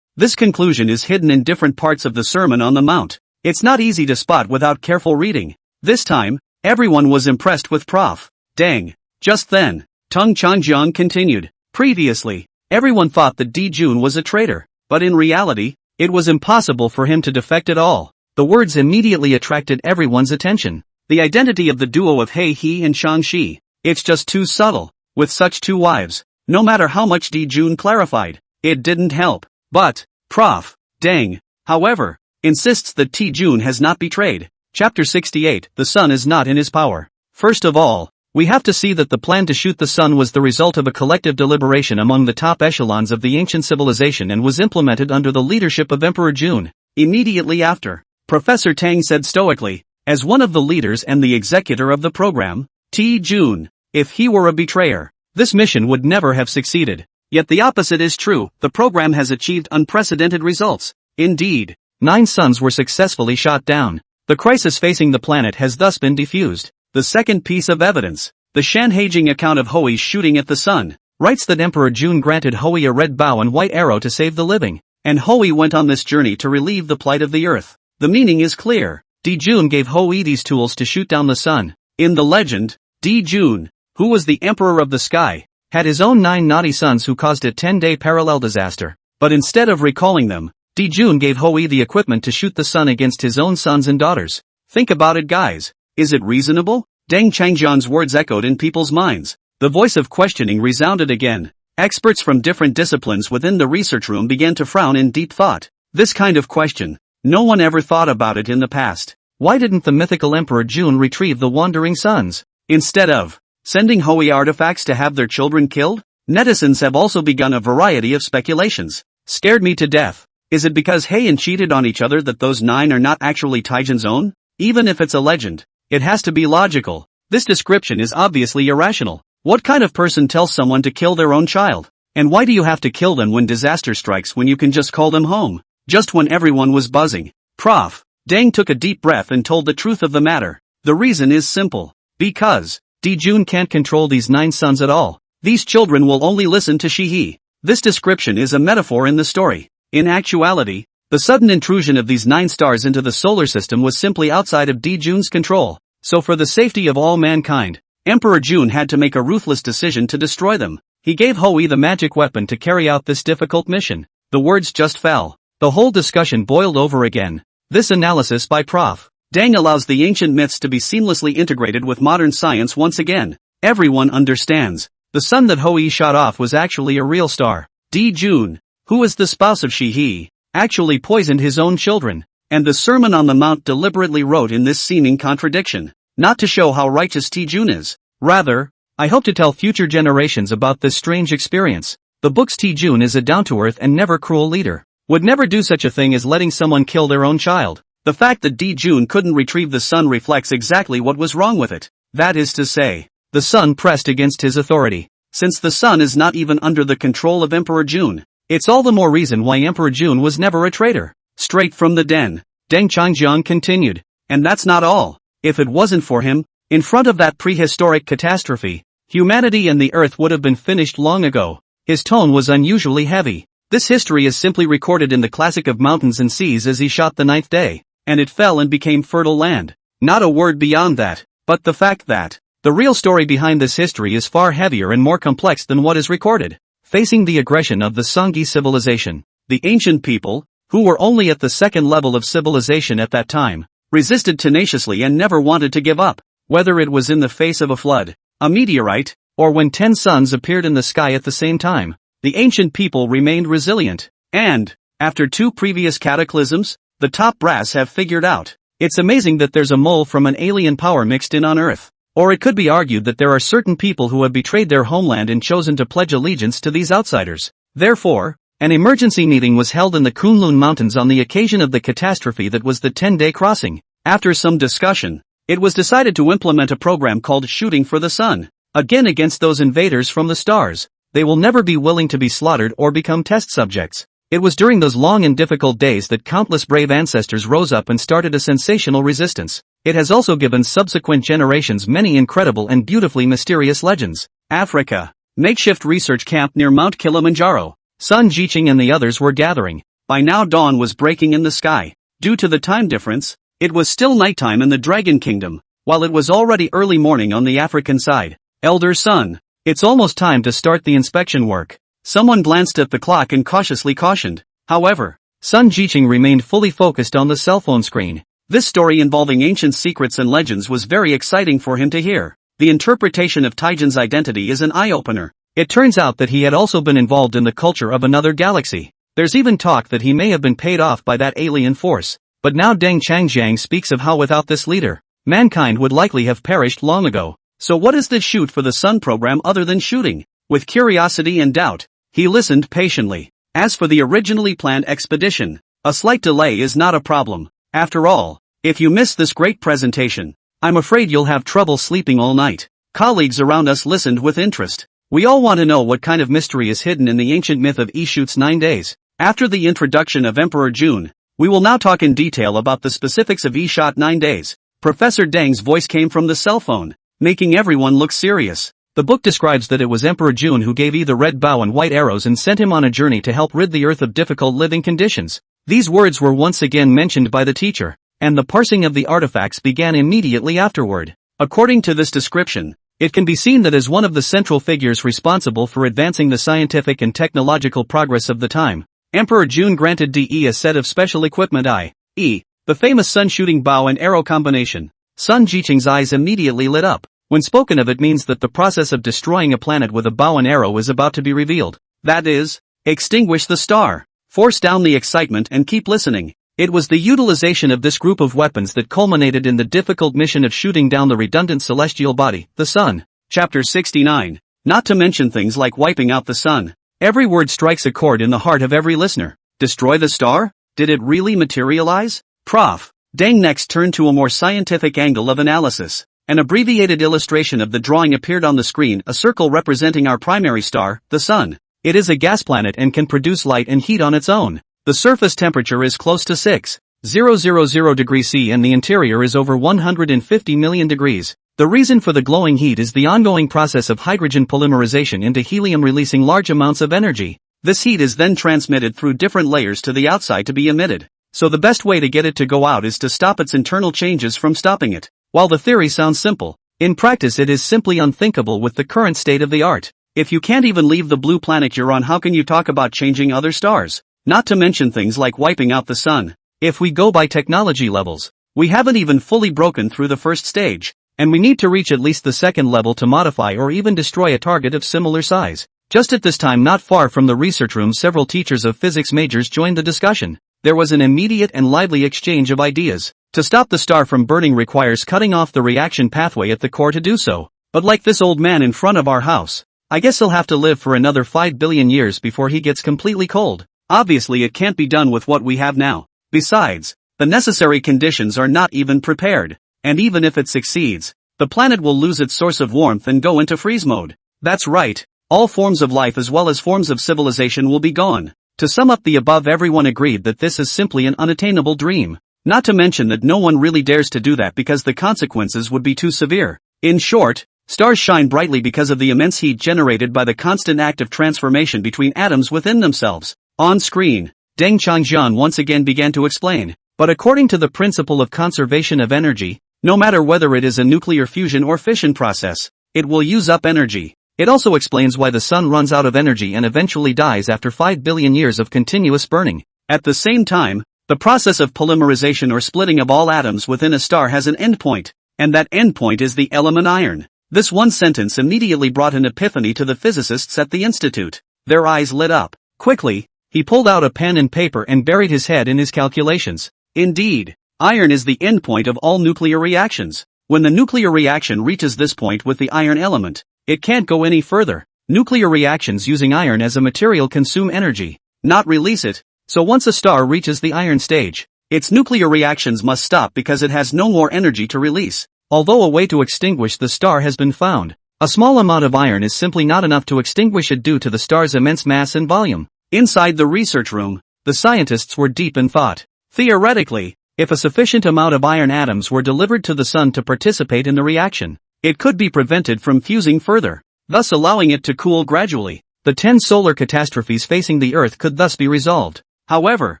This conclusion is hidden in different parts of the Sermon on the Mount. It's not easy to spot without careful reading. This time, everyone was impressed with Prof. Deng. Just then, Deng Changjiang continued. Previously, everyone thought that Jun was a traitor, but in reality, it was impossible for him to defect at all. The words immediately attracted everyone's attention. The identity of the duo of He and Shang-Shi. It's just too subtle. With such 2 wives, no matter how much Jun clarified, it didn't help. But, Prof. Deng, however, insists that Jun has not betrayed. Chapter 68, The Sun is not in his power. First of all, we have to see that the plan to shoot the sun was the result of a collective deliberation among the top echelons of the ancient civilization and was implemented under the leadership of Emperor Jun. Immediately after, Professor Tang said stoically, as one of the leaders and the executor of the program, Jun, if he were a betrayer, this mission would never have succeeded. Yet the opposite is true, the program has achieved unprecedented results. Indeed, 9 suns were successfully shot down. The crisis facing the planet has thus been defused. The second piece of evidence, the Shanhaijing account of Hoi's shooting at the sun, writes that Emperor Jun granted Hui a red bow and white arrow to save the living, and Hui went on this journey to relieve the plight of the earth. The meaning is clear. Jun gave Hui these tools to shoot down the sun. In the legend, Jun, who was the emperor of the sky, had his own 9 naughty sons who caused a 10-day parallel disaster. But instead of recalling them, Jun gave Hui the equipment to shoot the sun against his own sons and daughters. Think about it, guys. Is it reasonable? Deng Changjiang's words echoed in people's minds. The voice of questioning resounded again. Experts from different disciplines within the research room began to frown in deep thought. This kind of question. No one ever thought about it in the past. Why didn't the mythical Emperor Jun retrieve the wandering sons, instead of sending Hui artifacts to have their children killed? Netizens have also begun a variety of speculations. Scared me to death. Is it because Heian cheated on each other that those 9 are not actually Taijin's own? Even if it's a legend, it has to be logical. This description is obviously irrational. What kind of person tells someone to kill their own child? And why do you have to kill them when disaster strikes when you can just call them home? Just when everyone was buzzing. Prof. Deng took a deep breath and told the truth of the matter. The reason is simple. Because Jun can't control these 9 sons at all. These children will only listen to Shihi. This description is a metaphor in the story. In actuality, the sudden intrusion of these 9 stars into the solar system was simply outside of Jun's control. So for the safety of all mankind, Emperor Jun had to make a ruthless decision to destroy them. He gave Hui the magic weapon to carry out this difficult mission. The words just fell. The whole discussion boiled over again. This analysis by Prof. Deng allows the ancient myths to be seamlessly integrated with modern science once again. Everyone understands. The sun that Hui shot off was actually a real star. Jun, who was the spouse of Shihi, actually poisoned his own children. And the Sermon on the Mount deliberately wrote in this seeming contradiction. Not to show how righteous Jun is. Rather, I hope to tell future generations about this strange experience. The book's Jun is a down-to-earth and never cruel leader. Would never do such a thing as letting someone kill their own child. The fact that Jun couldn't retrieve the sun reflects exactly what was wrong with it. That is to say, the sun pressed against his authority. Since the sun is not even under the control of Emperor Jun, it's all the more reason why Emperor Jun was never a traitor. Straight from the den, Deng Changjiang continued. And that's not all. If it wasn't for him, in front of that prehistoric catastrophe, humanity and the earth would have been finished long ago. His tone was unusually heavy. This history is simply recorded in the classic of mountains and seas as he shot the 9th day, and it fell and became fertile land. Not a word beyond that. But the fact that the real story behind this history is far heavier and more complex than what is recorded. Facing the aggression of the Songhi civilization, the ancient people, who were only at the 2nd level of civilization at that time, resisted tenaciously and never wanted to give up, whether it was in the face of a flood, a meteorite, or when 10 suns appeared in the sky at the same time. The ancient people remained resilient, and, after 2 previous cataclysms, the top brass have figured out. It's amazing that there's a mole from an alien power mixed in on Earth. Or it could be argued that there are certain people who have betrayed their homeland and chosen to pledge allegiance to these outsiders. Therefore, an emergency meeting was held in the Kunlun Mountains on the occasion of the catastrophe that was the 10-day crossing. After some discussion, it was decided to implement a program called Shooting for the Sun. Again against those invaders from the stars. They will never be willing to be slaughtered or become test subjects. It was during those long and difficult days that countless brave ancestors rose up and started a sensational resistance. It has also given subsequent generations many incredible and beautifully mysterious legends. Africa. Makeshift research camp near Mount Kilimanjaro. Sun Jiqing and the others were gathering. By now dawn was breaking in the sky. Due to the time difference, it was still nighttime in the Dragon Kingdom, while it was already early morning on the African side. Elder Sun, it's almost time to start the inspection work. Someone glanced at the clock and cautiously cautioned. However, Sun Jiqing remained fully focused on the cell phone screen. This story involving ancient secrets and legends was very exciting for him to hear. The interpretation of Taijin's identity is an eye-opener. It turns out that he had also been involved in the culture of another galaxy. There's even talk that he may have been paid off by that alien force. But now Deng Changjiang speaks of how without this leader, mankind would likely have perished long ago. So what is this Shoot for the Sun program other than shooting? With curiosity and doubt, he listened patiently. As for the originally planned expedition, a slight delay is not a problem. After all, if you miss this great presentation, I'm afraid you'll have trouble sleeping all night. Colleagues around us listened with interest. We all want to know what kind of mystery is hidden in the ancient myth of Shoot's 9 days. After the introduction of Emperor Jun, we will now talk in detail about the specifics of Shot 9 days. Professor Deng's voice came from the cell phone, making everyone look serious. The book describes that it was Emperor Jun who gave Yi the red bow and white arrows and sent him on a journey to help rid the earth of difficult living conditions. These words were once again mentioned by the teacher, and the parsing of the artifacts began immediately afterward. According to this description, it can be seen that as one of the central figures responsible for advancing the scientific and technological progress of the time, Emperor Jun granted Yi a set of special equipment i.e., the famous sun-shooting bow and arrow combination. Sun Jiqing's eyes immediately lit up. When spoken of, it means that the process of destroying a planet with a bow and arrow is about to be revealed. That is, extinguish the star. Force down the excitement and keep listening. It was the utilization of this group of weapons that culminated in the difficult mission of shooting down the redundant celestial body, the sun. Chapter 69. Not to mention things like wiping out the sun. Every word strikes a chord in the heart of every listener. Destroy the star? Did it really materialize? Prof. Deng next turned to a more scientific angle of analysis. An abbreviated illustration of the drawing appeared on the screen, a circle representing our primary star, the sun. It is a gas planet and can produce light and heat on its own. The surface temperature is close to 6,000 degrees C and the interior is over 150 million degrees. The reason for the glowing heat is the ongoing process of hydrogen polymerization into helium, releasing large amounts of energy. This heat is then transmitted through different layers to the outside to be emitted. So the best way to get it to go out is to stop its internal changes from stopping it. While the theory sounds simple, in practice it is simply unthinkable with the current state of the art. If you can't even leave the blue planet you're on, how can you talk about changing other stars? Not to mention things like wiping out the sun. If we go by technology levels, we haven't even fully broken through the first stage, and we need to reach at least the second level to modify or even destroy a target of similar size. Just at this time, not far from the research room, several teachers of physics majors joined the discussion. There was an immediate and lively exchange of ideas. To stop the star from burning requires cutting off the reaction pathway at the core to do so. But like this old man in front of our house, I guess he'll have to live for another 5 billion years before he gets completely cold. Obviously it can't be done with what we have now. Besides, the necessary conditions are not even prepared. And even if it succeeds, the planet will lose its source of warmth and go into freeze mode. That's right, all forms of life as well as forms of civilization will be gone. To sum up the above, everyone agreed that this is simply an unattainable dream. Not to mention that no one really dares to do that because the consequences would be too severe. In short, stars shine brightly because of the immense heat generated by the constant act of transformation between atoms within themselves. On screen, Deng Changjian once again began to explain. But according to the principle of conservation of energy, no matter whether it is a nuclear fusion or fission process, it will use up energy. It also explains why the sun runs out of energy and eventually dies after 5 billion years of continuous burning. At the same time, the process of polymerization or splitting of all atoms within a star has an endpoint, and that endpoint is the element iron. This one sentence immediately brought an epiphany to the physicists at the institute. Their eyes lit up. Quickly, he pulled out a pen and paper and buried his head in his calculations. Indeed, iron is the endpoint of all nuclear reactions. When the nuclear reaction reaches this point with the iron element, it can't go any further. Nuclear reactions using iron as a material consume energy, not release it. So once a star reaches the iron stage, its nuclear reactions must stop because it has no more energy to release. Although a way to extinguish the star has been found, a small amount of iron is simply not enough to extinguish it due to the star's immense mass and volume. Inside the research room, the scientists were deep in thought. Theoretically, if a sufficient amount of iron atoms were delivered to the sun to participate in the reaction, it could be prevented from fusing further, thus allowing it to cool gradually. The 10 solar catastrophes facing the Earth could thus be resolved. However,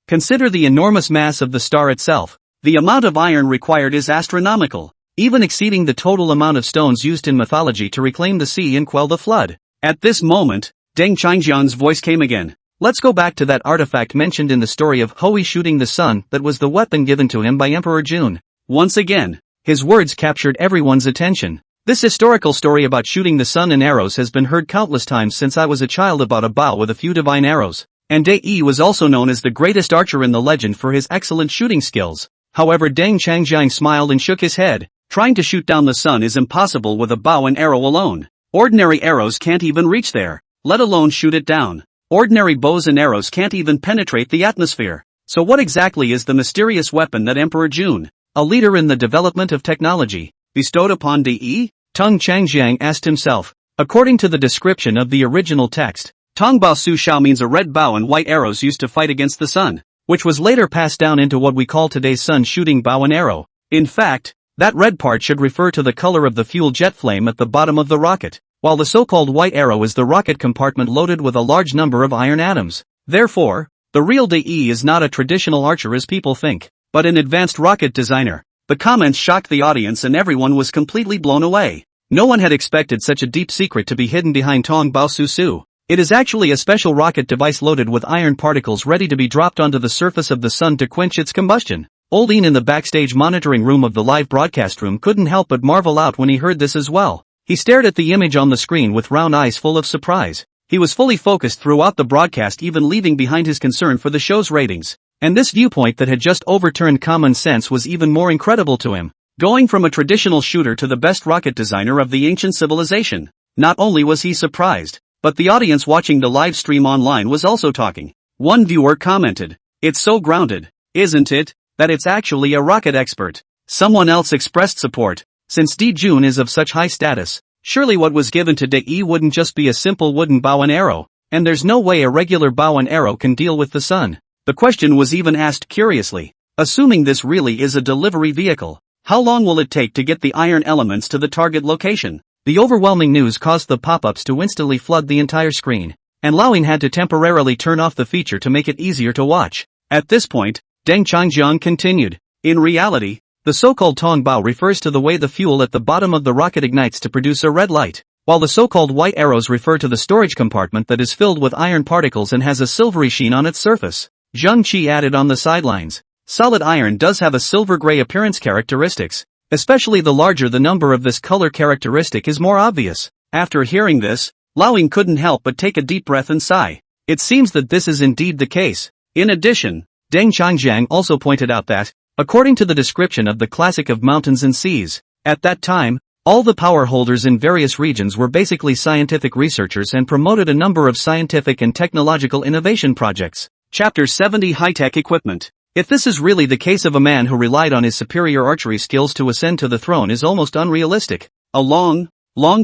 consider the enormous mass of the star itself. The amount of iron required is astronomical, even exceeding the total amount of stones used in mythology to reclaim the sea and quell the flood. At this moment, Deng Changjian's voice came again. Let's go back to that artifact mentioned in the story of Hui shooting the sun that was the weapon given to him by Emperor Jun. Once again, his words captured everyone's attention. This historical story about shooting the sun and arrows has been heard countless times since I was a child about a bow with a few divine arrows. And Yi was also known as the greatest archer in the legend for his excellent shooting skills. However, Deng Changjiang smiled and shook his head. Trying to shoot down the sun is impossible with a bow and arrow alone. Ordinary arrows can't even reach there, let alone shoot it down. Ordinary bows and arrows can't even penetrate the atmosphere. So what exactly is the mysterious weapon that Emperor Jun, a leader in the development of technology, bestowed upon Yi? Deng Changjiang asked himself. According to the description of the original text, Tongbao Su Shao means a red bow and white arrows used to fight against the sun, which was later passed down into what we call today's sun-shooting bow and arrow. In fact, that red part should refer to the color of the fuel jet flame at the bottom of the rocket. while the so-called white arrow is the rocket compartment loaded with a large number of iron atoms. Therefore, the real DE is not a traditional archer as people think, but an advanced rocket designer. The comments shocked the audience and everyone was completely blown away. No one had expected such a deep secret to be hidden behind Tong Bao Su Su. It is actually a special rocket device loaded with iron particles ready to be dropped onto the surface of the sun to quench its combustion. Old Ian in the backstage monitoring room of the live broadcast room couldn't help but marvel out when he heard this as well. He stared at the image on the screen with round eyes full of surprise. He was fully focused throughout the broadcast, even leaving behind his concern for the show's ratings. And this viewpoint that had just overturned common sense was even more incredible to him. Going from a traditional shooter to the best rocket designer of the ancient civilization. Not only was he surprised, but the audience watching the live stream online was also talking. One viewer commented, "It's so grounded, isn't it, that it's actually a rocket expert." Someone else expressed support. Since Di Jun is of such high status, surely what was given to Dei wouldn't just be a simple wooden bow and arrow, and there's no way a regular bow and arrow can deal with the sun. The question was even asked curiously. Assuming this really is a delivery vehicle, how long will it take to get the iron elements to the target location? The overwhelming news caused the pop-ups to instantly flood the entire screen, and Lawing had to temporarily turn off the feature to make it easier to watch. At this point, Deng Changjiang continued. In reality, the so-called Tong Bao refers to the way the fuel at the bottom of the rocket ignites to produce a red light, while the so-called white arrows refer to the storage compartment that is filled with iron particles and has a silvery sheen on its surface. Zhang Qi added on the sidelines. Solid iron does have a silver-gray appearance characteristics. Especially the larger the number of this color characteristic is more obvious. After hearing this, Lawing couldn't help but take a deep breath and sigh. It seems that this is indeed the case. In addition, Deng Changjiang also pointed out that, according to the description of the classic of mountains and seas, at that time, all the power holders in various regions were basically scientific researchers and promoted a number of scientific and technological innovation projects. Chapter 70 High-Tech Equipment. If this is really the case of a man who relied on his superior archery skills to ascend to the throne is almost unrealistic. A long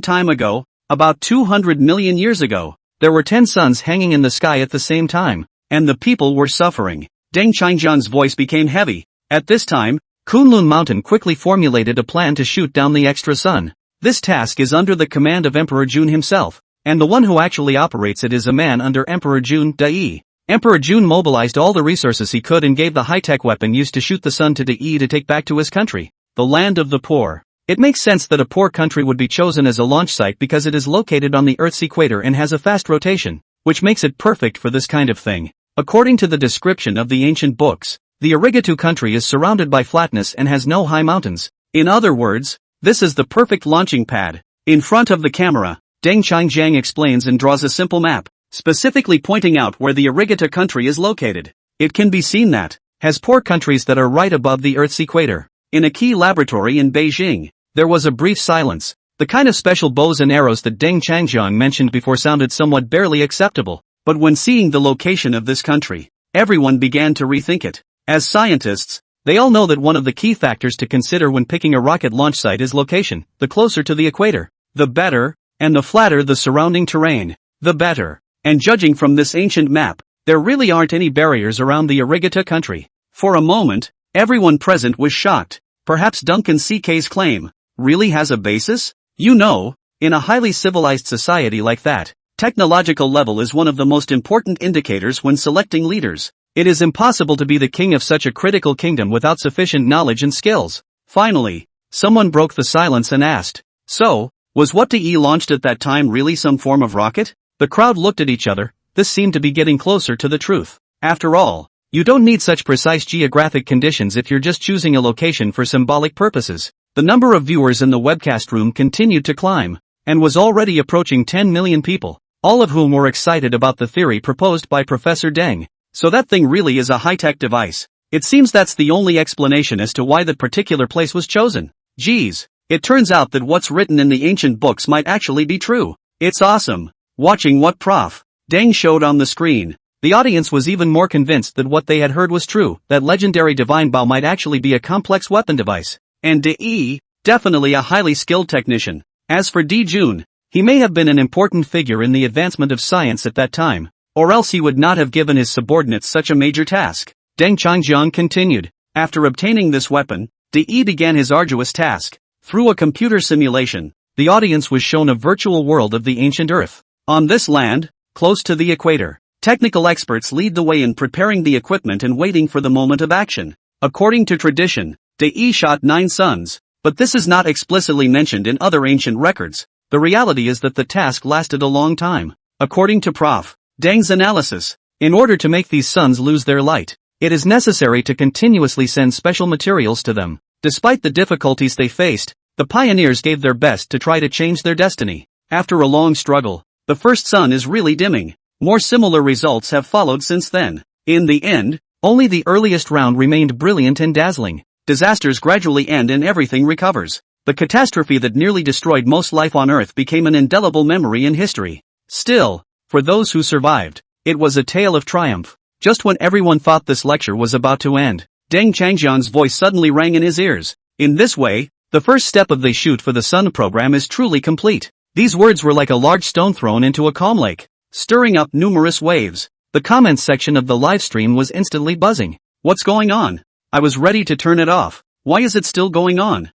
time ago, about 200 million years ago, there were 10 suns hanging in the sky at the same time, and the people were suffering. Deng Changjiang's voice became heavy. At this time, Kunlun Mountain quickly formulated a plan to shoot down the extra sun. This task is under the command of Emperor Jun himself, and the one who actually operates it is a man under Emperor Jun Dai. Emperor Jun mobilized all the resources he could and gave the high-tech weapon used to shoot the sun to Dai to take back to his country, the land of the poor. It makes sense that a poor country would be chosen as a launch site because it is located on the Earth's equator and has a fast rotation, which makes it perfect for this kind of thing. According to the description of the ancient books, the Arigato country is surrounded by flatness and has no high mountains. In other words, this is the perfect launching pad. In front of the camera, Deng Changjiang explains and draws a simple map, specifically pointing out where the Arigato country is located. It can be seen that, has poor countries that are right above the Earth's equator. In a key laboratory in Beijing, there was a brief silence. The kind of special bows and arrows that Deng Changjiang mentioned before sounded somewhat barely acceptable, but when seeing the location of this country, everyone began to rethink it. As scientists, they all know that one of the key factors to consider when picking a rocket launch site is location. The closer to the equator, the better, and the flatter the surrounding terrain, the better. And judging from this ancient map, there really aren't any barriers around the Arigato country. For a moment, everyone present was shocked. Perhaps Duncan CK's claim really has a basis? You know, in a highly civilized society like that, technological level is one of the most important indicators when selecting leaders. It is impossible to be the king of such a critical kingdom without sufficient knowledge and skills. Finally, someone broke the silence and asked, "So, was what Dai launched at that time really some form of rocket?" The crowd looked at each other. This seemed to be getting closer to the truth. After all, you don't need such precise geographic conditions if you're just choosing a location for symbolic purposes. The number of viewers in the webcast room continued to climb, and was already approaching 10 million people, all of whom were excited about the theory proposed by Professor Deng. So that thing really is a high-tech device. It seems that's the only explanation as to why that particular place was chosen. Geez, it turns out that what's written in the ancient books might actually be true. It's awesome. Watching what Prof. Deng showed on the screen, the audience was even more convinced that what they had heard was true, that legendary divine bow might actually be a complex weapon device. And Dai, definitely a highly skilled technician. As for Di Jun, he may have been an important figure in the advancement of science at that time, or else he would not have given his subordinates such a major task. Deng Changjiang continued. After obtaining this weapon, Dai began his arduous task. Through a computer simulation, the audience was shown a virtual world of the ancient Earth. On this land, close to the equator, technical experts lead the way in preparing the equipment and waiting for the moment of action. According to tradition, Dai shot 9 suns, but this is not explicitly mentioned in other ancient records. The reality is that the task lasted a long time. According to Prof. Deng's analysis, in order to make these suns lose their light, it is necessary to continuously send special materials to them. Despite the difficulties they faced, the pioneers gave their best to try to change their destiny. After a long struggle, the first sun is really dimming. More similar results have followed since then. In the end, only the earliest round remained brilliant and dazzling. Disasters gradually end and everything recovers. The catastrophe that nearly destroyed most life on Earth became an indelible memory in history. Still, for those who survived, it was a tale of triumph. Just when everyone thought this lecture was about to end, Deng Changjiang's voice suddenly rang in his ears. In this way, the first step of the Shoot for the Sun program is truly complete. These words were like a large stone thrown into a calm lake, stirring up numerous waves. The comments section of the live stream was instantly buzzing. What's going on? I was ready to turn it off. Why is it still going on?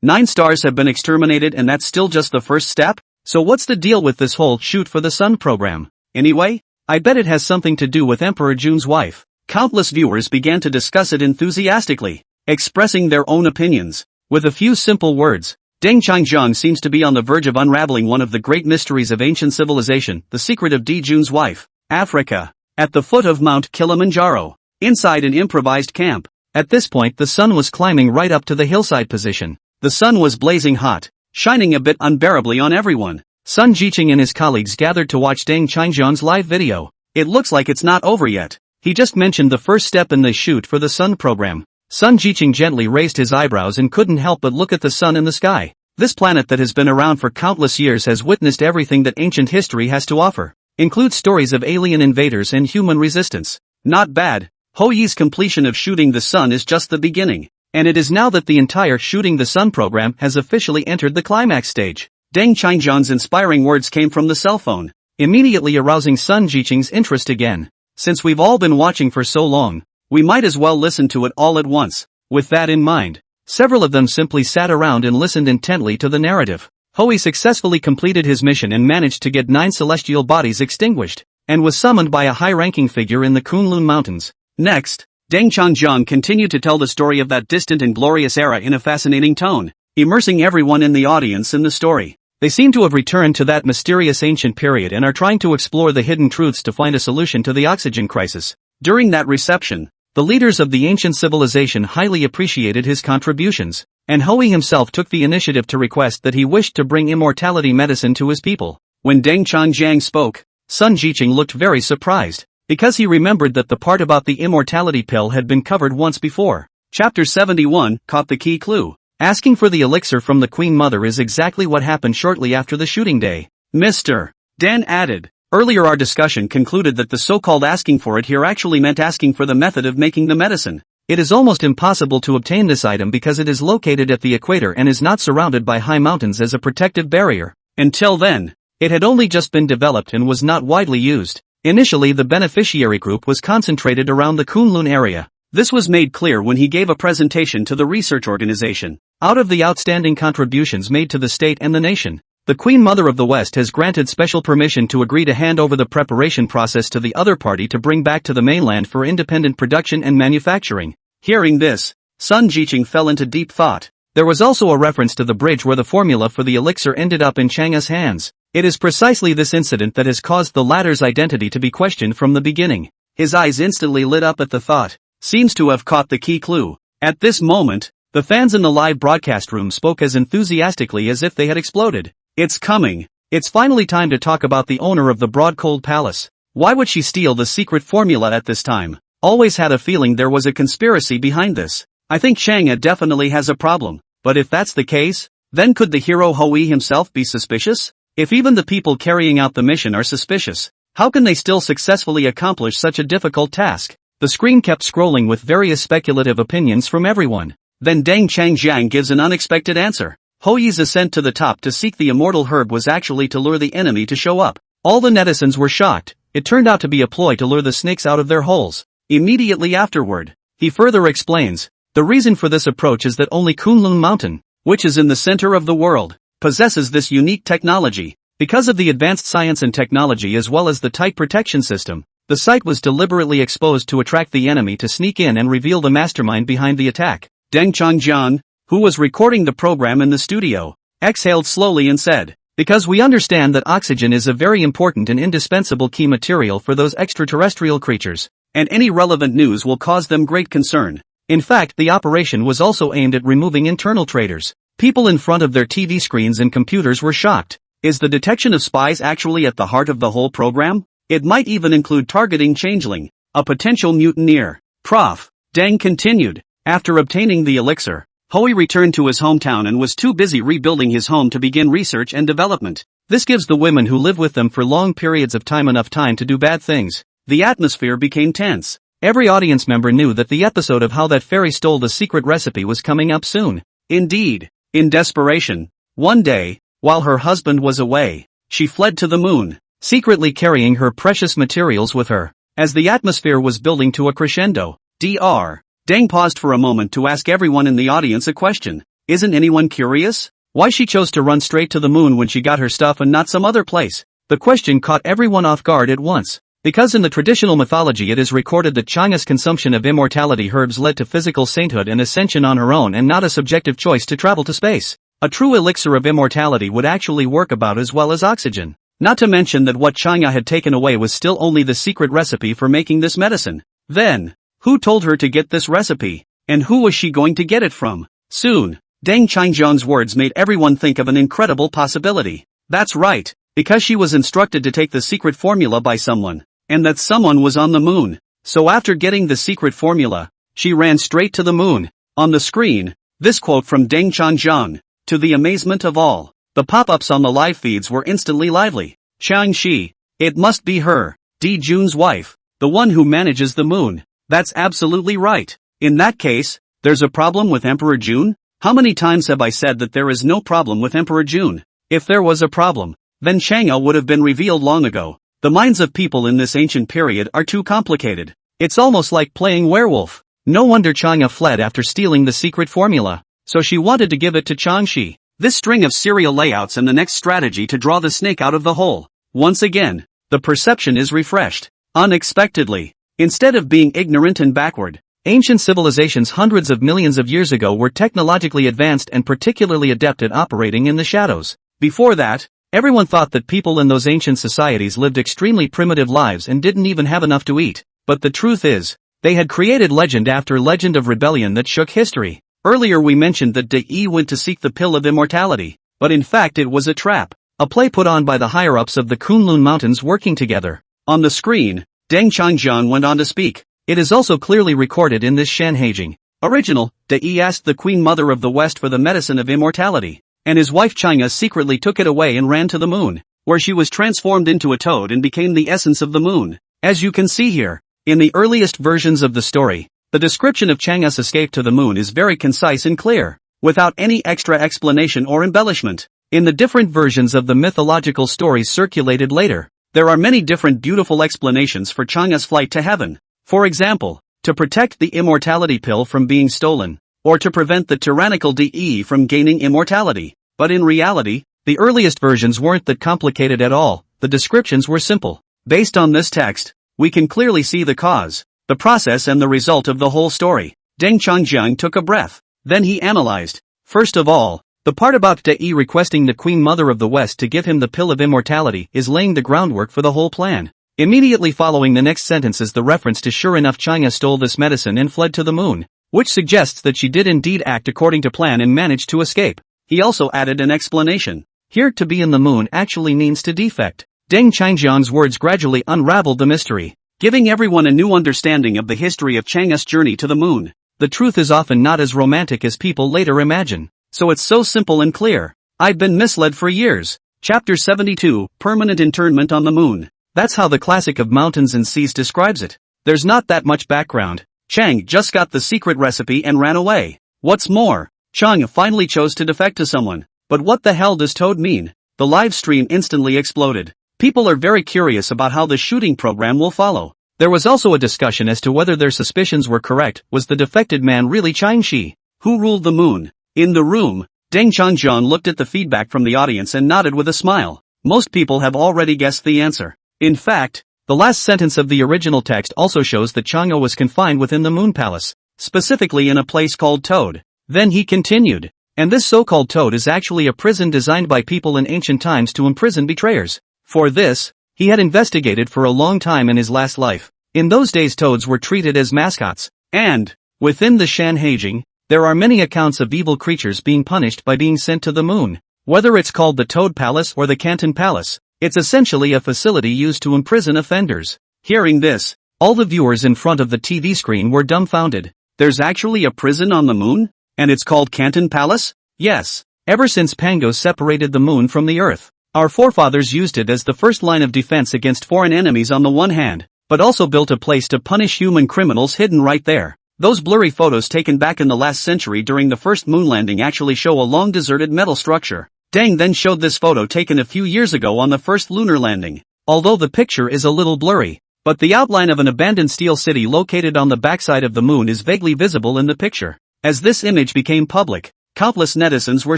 9 stars have been exterminated and that's still just the first step? So what's the deal with this whole Shoot for the Sun program? Anyway, I bet it has something to do with Emperor Jun's wife. Countless viewers began to discuss it enthusiastically, expressing their own opinions. With a few simple words, Deng Changjiang seems to be on the verge of unraveling one of the great mysteries of ancient civilization, the secret of Jun's wife. Africa. At the foot of Mount Kilimanjaro. Inside an improvised camp. At this point the sun was climbing right up to the hillside position. The sun was blazing hot, shining a bit unbearably on everyone. Sun Jiqing and his colleagues gathered to watch Deng Changjiang's live video. It looks like it's not over yet. He just mentioned the first step in the Shoot for the Sun program. Sun Jiqing gently raised his eyebrows and couldn't help but look at the sun in the sky. This planet that has been around for countless years has witnessed everything that ancient history has to offer. Includes stories of alien invaders and human resistance. Not bad. Hou Yi's completion of Shooting the Sun is just the beginning. And it is now that the entire Shooting the Sun program has officially entered the climax stage. Deng Changjiang's inspiring words came from the cell phone, immediately arousing Sun Jiqing's interest again. Since we've all been watching for so long, we might as well listen to it all at once. With that in mind, several of them simply sat around and listened intently to the narrative. Hou Yi successfully completed his mission and managed to get 9 celestial bodies extinguished, and was summoned by a high-ranking figure in the Kunlun Mountains. Next, Deng Changjiang continued to tell the story of that distant and glorious era in a fascinating tone, immersing everyone in the audience in the story. They seem to have returned to that mysterious ancient period and are trying to explore the hidden truths to find a solution to the oxygen crisis. During that reception, the leaders of the ancient civilization highly appreciated his contributions, and Hou Yi himself took the initiative to request that he wished to bring immortality medicine to his people. When Deng Changjiang spoke, Sun Jiqing looked very surprised, because he remembered that the part about the immortality pill had been covered once before. Chapter 71 caught the key clue. Asking for the elixir from the Queen Mother is exactly what happened shortly after the shooting day. Mr. Dan added. Earlier our discussion concluded that the so-called asking for it here actually meant asking for the method of making the medicine. It is almost impossible to obtain this item because it is located at the equator and is not surrounded by high mountains as a protective barrier. Until then, it had only just been developed and was not widely used. Initially the beneficiary group was concentrated around the Kunlun area. This was made clear when he gave a presentation to the research organization. Out of the outstanding contributions made to the state and the nation, the Queen Mother of the West has granted special permission to agree to hand over the preparation process to the other party to bring back to the mainland for independent production and manufacturing. Hearing this, Sun Jiqing fell into deep thought. There was also a reference to the bridge where the formula for the elixir ended up in Chang'e's hands. It is precisely this incident that has caused the latter's identity to be questioned from the beginning. His eyes instantly lit up at the thought. Seems to have caught the key clue. At this moment, the fans in the live broadcast room spoke as enthusiastically as if they had exploded. It's coming. It's finally time to talk about the owner of the Broad Cold Palace. Why would she steal the secret formula at this time? Always had a feeling there was a conspiracy behind this. I think Chang'e definitely has a problem. But if that's the case, then could the hero Hou Yi himself be suspicious? If even the people carrying out the mission are suspicious, how can they still successfully accomplish such a difficult task? The screen kept scrolling with various speculative opinions from everyone. Then Deng Changjiang gives an unexpected answer. Hou Yi's ascent to the top to seek the immortal herb was actually to lure the enemy to show up. All the netizens were shocked. It turned out to be a ploy to lure the snakes out of their holes. Immediately afterward, he further explains, the reason for this approach is that only Kunlun Mountain, which is in the center of the world, possesses this unique technology. Because of the advanced science and technology as well as the tight protection system, the site was deliberately exposed to attract the enemy to sneak in and reveal the mastermind behind the attack. Deng Changjian, who was recording the program in the studio, exhaled slowly and said, "Because we understand that oxygen is a very important and indispensable key material for those extraterrestrial creatures, and any relevant news will cause them great concern. In fact, the operation was also aimed at removing internal traitors." People in front of their TV screens and computers were shocked. Is the detection of spies actually at the heart of the whole program? It might even include targeting Changeling, a potential mutineer. Prof. Deng continued. After obtaining the elixir, Hui returned to his hometown and was too busy rebuilding his home to begin research and development. This gives the women who live with them for long periods of time enough time to do bad things. The atmosphere became tense. Every audience member knew that the episode of How That Fairy Stole the Secret Recipe was coming up soon. Indeed, in desperation, one day, while her husband was away, she fled to the moon, secretly carrying her precious materials with her. As the atmosphere was building to a crescendo, Dr. Deng paused for a moment to ask everyone in the audience a question. Isn't anyone curious? Why she chose to run straight to the moon when she got her stuff and not some other place? The question caught everyone off guard at once. Because in the traditional mythology it is recorded that Changa's consumption of immortality herbs led to physical sainthood and ascension on her own and not a subjective choice to travel to space. A true elixir of immortality would actually work about as well as oxygen. Not to mention that what Changa had taken away was still only the secret recipe for making this medicine. Then, who told her to get this recipe? And who was she going to get it from? Soon, Deng Changjiang's words made everyone think of an incredible possibility. That's right, because she was instructed to take the secret formula by someone, and that someone was on the moon. So after getting the secret formula, she ran straight to the moon. On the screen, this quote from Deng Changjiang. To the amazement of all, the pop-ups on the live feeds were instantly lively. Chang Shi. It must be her. Di Jun's wife. The one who manages the moon. That's absolutely right. In that case, there's a problem with Emperor Jun? How many times have I said that there is no problem with Emperor Jun? If there was a problem, then Chang'e would have been revealed long ago. The minds of people in this ancient period are too complicated. It's almost like playing werewolf. No wonder Chang'e fled after stealing the secret formula. So she wanted to give it to Changshi. This string of serial layouts and the next strategy to draw the snake out of the hole. Once again, the perception is refreshed. Unexpectedly. Instead of being ignorant and backward, ancient civilizations hundreds of millions of years ago were technologically advanced and particularly adept at operating in the shadows. Before that, everyone thought that people in those ancient societies lived extremely primitive lives and didn't even have enough to eat. But the truth is, they had created legend after legend of rebellion that shook history. Earlier we mentioned that De went to seek the pill of immortality, but in fact it was a trap, a play put on by the higher-ups of the Kunlun Mountains working together. On the screen, Deng Changjiang went on to speak. It is also clearly recorded in this Shanhaijing original. De asked the Queen Mother of the West for the medicine of immortality, and his wife Chang'e secretly took it away and ran to the moon, where she was transformed into a toad and became the essence of the moon. As you can see here, in the earliest versions of the story, the description of Chang'e's escape to the moon is very concise and clear, without any extra explanation or embellishment. In the different versions of the mythological stories circulated later, there are many different beautiful explanations for Chang'e's flight to heaven. For example, to protect the immortality pill from being stolen, or to prevent the tyrannical De from gaining immortality. But in reality, the earliest versions weren't that complicated at all. The descriptions were simple. Based on this text, we can clearly see the cause, the process and the result of the whole story. Deng Changjiang took a breath. Then he analyzed. First of all, the part about De requesting the Queen Mother of the West to give him the pill of immortality is laying the groundwork for the whole plan. Immediately following the next sentence is the reference to sure enough Chang'e stole this medicine and fled to the moon, which suggests that she did indeed act according to plan and managed to escape. He also added an explanation. Here to be in the moon actually means to defect. Deng Changjiang's words gradually unraveled the mystery, giving everyone a new understanding of the history of Chang'e's journey to the moon. The truth is often not as romantic as people later imagine. So it's so simple and clear. I've been misled for years. Chapter 72, Permanent Internment on the Moon. That's how the classic of Mountains and Seas describes it. There's not that much background. Chang just got the secret recipe and ran away. What's more, Chang finally chose to defect to someone. But what the hell does Toad mean? The live stream instantly exploded. People are very curious about how the shooting program will follow. There was also a discussion as to whether their suspicions were correct. Was the defected man really Chang Shi, who ruled the moon? In the room, Deng Changjiang looked at the feedback from the audience and nodded with a smile. Most people have already guessed the answer. In fact, the last sentence of the original text also shows that Chang'e was confined within the Moon Palace, specifically in a place called Toad. Then he continued. And this so-called Toad is actually a prison designed by people in ancient times to imprison betrayers. For this, he had investigated for a long time in his last life. In those days toads were treated as mascots. And, within the Shan Heijing, there are many accounts of evil creatures being punished by being sent to the moon. Whether it's called the Toad Palace or the Canton Palace, it's essentially a facility used to imprison offenders. Hearing this, all the viewers in front of the TV screen were dumbfounded. There's actually a prison on the moon? And it's called Canton Palace? Yes. Ever since Pango separated the moon from the earth, our forefathers used it as the first line of defense against foreign enemies on the one hand, but also built a place to punish human criminals hidden right there. Those blurry photos taken back in the last century during the first moon landing actually show a long deserted metal structure. Deng then showed this photo taken a few years ago on the first lunar landing. Although the picture is a little blurry, but the outline of an abandoned steel city located on the backside of the moon is vaguely visible in the picture. As this image became public, countless netizens were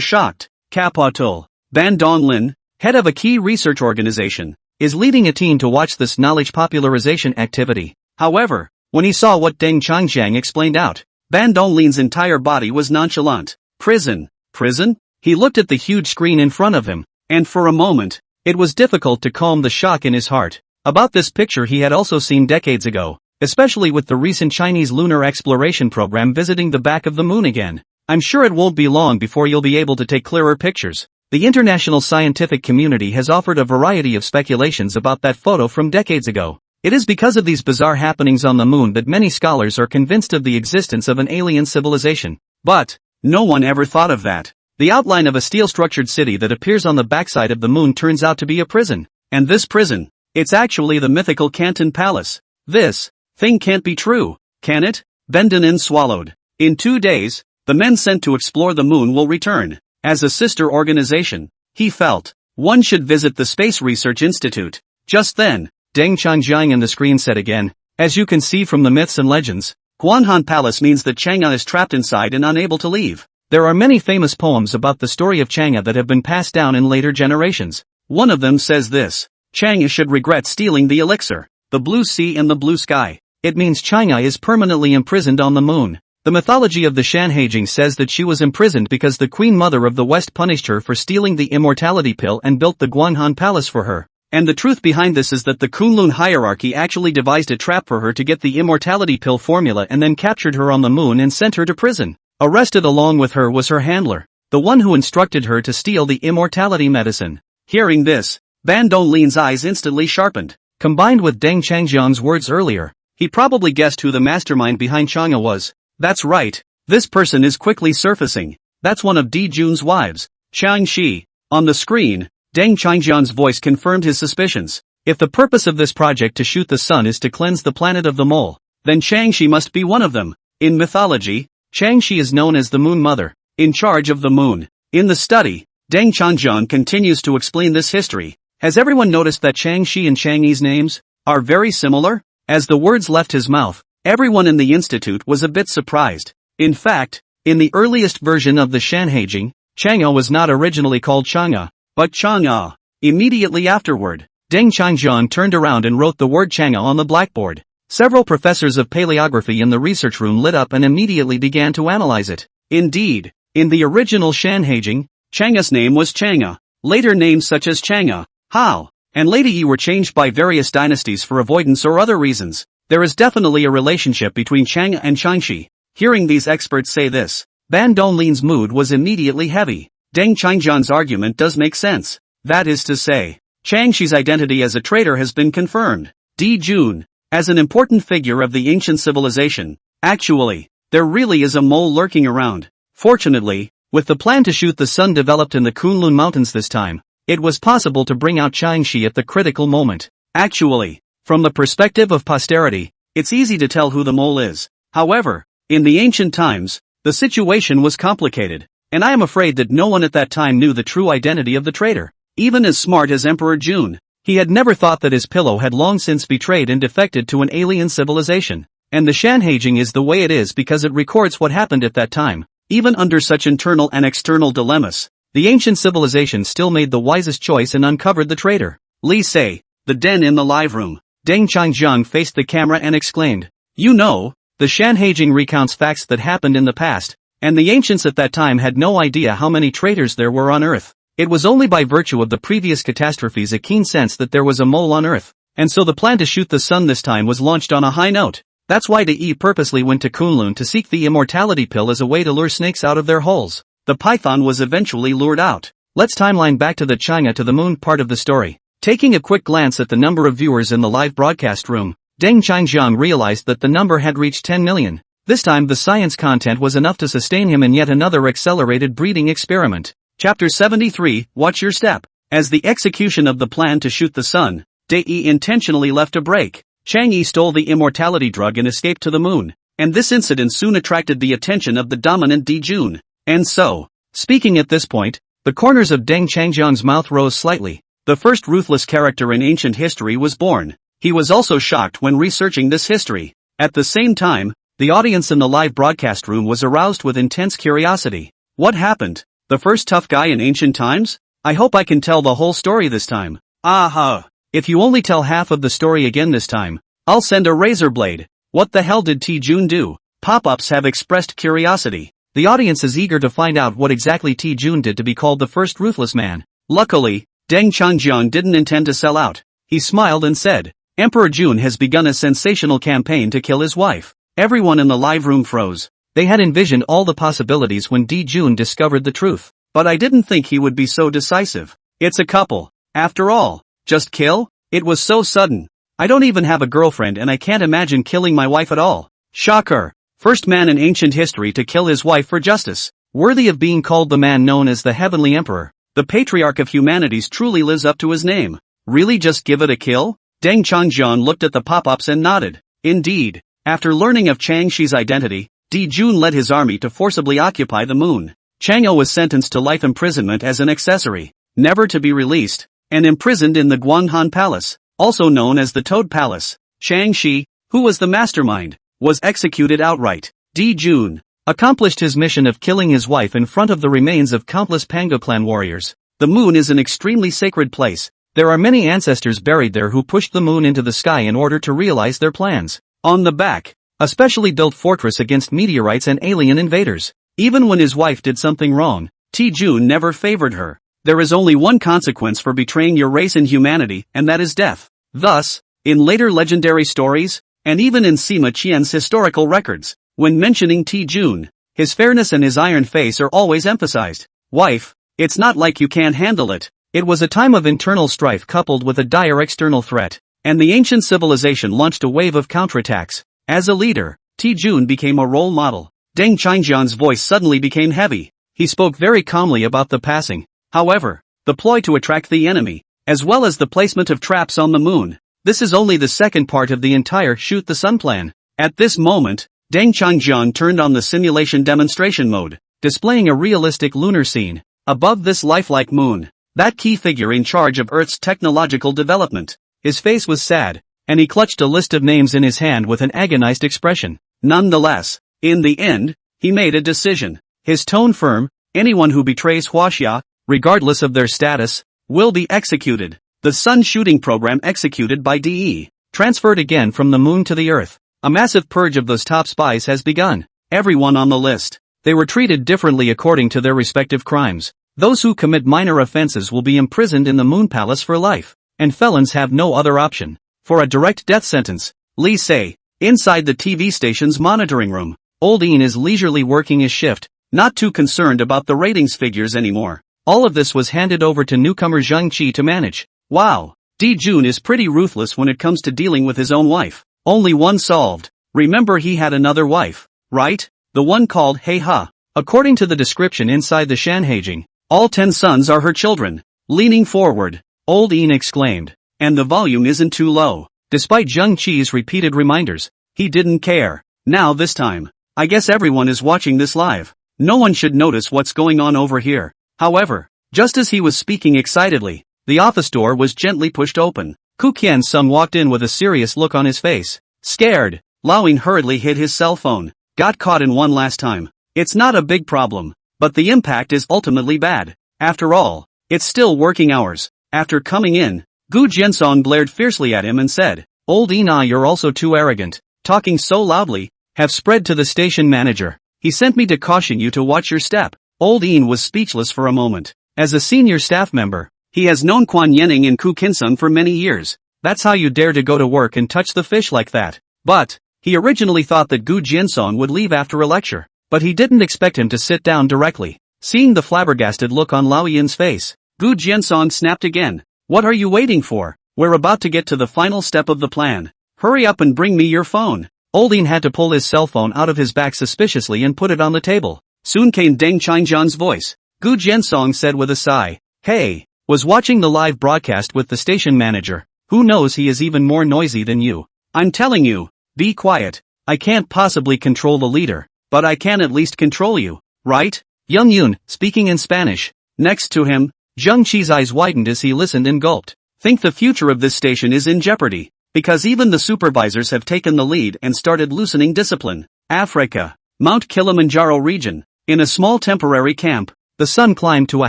shocked. Kapatul, Ban Donglin, head of a key research organization, is leading a team to watch this knowledge popularization activity. However, when he saw what Deng Changjiang explained out, Ban Donglin's entire body was nonchalant. Prison? Prison? He looked at the huge screen in front of him, and for a moment, it was difficult to calm the shock in his heart. About this picture he had also seen decades ago, especially with the recent Chinese lunar exploration program visiting the back of the moon again. I'm sure it won't be long before you'll be able to take clearer pictures. The international scientific community has offered a variety of speculations about that photo from decades ago. It is because of these bizarre happenings on the moon that many scholars are convinced of the existence of an alien civilization. But, no one ever thought of that. The outline of a steel-structured city that appears on the backside of the moon turns out to be a prison. And this prison, it's actually the mythical Canton Palace. This thing can't be true, can it? Bendenin swallowed. In 2 days, the men sent to explore the moon will return. As a sister organization, he felt, one should visit the Space Research Institute. Just then, Deng Changjiang in the screen said again, as you can see from the myths and legends, Guanhan Palace means that Chang'e is trapped inside and unable to leave. There are many famous poems about the story of Chang'e that have been passed down in later generations. One of them says this: Chang'e should regret stealing the elixir, the blue sea and the blue sky. It means Chang'e is permanently imprisoned on the moon. The mythology of the Shan Heijing says that she was imprisoned because the Queen Mother of the West punished her for stealing the immortality pill and built the Guanhan Palace for her. And the truth behind this is that the Kunlun hierarchy actually devised a trap for her to get the immortality pill formula and then captured her on the moon and sent her to prison. Arrested along with her was her handler, the one who instructed her to steal the immortality medicine. Hearing this, Ban Donglin's eyes instantly sharpened. Combined with Deng Changjiang's words earlier, he probably guessed who the mastermind behind Chang'e was. That's right, this person is quickly surfacing. That's one of Di Jun's wives, Chang Shi. On the screen, Deng Changjiang's voice confirmed his suspicions. If the purpose of this project to shoot the sun is to cleanse the planet of the mole, then Chang Shi must be one of them. In mythology, Chang Shi is known as the Moon Mother, in charge of the moon. In the study, Deng Changjiang continues to explain this history. Has everyone noticed that Chang Shi and Chang Yi's names are very similar? As the words left his mouth, everyone in the institute was a bit surprised. In fact, in the earliest version of the Shan Heijing, Chang'e was not originally called Chang'e, but Chang'e. Immediately afterward, Deng Changjiang turned around and wrote the word Chang'e on the blackboard. Several professors of paleography in the research room lit up and immediately began to analyze it. Indeed, in the original Shan Heijing, Chang'e's name was Chang'e. Later names such as Chang'e, Hao, and Lady Yi were changed by various dynasties for avoidance or other reasons. There is definitely a relationship between Chang'e and Changshi. Hearing these experts say this, Ban Donglin's mood was immediately heavy. Deng Changjiang's argument does make sense. That is to say, Changshi's identity as a traitor has been confirmed. Di Jun, as an important figure of the ancient civilization, actually, there really is a mole lurking around. Fortunately, with the plan to shoot the sun developed in the Kunlun Mountains this time, it was possible to bring out Changshi at the critical moment. Actually, from the perspective of posterity, it's easy to tell who the mole is. However, in the ancient times, the situation was complicated, and I am afraid that no one at that time knew the true identity of the traitor. Even as smart as Emperor Jun, he had never thought that his pillow had long since betrayed and defected to an alien civilization. And the Shan Heijing is the way it is because it records what happened at that time. Even under such internal and external dilemmas, the ancient civilization still made the wisest choice and uncovered the traitor. Li Sei, the den in the live room. Deng Changjiang faced the camera and exclaimed, "You know, the Shanhaijing recounts facts that happened in the past, and the ancients at that time had no idea how many traitors there were on Earth. It was only by virtue of the previous catastrophes a keen sense that there was a mole on Earth, and so the plan to shoot the sun this time was launched on a high note. That's why Dai purposely went to Kunlun to seek the immortality pill as a way to lure snakes out of their holes. The python was eventually lured out." Let's timeline back to the China to the moon part of the story. Taking a quick glance at the number of viewers in the live broadcast room, Deng Changjiang realized that the number had reached 10 million. This time the science content was enough to sustain him in yet another accelerated breeding experiment. Chapter 73, Watch Your Step. As the execution of the plan to shoot the sun, Dai intentionally left a break. Chang Yi stole the immortality drug and escaped to the moon, and this incident soon attracted the attention of the dominant Di Jun. And so, speaking at this point, the corners of Deng Changjiang's mouth rose slightly. The first ruthless character in ancient history was born. He was also shocked when researching this history. At the same time, the audience in the live broadcast room was aroused with intense curiosity. What happened? The first tough guy in ancient times? I hope I can tell the whole story this time. Aha! If you only tell half of the story again this time, I'll send a razor blade. What the hell did Ti Jun do? Pop-ups have expressed curiosity. The audience is eager to find out what exactly Ti Jun did to be called the first ruthless man. Luckily, Deng Changjiang didn't intend to sell out. He smiled and said, "Emperor Jun has begun a sensational campaign to kill his wife." Everyone in the live room froze. They had envisioned all the possibilities when Di Jun discovered the truth. But I didn't think he would be so decisive. It's a couple. After all. Just kill? It was so sudden. I don't even have a girlfriend and I can't imagine killing my wife at all. Shocker. First man in ancient history to kill his wife for justice. Worthy of being called the man known as the Heavenly Emperor. The patriarch of humanities truly lives up to his name. Really just give it a kill? Deng Changjiang looked at the pop-ups and nodded. Indeed. After learning of Chang Shi's identity, Di Jun led his army to forcibly occupy the moon. Chang'o was sentenced to life imprisonment as an accessory, never to be released, and imprisoned in the Guanghan Palace, also known as the Toad Palace. Chang Shi, who was the mastermind, was executed outright. Di Jun accomplished his mission of killing his wife in front of the remains of countless Pango clan warriors. The moon is an extremely sacred place. There are many ancestors buried there who pushed the moon into the sky in order to realize their plans. On the back, a specially built fortress against meteorites and alien invaders. Even when his wife did something wrong, Ti Jun never favored her. There is only one consequence for betraying your race and humanity, and that is death. Thus, in later legendary stories, and even in Sima Qian's historical records, when mentioning Ti Jun, his fairness and his iron face are always emphasized. Wife, it's not like you can't handle it. It was a time of internal strife coupled with a dire external threat, and the ancient civilization launched a wave of counterattacks. As a leader, Ti Jun became a role model. Deng Changjiang's voice suddenly became heavy. He spoke very calmly about the passing. However, the ploy to attract the enemy, as well as the placement of traps on the moon, this is only the second part of the entire shoot the sun plan. At this moment, Deng Changjiang turned on the simulation demonstration mode, displaying a realistic lunar scene. Above this lifelike moon, that key figure in charge of Earth's technological development. His face was sad, and he clutched a list of names in his hand with an agonized expression. Nonetheless, in the end, he made a decision. His tone firm: anyone who betrays Huaxia, regardless of their status, will be executed. The sun shooting program executed by DE, transferred again from the moon to the Earth. A massive purge of those top spies has begun. Everyone on the list. They were treated differently according to their respective crimes. Those who commit minor offenses will be imprisoned in the Moon Palace for life, and felons have no other option. For a direct death sentence, Li Sei, inside the TV station's monitoring room, Old Ian is leisurely working his shift, not too concerned about the ratings figures anymore. All of this was handed over to newcomer Zhang Qi to manage. Wow, Di Jun is pretty ruthless when it comes to dealing with his own wife. Only one solved. Remember, he had another wife, right? The one called Hei Ha. According to the description inside the Shanhaijing, all 10 sons are her children. Leaning forward, Old Ian exclaimed, and the volume isn't too low. Despite Zhang Qi's repeated reminders, he didn't care. Now this time, I guess everyone is watching this live. No one should notice what's going on over here. However, just as he was speaking excitedly, the office door was gently pushed open. Ku Qian-sung walked in with a serious look on his face. Scared, Lao Yin hurriedly hid his cell phone. Got caught in one last time. It's not a big problem, but the impact is ultimately bad. After all, it's still working hours. After coming in, Gu Jinsong blared fiercely at him and said, "Old Ina, you're also too arrogant, talking so loudly." Have spread to the station manager. He sent me to caution you to watch your step. Old Ian was speechless for a moment. As a senior staff member, he has known Quan Yening and Ku Kinsung for many years. That's how you dare to go to work and touch the fish like that. But he originally thought that Gu Jinsong would leave after a lecture, but he didn't expect him to sit down directly. Seeing the flabbergasted look on Lao Yan's face, Gu Jinsong snapped again. "What are you waiting for? We're about to get to the final step of the plan. Hurry up and bring me your phone." Old Ian had to pull his cell phone out of his back suspiciously and put it on the table. Soon came Deng Qingjian's voice. Gu Jinsong said with a sigh, "Hey, was watching the live broadcast with the station manager. Who knows, he is even more noisy than you. I'm telling you, be quiet. I can't possibly control the leader, but I can at least control you, right?" Young Yun, speaking in Spanish. Next to him, Zheng Qi's eyes widened as he listened and gulped. "Think the future of this station is in jeopardy. Because even the supervisors have taken the lead and started loosening discipline." Africa, Mount Kilimanjaro region. In a small temporary camp, the sun climbed to a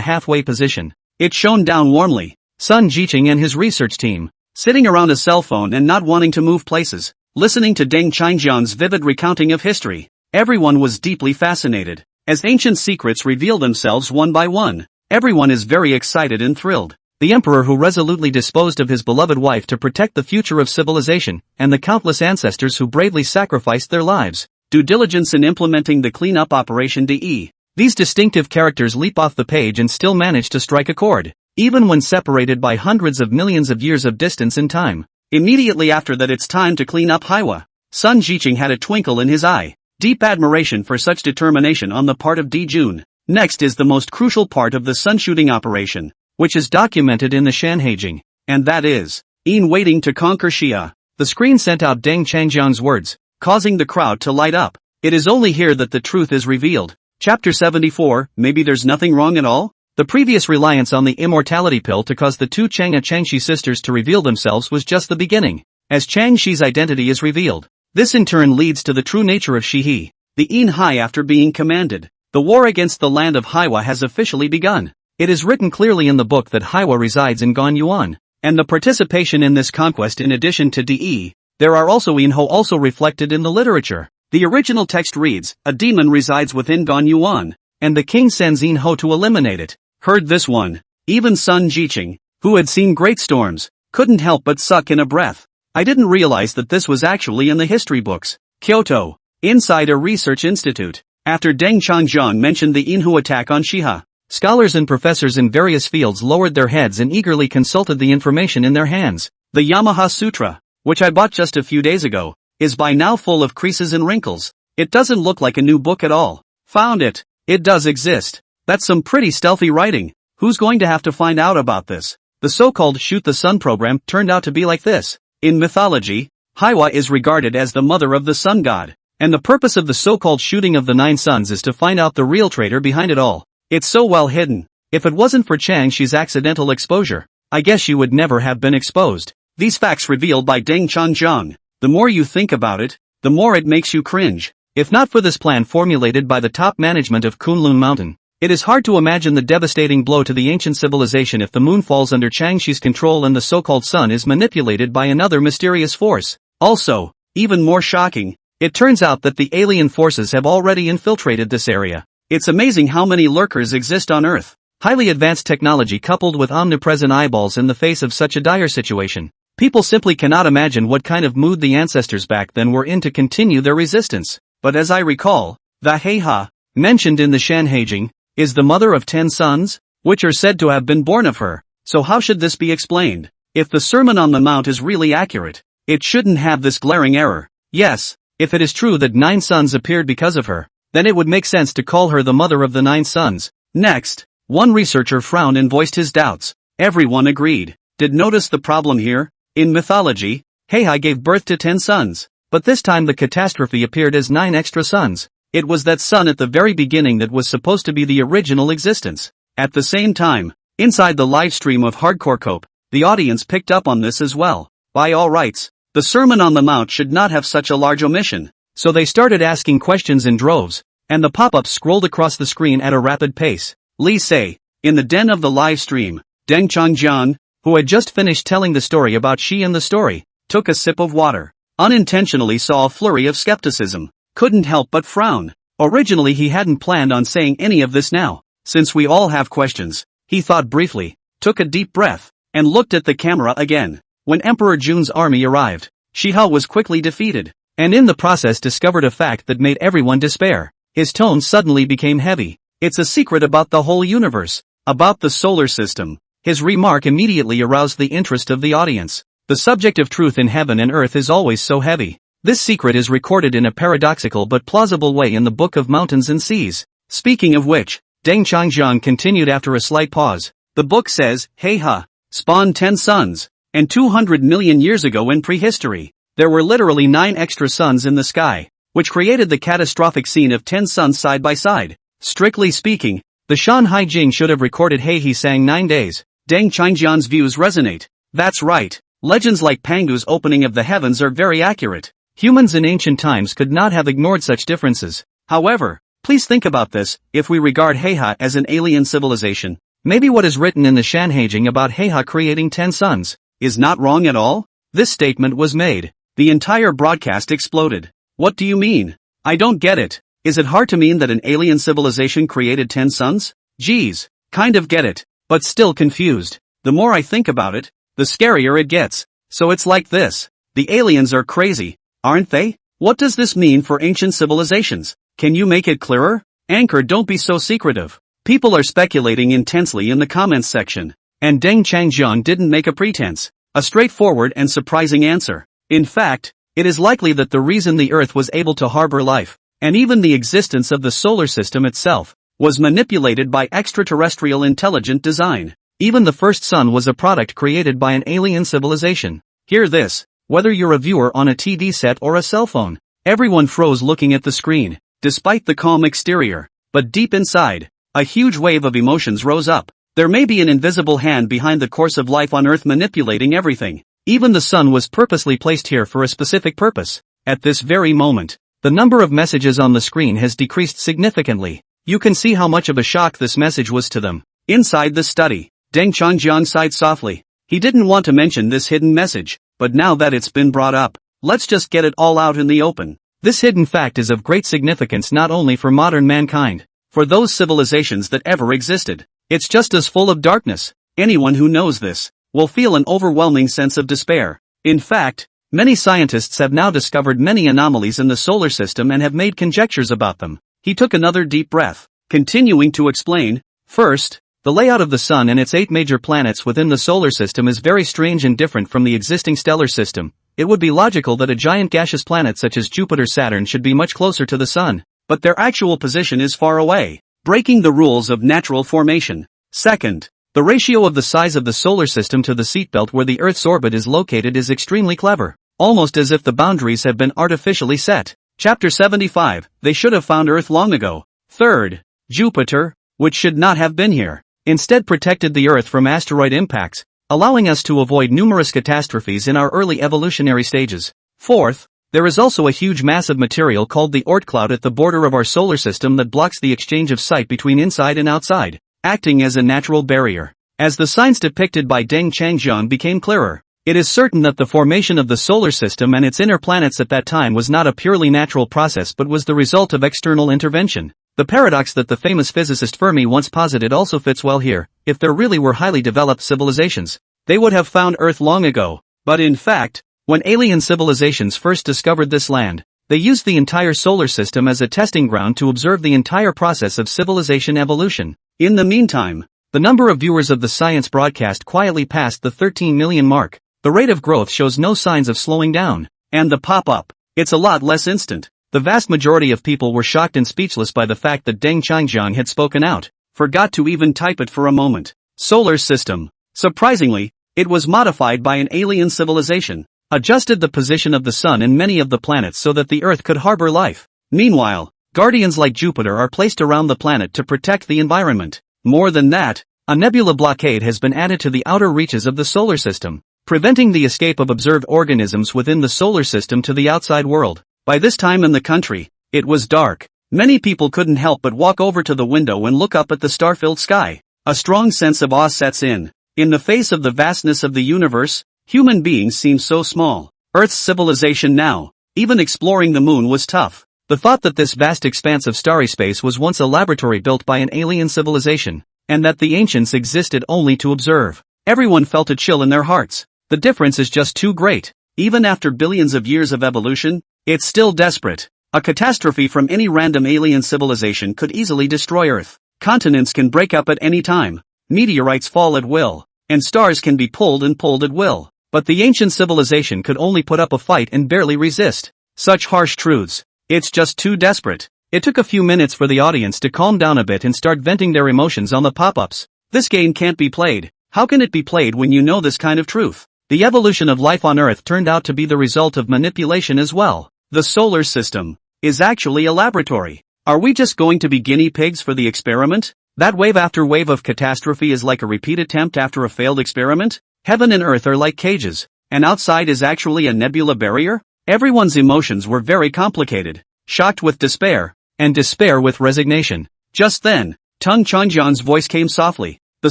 halfway position. It shone down warmly. Sun Jiqing and his research team, sitting around a cell phone and not wanting to move places, listening to Deng Qingjian's vivid recounting of history. Everyone was deeply fascinated. As ancient secrets reveal themselves one by one, everyone is very excited and thrilled. The emperor who resolutely disposed of his beloved wife to protect the future of civilization, and the countless ancestors who bravely sacrificed their lives. Due diligence in implementing the cleanup operation DE. These distinctive characters leap off the page and still manage to strike a chord, even when separated by hundreds of millions of years of distance in time. Immediately after that, it's time to clean up Haiwa. Sun Jiqing had a twinkle in his eye. Deep admiration for such determination on the part of Di Jun. Next is the most crucial part of the sun shooting operation, which is documented in the Shanhaijing, and that is, "In waiting to conquer Xia." The screen sent out Deng Qingjiang's words, causing the crowd to light up. It is only here that the truth is revealed. Chapter 74, maybe there's nothing wrong at all? The previous reliance on the immortality pill to cause the two Chang'e sisters to reveal themselves was just the beginning. As Chang Shi's identity is revealed, this in turn leads to the true nature of Shihe, the In Hai. After being commanded, the war against the land of Haiwa has officially begun. It is written clearly in the book that Haiwa resides in Gonyuan, and the participation in this conquest in addition to De, there are also Inho also reflected in the literature. The original text reads, "A demon resides within Gonyuan, and the king sends Inho to eliminate it." Heard this one. Even Sun Jiqing, who had seen great storms, couldn't help but suck in a breath. I didn't realize that this was actually in the history books. Kyoto, inside a research institute. After Deng Qingjiang mentioned the Inhu attack on Shiha, scholars and professors in various fields lowered their heads and eagerly consulted the information in their hands. The Yamaha Sutra, which I bought just a few days ago, is by now full of creases and wrinkles. It doesn't look like a new book at all. Found it. It does exist. That's some pretty stealthy writing. Who's going to have to find out about this? The so-called Shoot the Sun program turned out to be like this. In mythology, Haiwa is regarded as the mother of the sun god, and the purpose of the so-called shooting of the 9 suns is to find out the real traitor behind it all. It's so well hidden. If it wasn't for Chang Shi's accidental exposure, I guess she would never have been exposed. These facts revealed by Deng Qingjiang. The more you think about it, the more it makes you cringe. If not for this plan formulated by the top management of Kunlun Mountain, it is hard to imagine the devastating blow to the ancient civilization if the moon falls under Chang Shi's control and the so-called sun is manipulated by another mysterious force. Also, even more shocking, it turns out that the alien forces have already infiltrated this area. It's amazing how many lurkers exist on Earth. Highly advanced technology coupled with omnipresent eyeballs in the face of such a dire situation. People simply cannot imagine what kind of mood the ancestors back then were in to continue their resistance. But as I recall, the Heiha, mentioned in the Shanhaijing, is the mother of 10 sons, which are said to have been born of her. So how should this be explained? If the Sermon on the Mount is really accurate, it shouldn't have this glaring error. Yes, if it is true that 9 sons appeared because of her, then it would make sense to call her the mother of the 9 sons. Next, one researcher frowned and voiced his doubts. Everyone agreed. Did notice the problem here? In mythology, Heiha gave birth to 10 sons, but this time the catastrophe appeared as 9 extra sons. It was that sun at the very beginning that was supposed to be the original existence. At the same time, inside the live stream of Hardcore Cope, the audience picked up on this as well. By all rights, the Sermon on the Mount should not have such a large omission. So they started asking questions in droves. and the pop-up scrolled across the screen at a rapid pace. Lee Say, in the den of the live stream, Deng Changjian, who had just finished telling the story about she and the story, took a sip of water. Unintentionally saw a flurry of skepticism. Couldn't help but frown. Originally he hadn't planned on saying any of this now. Since we all have questions, he thought briefly, took a deep breath, and looked at the camera again. When Emperor Jun's army arrived, Shiha was quickly defeated, and in the process discovered a fact that made everyone despair. His tone suddenly became heavy. It's a secret about the whole universe, about the solar system. His remark immediately aroused the interest of the audience. The subject of truth in heaven and earth is always so heavy. This secret is recorded in a paradoxical but plausible way in the Book of Mountains and Seas. Speaking of which, Deng Changjiang continued after a slight pause. The book says, Heiha spawned 10 suns, and 200 million years ago in prehistory, there were literally 9 extra suns in the sky, which created the catastrophic scene of 10 suns side by side. Strictly speaking, the Shan Hai Jing should have recorded He sang 9 days. Deng Changjian's views resonate. That's right. Legends like Pangu's opening of the heavens are very accurate. Humans in ancient times could not have ignored such differences. However, please think about this, if we regard Heiha as an alien civilization, maybe what is written in the Shanhaijing about Heiha creating 10 suns is not wrong at all? This statement was made. The entire broadcast exploded. What do you mean? I don't get it. Is it hard to mean that an alien civilization created 10 suns? Geez, kind of get it, but still confused. The more I think about it, the scarier it gets. So it's like this. The aliens are crazy, aren't they? What does this mean for ancient civilizations? Can you make it clearer? Anchor, don't be so secretive. People are speculating intensely in the comments section. And Deng Changjiang didn't make a pretense. A straightforward and surprising answer. In fact, it is likely that the reason the Earth was able to harbor life, and even the existence of the solar system itself, was manipulated by extraterrestrial intelligent design. Even the first sun was a product created by an alien civilization. Hear this, whether you're a viewer on a TV set or a cell phone. Everyone froze looking at the screen, despite the calm exterior. But deep inside, a huge wave of emotions rose up. There may be an invisible hand behind the course of life on Earth manipulating everything. Even the sun was purposely placed here for a specific purpose. At this very moment, the number of messages on the screen has decreased significantly. You can see how much of a shock this message was to them. Inside the study, Deng Changjiang sighed softly. He didn't want to mention this hidden message, but now that it's been brought up, let's just get it all out in the open. This hidden fact is of great significance not only for modern mankind, for those civilizations that ever existed. It's just as full of darkness. Anyone who knows this will feel an overwhelming sense of despair. In fact, many scientists have now discovered many anomalies in the solar system and have made conjectures about them. He took another deep breath, continuing to explain. First, the layout of the Sun and its 8 major planets within the solar system is very strange and different from the existing stellar system. It would be logical that a giant gaseous planet such as Jupiter-Saturn should be much closer to the Sun, but their actual position is far away, breaking the rules of natural formation. Second, the ratio of the size of the solar system to the seatbelt where the Earth's orbit is located is extremely clever, almost as if the boundaries have been artificially set. Chapter 75, they should have found Earth long ago. Third, Jupiter, which should not have been here, instead protected the Earth from asteroid impacts, allowing us to avoid numerous catastrophes in our early evolutionary stages. Fourth, there is also a huge mass of material called the Oort cloud at the border of our solar system that blocks the exchange of sight between inside and outside, acting as a natural barrier. As the signs depicted by Deng Changjiang became clearer, it is certain that the formation of the solar system and its inner planets at that time was not a purely natural process but was the result of external intervention. The paradox that the famous physicist Fermi once posited also fits well here. If there really were highly developed civilizations, they would have found Earth long ago. But in fact, when alien civilizations first discovered this land, they used the entire solar system as a testing ground to observe the entire process of civilization evolution. In the meantime, the number of viewers of the science broadcast quietly passed the 13 million mark. The rate of growth shows no signs of slowing down. And the pop-up, it's a lot less instant. The vast majority of people were shocked and speechless by the fact that Deng Changjiang had spoken out. Forgot to even type it for a moment. Solar system. Surprisingly, it was modified by an alien civilization. Adjusted the position of the Sun and many of the planets so that the Earth could harbor life. Meanwhile, guardians like Jupiter are placed around the planet to protect the environment. More than that, a nebula blockade has been added to the outer reaches of the solar system, preventing the escape of observed organisms within the solar system to the outside world. By this time in the country, it was dark. Many people couldn't help but walk over to the window and look up at the star-filled sky. A strong sense of awe sets in. In the face of the vastness of the universe, human beings seem so small. Earth's civilization now, even exploring the moon was tough. The thought that this vast expanse of starry space was once a laboratory built by an alien civilization, and that the ancients existed only to observe. Everyone felt a chill in their hearts. The difference is just too great. Even after billions of years of evolution, it's still desperate. A catastrophe from any random alien civilization could easily destroy Earth. Continents can break up at any time. Meteorites fall at will. And stars can be pulled and pulled at will. But the ancient civilization could only put up a fight and barely resist. Such harsh truths. It's just too desperate. It took a few minutes for the audience to calm down a bit and start venting their emotions on the pop-ups. This game can't be played. How can it be played when you know this kind of truth? The evolution of life on Earth turned out to be the result of manipulation as well. The solar system is actually a laboratory. Are we just going to be guinea pigs for the experiment? That wave after wave of catastrophe is like a repeat attempt after a failed experiment? Heaven and Earth are like cages, and outside is actually a nebula barrier? Everyone's emotions were very complicated, shocked with despair, and despair with resignation. Just then, Tung Changjiang's voice came softly. The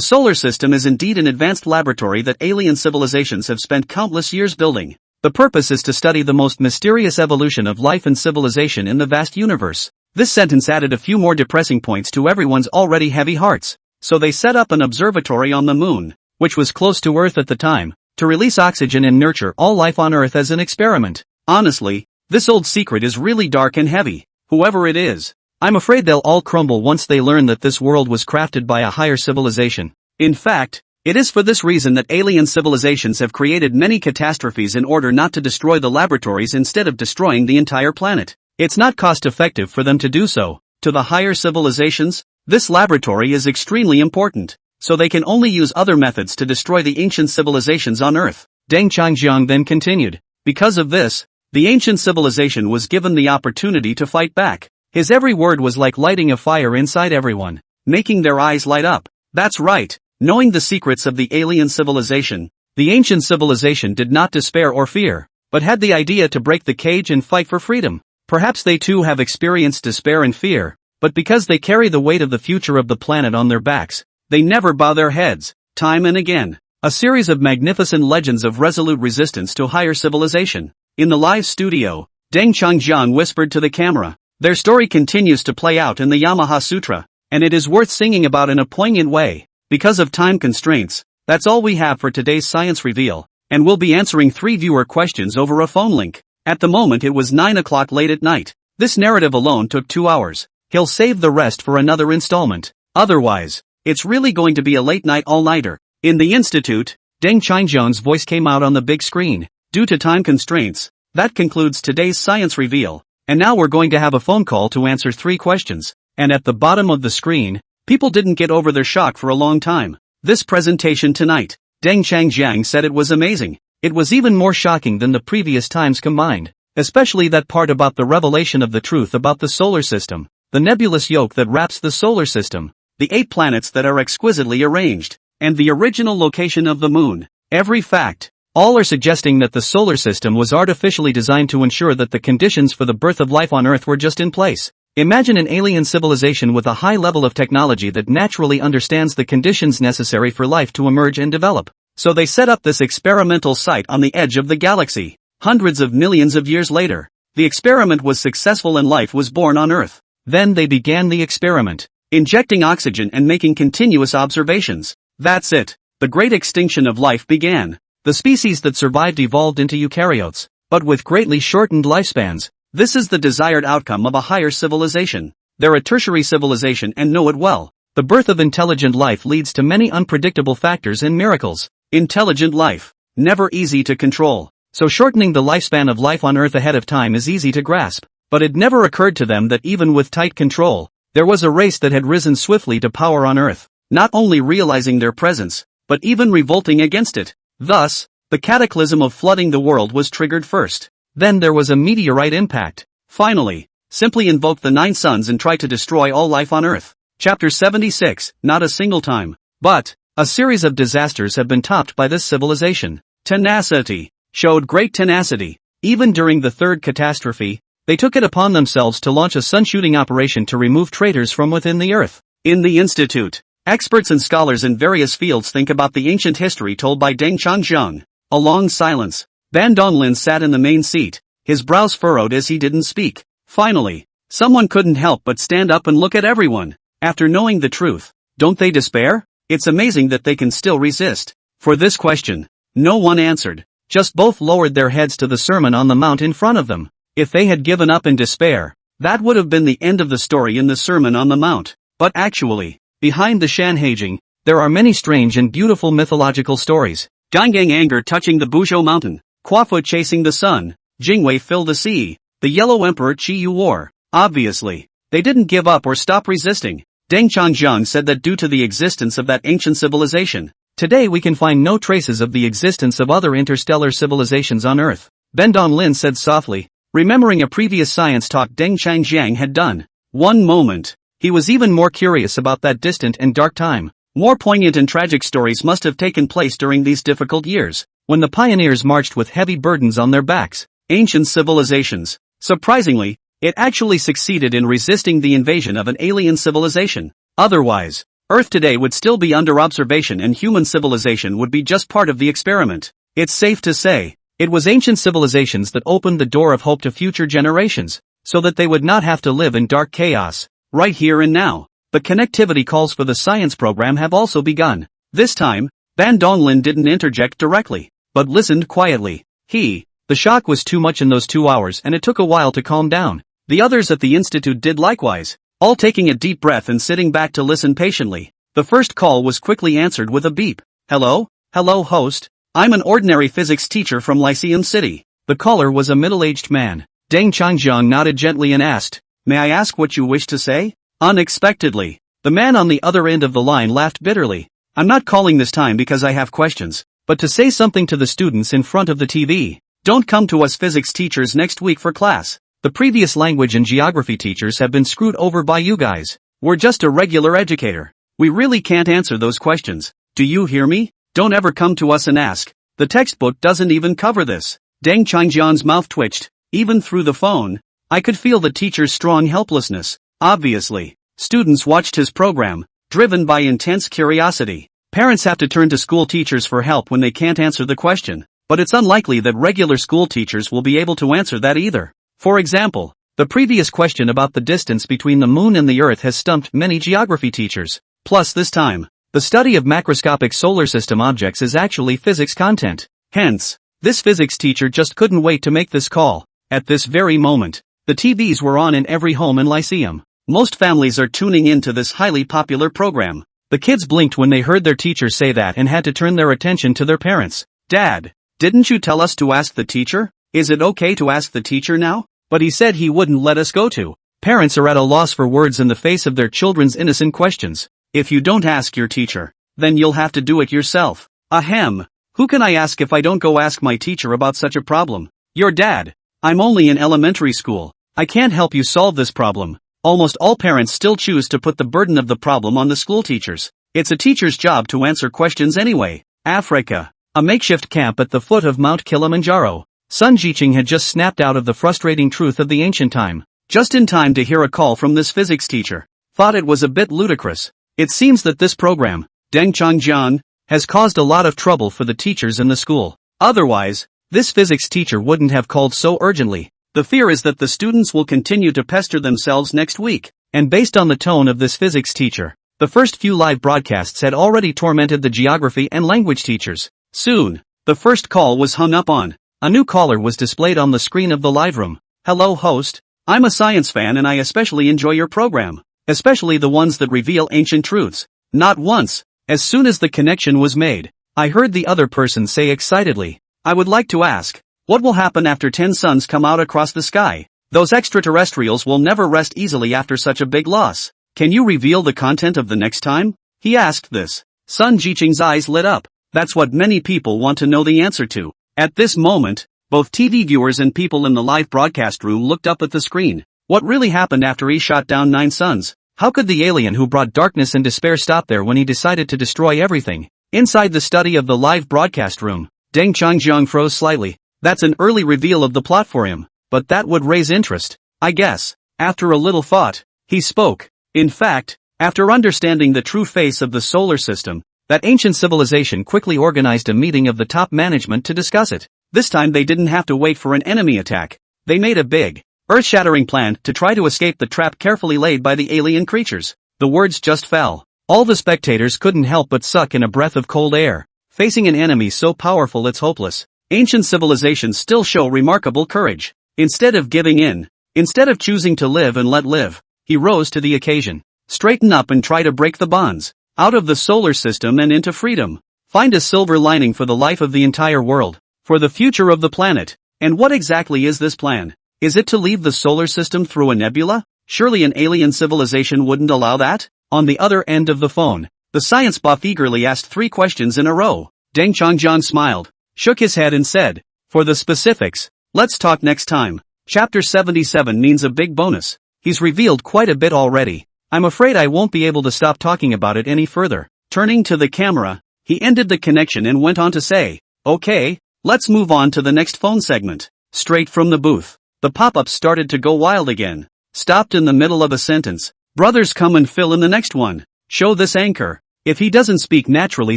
solar system is indeed an advanced laboratory that alien civilizations have spent countless years building. The purpose is to study the most mysterious evolution of life and civilization in the vast universe. This sentence added a few more depressing points to everyone's already heavy hearts. So they set up an observatory on the moon, which was close to Earth at the time, to release oxygen and nurture all life on Earth as an experiment. Honestly, this old secret is really dark and heavy. Whoever it is, I'm afraid they'll all crumble once they learn that this world was crafted by a higher civilization. In fact, it is for this reason that alien civilizations have created many catastrophes in order not to destroy the laboratories instead of destroying the entire planet. It's not cost-effective for them to do so. To the higher civilizations, this laboratory is extremely important, so they can only use other methods to destroy the ancient civilizations on Earth. Deng Changjiang then continued. Because of this, the ancient civilization was given the opportunity to fight back. His every word was like lighting a fire inside everyone, making their eyes light up. That's right, knowing the secrets of the alien civilization, the ancient civilization did not despair or fear, but had the idea to break the cage and fight for freedom. Perhaps they too have experienced despair and fear, but because they carry the weight of the future of the planet on their backs, they never bow their heads. Time and again, a series of magnificent legends of resolute resistance to higher civilization. In the live studio, Deng Changjiang whispered to the camera. Their story continues to play out in the Yamaha Sutra, and it is worth singing about in a poignant way. Because of time constraints, that's all we have for today's science reveal, and we'll be answering 3 viewer questions over a phone link. At the moment it was 9 o'clock late at night. This narrative alone took 2 hours. He'll save the rest for another installment. Otherwise, it's really going to be a late night all-nighter. In the institute, Deng Changjiang's voice came out on the big screen. Due to time constraints, that concludes today's science reveal. And now we're going to have a phone call to answer 3 questions. And at the bottom of the screen, people didn't get over their shock for a long time. This presentation tonight, Deng Changjiang said it was amazing. It was even more shocking than the previous times combined. Especially that part about the revelation of the truth about the solar system, the nebulous yoke that wraps the solar system, the 8 planets that are exquisitely arranged, and the original location of the moon. Every fact. All are suggesting that the solar system was artificially designed to ensure that the conditions for the birth of life on Earth were just in place. Imagine an alien civilization with a high level of technology that naturally understands the conditions necessary for life to emerge and develop. So they set up this experimental site on the edge of the galaxy. Hundreds of millions of years later, the experiment was successful and life was born on Earth. Then they began the experiment, injecting oxygen and making continuous observations. That's it. The great extinction of life began. The species that survived evolved into eukaryotes, but with greatly shortened lifespans. This is the desired outcome of a higher civilization. They're a tertiary civilization and know it well. The birth of intelligent life leads to many unpredictable factors and miracles. Intelligent life, never easy to control. So shortening the lifespan of life on Earth ahead of time is easy to grasp. But it never occurred to them that even with tight control, there was a race that had risen swiftly to power on Earth, not only realizing their presence, but even revolting against it. Thus, the cataclysm of flooding the world was triggered first. Then there was a meteorite impact. Finally, simply invoke the 9 suns and try to destroy all life on Earth. Chapter 76, not a single time, but a series of disasters have been topped by this civilization. Tenacity. Showed great tenacity. Even during the 3rd catastrophe, They took it upon themselves to launch a sun-shooting operation to remove traitors from within the earth. In the institute, experts and scholars in various fields think about the ancient history told by Deng Changjiang. A long silence. Ban Donglin sat in the main seat, his brows furrowed as he didn't speak. Finally, someone couldn't help but stand up and look at everyone. After knowing the truth, don't they despair? It's amazing that they can still resist. For this question, no one answered, just both lowered their heads to the Sermon on the Mount in front of them. If they had given up in despair, that would have been the end of the story in the Sermon on the Mount. But actually, behind the Shanhaijing, there are many strange and beautiful mythological stories. Gangang anger touching the Buzhou mountain, Quafu chasing the sun, Jingwei fill the sea, the Yellow Emperor Qiyu War. Obviously, they didn't give up or stop resisting. Deng Changjiang said that due to the existence of that ancient civilization, today we can find no traces of the existence of other interstellar civilizations on Earth. Ben Donglin said softly, remembering a previous science talk Deng Changjiang had done. One moment, he was even more curious about that distant and dark time. More poignant and tragic stories must have taken place during these difficult years, when the pioneers marched with heavy burdens on their backs. Ancient civilizations. Surprisingly, it actually succeeded in resisting the invasion of an alien civilization. Otherwise, Earth today would still be under observation and human civilization would be just part of the experiment. It's safe to say, it was ancient civilizations that opened the door of hope to future generations, so that they would not have to live in dark chaos, right here and now. The connectivity calls for the science program have also begun. This time, Ban Donglin didn't interject directly, but listened quietly. The shock was too much in those 2 hours and it took a while to calm down. The others at the institute did likewise, all taking a deep breath and sitting back to listen patiently. The first call was quickly answered with a beep. Hello host, I'm an ordinary physics teacher from Lyceum City. The caller was a middle-aged man. Deng Changjiang nodded gently and asked, may I ask what you wish to say? Unexpectedly, the man on the other end of the line laughed bitterly. I'm not calling this time because I have questions, but to say something to the students in front of the TV. Don't come to us physics teachers next week for class. The previous language and geography teachers have been screwed over by you guys. We're just a regular educator. We really can't answer those questions. Do you hear me? Don't ever come to us and ask. The textbook doesn't even cover this. Deng Changjiang's mouth twitched. Even through the phone, I could feel the teacher's strong helplessness. Obviously, students watched his program, driven by intense curiosity. Parents have to turn to school teachers for help when they can't answer the question. But it's unlikely that regular school teachers will be able to answer that either. For example, the previous question about the distance between the moon and the earth has stumped many geography teachers. Plus this time, the study of macroscopic solar system objects is actually physics content. Hence, this physics teacher just couldn't wait to make this call. At this very moment, the TVs were on in every home in Lyceum. Most families are tuning into this highly popular program. The kids blinked when they heard their teacher say that and had to turn their attention to their parents. Dad, didn't you tell us to ask the teacher? Is it okay to ask the teacher now? But he said he wouldn't let us go to. Parents are at a loss for words in the face of their children's innocent questions. If you don't ask your teacher, then you'll have to do it yourself. Ahem. Who can I ask if I don't go ask my teacher about such a problem? Your dad. I'm only in elementary school. I can't help you solve this problem. Almost all parents still choose to put the burden of the problem on the school teachers. It's a teacher's job to answer questions anyway. Africa. A makeshift camp at the foot of Mount Kilimanjaro. Sun Jiqing had just snapped out of the frustrating truth of the ancient time, just in time to hear a call from this physics teacher. Thought it was a bit ludicrous. It seems that this program, Deng Changjiang, has caused a lot of trouble for the teachers in the school. Otherwise, this physics teacher wouldn't have called so urgently. The fear is that the students will continue to pester themselves next week. And based on the tone of this physics teacher, the first few live broadcasts had already tormented the geography and language teachers. Soon, the first call was hung up on. A new caller was displayed on the screen of the live room. Hello host, I'm a science fan and I especially enjoy your program. Especially the ones that reveal ancient truths. Not once, as soon as the connection was made, I heard the other person say excitedly, I would like to ask, what will happen after 10 suns come out across the sky? Those extraterrestrials will never rest easily after such a big loss. Can you reveal the content of the next time? He asked this. Sun Jiqing's eyes lit up. That's what many people want to know the answer to. At this moment, both TV viewers and people in the live broadcast room looked up at the screen. What really happened after he shot down 9 suns? How could the alien who brought darkness and despair stop there when he decided to destroy everything? Inside the study of the live broadcast room, Deng Changjiang froze slightly. That's an early reveal of the plot for him. but that would raise interest, I guess. After a little thought, he spoke. In fact, after understanding the true face of the solar system, that ancient civilization quickly organized a meeting of the top management to discuss it. This time they didn't have to wait for an enemy attack. They made a big, earth-shattering plan to try to escape the trap carefully laid by the alien creatures. The words just fell. All the spectators couldn't help but suck in a breath of cold air. Facing an enemy so powerful it's hopeless, ancient civilizations still show remarkable courage. Instead of giving in, instead of choosing to live and let live, he rose to the occasion. Straighten up and try to break the bonds. Out of the solar system and into freedom. Find a silver lining for the life of the entire world. For the future of the planet. And what exactly is this plan? Is it to leave the solar system through a nebula? Surely an alien civilization wouldn't allow that? On the other end of the phone, the science buff eagerly asked 3 questions in a row. Deng Changjian smiled, shook his head and said, for the specifics, let's talk next time. Chapter 77 means a big bonus. He's revealed quite a bit already. I'm afraid I won't be able to stop talking about it any further. Turning to the camera, he ended the connection and went on to say, okay, let's move on to the next phone segment. Straight from the booth, the pop-ups started to go wild again. Stopped in the middle of a sentence. Brothers, come and fill in the next one. Show this anchor. If he doesn't speak naturally,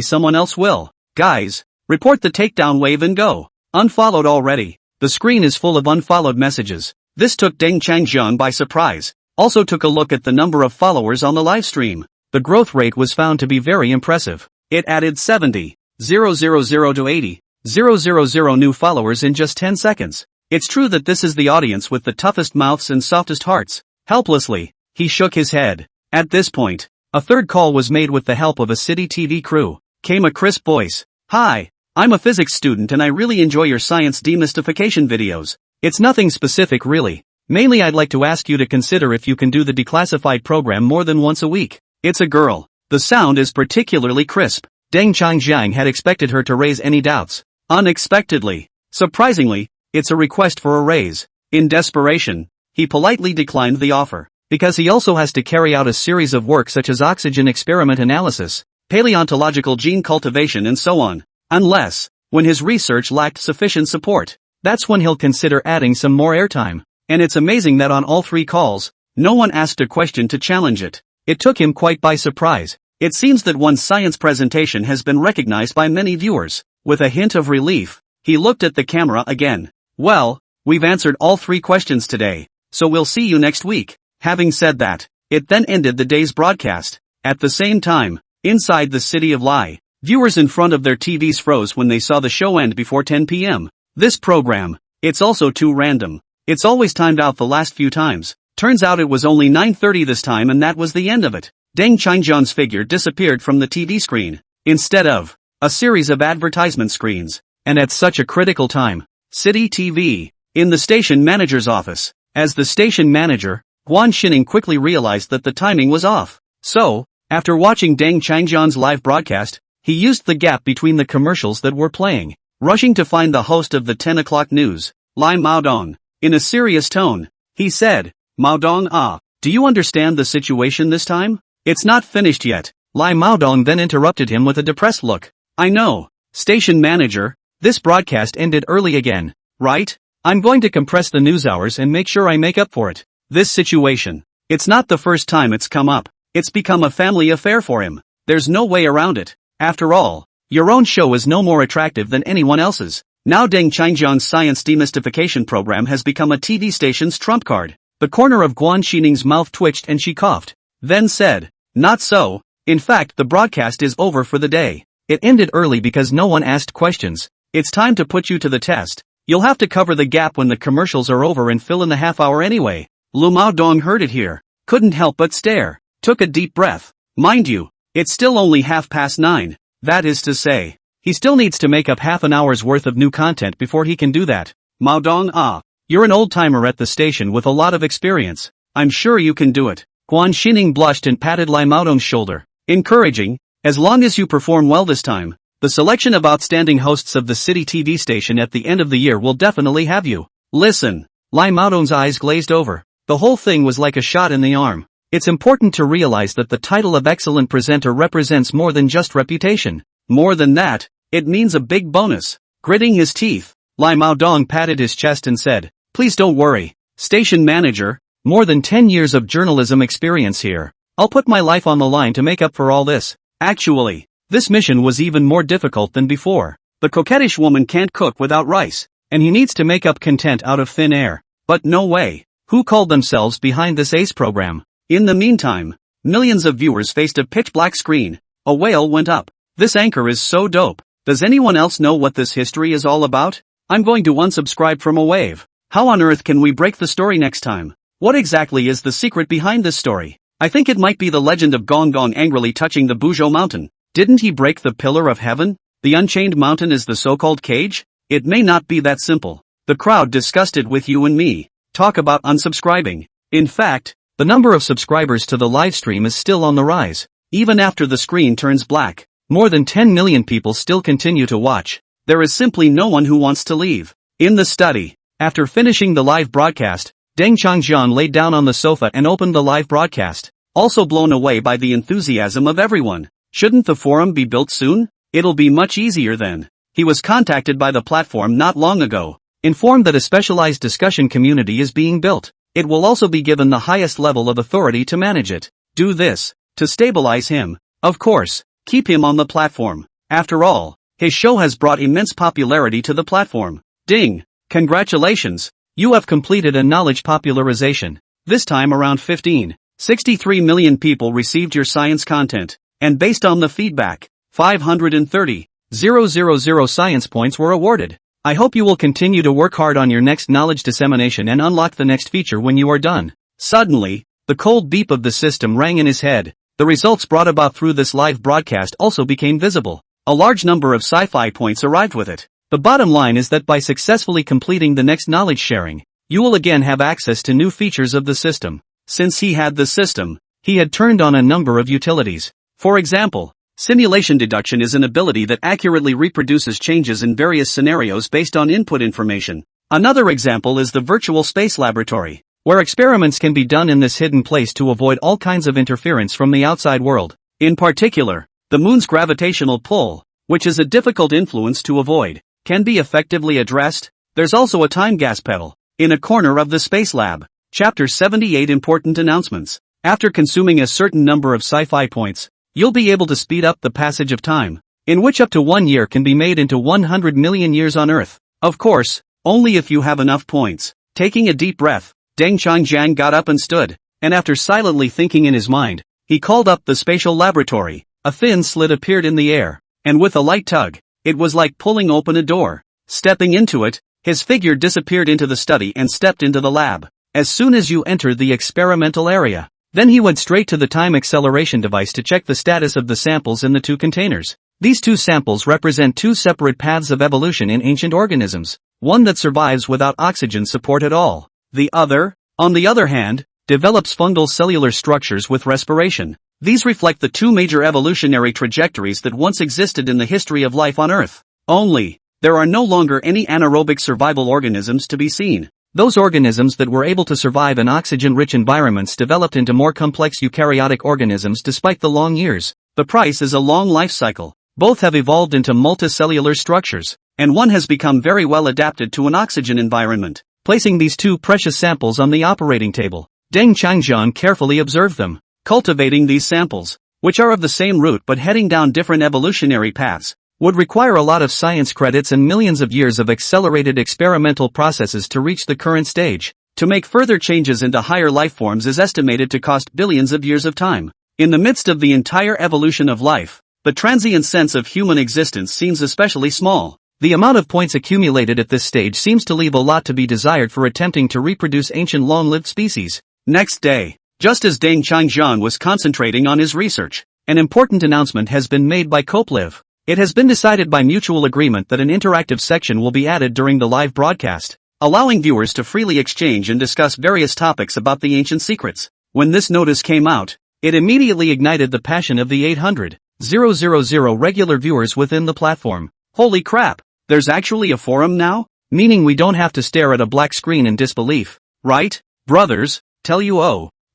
someone else will. Guys, report the takedown wave and go. Unfollowed already. The screen is full of unfollowed messages. This took Deng Changjian by surprise. Also took a look at the number of followers on the live stream. The growth rate was found to be very impressive. It added 70,000 to 80,000 new followers in just 10 seconds. It's true that this is the audience with the toughest mouths and softest hearts. Helplessly, he shook his head. At this point, a third call was made with the help of a city TV crew. Came a crisp voice. Hi, I'm a physics student and I really enjoy your science demystification videos. It's nothing specific really. Mainly I'd like to ask you to consider if you can do the declassified program more than once a week. It's a girl. The sound is particularly crisp. Deng Changjiang had expected her to raise any doubts. Unexpectedly. Surprisingly, it's a request for a raise. In desperation, he politely declined the offer. Because he also has to carry out a series of work such as oxygen experiment analysis, paleontological gene cultivation and so on. Unless, when his research lacked sufficient support, that's when he'll consider adding some more airtime. And it's amazing that on all 3 calls, no one asked a question to challenge it. It took him quite by surprise. It seems that one's science presentation has been recognized by many viewers. With a hint of relief, he looked at the camera again. Well, we've answered all 3 questions today, so we'll see you next week. Having said that, it then ended the day's broadcast. At the same time, inside the city of Lai, viewers in front of their TVs froze when they saw the show end before 10 p.m. This program, it's also too random. It's always timed out the last few times. Turns out it was only 9:30 this time and that was the end of it. Deng Changjian's figure disappeared from the TV screen. Instead of a series of advertisement screens. And at such a critical time. City TV. In the station manager's office. As the station manager, Guan Xining quickly realized that the timing was off. So, after watching Deng Changjian's live broadcast, he used the gap between the commercials that were playing. Rushing to find the host of the 10 o'clock news, Lai Maodong. In a serious tone, he said, Maodong, do you understand the situation this time? It's not finished yet. Lai Maodong then interrupted him with a depressed look. I know, station manager, this broadcast ended early again, right? I'm going to compress the news hours and make sure I make up for it. This situation, it's not the first time it's come up. It's become a family affair for him. There's no way around it. After all, your own show is no more attractive than anyone else's. Now Deng Changjian's science demystification program has become a TV station's trump card. The corner of Guan Xining's mouth twitched and she coughed. Then said, not so. In fact, the broadcast is over for the day. It ended early because no one asked questions. It's time to put you to the test. You'll have to cover the gap when the commercials are over and fill in the half hour anyway. Lu Maodong heard it here. Couldn't help but stare. Took a deep breath. Mind you, it's still only 9:30. That is to say, he still needs to make up half an hour's worth of new content before he can do that. Maodong, you're an old-timer at the station with a lot of experience. I'm sure you can do it. Guan Xining blushed and patted Lai Maodong's shoulder. Encouraging, as long as you perform well this time, the selection of outstanding hosts of the city TV station at the end of the year will definitely have you. Listen. Lai Maodong's eyes glazed over. The whole thing was like a shot in the arm. It's important to realize that the title of excellent presenter represents more than just reputation. More than that, it means a big bonus. Gritting his teeth, Lai Maodong patted his chest and said, Please don't worry. Station manager, more than 10 years of journalism experience here. I'll put my life on the line to make up for all this. Actually, this mission was even more difficult than before. The coquettish woman can't cook without rice, and he needs to make up content out of thin air. But no way. Who called themselves behind this ace program? In the meantime, millions of viewers faced a pitch-black screen. A whale went up. This anchor is so dope. Does anyone else know what this history is all about? I'm going to unsubscribe from a wave. How on earth can we break the story next time? What exactly is the secret behind this story? I think it might be the legend of Gong Gong angrily touching the Buzhou mountain. Didn't he break the pillar of heaven? The unchained mountain is the so-called cage? It may not be that simple. The crowd discussed it with you and me. Talk about unsubscribing. In fact, the number of subscribers to the live stream is still on the rise. Even after the screen turns black, more than 10 million people still continue to watch. There is simply no one who wants to leave. In the study, after finishing the live broadcast, Deng Changjian laid down on the sofa and opened the live broadcast, also blown away by the enthusiasm of everyone. Shouldn't the forum be built soon? It'll be much easier then. He was contacted by the platform not long ago, informed that a specialized discussion community is being built. It will also be given the highest level of authority to manage it. Do this, to stabilize him. Of course, keep him on the platform. After all, his show has brought immense popularity to the platform. Ding! Congratulations! You have completed a knowledge popularization. This time around 63 million people received your science content, and based on the feedback, 530,000 science points were awarded. I hope you will continue to work hard on your next knowledge dissemination and unlock the next feature when you are done. Suddenly, the cold beep of the system rang in his head. The results brought about through this live broadcast also became visible. A large number of sci-fi points arrived with it. The bottom line is that by successfully completing the next knowledge sharing, you will again have access to new features of the system. Since he had the system, he had turned on a number of utilities. For example, simulation deduction is an ability that accurately reproduces changes in various scenarios based on input information. Another example is the virtual space laboratory, where experiments can be done in this hidden place to avoid all kinds of interference from the outside world. In particular, the moon's gravitational pull, which is a difficult influence to avoid, can be effectively addressed. There's also a time gas pedal in a corner of the space lab. Chapter 78 Important Announcements. After consuming a certain number of sci-fi points, you'll be able to speed up the passage of time, in which up to 1 year can be made into 100 million years on Earth. Of course, only if you have enough points. Taking a deep breath, Deng Changjian got up and stood, and after silently thinking in his mind, he called up the spatial laboratory. A thin slit appeared in the air, and with a light tug, it was like pulling open a door. Stepping into it, his figure disappeared into the study and stepped into the lab. As soon as you entered the experimental area, then he went straight to the time acceleration device to check the status of the samples in the two containers. These two samples represent two separate paths of evolution in ancient organisms, one that survives without oxygen support at all. The other, on the other hand, develops fungal cellular structures with respiration. These reflect the two major evolutionary trajectories that once existed in the history of life on Earth. Only, there are no longer any anaerobic survival organisms to be seen. Those organisms that were able to survive in oxygen-rich environments developed into more complex eukaryotic organisms despite the long years. The price is a long life cycle. Both have evolved into multicellular structures, and one has become very well adapted to an oxygen environment. Placing these two precious samples on the operating table, Deng Changjian carefully observed them. Cultivating these samples, which are of the same root but heading down different evolutionary paths, would require a lot of science credits and millions of years of accelerated experimental processes to reach the current stage. To make further changes into higher life forms is estimated to cost billions of years of time. In the midst of the entire evolution of life, the transient sense of human existence seems especially small. The amount of points accumulated at this stage seems to leave a lot to be desired for attempting to reproduce ancient long-lived species. Next day, just as Deng Changjian was concentrating on his research, an important announcement has been made by Copliv. It has been decided by mutual agreement that an interactive section will be added during the live broadcast, allowing viewers to freely exchange and discuss various topics about the ancient secrets. When this notice came out, it immediately ignited the passion of the 800,000 regular viewers within the platform. Holy crap, there's actually a forum now? Meaning we don't have to stare at a black screen in disbelief, right? Brothers, tell you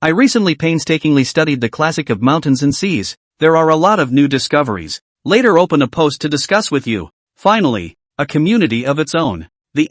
I recently painstakingly studied the classic of mountains and seas. There are a lot of new discoveries. Later open a post to discuss with you. Finally, a community of its own. The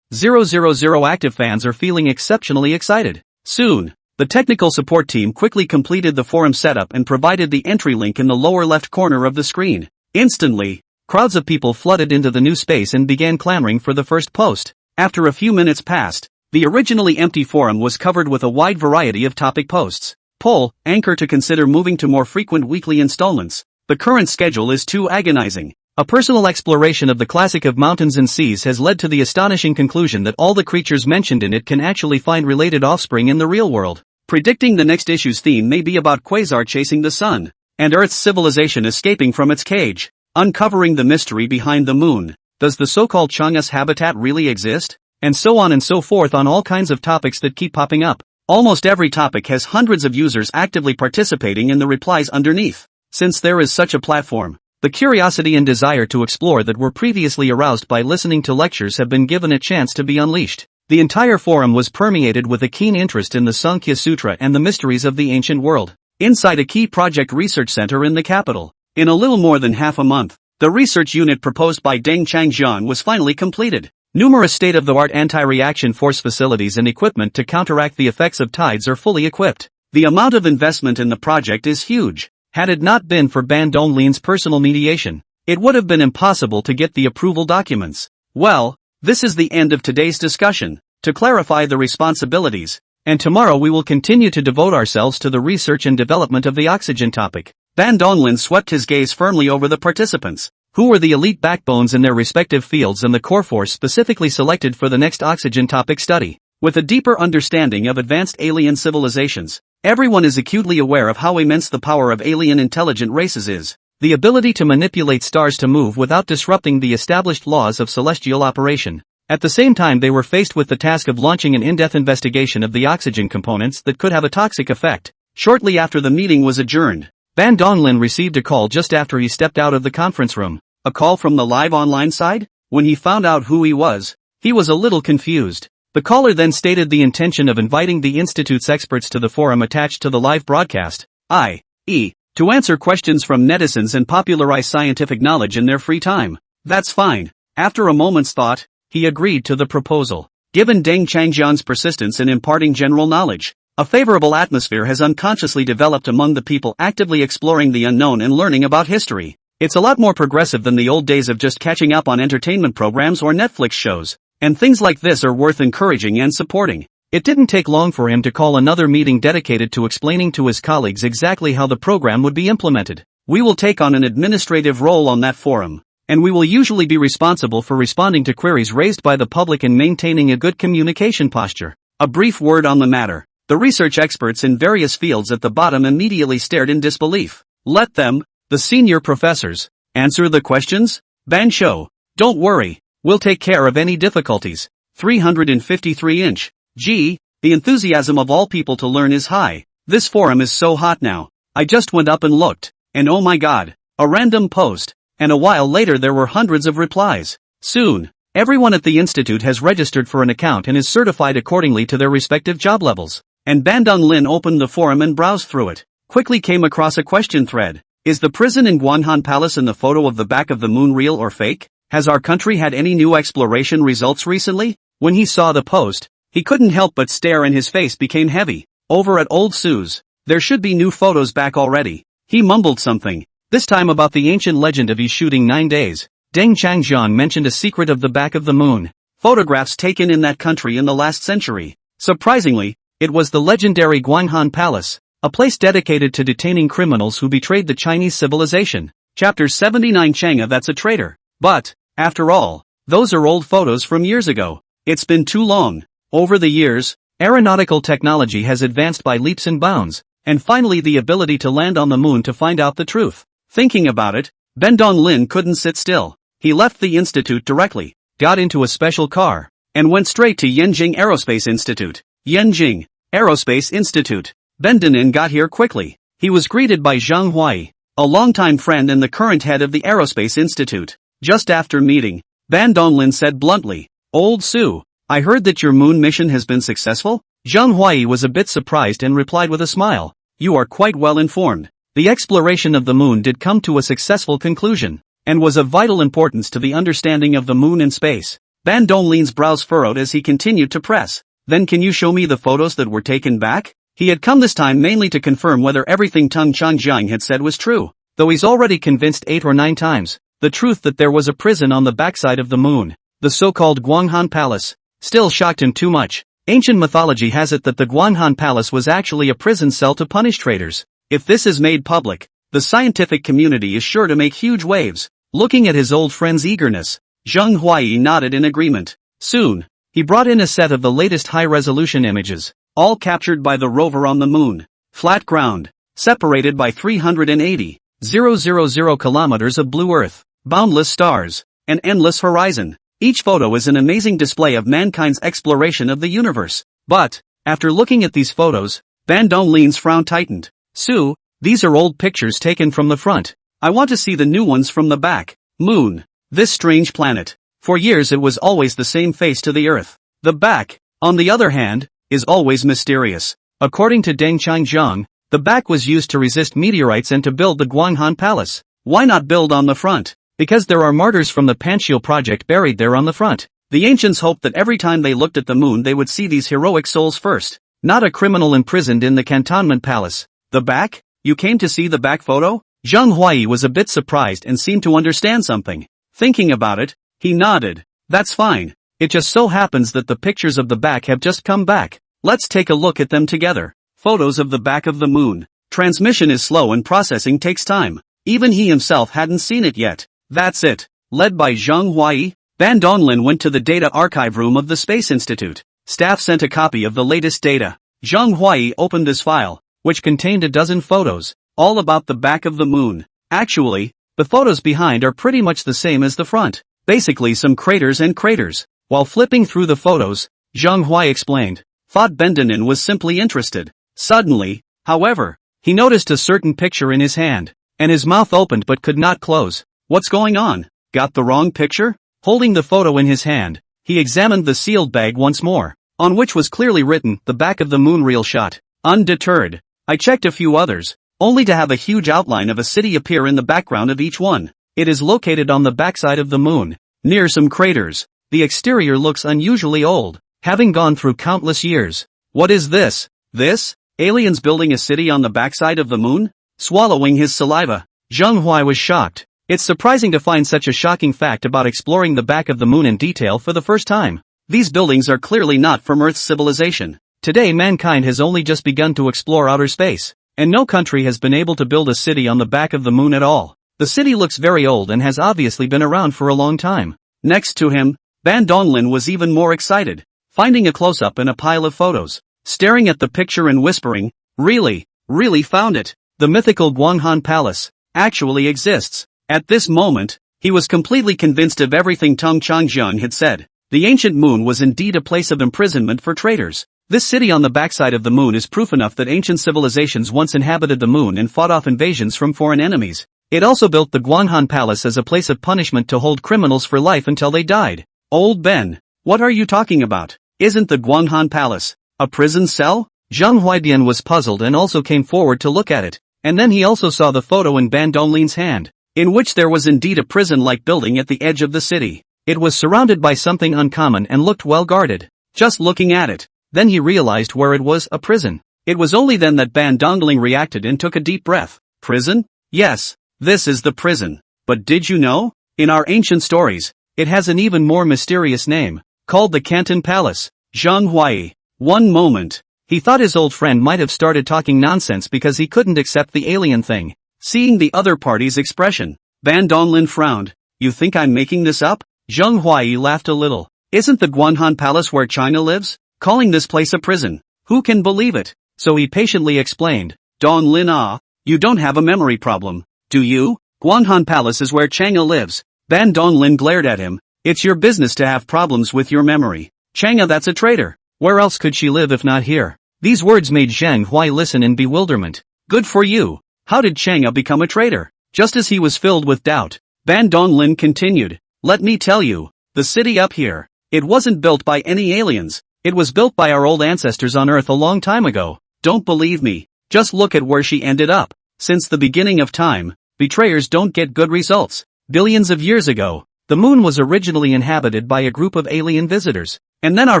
000 active fans are feeling exceptionally excited. Soon, the technical support team quickly completed the forum setup and provided the entry link in the lower left corner of the screen. Instantly, crowds of people flooded into the new space and began clamoring for the first post. After a few minutes passed, the originally empty forum was covered with a wide variety of topic posts. Poll, anchor to consider moving to more frequent weekly installments. The current schedule is too agonizing. A personal exploration of the classic of mountains and seas has led to the astonishing conclusion that all the creatures mentioned in it can actually find related offspring in the real world. Predicting the next issue's theme may be about Quasar chasing the sun, and Earth's civilization escaping from its cage. Uncovering the mystery behind the moon. Does the so-called Chang'e's habitat really exist? And so on and so forth on all kinds of topics that keep popping up. Almost every topic has hundreds of users actively participating in the replies underneath. Since there is such a platform, the curiosity and desire to explore that were previously aroused by listening to lectures have been given a chance to be unleashed. The entire forum was permeated with a keen interest in the Sankhya Sutra and the mysteries of the ancient world. Inside a key project research center in the capital, in a little more than half a month, the research unit proposed by Deng Changjian was finally completed. Numerous state-of-the-art anti-reaction force facilities and equipment to counteract the effects of tides are fully equipped. The amount of investment in the project is huge. Had it not been for Ban Donglin's personal mediation, it would have been impossible to get the approval documents. Well, this is the end of today's discussion. To clarify the responsibilities, and tomorrow we will continue to devote ourselves to the research and development of the oxygen topic. Ban Donglin swept his gaze firmly over the participants, who were the elite backbones in their respective fields and the core force specifically selected for the next oxygen topic study. With a deeper understanding of advanced alien civilizations, everyone is acutely aware of how immense the power of alien intelligent races is. The ability to manipulate stars to move without disrupting the established laws of celestial operation. At the same time, they were faced with the task of launching an in-depth investigation of the oxygen components that could have a toxic effect. Shortly after the meeting was adjourned, Ban Donglin received a call just after he stepped out of the conference room. A call from the live online side? When he found out who he was a little confused. The caller then stated the intention of inviting the Institute's experts to the forum attached to the live broadcast, i.e., to answer questions from netizens and popularize scientific knowledge in their free time. That's fine. After a moment's thought, he agreed to the proposal. Given Deng Changjian's persistence in imparting general knowledge, a favorable atmosphere has unconsciously developed among the people actively exploring the unknown and learning about history. It's a lot more progressive than the old days of just catching up on entertainment programs or Netflix shows, and things like this are worth encouraging and supporting. It didn't take long for him to call another meeting dedicated to explaining to his colleagues exactly how the program would be implemented. We will take on an administrative role on that forum, and we will usually be responsible for responding to queries raised by the public and maintaining a good communication posture. A brief word on the matter. The research experts in various fields at the bottom immediately stared in disbelief. Let them, the senior professors, answer the questions? Ban Shou, don't worry, we'll take care of any difficulties. 353-inch. Gee, the enthusiasm of all people to learn is high. This forum is so hot now. I just went up and looked, and oh my god, a random post, and a while later there were hundreds of replies. Soon, everyone at the institute has registered for an account and is certified accordingly to their respective job levels. And Bandung Lin opened the forum and browsed through it. Quickly came across a question thread. Is the prison in Guanhan Palace in the photo of the back of the moon real or fake? Has our country had any new exploration results recently? When he saw the post, he couldn't help but stare and his face became heavy. Over at Old Sue's, there should be new photos back already. He mumbled something, this time about the ancient legend of his shooting 9 days. Deng Changjian mentioned a secret of the back of the moon. Photographs taken in that country in the last century. Surprisingly, it was the legendary Guanghan Palace, a place dedicated to detaining criminals who betrayed the Chinese civilization. Chapter 79 Chang'e, that's a traitor. But, after all, those are old photos from years ago. It's been too long. Over the years, aeronautical technology has advanced by leaps and bounds, and finally the ability to land on the moon to find out the truth. Thinking about it, Bendong Lin couldn't sit still. He left the institute directly, got into a special car, and went straight to Yenjing Aerospace Institute. Yenjing Aerospace Institute. Bendenin got here quickly. He was greeted by Zhang Huai, a longtime friend and the current head of the Aerospace Institute. Just after meeting, Ban Donglin said bluntly, "Old Su, I heard that your moon mission has been successful?" Zhang Huai was a bit surprised and replied with a smile, "You are quite well informed. The exploration of the moon did come to a successful conclusion, and was of vital importance to the understanding of the moon and space. Ban Donglin's brows furrowed as he continued to press. Then can you show me the photos that were taken back? He had come this time mainly to confirm whether everything Tung Changjiang had said was true, though he's already convinced 8 or 9 times. The truth that there was a prison on the backside of the moon, the so-called Guanghan Palace, still shocked him too much. Ancient mythology has it that the Guanghan Palace was actually a prison cell to punish traitors. If this is made public, the scientific community is sure to make huge waves. Looking at his old friend's eagerness, Zheng Huai nodded in agreement. Soon, he brought in a set of the latest high-resolution images, all captured by the rover on the moon. Flat ground, separated by 380,000 kilometers of blue earth, boundless stars, and endless horizon. Each photo is an amazing display of mankind's exploration of the universe. But, after looking at these photos, Ban Donglin's frown tightened. Su, these are old pictures taken from the front. I want to see the new ones from the back. Moon. This strange planet. For years it was always the same face to the Earth. The back, on the other hand, is always mysterious. According to Deng Changjiang, the back was used to resist meteorites and to build the Guanghan Palace. Why not build on the front? Because there are martyrs from the Panxiu project buried there on the front. The ancients hoped that every time they looked at the moon they would see these heroic souls first, not a criminal imprisoned in the cantonment palace. The back? You came to see the back photo? Zheng Huai was a bit surprised and seemed to understand something. Thinking about it, he nodded. That's fine. It just so happens that the pictures of the back have just come back. Let's take a look at them together. Photos of the back of the moon. Transmission is slow and processing takes time. Even he himself hadn't seen it yet. That's it. Led by Zheng Huai, Ban Donglin went to the data archive room of the Space Institute. Staff sent a copy of the latest data. Zheng Huai opened this file, which contained a dozen photos, all about the back of the moon. Actually, the photos behind are pretty much the same as the front. Basically some craters and craters. While flipping through the photos, Zheng Huai explained. Thought Bendenin was simply interested. Suddenly, however, he noticed a certain picture in his hand, and his mouth opened but could not close. What's going on? Got the wrong picture? Holding the photo in his hand, he examined the sealed bag once more, on which was clearly written, the back of the moon real shot. Undeterred, I checked a few others, only to have a huge outline of a city appear in the background of each one. It is located on the backside of the moon, near some craters. The exterior looks unusually old, having gone through countless years. What is this? This? Aliens building a city on the backside of the moon? Swallowing his saliva, Zheng Huai was shocked. It's surprising to find such a shocking fact about exploring the back of the moon in detail for the first time. These buildings are clearly not from Earth's civilization. Today mankind has only just begun to explore outer space, and no country has been able to build a city on the back of the moon at all. The city looks very old and has obviously been around for a long time. Next to him, Ban Donglin was even more excited, finding a close-up in a pile of photos, staring at the picture and whispering, really found it. The mythical Guanghan Palace actually exists. At this moment, he was completely convinced of everything Tung Changjiang had said. The ancient moon was indeed a place of imprisonment for traitors. This city on the backside of the moon is proof enough that ancient civilizations once inhabited the moon and fought off invasions from foreign enemies. It also built the Guanghan Palace as a place of punishment to hold criminals for life until they died. Old Ben, what are you talking about? Isn't the Guanghan Palace a prison cell? Zheng Huaidian was puzzled and also came forward to look at it, and then he also saw the photo in Ban Donglin's hand, in which there was indeed a prison-like building at the edge of the city. It was surrounded by something uncommon and looked well guarded. Just looking at it, then he realized where it was, a prison. It was only then that Ban Dongling reacted and took a deep breath. Prison? Yes, this is the prison. But did you know? In our ancient stories, it has an even more mysterious name, called the Canton Palace. Zheng Huai. One moment. He thought his old friend might have started talking nonsense because he couldn't accept the alien thing. Seeing the other party's expression, Ban Donglin frowned. You think I'm making this up? Zheng Huai laughed a little. Isn't the Guanghan Palace where China lives? Calling this place a prison. Who can believe it? So he patiently explained. Donglin you don't have a memory problem, do you? Guanghan Palace is where Chang'e lives. Ban Donglin glared at him. It's your business to have problems with your memory. Chang'e, that's a traitor. Where else could she live if not here? These words made Zheng Huai listen in bewilderment. Good for you. How did Chang'e become a traitor? Just as he was filled with doubt, Ban Donglin continued. Let me tell you, the city up here, it wasn't built by any aliens. It was built by our old ancestors on Earth a long time ago. Don't believe me? Just look at where she ended up. Since the beginning of time, betrayers don't get good results. Billions of years ago, The moon was originally inhabited by a group of alien visitors, and then our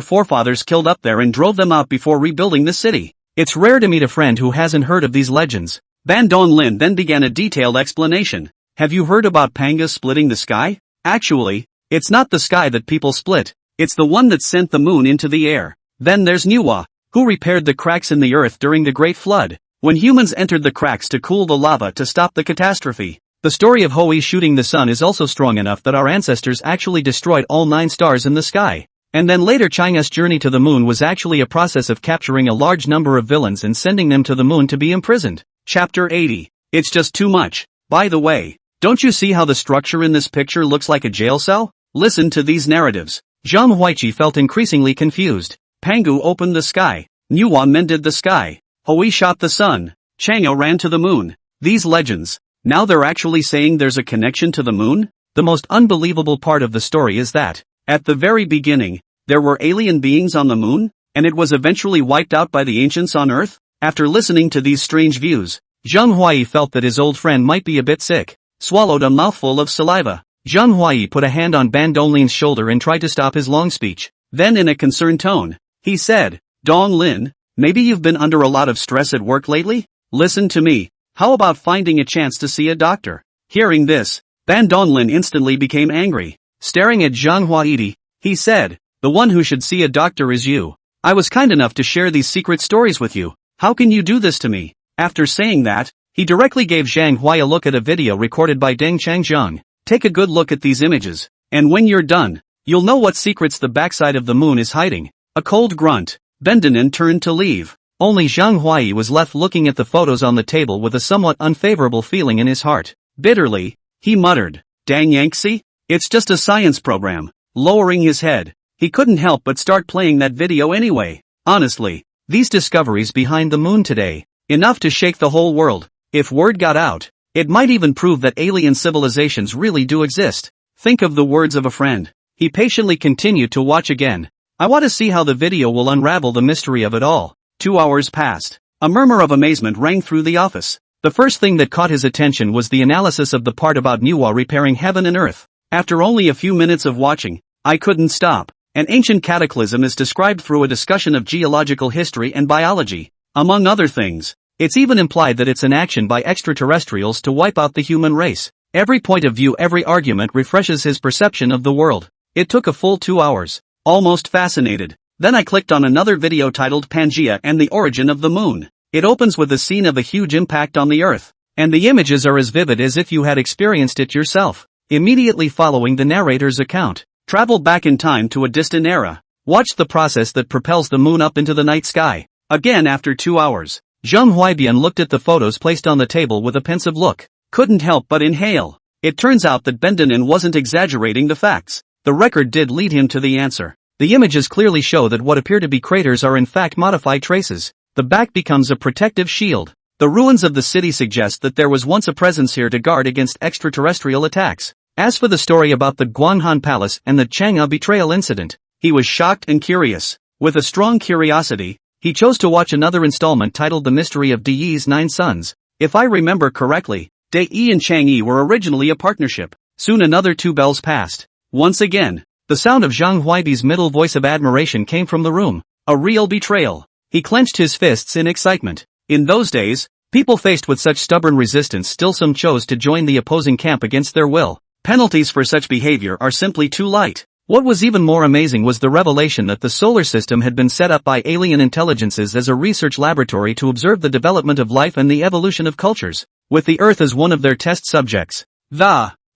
forefathers killed up there and drove them out before rebuilding the city. It's rare to meet a friend who hasn't heard of these legends. Ban Dong-lin then began a detailed explanation. Have you heard about pangas splitting the sky? Actually, it's not the sky that people split, it's the one that sent the moon into the air. Then there's manhwa, who repaired the cracks in the earth during the Great Flood, when humans entered the cracks to cool the lava to stop the catastrophe. The story of Hoi shooting the sun is also strong enough that our ancestors actually destroyed all 9 stars in the sky. And then later Chang'e's journey to the moon was actually a process of capturing a large number of villains and sending them to the moon to be imprisoned. Chapter 80. It's just too much. By the way, don't you see how the structure in this picture looks like a jail cell? Listen to these narratives. Zhang Huiqi felt increasingly confused. Pangu opened the sky. Manhwa mended the sky. Hoi shot the sun. Chang'e ran to the moon. These legends. Now they're actually saying there's a connection to the moon? The most unbelievable part of the story is that, at the very beginning, there were alien beings on the moon, and it was eventually wiped out by the ancients on Earth? After listening to these strange views, Zhang Huai felt that his old friend might be a bit sick, swallowed a mouthful of saliva. Zhang Huai put a hand on Ban Donglin's shoulder and tried to stop his long speech. Then in a concerned tone, he said, Donglin, maybe you've been under a lot of stress at work lately? Listen to me, how about finding a chance to see a doctor? Hearing this, Ban Donglin instantly became angry. Staring at Zhang Huai, he said, the one who should see a doctor is you. I was kind enough to share these secret stories with you. How can you do this to me? After saying that, he directly gave Zhang Huai a look at a video recorded by Deng Changzheng. Take a good look at these images, and when you're done, you'll know what secrets the backside of the moon is hiding. A cold grunt. Bendenin turned to leave. Only Zhang Huai was left looking at the photos on the table with a somewhat unfavorable feeling in his heart. Bitterly, he muttered, Dang Yangtze? It's just a science program. Lowering his head, he couldn't help but start playing that video anyway. Honestly, these discoveries behind the moon today, enough to shake the whole world. If word got out, it might even prove that alien civilizations really do exist. Think of the words of a friend. He patiently continued to watch again. I want to see how the video will unravel the mystery of it all. 2 hours passed. A murmur of amazement rang through the office. The first thing that caught his attention was the analysis of the part about manhwa repairing heaven and earth. After only a few minutes of watching, I couldn't stop. An ancient cataclysm is described through a discussion of geological history and biology. Among other things, it's even implied that it's an action by extraterrestrials to wipe out the human race. Every point of view, every argument refreshes his perception of the world. It took a full 2 hours. Almost fascinated. Then I clicked on another video titled Pangea and the Origin of the Moon. It opens with a scene of a huge impact on the Earth, and the images are as vivid as if you had experienced it yourself. Immediately following the narrator's account, travel back in time to a distant era. Watch the process that propels the moon up into the night sky. Again after 2 hours, Zhang Huaibian looked at the photos placed on the table with a pensive look. Couldn't help but inhale. It turns out that Bendenin wasn't exaggerating the facts. The record did lead him to the answer. The images clearly show that what appear to be craters are in fact modified traces. The back becomes a protective shield. The ruins of the city suggest that there was once a presence here to guard against extraterrestrial attacks. As for the story about the Guanghan Palace and the Chang'e betrayal incident, he was shocked and curious. With a strong curiosity, he chose to watch another installment titled The Mystery of Deyi's 9 Sons. If I remember correctly, Deyi and Chang'e were originally a partnership. Soon another 2 bells passed. Once again, the sound of Zhang Huaibi's middle voice of admiration came from the room. A real betrayal. He clenched his fists in excitement. In those days, people faced with such stubborn resistance still some chose to join the opposing camp against their will. Penalties for such behavior are simply too light. What was even more amazing was the revelation that the solar system had been set up by alien intelligences as a research laboratory to observe the development of life and the evolution of cultures, with the Earth as one of their test subjects.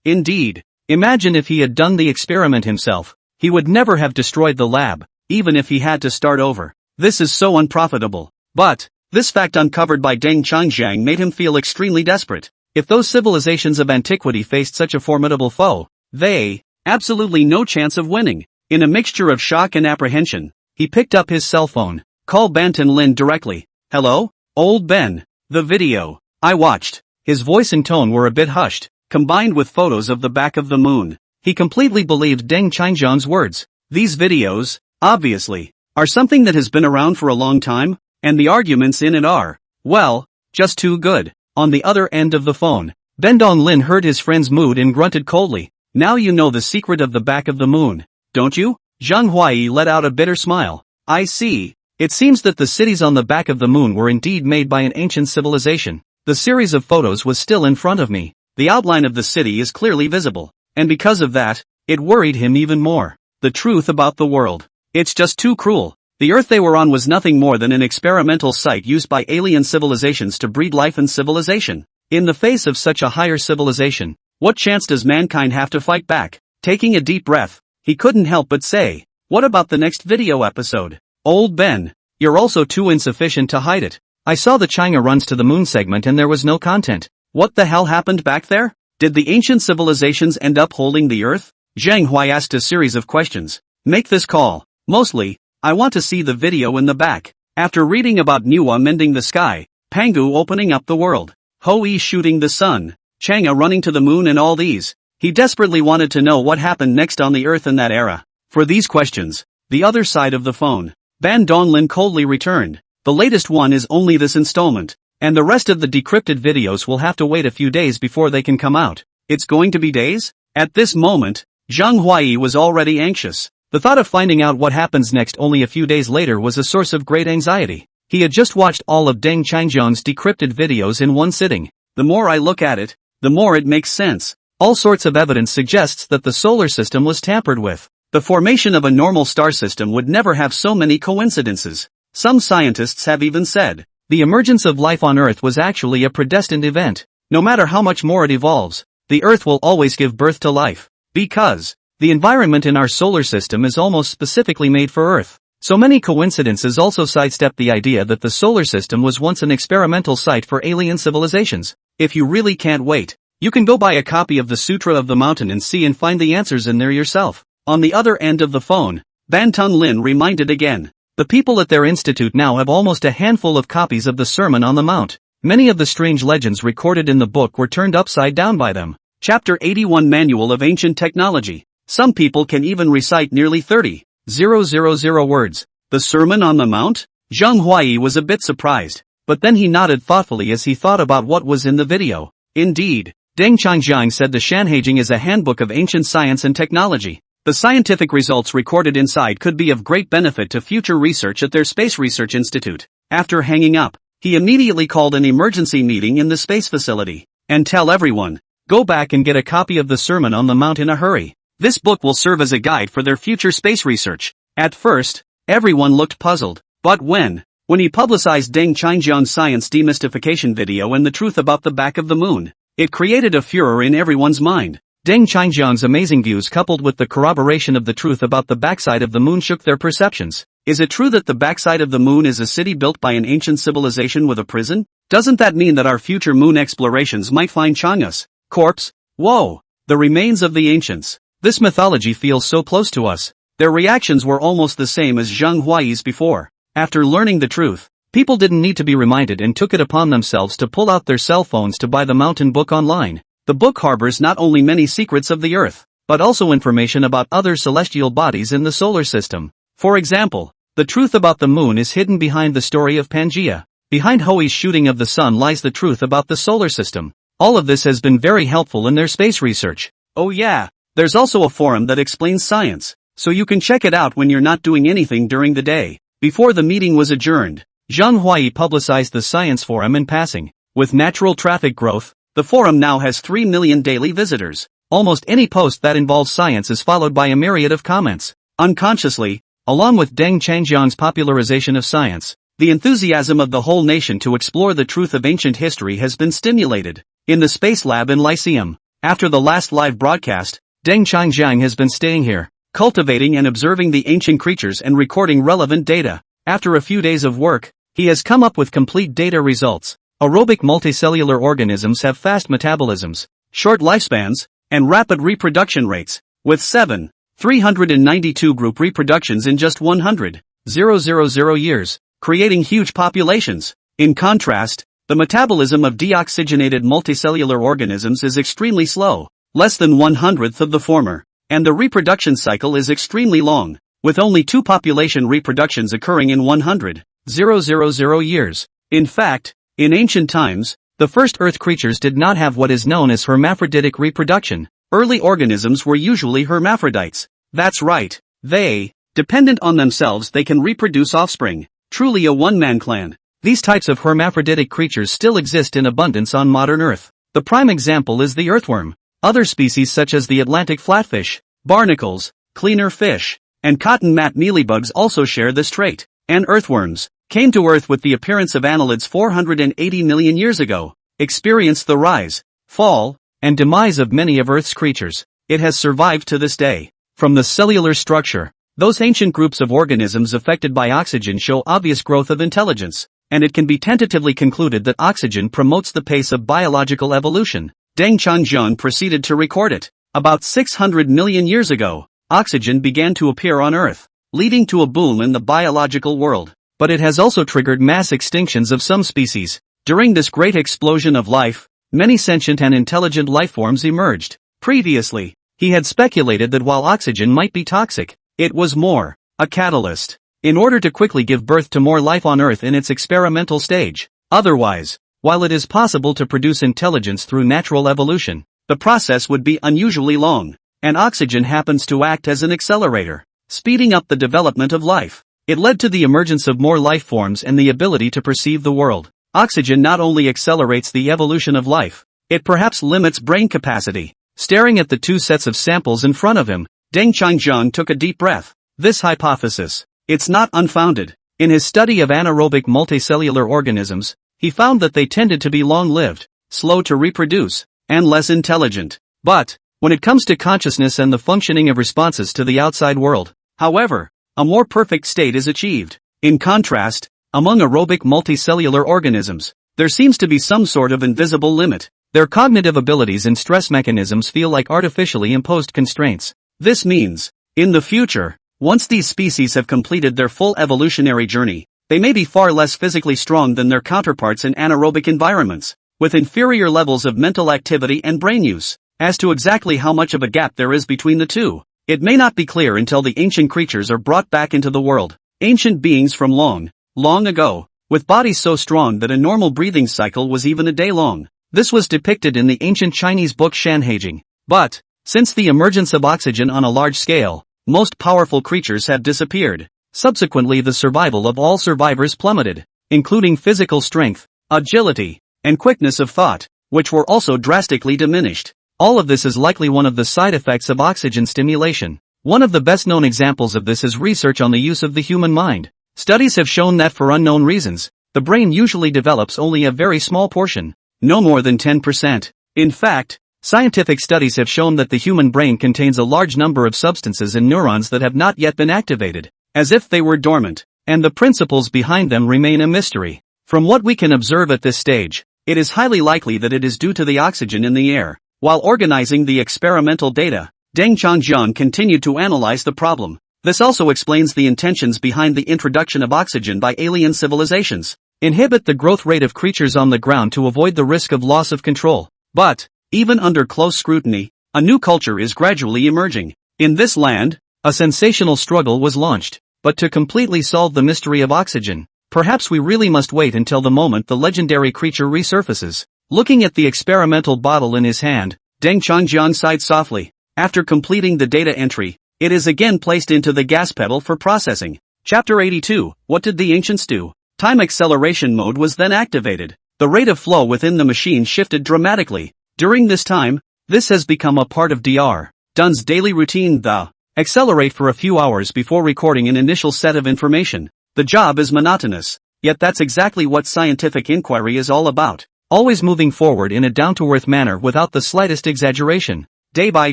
Indeed. Imagine if he had done the experiment himself. He would never have destroyed the lab, even if he had to start over. This is so unprofitable. But, this fact uncovered by Deng Changzheng made him feel extremely desperate. If those civilizations of antiquity faced such a formidable foe, they absolutely no chance of winning. In a mixture of shock and apprehension, he picked up his cell phone. Call Banton Lin directly. Hello, old Ben. The video I watched. His voice and tone were a bit hushed, combined with photos of the back of the moon. He completely believed Deng Changzheng's words. These videos, obviously, are something that has been around for a long time, and the arguments in it are, well, just too good. On the other end of the phone, Ben Dong Lin heard his friend's mood and grunted coldly. Now you know the secret of the back of the moon, don't you? Zhang Huai let out a bitter smile. I see. It seems that the cities on the back of the moon were indeed made by an ancient civilization. The series of photos was still in front of me. The outline of the city is clearly visible. And because of that, it worried him even more. The truth about the world. It's just too cruel. The Earth they were on was nothing more than an experimental site used by alien civilizations to breed life and civilization. In the face of such a higher civilization, what chance does mankind have to fight back? Taking a deep breath, he couldn't help but say, what about the next video episode? Old Ben, you're also too insufficient to hide it. I saw the China runs to the moon segment and there was no content. What the hell happened back there? Did the ancient civilizations end up holding the Earth? Zhang Huai asked a series of questions. Make this call. Mostly, I want to see the video in the back. After reading about Nuwa mending the sky, Pangu opening up the world, Hoi shooting the sun, Chang'e running to the moon and all these, he desperately wanted to know what happened next on the Earth in that era. For these questions, the other side of the phone, Ban Donglin coldly returned. The latest one is only this installment, and the rest of the decrypted videos will have to wait a few days before they can come out. It's going to be days? At this moment, Zhang Huai was already anxious. The thought of finding out what happens next only a few days later was a source of great anxiety. He had just watched all of Deng Changjiang's decrypted videos in one sitting. The more I look at it, the more it makes sense. All sorts of evidence suggests that the solar system was tampered with. The formation of a normal star system would never have so many coincidences. Some scientists have even said, the emergence of life on Earth was actually a predestined event. No matter how much more it evolves, the Earth will always give birth to life. Because the environment in our solar system is almost specifically made for Earth. So many coincidences also sidestep the idea that the solar system was once an experimental site for alien civilizations. If you really can't wait, you can go buy a copy of the Sutra of the Mountain and see and find the answers in there yourself. On the other end of the phone, Ban Tun Lin reminded again. The people at their institute now have almost a handful of copies of the Sermon on the Mount. Many of the strange legends recorded in the book were turned upside down by them. Chapter 81 Manual of Ancient Technology. Some people can even recite nearly 30,000 words. The Sermon on the Mount? Zhang Huai was a bit surprised, but then he nodded thoughtfully as he thought about what was in the video. Indeed, Deng Changjiang said the Shanhaijing is a handbook of ancient science and technology. The scientific results recorded inside could be of great benefit to future research at their Space Research Institute. After hanging up, he immediately called an emergency meeting in the space facility. And tell everyone, go back and get a copy of the Sermon on the Mount in a hurry. This book will serve as a guide for their future space research. At first, everyone looked puzzled. But when he publicized Deng Changjiang's science demystification video and the truth about the back of the moon, it created a furor in everyone's mind. Deng Changjiang's amazing views coupled with the corroboration of the truth about the backside of the moon shook their perceptions. Is it true that the backside of the moon is a city built by an ancient civilization with a prison? Doesn't that mean that our future moon explorations might find Chang'e's corpse? Whoa! The remains of the ancients. This mythology feels so close to us. Their reactions were almost the same as Zhang Huai's before. After learning the truth, people didn't need to be reminded and took it upon themselves to pull out their cell phones to buy the Mountain Book online. The book harbors not only many secrets of the Earth, but also information about other celestial bodies in the solar system. For example, the truth about the moon is hidden behind the story of Pangaea. Behind Hoi's shooting of the sun lies the truth about the solar system. All of this has been very helpful in their space research. Oh yeah, there's also a forum that explains science, so you can check it out when you're not doing anything during the day. Before the meeting was adjourned, Zhang Huai publicized the science forum in passing. With natural traffic growth, the forum now has 3 million daily visitors. Almost any post that involves science is followed by a myriad of comments. Unconsciously, along with Deng Changjiang's popularization of science, the enthusiasm of the whole nation to explore the truth of ancient history has been stimulated. In the Space Lab in Lyceum, after the last live broadcast, Deng Changjiang has been staying here, cultivating and observing the ancient creatures and recording relevant data. After a few days of work, he has come up with complete data results. Aerobic multicellular organisms have fast metabolisms, short lifespans, and rapid reproduction rates, with 392 group reproductions in just 100,000 years, creating huge populations. In contrast, the metabolism of deoxygenated multicellular organisms is extremely slow, less than 1/100th of the former, and the reproduction cycle is extremely long, with only 2 population reproductions occurring in 100,000 years. In fact, in ancient times, the first Earth creatures did not have what is known as hermaphroditic reproduction. Early organisms were usually hermaphrodites. That's right. They, dependent on themselves, they can reproduce offspring. Truly a one-man clan. These types of hermaphroditic creatures still exist in abundance on modern Earth. The prime example is the earthworm. Other species such as the Atlantic flatfish, barnacles, cleaner fish, and cotton mat mealybugs also share this trait. And earthworms came to Earth with the appearance of annelids 480 million years ago, experienced the rise, fall, and demise of many of Earth's creatures. It has survived to this day. From the cellular structure, those ancient groups of organisms affected by oxygen show obvious growth of intelligence, and it can be tentatively concluded that oxygen promotes the pace of biological evolution. Deng Changjian proceeded to record it. About 600 million years ago, oxygen began to appear on Earth, leading to a boom in the biological world. But it has also triggered mass extinctions of some species. During this great explosion of life, many sentient and intelligent lifeforms emerged. Previously, he had speculated that while oxygen might be toxic, it was more a catalyst in order to quickly give birth to more life on Earth in its experimental stage. Otherwise, while it is possible to produce intelligence through natural evolution, the process would be unusually long, and oxygen happens to act as an accelerator, speeding up the development of life. It led to the emergence of more life forms and the ability to perceive the world. Oxygen not only accelerates the evolution of life, it perhaps limits brain capacity. Staring at the two sets of samples in front of him, Deng Changjian took a deep breath. This hypothesis, it's not unfounded. In his study of anaerobic multicellular organisms, he found that they tended to be long-lived, slow to reproduce, and less intelligent. But, when it comes to consciousness and the functioning of responses to the outside world, however, a more perfect state is achieved. In contrast, among aerobic multicellular organisms, there seems to be some sort of invisible limit. Their cognitive abilities and stress mechanisms feel like artificially imposed constraints. This means, in the future, once these species have completed their full evolutionary journey, they may be far less physically strong than their counterparts in anaerobic environments, with inferior levels of mental activity and brain use. As to exactly how much of a gap there is between the two, it may not be clear until the ancient creatures are brought back into the world. Ancient beings from long, long ago, with bodies so strong that a normal breathing cycle was even a day long. This was depicted in the ancient Chinese book Shanhaijing. But, since the emergence of oxygen on a large scale, most powerful creatures have disappeared. Subsequently, the survival of all survivors plummeted, including physical strength, agility, and quickness of thought, which were also drastically diminished. All of this is likely one of the side effects of oxygen stimulation. One of the best-known examples of this is research on the use of the human mind. Studies have shown that for unknown reasons, the brain usually develops only a very small portion, no more than 10%. In fact, scientific studies have shown that the human brain contains a large number of substances and neurons that have not yet been activated, as if they were dormant, and the principles behind them remain a mystery. From what we can observe at this stage, it is highly likely that it is due to the oxygen in the air. While organizing the experimental data, Deng Changjian continued to analyze the problem. This also explains the intentions behind the introduction of oxygen by alien civilizations. Inhibit the growth rate of creatures on the ground to avoid the risk of loss of control. But, even under close scrutiny, a new culture is gradually emerging. In this land, a sensational struggle was launched. But to completely solve the mystery of oxygen, perhaps we really must wait until the moment the legendary creature resurfaces. Looking at the experimental bottle in his hand, Deng Changjian sighed softly. After completing the data entry, it is again placed into the gas pedal for processing. Chapter 82, What did the ancients do? Time acceleration mode was then activated. The rate of flow within the machine shifted dramatically. During this time, this has become a part of Dr. Dun's daily routine. The accelerate for a few hours before recording an initial set of information. The job is monotonous, yet that's exactly what scientific inquiry is all about. Always moving forward in a down-to-earth manner without the slightest exaggeration. Day by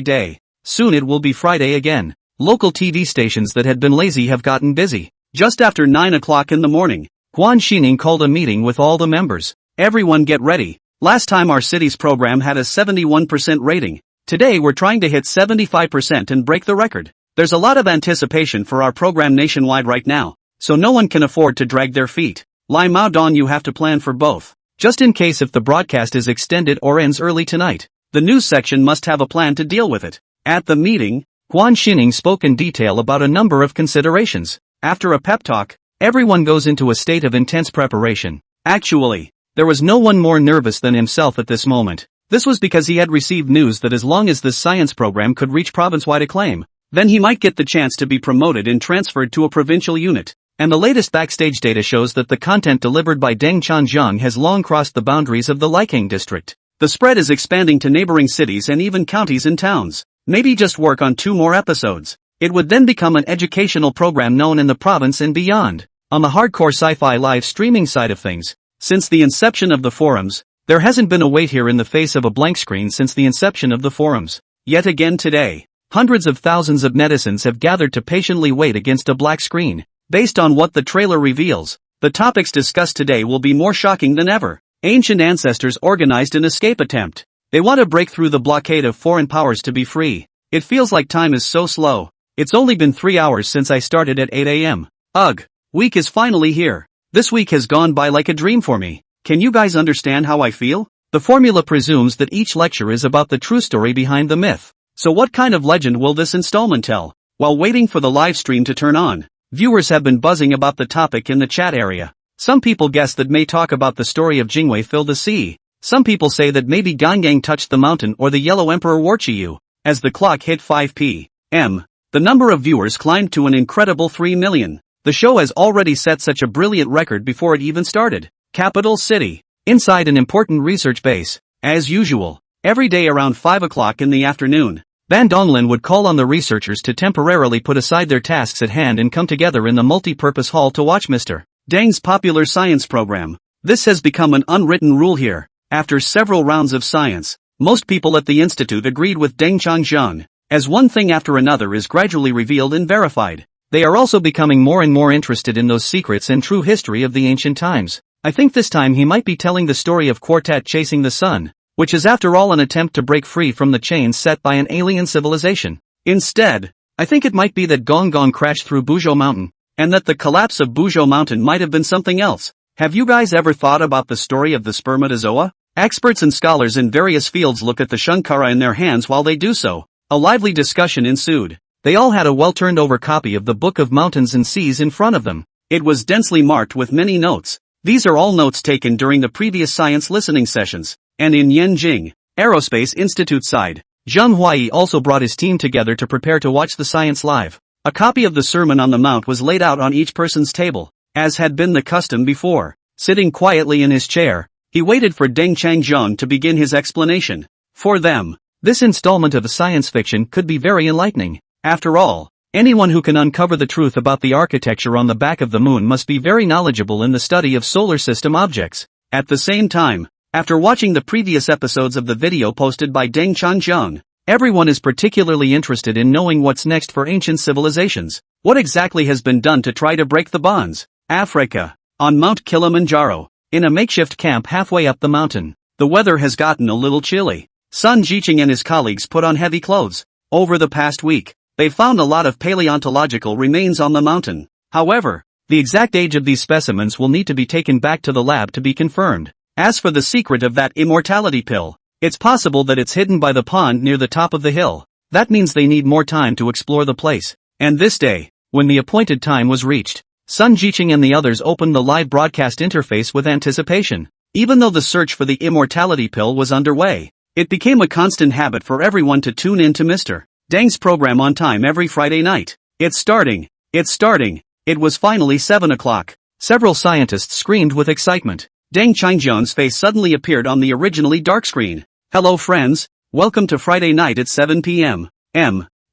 day. Soon it will be Friday again. Local TV stations that had been lazy have gotten busy. Just after 9 o'clock in the morning, Guan Xining called a meeting with all the members. Everyone get ready. Last time our city's program had a 71% rating. Today we're trying to hit 75% and break the record. There's a lot of anticipation for our program nationwide right now, so no one can afford to drag their feet. Lai Mao Don, you have to plan for both. Just in case if the broadcast is extended or ends early tonight, the news section must have a plan to deal with it. At the meeting, Guan Xining spoke in detail about a number of considerations. After a pep talk, everyone goes into a state of intense preparation. Actually, there was no one more nervous than himself at this moment. This was because he had received news that as long as this science program could reach province-wide acclaim, then he might get the chance to be promoted and transferred to a provincial unit. And the latest backstage data shows that the content delivered by Deng Chanjiang has long crossed the boundaries of the Liking district. The spread is expanding to neighboring cities and even counties and towns. Maybe just work on 2 more episodes. It would then become an educational program known in the province and beyond. On the hardcore sci-fi live streaming side of things, since the inception of the forums, there hasn't been a wait here in the face of a blank screen since the inception of the forums. Yet again today, hundreds of thousands of netizens have gathered to patiently wait against a black screen. Based on what the trailer reveals, the topics discussed today will be more shocking than ever. Ancient ancestors organized an escape attempt. They want to break through the blockade of foreign powers to be free. It feels like time is so slow. It's only been 3 hours since I started at 8 a.m. Ugh. Week is finally here. This week has gone by like a dream for me. Can you guys understand how I feel? The formula presumes that each lecture is about the true story behind the myth. So what kind of legend will this installment tell? While waiting for the live stream to turn on, viewers have been buzzing about the topic in the chat area. Some people guess that may talk about the story of Jingwei filled the sea. Some people say that maybe Gangang touched the mountain or the Yellow Emperor Warchiyu. As the clock hit 5 p.m., the number of viewers climbed to an incredible 3 million. The show has already set such a brilliant record before it even started. Capital City. Inside an important research base. As usual, every day around 5 o'clock in the afternoon, Ban Donglin would call on the researchers to temporarily put aside their tasks at hand and come together in the multi-purpose hall to watch Mr. Deng's popular science program. This has become an unwritten rule here. After several rounds of science, most people at the institute agreed with Deng Chanjiang. As one thing after another is gradually revealed and verified, they are also becoming more and more interested in those secrets and true history of the ancient times. I think this time he might be telling the story of Quartet chasing the sun, which is after all an attempt to break free from the chains set by an alien civilization. Instead, I think it might be that Gong Gong crashed through Buzhou Mountain, and that the collapse of Buzhou Mountain might have been something else. Have you guys ever thought about the story of the spermatozoa? Experts and scholars in various fields look at the Shankara in their hands while they do so. A lively discussion ensued. They all had a well-turned-over copy of the Book of Mountains and Seas in front of them. It was densely marked with many notes. These are all notes taken during the previous science listening sessions. And in Yanjing, Aerospace Institute side, Zheng Huai also brought his team together to prepare to watch the science live. A copy of the Sermon on the Mount was laid out on each person's table, as had been the custom before. Sitting quietly in his chair, he waited for Deng Chanjiang to begin his explanation. For them, this installment of science fiction could be very enlightening. After all, anyone who can uncover the truth about the architecture on the back of the moon must be very knowledgeable in the study of solar system objects. At the same time, after watching the previous episodes of the video posted by Deng Chanjiang, everyone is particularly interested in knowing what's next for ancient civilizations. What exactly has been done to try to break the bonds? Africa. On Mount Kilimanjaro, in a makeshift camp halfway up the mountain, the weather has gotten a little chilly. Sun Jiqing and his colleagues put on heavy clothes. Over the past week, they found a lot of paleontological remains on the mountain. However, the exact age of these specimens will need to be taken back to the lab to be confirmed. As for the secret of that immortality pill, it's possible that it's hidden by the pond near the top of the hill. That means they need more time to explore the place. And this day, when the appointed time was reached, Sun Jiqing and the others opened the live broadcast interface with anticipation. Even though the search for the immortality pill was underway, it became a constant habit for everyone to tune in to Mr. Deng's program on time every Friday night. It's starting. It was finally 7 o'clock. Several scientists screamed with excitement. Deng Chanjiang's face suddenly appeared on the originally dark screen. Hello friends, welcome to Friday night at 7 p.m.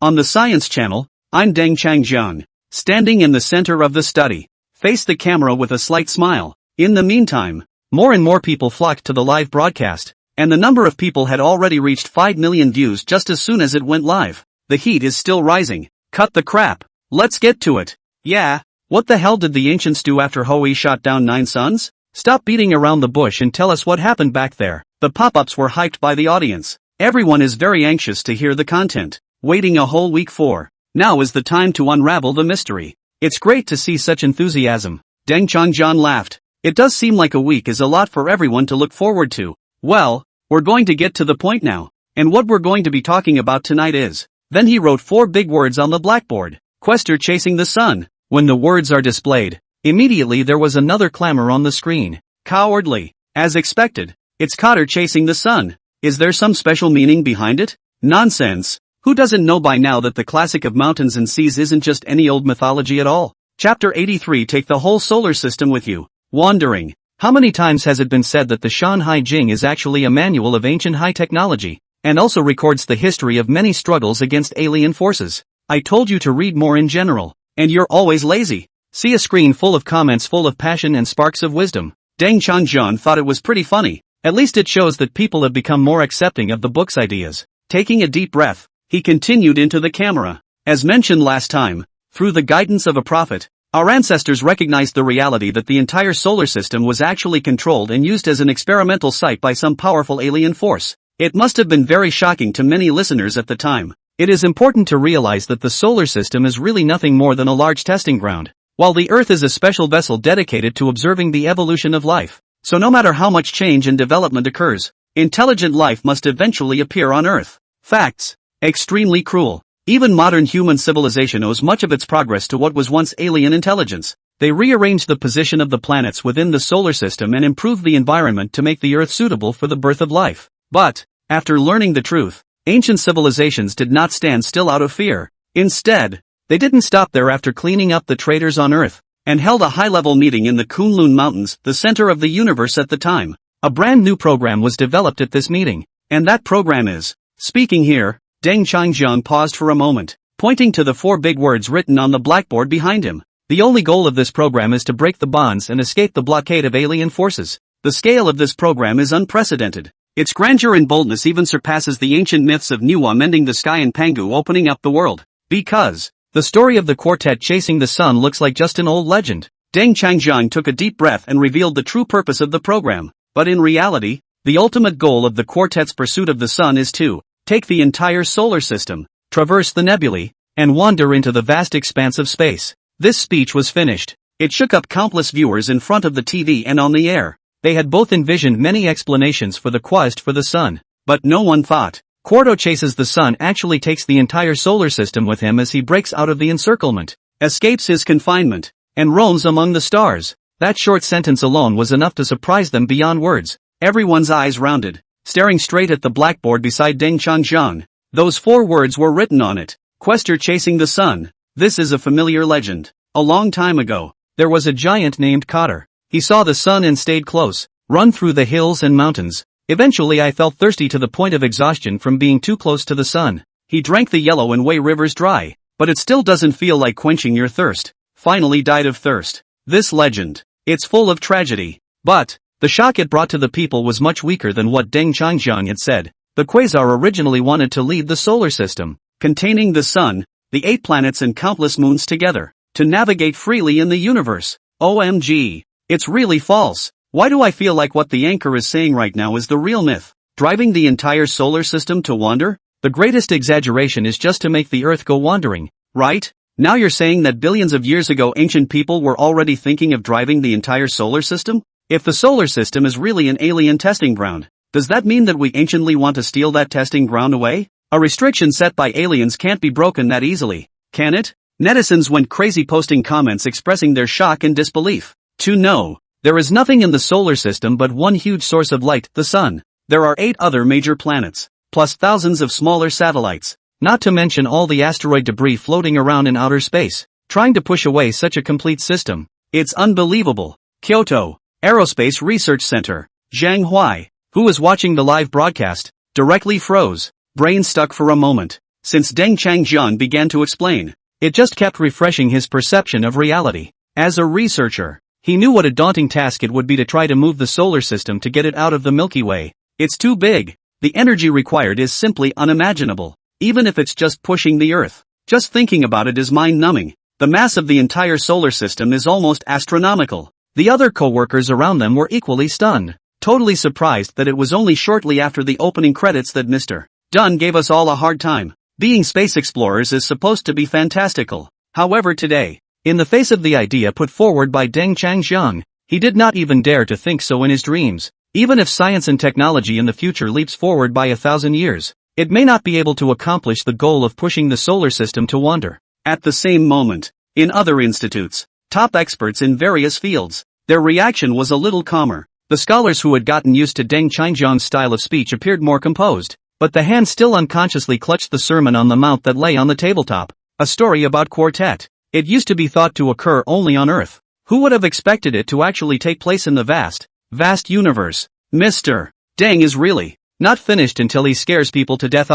On the Science Channel, I'm Deng Chanjiang, standing in the center of the study. Face the camera with a slight smile. In the meantime, more and more people flocked to the live broadcast, and the number of people had already reached 5 million views just as soon as it went live. The heat is still rising. Cut the crap. Let's get to it. Yeah, what the hell did the ancients do after Hoi shot down 9 suns? Stop beating around the bush and tell us what happened back there. The pop-ups were hyped by the audience. Everyone is very anxious to hear the content. Waiting a whole week for. Now is the time to unravel the mystery. It's great to see such enthusiasm. Deng Chanjiang laughed. It does seem like a week is a lot for everyone to look forward to. Well, we're going to get to the point now. And what we're going to be talking about tonight is. Then he wrote 4 big words on the blackboard. Quester chasing the sun. When the words are displayed, immediately there was another clamor on the screen. Cowardly. As expected. It's Cotter chasing the sun. Is there some special meaning behind it? Nonsense. Who doesn't know by now that the classic of mountains and seas isn't just any old mythology at all? Chapter 83. Take the whole solar system with you. Wandering. How many times has it been said that the Shanhai Jing is actually a manual of ancient high technology, and also records the history of many struggles against alien forces? I told you to read more in general, and you're always lazy. See a screen full of comments full of passion and sparks of wisdom. Deng Changjian thought it was pretty funny. At least it shows that people have become more accepting of the book's ideas. Taking a deep breath, he continued into the camera. As mentioned last time, through the guidance of a prophet, our ancestors recognized the reality that the entire solar system was actually controlled and used as an experimental site by some powerful alien force. It must have been very shocking to many listeners at the time. It is important to realize that the solar system is really nothing more than a large testing ground, while the Earth is a special vessel dedicated to observing the evolution of life. So no matter how much change and development occurs, intelligent life must eventually appear on Earth. Facts. Extremely cruel. Even modern human civilization owes much of its progress to what was once alien intelligence. They rearranged the position of the planets within the solar system and improved the environment to make the Earth suitable for the birth of life. But, after learning the truth, ancient civilizations did not stand still out of fear. Instead, they didn't stop there after cleaning up the traitors on Earth, and held a high-level meeting in the Kunlun Mountains, the center of the universe at the time. A brand new program was developed at this meeting, and that program is, speaking here. Deng Changjian paused for a moment, pointing to the 4 big words written on the blackboard behind him. The only goal of this program is to break the bonds and escape the blockade of alien forces. The scale of this program is unprecedented. Its grandeur and boldness even surpasses the ancient myths of Nuwa mending the sky and Pangu opening up the world. Because the story of the quartet chasing the sun looks like just an old legend. Deng Changjian took a deep breath and revealed the true purpose of the program. But in reality, the ultimate goal of the quartet's pursuit of the sun is to take the entire solar system, traverse the nebulae, and wander into the vast expanse of space. This speech was finished. It shook up countless viewers in front of the TV and on the air. They had both envisioned many explanations for the quest for the sun, but no one thought Quarto chases the sun actually takes the entire solar system with him as he breaks out of the encirclement, escapes his confinement, and roams among the stars. That short sentence alone was enough to surprise them beyond words. Everyone's eyes rounded, staring straight at the blackboard beside Deng Changjian. Those 4 words were written on it. Quester chasing the sun. This is a familiar legend. A long time ago, there was a giant named Cotter. He saw the sun and stayed close, run through the hills and mountains. Eventually I felt thirsty to the point of exhaustion from being too close to the sun. He drank the yellow and way rivers dry, but it still doesn't feel like quenching your thirst. Finally died of thirst. This legend, it's full of tragedy. But the shock it brought to the people was much weaker than what Deng Changjian had said. The Quasar originally wanted to lead the solar system, containing the sun, the 8 planets and countless moons together, to navigate freely in the universe. OMG. It's really false. Why do I feel like what the anchor is saying right now is the real myth? Driving the entire solar system to wander? The greatest exaggeration is just to make the Earth go wandering, right? Now you're saying that billions of years ago ancient people were already thinking of driving the entire solar system? If the solar system is really an alien testing ground, does that mean that we anciently want to steal that testing ground away? A restriction set by aliens can't be broken that easily, can it? Netizens went crazy posting comments expressing their shock and disbelief. To know, there is nothing in the solar system but one huge source of light, the sun. There are 8 other major planets, plus thousands of smaller satellites, not to mention all the asteroid debris floating around in outer space, trying to push away such a complete system. It's unbelievable. Kyoto Aerospace Research Center. Zhang Huai, who was watching the live broadcast, directly froze, brain stuck for a moment. Since Deng Changjian began to explain, it just kept refreshing his perception of reality. As a researcher, he knew what a daunting task it would be to try to move the solar system to get it out of the Milky Way. It's too big. The energy required is simply unimaginable, even if it's just pushing the Earth. Just thinking about it is mind-numbing. The mass of the entire solar system is almost astronomical. The other co-workers around them were equally stunned, totally surprised that it was only shortly after the opening credits that Mr. Dunn gave us all a hard time. Being space explorers is supposed to be fantastical. However today, in the face of the idea put forward by Deng Changjian, he did not even dare to think so in his dreams. Even if science and technology in the future leaps forward by 1,000 years, it may not be able to accomplish the goal of pushing the solar system to wander. At the same moment, in other institutes, top experts in various fields, their reaction was a little calmer. The scholars who had gotten used to Deng Qingjiang's style of speech appeared more composed, but the hand still unconsciously clutched the sermon on the mount that lay on the tabletop. A story about quartet. It used to be thought to occur only on Earth. Who would have expected it to actually take place in the vast universe? Mr. Deng is really not finished until he scares people to death.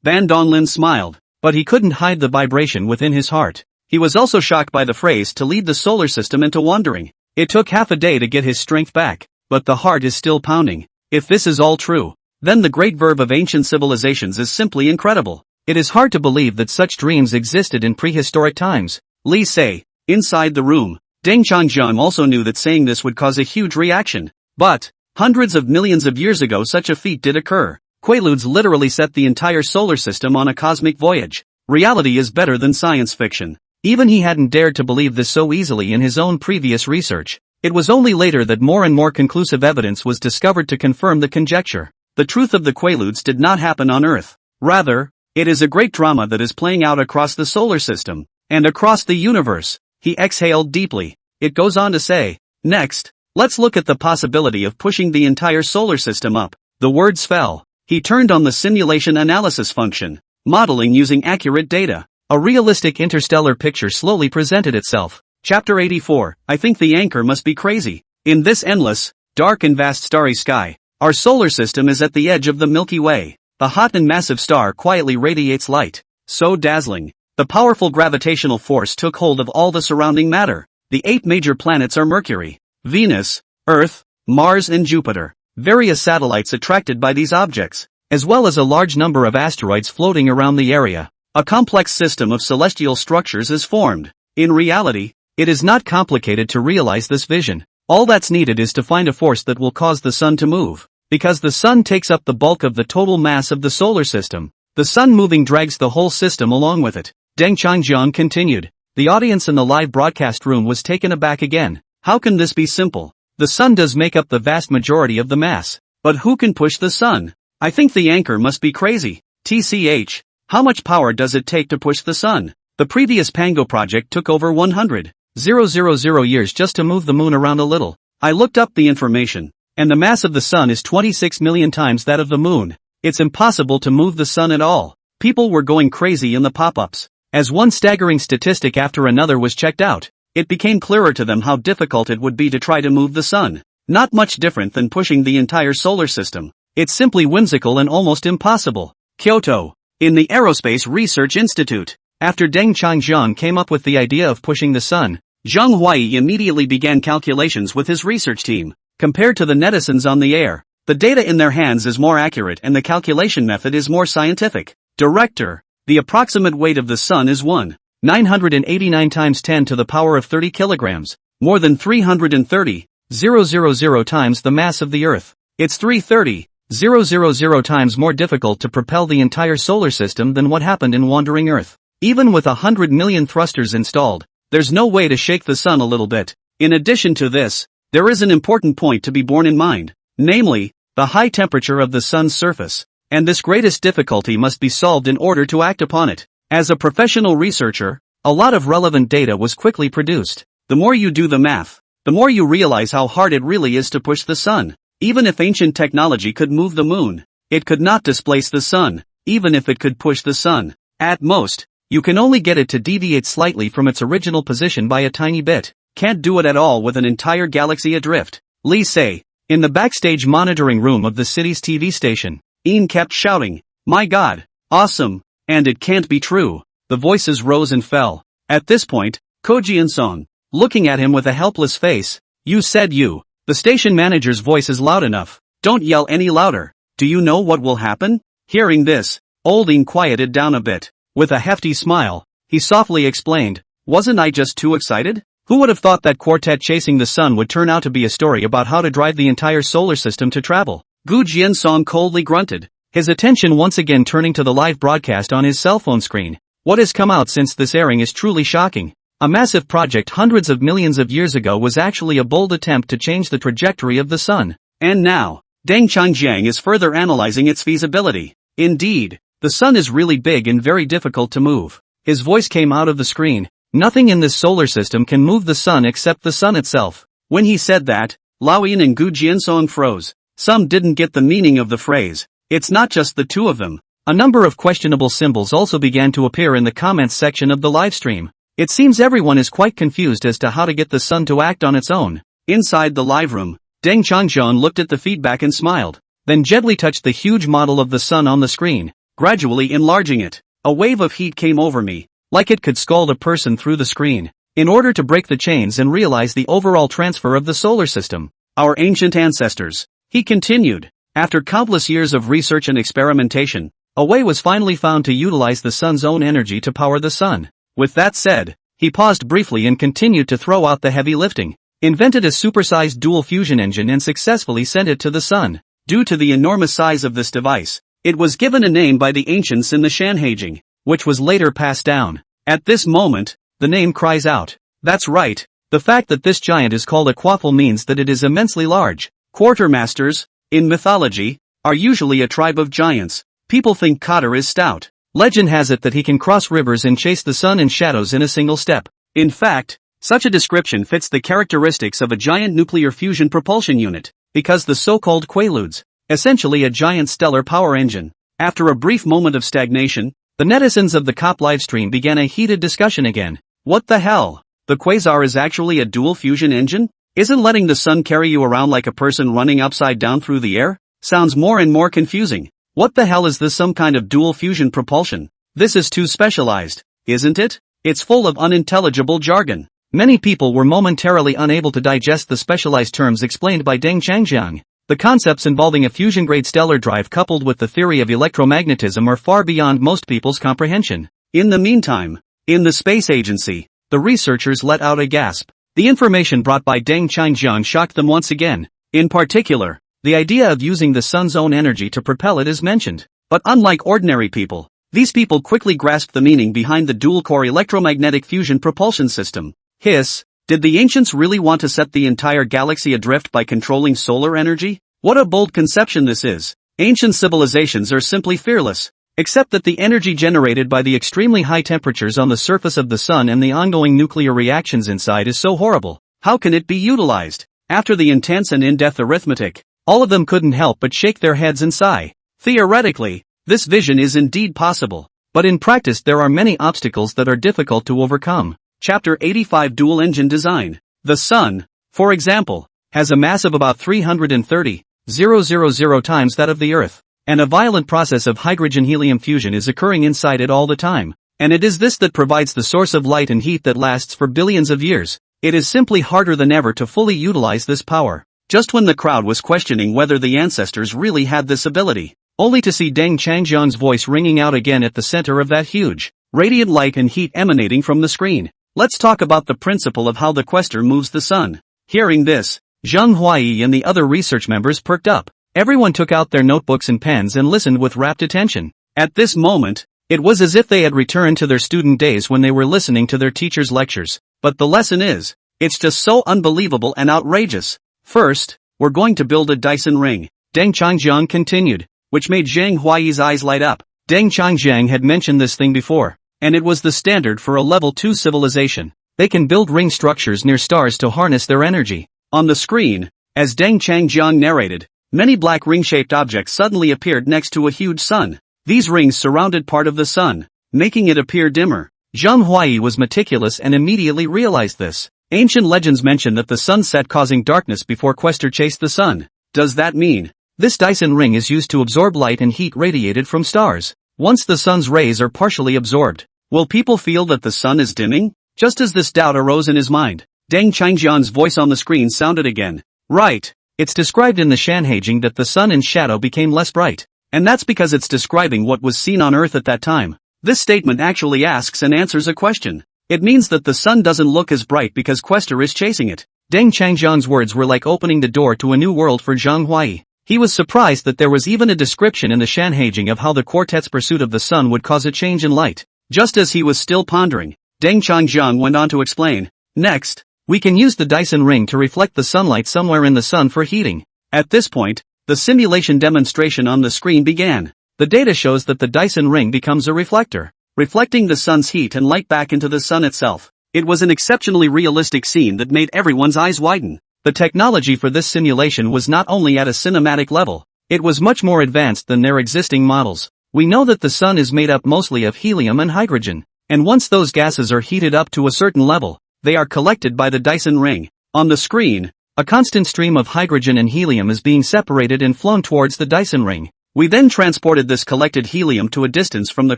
Ban Donglin smiled, but he couldn't hide the vibration within his heart. He was also shocked by the phrase to lead the solar system into wandering. It took half a day to get his strength back, but the heart is still pounding. If this is all true, then the great verb of ancient civilizations is simply incredible. It is hard to believe that such dreams existed in prehistoric times. Li say, inside the room, Deng Qingjiang also knew that saying this would cause a huge reaction. But, hundreds of millions of years ago such a feat did occur. Quaaludes literally set the entire solar system on a cosmic voyage. Reality is better than science fiction. Even he hadn't dared to believe this so easily in his own previous research. It was only later that more and more conclusive evidence was discovered to confirm the conjecture. The truth of the Quaaludes did not happen on Earth. Rather, it is a great drama that is playing out across the solar system, and across the universe. He exhaled deeply. It goes on to say, next, let's look at the possibility of pushing the entire solar system up. The words fell. He turned on the simulation analysis function, modeling using accurate data. A realistic interstellar picture slowly presented itself. Chapter 84, I think the anchor must be crazy. In this endless, dark and vast starry sky, our solar system is at the edge of the Milky Way. The hot and massive star quietly radiates light, so dazzling. The powerful gravitational force took hold of all the surrounding matter. The 8 major planets are Mercury, Venus, Earth, Mars and Jupiter. Various satellites attracted by these objects, as well as a large number of asteroids floating around the area. A complex system of celestial structures is formed. In reality, it is not complicated to realize this vision. All that's needed is to find a force that will cause the sun to move. Because the sun takes up the bulk of the total mass of the solar system, the sun moving drags the whole system along with it. Deng Qingjiang continued. The audience in the live broadcast room was taken aback again. How can this be simple? The sun does make up the vast majority of the mass. But who can push the sun? I think the anchor must be crazy. TCH. How much power does it take to push the sun? The previous Pango project took over 100,000 years just to move the moon around a little. I looked up the information, and the mass of the sun is 26 million times that of the moon. It's impossible to move the sun at all. People were going crazy in the pop-ups. As one staggering statistic after another was checked out, it became clearer to them how difficult it would be to try to move the sun. Not much different than pushing the entire solar system. It's simply whimsical and almost impossible. Kyoto. In the Aerospace Research Institute. After Deng Qingjiang came up with the idea of pushing the sun, Zhang Huai immediately began calculations with his research team. Compared to the netizens on the air, the data in their hands is more accurate and the calculation method is more scientific. Director. The approximate weight of the sun is 1,989 times 10 to the power of 30 kilograms, more than 330,000 times the mass of the Earth. It's 330,000 times more difficult to propel the entire solar system than what happened in wandering Earth. Even with 100 million thrusters installed, there's no way to shake the sun a little bit. In addition to this, there is an important point to be borne in mind, namely, the high temperature of the sun's surface. And this greatest difficulty must be solved in order to act upon it. As a professional researcher, a lot of relevant data was quickly produced. The more you do the math, the more you realize how hard it really is to push the sun. Even if ancient technology could move the moon, it could not displace the sun. Even if it could push the sun, at most, you can only get it to deviate slightly from its original position by a tiny bit. Can't do it at all with an entire galaxy adrift. Li say. In the backstage monitoring room of the city's TV station, Ian kept shouting, "My God, awesome, and it can't be true." The voices rose and fell. At this point, Ko Jian-song, looking at him with a helpless face, "You said you." The station manager's voice is loud enough. "Don't yell any louder. Do you know what will happen?" Hearing this, Old Ian quieted down a bit. With a hefty smile, he softly explained, "Wasn't I just too excited? Who would have thought that quartet chasing the sun would turn out to be a story about how to drive the entire solar system to travel?" Gu Jian-song coldly grunted, his attention once again turning to the live broadcast on his cell phone screen. What has come out since this airing is truly shocking. A massive project hundreds of millions of years ago was actually a bold attempt to change the trajectory of the sun. And now, Deng Qingjiang is further analyzing its feasibility. Indeed, the sun is really big and very difficult to move. His voice came out of the screen. Nothing in this solar system can move the sun except the sun itself. When he said that, Laoyin and Gu Jiansong froze. Some didn't get the meaning of the phrase. It's not just the two of them. A number of questionable symbols also began to appear in the comments section of the livestream. It seems everyone is quite confused as to how to get the sun to act on its own. Inside the live room, Deng Changjiang looked at the feedback and smiled, then gently touched the huge model of the sun on the screen, gradually enlarging it. A wave of heat came over me, like it could scald a person through the screen, in order to break the chains and realize the overall transfer of the solar system. Our ancient ancestors, he continued. After countless years of research and experimentation, a way was finally found to utilize the sun's own energy to power the sun. With that said, he paused briefly and continued to throw out the heavy lifting. Invented a supersized dual fusion engine and successfully sent it to the sun. Due to the enormous size of this device, it was given a name by the ancients in the Shanhaijing, which was later passed down. At this moment, the name cries out. That's right, the fact that this giant is called a quaffle means that it is immensely large. Quartermasters, in mythology, are usually a tribe of giants. People think Katar is stout. Legend has it that he can cross rivers and chase the sun and shadows in a single step. In fact, such a description fits the characteristics of a giant nuclear fusion propulsion unit, because the so-called Quaaludes, essentially a giant stellar power engine. After a brief moment of stagnation, the netizens of the COP livestream began a heated discussion again. What the hell? The quasar is actually a dual fusion engine? Isn't letting the sun carry you around like a person running upside down through the air? Sounds more and more confusing. What the hell is this, some kind of dual fusion propulsion? This is too specialized, isn't it? It's full of unintelligible jargon. Many people were momentarily unable to digest the specialized terms explained by Deng Changjiang. The concepts involving a fusion-grade stellar drive coupled with the theory of electromagnetism are far beyond most people's comprehension. In the meantime, in the space agency, the researchers let out a gasp. The information brought by Deng Changjiang shocked them once again. In particular, the idea of using the sun's own energy to propel it is mentioned. But unlike ordinary people, these people quickly grasped the meaning behind the dual-core electromagnetic fusion propulsion system. Hiss, did the ancients really want to set the entire galaxy adrift by controlling solar energy? What a bold conception this is. Ancient civilizations are simply fearless. Except that the energy generated by the extremely high temperatures on the surface of the sun and the ongoing nuclear reactions inside is so horrible. How can it be utilized? After the intense and in-depth arithmetic, all of them couldn't help but shake their heads and sigh. Theoretically, this vision is indeed possible, but in practice there are many obstacles that are difficult to overcome. Chapter 85 Dual Engine Design. The Sun, for example, has a mass of about 330,000 times that of the Earth, and a violent process of hydrogen-helium fusion is occurring inside it all the time, and it is this that provides the source of light and heat that lasts for billions of years. It is simply harder than ever to fully utilize this power. Just when the crowd was questioning whether the ancestors really had this ability, only to see Deng Changjiang's voice ringing out again at the center of that huge, radiant light and heat emanating from the screen. Let's talk about the principle of how the quester moves the sun. Hearing this, Zheng Huai and the other research members perked up. Everyone took out their notebooks and pens and listened with rapt attention. At this moment, it was as if they had returned to their student days when they were listening to their teacher's lectures. But the lesson is, it's just so unbelievable and outrageous. First, we're going to build a Dyson ring, Deng Changjiang continued, which made Zheng Huai's eyes light up. Deng Changjiang had mentioned this thing before, and it was the standard for a level 2 civilization. They can build ring structures near stars to harness their energy. On the screen, as Deng Changjiang narrated, many black ring-shaped objects suddenly appeared next to a huge sun. These rings surrounded part of the sun, making it appear dimmer. Zheng Huai was meticulous and immediately realized this. Ancient legends mention that the sun set causing darkness before Quester chased the sun. Does that mean this Dyson ring is used to absorb light and heat radiated from stars? Once the sun's rays are partially absorbed, will people feel that the sun is dimming? Just as this doubt arose in his mind, Deng Changjiang's voice on the screen sounded again. Right. It's described in the Shanhaijing that the sun in shadow became less bright. And that's because it's describing what was seen on Earth at that time. This statement actually asks and answers a question. It means that the sun doesn't look as bright because Quester is chasing it. Deng Changjiang's words were like opening the door to a new world for Zheng Huai. He was surprised that there was even a description in the Shanhaijing of how the quartet's pursuit of the sun would cause a change in light. Just as he was still pondering, Deng Changjiang went on to explain. Next, we can use the Dyson ring to reflect the sunlight somewhere in the sun for heating. At this point, the simulation demonstration on the screen began. The data shows that the Dyson ring becomes a reflector, reflecting the sun's heat and light back into the sun itself. It was an exceptionally realistic scene that made everyone's eyes widen. The technology for this simulation was not only at a cinematic level, it was much more advanced than their existing models. We know that the sun is made up mostly of helium and hydrogen, and once those gases are heated up to a certain level, they are collected by the Dyson ring. On the screen, a constant stream of hydrogen and helium is being separated and flown towards the Dyson ring. We then transported this collected helium to a distance from the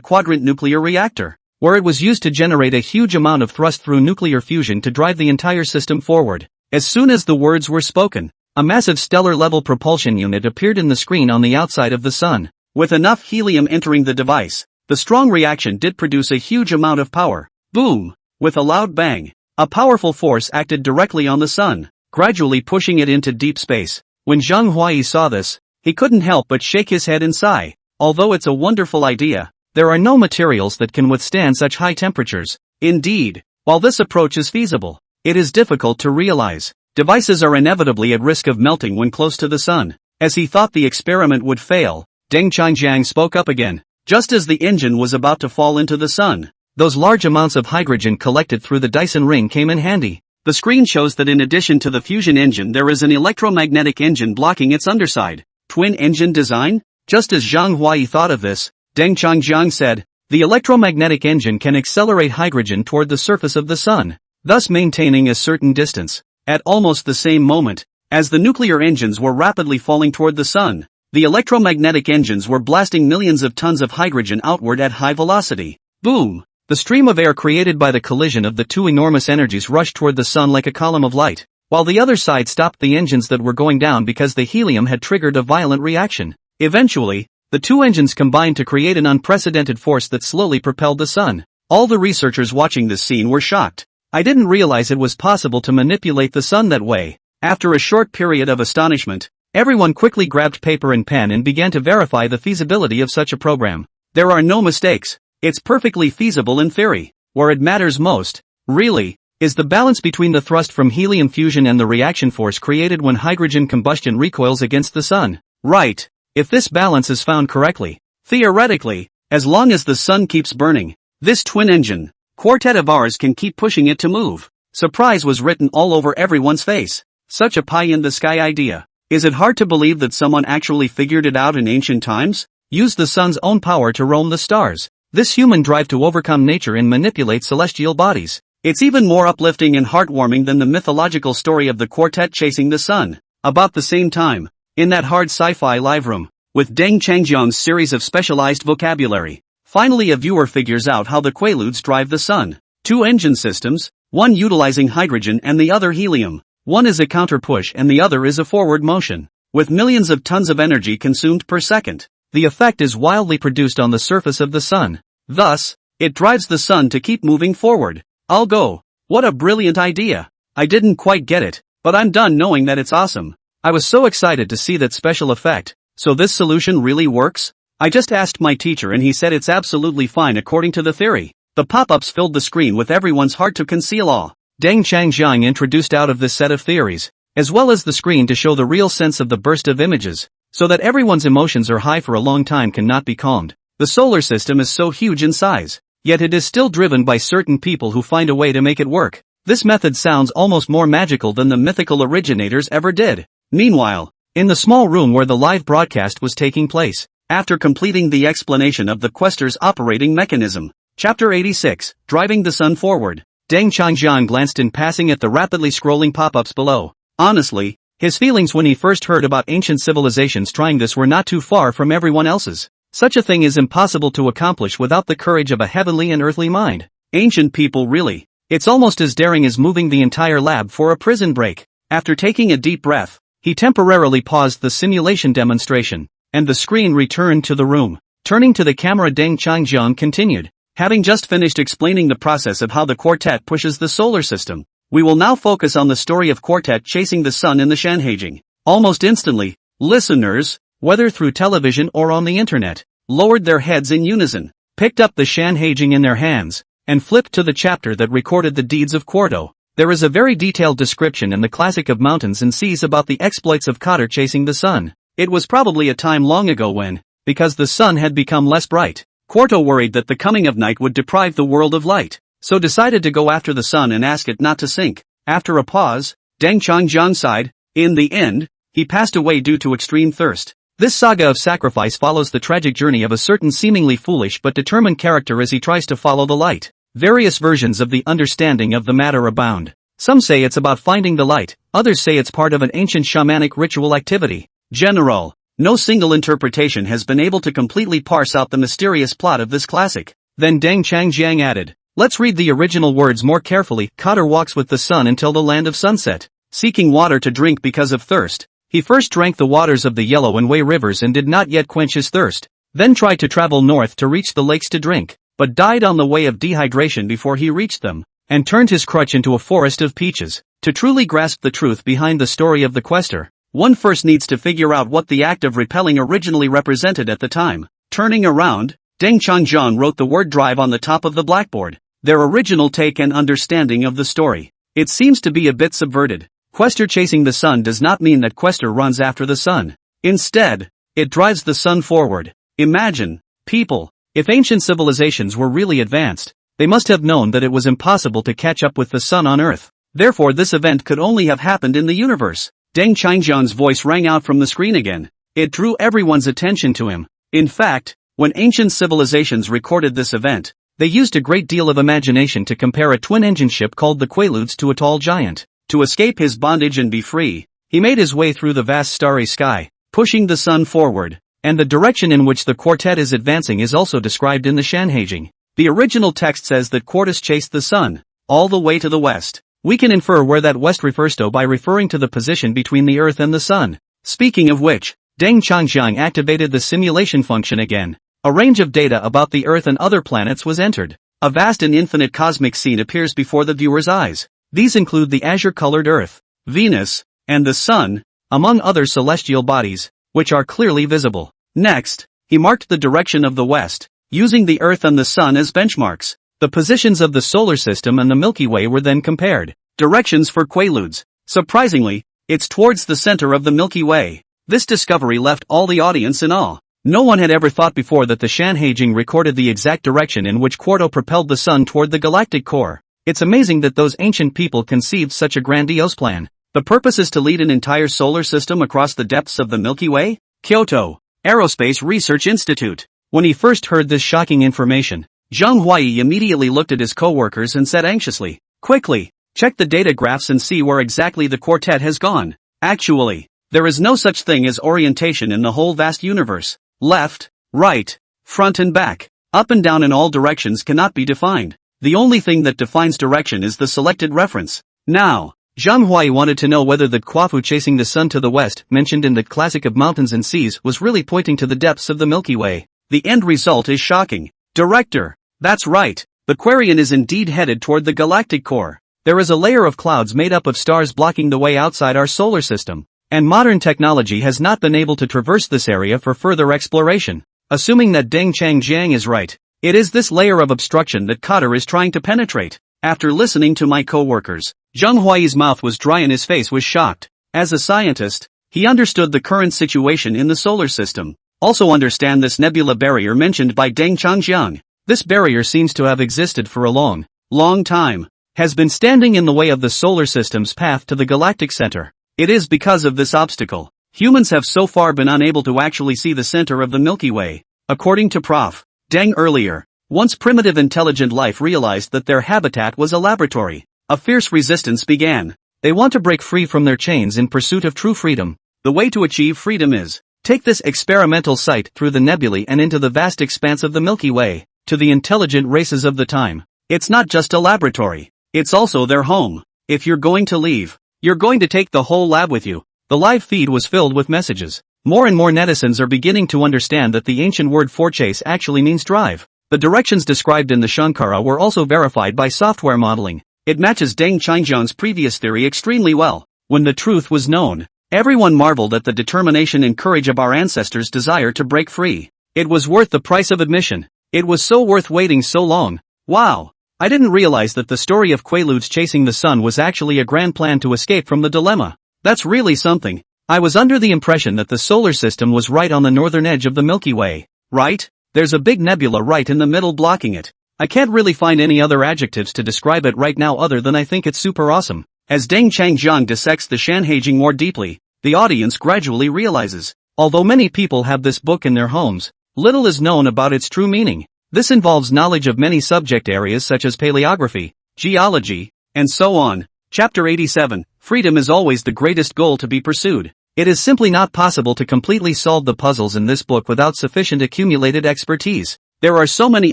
quadrant nuclear reactor, where it was used to generate a huge amount of thrust through nuclear fusion to drive the entire system forward. As soon as the words were spoken, a massive stellar-level propulsion unit appeared in the screen on the outside of the sun. With enough helium entering the device, the strong reaction did produce a huge amount of power. Boom! With a loud bang, a powerful force acted directly on the sun, gradually pushing it into deep space. When Zhang Huai saw this, he couldn't help but shake his head and sigh. Although it's a wonderful idea, there are no materials that can withstand such high temperatures. Indeed, while this approach is feasible, it is difficult to realize. Devices are inevitably at risk of melting when close to the sun. As he thought the experiment would fail, Deng Changjiang spoke up again. Just as the engine was about to fall into the sun, those large amounts of hydrogen collected through the Dyson ring came in handy. The screen shows that in addition to the fusion engine there is an electromagnetic engine blocking its underside. Twin engine design? Just as Zhang Huai thought of this, Deng Changjiang said, the electromagnetic engine can accelerate hydrogen toward the surface of the sun, thus maintaining a certain distance. At almost the same moment, as the nuclear engines were rapidly falling toward the sun, the electromagnetic engines were blasting millions of tons of hydrogen outward at high velocity. Boom! The stream of air created by the collision of the two enormous energies rushed toward the sun like a column of light, while the other side stopped the engines that were going down because the helium had triggered a violent reaction. Eventually, the two engines combined to create an unprecedented force that slowly propelled the sun. All the researchers watching this scene were shocked. I didn't realize it was possible to manipulate the sun that way. After a short period of astonishment, everyone quickly grabbed paper and pen and began to verify the feasibility of such a program. There are no mistakes. It's perfectly feasible in theory. Where it matters most, really, is the balance between the thrust from helium fusion and the reaction force created when hydrogen combustion recoils against the sun. Right. If this balance is found correctly, theoretically, as long as the sun keeps burning, this twin-engine quartet of ours can keep pushing it to move. Surprise was written all over everyone's face. Such a pie-in-the-sky idea. Is it hard to believe that someone actually figured it out in ancient times? Used the sun's own power to roam the stars. This human drive to overcome nature and manipulate celestial bodies. It's even more uplifting and heartwarming than the mythological story of the quartet chasing the sun. About the same time, in that hard sci-fi live room, with Deng Changjiang's series of specialized vocabulary, finally a viewer figures out how the Quaaludes drive the sun. Two engine systems, one utilizing hydrogen and the other helium. One is a counter-push and the other is a forward motion. With millions of tons of energy consumed per second, the effect is wildly produced on the surface of the sun. Thus, it drives the sun to keep moving forward. I'll go. What a brilliant idea. I didn't quite get it, but I'm done knowing that it's awesome. I was so excited to see that special effect. So this solution really works? I just asked my teacher and he said it's absolutely fine according to the theory. The pop-ups filled the screen with everyone's hard-to-conceal awe. Deng Changjiang introduced out of this set of theories, as well as the screen to show the real sense of the burst of images, so that everyone's emotions are high for a long time cannot be calmed. The solar system is so huge in size, yet it is still driven by certain people who find a way to make it work. This method sounds almost more magical than the mythical originators ever did. Meanwhile, in the small room where the live broadcast was taking place, after completing the explanation of the Questor's operating mechanism, Chapter 86, Driving the Sun Forward, Deng Changjiang glanced in passing at the rapidly scrolling pop-ups below. Honestly, his feelings when he first heard about ancient civilizations trying this were not too far from everyone else's. Such a thing is impossible to accomplish without the courage of a heavenly and earthly mind. Ancient people really. It's almost as daring as moving the entire lab for a prison break. After taking a deep breath, he temporarily paused the simulation demonstration, and the screen returned to the room. Turning to the camera, Deng Changjiang continued. Having just finished explaining the process of how the quartet pushes the solar system, we will now focus on the story of quartet chasing the sun in the Shanhaijing. Almost instantly, listeners, whether through television or on the internet, lowered their heads in unison, picked up the Shanhaijing in their hands, and flipped to the chapter that recorded the deeds of Quarto. There is a very detailed description in the classic of mountains and seas about the exploits of Cotter chasing the sun. It was probably a time long ago when, because the sun had become less bright, Quarto worried that the coming of night would deprive the world of light, so decided to go after the sun and ask it not to sink. After a pause, Deng Changjiang sighed. In the end, he passed away due to extreme thirst. This saga of sacrifice follows the tragic journey of a certain seemingly foolish but determined character as he tries to follow the light. Various versions of the understanding of the matter abound. Some say it's about finding the light, others say it's part of an ancient shamanic ritual activity. General, no single interpretation has been able to completely parse out the mysterious plot of this classic. Then Deng Changjiang added, let's read the original words more carefully. Cotter walks with the sun until the land of sunset, seeking water to drink because of thirst. He first drank the waters of the Yellow and Wei rivers and did not yet quench his thirst, then tried to travel north to reach the lakes to drink, but died on the way of dehydration before he reached them, and turned his crutch into a forest of peaches. To truly grasp the truth behind the story of the quester, one first needs to figure out what the act of repelling originally represented at the time. Turning around, Deng Changjiang wrote the word drive on the top of the blackboard, their original take and understanding of the story. It seems to be a bit subverted. Quester chasing the sun does not mean that Quester runs after the sun. Instead, it drives the sun forward. Imagine, people, if ancient civilizations were really advanced, they must have known that it was impossible to catch up with the sun on Earth. Therefore this event could only have happened in the universe. Deng Changjiang's voice rang out from the screen again. It drew everyone's attention to him. In fact, when ancient civilizations recorded this event, they used a great deal of imagination to compare a twin-engine ship called the Quaaludes to a tall giant. To escape his bondage and be free, he made his way through the vast starry sky, pushing the sun forward, and the direction in which the quartet is advancing is also described in the Shanhaijing. The original text says that Quartus chased the sun, all the way to the west. We can infer where that west refers to by referring to the position between the Earth and the sun. Speaking of which, Deng Changjiang activated the simulation function again. A range of data about the Earth and other planets was entered. A vast and infinite cosmic scene appears before the viewer's eyes. These include the azure-colored Earth, Venus, and the Sun, among other celestial bodies, which are clearly visible. Next, he marked the direction of the west, using the Earth and the Sun as benchmarks. The positions of the solar system and the Milky Way were then compared. Directions for Quaaludes. Surprisingly, it's towards the center of the Milky Way. This discovery left all the audience in awe. No one had ever thought before that the Shanhaijing recorded the exact direction in which Quarto propelled the sun toward the galactic core. It's amazing that those ancient people conceived such a grandiose plan. The purpose is to lead an entire solar system across the depths of the Milky Way? Kyoto Aerospace Research Institute. When he first heard this shocking information, Zhang Huai immediately looked at his co-workers and said anxiously, quickly, check the data graphs and see where exactly the quartet has gone. Actually, there is no such thing as orientation in the whole vast universe. Left, right, front and back, up and down in all directions cannot be defined. The only thing that defines direction is the selected reference. Now, Zhang Huai wanted to know whether the Quafu chasing the sun to the west, mentioned in the classic of mountains and seas, was really pointing to the depths of the Milky Way. The end result is shocking. Director, that's right, the Quarian is indeed headed toward the galactic core. There is a layer of clouds made up of stars blocking the way outside our solar system, and modern technology has not been able to traverse this area for further exploration. Assuming that Deng Changjiang is right, it is this layer of obstruction that Cotter is trying to penetrate. After listening to my co-workers, Zhang Huai's mouth was dry and his face was shocked. As a scientist, he understood the current situation in the solar system. Also understand this nebula barrier mentioned by Deng Changjiang. This barrier seems to have existed for a long time, has been standing in the way of the solar system's path to the galactic center. It is because of this obstacle, humans have so far been unable to actually see the center of the Milky Way. According to Prof. Deng earlier, once primitive intelligent life realized that their habitat was a laboratory, a fierce resistance began. They want to break free from their chains in pursuit of true freedom. The way to achieve freedom is, take this experimental sight through the nebulae and into the vast expanse of the Milky Way. To the intelligent races of the time, it's not just a laboratory, it's also their home. If you're going to leave, you're going to take the whole lab with you. The live feed was filled with messages. More and more netizens are beginning to understand that the ancient word for chase actually means drive. The directions described in the Shankara were also verified by software modeling. It matches Deng Changjiang's previous theory extremely well. When the truth was known, everyone marveled at the determination and courage of our ancestors' desire to break free. It was worth the price of admission. It was so worth waiting so long. Wow! I didn't realize that the story of Quaaludes chasing the sun was actually a grand plan to escape from the dilemma. That's really something. I was under the impression that the solar system was right on the northern edge of the Milky Way. Right? There's a big nebula right in the middle blocking it. I can't really find any other adjectives to describe it right now other than I think it's super awesome. As Deng Changjiang dissects the Shanhaijing more deeply, the audience gradually realizes, although many people have this book in their homes, little is known about its true meaning. This involves knowledge of many subject areas such as paleography, geology, and so on. Chapter 87, Freedom is always the greatest goal to be pursued. It is simply not possible to completely solve the puzzles in this book without sufficient accumulated expertise. There are so many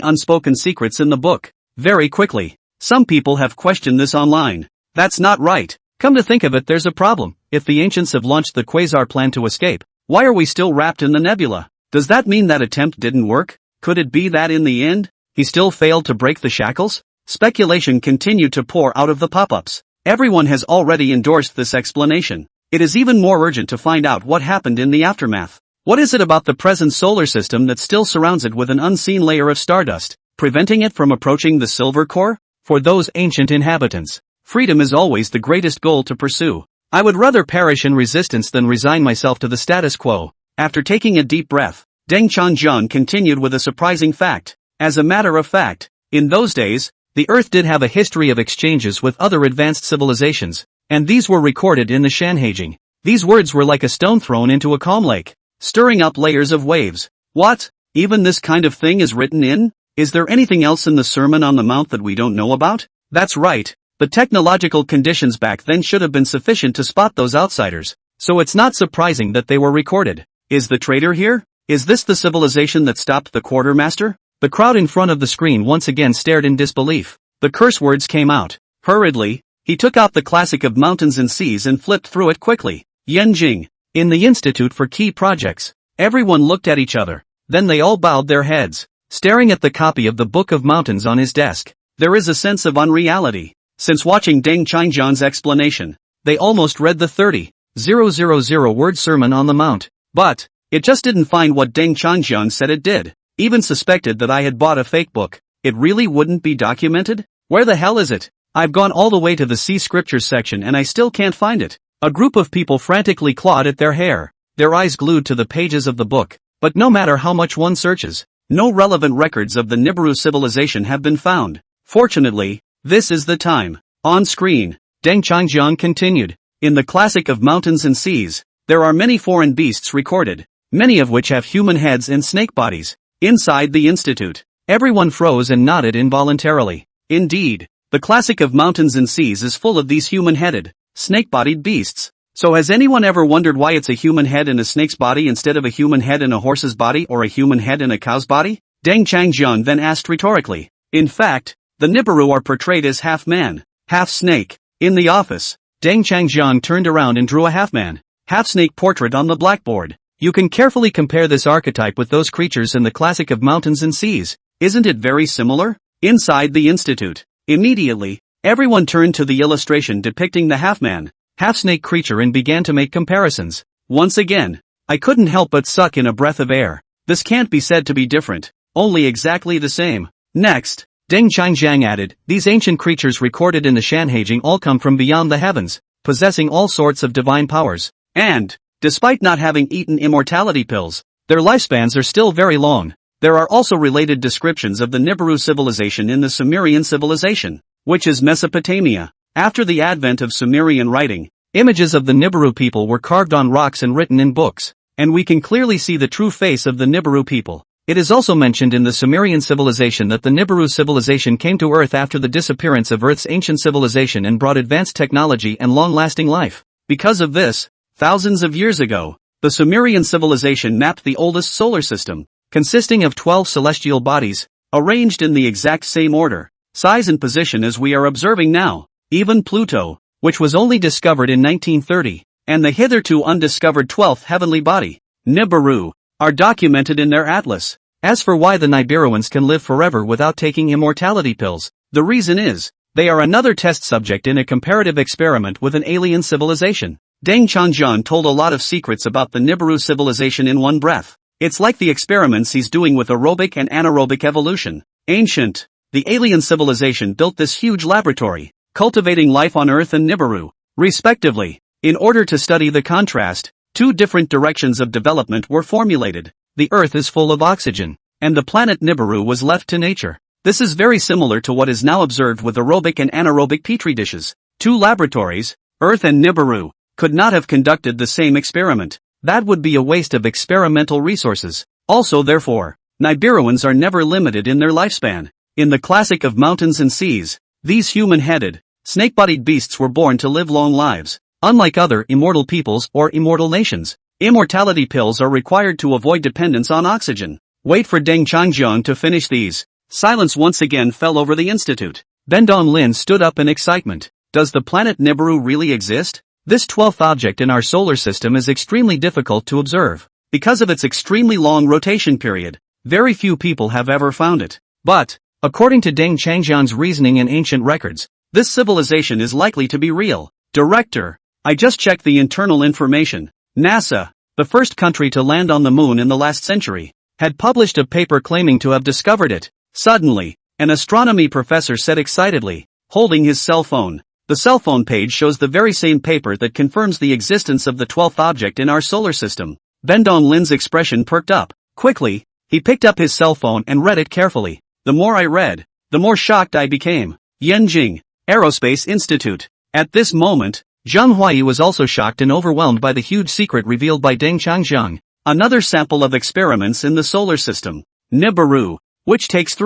unspoken secrets in the book. Very quickly, some people have questioned this online. That's not right. Come to think of it, there's a problem. If the ancients have launched the quasar plan to escape, why are we still wrapped in the nebula? Does that mean that attempt didn't work? Could it be that in the end, he still failed to break the shackles? Speculation continued to pour out of the pop-ups. Everyone has already endorsed this explanation. It is even more urgent to find out what happened in the aftermath. What is it about the present solar system that still surrounds it with an unseen layer of stardust, preventing it from approaching the silver core? For those ancient inhabitants, freedom is always the greatest goal to pursue. I would rather perish in resistance than resign myself to the status quo. After taking a deep breath, Deng Changjiang continued with a surprising fact. As a matter of fact, in those days, the Earth did have a history of exchanges with other advanced civilizations, and these were recorded in the Shanhaijing. These words were like a stone thrown into a calm lake, stirring up layers of waves. What? Even this kind of thing is written in? Is there anything else in the Sermon on the Mount that we don't know about? That's right. The technological conditions back then should have been sufficient to spot those outsiders, so it's not surprising that they were recorded. Is the traitor here? Is this the civilization that stopped the quartermaster? The crowd in front of the screen once again stared in disbelief. The curse words came out. Hurriedly, he took out the classic of mountains and seas and flipped through it quickly. Yanjing. In the Institute for Key Projects. Everyone looked at each other. Then they all bowed their heads, staring at the copy of the Book of Mountains on his desk. There is a sense of unreality. Since watching Deng Changjiang's explanation, they almost read the 30,000 word Sermon on the Mount. But it just didn't find what Deng Changjiang said it did. Even suspected that I had bought a fake book. It really wouldn't be documented? Where the hell is it? I've gone all the way to the See Scriptures section and I still can't find it. A group of people frantically clawed at their hair, their eyes glued to the pages of the book. But no matter how much one searches, no relevant records of the Nibiru civilization have been found. Fortunately, this is the time. On screen, Deng Changjiang continued. In the classic of mountains and seas, there are many foreign beasts recorded, many of which have human heads and snake bodies. Inside the institute, everyone froze and nodded involuntarily. Indeed, the classic of mountains and seas is full of these human-headed, snake-bodied beasts. So has anyone ever wondered why it's a human head in a snake's body instead of a human head in a horse's body or a human head in a cow's body? Deng Changjiang then asked rhetorically. In fact, the Nibiru are portrayed as half man, half snake. In the office, Deng Changjiang turned around and drew a half-man, half-snake portrait on the blackboard. You can carefully compare this archetype with those creatures in the classic of mountains and seas. Isn't it very similar? Inside the institute, immediately, everyone turned to the illustration depicting the half-man, half-snake creature and began to make comparisons. Once again, I couldn't help but suck in a breath of air. This can't be said to be different, only exactly the same. Next, Deng Changjiang added, these ancient creatures recorded in the Shanhaijing all come from beyond the heavens, possessing all sorts of divine powers. And, despite not having eaten immortality pills, their lifespans are still very long. There are also related descriptions of the Nibiru civilization in the Sumerian civilization, which is Mesopotamia. After the advent of Sumerian writing, images of the Nibiru people were carved on rocks and written in books, and we can clearly see the true face of the Nibiru people. It is also mentioned in the Sumerian civilization that the Nibiru civilization came to Earth after the disappearance of Earth's ancient civilization and brought advanced technology and long-lasting life. Because of this, thousands of years ago, the Sumerian civilization mapped the oldest solar system, consisting of 12 celestial bodies, arranged in the exact same order, size and position as we are observing now. Even Pluto, which was only discovered in 1930, and the hitherto undiscovered 12th heavenly body, Nibiru, are documented in their atlas. As for why the Nibiruans can live forever without taking immortality pills, the reason is, they are another test subject in a comparative experiment with an alien civilization. Deng Changjiang told a lot of secrets about the Nibiru civilization in one breath. It's like the experiments he's doing with aerobic and anaerobic evolution. Ancient, the alien civilization built this huge laboratory, cultivating life on Earth and Nibiru, respectively. In order to study the contrast, two different directions of development were formulated. The Earth is full of oxygen, and the planet Nibiru was left to nature. This is very similar to what is now observed with aerobic and anaerobic petri dishes. Two laboratories, Earth and Nibiru, could not have conducted the same experiment. That would be a waste of experimental resources. Also therefore, Nibiruans are never limited in their lifespan. In the classic of Mountains and Seas, these human-headed, snake-bodied beasts were born to live long lives. Unlike other immortal peoples or immortal nations, immortality pills are required to avoid dependence on oxygen. Wait for Deng Changjiang to finish these. Silence once again fell over the institute. Then Don Lin stood up in excitement. Does the planet Nibiru really exist? This 12th object in our solar system is extremely difficult to observe. Because of its extremely long rotation period, very few people have ever found it. But, according to Deng Changjiang's reasoning in ancient records, this civilization is likely to be real. Director, I just checked the internal information. NASA, the first country to land on the moon in the last century, had published a paper claiming to have discovered it. Suddenly, an astronomy professor said excitedly, holding his cell phone. The cell phone page shows the very same paper that confirms the existence of the 12th object in our solar system. Then Don Lin's expression perked up. Quickly, he picked up his cell phone and read it carefully. The more I read, the more shocked I became. Yanjing, Aerospace Institute. At this moment, Zhang Huai was also shocked and overwhelmed by the huge secret revealed by Deng Changjiang. Another sample of experiments in the solar system. Nibiru, which takes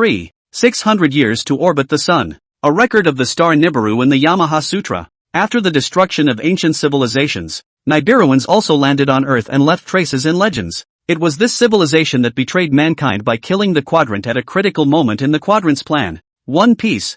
600 years to orbit the sun. A record of the star Nibiru in the Yamaha Sutra. After the destruction of ancient civilizations, Nibiruans also landed on Earth and left traces in legends. It was this civilization that betrayed mankind by killing the quadrant at a critical moment in the quadrant's plan. One Piece,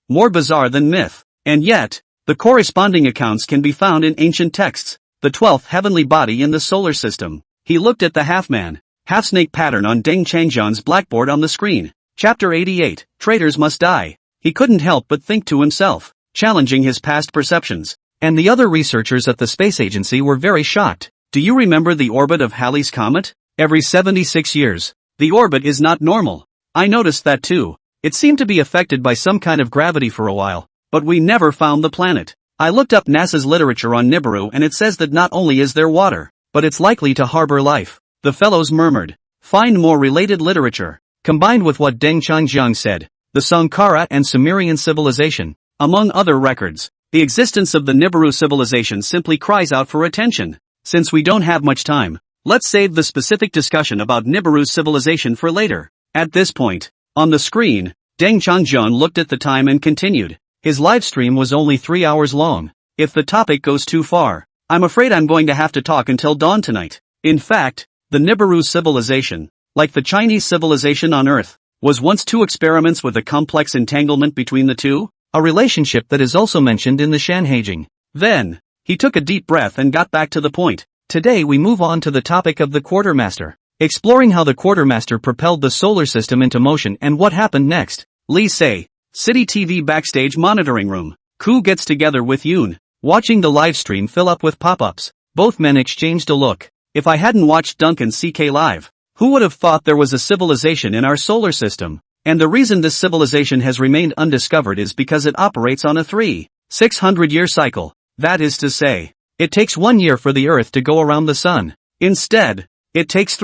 more bizarre than myth. And yet, the corresponding accounts can be found in ancient texts. The 12th heavenly body in the solar system. He looked at the half-man, half-snake pattern on Deng Changjiang's blackboard on the screen. Chapter 88, Traitors Must Die. He couldn't help but think to himself, challenging his past perceptions. And the other researchers at the space agency were very shocked. Do you remember the orbit of Halley's Comet? Every 76 years. The orbit is not normal. I noticed that too. It seemed to be affected by some kind of gravity for a while, but we never found the planet. I looked up NASA's literature on Nibiru and it says that not only is there water, but it's likely to harbor life. The fellows murmured. Find more related literature. Combined with what Deng Changjiang said, the Sankara and Sumerian civilization, among other records, the existence of the Nibiru civilization simply cries out for attention. Since we don't have much time, let's save the specific discussion about Nibiru's civilization for later. At this point, on the screen, Deng Changjiang looked at the time and continued. His live stream was only 3 hours long. If the topic goes too far, I'm afraid I'm going to have to talk until dawn tonight. In fact, the Nibiru civilization, like the Chinese civilization on Earth, was once two experiments with a complex entanglement between the two, a relationship that is also mentioned in the Shanhaijing. Then, he took a deep breath and got back to the point. Today we move on to the topic of the quartermaster, exploring how the quartermaster propelled the solar system into motion and what happened next. Lee Say, City TV backstage monitoring room. Ku gets together with Yoon, watching the live stream fill up with pop-ups. Both men exchanged a look. If I hadn't watched Duncan CK live, who would have thought there was a civilization in our solar system? And the reason this civilization has remained undiscovered is because it operates on a 600-year cycle. That is to say, it takes 1 year for the Earth to go around the Sun. Instead, it takes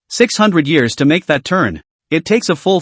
600 years to make that turn. It takes a full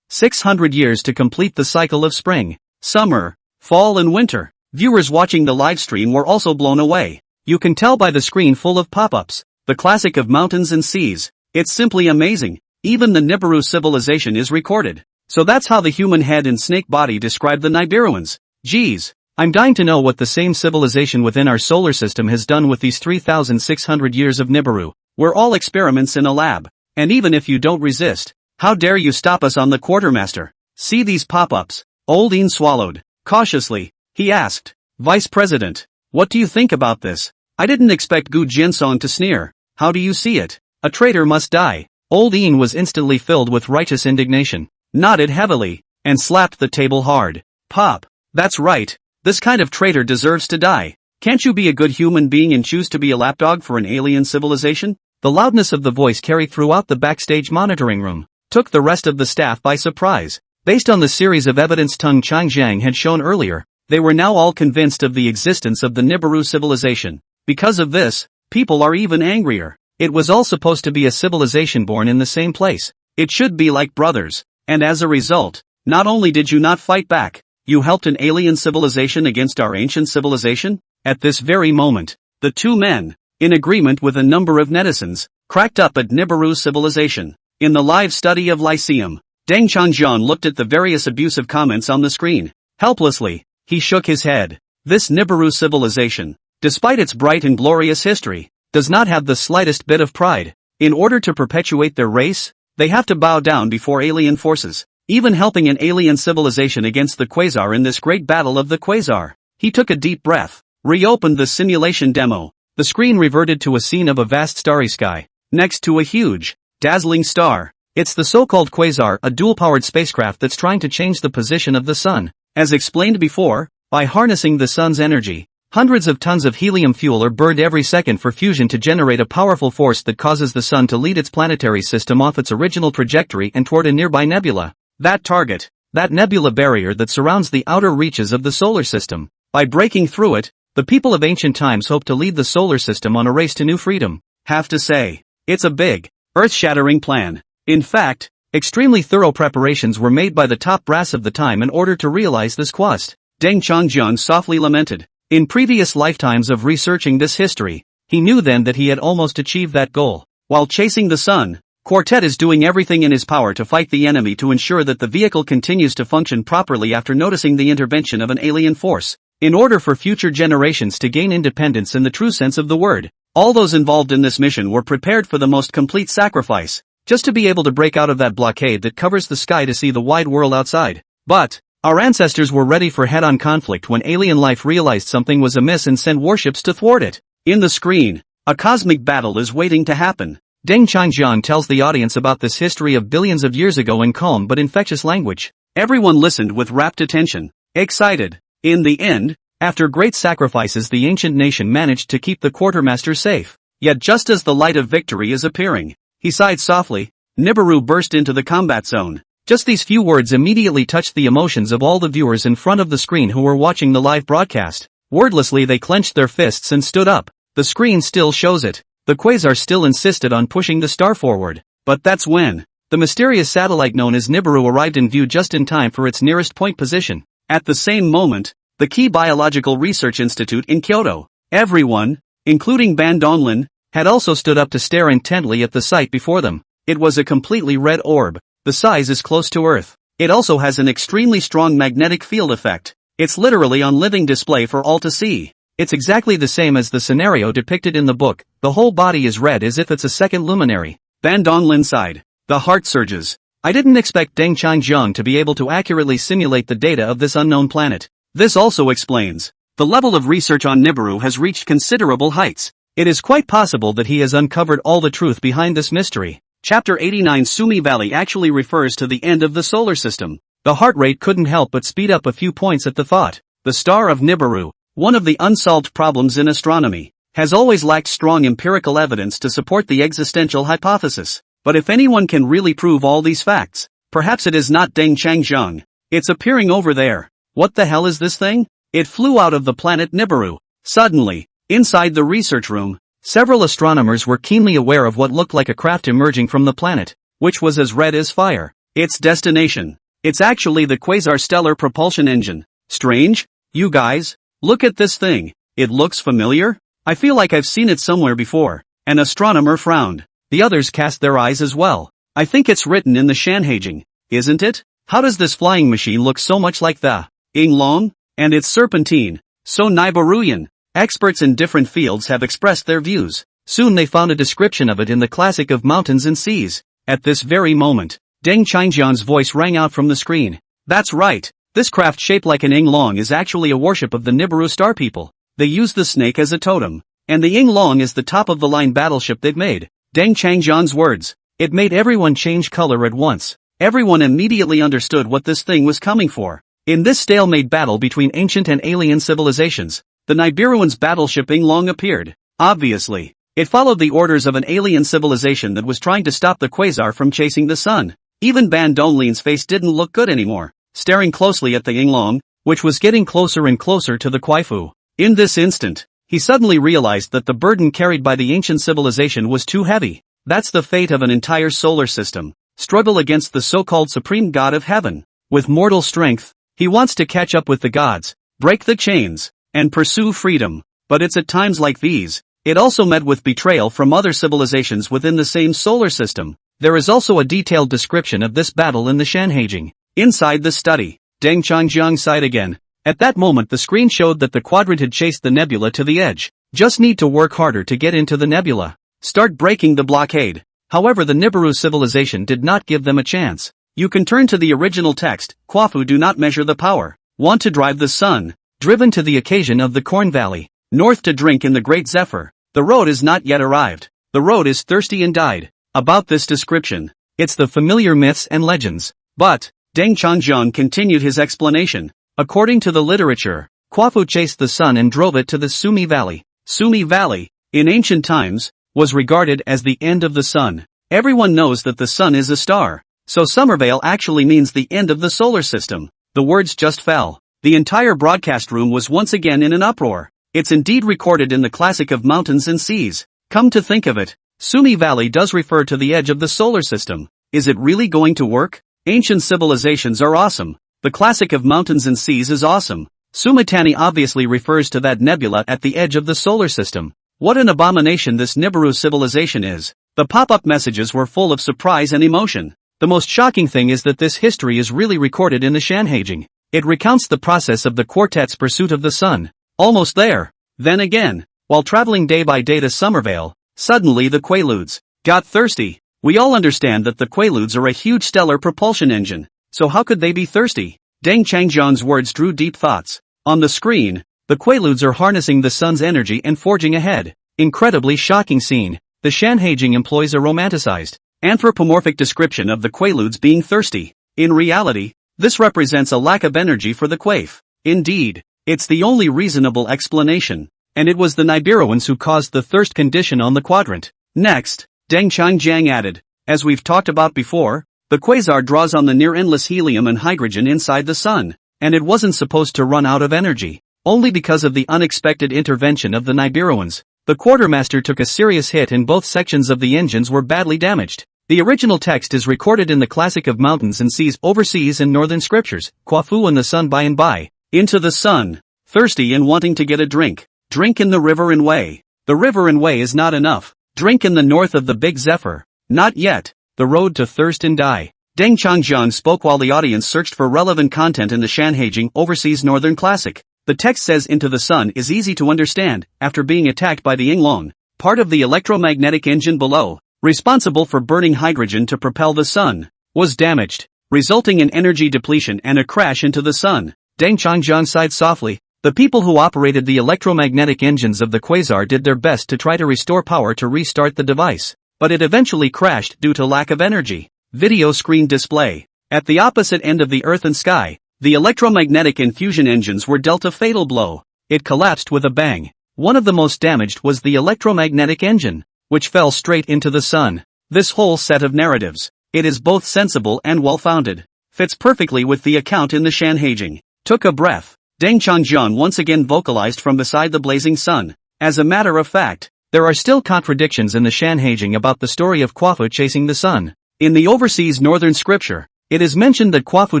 600 years to complete the cycle of spring, summer, fall and winter. Viewers watching the live stream were also blown away. You can tell by the screen full of pop-ups. The classic of Mountains and Seas. It's simply amazing. Even the Nibiru civilization is recorded. So that's how the human head and snake body describe the Nibiruans. Geez, I'm dying to know what the same civilization within our solar system has done with these 3,600 years of Nibiru. We're all experiments in a lab. And even if you don't resist, how dare you stop us on the quartermaster? See these pop-ups? Old Ian swallowed. Cautiously, he asked, Vice President, what do you think about this? I didn't expect Gu Jinsong to sneer. How do you see it? A traitor must die. Old Ian was instantly filled with righteous indignation, nodded heavily, and slapped the table hard. Pop, that's right. This kind of traitor deserves to die. Can't you be a good human being and choose to be a lapdog for an alien civilization? The loudness of the voice carried throughout the backstage monitoring room took the rest of the staff by surprise. Based on the series of evidence Tung Changjiang had shown earlier, they were now all convinced of the existence of the Nibiru civilization. Because of this, people are even angrier. It was all supposed to be a civilization born in the same place. It should be like brothers. And as a result, not only did you not fight back, You helped an alien civilization against our ancient civilization? At this very moment, the two men, in agreement with a number of netizens, cracked up at Nibiru's civilization. In the live study of Lyceum, Deng Changjiang looked at the various abusive comments on the screen. Helplessly, he shook his head. This Nibiru civilization, despite its bright and glorious history, does not have the slightest bit of pride. In order to perpetuate their race, they have to bow down before alien forces, even helping an alien civilization against the Quasar in this great battle of the Quasar. He took a deep breath, reopened the simulation demo. The screen reverted to a scene of a vast starry sky, next to a huge, dazzling star. It's the so-called Quasar, a dual-powered spacecraft that's trying to change the position of the sun. As explained before, by harnessing the sun's energy, hundreds of tons of helium fuel are burned every second for fusion to generate a powerful force that causes the sun to lead its planetary system off its original trajectory and toward a nearby nebula. That target, that nebula barrier that surrounds the outer reaches of the solar system. By breaking through it, the people of ancient times hope to lead the solar system on a race to new freedom. Have to say, it's a big, earth-shattering plan. In fact, extremely thorough preparations were made by the top brass of the time in order to realize this quest. Deng Changjiang softly lamented. In previous lifetimes of researching this history, he knew then that he had almost achieved that goal. While chasing the sun, Quartet is doing everything in his power to fight the enemy to ensure that the vehicle continues to function properly after noticing the intervention of an alien force. In order for future generations to gain independence in the true sense of the word, all those involved in this mission were prepared for the most complete sacrifice, just to be able to break out of that blockade that covers the sky to see the wide world outside. But our ancestors were ready for head-on conflict when alien life realized something was amiss and sent warships to thwart it. In the screen, a cosmic battle is waiting to happen. Deng Changjiang tells the audience about this history of billions of years ago in calm but infectious language. Everyone listened with rapt attention, excited. In the end, after great sacrifices, the ancient nation managed to keep the quartermaster safe. Yet just as the light of victory is appearing, he sighed softly. Nibiru burst into the combat zone. Just these few words immediately touched the emotions of all the viewers in front of the screen who were watching the live broadcast. Wordlessly they clenched their fists and stood up. The screen still shows it. The Quasar still insisted on pushing the star forward. But that's when the mysterious satellite known as Nibiru arrived in view just in time for its nearest point position. At the same moment, the key biological research institute in Kyoto, everyone, including Ban Donglin, had also stood up to stare intently at the sight before them. It was a completely red orb. The size is close to Earth. It also has an extremely strong magnetic field effect. It's literally on living display for all to see. It's exactly the same as the scenario depicted in the book. The whole body is red as if it's a second luminary. Ban Donglin sighed. The heart surges. I didn't expect Deng Changjiang to be able to accurately simulate the data of this unknown planet. This also explains. The level of research on Nibiru has reached considerable heights. It is quite possible that he has uncovered all the truth behind this mystery. Chapter 89 Sumi Valley actually refers to the end of the solar system. The heart rate couldn't help but speed up a few points at the thought. The star of Nibiru, one of the unsolved problems in astronomy, has always lacked strong empirical evidence to support the existential hypothesis. But if anyone can really prove all these facts, perhaps it is not Deng Changjiang. It's appearing over there. What the hell is this thing? It flew out of the planet Nibiru. Suddenly, inside the research room, several astronomers were keenly aware of what looked like a craft emerging from the planet, which was as red as fire. Its destination. It's actually the Quasar Stellar Propulsion Engine. Strange? You guys, look at this thing. It looks familiar? I feel like I've seen it somewhere before. An astronomer frowned. The others cast their eyes as well. I think it's written in the Shanhaijing, isn't it? How does this flying machine look so much like the Yinglong? And its serpentine, so Nibiruyan. Experts in different fields have expressed their views. Soon they found a description of it in the classic of Mountains and Seas. At this very moment, Deng Changjiang's voice rang out from the screen. That's right. This craft shaped like an Yinglong is actually a worship of the Nibiru star people. They use the snake as a totem. And the Yinglong is the top-of-the-line battleship they've made. Deng Changjiang's words. It made everyone change color at once. Everyone immediately understood what this thing was coming for. In this stalemate battle between ancient and alien civilizations, the Nibiruans' battleship Yinglong appeared. Obviously, it followed the orders of an alien civilization that was trying to stop the Quasar from chasing the sun. Even Ban Donglin's face didn't look good anymore, staring closely at the Yinglong, which was getting closer and closer to the Quaifu. In this instant, he suddenly realized that the burden carried by the ancient civilization was too heavy. That's the fate of an entire solar system. Struggle against the so-called supreme god of heaven. With mortal strength, He wants to catch up with the gods, break the chains, and pursue freedom. But it's at times like these, it also met with betrayal from other civilizations within the same solar system. There is also a detailed description of this battle in the Shanhaijing. Inside the study, Deng Changjiang sighed again. At that moment the screen showed that the quadrant had chased the nebula to the edge. Just need to work harder to get into the nebula. Start breaking the blockade. However, the Nibiru civilization did not give them a chance. You can turn to the original text. Kwafu do not measure the power. Want to drive the sun. Driven to the occasion of the Corn Valley. North to drink in the Great Zephyr. The road is not yet arrived. The road is thirsty and died. About this description. It's the familiar myths and legends. But, Deng Changjiang continued his explanation. According to the literature, Kwafu chased the sun and drove it to the Sumi Valley. Sumi Valley, in ancient times, was regarded as the end of the sun. Everyone knows that the sun is a star. So Summervale actually means the end of the solar system. The words just fell. The entire broadcast room was once again in an uproar. It's indeed recorded in the classic of mountains and seas. Come to think of it, Sumi Valley does refer to the edge of the solar system. Is it really going to work? Ancient civilizations are awesome. The classic of mountains and seas is awesome. Sumitani obviously refers to that nebula at the edge of the solar system. What an abomination this Nibiru civilization is. The pop-up messages were full of surprise and emotion. The most shocking thing is that this history is really recorded in the Shanhaijing. It recounts the process of the quartet's pursuit of the sun. Almost there. Then again, while traveling day by day to Summervale, suddenly the Quaaludes got thirsty. We all understand that the Quaaludes are a huge stellar propulsion engine. So how could they be thirsty? Deng Changjiang's words drew deep thoughts. On the screen, the Quaaludes are harnessing the sun's energy and forging ahead. Incredibly shocking scene. The Shanhaijing employs a romanticized, anthropomorphic description of the Quaaludes being thirsty. In reality, this represents a lack of energy for the Quaif. Indeed, it's the only reasonable explanation. And it was the Nibiruans who caused the thirst condition on the quadrant. Next, Deng Changjiang added, as we've talked about before, the quasar draws on the near-endless helium and hydrogen inside the sun, and it wasn't supposed to run out of energy. Only because of the unexpected intervention of the Nibiruans, the quartermaster took a serious hit and both sections of the engines were badly damaged. The original text is recorded in the classic of mountains and seas overseas and northern scriptures, Kwafu and the sun by and by. Into the sun, thirsty and wanting to get a drink. Drink in the river and way. The river and way is not enough. Drink in the north of the Big Zephyr. Not yet. The road to thirst and die. Deng Changjiang spoke while the audience searched for relevant content in the Shanhaijing Overseas Northern Classic. The text says into the sun is easy to understand, after being attacked by the Yinglong, part of the electromagnetic engine below, responsible for burning hydrogen to propel the sun, was damaged, resulting in energy depletion and a crash into the sun. Deng Changjiang sighed softly. The people who operated the electromagnetic engines of the quasar did their best to try to restore power to restart the device, but it eventually crashed due to lack of energy. Video screen display. At the opposite end of the earth and sky, the electromagnetic infusion engines were dealt a fatal blow. It collapsed with a bang. One of the most damaged was the electromagnetic engine, which fell straight into the sun. This whole set of narratives, it is both sensible and well-founded, fits perfectly with the account in the Shanhaijing. Took a breath. Deng Changjiang once again vocalized from beside the blazing sun. As a matter of fact, there are still contradictions in the Shanhaijing about the story of Kwafu chasing the sun. In the overseas northern scripture, it is mentioned that Kwafu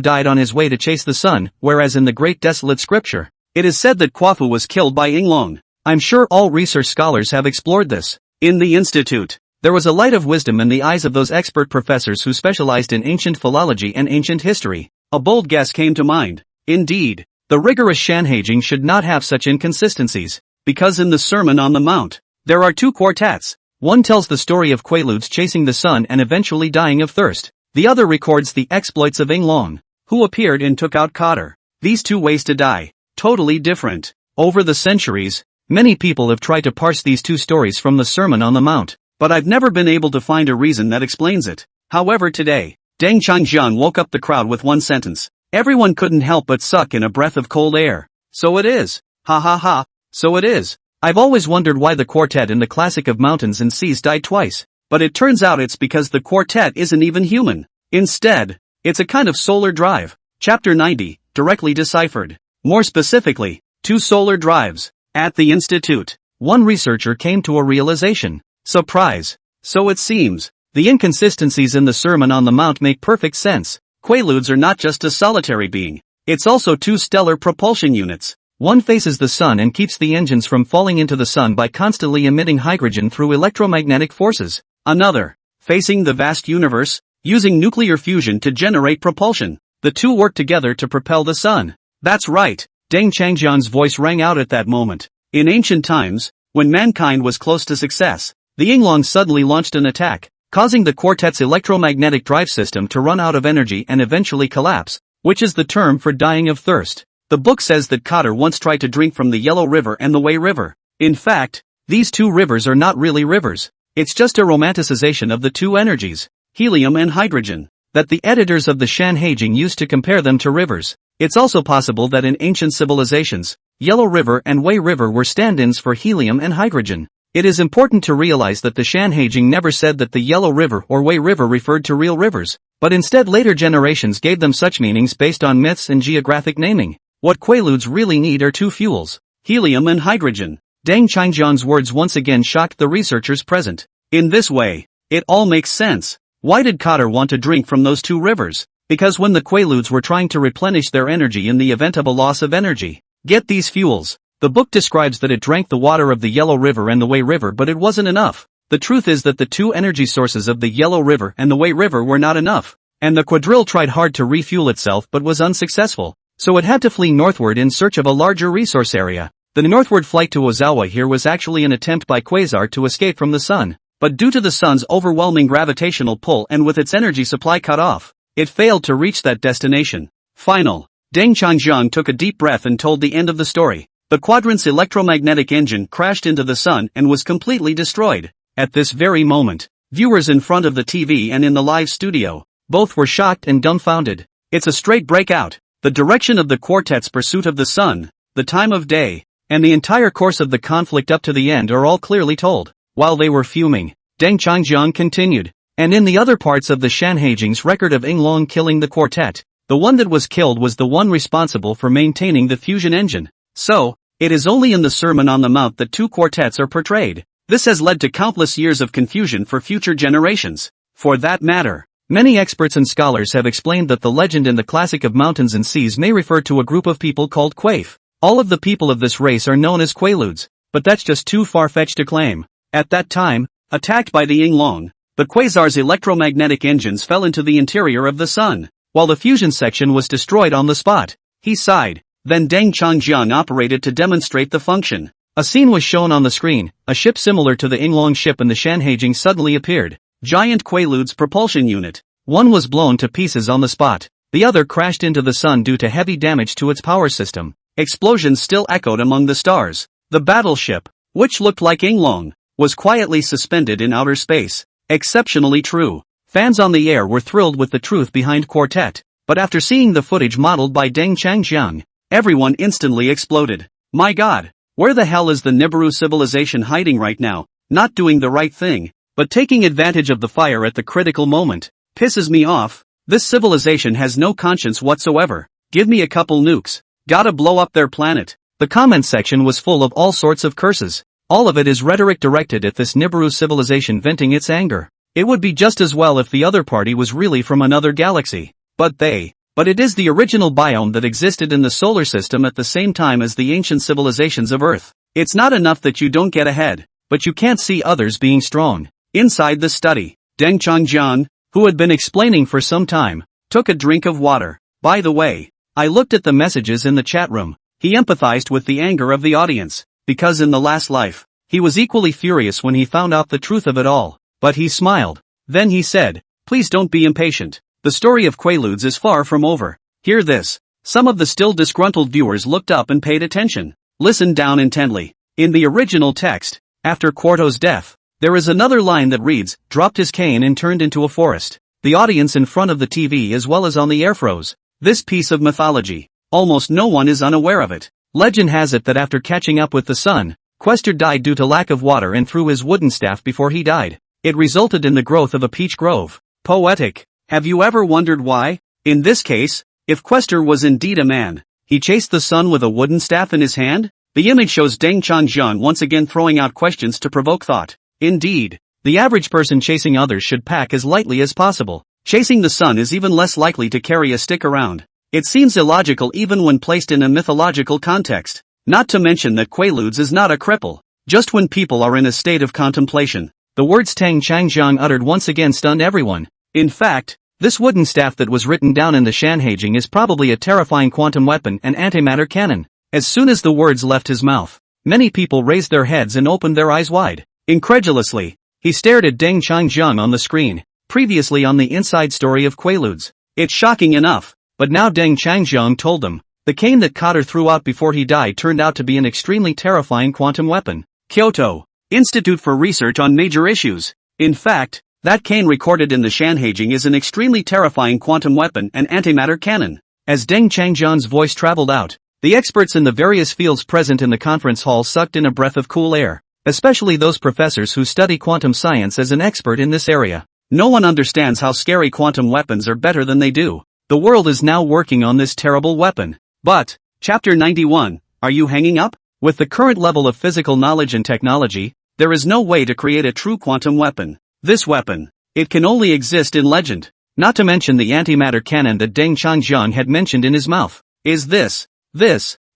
died on his way to chase the sun, whereas in the Great Desolate scripture, it is said that Kwafu was killed by Yinglong. I'm sure all research scholars have explored this. In the institute, there was a light of wisdom in the eyes of those expert professors who specialized in ancient philology and ancient history. A bold guess came to mind. Indeed, the rigorous Shanhaijing should not have such inconsistencies, because in the Sermon on the Mount, there are two quartets. One tells the story of Quaaludes chasing the sun and eventually dying of thirst. The other records the exploits of Yinglong, who appeared and took out Cotter. These two ways to die, totally different. Over the centuries, many people have tried to parse these two stories from the Sermon on the Mount, but I've never been able to find a reason that explains it. However, today, Deng Changjiang woke up the crowd with one sentence. Everyone couldn't help but suck in a breath of cold air. So it is. Ha ha ha. So it is. I've always wondered why the quartet in the classic of mountains and seas died twice, but it turns out it's because the quartet isn't even human. Instead, it's a kind of solar drive. Chapter 90, directly deciphered. More specifically, two solar drives. At the institute, one researcher came to a realization. Surprise. So it seems, the inconsistencies in the Sermon on the Mount make perfect sense. Quaaludes are not just a solitary being. It's also two stellar propulsion units. One faces the sun and keeps the engines from falling into the sun by constantly emitting hydrogen through electromagnetic forces. Another, facing the vast universe, using nuclear fusion to generate propulsion. The two work together to propel the sun. That's right, Deng Changjiang's voice rang out at that moment. In ancient times, when mankind was close to success, the Yinglong suddenly launched an attack, causing the quartet's electromagnetic drive system to run out of energy and eventually collapse, which is the term for dying of thirst. The book says that Cotter once tried to drink from the Yellow River and the Wei River. In fact, these two rivers are not really rivers. It's just a romanticization of the two energies, helium and hydrogen, that the editors of the Shan Heijing used to compare them to rivers. It's also possible that in ancient civilizations, Yellow River and Wei River were stand-ins for helium and hydrogen. It is important to realize that the Shan Heijing never said that the Yellow River or Wei River referred to real rivers, but instead later generations gave them such meanings based on myths and geographic naming. What Quaaludes really need are two fuels, helium and hydrogen. Deng Changjiang's words once again shocked the researchers present. In this way, it all makes sense. Why did Cotter want to drink from those two rivers? Because when the Quaaludes were trying to replenish their energy in the event of a loss of energy, get these fuels. The book describes that it drank the water of the Yellow River and the Wei River, but it wasn't enough. The truth is that the two energy sources of the Yellow River and the Wei River were not enough, and the quadrille tried hard to refuel itself but was unsuccessful. So it had to flee northward in search of a larger resource area. The northward flight to Ozawa here was actually an attempt by Quasar to escape from the sun, but due to the sun's overwhelming gravitational pull and with its energy supply cut off, it failed to reach that destination. Final. Deng Changjiang took a deep breath and told the end of the story. The quadrant's electromagnetic engine crashed into the sun and was completely destroyed. At this very moment, viewers in front of the TV and in the live studio, both were shocked and dumbfounded. It's a straight breakout. The direction of the quartet's pursuit of the sun, the time of day, and the entire course of the conflict up to the end are all clearly told. While they were fuming, Deng Changjiang continued, and in the other parts of the Shan Heijing's record of Yinglong killing the quartet, the one that was killed was the one responsible for maintaining the fusion engine. So, it is only in the Sermon on the Mount that two quartets are portrayed. This has led to countless years of confusion for future generations. For that matter, many experts and scholars have explained that the legend in the classic of mountains and seas may refer to a group of people called Quaif. All of the people of this race are known as Quaaludes, but that's just too far-fetched to claim. At that time, attacked by the Yinglong, the quasar's electromagnetic engines fell into the interior of the sun, while the fusion section was destroyed on the spot. He sighed. Then Deng Changjiang operated to demonstrate the function. A scene was shown on the screen. A ship similar to the Yinglong ship in the Shan Heijing suddenly appeared. Giant Quaaludes propulsion unit. One was blown to pieces on the spot. The other crashed into the sun due to heavy damage to its power system. Explosions still echoed among the stars. The battleship, which looked like Yinglong, was quietly suspended in outer space. Exceptionally true. Fans on the air were thrilled with the truth behind Quartet, but after seeing the footage modeled by Deng Changjiang, everyone instantly exploded. My God, where the hell is the Nibiru civilization hiding right now? Not doing the right thing, but taking advantage of the fire at the critical moment. Pisses me off. This civilization has no conscience whatsoever. Give me a couple nukes. Gotta blow up their planet. The comment section was full of all sorts of curses. All of it is rhetoric directed at this Nibiru civilization venting its anger. It would be just as well if the other party was really from another galaxy. But it is the original biome that existed in the solar system at the same time as the ancient civilizations of Earth. It's not enough that you don't get ahead, but you can't see others being strong. Inside the study, Deng Changjiang, who had been explaining for some time, took a drink of water. By the way, I looked at the messages in the chat room. He empathized with the anger of the audience, because in the last life, he was equally furious when he found out the truth of it all. But he smiled. Then he said, "Please don't be impatient. The story of Quaaludes is far from over. Hear this." Some of the still disgruntled viewers looked up and paid attention. Listened down intently. In the original text, after Quarto's death, there is another line that reads, "dropped his cane and turned into a forest." The audience in front of the TV as well as on the air froze. This piece of mythology, almost no one is unaware of it. Legend has it that after catching up with the sun, Questor died due to lack of water and threw his wooden staff before he died. It resulted in the growth of a peach grove. Poetic. Have you ever wondered why? In this case, if Questor was indeed a man, he chased the sun with a wooden staff in his hand? The image shows Deng Changjiang once again throwing out questions to provoke thought. Indeed, the average person chasing others should pack as lightly as possible. Chasing the sun is even less likely to carry a stick around. It seems illogical even when placed in a mythological context. Not to mention that Quaaludes is not a cripple. Just when people are in a state of contemplation, the words Tang Changjiang uttered once again stunned everyone. In fact, this wooden staff that was written down in the Shanhaijing is probably a terrifying quantum weapon and antimatter cannon. As soon as the words left his mouth, many people raised their heads and opened their eyes wide. Incredulously, he stared at Deng Changjiang on the screen, previously on the inside story of Quaaludes. It's shocking enough, but now Deng Changjiang told them, the cane that Cotter threw out before he died turned out to be an extremely terrifying quantum weapon. Kyoto Institute for Research on Major Issues. In fact, that cane recorded in the Shanhaijing is an extremely terrifying quantum weapon and antimatter cannon. As Deng Changjiang's voice traveled out, the experts in the various fields present in the conference hall sucked in a breath of cool air, especially those professors who study quantum science as an expert in this area. No one understands how scary quantum weapons are better than they do. The world is now working on this terrible weapon. But, Chapter 91, are you hanging up? With the current level of physical knowledge and technology, there is no way to create a true quantum weapon. This weapon, it can only exist in legend. Not to mention the antimatter cannon that Deng Changjiang had mentioned in his mouth. Is this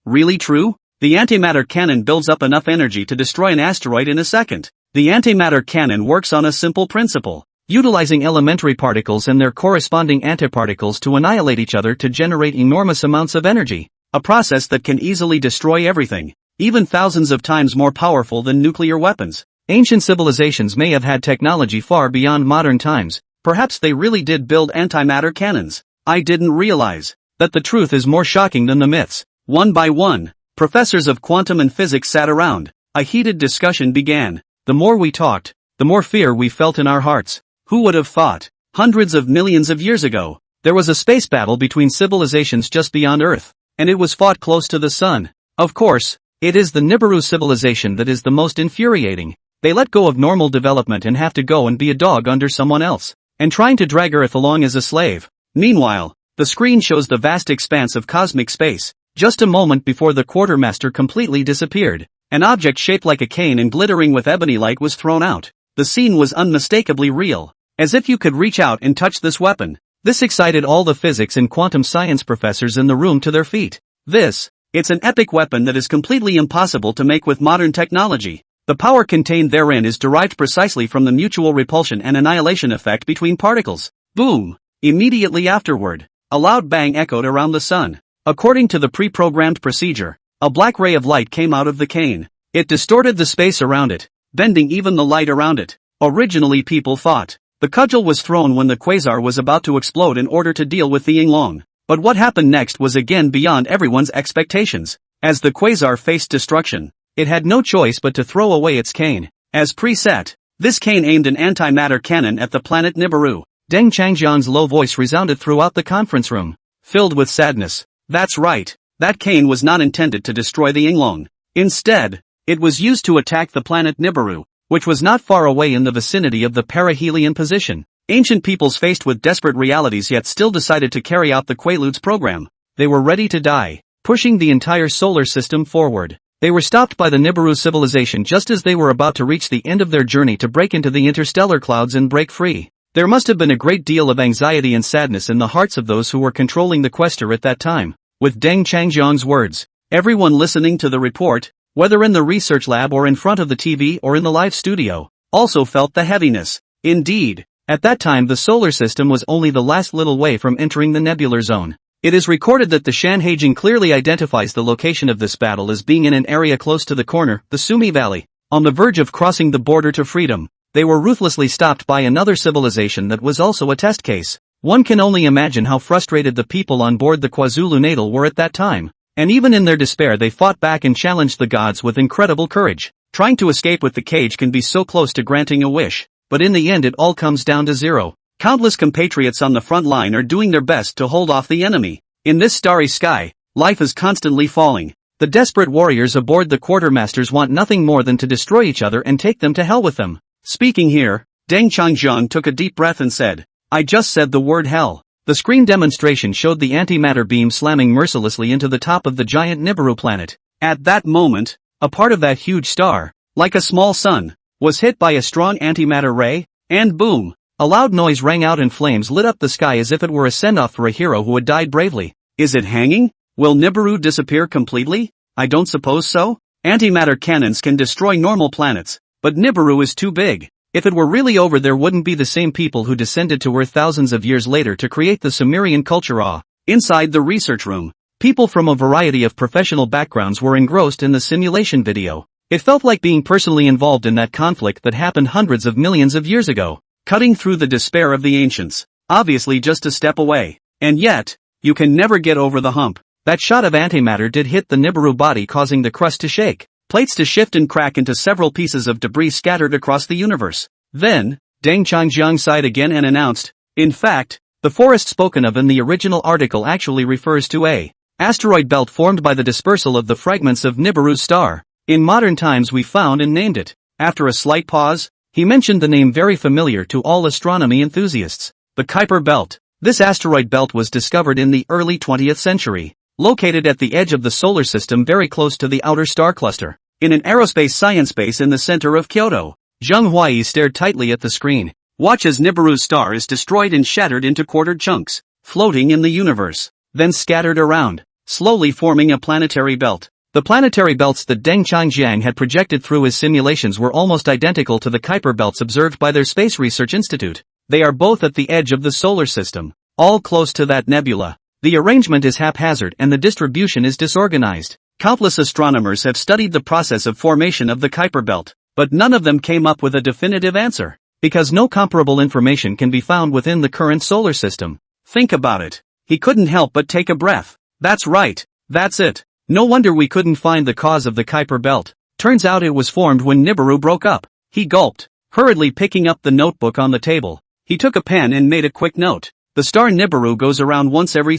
really true? The antimatter cannon builds up enough energy to destroy an asteroid in a second. The antimatter cannon works on a simple principle, utilizing elementary particles and their corresponding antiparticles to annihilate each other to generate enormous amounts of energy. A process that can easily destroy everything, even thousands of times more powerful than nuclear weapons. Ancient civilizations may have had technology far beyond modern times. Perhaps they really did build antimatter cannons. I didn't realize that the truth is more shocking than the myths. One by one, professors of quantum and physics sat around. A heated discussion began. The more we talked, the more fear we felt in our hearts. Who would have thought? Hundreds of millions of years ago, there was a space battle between civilizations just beyond Earth, and it was fought close to the sun. Of course, it is the Nibiru civilization that is the most infuriating. They let go of normal development and have to go and be a dog under someone else, and trying to drag Earth along as a slave. Meanwhile, the screen shows the vast expanse of cosmic space. Just a moment before the quartermaster completely disappeared, an object shaped like a cane and glittering with ebony light was thrown out. The scene was unmistakably real, as if you could reach out and touch this weapon. This excited all the physics and quantum science professors in the room to their feet. It's an epic weapon that is completely impossible to make with modern technology. The power contained therein is derived precisely from the mutual repulsion and annihilation effect between particles. Boom! Immediately afterward, a loud bang echoed around the sun. According to the pre-programmed procedure, a black ray of light came out of the cane. It distorted the space around it, bending even the light around it. Originally people thought the cudgel was thrown when the quasar was about to explode in order to deal with the Yinglong. But what happened next was again beyond everyone's expectations. As the quasar faced destruction, it had no choice but to throw away its cane. As preset, this cane aimed an antimatter cannon at the planet Nibiru. Deng Changjiang's low voice resounded throughout the conference room, filled with sadness. That's right, that cane was not intended to destroy the Yinglong. Instead, it was used to attack the planet Nibiru, which was not far away in the vicinity of the perihelion position. Ancient peoples faced with desperate realities yet still decided to carry out the Quaaludes program. They were ready to die, pushing the entire solar system forward. They were stopped by the Nibiru civilization just as they were about to reach the end of their journey to break into the interstellar clouds and break free. There must have been a great deal of anxiety and sadness in the hearts of those who were controlling the Questor at that time. With Deng Changjiang's words, everyone listening to the report, whether in the research lab or in front of the TV or in the live studio, also felt the heaviness. Indeed, at that time the solar system was only the last little way from entering the nebular zone. It is recorded that the Shanhaijing clearly identifies the location of this battle as being in an area close to the corner, the Sumi Valley, on the verge of crossing the border to freedom. They were ruthlessly stopped by another civilization that was also a test case. One can only imagine how frustrated the people on board the KwaZulu-Natal were at that time. And even in their despair they fought back and challenged the gods with incredible courage. Trying to escape with the cage can be so close to granting a wish, but in the end it all comes down to zero. Countless compatriots on the front line are doing their best to hold off the enemy. In this starry sky, life is constantly falling. The desperate warriors aboard the quartermasters want nothing more than to destroy each other and take them to hell with them. Speaking here, Deng Changjiang took a deep breath and said, I just said the word hell. The screen demonstration showed the antimatter beam slamming mercilessly into the top of the giant Nibiru planet. At that moment, a part of that huge star, like a small sun, was hit by a strong antimatter ray, and boom! A loud noise rang out and flames lit up the sky as if it were a send-off for a hero who had died bravely. Is it hanging? Will Nibiru disappear completely? I don't suppose so. Antimatter cannons can destroy normal planets, but Nibiru is too big. If it were really over, there wouldn't be the same people who descended to Earth thousands of years later to create the Sumerian culture. Inside the research room, people from a variety of professional backgrounds were engrossed in the simulation video. It felt like being personally involved in that conflict that happened hundreds of millions of years ago, cutting through the despair of the ancients, obviously just a step away. And yet, you can never get over the hump. That shot of antimatter did hit the Nibiru body, causing the crust to shake, plates to shift and crack into several pieces of debris scattered across the universe. Then, Deng Changjiang sighed again and announced, in fact, the forest spoken of in the original article actually refers to a asteroid belt formed by the dispersal of the fragments of Nibiru's star. In modern times we found and named it. After a slight pause, he mentioned the name very familiar to all astronomy enthusiasts, the Kuiper Belt. This asteroid belt was discovered in the early 20th century, located at the edge of the solar system very close to the outer star cluster, in an aerospace science base in the center of Kyoto. Zheng Huai stared tightly at the screen. Watch as Nibiru's star is destroyed and shattered into quartered chunks, floating in the universe, then scattered around, slowly forming a planetary belt. The planetary belts that Deng Changjiang had projected through his simulations were almost identical to the Kuiper belts observed by their Space Research Institute. They are both at the edge of the solar system, all close to that nebula. The arrangement is haphazard and the distribution is disorganized. Countless astronomers have studied the process of formation of the Kuiper belt, but none of them came up with a definitive answer, because no comparable information can be found within the current solar system. Think about it. He couldn't help but take a breath. That's right. That's it. No wonder we couldn't find the cause of the Kuiper belt. Turns out it was formed when Nibiru broke up. He gulped, hurriedly picking up the notebook on the table. He took a pen and made a quick note. The star Nibiru goes around once every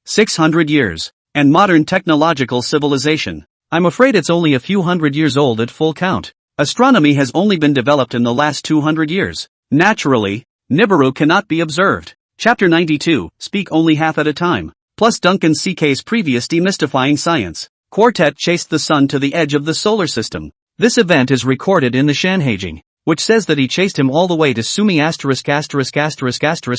600 years. And modern technological civilization, I'm afraid it's only a few hundred years old at full count. Astronomy has only been developed in the last 200 years. Naturally, Nibiru cannot be observed. Chapter 92, Speak Only Half at a Time. Plus Duncan CK's previous Demystifying Science. Quartet chased the sun to the edge of the solar system. This event is recorded in the Shanhaijing, which says that he chased him all the way to Sumi *******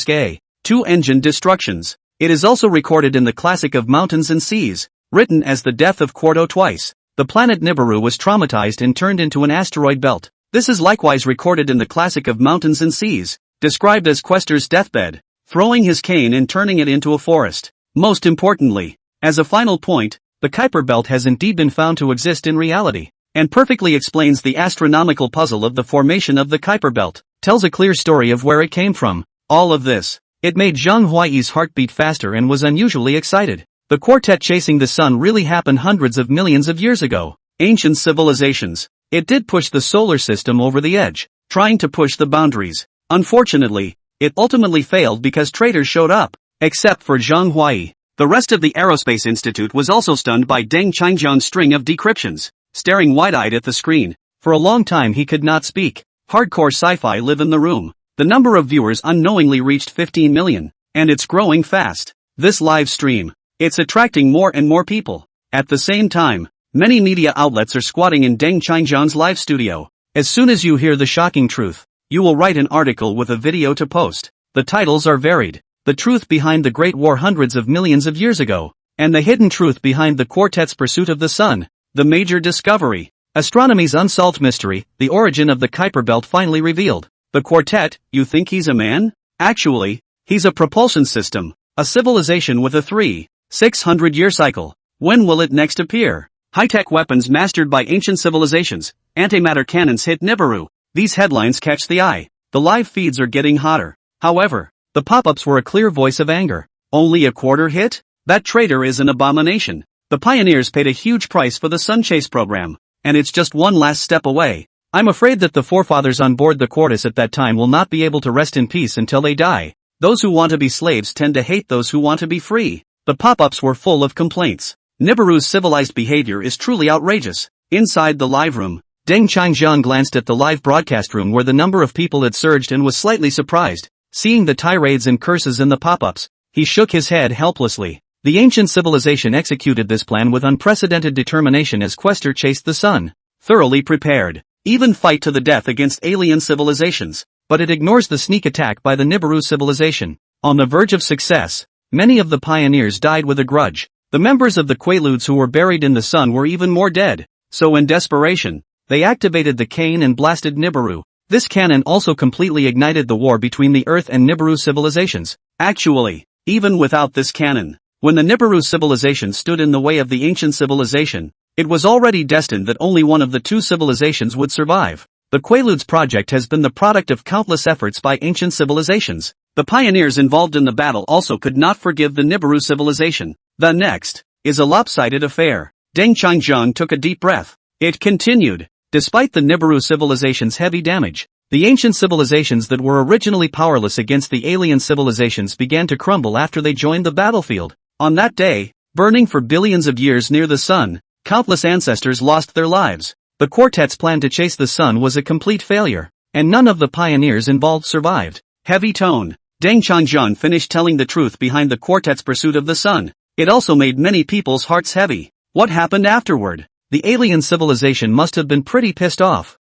A. Two-engine destructions. It is also recorded in the Classic of Mountains and Seas, written as the death of Quarto twice. The planet Nibiru was traumatized and turned into an asteroid belt. This is likewise recorded in the Classic of Mountains and Seas, described as Quester's deathbed, throwing his cane and turning it into a forest. Most importantly, as a final point, the Kuiper belt has indeed been found to exist in reality, and perfectly explains the astronomical puzzle of the formation of the Kuiper belt, tells a clear story of where it came from. All of this, it made Zheng Huai's heart beat faster and was unusually excited. The quartet chasing the sun really happened hundreds of millions of years ago. Ancient civilizations. It did push the solar system over the edge, trying to push the boundaries. Unfortunately, it ultimately failed because traitors showed up. Except for Zheng Huai. The rest of the Aerospace Institute was also stunned by Deng Changjiang's string of decryptions, staring wide-eyed at the screen. For a long time he could not speak. Hardcore sci-fi live in the room. The number of viewers unknowingly reached 15 million, and it's growing fast. This live stream, it's attracting more and more people. At the same time, many media outlets are squatting in Deng Changjiang's live studio. As soon as you hear the shocking truth, you will write an article with a video to post. The titles are varied. The truth behind the Great War hundreds of millions of years ago, and the hidden truth behind the quartet's pursuit of the sun. The major discovery. Astronomy's unsolved mystery, the origin of the Kuiper belt finally revealed. The quartet, you think he's a man? Actually, he's a propulsion system, a civilization with a 600-year cycle. When will it next appear? High-tech weapons mastered by ancient civilizations, antimatter cannons hit Nibiru. These headlines catch the eye. The live feeds are getting hotter. However, the pop-ups were a clear voice of anger. Only a quarter hit? That traitor is an abomination. The pioneers paid a huge price for the Sun Chase program, and it's just one last step away. I'm afraid that the forefathers on board the Quartus at that time will not be able to rest in peace until they die. Those who want to be slaves tend to hate those who want to be free. The pop-ups were full of complaints. Nibiru's civilized behavior is truly outrageous. Inside the live room, Deng Changjiang glanced at the live broadcast room where the number of people had surged and was slightly surprised. Seeing the tirades and curses in the pop-ups, he shook his head helplessly. The ancient civilization executed this plan with unprecedented determination as Quester chased the sun. Thoroughly prepared. Even fight to the death against alien civilizations. But it ignores the sneak attack by the Nibiru civilization. On the verge of success, Many of the pioneers died with a grudge. The members of the Quaaludes who were buried in the sun were even more dead. So in desperation, they activated the cane and blasted Nibiru. This cannon also completely ignited the war between the Earth and Nibiru civilizations. Actually, even without this cannon, when the Nibiru civilization stood in the way of the ancient civilization, it was already destined that only one of the two civilizations would survive. The Quaaludes project has been the product of countless efforts by ancient civilizations. The pioneers involved in the battle also could not forgive the Nibiru civilization. The next is a lopsided affair. Deng Changjiang took a deep breath. It continued. Despite the Nibiru civilization's heavy damage, the ancient civilizations that were originally powerless against the alien civilizations began to crumble after they joined the battlefield. On that day, burning for billions of years near the sun, countless ancestors lost their lives. The quartet's plan to chase the sun was a complete failure, and none of the pioneers involved survived. Heavy tone. Deng Changjiang finished telling the truth behind the quartet's pursuit of the sun. It also made many people's hearts heavy. What happened afterward? The alien civilization must have been pretty pissed off.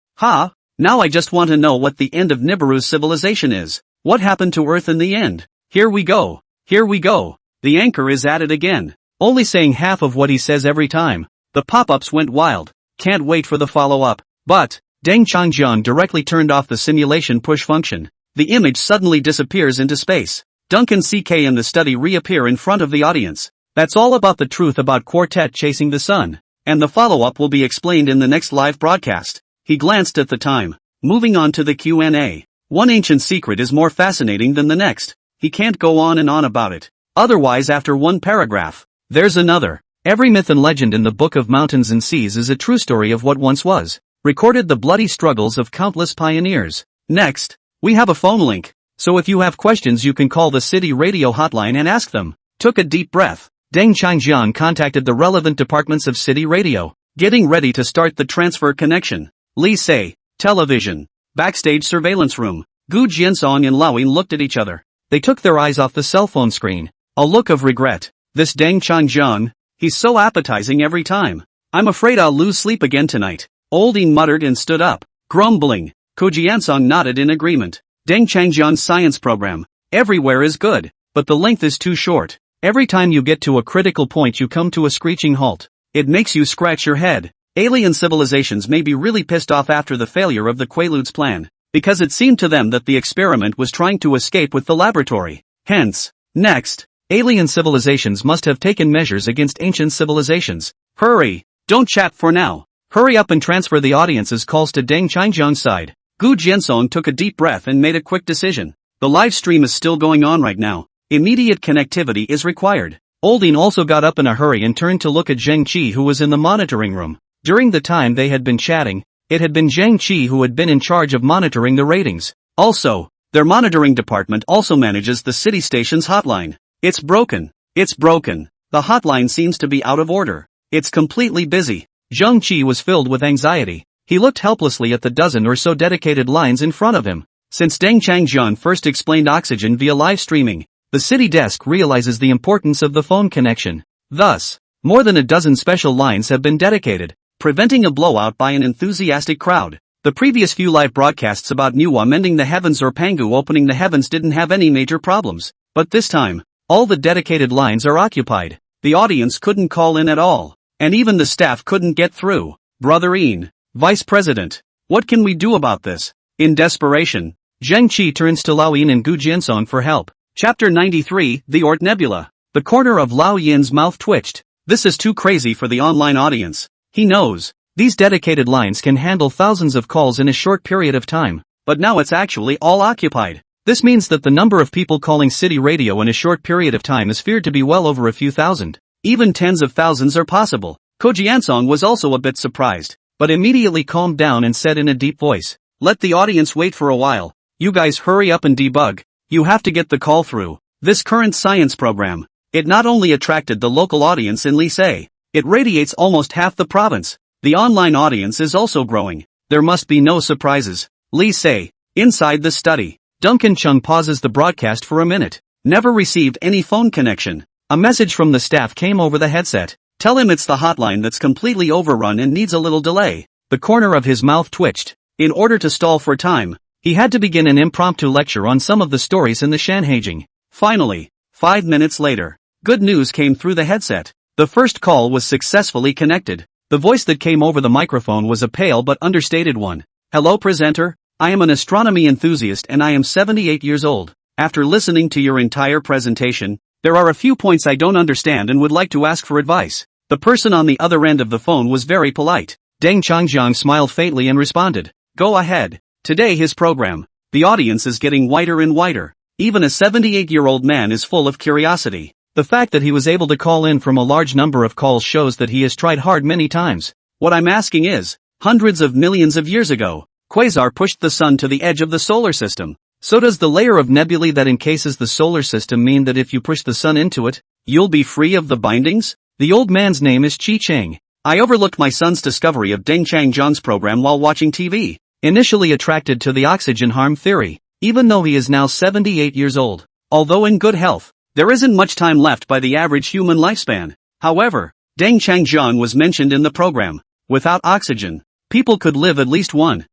Now I just want to know what the end of Nibiru's civilization is. What happened to Earth in the end? Here we go. The anchor is at it again. Only saying half of what he says every time. The pop-ups went wild. Can't wait for the follow-up. But Deng Changjiang directly turned off the simulation push function. The image suddenly disappears into space. Duncan CK and the study reappear in front of the audience. That's all about the truth about Quartet chasing the sun. And the follow-up will be explained in the next live broadcast. He glanced at the time. Moving on to the Q&A. One ancient secret is more fascinating than the next. He can't go on and on about it. Otherwise, after one paragraph, there's another. Every myth and legend in the Book of Mountains and Seas is a true story of what once was. Recorded the bloody struggles of countless pioneers. Next, we have a phone link. So if you have questions you can call the city radio hotline and ask them. Took a deep breath. Deng Changjiang contacted the relevant departments of city radio, getting ready to start the transfer connection. Li Sei, television, backstage surveillance room. Gu Jiansong and Lao Yin looked at each other. They took their eyes off the cell phone screen. A look of regret. This Deng Changjiang, he's so appetizing every time. I'm afraid I'll lose sleep again tonight. Old Yin muttered and stood up, grumbling. Ko Jiansong nodded in agreement. Deng Changjiang's science program, everywhere is good, but the length is too short. Every time you get to a critical point you come to a screeching halt. It makes you scratch your head. Alien civilizations may be really pissed off after the failure of the Quaaludes' plan, because it seemed to them that the experiment was trying to escape with the laboratory. Hence, next, alien civilizations must have taken measures against ancient civilizations. Hurry! Don't chat for now. Hurry up and transfer the audience's calls to Deng Changjiang's side. Gu Jiansong took a deep breath and made a quick decision. The live stream is still going on right now. Immediate connectivity is required. Oldin also got up in a hurry and turned to look at Zheng Qi, who was in the monitoring room. During the time they had been chatting, it had been Zheng Qi who had been in charge of monitoring the ratings. Also, their monitoring department also manages the city station's hotline. It's broken. The hotline seems to be out of order. It's completely busy. Zheng Qi was filled with anxiety. He looked helplessly at the dozen or so dedicated lines in front of him. Since Deng Changjiang first explained oxygen via live streaming, the city desk realizes the importance of the phone connection. Thus, more than a dozen special lines have been dedicated, preventing a blowout by an enthusiastic crowd. The previous few live broadcasts about manhwa mending the heavens or Pangu opening the heavens didn't have any major problems. But this time, all the dedicated lines are occupied. The audience couldn't call in at all. And even the staff couldn't get through. Brother Ian, Vice President, what can we do about this? In desperation, Zheng Qi turns to Lao Yin and Gu Jiansong for help. Chapter 93, The Oort Nebula. The corner of Lao Yin's mouth twitched. This is too crazy for the online audience. He knows. These dedicated lines can handle thousands of calls in a short period of time. But now it's actually all occupied. This means that the number of people calling city radio in a short period of time is feared to be well over a few thousand. Even tens of thousands are possible. Ko Jiansong was also a bit surprised, but immediately calmed down and said in a deep voice, "Let the audience wait for a while. You guys hurry up and debug. You have to get the call through." This current science program, it not only attracted the local audience in Lisei, it radiates almost half the province. The online audience is also growing. There must be no surprises. Lisei, inside the study. Duncan Chung pauses the broadcast for a minute. Never received any phone connection. A message from the staff came over the headset. Tell him it's the hotline that's completely overrun and needs a little delay. The corner of his mouth twitched. In order to stall for time, he had to begin an impromptu lecture on some of the stories in the Shanhaijing. Finally, 5 minutes later, good news came through the headset. The first call was successfully connected. The voice that came over the microphone was a pale but understated one. Hello presenter, I am an astronomy enthusiast and I am 78 years old. After listening to your entire presentation, there are a few points I don't understand and would like to ask for advice. The person on the other end of the phone was very polite. Deng Changjiang smiled faintly and responded, go ahead. Today his program. The audience is getting whiter and whiter. Even a 78-year-old man is full of curiosity. The fact that he was able to call in from a large number of calls shows that he has tried hard many times. What I'm asking is, hundreds of millions of years ago, quasar pushed the sun to the edge of the solar system. So does the layer of nebulae that encases the solar system mean that if you push the sun into it, you'll be free of the bindings? The old man's name is Chi Cheng. I overlooked my son's discovery of Deng Changjiang's program while watching TV. Initially attracted to the oxygen harm theory, even though he is now 78 years old. Although in good health, there isn't much time left by the average human lifespan. However, Deng Changjiang was mentioned in the program. Without oxygen, people could live at least 1,000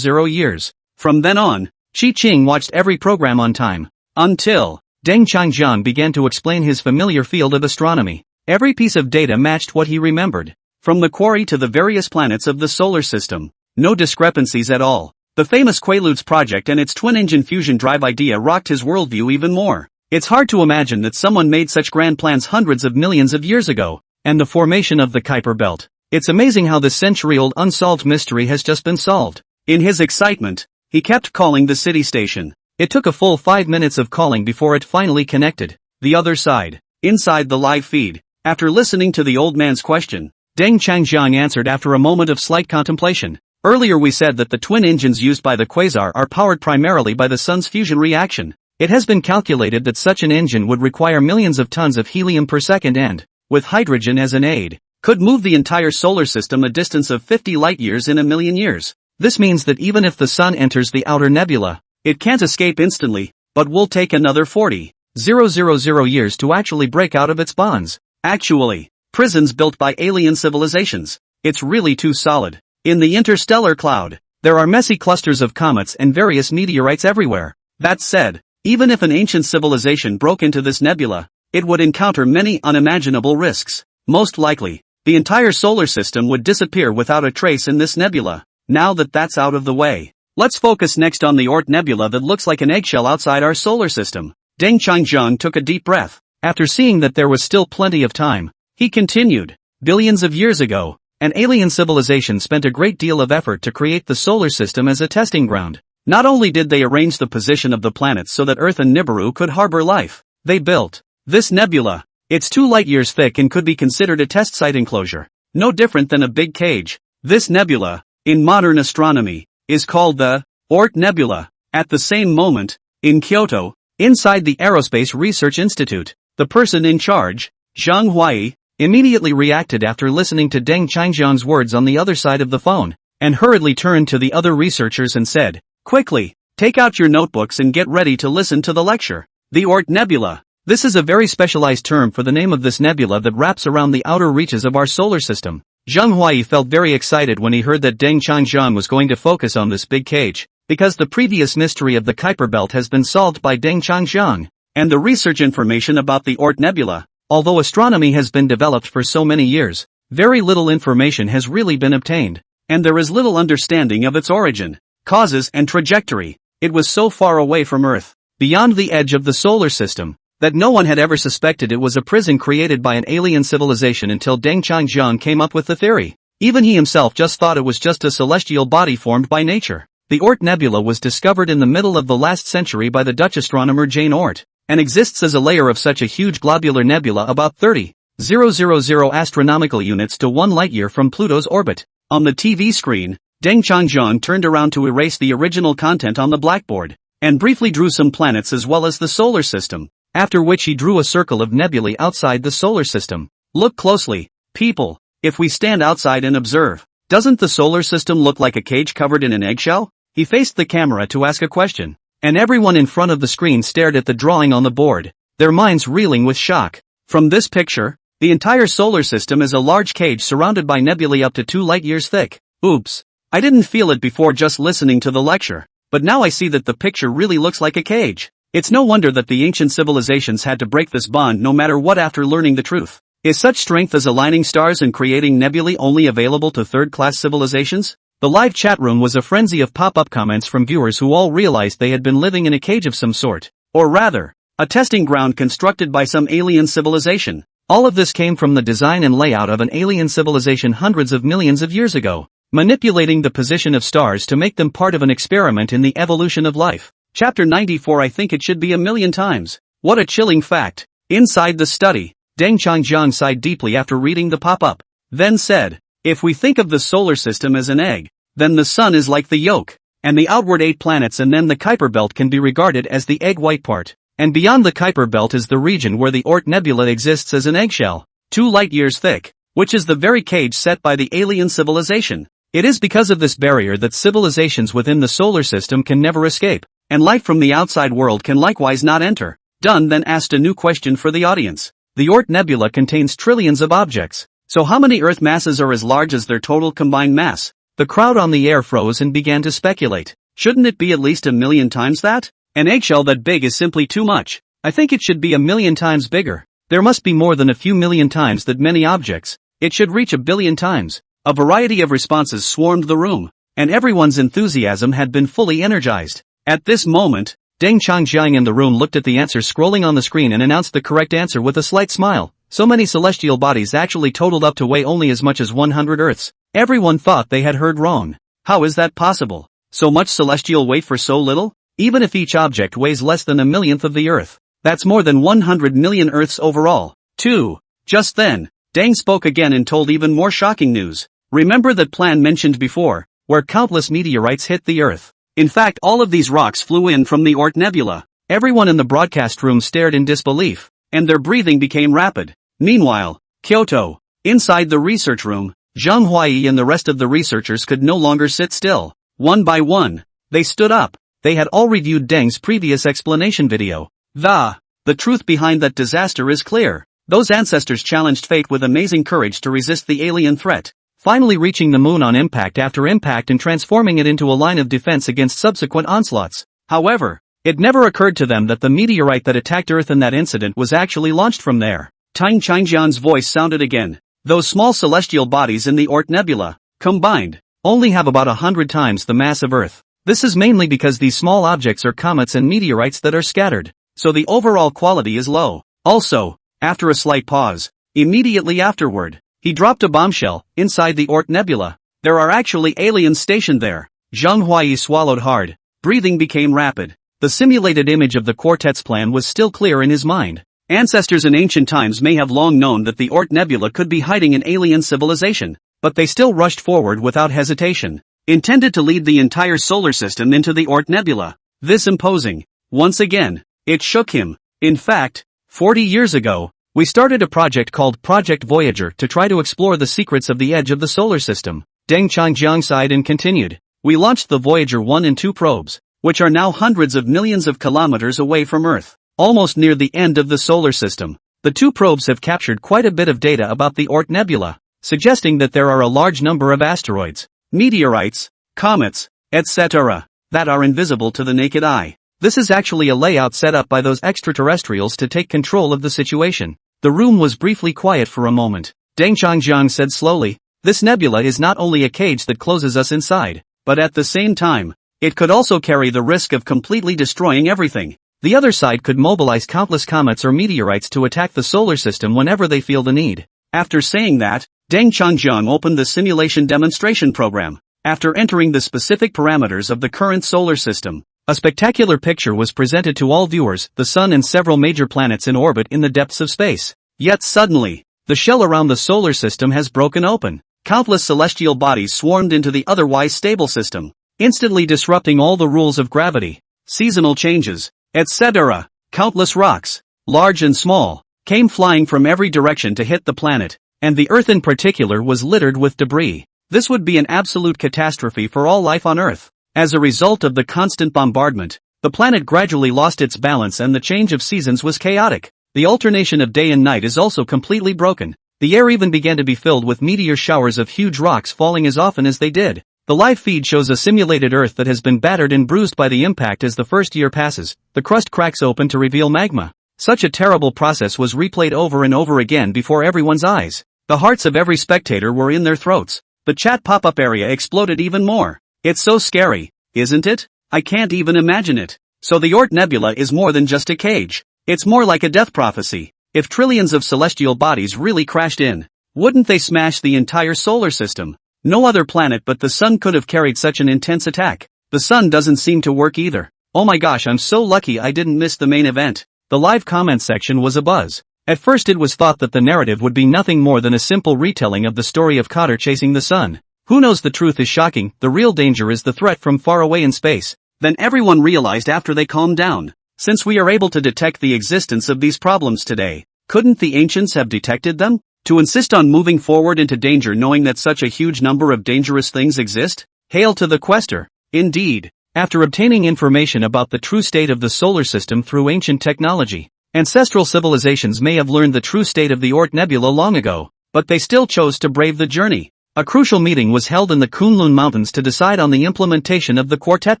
years. From then on, Chi Cheng watched every program on time. Until Deng Changjiang began to explain his familiar field of astronomy. Every piece of data matched what he remembered. From the quarry to the various planets of the solar system. No discrepancies at all. The famous Quaaludes project and its twin-engine fusion drive idea rocked his worldview even more. It's hard to imagine that someone made such grand plans hundreds of millions of years ago. And the formation of the Kuiper Belt. It's amazing how this century-old unsolved mystery has just been solved. In his excitement, he kept calling the city station. It took a full 5 minutes of calling before it finally connected. The other side. Inside the live feed. After listening to the old man's question, Deng Changjiang answered after a moment of slight contemplation. Earlier we said that the twin engines used by the quasar are powered primarily by the sun's fusion reaction. It has been calculated that such an engine would require millions of tons of helium per second and, with hydrogen as an aid, could move the entire solar system a distance of 50 light-years in a million years. This means that even if the sun enters the outer nebula, it can't escape instantly, but will take another 40,000 years to actually break out of its bonds. Actually, prisons built by alien civilizations. It's really too solid. In the interstellar cloud, there are messy clusters of comets and various meteorites everywhere. That said, even if an ancient civilization broke into this nebula, it would encounter many unimaginable risks. Most likely, the entire solar system would disappear without a trace in this nebula. Now that that's out of the way, let's focus next on the Oort nebula that looks like an eggshell outside our solar system. Deng Changjiang took a deep breath. After seeing that there was still plenty of time, he continued, billions of years ago, an alien civilization spent a great deal of effort to create the solar system as a testing ground. Not only did they arrange the position of the planets so that Earth and Nibiru could harbor life, they built this nebula. It's 2 light-years thick and could be considered a test site enclosure. No different than a big cage. This nebula, in modern astronomy, is called the Oort Nebula. At the same moment, in Kyoto, inside the Aerospace Research Institute, the person in charge, Zhang Huai, immediately reacted after listening to Deng Changjiang's words on the other side of the phone, and hurriedly turned to the other researchers and said, quickly, take out your notebooks and get ready to listen to the lecture. The Oort Nebula. This is a very specialized term for the name of this nebula that wraps around the outer reaches of our solar system. Zhang Huai felt very excited when he heard that Deng Changjiang was going to focus on this big cage, because the previous mystery of the Kuiper Belt has been solved by Deng Changjiang, and the research information about the Oort Nebula. Although astronomy has been developed for so many years, very little information has really been obtained, and there is little understanding of its origin, causes and trajectory. It was so far away from Earth, beyond the edge of the solar system, that no one had ever suspected it was a prison created by an alien civilization until Deng Changjiang came up with the theory. Even he himself just thought it was just a celestial body formed by nature. The Oort Nebula was discovered in the middle of the last century by the Dutch astronomer Jane Oort, and exists as a layer of such a huge globular nebula about 30,000 astronomical units to 1 light-year from Pluto's orbit. On the TV screen, Deng Changjiang turned around to erase the original content on the blackboard, and briefly drew some planets as well as the solar system, after which he drew a circle of nebulae outside the solar system. Look closely, people. If we stand outside and observe, doesn't the solar system look like a cage covered in an eggshell? He faced the camera to ask a question, and everyone in front of the screen stared at the drawing on the board, their minds reeling with shock. From this picture, the entire solar system is a large cage surrounded by nebulae up to 2 light-years thick. Oops. I didn't feel it before just listening to the lecture, but now I see that the picture really looks like a cage. It's no wonder that the ancient civilizations had to break this bond no matter what after learning the truth. Is such strength as aligning stars and creating nebulae only available to third-class civilizations? The live chat room was a frenzy of pop-up comments from viewers who all realized they had been living in a cage of some sort. Or rather, a testing ground constructed by some alien civilization. All of this came from the design and layout of an alien civilization hundreds of millions of years ago, manipulating the position of stars to make them part of an experiment in the evolution of life. Chapter 94. I think it should be 1,000,000 times. What a chilling fact. Inside the study, Deng Changjiang sighed deeply after reading the pop-up, then said, if we think of the solar system as an egg, then the sun is like the yolk, and the outward 8 planets and then the Kuiper belt can be regarded as the egg white part, and beyond the Kuiper belt is the region where the Oort nebula exists as an eggshell, 2 light-years thick, which is the very cage set by the alien civilization. It is because of this barrier that civilizations within the solar system can never escape, and life from the outside world can likewise not enter. Dunn then asked a new question for the audience. The Oort nebula contains trillions of objects, so how many Earth masses are as large as their total combined mass? The crowd on the air froze and began to speculate. Shouldn't it be at least 1,000,000 times that? An eggshell that big is simply too much. I think it should be 1,000,000 times bigger. There must be more than a few million times that many objects. It should reach 1,000,000,000 times. A variety of responses swarmed the room, and everyone's enthusiasm had been fully energized. At this moment, Deng Changjiang in the room looked at the answer scrolling on the screen and announced the correct answer with a slight smile. So many celestial bodies actually totaled up to weigh only as much as 100 Earths. Everyone thought they had heard wrong. How is that possible? So much celestial weight for so little? Even if each object weighs less than 1,000,000th of the Earth, that's more than 100 million Earths overall. 2. Just then, Deng spoke again and told even more shocking news. Remember that plan mentioned before, where countless meteorites hit the Earth. In fact, all of these rocks flew in from the Oort nebula. Everyone in the broadcast room stared in disbelief, and their breathing became rapid. Meanwhile, Kyoto, inside the research room, Zhang Huai and the rest of the researchers could no longer sit still. One by one, they stood up. They had all reviewed Deng's previous explanation video. The truth behind that disaster is clear. Those ancestors challenged fate with amazing courage to resist the alien threat, finally reaching the moon on impact after impact and transforming it into a line of defense against subsequent onslaughts. However, it never occurred to them that the meteorite that attacked Earth in that incident was actually launched from there. Deng Changjiang's voice sounded again. Those small celestial bodies in the Oort nebula, combined, only have about 100 times the mass of Earth. This is mainly because these small objects are comets and meteorites that are scattered, so the overall quality is low. Also, after a slight pause, immediately afterward, he dropped a bombshell. Inside the Oort nebula, there are actually aliens stationed there. Zhang Huai swallowed hard. Breathing became rapid. The simulated image of the quartet's plan was still clear in his mind. Ancestors in ancient times may have long known that the Oort nebula could be hiding an alien civilization, but they still rushed forward without hesitation, intended to lead the entire solar system into the Oort nebula. This imposing. Once again, it shook him. In fact, 40 years ago, we started a project called Project Voyager to try to explore the secrets of the edge of the solar system. Deng Changjiang sighed and continued. We launched the Voyager 1 and 2 probes, which are now hundreds of millions of kilometers away from Earth, almost near the end of the solar system. The 2 probes have captured quite a bit of data about the Oort nebula, suggesting that there are a large number of asteroids, meteorites, comets, etc., that are invisible to the naked eye. This is actually a layout set up by those extraterrestrials to take control of the situation. The room was briefly quiet for a moment. Deng Changjiang said slowly, this nebula is not only a cage that closes us inside, but at the same time, it could also carry the risk of completely destroying everything. The other side could mobilize countless comets or meteorites to attack the solar system whenever they feel the need. After saying that, Deng Changjiang opened the simulation demonstration program. After entering the specific parameters of the current solar system, a spectacular picture was presented to all viewers, the sun and several major planets in orbit in the depths of space. Yet suddenly, the shell around the solar system has broken open. Countless celestial bodies swarmed into the otherwise stable system, instantly disrupting all the rules of gravity, seasonal changes, etc. Countless rocks, large and small, came flying from every direction to hit the planet, and the Earth in particular was littered with debris. This would be an absolute catastrophe for all life on Earth. As a result of the constant bombardment, the planet gradually lost its balance and the change of seasons was chaotic. The alternation of day and night is also completely broken. The air even began to be filled with meteor showers of huge rocks falling as often as they did. The The live feed shows a simulated Earth that has been battered and bruised by the impact. As the first year passes, the crust cracks open to reveal magma. Such a terrible process was replayed over and over again before everyone's eyes. The hearts of every spectator were in their throats. The chat pop-up area exploded even more. It's so scary, isn't it? I can't even imagine it. So the Oort Nebula is more than just a cage. It's more like a death prophecy. If trillions of celestial bodies really crashed in, wouldn't they smash the entire solar system? No other planet but the sun could have carried such an intense attack. The sun doesn't seem to work either. Oh my gosh, I'm so lucky I didn't miss the main event. The live comment section was abuzz. At first it was thought that the narrative would be nothing more than a simple retelling of the story of Cotter chasing the sun. Who knows, the truth is shocking. The real danger is the threat from far away in space. Then everyone realized after they calmed down. Since we are able to detect the existence of these problems today, couldn't the ancients have detected them? To insist on moving forward into danger knowing that such a huge number of dangerous things exist? Hail to the quester. Indeed. After obtaining information about the true state of the solar system through ancient technology, ancestral civilizations may have learned the true state of the Oort Nebula long ago, but they still chose to brave the journey. A crucial meeting was held in the Kunlun Mountains to decide on the implementation of the Quartet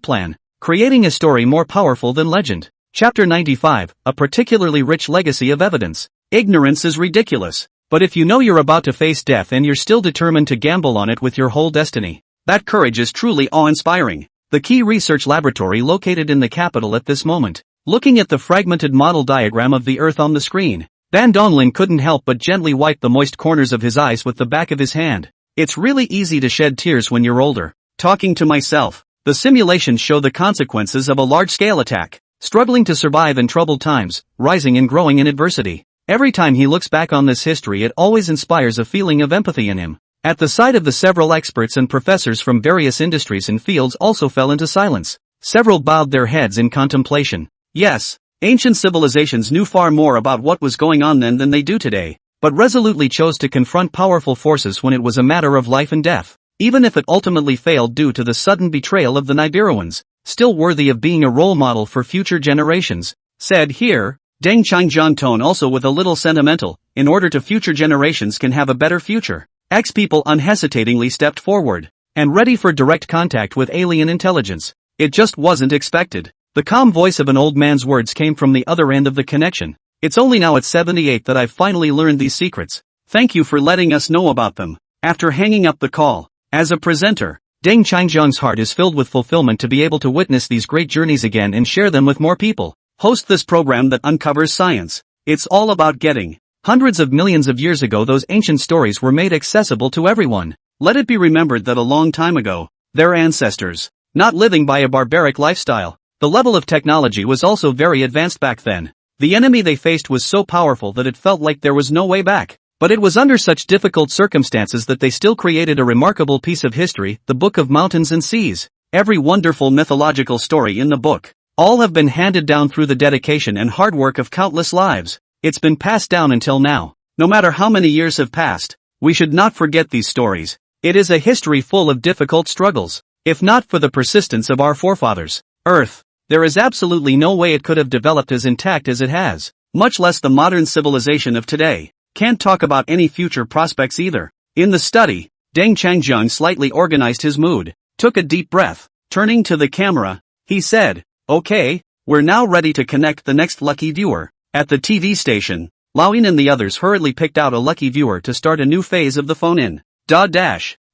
Plan, creating a story more powerful than legend. Chapter 95, a particularly rich legacy of evidence. Ignorance is ridiculous. But if you know you're about to face death and you're still determined to gamble on it with your whole destiny, that courage is truly awe-inspiring. The key research laboratory located in the capital at this moment. Looking at the fragmented model diagram of the Earth on the screen, Van Donlin couldn't help but gently wipe the moist corners of his eyes with the back of his hand. It's really easy to shed tears when you're older. Talking to myself. The simulations show the consequences of a large-scale attack, struggling to survive in troubled times, rising and growing in adversity. Every time he looks back on this history, it always inspires a feeling of empathy in him. At the sight of the several experts and professors from various industries and fields also fell into silence. Several bowed their heads in contemplation. Yes, ancient civilizations knew far more about what was going on then than they do today, but resolutely chose to confront powerful forces when it was a matter of life and death. Even if it ultimately failed due to the sudden betrayal of the Nibiruans, still worthy of being a role model for future generations. Said here, Deng Changjian tone also with a little sentimental, in order to future generations can have a better future. People unhesitatingly stepped forward, and ready for direct contact with alien intelligence. It just wasn't expected. The calm voice of an old man's words came from the other end of the connection. It's only now at 78 that I've finally learned these secrets. Thank you for letting us know about them. After hanging up the call, as a presenter, Deng Changjiang's heart is filled with fulfillment to be able to witness these great journeys again and share them with more people. Host this program that uncovers science. It's all about getting. Hundreds of millions of years ago those ancient stories were made accessible to everyone. Let it be remembered that a long time ago, their ancestors, not living by a barbaric lifestyle, the level of technology was also very advanced back then. The enemy they faced was so powerful that it felt like there was no way back. But it was under such difficult circumstances that they still created a remarkable piece of history, the Book of Mountains and Seas. Every wonderful mythological story in the book, all have been handed down through the dedication and hard work of countless lives. It's been passed down until now. No matter how many years have passed, we should not forget these stories. It is a history full of difficult struggles. If not for the persistence of our forefathers, Earth, there is absolutely no way it could have developed as intact as it has, much less the modern civilization of today. Can't talk about any future prospects either. In the study, Deng Changjiang slightly organized his mood, took a deep breath. Turning to the camera, he said, "Okay, we're now ready to connect the next lucky viewer." At the TV station, Laoyin and the others hurriedly picked out a lucky viewer to start a new phase of the phone-in.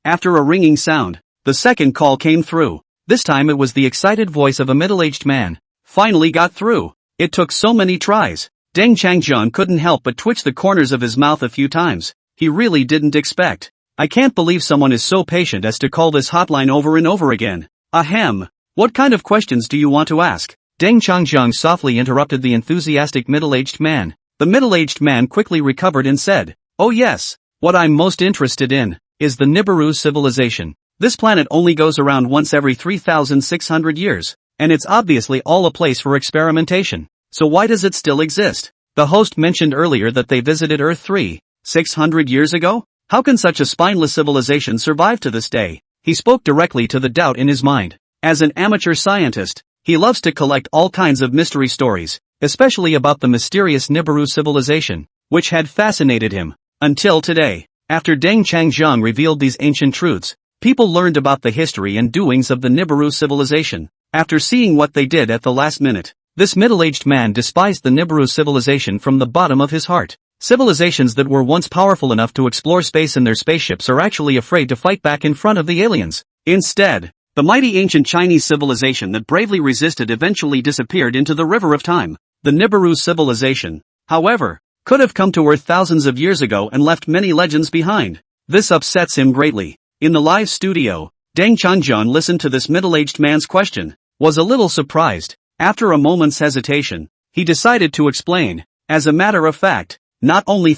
After a ringing sound, the second call came through. This time it was the excited voice of a middle-aged man. Finally got through. It took so many tries. Deng Changjiang couldn't help but twitch the corners of his mouth a few times. He really didn't expect. I can't believe someone is so patient as to call this hotline over and over again. Ahem. What kind of questions do you want to ask? Deng Changjiang softly interrupted the enthusiastic middle-aged man. The middle-aged man quickly recovered and said, "Oh yes, what I'm most interested in is the Nibiru civilization. This planet only goes around once every 3,600 years, and it's obviously all a place for experimentation. So why does it still exist?" The host mentioned earlier that they visited Earth 3,600 years ago? How can such a spineless civilization survive to this day? He spoke directly to the doubt in his mind. As an amateur scientist, he loves to collect all kinds of mystery stories, especially about the mysterious Nibiru civilization, which had fascinated him, until today. After Deng Changjiang revealed these ancient truths, people learned about the history and doings of the Nibiru civilization. After seeing what they did at the last minute, this middle-aged man despised the Nibiru civilization from the bottom of his heart. Civilizations that were once powerful enough to explore space in their spaceships are actually afraid to fight back in front of the aliens. Instead, the mighty ancient Chinese civilization that bravely resisted eventually disappeared into the river of time. The Nibiru civilization, however, could have come to Earth thousands of years ago and left many legends behind. This upsets him greatly. In the live studio, Deng Changjian listened to this middle-aged man's question, was a little surprised. After a moment's hesitation, he decided to explain. As a matter of fact, not only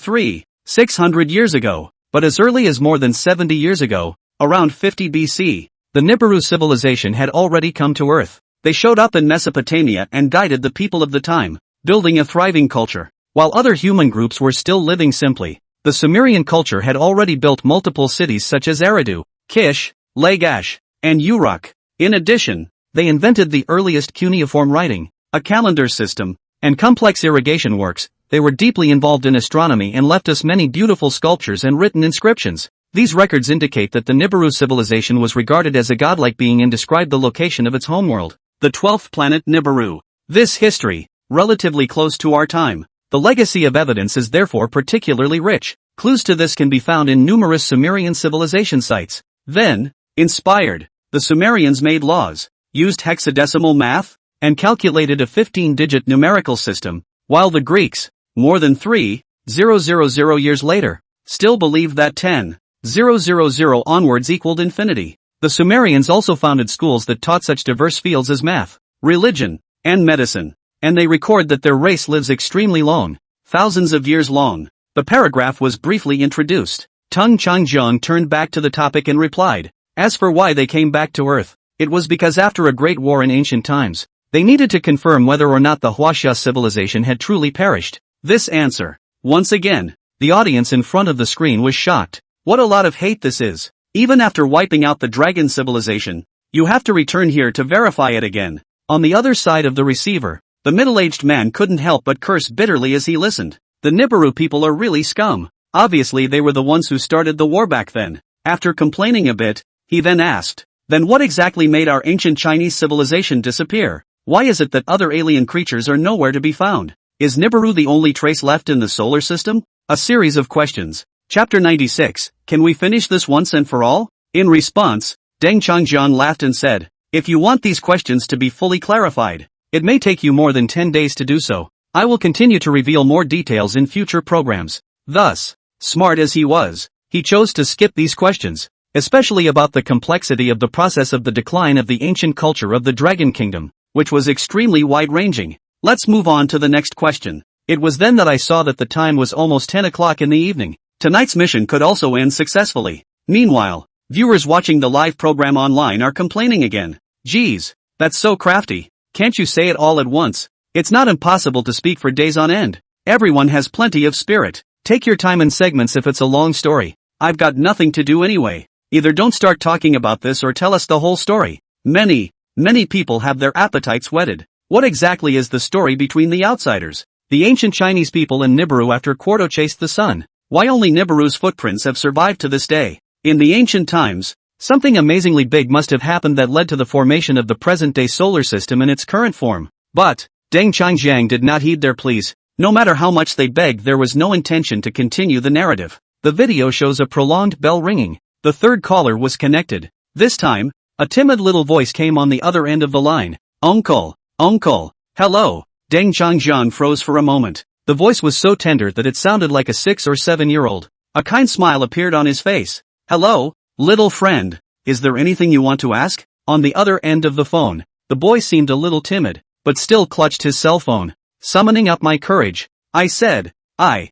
600 years ago, but as early as more than 70 years ago, around 50 BC, the Nibiru civilization had already come to Earth. They showed up in Mesopotamia and guided the people of the time, building a thriving culture. While other human groups were still living simply, the Sumerian culture had already built multiple cities such as Eridu, Kish, Lagash, and Uruk. In addition, they invented the earliest cuneiform writing, a calendar system, and complex irrigation works. They were deeply involved in astronomy and left us many beautiful sculptures and written inscriptions. These records indicate that the Nibiru civilization was regarded as a godlike being and described the location of its homeworld, the 12th planet Nibiru. This history, relatively close to our time, the legacy of evidence is therefore particularly rich. Clues to this can be found in numerous Sumerian civilization sites. Then, inspired, the Sumerians made laws, used hexadecimal math, and calculated a 15-digit numerical system, while the Greeks, more than 3,000 years later, still believed that 10,000 onwards equaled infinity. The Sumerians also founded schools that taught such diverse fields as math, religion, and medicine, and they record that their race lives extremely long, thousands of years long. The paragraph was briefly introduced. Deng Changjian turned back to the topic and replied, as for why they came back to Earth, it was because after a great war in ancient times, they needed to confirm whether or not the Huaxia civilization had truly perished. This answer, once again, the audience in front of the screen was shocked. What a lot of hate this is. Even after wiping out the dragon civilization, you have to return here to verify it again. On the other side of the receiver, the middle-aged man couldn't help but curse bitterly as he listened. The Nibiru people are really scum. Obviously they were the ones who started the war back then. After complaining a bit, he then asked, then what exactly made our ancient Chinese civilization disappear? Why is it that other alien creatures are nowhere to be found? Is Nibiru the only trace left in the solar system? A series of questions. Chapter 96, can we finish this once and for all? In response, Deng Changjian laughed and said, if you want these questions to be fully clarified, it may take you more than 10 days to do so. I will continue to reveal more details in future programs. Thus, smart as he was, he chose to skip these questions, especially about the complexity of the process of the decline of the ancient culture of the Dragon Kingdom, which was extremely wide-ranging. Let's move on to the next question. It was then that I saw that the time was almost 10 o'clock in the evening. Tonight's mission could also end successfully. Meanwhile, viewers watching the live program online are complaining again. Geez, that's so crafty. Can't you say it all at once? It's not impossible to speak for days on end. Everyone has plenty of spirit. Take your time in segments if it's a long story. I've got nothing to do anyway. Either don't start talking about this or tell us the whole story. Many people have their appetites whetted. What exactly is the story between the outsiders, the ancient Chinese people and Nibiru after Quarto chased the sun? Why only Nibiru's footprints have survived to this day? In the ancient times, something amazingly big must have happened that led to the formation of the present-day solar system in its current form. But Deng Changjian did not heed their pleas. No matter how much they begged, there was no intention to continue the narrative. The video shows a prolonged bell ringing. The third caller was connected. This time, a timid little voice came on the other end of the line. Uncle, hello. Deng Changjian froze for a moment. The voice was so tender that it sounded like a 6 or 7-year-old. A kind smile appeared on his face. Hello, little friend. Is there anything you want to ask? On the other end of the phone, the boy seemed a little timid, but still clutched his cell phone. Summoning up my courage, I said, I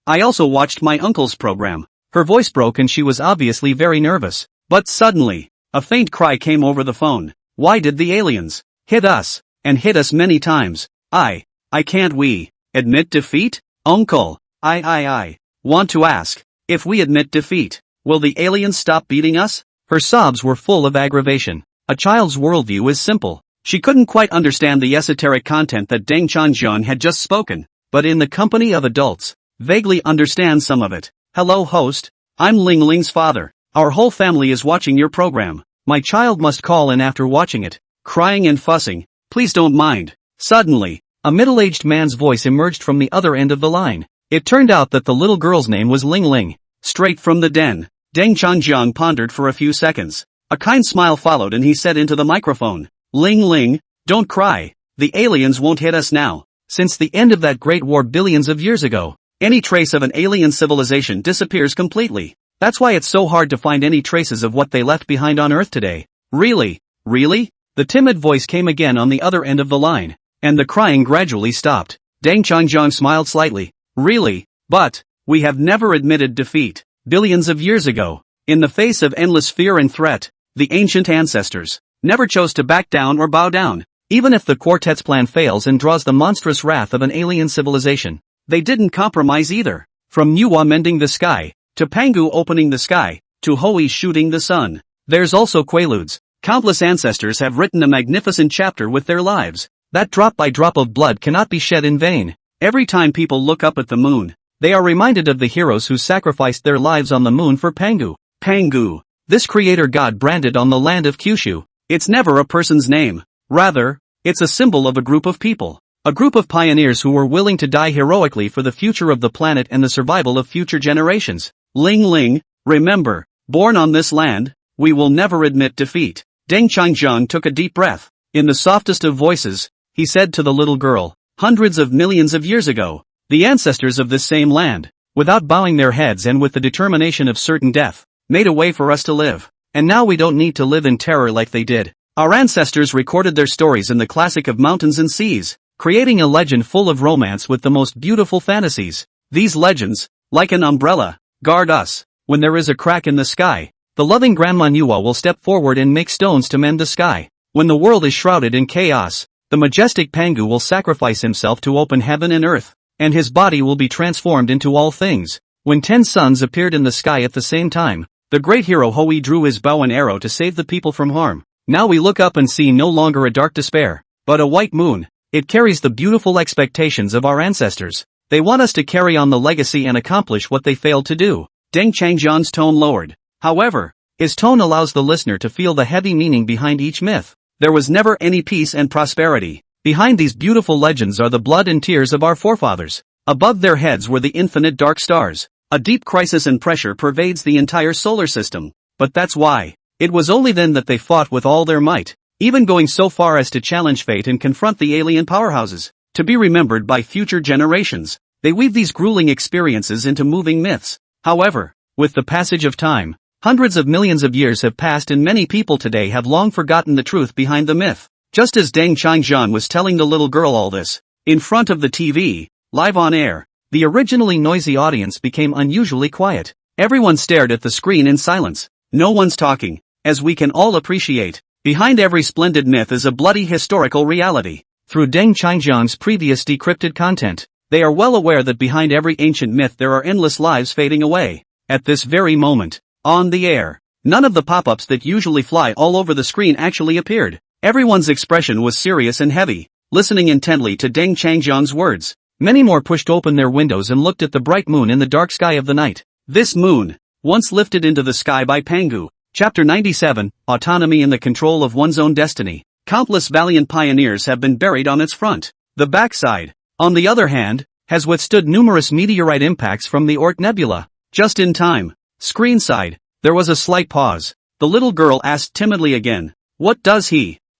also watched my uncle's program. Her voice broke and she was obviously very nervous. But suddenly, a faint cry came over the phone. Why did the aliens hit us, and hit us many times? I can't we admit defeat? Uncle, I want to ask, if we admit defeat, will the aliens stop beating us? Her sobs were full of aggravation. A child's worldview is simple. She couldn't quite understand the esoteric content that Deng Changjian had just spoken, but in the company of adults, vaguely understand some of it. Hello host, I'm Ling Ling's father. Our whole family is watching your program. My child must call in after watching it, crying and fussing. Please don't mind. Suddenly, a middle-aged man's voice emerged from the other end of the line. It turned out that the little girl's name was Ling Ling. Straight from the den. Deng Changjiang pondered for a few seconds. A kind smile followed and he said into the microphone, Ling Ling, don't cry. The aliens won't hit us now. Since the end of that great war billions of years ago, any trace of an alien civilization disappears completely. That's why it's so hard to find any traces of what they left behind on Earth today. Really? Really? The timid voice came again on the other end of the line, and the crying gradually stopped. Deng Changjiang smiled slightly. Really? But we have never admitted defeat. Billions of years ago, in the face of endless fear and threat, the ancient ancestors never chose to back down or bow down. Even if the quartet's plan fails and draws the monstrous wrath of an alien civilization, they didn't compromise either. From Manhwa mending the sky, to Pangu opening the sky, to Hui shooting the sun. There's also Quaaludes. Countless ancestors have written a magnificent chapter with their lives. That drop by drop of blood cannot be shed in vain. Every time people look up at the moon, they are reminded of the heroes who sacrificed their lives on the moon for Pangu. Pangu, this creator god branded on the land of Kyushu. It's never a person's name. Rather, it's a symbol of a group of people. A group of pioneers who were willing to die heroically for the future of the planet and the survival of future generations. Ling Ling, remember, born on this land, we will never admit defeat. Deng Changjiang took a deep breath. In the softest of voices, he said to the little girl, hundreds of millions of years ago, the ancestors of this same land, without bowing their heads and with the determination of certain death, made a way for us to live. And now we don't need to live in terror like they did. Our ancestors recorded their stories in the classic of mountains and seas, creating a legend full of romance with the most beautiful fantasies. These legends, like an umbrella, guard us. When there is a crack in the sky, the loving Grandma Manhwa will step forward and make stones to mend the sky. When the world is shrouded in chaos, the majestic Pangu will sacrifice himself to open heaven and earth, and his body will be transformed into all things. When 10 suns appeared in the sky at the same time, the great hero Hui drew his bow and arrow to save the people from harm. Now we look up and see no longer a dark despair, but a white moon. It carries the beautiful expectations of our ancestors. They want us to carry on the legacy and accomplish what they failed to do. Deng Changjiang's tone lowered. However, his tone allows the listener to feel the heavy meaning behind each myth. There was never any peace and prosperity. Behind these beautiful legends are the blood and tears of our forefathers. Above their heads were the infinite dark stars. A deep crisis and pressure pervades the entire solar system. But that's why. It was only then that they fought with all their might, even going so far as to challenge fate and confront the alien powerhouses. To be remembered by future generations, they weave these grueling experiences into moving myths. However, with the passage of time, hundreds of millions of years have passed and many people today have long forgotten the truth behind the myth. Just as Deng Changjiang was telling the little girl all this, in front of the TV, live on air, the originally noisy audience became unusually quiet. Everyone stared at the screen in silence. No one's talking. As we can all appreciate, behind every splendid myth is a bloody historical reality. Through Deng Changjiang's previous decrypted content, they are well aware that behind every ancient myth there are endless lives fading away. At this very moment, on the air, none of the pop-ups that usually fly all over the screen actually appeared. Everyone's expression was serious and heavy, listening intently to Deng Changjiang's words. Many more pushed open their windows and looked at the bright moon in the dark sky of the night. This moon, once lifted into the sky by Pangu. Chapter 97, Autonomy and the Control of One's Own Destiny. Countless valiant pioneers have been buried on its front. The backside, on the other hand, has withstood numerous meteorite impacts from the Oort Nebula. Just in time. Screen side, there was a slight pause. The little girl asked timidly again, what does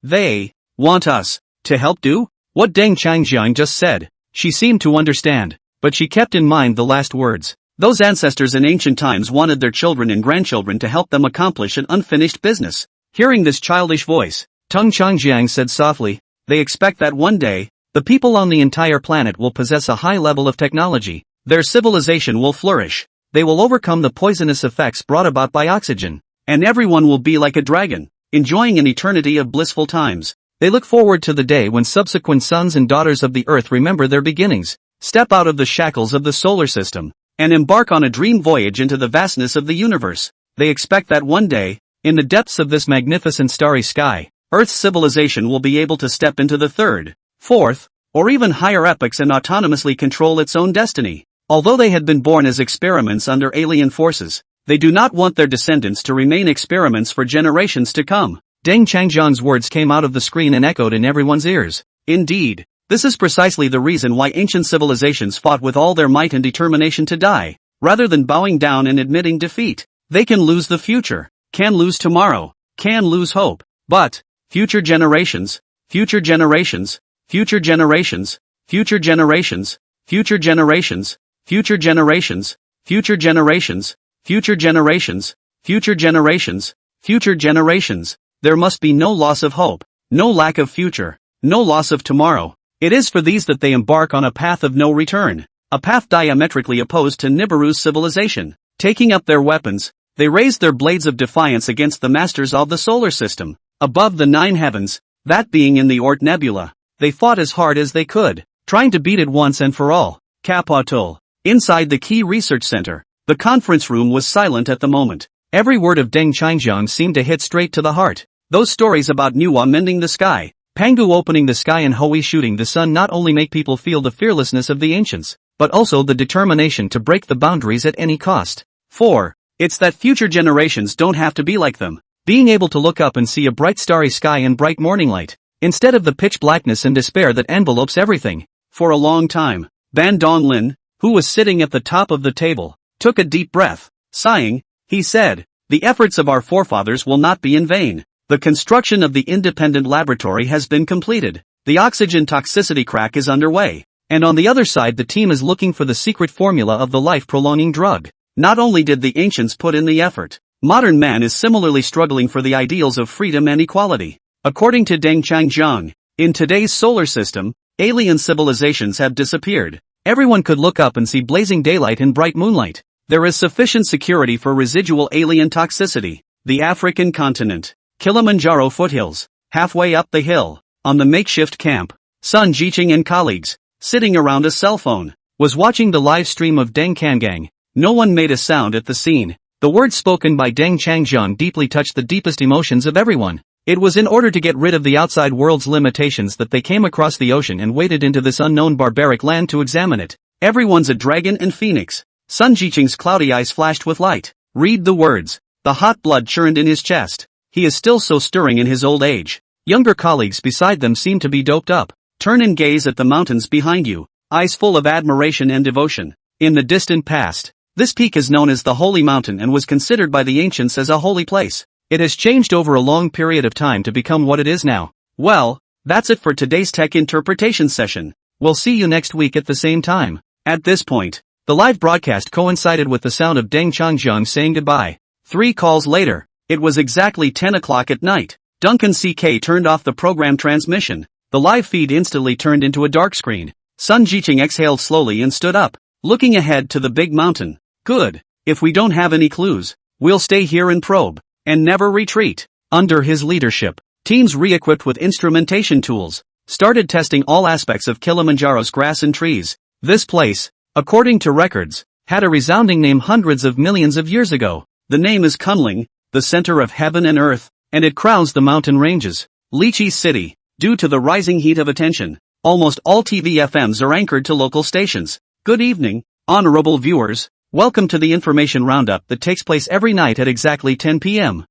they want us to help do? What Deng Changjiang just said. She seemed to understand, but she kept in mind the last words. Those ancestors in ancient times wanted their children and grandchildren to help them accomplish an unfinished business. Hearing this childish voice, Deng Changjiang said softly, they expect that one day, the people on the entire planet will possess a high level of technology. Their civilization will flourish. They will overcome the poisonous effects brought about by oxygen. And everyone will be like a dragon, enjoying an eternity of blissful times. They look forward to the day when subsequent sons and daughters of the earth remember their beginnings, step out of the shackles of the solar system, and embark on a dream voyage into the vastness of the universe. They expect that one day, in the depths of this magnificent starry sky, Earth's civilization will be able to step into the third, fourth, or even higher epochs and autonomously control its own destiny. Although they had been born as experiments under alien forces, They do not want their descendants to remain experiments for generations to come. Deng Changjiang's words came out of the screen and echoed in everyone's ears. Indeed, this is precisely the reason why ancient civilizations fought with all their might and determination to die, rather than bowing down and admitting defeat. They can lose the future, can lose tomorrow, can lose hope, but future generations, future generations, future generations, future generations, future generations, future generations, future generations, future generations, future generations, future generations. There must be no loss of hope, no lack of future, no loss of tomorrow. It is for these that they embark on a path of no return, a path diametrically opposed to Nibiru's civilization. Taking up their weapons, they raised their blades of defiance against the masters of the solar system. Above the 9 heavens, that being in the Oort Nebula, they fought as hard as they could, trying to beat it once and for all. Capital. Inside the key research center, the conference room was silent at the moment. Every word of Deng Changjiang seemed to hit straight to the heart. Those stories about Nuwa mending the sky, Pangu opening the sky and Hui shooting the sun not only make people feel the fearlessness of the ancients, but also the determination to break the boundaries at any cost. 4. It's that future generations don't have to be like them, being able to look up and see a bright starry sky and bright morning light, instead of the pitch blackness and despair that envelopes everything. For a long time, Ban Donglin, who was sitting at the top of the table, took a deep breath. Sighing, he said, "The efforts of our forefathers will not be in vain. The construction of the independent laboratory has been completed. The oxygen toxicity crack is underway. And on the other side the team is looking for the secret formula of the life-prolonging drug." Not only did the ancients put in the effort, modern man is similarly struggling for the ideals of freedom and equality. According to Deng Changjiang, in today's solar system, alien civilizations have disappeared. Everyone could look up and see blazing daylight and bright moonlight. There is sufficient security for residual alien toxicity. The African continent, Kilimanjaro foothills, halfway up the hill, on the makeshift camp, Sun Jiqing and colleagues, sitting around a cell phone, was watching the live stream of Deng Kangang. No one made a sound at the scene. The words spoken by Deng Changjiang deeply touched the deepest emotions of everyone. It was in order to get rid of the outside world's limitations that they came across the ocean and waded into this unknown barbaric land to examine it. Everyone's a dragon and phoenix. Sun Jiqing's cloudy eyes flashed with light. Read the words. The hot blood churned in his chest. He is still so stirring in his old age. Younger colleagues beside them seem to be doped up. Turn and gaze at the mountains behind you, eyes full of admiration and devotion. In the distant past, this peak is known as the Holy Mountain and was considered by the ancients as a holy place. It has changed over a long period of time to become what it is now. Well, that's it for today's tech interpretation session. We'll see you next week at the same time. At this point, the live broadcast coincided with the sound of Deng Changjiang saying goodbye. 3 calls later, it was exactly 10 o'clock at night. Duncan CK turned off the program transmission. The live feed instantly turned into a dark screen. Sun Jiqing exhaled slowly and stood up, looking ahead to the big mountain. Good. If we don't have any clues, we'll stay here and probe, and never retreat. Under his leadership, teams re-equipped with instrumentation tools started testing all aspects of Kilimanjaro's grass and trees. This place, according to records, had a resounding name hundreds of millions of years ago. The name is Kunling, the center of heaven and earth, and it crowns the mountain ranges. Lychee City, due to the rising heat of attention, almost all TV FMs are anchored to local stations. Good evening, honorable viewers. Welcome to the information roundup that takes place every night at exactly 10 p.m.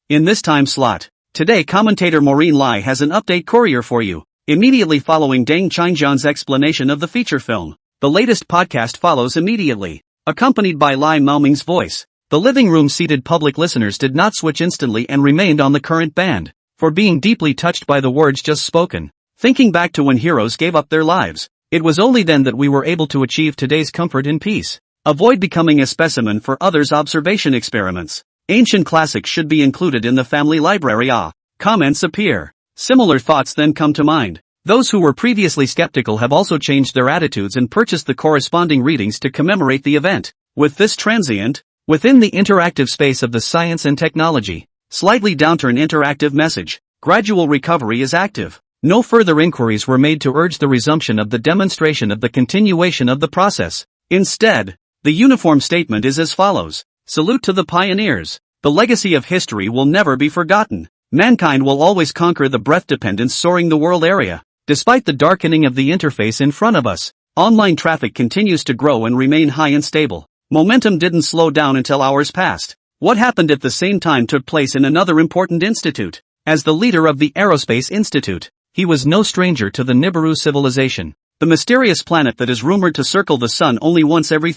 In this time slot, today commentator Maureen Lai has an update courier for you. Immediately following Deng Changjiang's explanation of the feature film, the latest podcast follows immediately, accompanied by Lai Maoming's voice. The living room seated public listeners did not switch instantly and remained on the current band, for being deeply touched by the words just spoken. Thinking back to when heroes gave up their lives, it was only then that we were able to achieve today's comfort and peace. Avoid becoming a specimen for others' observation experiments. Ancient classics should be included in the family library. Comments appear. Similar thoughts then come to mind. Those who were previously skeptical have also changed their attitudes and purchased the corresponding readings to commemorate the event. With this transient, within the interactive space of the science and technology, slightly downturn interactive message, gradual recovery is active. No further inquiries were made to urge the resumption of the demonstration of the continuation of the process. Instead, the uniform statement is as follows. Salute to the pioneers. The legacy of history will never be forgotten. Mankind will always conquer the breath-dependent soaring the world area. Despite the darkening of the interface in front of us, online traffic continues to grow and remain high and stable. Momentum didn't slow down until hours passed. What happened at the same time took place in another important institute. As the leader of the Aerospace Institute, he was no stranger to the Nibiru civilization, the mysterious planet that is rumored to circle the sun only once every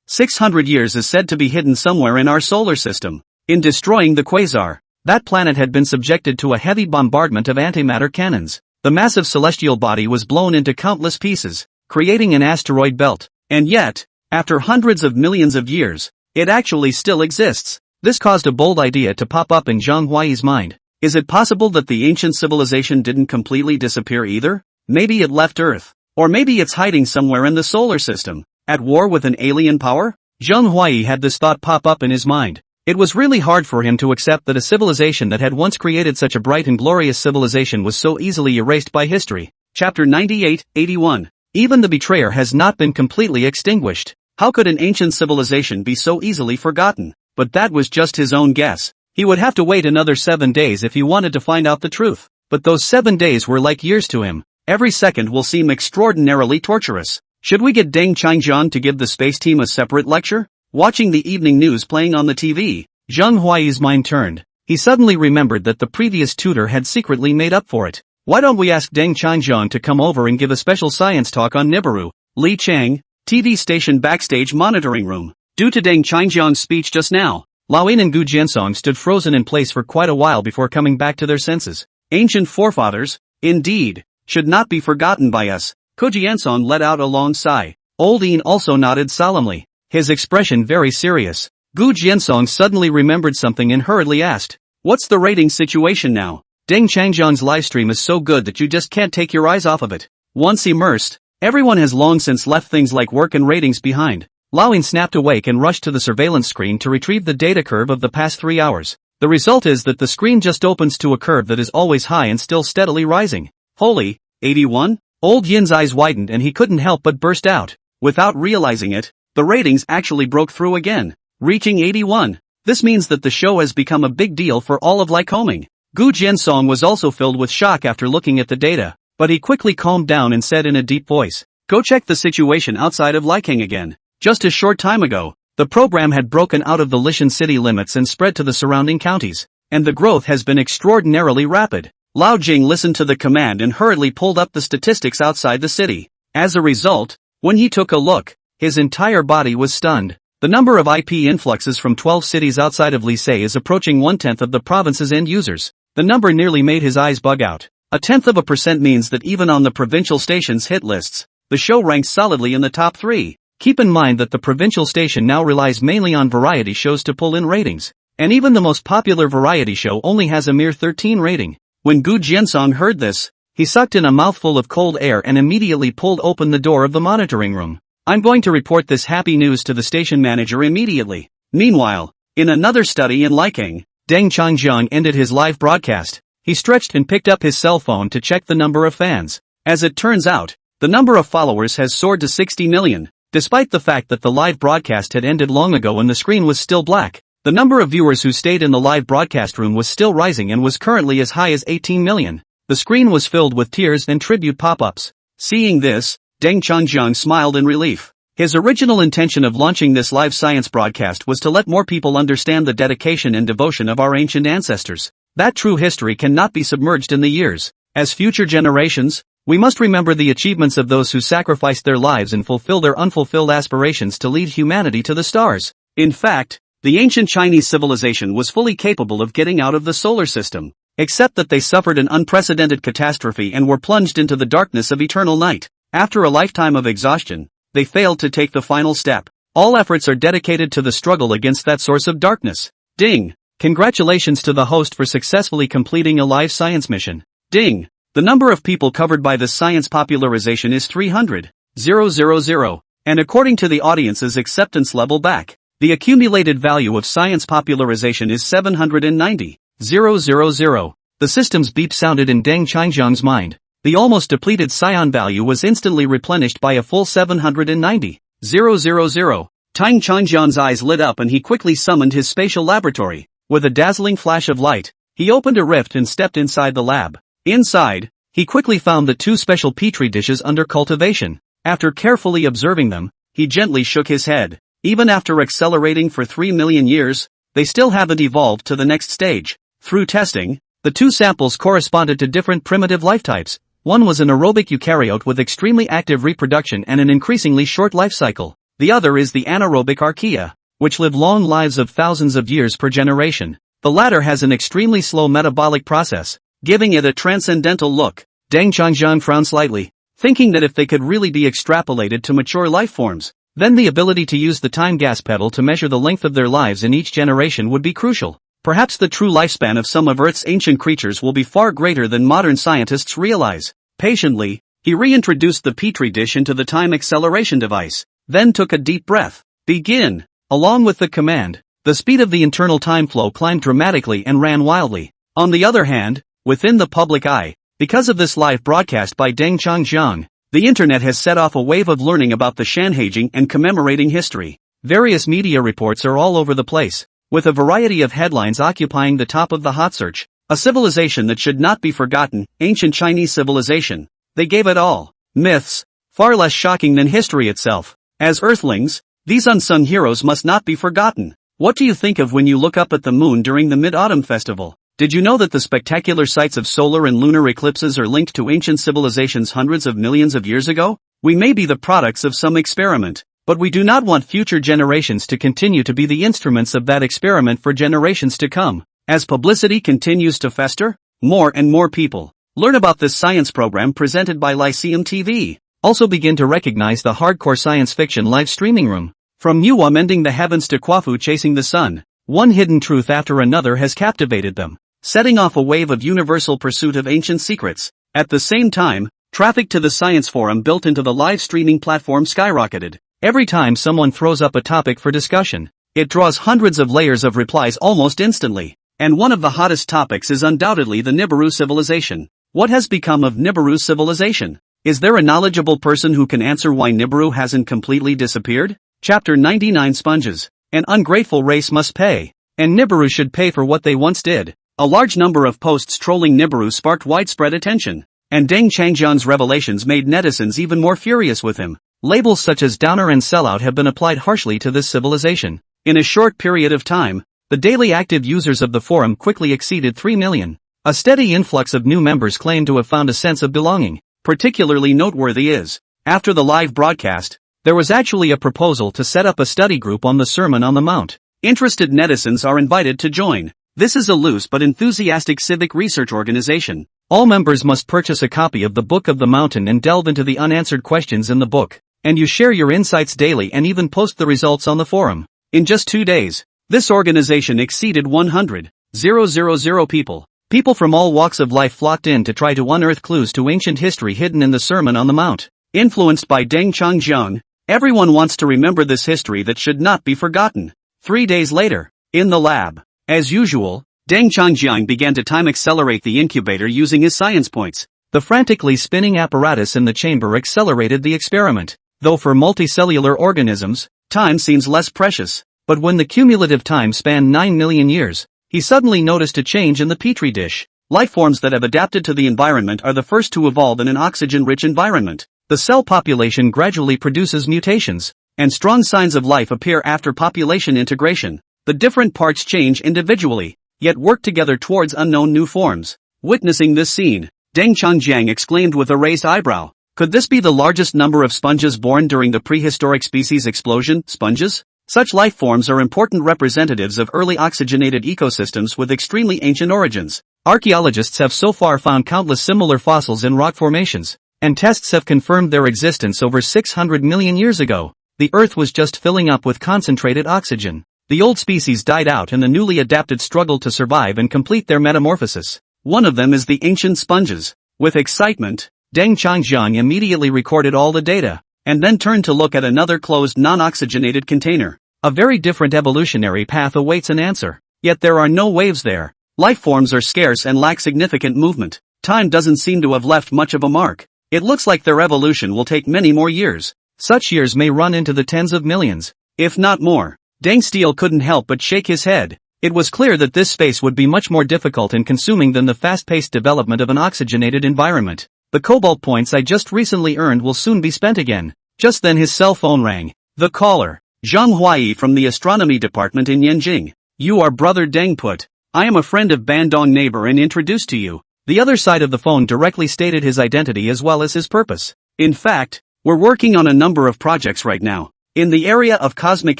600 years is said to be hidden somewhere in our solar system. In destroying the quasar, that planet had been subjected to a heavy bombardment of antimatter cannons. The massive celestial body was blown into countless pieces, creating an asteroid belt. And yet, after hundreds of millions of years, it actually still exists. This caused a bold idea to pop up in Zhang Huai's mind. Is it possible that the ancient civilization didn't completely disappear either? Maybe it left Earth. Or maybe it's hiding somewhere in the solar system, at war with an alien power? Zhang Huai had this thought pop up in his mind. It was really hard for him to accept that a civilization that had once created such a bright and glorious civilization was so easily erased by history. Chapter 98-81. Even the betrayer has not been completely extinguished. How could an ancient civilization be so easily forgotten? But that was just his own guess. He would have to wait another 7 days if he wanted to find out the truth. But those 7 days were like years to him. Every second will seem extraordinarily torturous. Should we get Deng Changjian to give the space team a separate lecture? Watching the evening news playing on the TV, Zhang Huai's mind turned. He suddenly remembered that the previous tutor had secretly made up for it. Why don't we ask Deng Changjian to come over and give a special science talk on Nibiru? Li Chang, TV station backstage monitoring room. Due to Deng Changjian's speech just now, Lao Yin and Gu Jiansong stood frozen in place for quite a while before coming back to their senses. Ancient forefathers, indeed, should not be forgotten by us. Gu Jiansong let out a long sigh. Old Yin also nodded solemnly, his expression very serious. Gu Jiansong suddenly remembered something and hurriedly asked, "What's the rating situation now? Deng Changjian's livestream is so good that you just can't take your eyes off of it." Once immersed, everyone has long since left things like work and ratings behind. Lao Yin snapped awake and rushed to the surveillance screen to retrieve the data curve of the past 3 hours. The result is that the screen just opens to a curve that is always high and still steadily rising. Holy, 81? Old Yin's eyes widened and he couldn't help but burst out. Without realizing it, the ratings actually broke through again, reaching 81. This means that the show has become a big deal for all of Lycoming. Gu Jiansong was also filled with shock after looking at the data, but he quickly calmed down and said in a deep voice, "Go check the situation outside of Lyking again." Just a short time ago, the program had broken out of the Lishan city limits and spread to the surrounding counties, and the growth has been extraordinarily rapid. Lao Jing listened to the command and hurriedly pulled up the statistics outside the city. As a result, when he took a look, his entire body was stunned. The number of IP influxes from 12 cities outside of Lisay is approaching 1/10 of the province's end users. The number nearly made his eyes bug out. 0.1% means that even on the provincial station's hit lists, the show ranks solidly in the top 3. Keep in mind that the provincial station now relies mainly on variety shows to pull in ratings, and even the most popular variety show only has a mere 13 rating. When Gu Jiansong heard this, he sucked in a mouthful of cold air and immediately pulled open the door of the monitoring room. "I'm going to report this happy news to the station manager immediately." Meanwhile, in another study in Liking, Deng Changjiang ended his live broadcast. He stretched and picked up his cell phone to check the number of fans. As it turns out, the number of followers has soared to 60 million. Despite the fact that the live broadcast had ended long ago and the screen was still black, the number of viewers who stayed in the live broadcast room was still rising and was currently as high as 18 million. The screen was filled with tears and tribute pop-ups. Seeing this, Deng Changjiang smiled in relief. His original intention of launching this live science broadcast was to let more people understand the dedication and devotion of our ancient ancestors. That true history cannot be submerged in the years. As future generations, we must remember the achievements of those who sacrificed their lives and fulfill their unfulfilled aspirations to lead humanity to the stars. In fact, the ancient Chinese civilization was fully capable of getting out of the solar system, except that they suffered an unprecedented catastrophe and were plunged into the darkness of eternal night. After a lifetime of exhaustion, they failed to take the final step. All efforts are dedicated to the struggle against that source of darkness. Ding! Congratulations to the host for successfully completing a live science mission. Ding! The number of people covered by this science popularization is 300,000, and according to the audience's acceptance level back, the accumulated value of science popularization is 790,000. The system's beep sounded in Deng Changjiang's mind. The almost depleted Scion value was instantly replenished by a full 790,000. Deng Changjiang's eyes lit up and he quickly summoned his spatial laboratory. With a dazzling flash of light, he opened a rift and stepped inside the lab. Inside, he quickly found the 2 special petri dishes under cultivation. After carefully observing them, he gently shook his head. Even after accelerating for 3 million years, they still haven't evolved to the next stage. Through testing, the two samples corresponded to different primitive life types. One was an aerobic eukaryote with extremely active reproduction and an increasingly short life cycle. The other is the anaerobic archaea, which live long lives of thousands of years per generation. The latter has an extremely slow metabolic process, giving it a transcendental look. Deng Changjiang frowned slightly, thinking that if they could really be extrapolated to mature life forms, then the ability to use the time gas pedal to measure the length of their lives in each generation would be crucial. Perhaps the true lifespan of some of Earth's ancient creatures will be far greater than modern scientists realize. Patiently, he reintroduced the petri dish into the time acceleration device, then took a deep breath. Begin. Along with the command, the speed of the internal time flow climbed dramatically and ran wildly. On the other hand, within the public eye, because of this live broadcast by Deng Changjiang, the internet has set off a wave of learning about the Shanhaijing and commemorating history. Various media reports are all over the place, with a variety of headlines occupying the top of the hot search. A civilization that should not be forgotten, ancient Chinese civilization. They gave it all. Myths, far less shocking than history itself. As Earthlings, these unsung heroes must not be forgotten. What do you think of when you look up at the moon during the Mid-Autumn Festival? Did you know that the spectacular sights of solar and lunar eclipses are linked to ancient civilizations hundreds of millions of years ago? We may be the products of some experiment, but we do not want future generations to continue to be the instruments of that experiment for generations to come. As publicity continues to fester, more and more people learn about this science program presented by Lyceum TV. Also begin to recognize the hardcore science fiction live streaming room. From manhwa mending the heavens to Kwafu chasing the sun, one hidden truth after another has captivated them, setting off a wave of universal pursuit of ancient secrets. At the same time, traffic to the science forum built into the live streaming platform skyrocketed. Every time someone throws up a topic for discussion, it draws hundreds of layers of replies almost instantly. And one of the hottest topics is undoubtedly the Nibiru civilization. What has become of Nibiru civilization? Is there a knowledgeable person who can answer why Nibiru hasn't completely disappeared? Chapter 99 Sponges. An ungrateful race must pay. And Nibiru should pay for what they once did. A large number of posts trolling Nibiru sparked widespread attention. And Deng Changjiang's revelations made netizens even more furious with him. Labels such as downer and sellout have been applied harshly to this civilization. In a short period of time, the daily active users of the forum quickly exceeded 3 million. A steady influx of new members claimed to have found a sense of belonging. Particularly noteworthy is, after the live broadcast, there was actually a proposal to set up a study group on the Sermon on the Mount. Interested netizens are invited to join. This is a loose but enthusiastic civic research organization. All members must purchase a copy of the Book of the Mountain and delve into the unanswered questions in the book. And you share your insights daily and even post the results on the forum. In just 2 days, this organization exceeded 100,000 people. People from all walks of life flocked in to try to unearth clues to ancient history hidden in the Sermon on the Mount. Influenced by Deng Changjiang, everyone wants to remember this history that should not be forgotten. 3 days later, in the lab, as usual, Deng Changjiang began to time accelerate the incubator using his science points. The frantically spinning apparatus in the chamber accelerated the experiment. Though for multicellular organisms, time seems less precious. But when the cumulative time spanned 9 million years, he suddenly noticed a change in the petri dish. Life forms that have adapted to the environment are the first to evolve in an oxygen-rich environment. The cell population gradually produces mutations, and strong signs of life appear after population integration. The different parts change individually, yet work together towards unknown new forms. Witnessing this scene, Deng Changjiang exclaimed with a raised eyebrow, "Could this be the largest number of sponges born during the prehistoric species explosion? Sponges? Such life forms are important representatives of early oxygenated ecosystems with extremely ancient origins. Archaeologists have so far found countless similar fossils in rock formations, and tests have confirmed their existence over 600 million years ago. The Earth was just filling up with concentrated oxygen. The old species died out and the newly adapted struggled to survive and complete their metamorphosis. One of them is the ancient sponges." With excitement, Deng Changjiang immediately recorded all the data, and then turned to look at another closed non-oxygenated container. A very different evolutionary path awaits an answer. Yet there are no waves there. Life forms are scarce and lack significant movement. Time doesn't seem to have left much of a mark. It looks like their evolution will take many more years. Such years may run into the tens of millions, if not more. Deng Steele couldn't help but shake his head. It was clear that this space would be much more difficult and consuming than the fast-paced development of an oxygenated environment. The cobalt points I just recently earned will soon be spent again. Just then his cell phone rang. The caller. Zhang Huai from the astronomy department in Yanjing. You are brother Deng Put. I am a friend of Bandong neighbor and introduced to you. The other side of the phone directly stated his identity as well as his purpose. In fact, we're working on a number of projects right now, in the area of cosmic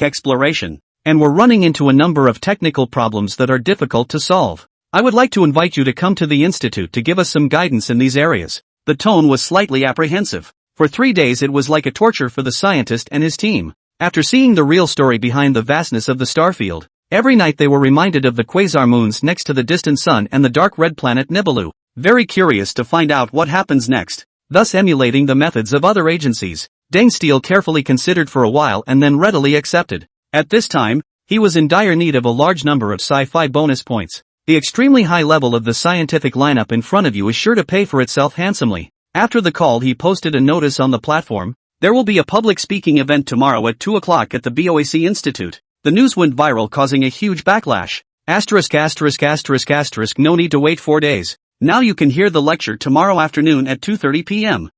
exploration, and we're running into a number of technical problems that are difficult to solve. I would like to invite you to come to the institute to give us some guidance in these areas. The tone was slightly apprehensive. For 3 days it was like a torture for the scientist and his team. After seeing the real story behind the vastness of the starfield, every night they were reminded of the quasar moons next to the distant sun and the dark red planet Nibiru, very curious to find out what happens next, thus emulating the methods of other agencies. Deng Steele carefully considered for a while and then readily accepted. At this time, he was in dire need of a large number of sci-fi bonus points. The extremely high level of the scientific lineup in front of you is sure to pay for itself handsomely. After the call he posted a notice on the platform. There will be a public speaking event tomorrow at 2 o'clock at the BOAC Institute. The news went viral causing a huge backlash. *******, no need to wait 4 days. Now you can hear the lecture tomorrow afternoon at 2:30 p.m.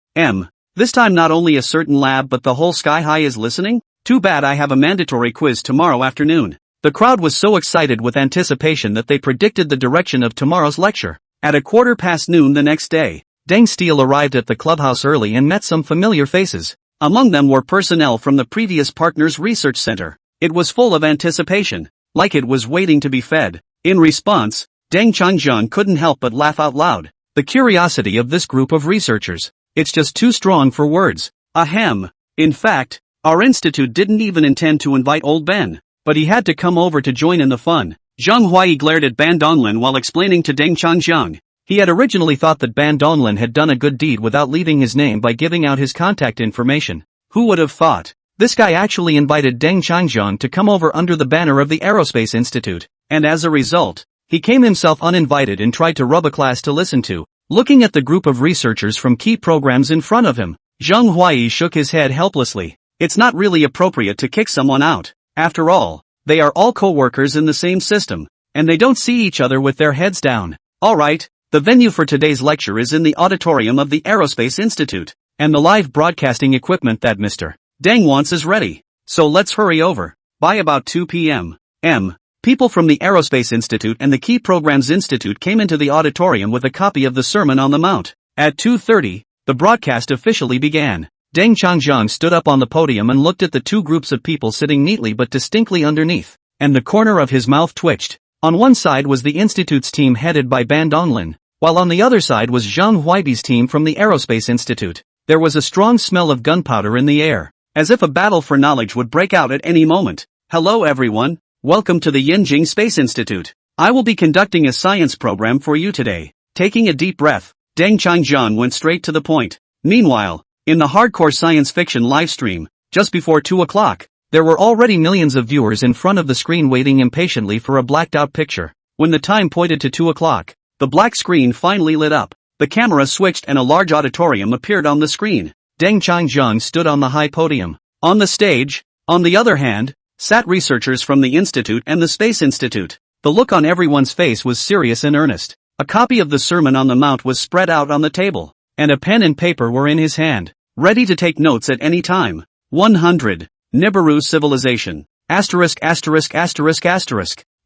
This time not only a certain lab but the whole Sky High is listening? Too bad I have a mandatory quiz tomorrow afternoon. The crowd was so excited with anticipation that they predicted the direction of tomorrow's lecture. At noon the next day, Deng Steele arrived at the clubhouse early and met some familiar faces. Among them were personnel from the previous partner's research center. It was full of anticipation, like it was waiting to be fed. In response, Deng Changjiang couldn't help but laugh out loud. The curiosity of this group of researchers, it's just too strong for words. Ahem. In fact, our institute didn't even intend to invite old Ben, but he had to come over to join in the fun. Zhang Huai glared at Ban Donglin while explaining to Deng Changjiang. He had originally thought that Ban Donglin had done a good deed without leaving his name by giving out his contact information. Who would have thought? This guy actually invited Deng Changjiang to come over under the banner of the Aerospace Institute, and as a result, he came himself uninvited and tried to rub a class to listen to. Looking at the group of researchers from key programs in front of him, Zhang Huai shook his head helplessly. It's not really appropriate to kick someone out. After all, they are all co-workers in the same system, and they don't see each other with their heads down. Alright. The venue for today's lecture is in the auditorium of the Aerospace Institute, and the live broadcasting equipment that Mr. Deng wants is ready. So let's hurry over. By about 2 p.m. People from the Aerospace Institute and the Key Programs Institute came into the auditorium with a copy of the Sermon on the Mount. At 2:30, the broadcast officially began. Deng Changjiang stood up on the podium and looked at the two groups of people sitting neatly but distinctly underneath, and the corner of his mouth twitched. On one side was the Institute's team headed by Ban Donglin, while on the other side was Zhang Huaibi's team from the Aerospace Institute. There was a strong smell of gunpowder in the air, as if a battle for knowledge would break out at any moment. Hello everyone, welcome to the Yanjing Space Institute. I will be conducting a science program for you today. Taking a deep breath, Deng Changjiang went straight to the point. Meanwhile, in the hardcore science fiction livestream, just before 2 o'clock, there were already millions of viewers in front of the screen waiting impatiently for a blacked-out picture. When the time pointed to 2 o'clock, the black screen finally lit up. The camera switched and a large auditorium appeared on the screen. Deng Changjiang stood on the high podium. On the stage, on the other hand, sat researchers from the Institute and the Space Institute. The look on everyone's face was serious and earnest. A copy of the Sermon on the Mount was spread out on the table, and a pen and paper were in his hand, ready to take notes at any time. 100. Nibiru civilization. ********.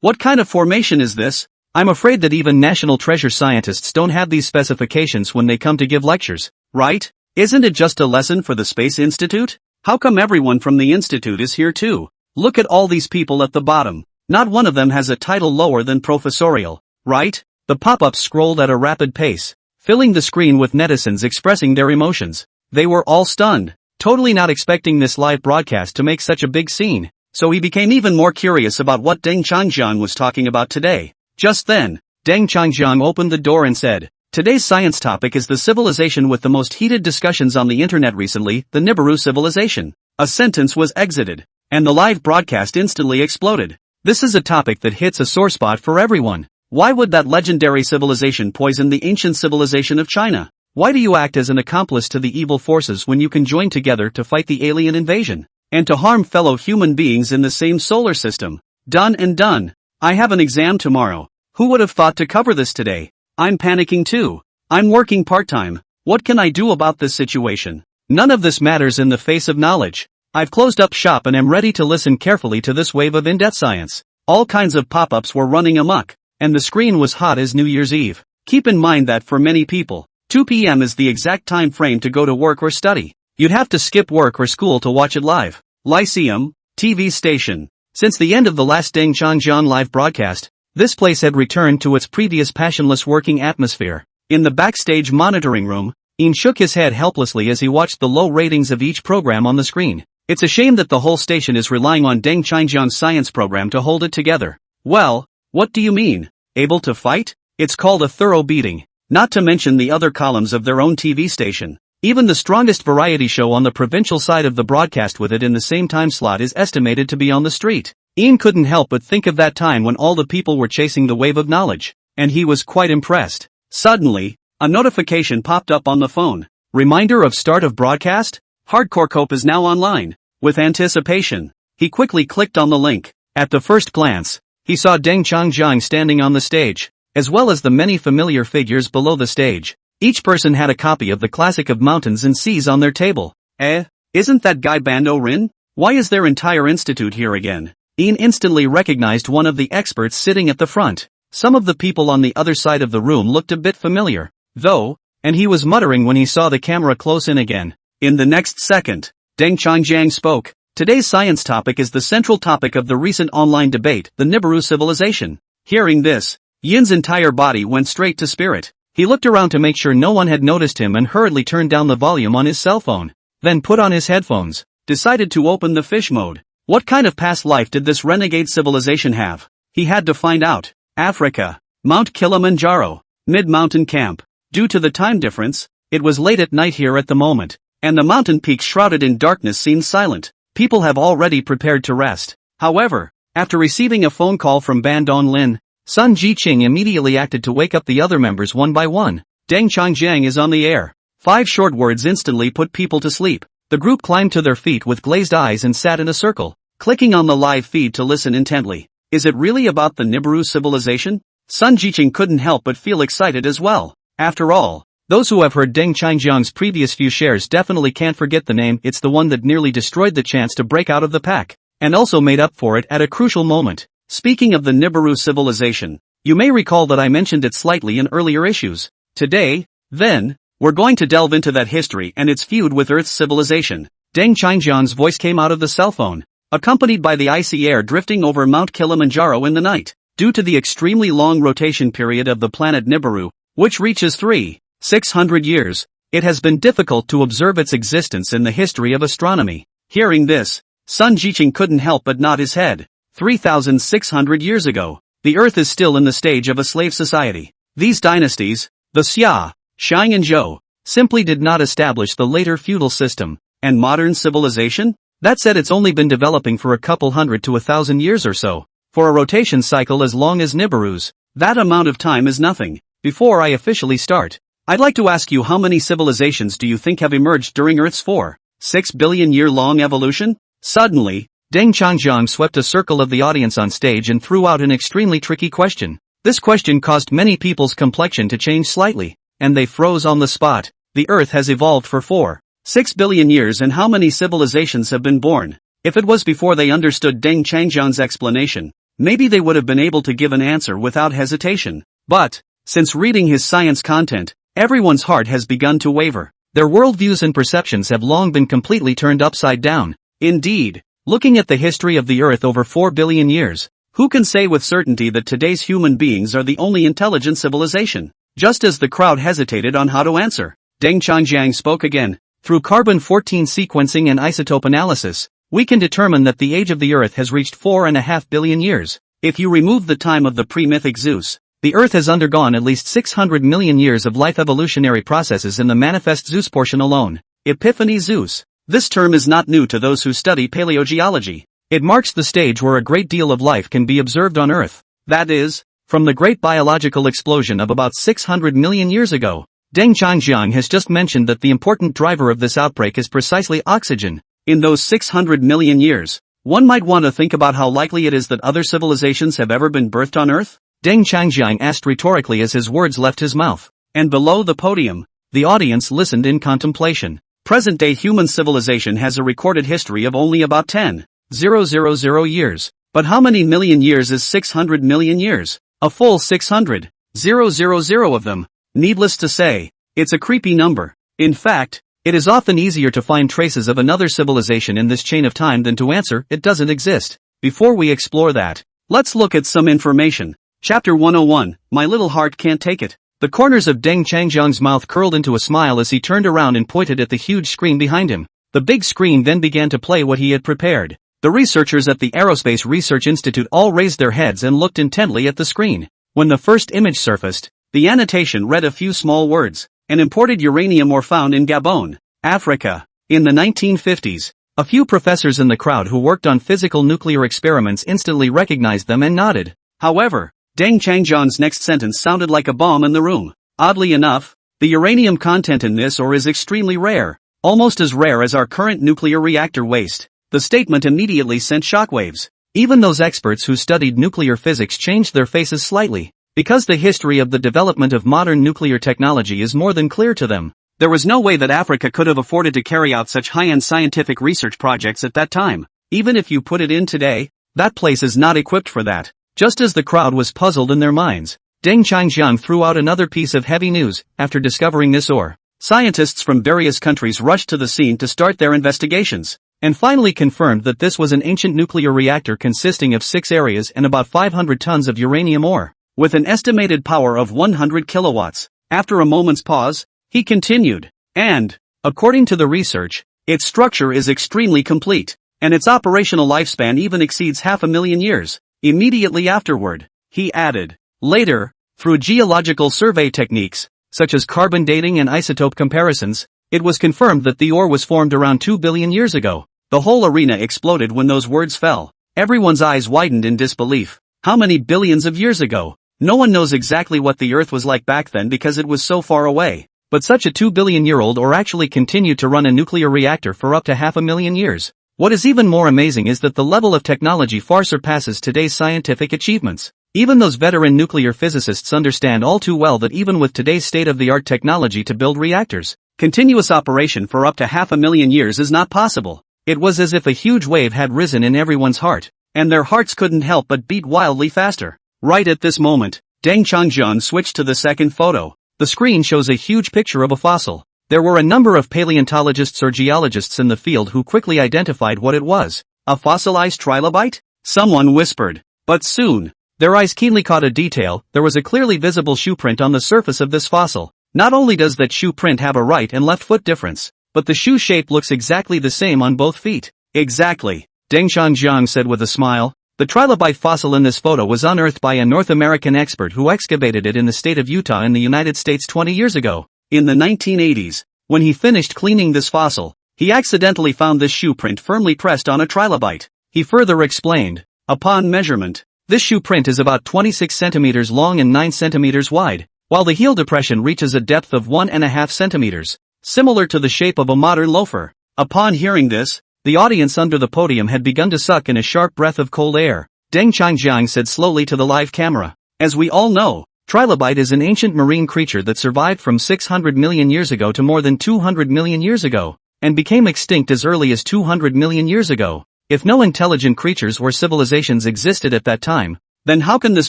What kind of formation is this? I'm afraid that even National Treasure scientists don't have these specifications when they come to give lectures, right? Isn't it just a lesson for the Space Institute? How come everyone from the Institute is here too? Look at all these people at the bottom. Not one of them has a title lower than professorial, right? The pop-ups scrolled at a rapid pace, filling the screen with netizens expressing their emotions. They were all stunned, totally not expecting this live broadcast to make such a big scene. So he became even more curious about what Deng Changjiang was talking about today. Just then, Deng Changjiang opened the door and said, "Today's science topic is the civilization with the most heated discussions on the internet recently, the Nibiru civilization." A sentence was exited, and the live broadcast instantly exploded. This is a topic that hits a sore spot for everyone. Why would that legendary civilization poison the ancient civilization of China? Why do you act as an accomplice to the evil forces when you can join together to fight the alien invasion, and to harm fellow human beings in the same solar system? Done and done. I have an exam tomorrow. Who would have thought to cover this today? I'm panicking too. I'm working part-time. What can I do about this situation? None of this matters in the face of knowledge. I've closed up shop and am ready to listen carefully to this wave of in-depth science. All kinds of pop-ups were running amok, and the screen was hot as New Year's Eve. Keep in mind that for many people, 2 p.m. is the exact time frame to go to work or study. You'd have to skip work or school to watch it live. Lyceum, TV station. Since the end of the last Deng Changjiang live broadcast, this place had returned to its previous passionless working atmosphere. In the backstage monitoring room, Ian shook his head helplessly as he watched the low ratings of each program on the screen. It's a shame that the whole station is relying on Deng Changjiang's science program to hold it together. Well, what do you mean? Able to fight? It's called a thorough beating. Not to mention the other columns of their own TV station. Even the strongest variety show on the provincial side of the broadcast with it in the same time slot is estimated to be on the street. Ian couldn't help but think of that time when all the people were chasing the wave of knowledge, and he was quite impressed. Suddenly, a notification popped up on the phone. Reminder of start of broadcast? Hardcore Cope is now online. With anticipation, he quickly clicked on the link. At the first glance, he saw Deng Changjiang standing on the stage, as well as the many familiar figures below the stage. Each person had a copy of the classic of Mountains and Seas on their table. Isn't that guy Bando Rin? Why is their entire institute here again? Ian instantly recognized one of the experts sitting at the front. Some of the people on the other side of the room looked a bit familiar, though, and he was muttering when he saw the camera close in again. In the next second, Deng Changjiang spoke. Today's science topic is the central topic of the recent online debate, the Nibiru civilization. Hearing this, Yin's entire body went straight to spirit. He looked around to make sure no one had noticed him and hurriedly turned down the volume on his cell phone. Then put on his headphones, decided to open the fish mode. What kind of past life did this renegade civilization have? He had to find out. Africa. Mount Kilimanjaro. Mid-mountain camp. Due to the time difference, it was late at night here at the moment, and the mountain peak shrouded in darkness seemed silent. People have already prepared to rest. However, after receiving a phone call from Ban Dong-lin, Sun Jiqing immediately acted to wake up the other members one by one. Deng Changjiang is on the air. 5 short words instantly put people to sleep. The group climbed to their feet with glazed eyes and sat in a circle, clicking on the live feed to listen intently. Is it really about the Nibiru civilization? Sun Jiqing couldn't help but feel excited as well. After all, those who have heard Deng Changjiang's previous few shares definitely can't forget the name. It's the one that nearly destroyed the chance to break out of the pack, and also made up for it at a crucial moment. Speaking of the Nibiru civilization, you may recall that I mentioned it slightly in earlier issues. Today, then, we're going to delve into that history and its feud with Earth's civilization. Deng Changjiang's voice came out of the cell phone, accompanied by the icy air drifting over Mount Kilimanjaro in the night. Due to the extremely long rotation period of the planet Nibiru, which reaches 3,600 years, it has been difficult to observe its existence in the history of astronomy. Hearing this, Sun Jiqing couldn't help but nod his head. 3,600 years ago, the Earth is still in the stage of a slave society. These dynasties, the Xia, Shang and Zhou, simply did not establish the later feudal system. And modern civilization? That said, it's only been developing for a couple hundred to 1,000 years or so. For a rotation cycle as long as Nibiru's, that amount of time is nothing. Before I officially start, I'd like to ask you, how many civilizations do you think have emerged during Earth's 4.6 billion year long evolution? Suddenly, Deng Changjiang swept a circle of the audience on stage and threw out an extremely tricky question. This question caused many people's complexion to change slightly, and they froze on the spot. The Earth has evolved for 4.6 billion years, and how many civilizations have been born? If it was before they understood Deng Changjiang's explanation, maybe they would have been able to give an answer without hesitation. But, since reading his science content, everyone's heart has begun to waver. Their worldviews and perceptions have long been completely turned upside down. Indeed, looking at the history of the Earth over 4 billion years, who can say with certainty that today's human beings are the only intelligent civilization? Just as the crowd hesitated on how to answer, Deng Changjiang spoke again. Through carbon-14 sequencing and isotope analysis, we can determine that the age of the Earth has reached 4.5 billion years. If you remove the time of the pre-mythic Zeus, the Earth has undergone at least 600 million years of life evolutionary processes in the manifest Zeus portion alone. Epiphany Zeus. This term is not new to those who study paleogeology. It marks the stage where a great deal of life can be observed on Earth. That is, from the great biological explosion of about 600 million years ago. Deng Changjiang has just mentioned that the important driver of this outbreak is precisely oxygen. In those 600 million years, one might want to think about how likely it is that other civilizations have ever been birthed on Earth? Deng Changjiang asked rhetorically as his words left his mouth. And below the podium, the audience listened in contemplation. Present-day human civilization has a recorded history of only about 10,000 years. But how many million years is 600 million years? A full 600,000 of them. Needless to say, it's a creepy number. In fact, it is often easier to find traces of another civilization in this chain of time than to answer it doesn't exist. Before we explore that, let's look at some information. Chapter 101, My Little Heart Can't Take It. The corners of Deng Changjiang's mouth curled into a smile as he turned around and pointed at the huge screen behind him. The big screen then began to play what he had prepared. The researchers at the Aerospace Research Institute all raised their heads and looked intently at the screen. When the first image surfaced, the annotation read a few small words. An imported uranium ore found in Gabon, Africa. In the 1950s, a few professors in the crowd who worked on physical nuclear experiments instantly recognized them and nodded. However, Deng Changjiang's next sentence sounded like a bomb in the room. Oddly enough, the uranium content in this ore is extremely rare, almost as rare as our current nuclear reactor waste. The statement immediately sent shockwaves. Even those experts who studied nuclear physics changed their faces slightly, because the history of the development of modern nuclear technology is more than clear to them. There was no way that Africa could have afforded to carry out such high-end scientific research projects at that time. Even if you put it in today, that place is not equipped for that. Just as the crowd was puzzled in their minds, Deng Changjiang threw out another piece of heavy news. After discovering this ore, scientists from various countries rushed to the scene to start their investigations, and finally confirmed that this was an ancient nuclear reactor consisting of 6 areas and about 500 tons of uranium ore, with an estimated power of 100 kilowatts. After a moment's pause, he continued, and, according to the research, its structure is extremely complete, and its operational lifespan even exceeds 500,000 years. Immediately afterward, he added, later, through geological survey techniques, such as carbon dating and isotope comparisons, it was confirmed that the ore was formed around 2 billion years ago. The whole arena exploded when those words fell. Everyone's eyes widened in disbelief. How many billions of years ago? No one knows exactly what the Earth was like back then because it was so far away. But such a 2 billion-year-old ore actually continued to run a nuclear reactor for up to 500,000 years. What is even more amazing is that the level of technology far surpasses today's scientific achievements. Even those veteran nuclear physicists understand all too well that even with today's state-of-the-art technology to build reactors, continuous operation for up to 500,000 years is not possible. It was as if a huge wave had risen in everyone's heart, and their hearts couldn't help but beat wildly faster. Right at this moment, Deng Changjiang switched to the second photo. The screen shows a huge picture of a fossil. There were a number of paleontologists or geologists in the field who quickly identified what it was. A fossilized trilobite? Someone whispered. But soon, their eyes keenly caught a detail. There was a clearly visible shoe print on the surface of this fossil. Not only does that shoe print have a right and left foot difference, but the shoe shape looks exactly the same on both feet. Exactly, Deng Changjiang said with a smile. The trilobite fossil in this photo was unearthed by a North American expert who excavated it in the state of Utah in the United States 20 years ago. In the 1980s, when he finished cleaning this fossil, he accidentally found this shoe print firmly pressed on a trilobite. He further explained, upon measurement, this shoe print is about 26 centimeters long and 9 centimeters wide, while the heel depression reaches a depth of 1.5 centimeters, similar to the shape of a modern loafer. Upon hearing this, the audience under the podium had begun to suck in a sharp breath of cold air. Deng Changjiang said slowly to the live camera, as we all know, trilobite is an ancient marine creature that survived from 600 million years ago to more than 200 million years ago, and became extinct as early as 200 million years ago. If no intelligent creatures or civilizations existed at that time, then how can this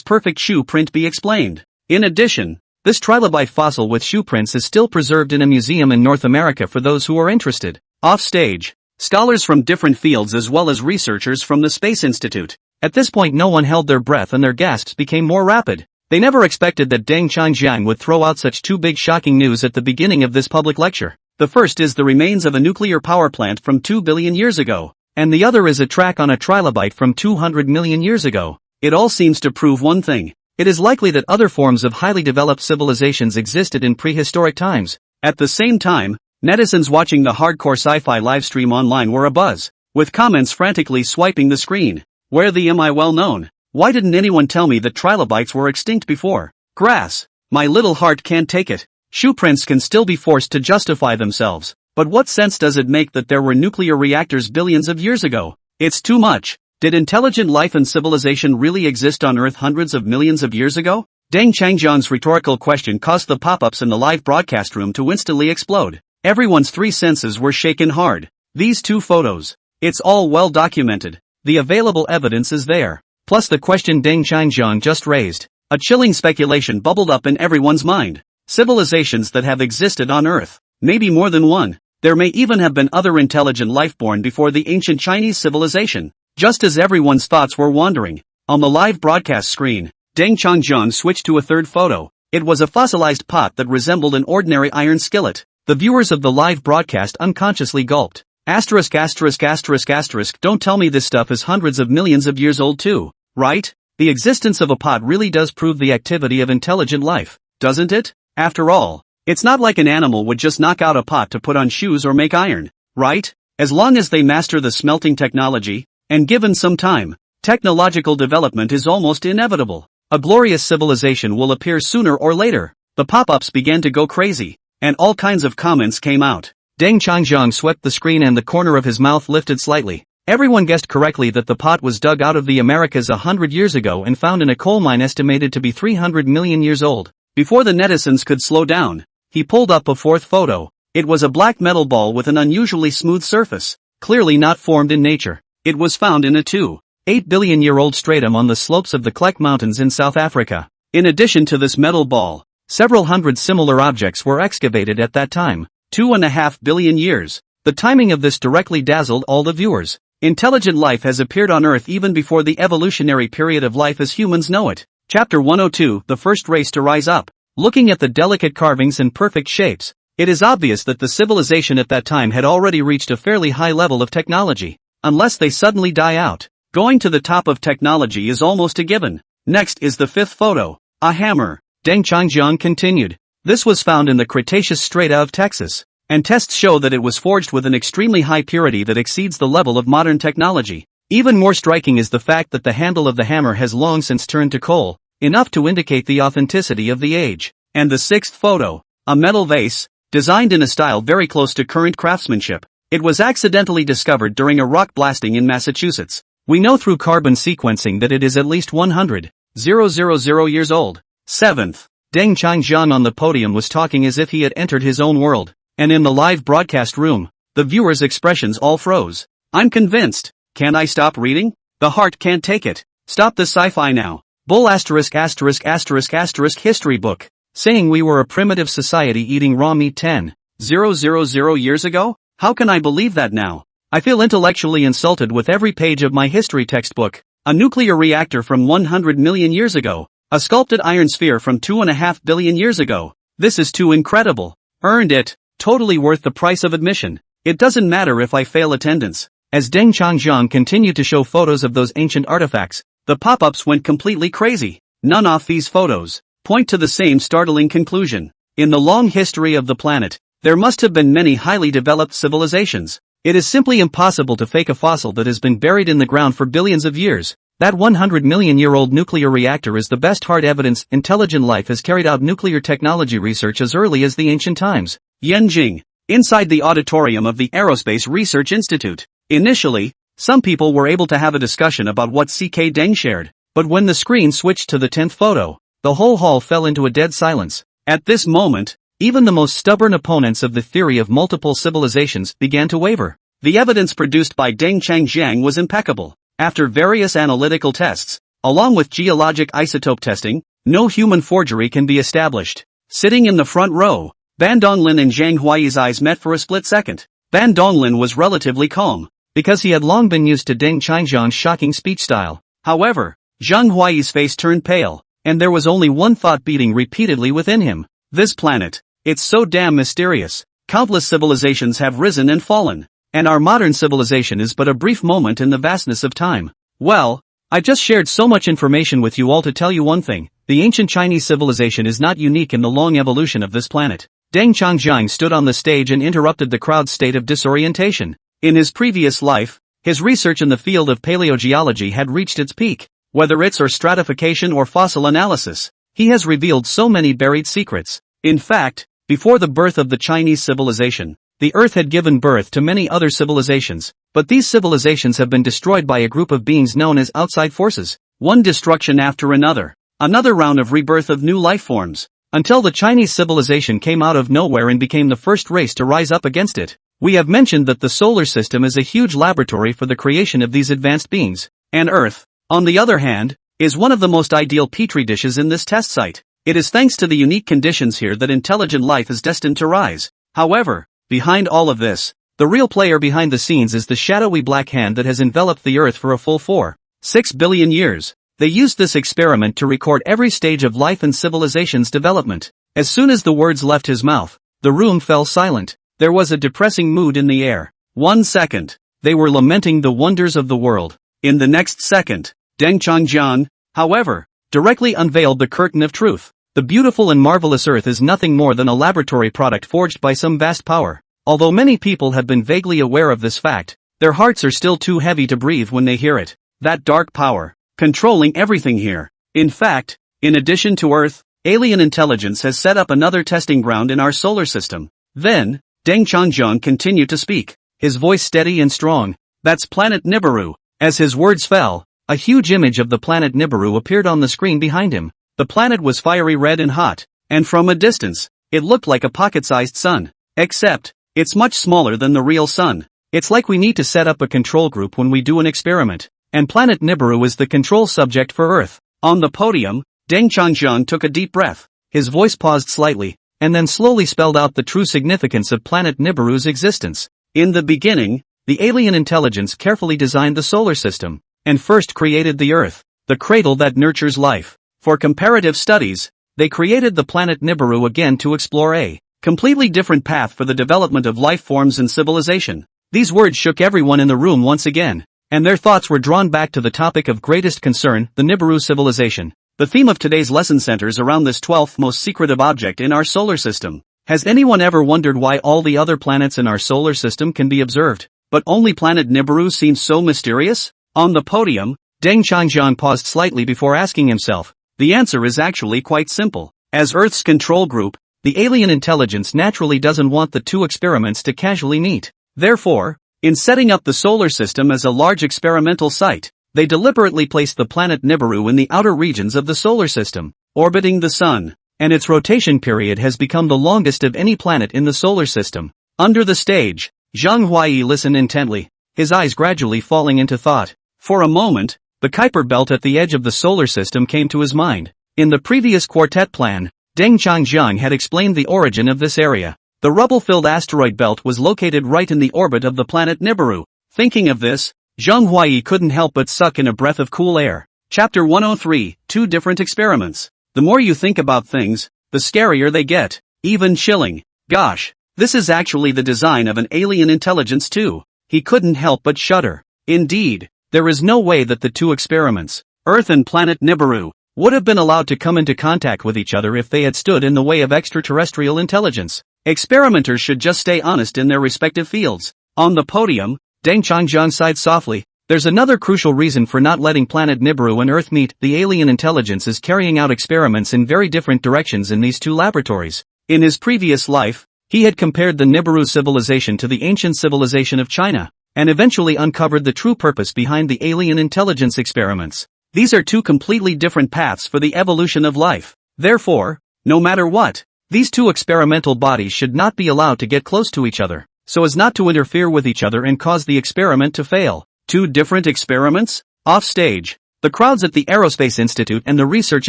perfect shoe print be explained? In addition, this trilobite fossil with shoe prints is still preserved in a museum in North America for those who are interested. Off stage, scholars from different fields as well as researchers from the Space Institute. At this point no one held their breath and their gasps became more rapid. They never expected that Deng Changjiang would throw out such two big shocking news at the beginning of this public lecture. The first is the remains of a nuclear power plant from 2 billion years ago, and the other is a track on a trilobite from 200 million years ago. It all seems to prove one thing. It is likely that other forms of highly developed civilizations existed in prehistoric times. At the same time, netizens watching the hardcore sci-fi livestream online were abuzz, with comments frantically swiping the screen. Where the am I well known? Why didn't anyone tell me that trilobites were extinct before? Grass. My little heart can't take it. Shoe prints can still be forced to justify themselves, but what sense does it make that there were nuclear reactors billions of years ago? It's too much. Did intelligent life and civilization really exist on Earth hundreds of millions of years ago? Deng Changjiang's rhetorical question caused the pop-ups in the live broadcast room to instantly explode. Everyone's three senses were shaken hard. These two photos. It's all well documented. The available evidence is there. Plus the question Deng Changjiang just raised. A chilling speculation bubbled up in everyone's mind. Civilizations that have existed on Earth. Maybe more than one. There may even have been other intelligent life born before the ancient Chinese civilization. Just as everyone's thoughts were wandering, on the live broadcast screen, Deng Changjiang switched to a third photo. It was a fossilized pot that resembled an ordinary iron skillet. The viewers of the live broadcast unconsciously gulped. Asterisk asterisk asterisk asterisk, don't tell me this stuff is hundreds of millions of years old too, right? The existence of a pot really does prove the activity of intelligent life, doesn't it? After all, it's not like an animal would just knock out a pot to put on shoes or make iron, right? As long as they master the smelting technology, and given some time, technological development is almost inevitable. A glorious civilization will appear sooner or later. The pop-ups began to go crazy, and all kinds of comments came out. Deng Changjiang swept the screen and the corner of his mouth lifted slightly. Everyone guessed correctly that the pot was dug out of the Americas 100 years ago and found in a coal mine estimated to be 300 million years old. Before the netizens could slow down, he pulled up a fourth photo. It was a black metal ball with an unusually smooth surface, clearly not formed in nature. It was found in a 2.8 billion-year-old stratum on the slopes of the Klek Mountains in South Africa. In addition to this metal ball, several hundred similar objects were excavated at that time, 2.5 billion years. The timing of this directly dazzled all the viewers. Intelligent life has appeared on Earth even before the evolutionary period of life as humans know it. Chapter 102, the first race to rise up. Looking at the delicate carvings and perfect shapes, it is obvious that the civilization at that time had already reached a fairly high level of technology, unless they suddenly die out. Going to the top of technology is almost a given. Next is the fifth photo, a hammer. Deng Changjiang continued. This was found in the Cretaceous strata of Texas, and tests show that it was forged with an extremely high purity that exceeds the level of modern technology. Even more striking is the fact that the handle of the hammer has long since turned to coal, enough to indicate the authenticity of the age. And the sixth photo, a metal vase, designed in a style very close to current craftsmanship. It was accidentally discovered during a rock blasting in Massachusetts. We know through carbon sequencing that it is at least 100,000 years old. Seventh, Deng Changjiang on the podium was talking as if he had entered his own world, and in the live broadcast room, the viewers' expressions all froze. I'm convinced. Can't I stop reading? The heart can't take it. Stop the sci-fi now. Bull asterisk asterisk asterisk asterisk history book. Saying we were a primitive society eating raw meat 10,000 years ago? How can I believe that now? I feel intellectually insulted with every page of my history textbook. A nuclear reactor from 100 million years ago. A sculpted iron sphere from 2.5 billion years ago. This is too incredible. Earned it. Totally worth the price of admission. It doesn't matter if I fail attendance. As Deng Changjiang continued to show photos of those ancient artifacts, the pop-ups went completely crazy. None of these photos point to the same startling conclusion. In the long history of the planet, there must have been many highly developed civilizations. It is simply impossible to fake a fossil that has been buried in the ground for billions of years. That 100 million-year-old nuclear reactor is the best hard evidence intelligent life has carried out nuclear technology research as early as the ancient times. Yenjing. Inside the auditorium of the Aerospace Research Institute. Initially, some people were able to have a discussion about what CK Deng shared, but when the screen switched to the 10th photo, the whole hall fell into a dead silence. At this moment, even the most stubborn opponents of the theory of multiple civilizations began to waver. The evidence produced by Deng Changjiang was impeccable. After various analytical tests, along with geologic isotope testing, no human forgery can be established. Sitting in the front row, Ban Donglin and Zhang Huai's eyes met for a split second. Ban Donglin was relatively calm, because he had long been used to Deng Changjiang's shocking speech style. However, Zhang Huai's face turned pale, and there was only one thought beating repeatedly within him. This planet, it's so damn mysterious. Countless civilizations have risen and fallen, and our modern civilization is but a brief moment in the vastness of time. Well, I just shared so much information with you all to tell you one thing. The ancient Chinese civilization is not unique in the long evolution of this planet. Deng Changjiang stood on the stage and interrupted the crowd's state of disorientation. In his previous life, his research in the field of paleogeology had reached its peak. Whether it's or stratification or fossil analysis, he has revealed so many buried secrets. In fact, before the birth of the Chinese civilization, the Earth had given birth to many other civilizations, but these civilizations have been destroyed by a group of beings known as outside forces. One destruction after another. Another round of rebirth of new life forms. until the Chinese civilization came out of nowhere and became the first race to rise up against it. We have mentioned that the solar system is a huge laboratory for the creation of these advanced beings, and Earth, on the other hand, is one of the most ideal petri dishes in this test site. It is thanks to the unique conditions here that intelligent life is destined to rise. However, behind all of this, the real player behind the scenes is the shadowy black hand that has enveloped the Earth for a full 4.6 billion years. They used this experiment to record every stage of life and civilization's development. As soon as the words left his mouth, the room fell silent. There was a depressing mood in the air. 1 second, they were lamenting the wonders of the world. In the next second, Deng Changjiang, however, directly unveiled the curtain of truth. The beautiful and marvelous Earth is nothing more than a laboratory product forged by some vast power. Although many people have been vaguely aware of this fact, their hearts are still too heavy to breathe when they hear it. That dark power, controlling everything here. In fact, in addition to Earth, alien intelligence has set up another testing ground in our solar system. Then, Deng Changjiang continued to speak, his voice steady and strong. That's planet Nibiru. As his words fell, a huge image of the planet Nibiru appeared on the screen behind him. The planet was fiery red and hot, and from a distance, it looked like a pocket-sized sun. Except, it's much smaller than the real sun. It's like we need to set up a control group when we do an experiment, and planet Nibiru is the control subject for Earth. On the podium, Deng Changjiang took a deep breath. His voice paused slightly, and then slowly spelled out the true significance of planet Nibiru's existence. In the beginning, the alien intelligence carefully designed the solar system, and first created the Earth, the cradle that nurtures life. For comparative studies, they created the planet Nibiru again to explore a completely different path for the development of life forms and civilization. These words shook everyone in the room once again, and their thoughts were drawn back to the topic of greatest concern, the Nibiru civilization. The theme of today's lesson centers around this 12th most secretive object in our solar system. Has anyone ever wondered why all the other planets in our solar system can be observed, but only planet Nibiru seems so mysterious? On the podium, Deng Changjiang paused slightly before asking himself. The answer is actually quite simple. As Earth's control group, the alien intelligence naturally doesn't want the two experiments to casually meet. Therefore, in setting up the solar system as a large experimental site, they deliberately placed the planet Nibiru in the outer regions of the solar system, orbiting the Sun, and its rotation period has become the longest of any planet in the solar system. Under the stage, Zhang Huai listened intently, his eyes gradually falling into thought. For a moment, the Kuiper belt at the edge of the solar system came to his mind. In the previous quartet plan, Deng Changjiang had explained the origin of this area. The rubble-filled asteroid belt was located right in the orbit of the planet Nibiru. Thinking of this, Zhang Huai couldn't help but suck in a breath of cool air. Chapter 103, Two Different Experiments. The more you think about things, the scarier they get. Even chilling. Gosh, this is actually the design of an alien intelligence too. He couldn't help but shudder. Indeed, there is no way that the two experiments, Earth and planet Nibiru, would have been allowed to come into contact with each other if they had stood in the way of extraterrestrial intelligence. Experimenters should just stay honest in their respective fields. On the podium, Deng Changjiang sighed softly. There's another crucial reason for not letting planet Nibiru and Earth meet. The alien intelligence is carrying out experiments in very different directions in these two laboratories. In his previous life, he had compared the Nibiru civilization to the ancient civilization of China, and eventually uncovered the true purpose behind the alien intelligence experiments. These are two completely different paths for the evolution of life. Therefore, no matter what, these two experimental bodies should not be allowed to get close to each other, so as not to interfere with each other and cause the experiment to fail. Two different experiments? Off stage, the crowds at the Aerospace Institute and the Research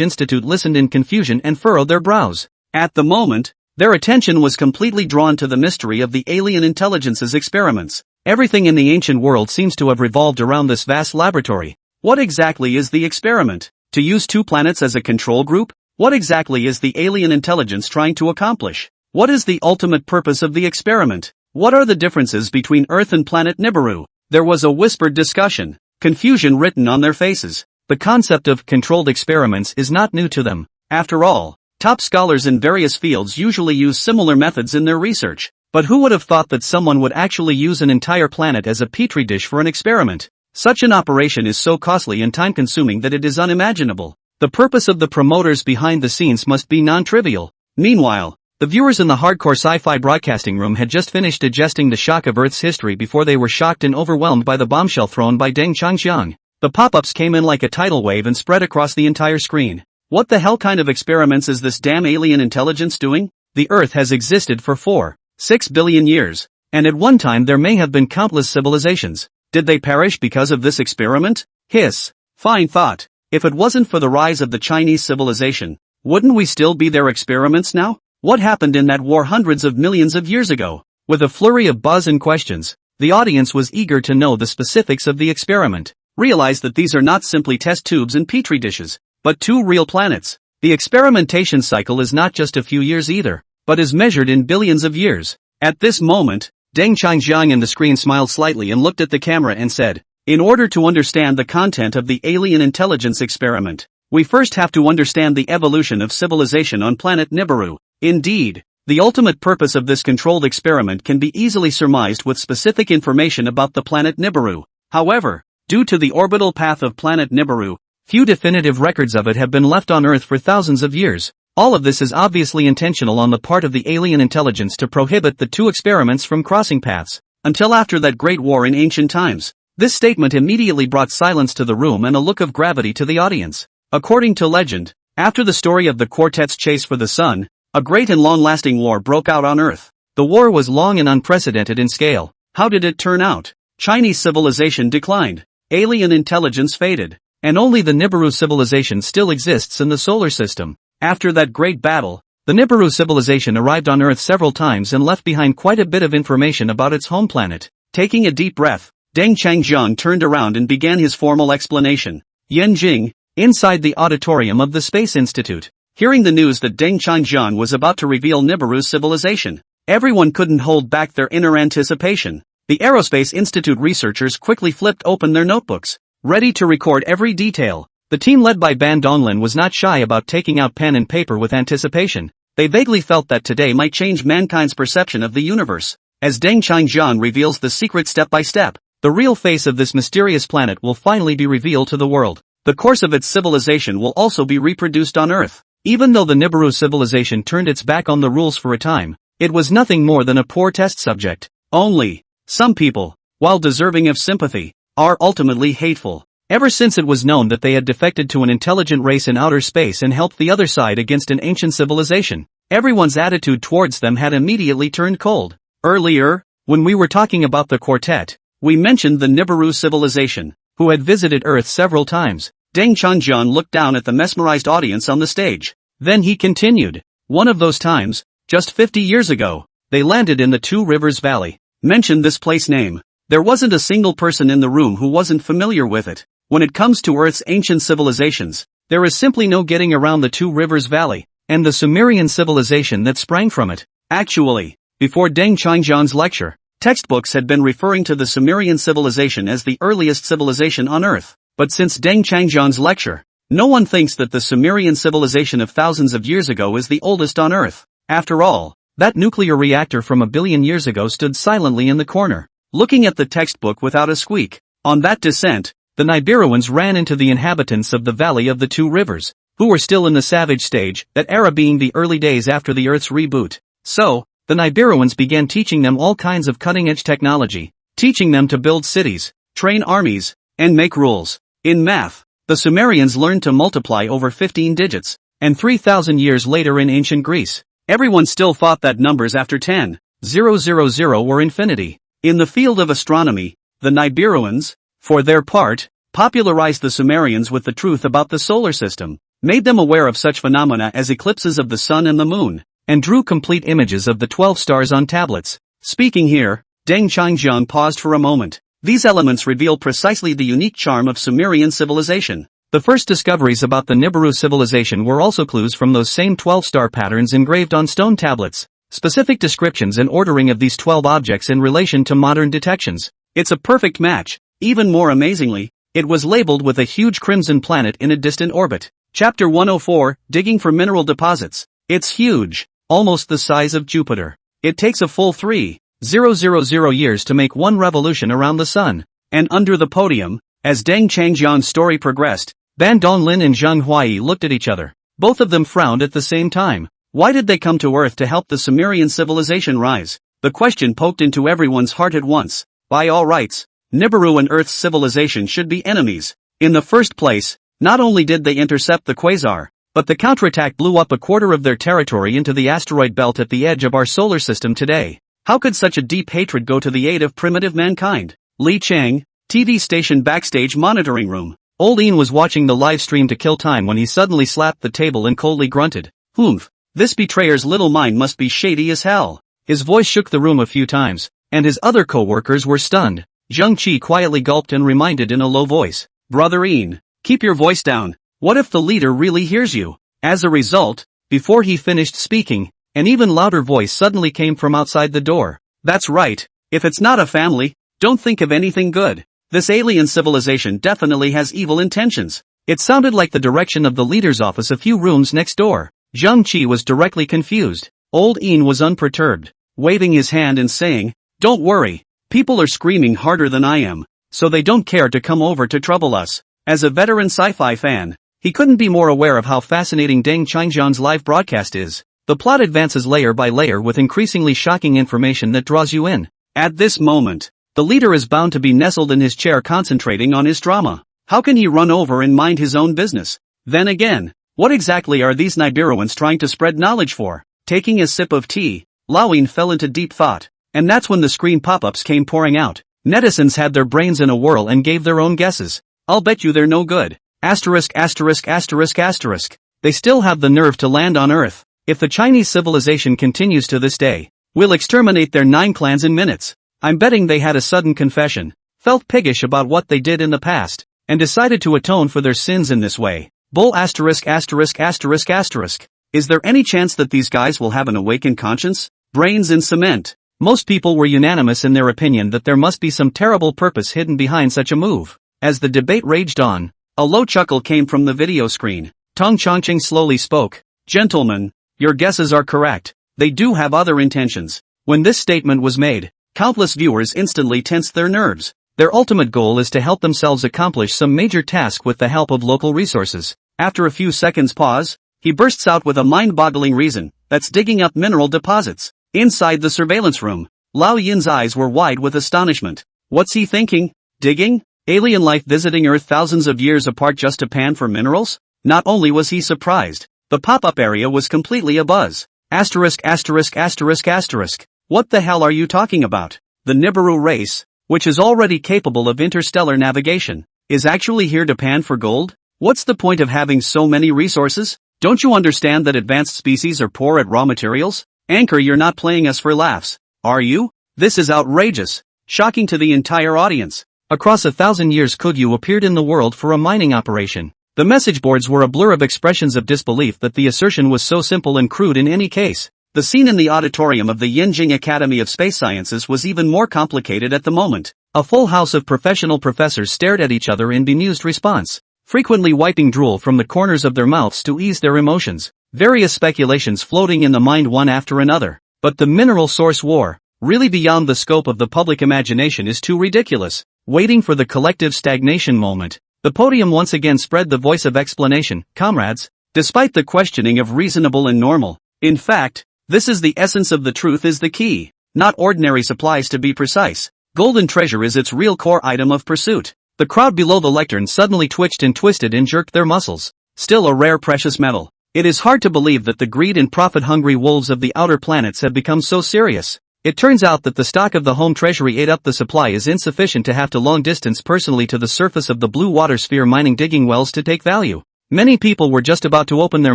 Institute listened in confusion and furrowed their brows. At the moment, their attention was completely drawn to the mystery of the alien intelligence's experiments. Everything in the ancient world seems to have revolved around this vast laboratory. What exactly is the experiment? To use two planets as a control group? What exactly is the alien intelligence trying to accomplish? What is the ultimate purpose of the experiment? What are the differences between Earth and planet Nibiru? There was a whispered discussion, confusion written on their faces. The concept of controlled experiments is not new to them. After all, top scholars in various fields usually use similar methods in their research. But who would have thought that someone would actually use an entire planet as a petri dish for an experiment? Such an operation is so costly and time-consuming that it is unimaginable. The purpose of the promoters behind the scenes must be non-trivial. Meanwhile, the viewers in the hardcore sci-fi broadcasting room had just finished digesting the shock of Earth's history before they were shocked and overwhelmed by the bombshell thrown by Deng Changjiang. The pop-ups came in like a tidal wave and spread across the entire screen. What the hell kind of experiments is this damn alien intelligence doing? The Earth has existed for 4.6 billion years, and at one time there may have been countless civilizations. Did they perish because of this experiment? Hiss. Fine thought. If it wasn't for the rise of the Chinese civilization, wouldn't we still be their experiments now? What happened in that war hundreds of millions of years ago? With a flurry of buzz and questions, the audience was eager to know the specifics of the experiment. Realize that these are not simply test tubes and petri dishes, but two real planets. The experimentation cycle is not just a few years either, but is measured in billions of years. At this moment, Deng Changjiang in the screen smiled slightly and looked at the camera and said, "In order to understand the content of the alien intelligence experiment, we first have to understand the evolution of civilization on planet Nibiru." Indeed, the ultimate purpose of this controlled experiment can be easily surmised with specific information about the planet Nibiru. However, due to the orbital path of planet Nibiru, few definitive records of it have been left on Earth for thousands of years. All of this is obviously intentional on the part of the alien intelligence to prohibit the two experiments from crossing paths, until after that great war in ancient times. This statement immediately brought silence to the room and a look of gravity to the audience. According to legend, after the story of the quartet's chase for the sun, a great and long-lasting war broke out on Earth. The war was long and unprecedented in scale. How did it turn out? Chinese civilization declined, alien intelligence faded, and only the Nibiru civilization still exists in the solar system. After that great battle, the Nibiru civilization arrived on Earth several times and left behind quite a bit of information about its home planet. Taking a deep breath, Deng Changjiang turned around and began his formal explanation. Yanjing, inside the auditorium of the Space Institute. Hearing the news that Deng Changjiang was about to reveal Nibiru's civilization, everyone couldn't hold back their inner anticipation. The Aerospace Institute researchers quickly flipped open their notebooks, ready to record every detail. The team led by Ban Donglin was not shy about taking out pen and paper with anticipation. They vaguely felt that today might change mankind's perception of the universe. As Deng Changjiang reveals the secret step by step, the real face of this mysterious planet will finally be revealed to the world. The course of its civilization will also be reproduced on Earth. Even though the Nibiru civilization turned its back on the rules for a time, it was nothing more than a poor test subject. Only, some people, while deserving of sympathy, are ultimately hateful. Ever since it was known that they had defected to an intelligent race in outer space and helped the other side against an ancient civilization, everyone's attitude towards them had immediately turned cold. Earlier, when we were talking about the quartet, we mentioned the Nibiru civilization, who had visited Earth several times. Deng Changjiang looked down at the mesmerized audience on the stage. Then he continued, "One of those times, just 50 years ago, they landed in the Two Rivers Valley." Mentioned this place name. There wasn't a single person in the room who wasn't familiar with it. When it comes to Earth's ancient civilizations, there is simply no getting around the Two Rivers Valley, and the Sumerian civilization that sprang from it. Actually, before Deng Changjiang's lecture, textbooks had been referring to the Sumerian civilization as the earliest civilization on Earth. But since Deng Changjiang's lecture, no one thinks that the Sumerian civilization of thousands of years ago is the oldest on Earth. After all, that nuclear reactor from a billion years ago stood silently in the corner, looking at the textbook without a squeak. On that descent, the Nibiruans ran into the inhabitants of the Valley of the Two Rivers, who were still in the savage stage, that era being the early days after the Earth's reboot. So, the Nibiruans began teaching them all kinds of cutting-edge technology, teaching them to build cities, train armies, and make rules. In math, the Sumerians learned to multiply over 15 digits, and 3,000 years later in ancient Greece, everyone still thought that numbers after 10,000 were infinity. In the field of astronomy, the Nibiruans, for their part, popularized the Sumerians with the truth about the solar system, made them aware of such phenomena as eclipses of the sun and the moon, and drew complete images of the 12 stars on tablets. Speaking here, Deng Changjiang paused for a moment. These elements reveal precisely the unique charm of Sumerian civilization. The first discoveries about the Nibiru civilization were also clues from those same 12-star patterns engraved on stone tablets. Specific descriptions and ordering of these 12 objects in relation to modern detections. It's a perfect match. Even more amazingly, it was labeled with a huge crimson planet in a distant orbit. Chapter 104, Digging for Mineral Deposits. It's huge, almost the size of Jupiter. It takes a full 3,000 years to make one revolution around the sun. And under the podium, as Deng Changjiang's story progressed, Ban Donglin and Zhang Huai looked at each other. Both of them frowned at the same time. Why did they come to Earth to help the Sumerian civilization rise? The question poked into everyone's heart at once. By all rights, Nibiru and Earth's civilization should be enemies. In the first place, not only did they intercept the quasar, but the counterattack blew up a quarter of their territory into the asteroid belt at the edge of our solar system today. How could such a deep hatred go to the aid of primitive mankind? Li Chang, TV station backstage monitoring room. Old Ian was watching the live stream to kill time when he suddenly slapped the table and coldly grunted, "Humph, this betrayer's little mind must be shady as hell." His voice shook the room a few times, and his other co-workers were stunned. Zheng Qi quietly gulped and reminded in a low voice, "Brother Ian, keep your voice down. What if the leader really hears you?" As a result, before he finished speaking, an even louder voice suddenly came from outside the door. "That's right, if it's not a family, don't think of anything good. This alien civilization definitely has evil intentions." It sounded like the direction of the leader's office a few rooms next door. Zheng Qi was directly confused. Old Ian was unperturbed, waving his hand and saying, "Don't worry, people are screaming harder than I am, so they don't care to come over to trouble us." As a veteran sci-fi fan, he couldn't be more aware of how fascinating Deng Changjian's live broadcast is. The plot advances layer by layer with increasingly shocking information that draws you in. At this moment, the leader is bound to be nestled in his chair concentrating on his drama. How can he run over and mind his own business? Then again, what exactly are these Nibiruans trying to spread knowledge for? Taking a sip of tea, Lawin fell into deep thought, and that's when the screen pop-ups came pouring out. Netizens had their brains in a whirl and gave their own guesses. "I'll bet you they're no good. Asterisk asterisk asterisk asterisk. They still have the nerve to land on Earth. If the Chinese civilization continues to this day, we'll exterminate their 9 clans in minutes." I'm betting they had a sudden confession, felt piggish about what they did in the past, and decided to atone for their sins in this way. Bull asterisk asterisk asterisk asterisk. Is there any chance that these guys will have an awakened conscience? Brains in cement. Most people were unanimous in their opinion that there must be some terrible purpose hidden behind such a move. As the debate raged on, a low chuckle came from the video screen. Tong Chongqing slowly spoke. "Gentlemen, your guesses are correct. They do have other intentions." When this statement was made, countless viewers instantly tensed their nerves. Their ultimate goal is to help themselves accomplish some major task with the help of local resources. After a few seconds pause, he bursts out with a mind-boggling reason, that's digging up mineral deposits. Inside the surveillance room, Lao Yin's eyes were wide with astonishment. What's he thinking? Digging? Alien life visiting Earth thousands of years apart just to pan for minerals? Not only was he surprised, the pop-up area was completely abuzz. Asterisk asterisk asterisk asterisk. What the hell are you talking about? The Nibiru race, which is already capable of interstellar navigation, is actually here to pan for gold? What's the point of having so many resources? Don't you understand that advanced species are poor at raw materials? Anchor, you're not playing us for laughs, are you? This is outrageous, shocking to the entire audience. Across 1,000 years Kudyu appeared in the world for a mining operation. The message boards were a blur of expressions of disbelief that the assertion was so simple and crude in any case. The scene in the auditorium of the Yinjing Academy of Space Sciences was even more complicated at the moment. A full house of professional professors stared at each other in bemused response, frequently wiping drool from the corners of their mouths to ease their emotions. Various speculations floating in the mind one after another. But the mineral source war, really beyond the scope of the public imagination, is too ridiculous. Waiting for the collective stagnation moment, the podium once again spread the voice of explanation. Comrades, despite the questioning of reasonable and normal, in fact, this is the essence of the truth is the key, not ordinary supplies to be precise. Golden treasure is its real core item of pursuit. The crowd below the lectern suddenly twitched and twisted and jerked their muscles. Still a rare precious metal. It is hard to believe that the greed and profit-hungry wolves of the outer planets have become so serious. It turns out that the stock of the home treasury ate up the supply is insufficient to have to long distance personally to the surface of the blue water sphere mining digging wells to take value. Many people were just about to open their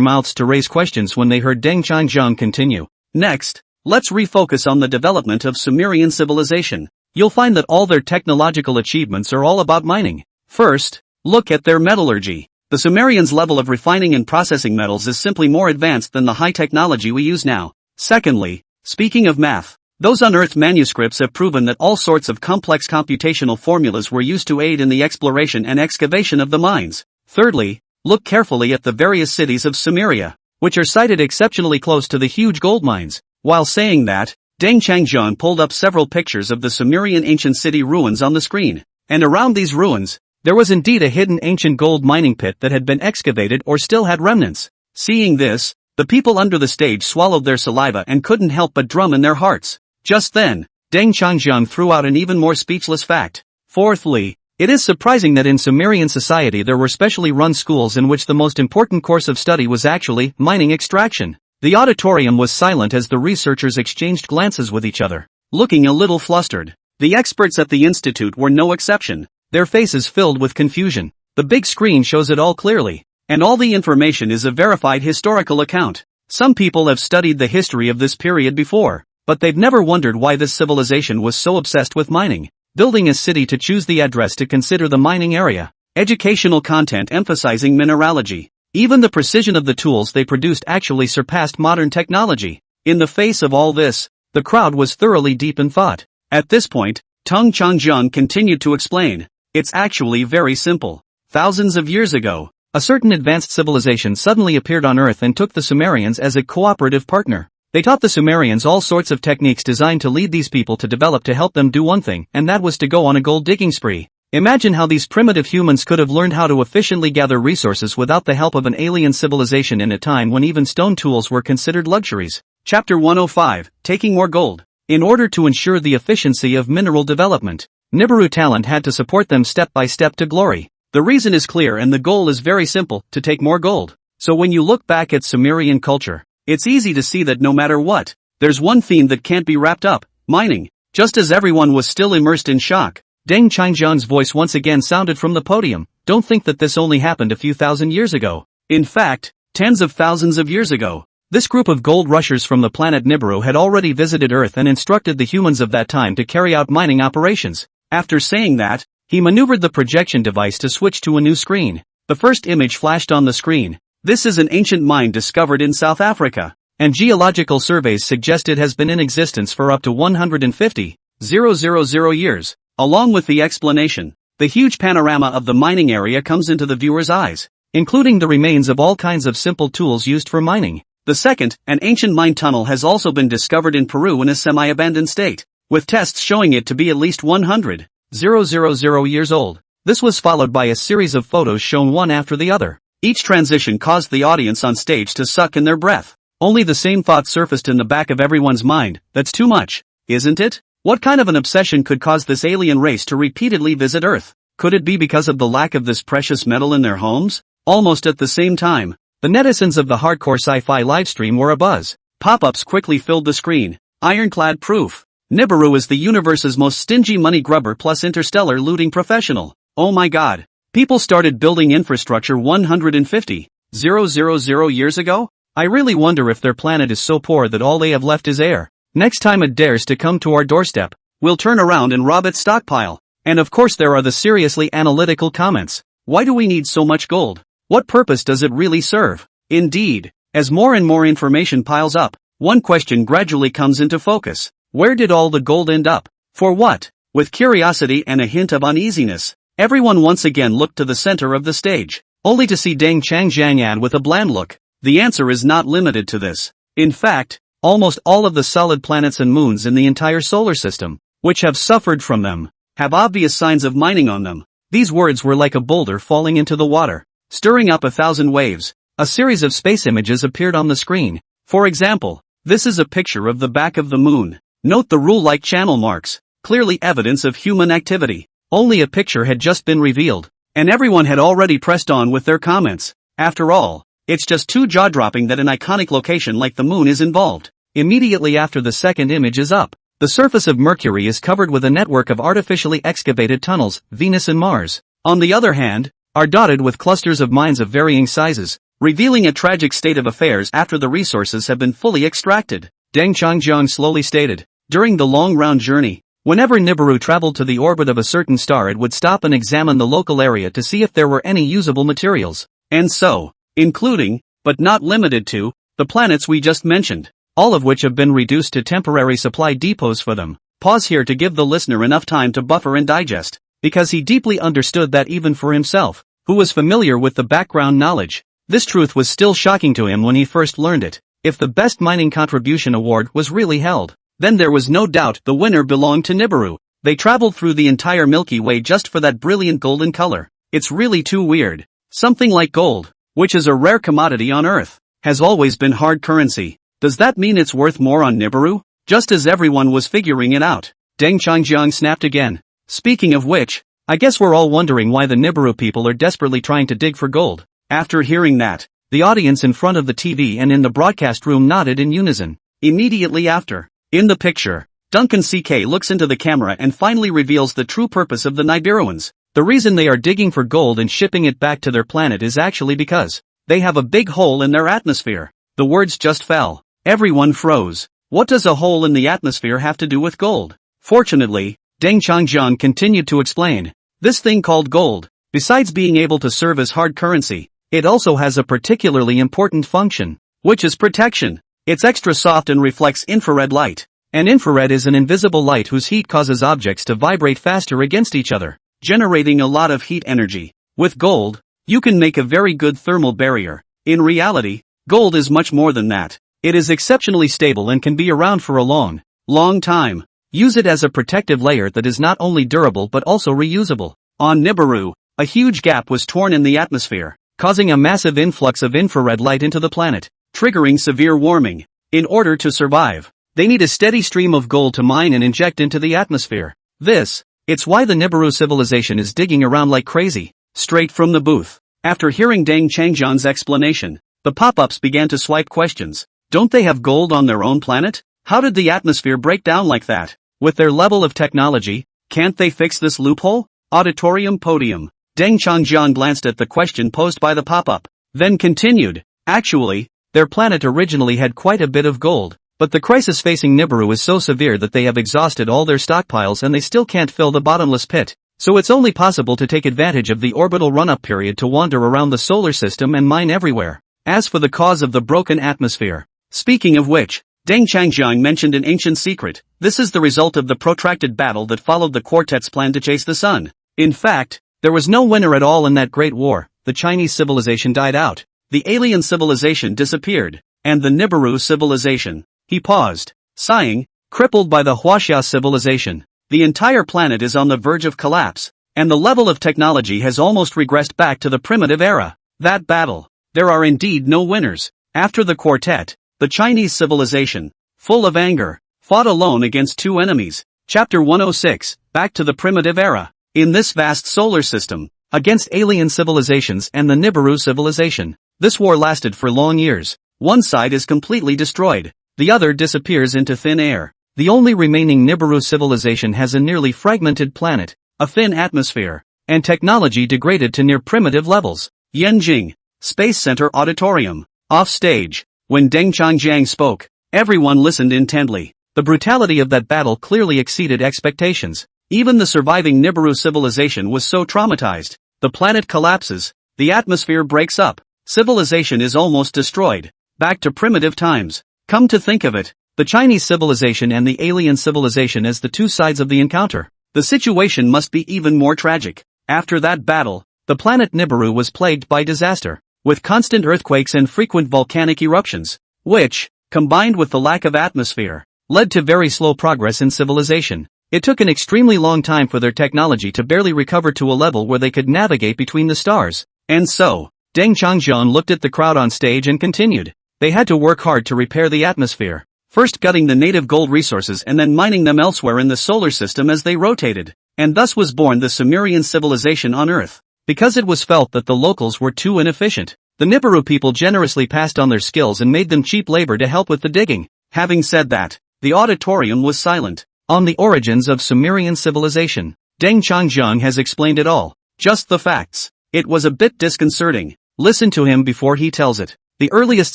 mouths to raise questions when they heard Deng Changjiang continue. Next, let's refocus on the development of Sumerian civilization. You'll find that all their technological achievements are all about mining. First, look at their metallurgy. The Sumerians' level of refining and processing metals is simply more advanced than the high technology we use now. Secondly, speaking of math, those unearthed manuscripts have proven that all sorts of complex computational formulas were used to aid in the exploration and excavation of the mines. Thirdly, look carefully at the various cities of Sumeria, which are sited exceptionally close to the huge gold mines. While saying that, Deng Changjiang pulled up several pictures of the Sumerian ancient city ruins on the screen, and around these ruins, there was indeed a hidden ancient gold mining pit that had been excavated or still had remnants. Seeing this, the people under the stage swallowed their saliva and couldn't help but drum in their hearts. Just then, Deng Changjiang threw out an even more speechless fact. Fourthly, It is surprising that in Sumerian society there were specially run schools in which the most important course of study was actually mining extraction. The auditorium was silent as the researchers exchanged glances with each other, looking a little flustered. The experts at the institute were no exception, their faces filled with confusion. The big screen shows it all clearly, and all the information is a verified historical account. Some people have studied the history of this period before, but they've never wondered why this civilization was so obsessed with mining. Building a city to choose the address to consider the mining area. Educational content emphasizing mineralogy. Even the precision of the tools they produced actually surpassed modern technology. In the face of all this, the crowd was thoroughly deep in thought. At this point, Tung Changjiang continued to explain. It's actually very simple. Thousands of years ago, a certain advanced civilization suddenly appeared on Earth and took the Sumerians as a cooperative partner. They taught the Sumerians all sorts of techniques designed to lead these people to develop to help them do one thing, and that was to go on a gold digging spree. Imagine how these primitive humans could have learned how to efficiently gather resources without the help of an alien civilization in a time when even stone tools were considered luxuries. Chapter 105, Taking More Gold. In order to ensure the efficiency of mineral development, Nibiru talent had to support them step by step to glory. The reason is clear and the goal is very simple, to take more gold. So when you look back at Sumerian culture, it's easy to see that no matter what, there's one theme that can't be wrapped up, mining. Just as everyone was still immersed in shock, Deng Changjiang's voice once again sounded from the podium. Don't think that this only happened a few thousand years ago. In fact, tens of thousands of years ago. This group of gold rushers from the planet Nibiru had already visited Earth and instructed the humans of that time to carry out mining operations. After saying that, he maneuvered the projection device to switch to a new screen. The first image flashed on the screen. This is an ancient mine discovered in South Africa, and geological surveys suggest it has been in existence for up to 150,000 years. Along with the explanation, the huge panorama of the mining area comes into the viewer's eyes, including the remains of all kinds of simple tools used for mining. The second, an ancient mine tunnel has also been discovered in Peru in a semi-abandoned state, with tests showing it to be at least 100,000 years old. This was followed by a series of photos shown one after the other. Each transition caused the audience on stage to suck in their breath. Only the same thought surfaced in the back of everyone's mind, that's too much, isn't it? What kind of an obsession could cause this alien race to repeatedly visit Earth? Could it be because of the lack of this precious metal in their homes? Almost at the same time, the netizens of the hardcore sci-fi livestream were abuzz. Pop-ups quickly filled the screen. Ironclad proof. Nibiru is the universe's most stingy money grubber plus interstellar looting professional. Oh my god. People started building infrastructure 150,000 years ago? I really wonder if their planet is so poor that all they have left is air. Next time it dares to come to our doorstep, we'll turn around and rob its stockpile. And of course there are the seriously analytical comments. Why do we need so much gold? What purpose does it really serve? Indeed, as more and more information piles up, one question gradually comes into focus. Where did all the gold end up? For what? With curiosity and a hint of uneasiness, everyone once again looked to the center of the stage, only to see Deng Changjiang add with a bland look. The answer is not limited to this. In fact, almost all of the solid planets and moons in the entire solar system, which have suffered from them, have obvious signs of mining on them. These words were like a boulder falling into the water, stirring up 1,000 waves. A series of space images appeared on the screen. For example, this is a picture of the back of the moon. Note the rule-like channel marks, clearly evidence of human activity. Only a picture had just been revealed, and everyone had already pressed on with their comments. After all, it's just too jaw-dropping that an iconic location like the moon is involved. Immediately after the second image is up, the surface of Mercury is covered with a network of artificially excavated tunnels. Venus and Mars, on the other hand, are dotted with clusters of mines of varying sizes, revealing a tragic state of affairs after the resources have been fully extracted. Deng Changjiang slowly stated. During the long round journey, whenever Nibiru traveled to the orbit of a certain star, it would stop and examine the local area to see if there were any usable materials. And so, including, but not limited to, the planets we just mentioned, all of which have been reduced to temporary supply depots for them. Pause here to give the listener enough time to buffer and digest, because he deeply understood that even for himself, who was familiar with the background knowledge, this truth was still shocking to him when he first learned it. If the Best Mining Contribution Award was really held, then there was no doubt the winner belonged to Nibiru. They traveled through the entire Milky Way just for that brilliant golden color. It's really too weird. Something like gold, which is a rare commodity on Earth, has always been hard currency. Does that mean it's worth more on Nibiru? Just as everyone was figuring it out, Deng Changjiang snapped again. Speaking of which, I guess we're all wondering why the Nibiru people are desperately trying to dig for gold. After hearing that, the audience in front of the TV and in the broadcast room nodded in unison. Immediately after, in the picture, Duncan CK looks into the camera and finally reveals the true purpose of the Nibiruans. The reason they are digging for gold and shipping it back to their planet is actually because they have a big hole in their atmosphere. The words just fell. Everyone froze. What does a hole in the atmosphere have to do with gold? Fortunately, Deng Changjiang continued to explain. This thing called gold, besides being able to serve as hard currency, it also has a particularly important function, which is protection. It's extra soft and reflects infrared light. And infrared is an invisible light whose heat causes objects to vibrate faster against each other, generating a lot of heat energy. With gold, you can make a very good thermal barrier. In reality, gold is much more than that. It is exceptionally stable and can be around for a long time. Use it as a protective layer that is not only durable but also reusable. On Nibiru, a huge gap was torn in the atmosphere, causing a massive influx of infrared light into the planet, triggering severe warming. In order to survive, they need a steady stream of gold to mine and inject into the atmosphere. It's why the Nibiru civilization is digging around like crazy. Straight from the booth. After hearing Deng Changjiang's explanation, the pop-ups began to swipe questions. Don't they have gold on their own planet? How did the atmosphere break down like that? With their level of technology, can't they fix this loophole? Auditorium podium. Deng Changjiang glanced at the question posed by the pop-up, then continued. Actually, their planet originally had quite a bit of gold, but the crisis facing Nibiru is so severe that they have exhausted all their stockpiles and they still can't fill the bottomless pit. So it's only possible to take advantage of the orbital run-up period to wander around the solar system and mine everywhere. As for the cause of the broken atmosphere, speaking of which, Deng Changjiang mentioned an ancient secret. This is the result of the protracted battle that followed the quartet's plan to chase the sun. In fact, there was no winner at all in that great war. The Chinese civilization died out. The alien civilization disappeared. And the Nibiru civilization. He paused, sighing, crippled by the Huaxia civilization. The entire planet is on the verge of collapse, and the level of technology has almost regressed back to the primitive era. That battle. There are indeed no winners. After the quartet, the Chinese civilization, full of anger, fought alone against two enemies. Chapter 106, Back to the Primitive Era. In this vast solar system, against alien civilizations and the Nibiru civilization, this war lasted for long years. One side is completely destroyed, the other disappears into thin air. The only remaining Nibiru civilization has a nearly fragmented planet, a thin atmosphere, and technology degraded to near primitive levels. Yanjing, Space Center Auditorium. Off stage. When Deng Changjiang spoke, everyone listened intently. The brutality of that battle clearly exceeded expectations. Even the surviving Nibiru civilization was so traumatized. The planet collapses, the atmosphere breaks up, civilization is almost destroyed. Back to primitive times. Come to think of it, the Chinese civilization and the alien civilization as the two sides of the encounter. The situation must be even more tragic. After that battle, the planet Nibiru was plagued by disaster, with constant earthquakes and frequent volcanic eruptions, which, combined with the lack of atmosphere, led to very slow progress in civilization. It took an extremely long time for their technology to barely recover to a level where they could navigate between the stars. And so, Deng Changjiang looked at the crowd on stage and continued. They had to work hard to repair the atmosphere, first gutting the native gold resources and then mining them elsewhere in the solar system as they rotated. And thus was born the Sumerian civilization on Earth. Because it was felt that the locals were too inefficient, the Nibiru people generously passed on their skills and made them cheap labor to help with the digging. Having said that, the auditorium was silent. On the origins of Sumerian civilization, Deng Changjiang has explained it all. Just the facts. It was a bit disconcerting. Listen to him before he tells it. The earliest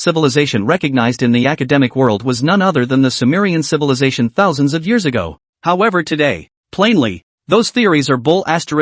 civilization recognized in the academic world was none other than the Sumerian civilization thousands of years ago. However today, plainly, those theories are bull ********.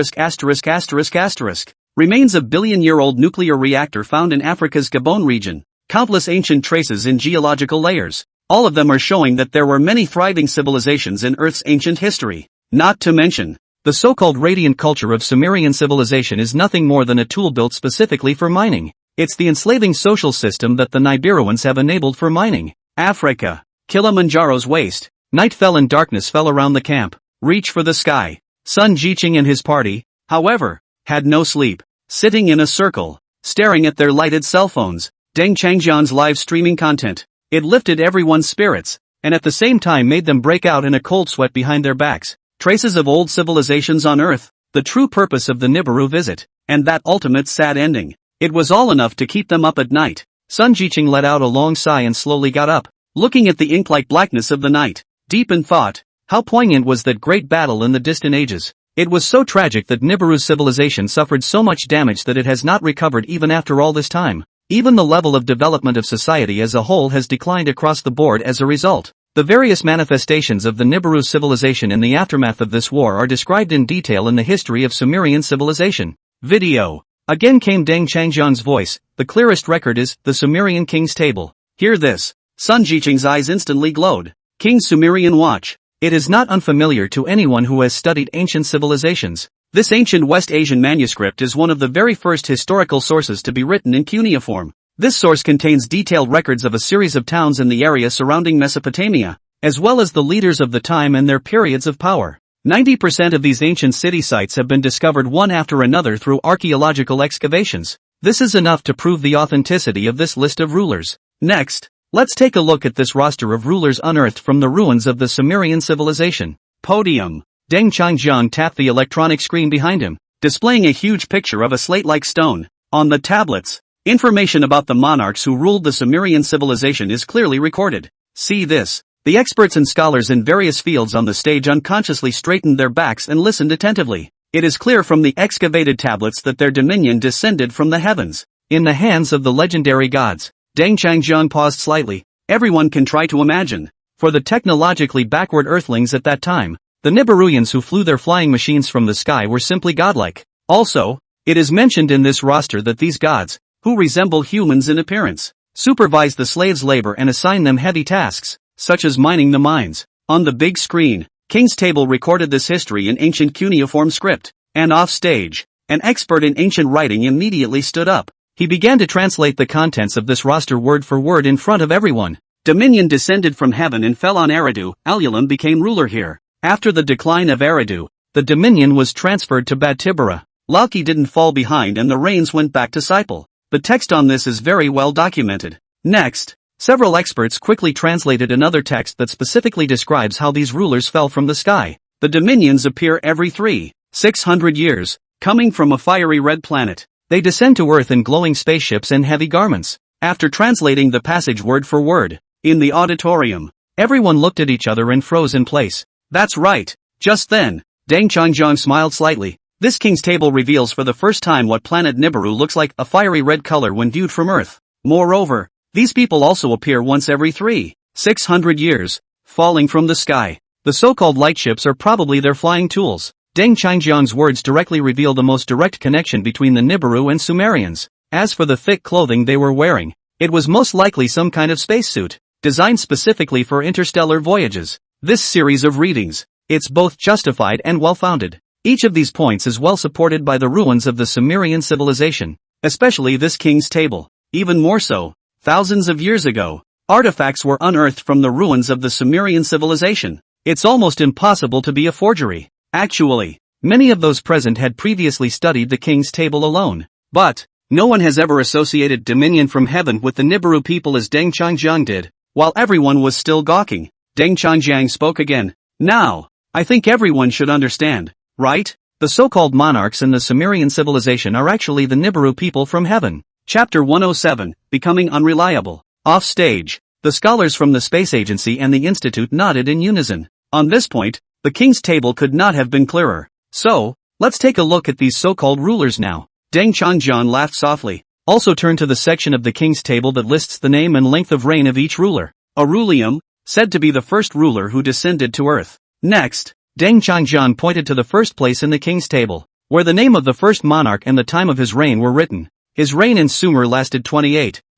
Remains of billion-year-old nuclear reactor found in Africa's Gabon region. Countless ancient traces in geological layers. All of them are showing that there were many thriving civilizations in Earth's ancient history. Not to mention, the so-called radiant culture of Sumerian civilization is nothing more than a tool built specifically for mining. It's the enslaving social system that the Nibiruans have enabled for mining. Africa. Kilimanjaro's waste. Night fell and darkness fell around the camp. Reach for the sky. Sun Jiqing and his party, however, had no sleep. Sitting in a circle, staring at their lighted cell phones. Deng Changjiang's live streaming content. It lifted everyone's spirits, and at the same time made them break out in a cold sweat behind their backs. Traces of old civilizations on Earth. the true purpose of the Nibiru visit, and that ultimate sad ending. It was all enough to keep them up at night. Sun Jiqing let out a long sigh and slowly got up, looking at the ink-like blackness of the night. Deep in thought, how poignant was that great battle in the distant ages. It was so tragic that Nibiru's civilization suffered so much damage that it has not recovered even after all this time. Even the level of development of society as a whole has declined across the board as a result. The various manifestations of the Nibiru civilization in the aftermath of this war are described in detail in the history of Sumerian civilization. Video. Again came Deng Changjiang's voice. The clearest record is the Sumerian King's Table. Hear this. Sun Jiqing's eyes instantly glowed. King's Sumerian Watch. It is not unfamiliar to anyone who has studied ancient civilizations. This ancient West Asian manuscript is one of the very first historical sources to be written in cuneiform. This source contains detailed records of a series of towns in the area surrounding Mesopotamia, as well as the leaders of the time and their periods of power. 90% of these ancient city sites have been discovered one after another through archaeological excavations. This is enough to prove the authenticity of this list of rulers. Next, let's take a look at this roster of rulers unearthed from the ruins of the Sumerian civilization. Podium. Deng Changjiang tapped the electronic screen behind him, displaying a huge picture of a slate-like stone. On the tablets, information about the monarchs who ruled the Sumerian civilization is clearly recorded. See this. The experts and scholars in various fields on the stage unconsciously straightened their backs and listened attentively. It is clear from the excavated tablets that their dominion descended from the heavens, in the hands of the legendary gods. Deng Changjiang paused slightly. Everyone can try to imagine. For the technologically backward earthlings at that time, the Nibiruians who flew their flying machines from the sky were simply godlike. Also, it is mentioned in this roster that these gods, who resemble humans in appearance, supervise the slaves' labor and assign them heavy tasks, such as mining the mines. On the big screen, King's Table recorded this history in ancient cuneiform script, and off stage, an expert in ancient writing immediately stood up. He began to translate the contents of this roster word for word in front of everyone. Dominion descended from heaven and fell on Eridu. Alulim became ruler here. After the decline of Eridu, the dominion was transferred to Bad-Tibera. Lalki didn't fall behind and the reins went back to Sipal. The text on this is very well documented. Next, several experts quickly translated another text that specifically describes how these rulers fell from the sky. The dominions appear every 300-600 years, coming from a fiery red planet. They descend to Earth in glowing spaceships and heavy garments. After translating the passage word for word, in the auditorium, everyone looked at each other and froze in place. That's right. Just then, Deng Changjiang smiled slightly. This King's Table reveals for the first time what planet Nibiru looks like, a fiery red color when viewed from Earth. Moreover, these people also appear once every 300-600 years, falling from the sky. The so-called lightships are probably their flying tools. Deng Changjiang's words directly reveal the most direct connection between the Nibiru and Sumerians. As for the thick clothing they were wearing, it was most likely some kind of spacesuit, designed specifically for interstellar voyages. This series of readings, it's both justified and well-founded. Each of these points is well supported by the ruins of the Sumerian civilization, especially this King's Table. Even more so, thousands of years ago, artifacts were unearthed from the ruins of the Sumerian civilization. It's almost impossible to be a forgery. Actually, many of those present had previously studied the King's Table alone. But, no one has ever associated dominion from heaven with the Nibiru people as Deng Changjiang did. While everyone was still gawking, Deng Changjiang spoke again. Now, I think everyone should understand, right? The so-called monarchs in the Sumerian civilization are actually the Nibiru people from heaven. Chapter 107, Becoming Unreliable. Off stage, the scholars from the Space Agency and the Institute nodded in unison. On this point, the King's Table could not have been clearer. So, let's take a look at these so-called rulers now. Deng Changjiang laughed softly. Also turn to the section of the King's Table that lists the name and length of reign of each ruler. Aurelium, said to be the first ruler who descended to Earth. Next, Deng Changjiang pointed to the first place in the King's Table, where the name of the first monarch and the time of his reign were written. His reign in Sumer lasted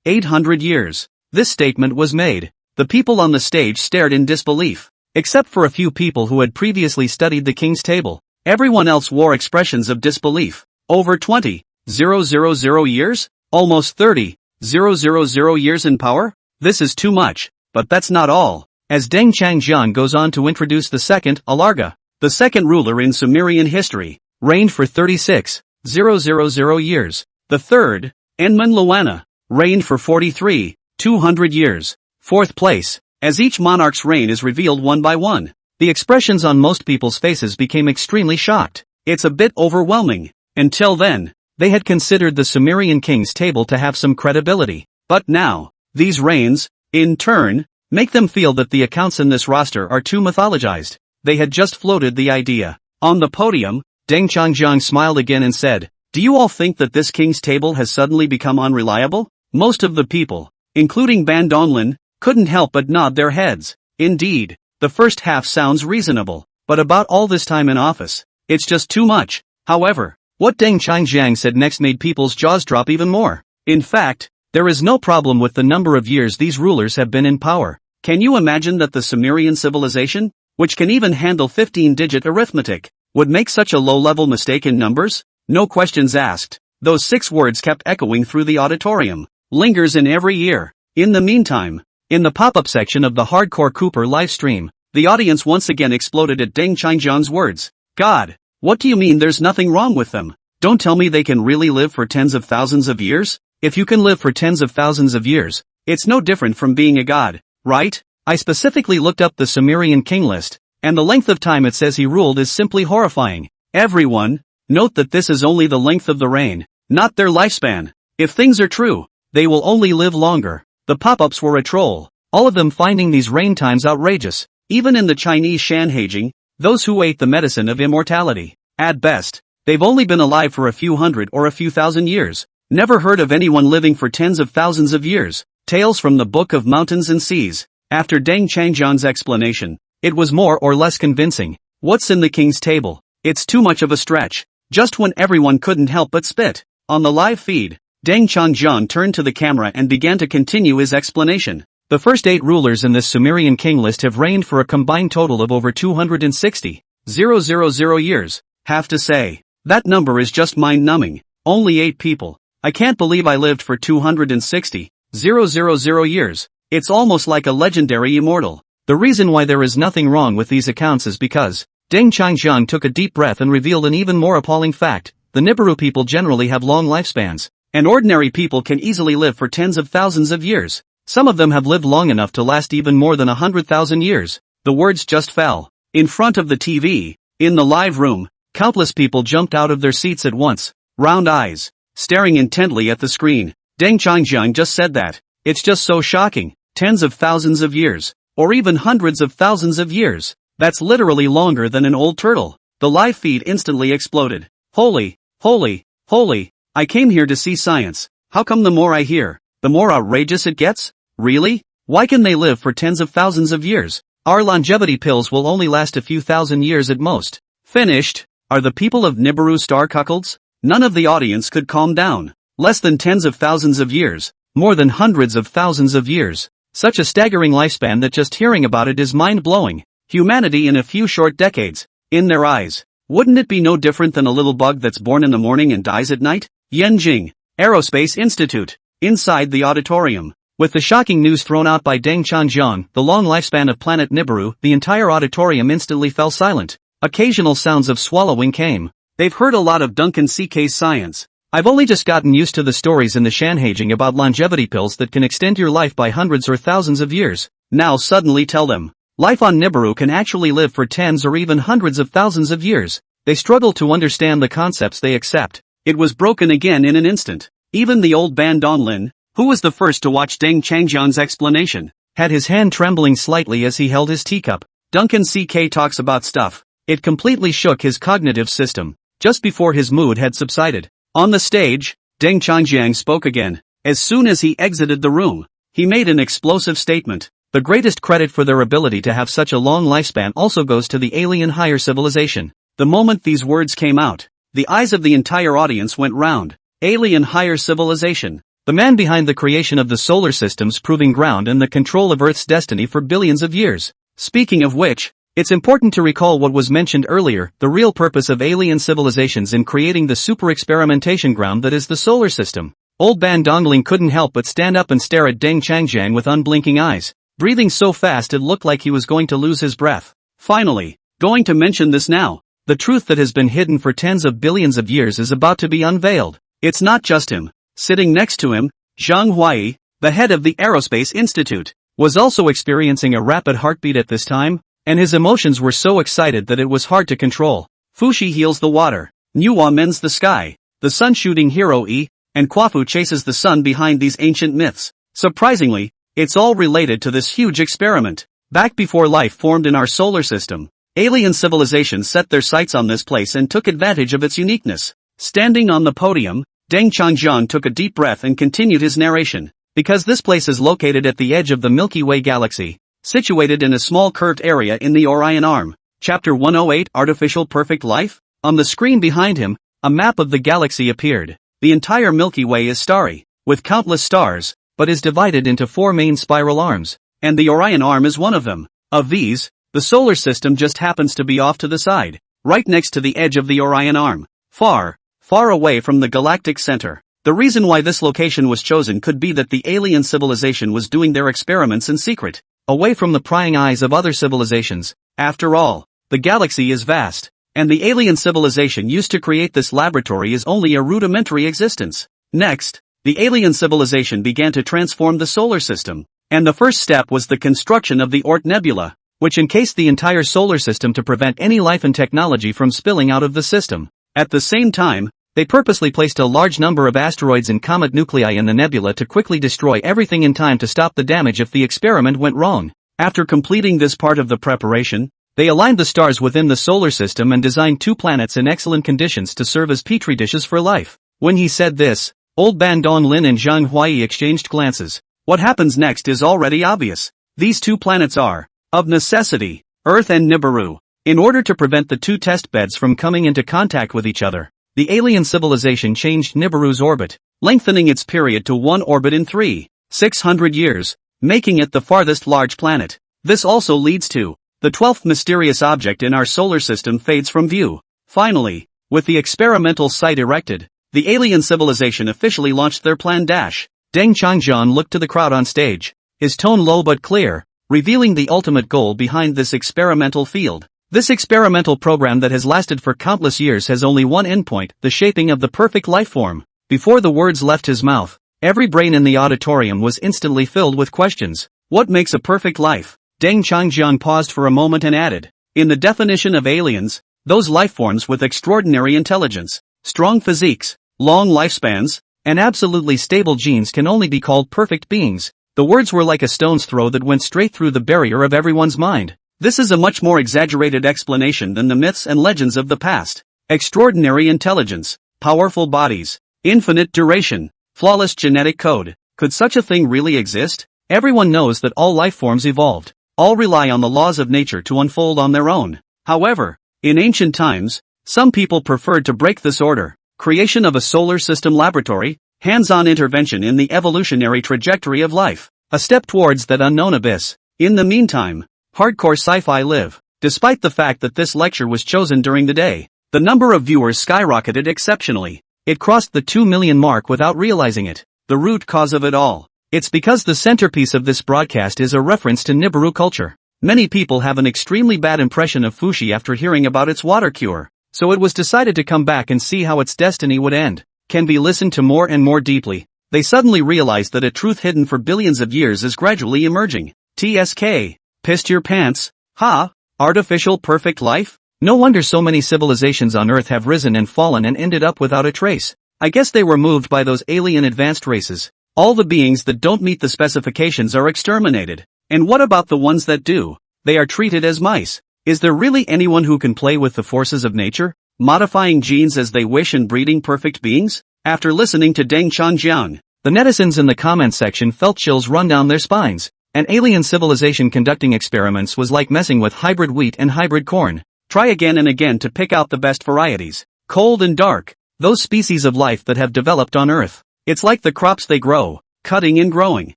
800 years. This statement was made. The people on the stage stared in disbelief. Except for a few people who had previously studied the King's Table, everyone else wore expressions of disbelief. Over 20,000 years? Almost 30,000 years in power? This is too much. But that's not all. As Deng Changjiang goes on to introduce the second, Alarga, the second ruler in Sumerian history, reigned for 36,000 years. The third, Enmanlawana, reigned for 43,200 years. Fourth place. As each monarch's reign is revealed one by one, the expressions on most people's faces became extremely shocked. It's a bit overwhelming. Until then, they had considered the Sumerian king's table to have some credibility. But now, these reigns, in turn, make them feel that the accounts in this roster are too mythologized. They had just floated the idea. On the podium, Deng Changjiang smiled again and said, "Do you all think that this king's table has suddenly become unreliable?" Most of the people, including Ban Donglin, couldn't help but nod their heads. Indeed, the first half sounds reasonable, but about all this time in office, it's just too much. However, what Deng Changjiang said next made people's jaws drop even more. In fact, there is no problem with the number of years these rulers have been in power. Can you imagine that the Sumerian civilization, which can even handle 15-digit arithmetic, would make such a low-level mistake in numbers? No questions asked. Those 6 words kept echoing through the auditorium. Lingers in every ear. In the meantime, in the pop-up section of the Hardcore Cooper live stream, the audience once again exploded at Deng Changjiang's words. God, what do you mean there's nothing wrong with them? Don't tell me they can really live for tens of thousands of years? If you can live for tens of thousands of years, it's no different from being a god, right? I specifically looked up the Sumerian king list, and the length of time it says he ruled is simply horrifying. Everyone, note that this is only the length of the reign, not their lifespan. If things are true, they will only live longer. The pop-ups were a troll, all of them finding these reign times outrageous. Even in the Chinese Shanhaijing, those who ate the medicine of immortality, at best, they've only been alive for a few hundred or a few thousand years. Never heard of anyone living for tens of thousands of years. Tales from the Book of Mountains and Seas. After Deng Changjiang's explanation, it was more or less convincing. What's in the king's table? It's too much of a stretch. Just when everyone couldn't help but spit. On the live feed, Deng Changjiang turned to the camera and began to continue his explanation. The first 8 rulers in this Sumerian king list have reigned for a combined total of over 260,000 years. Have to say, that number is just mind-numbing. Only 8 people. I can't believe I lived for 260,000 years. It's almost like a legendary immortal. The reason why there is nothing wrong with these accounts is because Deng Changjiang took a deep breath and revealed an even more appalling fact. The Nibiru people generally have long lifespans, and ordinary people can easily live for tens of thousands of years. Some of them have lived long enough to last even more than 100,000 years. The words just fell. In front of the TV, in the live room, countless people jumped out of their seats at once, round eyes, staring intently at the screen. Deng Changjiang just said that. It's just so shocking. Tens of thousands of years, or even hundreds of thousands of years. That's literally longer than an old turtle. The live feed instantly exploded. Holy, holy, holy, I came here to see science. How come the more I hear, the more outrageous it gets? Really? Why can they live for tens of thousands of years? Our longevity pills will only last a few thousand years at most. Finished. Are the people of Nibiru star cuckolds? None of the audience could calm down. Less than tens of thousands of years. More than hundreds of thousands of years. Such a staggering lifespan that just hearing about it is mind-blowing. Humanity in a few short decades. In their eyes, wouldn't it be no different than a little bug that's born in the morning and dies at night? Yanjing Aerospace Institute. Inside the auditorium. With the shocking news thrown out by Deng Changjiang, the long lifespan of planet Nibiru, the entire auditorium instantly fell silent. Occasional sounds of swallowing came. They've heard a lot of Duncan CK's science. I've only just gotten used to the stories in the Shanhaijing about longevity pills that can extend your life by hundreds or thousands of years. Now suddenly tell them, life on Nibiru can actually live for tens or even hundreds of thousands of years. They struggle to understand the concepts they accept. It was broken again in an instant. Even the old Ban Donglin, who was the first to watch Deng Changjiang's explanation, had his hand trembling slightly as he held his teacup. Duncan CK talks about stuff. It completely shook his cognitive system. Just before his mood had subsided. On the stage, Deng Changjiang spoke again. As soon as he exited the room, he made an explosive statement. The greatest credit for their ability to have such a long lifespan also goes to the alien higher civilization. The moment these words came out, the eyes of the entire audience went round. Alien higher civilization. The man behind the creation of the solar system's proving ground and the control of Earth's destiny for billions of years. Speaking of which, it's important to recall what was mentioned earlier, the real purpose of alien civilizations in creating the super experimentation ground that is the solar system. Old Ban Dongling couldn't help but stand up and stare at Deng Changjiang with unblinking eyes, breathing so fast it looked like he was going to lose his breath. Finally, going to mention this now. The truth that has been hidden for tens of billions of years is about to be unveiled. It's not just him. Sitting next to him, Zhang Huai, the head of the Aerospace Institute, was also experiencing a rapid heartbeat at this time, and his emotions were so excited that it was hard to control. Fushi heals the water, Nuwa mends the sky, the sun-shooting hero E, and Kwafu chases the sun behind these ancient myths. Surprisingly, it's all related to this huge experiment. Back before life formed in our solar system, alien civilizations set their sights on this place and took advantage of its uniqueness. Standing on the podium, Deng Changjiang took a deep breath and continued his narration. Because this place is located at the edge of the Milky Way galaxy, situated in a small curved area in the Orion Arm. Chapter 108 Artificial Perfect Life? On the screen behind him, a map of the galaxy appeared. The entire Milky Way is starry, with countless stars, but is divided into 4 main spiral arms, and the Orion Arm is one of them. Of these, the solar system just happens to be off to the side, right next to the edge of the Orion Arm, far, far away from the galactic center. The reason why this location was chosen could be that the alien civilization was doing their experiments in secret, away from the prying eyes of other civilizations. After all, the galaxy is vast, and the alien civilization used to create this laboratory is only a rudimentary existence. Next, the alien civilization began to transform the solar system, and the first step was the construction of the Oort Nebula, which encased the entire solar system to prevent any life and technology from spilling out of the system. At the same time, they purposely placed a large number of asteroids and comet nuclei in the nebula to quickly destroy everything in time to stop the damage if the experiment went wrong. After completing this part of the preparation, they aligned the stars within the solar system and designed 2 planets in excellent conditions to serve as petri dishes for life. When he said this, Old Ban Donglin and Zhang Huai exchanged glances. What happens next is already obvious. These 2 planets are, of necessity, Earth and Nibiru. In order to prevent the 2 test beds from coming into contact with each other, the alien civilization changed Nibiru's orbit, lengthening its period to 1 orbit in 3,600 years, making it the farthest large planet. This also leads to the 12th mysterious object in our solar system fades from view. Finally, with the experimental site erected, the alien civilization officially launched their plan. Deng Changjiang looked to the crowd on stage, his tone low but clear, revealing the ultimate goal behind this experimental field. This experimental program that has lasted for countless years has only one endpoint, the shaping of the perfect life form. Before the words left his mouth, every brain in the auditorium was instantly filled with questions. What makes a perfect life? Deng Changjiang paused for a moment and added, in the definition of aliens, those life forms with extraordinary intelligence, strong physiques, long lifespans, and absolutely stable genes can only be called perfect beings. The words were like a stone's throw that went straight through the barrier of everyone's mind. This is a much more exaggerated explanation than the myths and legends of the past. Extraordinary intelligence, powerful bodies, infinite duration, flawless genetic code. Could such a thing really exist? Everyone knows that all life forms evolved. All rely on the laws of nature to unfold on their own. However, in ancient times, some people preferred to break this order. Creation of a solar system laboratory, hands-on intervention in the evolutionary trajectory of life, a step towards that unknown abyss. In the meantime, hardcore sci-fi live. Despite the fact that this lecture was chosen during the day, the number of viewers skyrocketed exceptionally. It crossed the 2 million mark without realizing it. The root cause of it all. It's because the centerpiece of this broadcast is a reference to Nibiru culture. Many people have an extremely bad impression of Fushi after hearing about its water cure, so it was decided to come back and see how its destiny would end. Can be listened to more and more deeply. They suddenly realized that a truth hidden for billions of years is gradually emerging. TSK. Pissed your pants? Ha? Artificial perfect life? No wonder so many civilizations on Earth have risen and fallen and ended up without a trace. I guess they were moved by those alien advanced races. All the beings that don't meet the specifications are exterminated. And what about the ones that do? They are treated as mice. Is there really anyone who can play with the forces of nature, modifying genes as they wish and breeding perfect beings? After listening to Deng Changjiang, the netizens in the comments section felt chills run down their spines. An alien civilization conducting experiments was like messing with hybrid wheat and hybrid corn. Try again and again to pick out the best varieties. Cold and dark, those species of life that have developed on Earth. It's like the crops they grow, cutting and growing.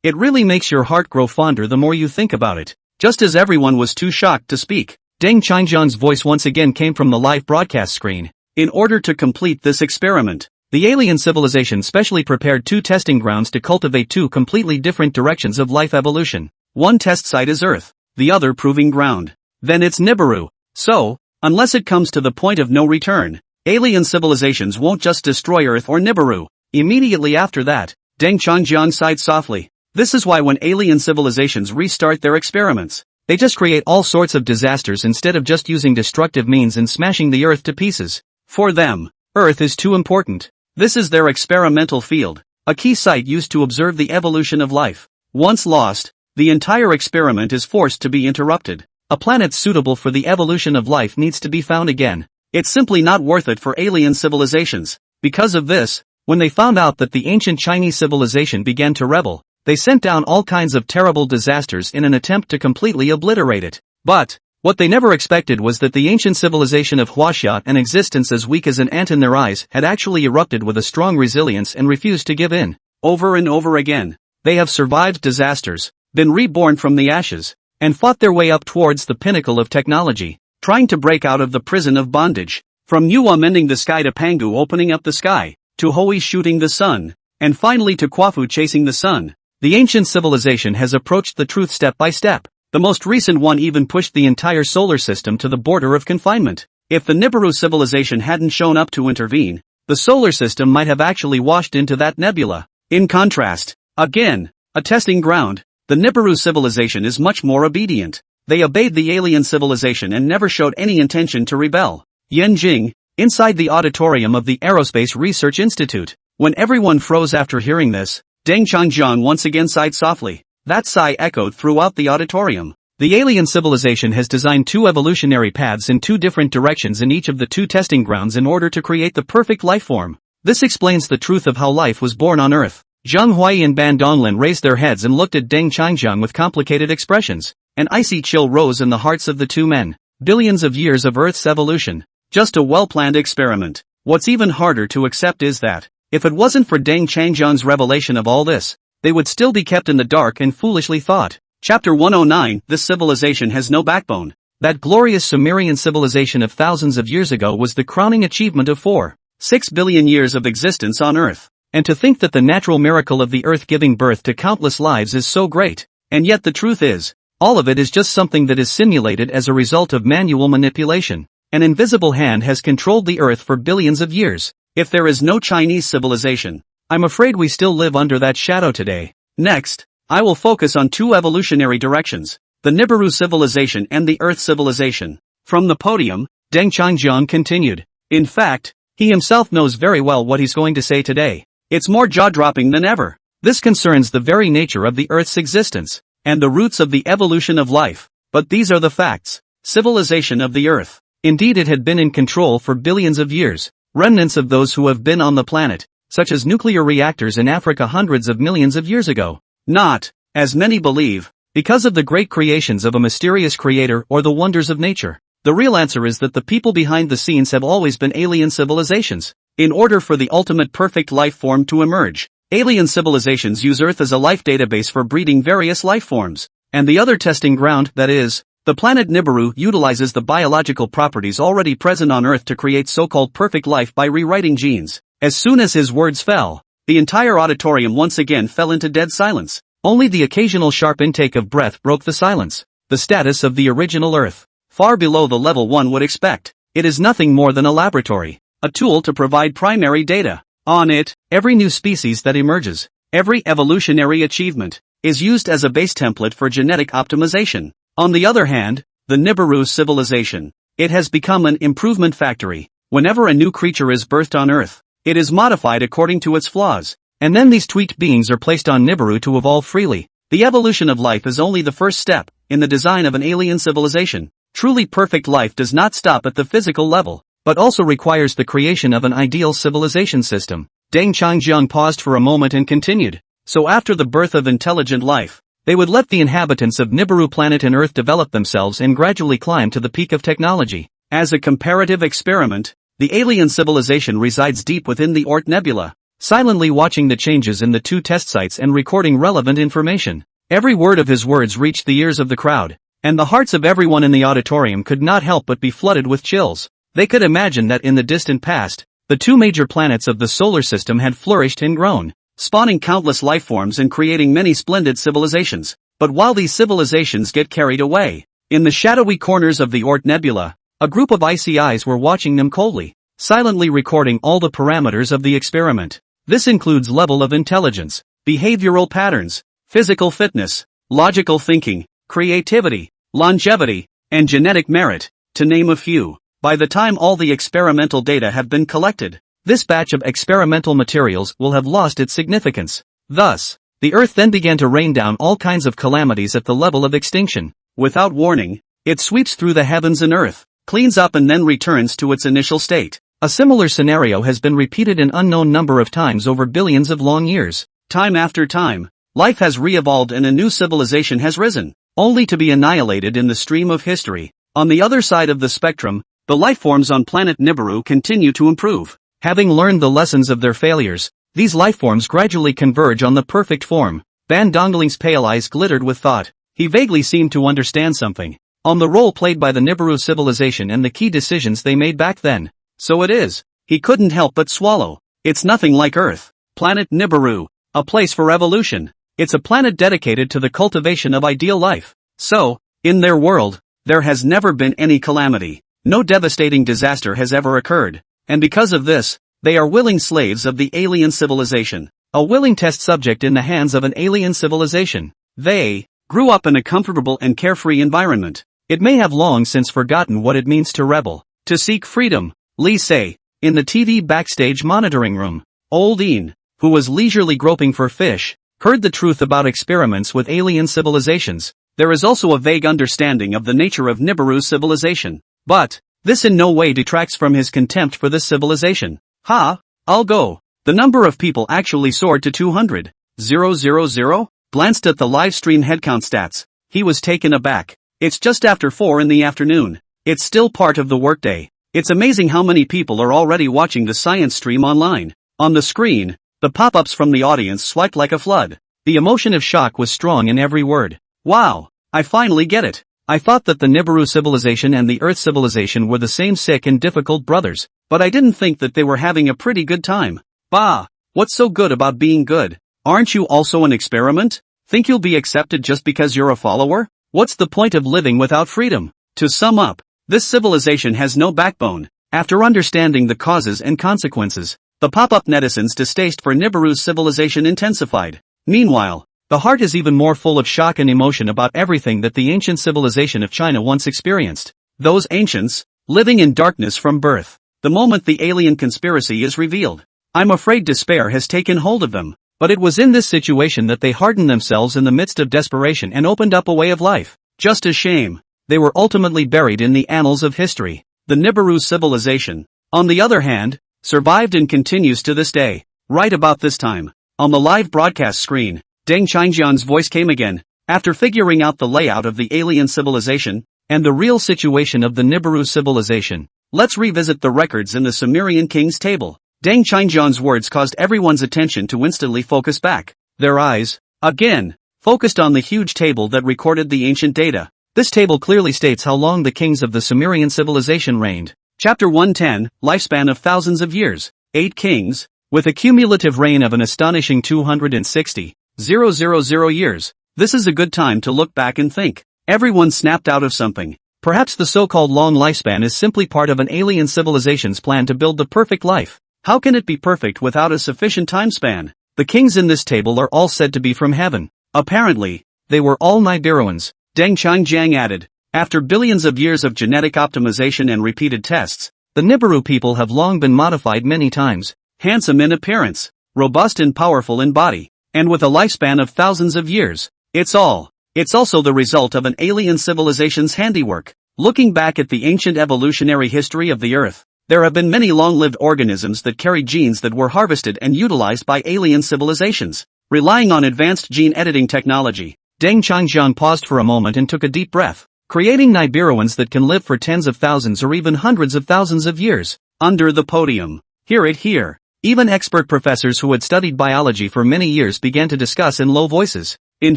It really makes your heart grow fonder the more you think about it. Just as everyone was too shocked to speak, Deng Changjiang's voice once again came from the live broadcast screen. In order to complete this experiment, the alien civilization specially prepared 2 testing grounds to cultivate 2 completely different directions of life evolution. One test site is Earth, the other proving ground. Then it's Nibiru. So, unless it comes to the point of no return, alien civilizations won't just destroy Earth or Nibiru. Immediately after that, Deng Changjiang sighed softly. This is why when alien civilizations restart their experiments, They just create all sorts of disasters instead of just using destructive means and smashing the Earth to pieces. For them, Earth is too important. This is their experimental field, a key site used to observe the evolution of life. Once lost, the entire experiment is forced to be interrupted. A planet suitable for the evolution of life needs to be found again. It's simply not worth it for alien civilizations. Because of this, when they found out that the ancient Chinese civilization began to rebel, they sent down all kinds of terrible disasters in an attempt to completely obliterate it. But what they never expected was that the ancient civilization of Huaxia, an existence as weak as an ant in their eyes, had actually erupted with a strong resilience and refused to give in. Over and over again, they have survived disasters, been reborn from the ashes, and fought their way up towards the pinnacle of technology, trying to break out of the prison of bondage. From Nuwa mending the sky to Pangu opening up the sky, to Hui shooting the sun, and finally to Kwafu chasing the sun. The ancient civilization has approached the truth step by step. The most recent one even pushed the entire solar system to the border of confinement. If the Nibiru civilization hadn't shown up to intervene, the solar system might have actually washed into that nebula. In contrast, again, a testing ground, the Nibiru civilization is much more obedient. They obeyed the alien civilization and never showed any intention to rebel. Yanjing, inside the auditorium of the Aerospace Research Institute. When everyone froze after hearing this, Deng Changjiang once again sighed softly. That sigh echoed throughout the auditorium. The alien civilization has designed 2 evolutionary paths in 2 different directions in each of the 2 testing grounds in order to create the perfect life form. This explains the truth of how life was born on Earth. Zhang Huai and Ban Donglin raised their heads and looked at Deng Changjiang with complicated expressions. An icy chill rose in the hearts of the 2 men. Billions of years of Earth's evolution. Just a well-planned experiment. What's even harder to accept is that, if it wasn't for Deng Changjiang's revelation of all this, they would still be kept in the dark and foolishly thought. Chapter 109, This civilization has no backbone. That glorious Sumerian civilization of thousands of years ago was the crowning achievement of 4.6 billion years of existence on Earth. And to think that the natural miracle of the Earth giving birth to countless lives is so great. And yet the truth is, all of it is just something that is simulated as a result of manual manipulation. An invisible hand has controlled the Earth for billions of years. If there is no Chinese civilization, I'm afraid we still live under that shadow today. Next, I will focus on 2 evolutionary directions, the Nibiru civilization and the Earth civilization. From the podium, Deng Changjiang continued. In fact, he himself knows very well what he's going to say today. It's more jaw-dropping than ever. This concerns the very nature of the Earth's existence, and the roots of the evolution of life. But these are the facts. Civilization of the Earth. Indeed, it had been in control for billions of years. Remnants of those who have been on the planet, such as nuclear reactors in Africa hundreds of millions of years ago. Not, as many believe, because of the great creations of a mysterious creator or the wonders of nature. The real answer is that the people behind the scenes have always been alien civilizations. In order for the ultimate perfect life form to emerge, alien civilizations use Earth as a life database for breeding various life forms. And the other testing ground, that is, the planet Nibiru, utilizes the biological properties already present on Earth to create so-called perfect life by rewriting genes. As soon as his words fell, the entire auditorium once again fell into dead silence. Only the occasional sharp intake of breath broke the silence. The status of the original Earth, far below the level one would expect. It is nothing more than a laboratory, a tool to provide primary data. On it, every new species that emerges, every evolutionary achievement, is used as a base template for genetic optimization. On the other hand, the Nibiru civilization, it has become an improvement factory. Whenever a new creature is birthed on Earth, it is modified according to its flaws, and then these tweaked beings are placed on Nibiru to evolve freely. The evolution of life is only the first step in the design of an alien civilization. Truly perfect life does not stop at the physical level, but also requires the creation of an ideal civilization system. Deng Changjiang paused for a moment and continued. So after the birth of intelligent life, they would let the inhabitants of Nibiru planet and Earth develop themselves and gradually climb to the peak of technology. As a comparative experiment, the alien civilization resides deep within the Oort Nebula, silently watching the changes in the 2 test sites and recording relevant information. Every word of his words reached the ears of the crowd, and the hearts of everyone in the auditorium could not help but be flooded with chills. They could imagine that in the distant past, the 2 major planets of the solar system had flourished and grown, spawning countless life forms and creating many splendid civilizations. But while these civilizations get carried away, in the shadowy corners of the Oort Nebula, a group of icy eyes were watching them coldly, silently recording all the parameters of the experiment. This includes level of intelligence, behavioral patterns, physical fitness, logical thinking, creativity, longevity, and genetic merit, to name a few. By the time all the experimental data have been collected, this batch of experimental materials will have lost its significance. Thus, the Earth then began to rain down all kinds of calamities at the level of extinction. Without warning, it sweeps through the heavens and Earth, cleans up and then returns to its initial state. A similar scenario has been repeated an unknown number of times over billions of long years. Time after time, life has re-evolved and a new civilization has risen, only to be annihilated in the stream of history. On the other side of the spectrum, the lifeforms on planet Nibiru continue to improve. Having learned the lessons of their failures, these lifeforms gradually converge on the perfect form. Van Dongeling's pale eyes glittered with thought. He vaguely seemed to understand something. On the role played by the Nibiru civilization and the key decisions they made back then. So it is. He couldn't help but swallow. It's nothing like Earth. Planet Nibiru, a place for evolution. It's a planet dedicated to the cultivation of ideal life. So, in their world, there has never been any calamity. No devastating disaster has ever occurred. And because of this, they are willing slaves of the alien civilization. A willing test subject in the hands of an alien civilization. They grew up in a comfortable and carefree environment. It may have long since forgotten what it means to rebel, to seek freedom. Lee say, in the TV backstage monitoring room, old Ian, who was leisurely groping for fish, heard the truth about experiments with alien civilizations. There is also a vague understanding of the nature of Nibiru civilization. But this in no way detracts from his contempt for this civilization. I'll go. The number of people actually soared to 200,000. Glanced at the live stream headcount stats. He was taken aback. It's just after 4 in the afternoon. It's still part of the workday. It's amazing how many people are already watching the science stream online. On the screen, the pop-ups from the audience swiped like a flood. The emotion of shock was strong in every word. Wow, I finally get it. I thought that the Nibiru civilization and the Earth civilization were the same sick and difficult brothers, but I didn't think that they were having a pretty good time. Bah, what's so good about being good? Aren't you also an experiment? Think you'll be accepted just because you're a follower? What's the point of living without freedom? To sum up, this civilization has no backbone. After understanding the causes and consequences, the pop-up netizens' distaste for Nibiru's civilization intensified. Meanwhile, the heart is even more full of shock and emotion about everything that the ancient civilization of China once experienced. Those ancients, living in darkness from birth. The moment the alien conspiracy is revealed, I'm afraid despair has taken hold of them. But it was in this situation that they hardened themselves in the midst of desperation and opened up a way of life. Just a shame. They were ultimately buried in the annals of history. The Nibiru civilization, on the other hand, survived and continues to this day. Right about this time, on the live broadcast screen, Deng Qingjian's voice came again. After figuring out the layout of the alien civilization, and the real situation of the Nibiru civilization, let's revisit the records in the Sumerian King's Table. Deng Qingjian's words caused everyone's attention to instantly focus back. Their eyes, again, focused on the huge table that recorded the ancient data. This table clearly states how long the kings of the Sumerian civilization reigned. Chapter 110, Lifespan of Thousands of Years. 8 kings, with a cumulative reign of an astonishing 260,000 years. This is a good time to look back and think. Everyone snapped out of something. Perhaps the so-called long lifespan is simply part of an alien civilization's plan to build the perfect life. How can it be perfect without a sufficient time span? The kings in this table are all said to be from heaven. Apparently, they were all Nibiruans. Deng Qingjiang added, after billions of years of genetic optimization and repeated tests, the Nibiru people have long been modified many times. Handsome in appearance, robust and powerful in body, and with a lifespan of thousands of years. It's also the result of an alien civilization's handiwork. Looking back at the ancient evolutionary history of the Earth, there have been many long-lived organisms that carried genes that were harvested and utilized by alien civilizations. Relying on advanced gene editing technology, Deng Qingjian paused for a moment and took a deep breath, creating Nibiruans that can live for tens of thousands or even hundreds of thousands of years. Under the podium. Hear it here. Even expert professors who had studied biology for many years began to discuss in low voices. In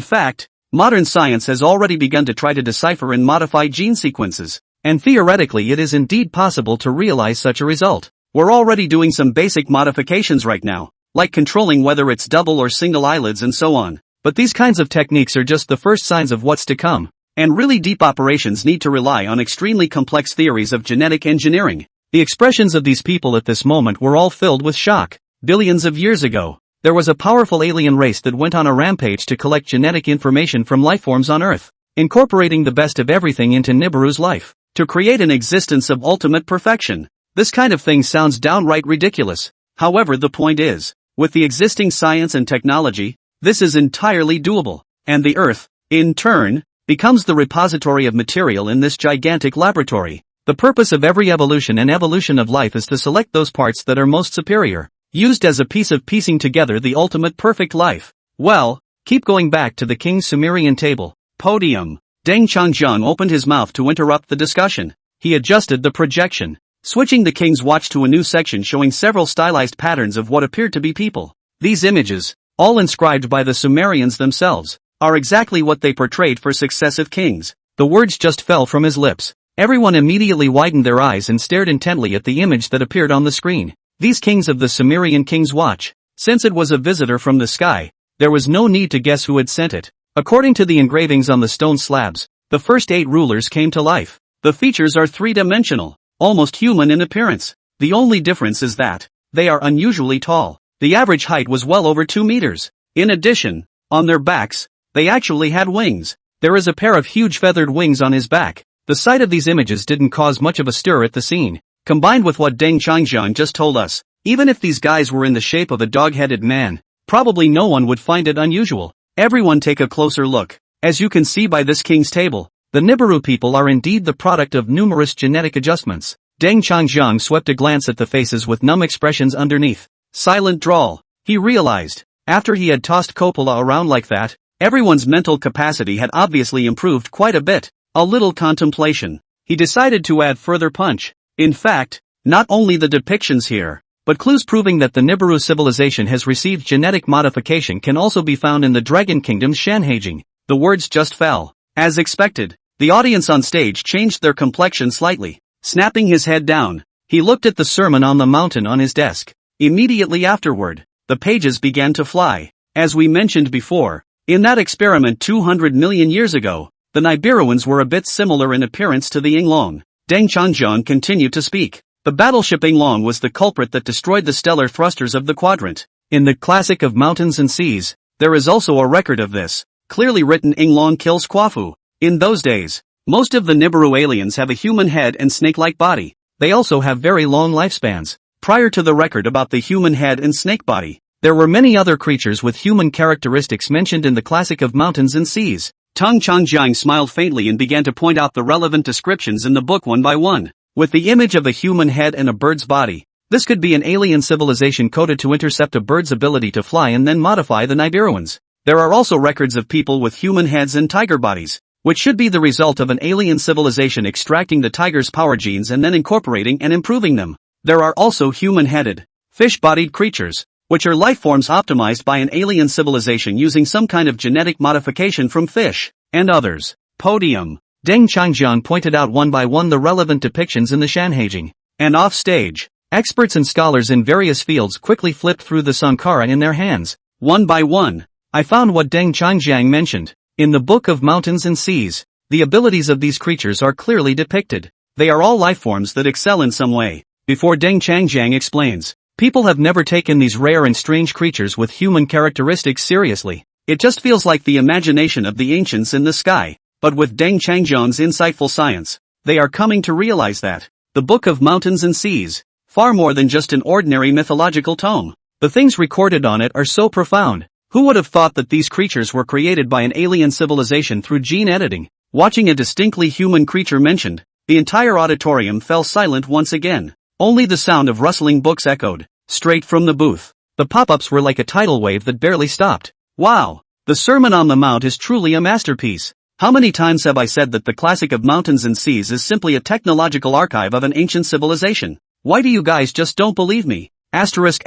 fact, modern science has already begun to try to decipher and modify gene sequences. And theoretically it is indeed possible to realize such a result. We're already doing some basic modifications right now, like controlling whether it's double or single eyelids and so on. But these kinds of techniques are just the first signs of what's to come. And really deep operations need to rely on extremely complex theories of genetic engineering. The expressions of these people at this moment were all filled with shock. Billions of years ago, there was a powerful alien race that went on a rampage to collect genetic information from lifeforms on Earth. incorporating the best of everything into Nibiru's life, to create an existence of ultimate perfection. This kind of thing sounds downright ridiculous. However, the point is, with the existing science and technology, this is entirely doable, and the Earth, in turn, becomes the repository of material in this gigantic laboratory. The purpose of every evolution and evolution of life is to select those parts that are most superior, used as a piece of piecing together the ultimate perfect life. Well, keep going back to the King's Sumerian table. Podium. Deng Changjiang opened his mouth to interrupt the discussion. He adjusted the projection, switching the King's watch to a new section showing several stylized patterns of what appeared to be people. These images, all inscribed by the Sumerians themselves, are exactly what they portrayed for successive kings. The words just fell from his lips. Everyone immediately widened their eyes and stared intently at the image that appeared on the screen. These kings of the Sumerian King's Watch. Since it was a visitor from the sky, there was no need to guess who had sent it. According to the engravings on the stone slabs, the first 8 rulers came to life. The features are three-dimensional, almost human in appearance. The only difference is that they are unusually tall. The average height was well over 2 meters. In addition, on their backs, they actually had wings. There is a pair of huge feathered wings on his back. The sight of these images didn't cause much of a stir at the scene. Combined with what Deng Changjiang just told us, even if these guys were in the shape of a dog-headed man, probably no one would find it unusual. Everyone take a closer look. As you can see by this king's table, the Nibiru people are indeed the product of numerous genetic adjustments. Deng Changjiang swept a glance at the faces with numb expressions underneath. Silent drawl. He realized, after he had tossed Coppola around like that, everyone's mental capacity had obviously improved quite a bit. A little contemplation. He decided to add further punch. In fact, not only the depictions here, but clues proving that the Nibiru civilization has received genetic modification can also be found in the Dragon Kingdom's Shanhaijing. The words just fell. As expected, the audience on stage changed their complexion slightly. Snapping his head down, he looked at the Sermon on the Mountain on his desk. Immediately afterward, the pages began to fly. As we mentioned before, in that experiment 200 million years ago, the Nibiruans were a bit similar in appearance to the Yinglong. Deng Changjiang continued to speak. The battleship Yinglong was the culprit that destroyed the stellar thrusters of the quadrant. In the Classic of Mountains and Seas, there is also a record of this. Clearly written, Yinglong kills Quafu. In those days, most of the Nibiru aliens have a human head and snake-like body. They also have very long lifespans. Prior to the record about the human head and snake body, there were many other creatures with human characteristics mentioned in the Classic of Mountains and Seas. Deng Changjiang smiled faintly and began to point out the relevant descriptions in the book one by one. With the image of a human head and a bird's body, this could be an alien civilization coded to intercept a bird's ability to fly and then modify the Nibiruans. There are also records of people with human heads and tiger bodies, which should be the result of an alien civilization extracting the tiger's power genes and then incorporating and improving them. There are also human-headed, fish-bodied creatures, which are lifeforms optimized by an alien civilization using some kind of genetic modification from fish, and others. Podium. Deng Changjiang pointed out one by one the relevant depictions in the Shanhaijing. And off stage, experts and scholars in various fields quickly flipped through the Sankara in their hands. One by one, I found what Deng Changjiang mentioned. In the Book of Mountains and Seas, the abilities of these creatures are clearly depicted. They are all lifeforms that excel in some way. Before Deng Changjiang explains, people have never taken these rare and strange creatures with human characteristics seriously. It just feels like the imagination of the ancients in the sky. But with Deng Changjiang's insightful science, they are coming to realize that the Book of Mountains and Seas, far more than just an ordinary mythological tome. The things recorded on it are so profound. Who would have thought that these creatures were created by an alien civilization through gene editing? Watching a distinctly human creature mentioned, the entire auditorium fell silent once again. Only the sound of rustling books echoed, straight from the booth. The pop-ups were like a tidal wave that barely stopped. Wow! The Sermon on the Mount is truly a masterpiece. How many times have I said that the Classic of Mountains and Seas is simply a technological archive of an ancient civilization? Why do you guys just don't believe me? Asterisk.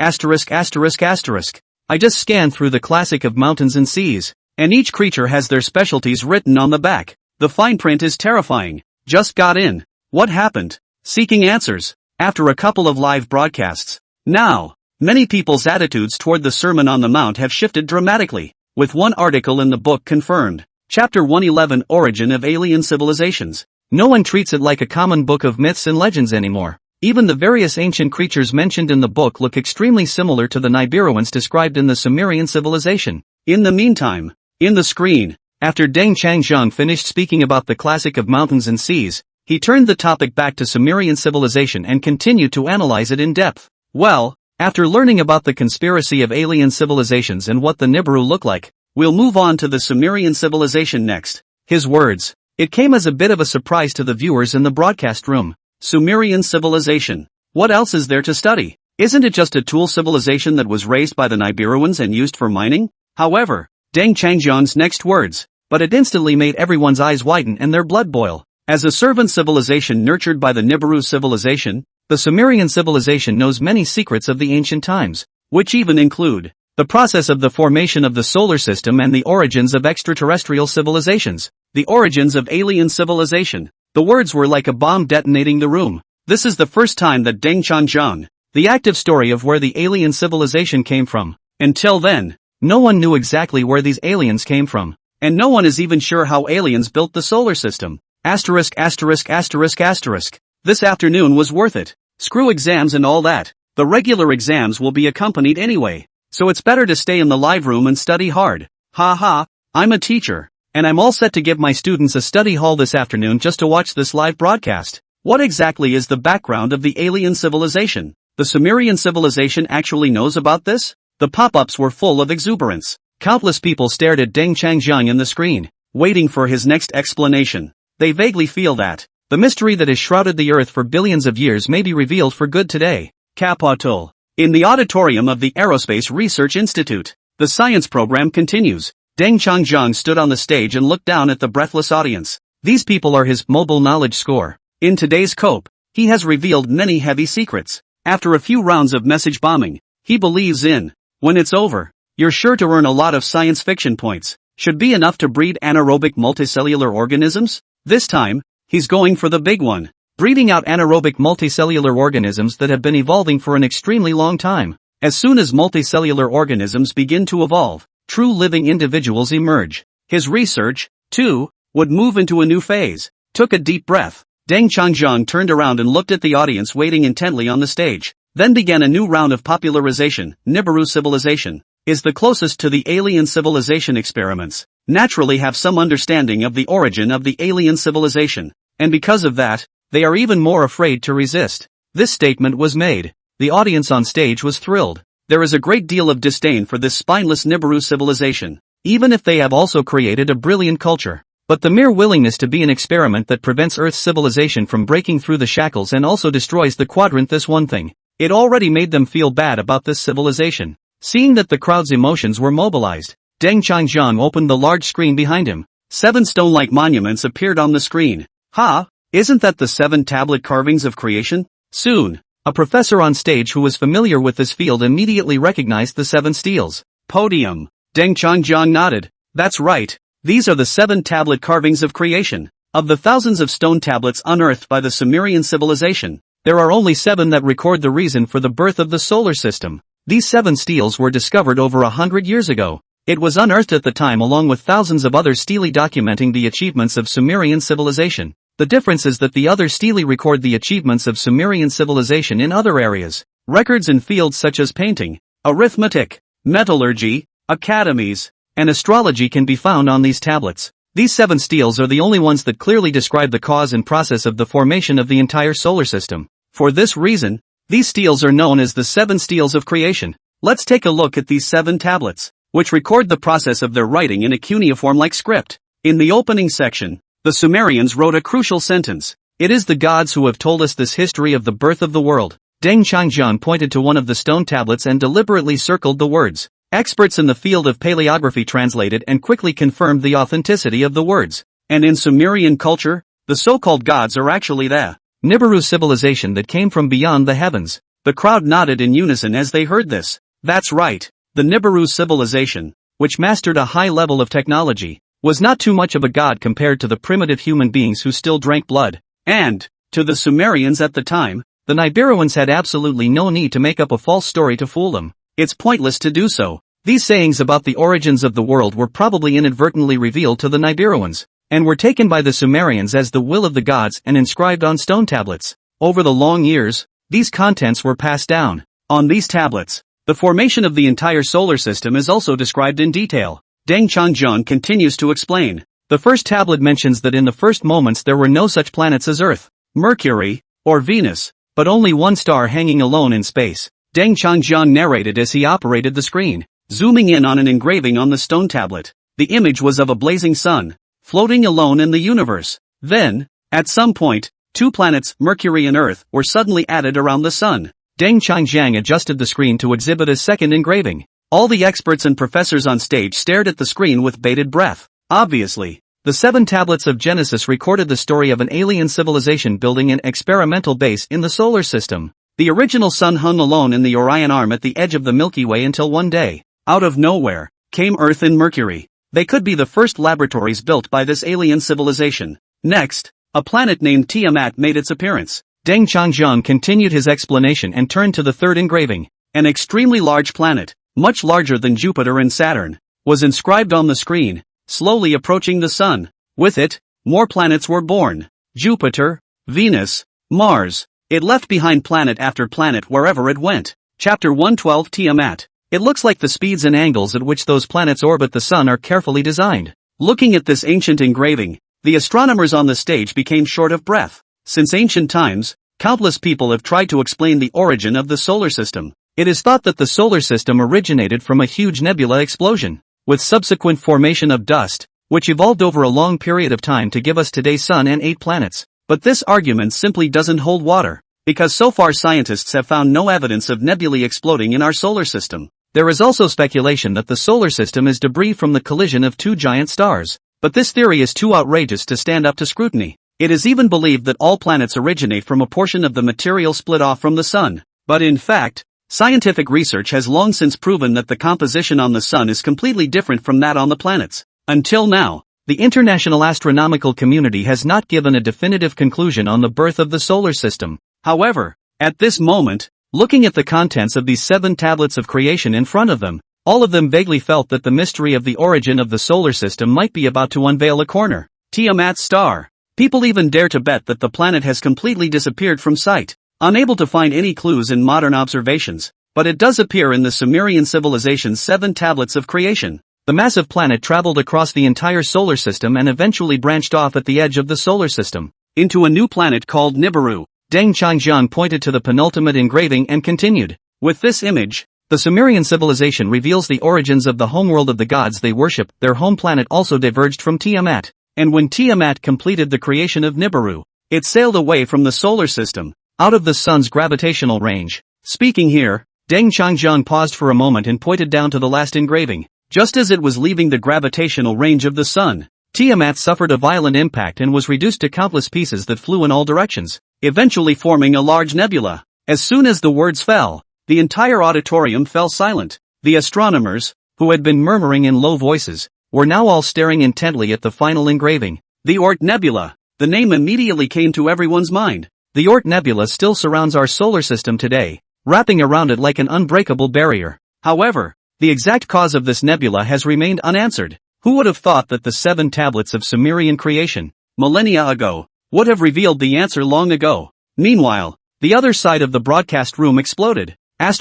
I just scanned through the Classic of Mountains and Seas, and each creature has their specialties written on the back. The fine print is terrifying. Just got in. What happened? Seeking answers. After a couple of live broadcasts. Now, many people's attitudes toward the Sermon on the Mount have shifted dramatically, with one article in the book confirmed. Chapter 111, Origin of Alien Civilizations. No one treats it like a common book of myths and legends anymore. Even the various ancient creatures mentioned in the book look extremely similar to the Nibiruans described in the Sumerian civilization. In the meantime, in the screen, After Deng Changjiang finished speaking about the classic of mountains and seas, he turned the topic back to Sumerian civilization and continued to analyze it in depth. Well, after learning about the conspiracy of alien civilizations and what the Nibiru look like, we'll move on to the Sumerian civilization next. His words. It came as a bit of a surprise to the viewers in the broadcast room. Sumerian civilization. What else is there to study? Isn't it just a tool civilization that was raised by the Nibiruans and used for mining? However, Deng Changjiang's next words, but it instantly made everyone's eyes widen and their blood boil. As a servant civilization nurtured by the Nibiru civilization, the Sumerian civilization knows many secrets of the ancient times, which even include the process of the formation of the solar system and the origins of extraterrestrial civilizations, the origins of alien civilization. The words were like a bomb detonating the room. This is the first time that Deng Changjiang, the active story of where the alien civilization came from. Until then, no one knew exactly where these aliens came from, and no one is even sure how aliens built the solar system. Asterisk asterisk asterisk asterisk. This afternoon was worth it. Screw exams and all that. The regular exams will be accompanied anyway, so it's better to stay in the live room and study hard. Ha ha, I'm a teacher, and I'm all set to give my students a study hall this afternoon just to watch this live broadcast. What exactly is the background of the alien civilization? The Sumerian civilization actually knows about this? The pop-ups were full of exuberance. Countless people stared at Deng Changjiang in the screen, waiting for his next explanation. They vaguely feel that the mystery that has shrouded the earth for billions of years may be revealed for good today. Capitol. In the auditorium of the Aerospace Research Institute, the science program continues. Deng Changjiang stood on the stage and looked down at the breathless audience. These people are his mobile knowledge score. In today's COPE, he has revealed many heavy secrets. After a few rounds of message bombing, he believes in, when it's over, you're sure to earn a lot of science fiction points. Should be enough to breed anaerobic multicellular organisms? This time, he's going for the big one. Breeding out anaerobic multicellular organisms that have been evolving for an extremely long time. As soon as multicellular organisms begin to evolve, true living individuals emerge. His research, too, would move into a new phase. Took a deep breath. Deng Changjiang turned around and looked at the audience waiting intently on the stage. Then began a new round of popularization. Nibiru civilization is the closest to the alien civilization experiments. Naturally have some understanding of the origin of the alien civilization, and because of that, they are even more afraid to resist. This statement was made. The audience on stage was thrilled. There is a great deal of disdain for this spineless Nibiru civilization, even if they have also created a brilliant culture. But the mere willingness to be an experiment that prevents Earth's civilization from breaking through the shackles and also destroys the quadrant, this one thing. It already made them feel bad about this civilization. Seeing that the crowd's emotions were mobilized, Deng Changjiang opened the large screen behind him. 7 stone-like monuments appeared on the screen. Ha! Isn't that the 7 tablet carvings of creation? Soon, a professor on stage who was familiar with this field immediately recognized the 7 steels. Podium. Deng Changjiang nodded. That's right. These are the 7 tablet carvings of creation. Of the thousands of stone tablets unearthed by the Sumerian civilization, there are only 7 that record the reason for the birth of the solar system. These 7 steels were discovered over 100 years ago. It was unearthed at the time along with thousands of other stelae documenting the achievements of Sumerian civilization. The difference is that the other stelae record the achievements of Sumerian civilization in other areas. Records in fields such as painting, arithmetic, metallurgy, academies, and astrology can be found on these tablets. These 7 steels are the only ones that clearly describe the cause and process of the formation of the entire solar system. For this reason, these steels are known as the 7 steels of creation. Let's take a look at these 7 tablets, which record the process of their writing in a cuneiform-like script. In the opening section, the Sumerians wrote a crucial sentence. It is the gods who have told us this history of the birth of the world. Deng Changjiang pointed to one of the stone tablets and deliberately circled the words. Experts in the field of paleography translated and quickly confirmed the authenticity of the words. And in Sumerian culture, the so-called gods are actually the Nibiru civilization that came from beyond the heavens. The crowd nodded in unison as they heard this. That's right. The Nibiru civilization, which mastered a high level of technology, was not too much of a god compared to the primitive human beings who still drank blood. And, to the Sumerians at the time, the Nibiruans had absolutely no need to make up a false story to fool them. It's pointless to do so. These sayings about the origins of the world were probably inadvertently revealed to the Nibiruans, and were taken by the Sumerians as the will of the gods and inscribed on stone tablets. Over the long years, these contents were passed down. On these tablets, the formation of the entire solar system is also described in detail. Deng Changjiang continues to explain. The first tablet mentions that in the first moments there were no such planets as Earth, Mercury, or Venus, but only one star hanging alone in space. Deng Changjiang narrated as he operated the screen, zooming in on an engraving on the stone tablet. The image was of a blazing sun, floating alone in the universe. Then, at some point, two planets, Mercury and Earth, were suddenly added around the sun. Deng Changjiang adjusted the screen to exhibit a second engraving. All the experts and professors on stage stared at the screen with bated breath. Obviously, the 7 tablets of Genesis recorded the story of an alien civilization building an experimental base in the solar system. The original sun hung alone in the Orion Arm at the edge of the Milky Way until one day, out of nowhere, came Earth and Mercury. They could be the first laboratories built by this alien civilization. Next, a planet named Tiamat made its appearance. Deng Changjiang continued his explanation and turned to the third engraving. An extremely large planet, much larger than Jupiter and Saturn, was inscribed on the screen, slowly approaching the sun. With it, more planets were born. Jupiter, Venus, Mars. It left behind planet after planet wherever it went. Chapter 112 Tiamat. It looks like the speeds and angles at which those planets orbit the sun are carefully designed. Looking at this ancient engraving, the astronomers on the stage became short of breath. Since ancient times, countless people have tried to explain the origin of the solar system. It is thought that the solar system originated from a huge nebula explosion, with subsequent formation of dust, which evolved over a long period of time to give us today's sun and 8 planets. But this argument simply doesn't hold water, because so far scientists have found no evidence of nebulae exploding in our solar system. There is also speculation that the solar system is debris from the collision of 2 giant stars, but this theory is too outrageous to stand up to scrutiny. It is even believed that all planets originate from a portion of the material split off from the sun. But in fact, scientific research has long since proven that the composition on the sun is completely different from that on the planets. Until now, the international astronomical community has not given a definitive conclusion on the birth of the solar system. However, at this moment, looking at the contents of these 7 tablets of creation in front of them, all of them vaguely felt that the mystery of the origin of the solar system might be about to unveil a corner. Tiamat's star. People even dare to bet that the planet has completely disappeared from sight, unable to find any clues in modern observations, but it does appear in the Sumerian civilization's 7 tablets of creation. The massive planet traveled across the entire solar system and eventually branched off at the edge of the solar system, into a new planet called Nibiru. Deng Changjiang pointed to the penultimate engraving and continued. With this image, the Sumerian civilization reveals the origins of the homeworld of the gods they worship. Their home planet also diverged from Tiamat, and when Tiamat completed the creation of Nibiru, it sailed away from the solar system, out of the sun's gravitational range. Speaking here, Deng Changjiang paused for a moment and pointed down to the last engraving. Just as it was leaving the gravitational range of the sun, Tiamat suffered a violent impact and was reduced to countless pieces that flew in all directions, eventually forming a large nebula. As soon as the words fell, the entire auditorium fell silent. The astronomers, who had been murmuring in low voices, were now all staring intently at the final engraving. The Oort Nebula. The name immediately came to everyone's mind. The Oort Nebula still surrounds our solar system today, wrapping around it like an unbreakable barrier. However, the exact cause of this nebula has remained unanswered. Who would have thought that the 7 tablets of Sumerian creation, millennia ago, would have revealed the answer long ago? Meanwhile, the other side of the broadcast room exploded. Am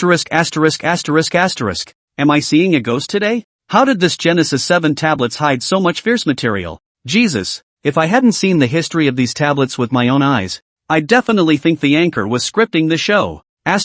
I seeing a ghost today? How did this Genesis 7 tablets hide so much fierce material? Jesus, if I hadn't seen the history of these tablets with my own eyes, I definitely think the anchor was scripting the show. I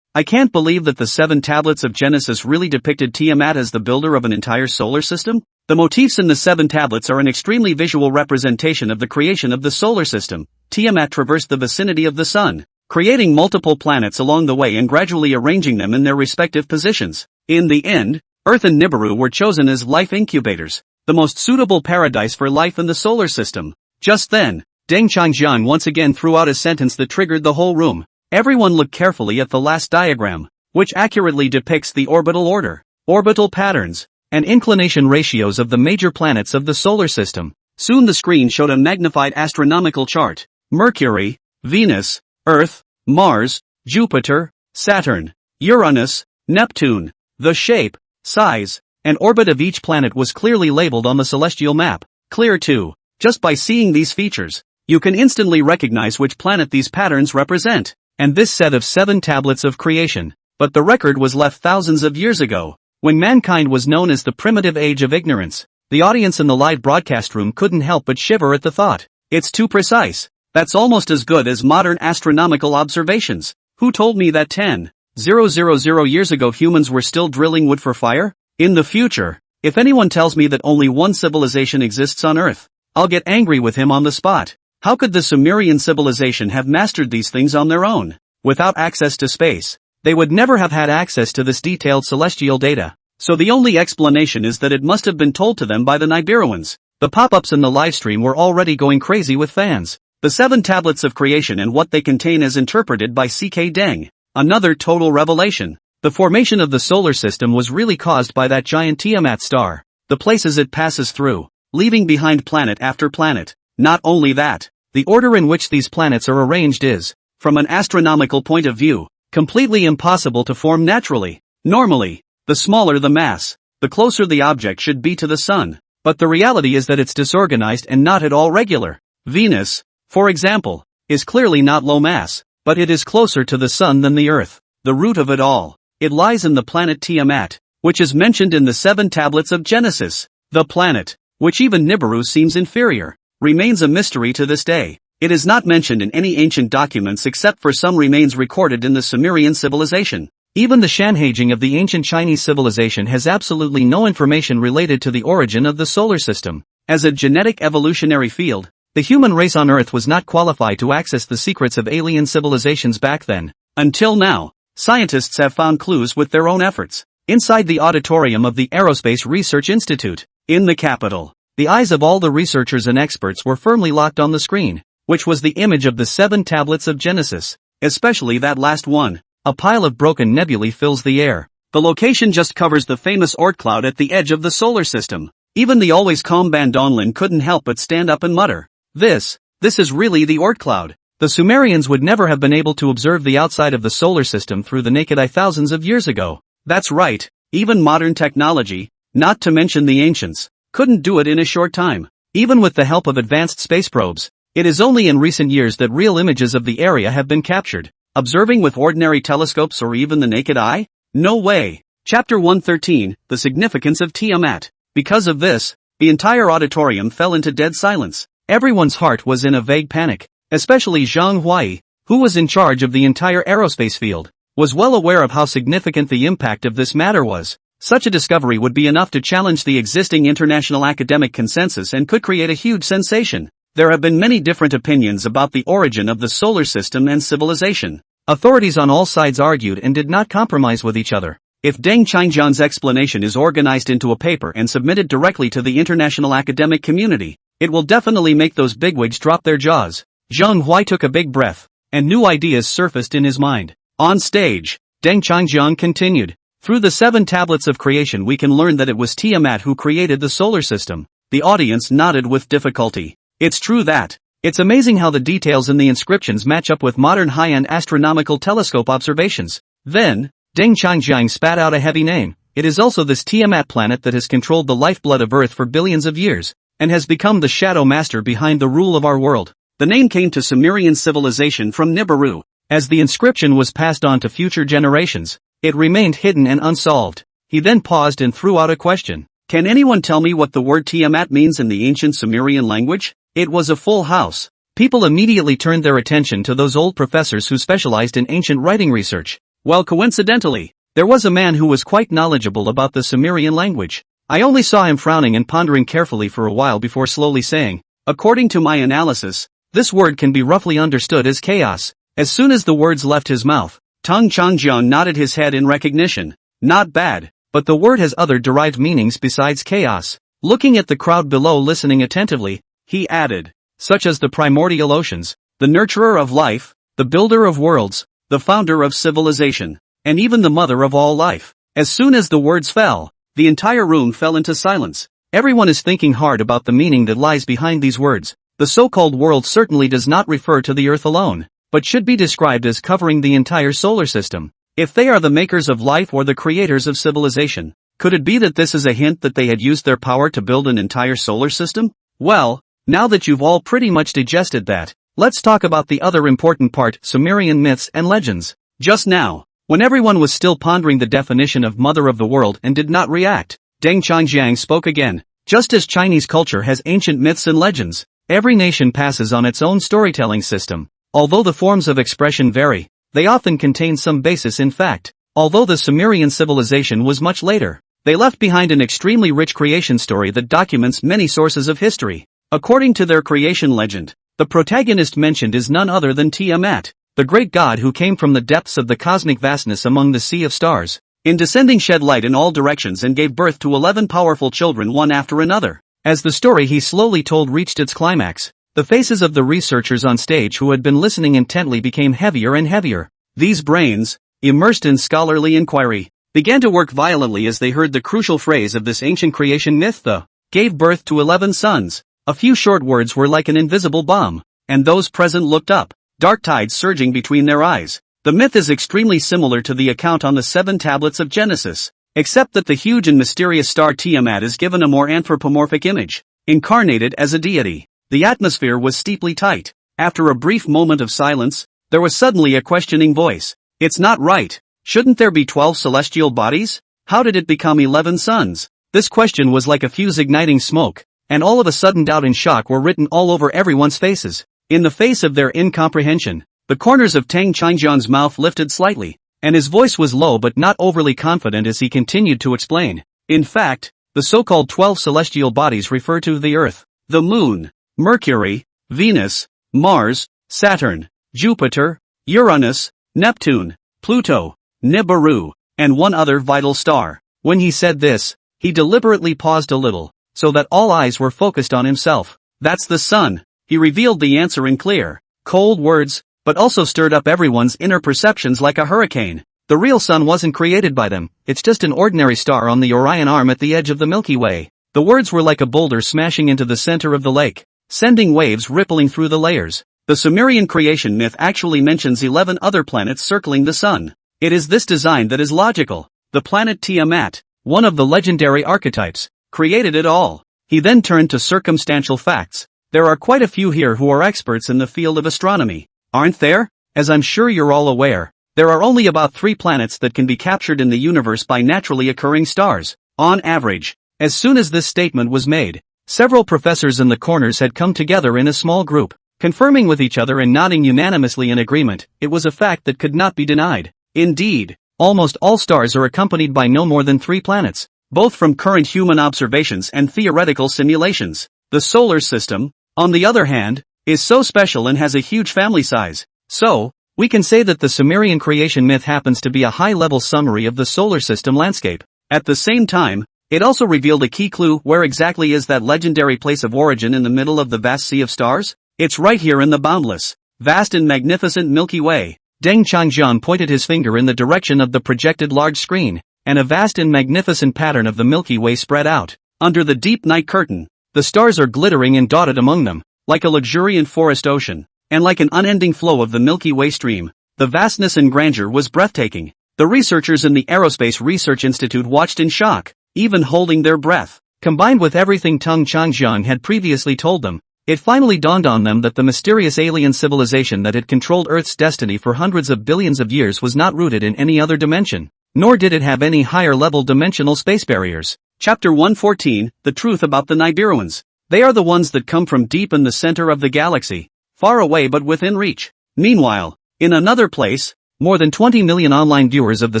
can't believe that the 7 tablets of Genesis really depicted Tiamat as the builder of an entire solar system. The motifs in the 7 tablets are an extremely visual representation of the creation of the solar system. Tiamat traversed the vicinity of the sun, creating multiple planets along the way and gradually arranging them in their respective positions. In the end, Earth and Nibiru were chosen as life incubators, the most suitable paradise for life in the solar system. Just then, Deng Changjiang once again threw out a sentence that triggered the whole room. Everyone looked carefully at the last diagram, which accurately depicts the orbital order, orbital patterns, and inclination ratios of the major planets of the solar system. Soon the screen showed a magnified astronomical chart. Mercury, Venus, Earth, Mars, Jupiter, Saturn, Uranus, Neptune. The shape, size, and orbit of each planet was clearly labeled on the celestial map. Clear too. Just by seeing these features, you can instantly recognize which planet these patterns represent. And this set of 7 tablets of creation. But the record was left thousands of years ago. when mankind was known as the primitive age of ignorance. The audience in the live broadcast room couldn't help but shiver at the thought. It's too precise. That's almost as good as modern astronomical observations. Who told me that 10,000 years ago humans were still drilling wood for fire? In the future, if anyone tells me that only one civilization exists on Earth, I'll get angry with him on the spot. How could the Sumerian civilization have mastered these things on their own? Without access to space, they would never have had access to this detailed celestial data. So the only explanation is that it must have been told to them by the Nibiruans. The pop-ups in the livestream were already going crazy with fans. The 7 tablets of creation and what they contain as interpreted by CK Deng. Another total revelation. The formation of the solar system was really caused by that giant Tiamat star. The places it passes through, leaving behind planet after planet. Not only that, the order in which these planets are arranged is, from an astronomical point of view, completely impossible to form naturally. Normally, the smaller the mass, the closer the object should be to the sun. But the reality is that it's disorganized and not at all regular. Venus, for example, is clearly not low mass, but it is closer to the sun than the Earth. The root of it all, it lies in the planet Tiamat, which is mentioned in the 7 tablets of Genesis. The planet, which even Nibiru seems inferior, remains a mystery to this day. It is not mentioned in any ancient documents except for some remains recorded in the Sumerian civilization. Even the Shanhaijing of the ancient Chinese civilization has absolutely no information related to the origin of the solar system. As a genetic evolutionary field, the human race on Earth was not qualified to access the secrets of alien civilizations back then. Until now, scientists have found clues with their own efforts. Inside the auditorium of the Aerospace Research Institute, in the capital, the eyes of all the researchers and experts were firmly locked on the screen, which was the image of the 7 tablets of Genesis, especially that last one. A pile of broken nebulae fills the air. The location just covers the famous Oort cloud at the edge of the solar system. Even the always calm Ban Donglin couldn't help but stand up and mutter, This is really the Oort cloud. The Sumerians would never have been able to observe the outside of the solar system through the naked eye thousands of years ago. That's right, even modern technology, not to mention the ancients, couldn't do it in a short time. Even with the help of advanced space probes, it is only in recent years that real images of the area have been captured. Observing with ordinary telescopes or even the naked eye? No way. Chapter 113, The Significance of Tiamat. Because of this, the entire auditorium fell into dead silence. Everyone's heart was in a vague panic. Especially Zhang Huai, who was in charge of the entire aerospace field, was well aware of how significant the impact of this matter was. Such a discovery would be enough to challenge the existing international academic consensus and could create a huge sensation. There have been many different opinions about the origin of the solar system and civilization. Authorities on all sides argued and did not compromise with each other. If Deng Qingjian's explanation is organized into a paper and submitted directly to the international academic community, it will definitely make those bigwigs drop their jaws. Zhang Huai took a big breath, and new ideas surfaced in his mind. On stage, Deng Qingjian continued. Through the 7 tablets of creation we can learn that it was Tiamat who created the solar system. The audience nodded with difficulty. It's true that. It's amazing how the details in the inscriptions match up with modern high-end astronomical telescope observations. Then, Deng Qingjian spat out a heavy name. It is also this Tiamat planet that has controlled the lifeblood of Earth for billions of years, and has become the shadow master behind the rule of our world. The name came to Sumerian civilization from Nibiru. As the inscription was passed on to future generations, it remained hidden and unsolved. He then paused and threw out a question. Can anyone tell me what the word Tiamat means in the ancient Sumerian language? It was a full house. People immediately turned their attention to those old professors who specialized in ancient writing research. Well, coincidentally, there was a man who was quite knowledgeable about the Sumerian language. I only saw him frowning and pondering carefully for a while before slowly saying, according to my analysis, this word can be roughly understood as chaos. As soon as the words left his mouth, Deng Qingjian nodded his head in recognition. Not bad, but the word has other derived meanings besides chaos. Looking at the crowd below listening attentively, he added, such as the primordial oceans, the nurturer of life, the builder of worlds, the founder of civilization, and even the mother of all life. As soon as the words fell, the entire room fell into silence. Everyone is thinking hard about the meaning that lies behind these words. The so-called world certainly does not refer to the Earth alone, but should be described as covering the entire solar system. If they are the makers of life or the creators of civilization, could it be that this is a hint that they had used their power to build an entire solar system? Well, now that you've all pretty much digested that, let's talk about the other important part, Sumerian myths and legends. Just now, When everyone was still pondering the definition of mother of the world and did not react, Deng Changjiang spoke again. Just as Chinese culture has ancient myths and legends, every nation passes on its own storytelling system. Although the forms of expression vary, they often contain some basis in fact. Although the Sumerian civilization was much later, they left behind an extremely rich creation story that documents many sources of history. According to their creation legend, the protagonist mentioned is none other than Tiamat, the great god who came from the depths of the cosmic vastness among the sea of stars. In descending shed light in all directions and gave birth to 11 powerful children one after another. As the story he slowly told reached its climax, the faces of the researchers on stage who had been listening intently became heavier and heavier. These brains, immersed in scholarly inquiry, began to work violently as they heard the crucial phrase of this ancient creation myth: the gave birth to 11 sons. A few short words were like an invisible bomb, and those present looked up, dark tides surging between their eyes. The myth is extremely similar to the account on the 7 tablets of Genesis, except that the huge and mysterious star Tiamat is given a more anthropomorphic image, incarnated as a deity. The atmosphere was steeply tight. After a brief moment of silence, there was suddenly a questioning voice. It's not right. Shouldn't there be 12 celestial bodies? How did it become 11 suns? This question was like a fuse igniting smoke, and all of a sudden doubt and shock were written all over everyone's faces. In the face of their incomprehension, the corners of Deng Changjiang's mouth lifted slightly, and his voice was low but not overly confident as he continued to explain. In fact, the so-called 12 celestial bodies refer to the Earth, the Moon, Mercury, Venus, Mars, Saturn, Jupiter, Uranus, Neptune, Pluto, Nibiru, and one other vital star. When he said this, he deliberately paused a little, so that all eyes were focused on himself. That's the sun. He revealed the answer in clear, cold words, but also stirred up everyone's inner perceptions like a hurricane. The real sun wasn't created by them, it's just an ordinary star on the Orion arm at the edge of the Milky Way. The words were like a boulder smashing into the center of the lake, sending waves rippling through the layers. The Sumerian creation myth actually mentions 11 other planets circling the sun. It is this design that is logical. The planet Tiamat, one of the legendary archetypes, created it all. He then turned to circumstantial facts. There are quite a few here who are experts in the field of astronomy. Aren't there? As I'm sure you're all aware, there are only about 3 planets that can be captured in the universe by naturally occurring stars, on average. As soon as this statement was made, several professors in the corners had come together in a small group, confirming with each other and nodding unanimously in agreement. It was a fact that could not be denied. Indeed, almost all stars are accompanied by no more than 3 planets, both from current human observations and theoretical simulations. The solar system, on the other hand, is so special and has a huge family size. So, we can say that the Sumerian creation myth happens to be a high-level summary of the solar system landscape. At the same time, it also revealed a key clue: where exactly is that legendary place of origin in the middle of the vast sea of stars? It's right here in the boundless, vast and magnificent Milky Way. Deng Changjiang pointed his finger in the direction of the projected large screen, and a vast and magnificent pattern of the Milky Way spread out. Under the deep night curtain, the stars are glittering and dotted among them, like a luxuriant forest ocean, and like an unending flow of the Milky Way stream. The vastness and grandeur was breathtaking. The researchers in the Aerospace Research Institute watched in shock, even holding their breath. Combined with everything Deng Changjiang had previously told them, it finally dawned on them that the mysterious alien civilization that had controlled Earth's destiny for hundreds of billions of years was not rooted in any other dimension, nor did it have any higher-level dimensional space barriers. Chapter 114, The Truth About the Nibiruans. They are the ones that come from deep in the center of the galaxy, far away but within reach. Meanwhile, in another place, more than 20 million online viewers of the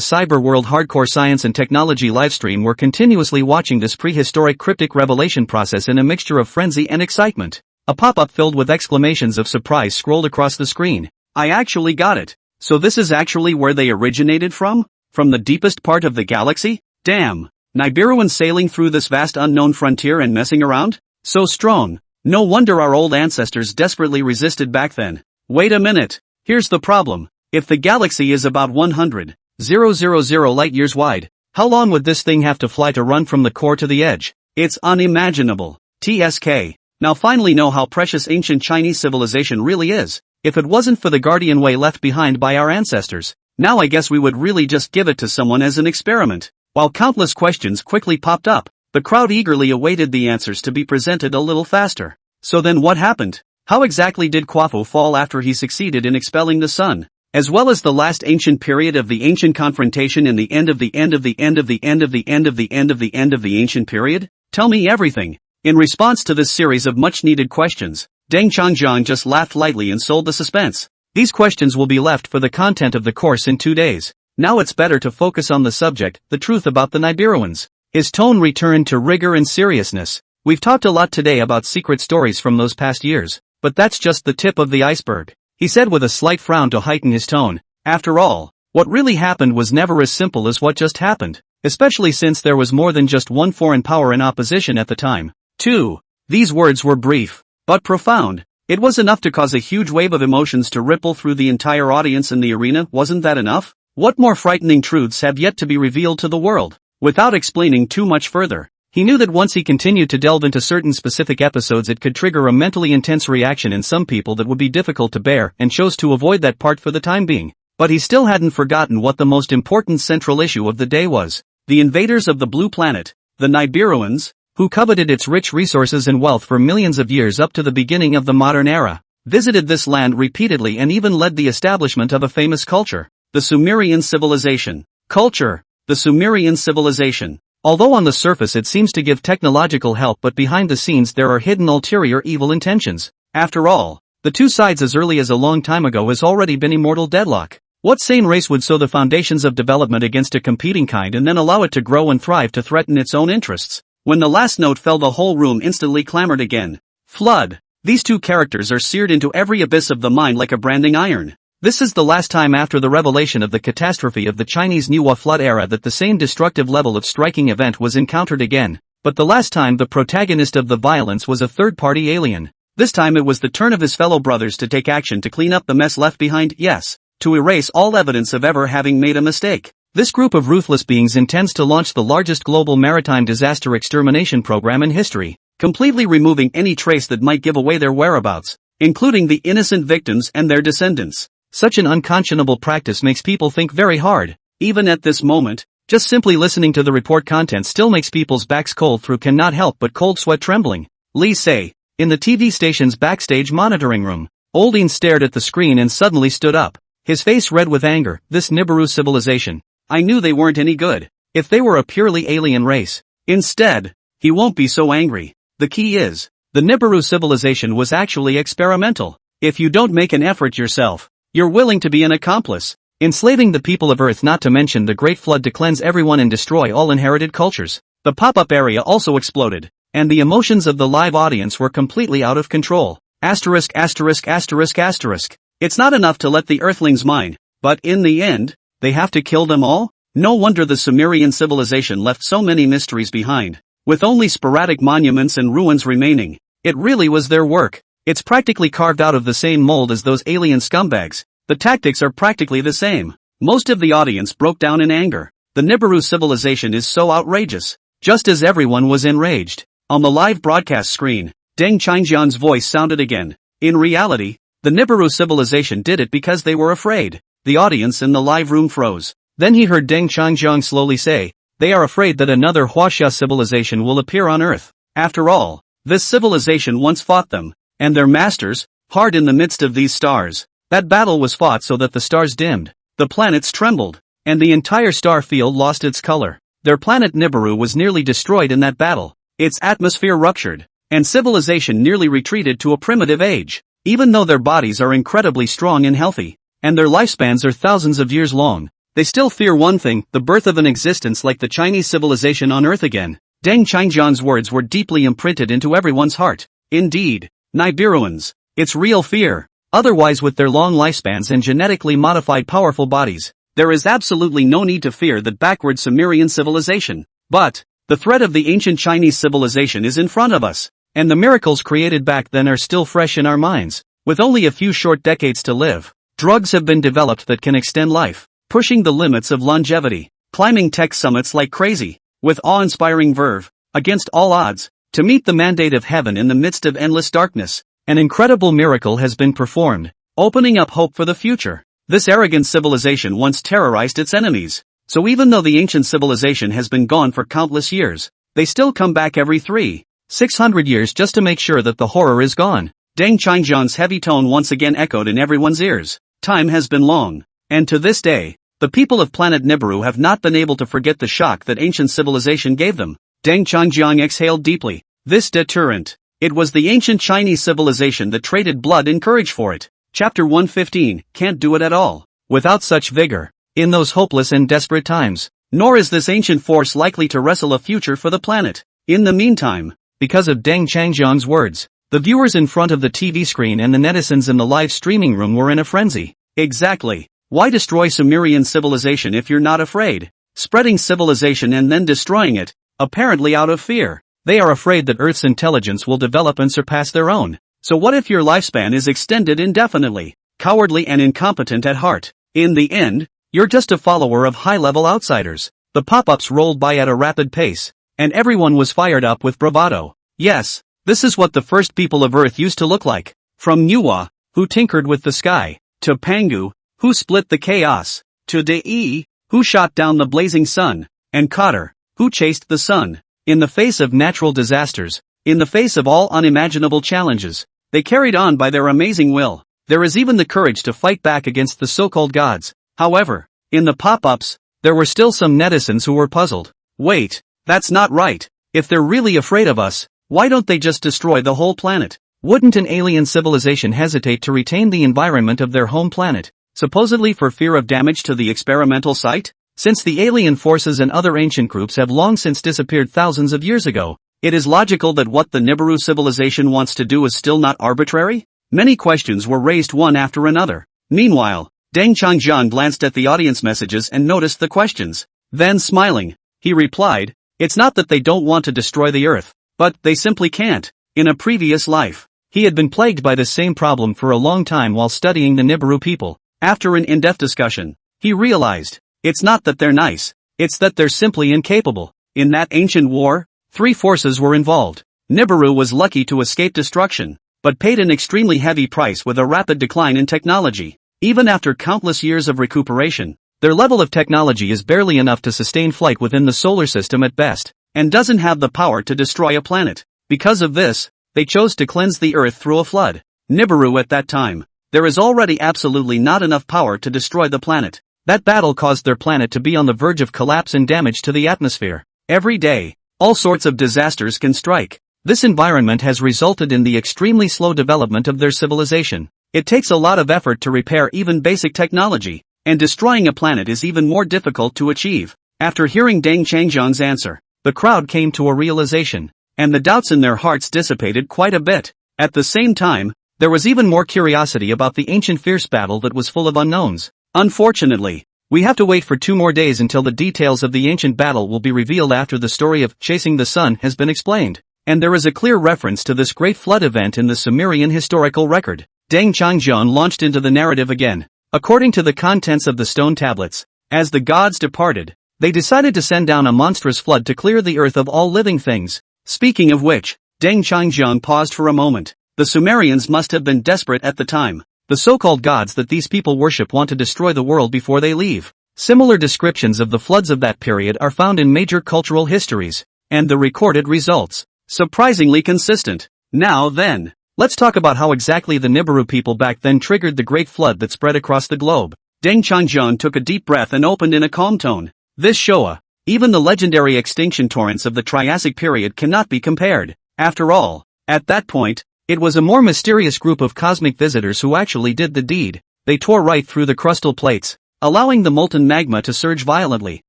Cyber World Hardcore Science and Technology livestream were continuously watching this prehistoric cryptic revelation process in a mixture of frenzy and excitement. A pop-up filled with exclamations of surprise scrolled across the screen. I actually got it. So this is actually where they originated from? From the deepest part of the galaxy? Damn. Nibiruans sailing through this vast unknown frontier and messing around? So strong. No wonder our old ancestors desperately resisted back then. Wait a minute. Here's the problem. If the galaxy is about 100,000 light-years wide, how long would this thing have to fly to run from the core to the edge? It's unimaginable. TSK. Now finally know how precious ancient Chinese civilization really is. If it wasn't for the guardian way left behind by our ancestors, now I guess we would really just give it to someone as an experiment. While countless questions quickly popped up, the crowd eagerly awaited the answers to be presented a little faster. So then what happened? How exactly did Quafu fall after he succeeded in expelling the sun? as well as the last ancient period of the ancient confrontation and the end of the end of the end of the end of the end of the end of the end of the ancient period? Tell me everything. In response to this series of much-needed questions, Deng Changjiang just laughed lightly and sold the suspense. These questions will be left for the content of the course in 2 days. Now it's better to focus on the subject, the truth about the Nibiruans. His tone returned to rigor and seriousness. We've talked a lot today about secret stories from those past years, but that's just the tip of the iceberg, he said with a slight frown to heighten his tone. After all, what really happened was never as simple as what just happened, especially since there was more than just one foreign power in opposition at the time. 2. These words were brief, but profound. It was enough to cause a huge wave of emotions to ripple through the entire audience in the arena. Wasn't that enough? What more frightening truths have yet to be revealed to the world? Without explaining too much further, he knew that once he continued to delve into certain specific episodes it could trigger a mentally intense reaction in some people that would be difficult to bear, and chose to avoid that part for the time being. But he still hadn't forgotten what the most important central issue of the day was. The invaders of the blue planet, the Nibiruans, who coveted its rich resources and wealth for millions of years up to the beginning of the modern era, visited this land repeatedly and even led the establishment of a famous culture, the Sumerian civilization. Culture, the Sumerian civilization. Although on the surface it seems to give technological help, but behind the scenes there are hidden ulterior evil intentions. After all, the two sides as early as a long time ago has already been immortal deadlock. What sane race would sow the foundations of development against a competing kind and then allow it to grow and thrive to threaten its own interests? When the last note fell, the whole room instantly clamored again. Flood. These two characters are seared into every abyss of the mind like a branding iron. This is the last time after the revelation of the catastrophe of the Chinese Manhwa flood era that the same destructive level of striking event was encountered again, but the last time the protagonist of the violence was a third-party alien. This time it was the turn of his fellow brothers to take action to clean up the mess left behind, yes, to erase all evidence of ever having made a mistake. This group of ruthless beings intends to launch the largest global maritime disaster extermination program in history, completely removing any trace that might give away their whereabouts, including the innocent victims and their descendants. Such an unconscionable practice makes people think very hard. Even at this moment, just simply listening to the report content still makes people's backs cold through cannot help but cold sweat trembling. Lee say, in the TV station's backstage monitoring room, Oldine stared at the screen and suddenly stood up, his face red with anger. This Nibiru civilization. I knew they weren't any good. If they were a purely alien race. Instead, he won't be so angry. The key is, the Nibiru civilization was actually experimental. If you don't make an effort yourself, you're willing to be an accomplice, enslaving the people of Earth, not to mention the Great Flood to cleanse everyone and destroy all inherited cultures. The pop-up area also exploded, and the emotions of the live audience were completely out of control. Asterisk asterisk asterisk asterisk. It's not enough to let the Earthlings mine, but in the end, they have to kill them all? No wonder the Sumerian civilization left so many mysteries behind, with only sporadic monuments and ruins remaining. It really was their work. It's practically carved out of the same mold as those alien scumbags. The tactics are practically the same. Most of the audience broke down in anger. The Nibiru civilization is so outrageous. Just as everyone was enraged, on the live broadcast screen, Deng Changjiang's voice sounded again. In reality, the Nibiru civilization did it because they were afraid. The audience in the live room froze. Then he heard Deng Changjiang slowly say, they are afraid that another Huaxia civilization will appear on Earth. After all, this civilization once fought them, and their masters, hard in the midst of these stars. That battle was fought so that the stars dimmed, the planets trembled, and the entire star field lost its color. Their planet Nibiru was nearly destroyed in that battle. Its atmosphere ruptured, and civilization nearly retreated to a primitive age. Even though their bodies are incredibly strong and healthy, and their lifespans are thousands of years long, they still fear one thing, the birth of an existence like the Chinese civilization on Earth again. Deng Changjiang's words were deeply imprinted into everyone's heart. Indeed, Nibiruans, it's real fear. Otherwise, with their long lifespans and genetically modified powerful bodies, there is absolutely no need to fear that backward Sumerian civilization. But, the threat of the ancient Chinese civilization is in front of us, and the miracles created back then are still fresh in our minds. With only a few short decades to live, drugs have been developed that can extend life, pushing the limits of longevity, climbing tech summits like crazy, with awe-inspiring verve, against all odds, to meet the mandate of heaven in the midst of endless darkness. An incredible miracle has been performed, opening up hope for the future. This arrogant civilization once terrorized its enemies, so even though the ancient civilization has been gone for countless years, they still come back every 300-600 years just to make sure that the horror is gone. Deng Changjiang's heavy tone once again echoed in everyone's ears. time has been long. And to this day, the people of planet Nibiru have not been able to forget the shock that ancient civilization gave them. Deng Changjiang exhaled deeply. This deterrent. It was the ancient Chinese civilization that traded blood and courage for it. Chapter 115, can't do it at all. Without such vigor, in those hopeless and desperate times, nor is this ancient force likely to wrestle a future for the planet. In the meantime, because of Deng Changjiang's words, the viewers in front of the TV screen and the netizens in the live streaming room were in a frenzy. Exactly. Why destroy Sumerian civilization if you're not afraid? Spreading civilization and then destroying it, apparently out of fear. They are afraid that Earth's intelligence will develop and surpass their own. So what if your lifespan is extended indefinitely? Cowardly and incompetent at heart. In the end, you're just a follower of high-level outsiders. The pop-ups rolled by at a rapid pace, and everyone was fired up with bravado. Yes, this is what the first people of Earth used to look like. From Nuwa, who tinkered with the sky, to Pangu, who split the chaos, to Dei, who shot down the blazing sun, and Cotter, who chased the sun. In the face of natural disasters, in the face of all unimaginable challenges, they carried on by their amazing will. There is even the courage to fight back against the so-called gods. However, in the pop-ups, there were still some netizens who were puzzled. Wait, that's not right. If they're really afraid of us, why don't they just destroy the whole planet? Wouldn't an alien civilization hesitate to retain the environment of their home planet, supposedly for fear of damage to the experimental site? Since the alien forces and other ancient groups have long since disappeared thousands of years ago, it is logical that what the Nibiru civilization wants to do is still not arbitrary? Many questions were raised one after another. Meanwhile, Deng Changjiang glanced at the audience messages and noticed the questions. Then smiling, he replied, "It's not that they don't want to destroy the Earth, but they simply can't." In a previous life, he had been plagued by this same problem for a long time while studying the Nibiru people. After an in-depth discussion, he realized, it's not that they're nice, it's that they're simply incapable. In that ancient war, three forces were involved. Nibiru was lucky to escape destruction, but paid an extremely heavy price with a rapid decline in technology. Even after countless years of recuperation, their level of technology is barely enough to sustain flight within the solar system at best, and doesn't have the power to destroy a planet. Because of this, they chose to cleanse the Earth through a flood. Nibiru at that time, there is already absolutely not enough power to destroy the planet. That battle caused their planet to be on the verge of collapse and damage to the atmosphere. Every day, all sorts of disasters can strike. This environment has resulted in the extremely slow development of their civilization. It takes a lot of effort to repair even basic technology, and destroying a planet is even more difficult to achieve. After hearing Deng Changjiang's answer, the crowd came to a realization, and the doubts in their hearts dissipated quite a bit. At the same time, there was even more curiosity about the ancient fierce battle that was full of unknowns. Unfortunately, we have to wait for 2 more days until the details of the ancient battle will be revealed after the story of chasing the sun has been explained. And there is a clear reference to this great flood event in the Sumerian historical record. Deng Changjiang launched into the narrative again. According to the contents of the stone tablets, as the gods departed, they decided to send down a monstrous flood to clear the earth of all living things. Speaking of which, Deng Changjiang paused for a moment. The Sumerians must have been desperate at the time. The so-called gods that these people worship want to destroy the world before they leave. Similar descriptions of the floods of that period are found in major cultural histories, and the recorded results, surprisingly consistent. Now then, let's talk about how exactly the Nibiru people back then triggered the great flood that spread across the globe. Deng Changjiang took a deep breath and opened in a calm tone. This Showa, even the legendary extinction torrents of the Triassic period cannot be compared. After all, at that point, it was a more mysterious group of cosmic visitors who actually did the deed. They tore right through the crustal plates, allowing the molten magma to surge violently,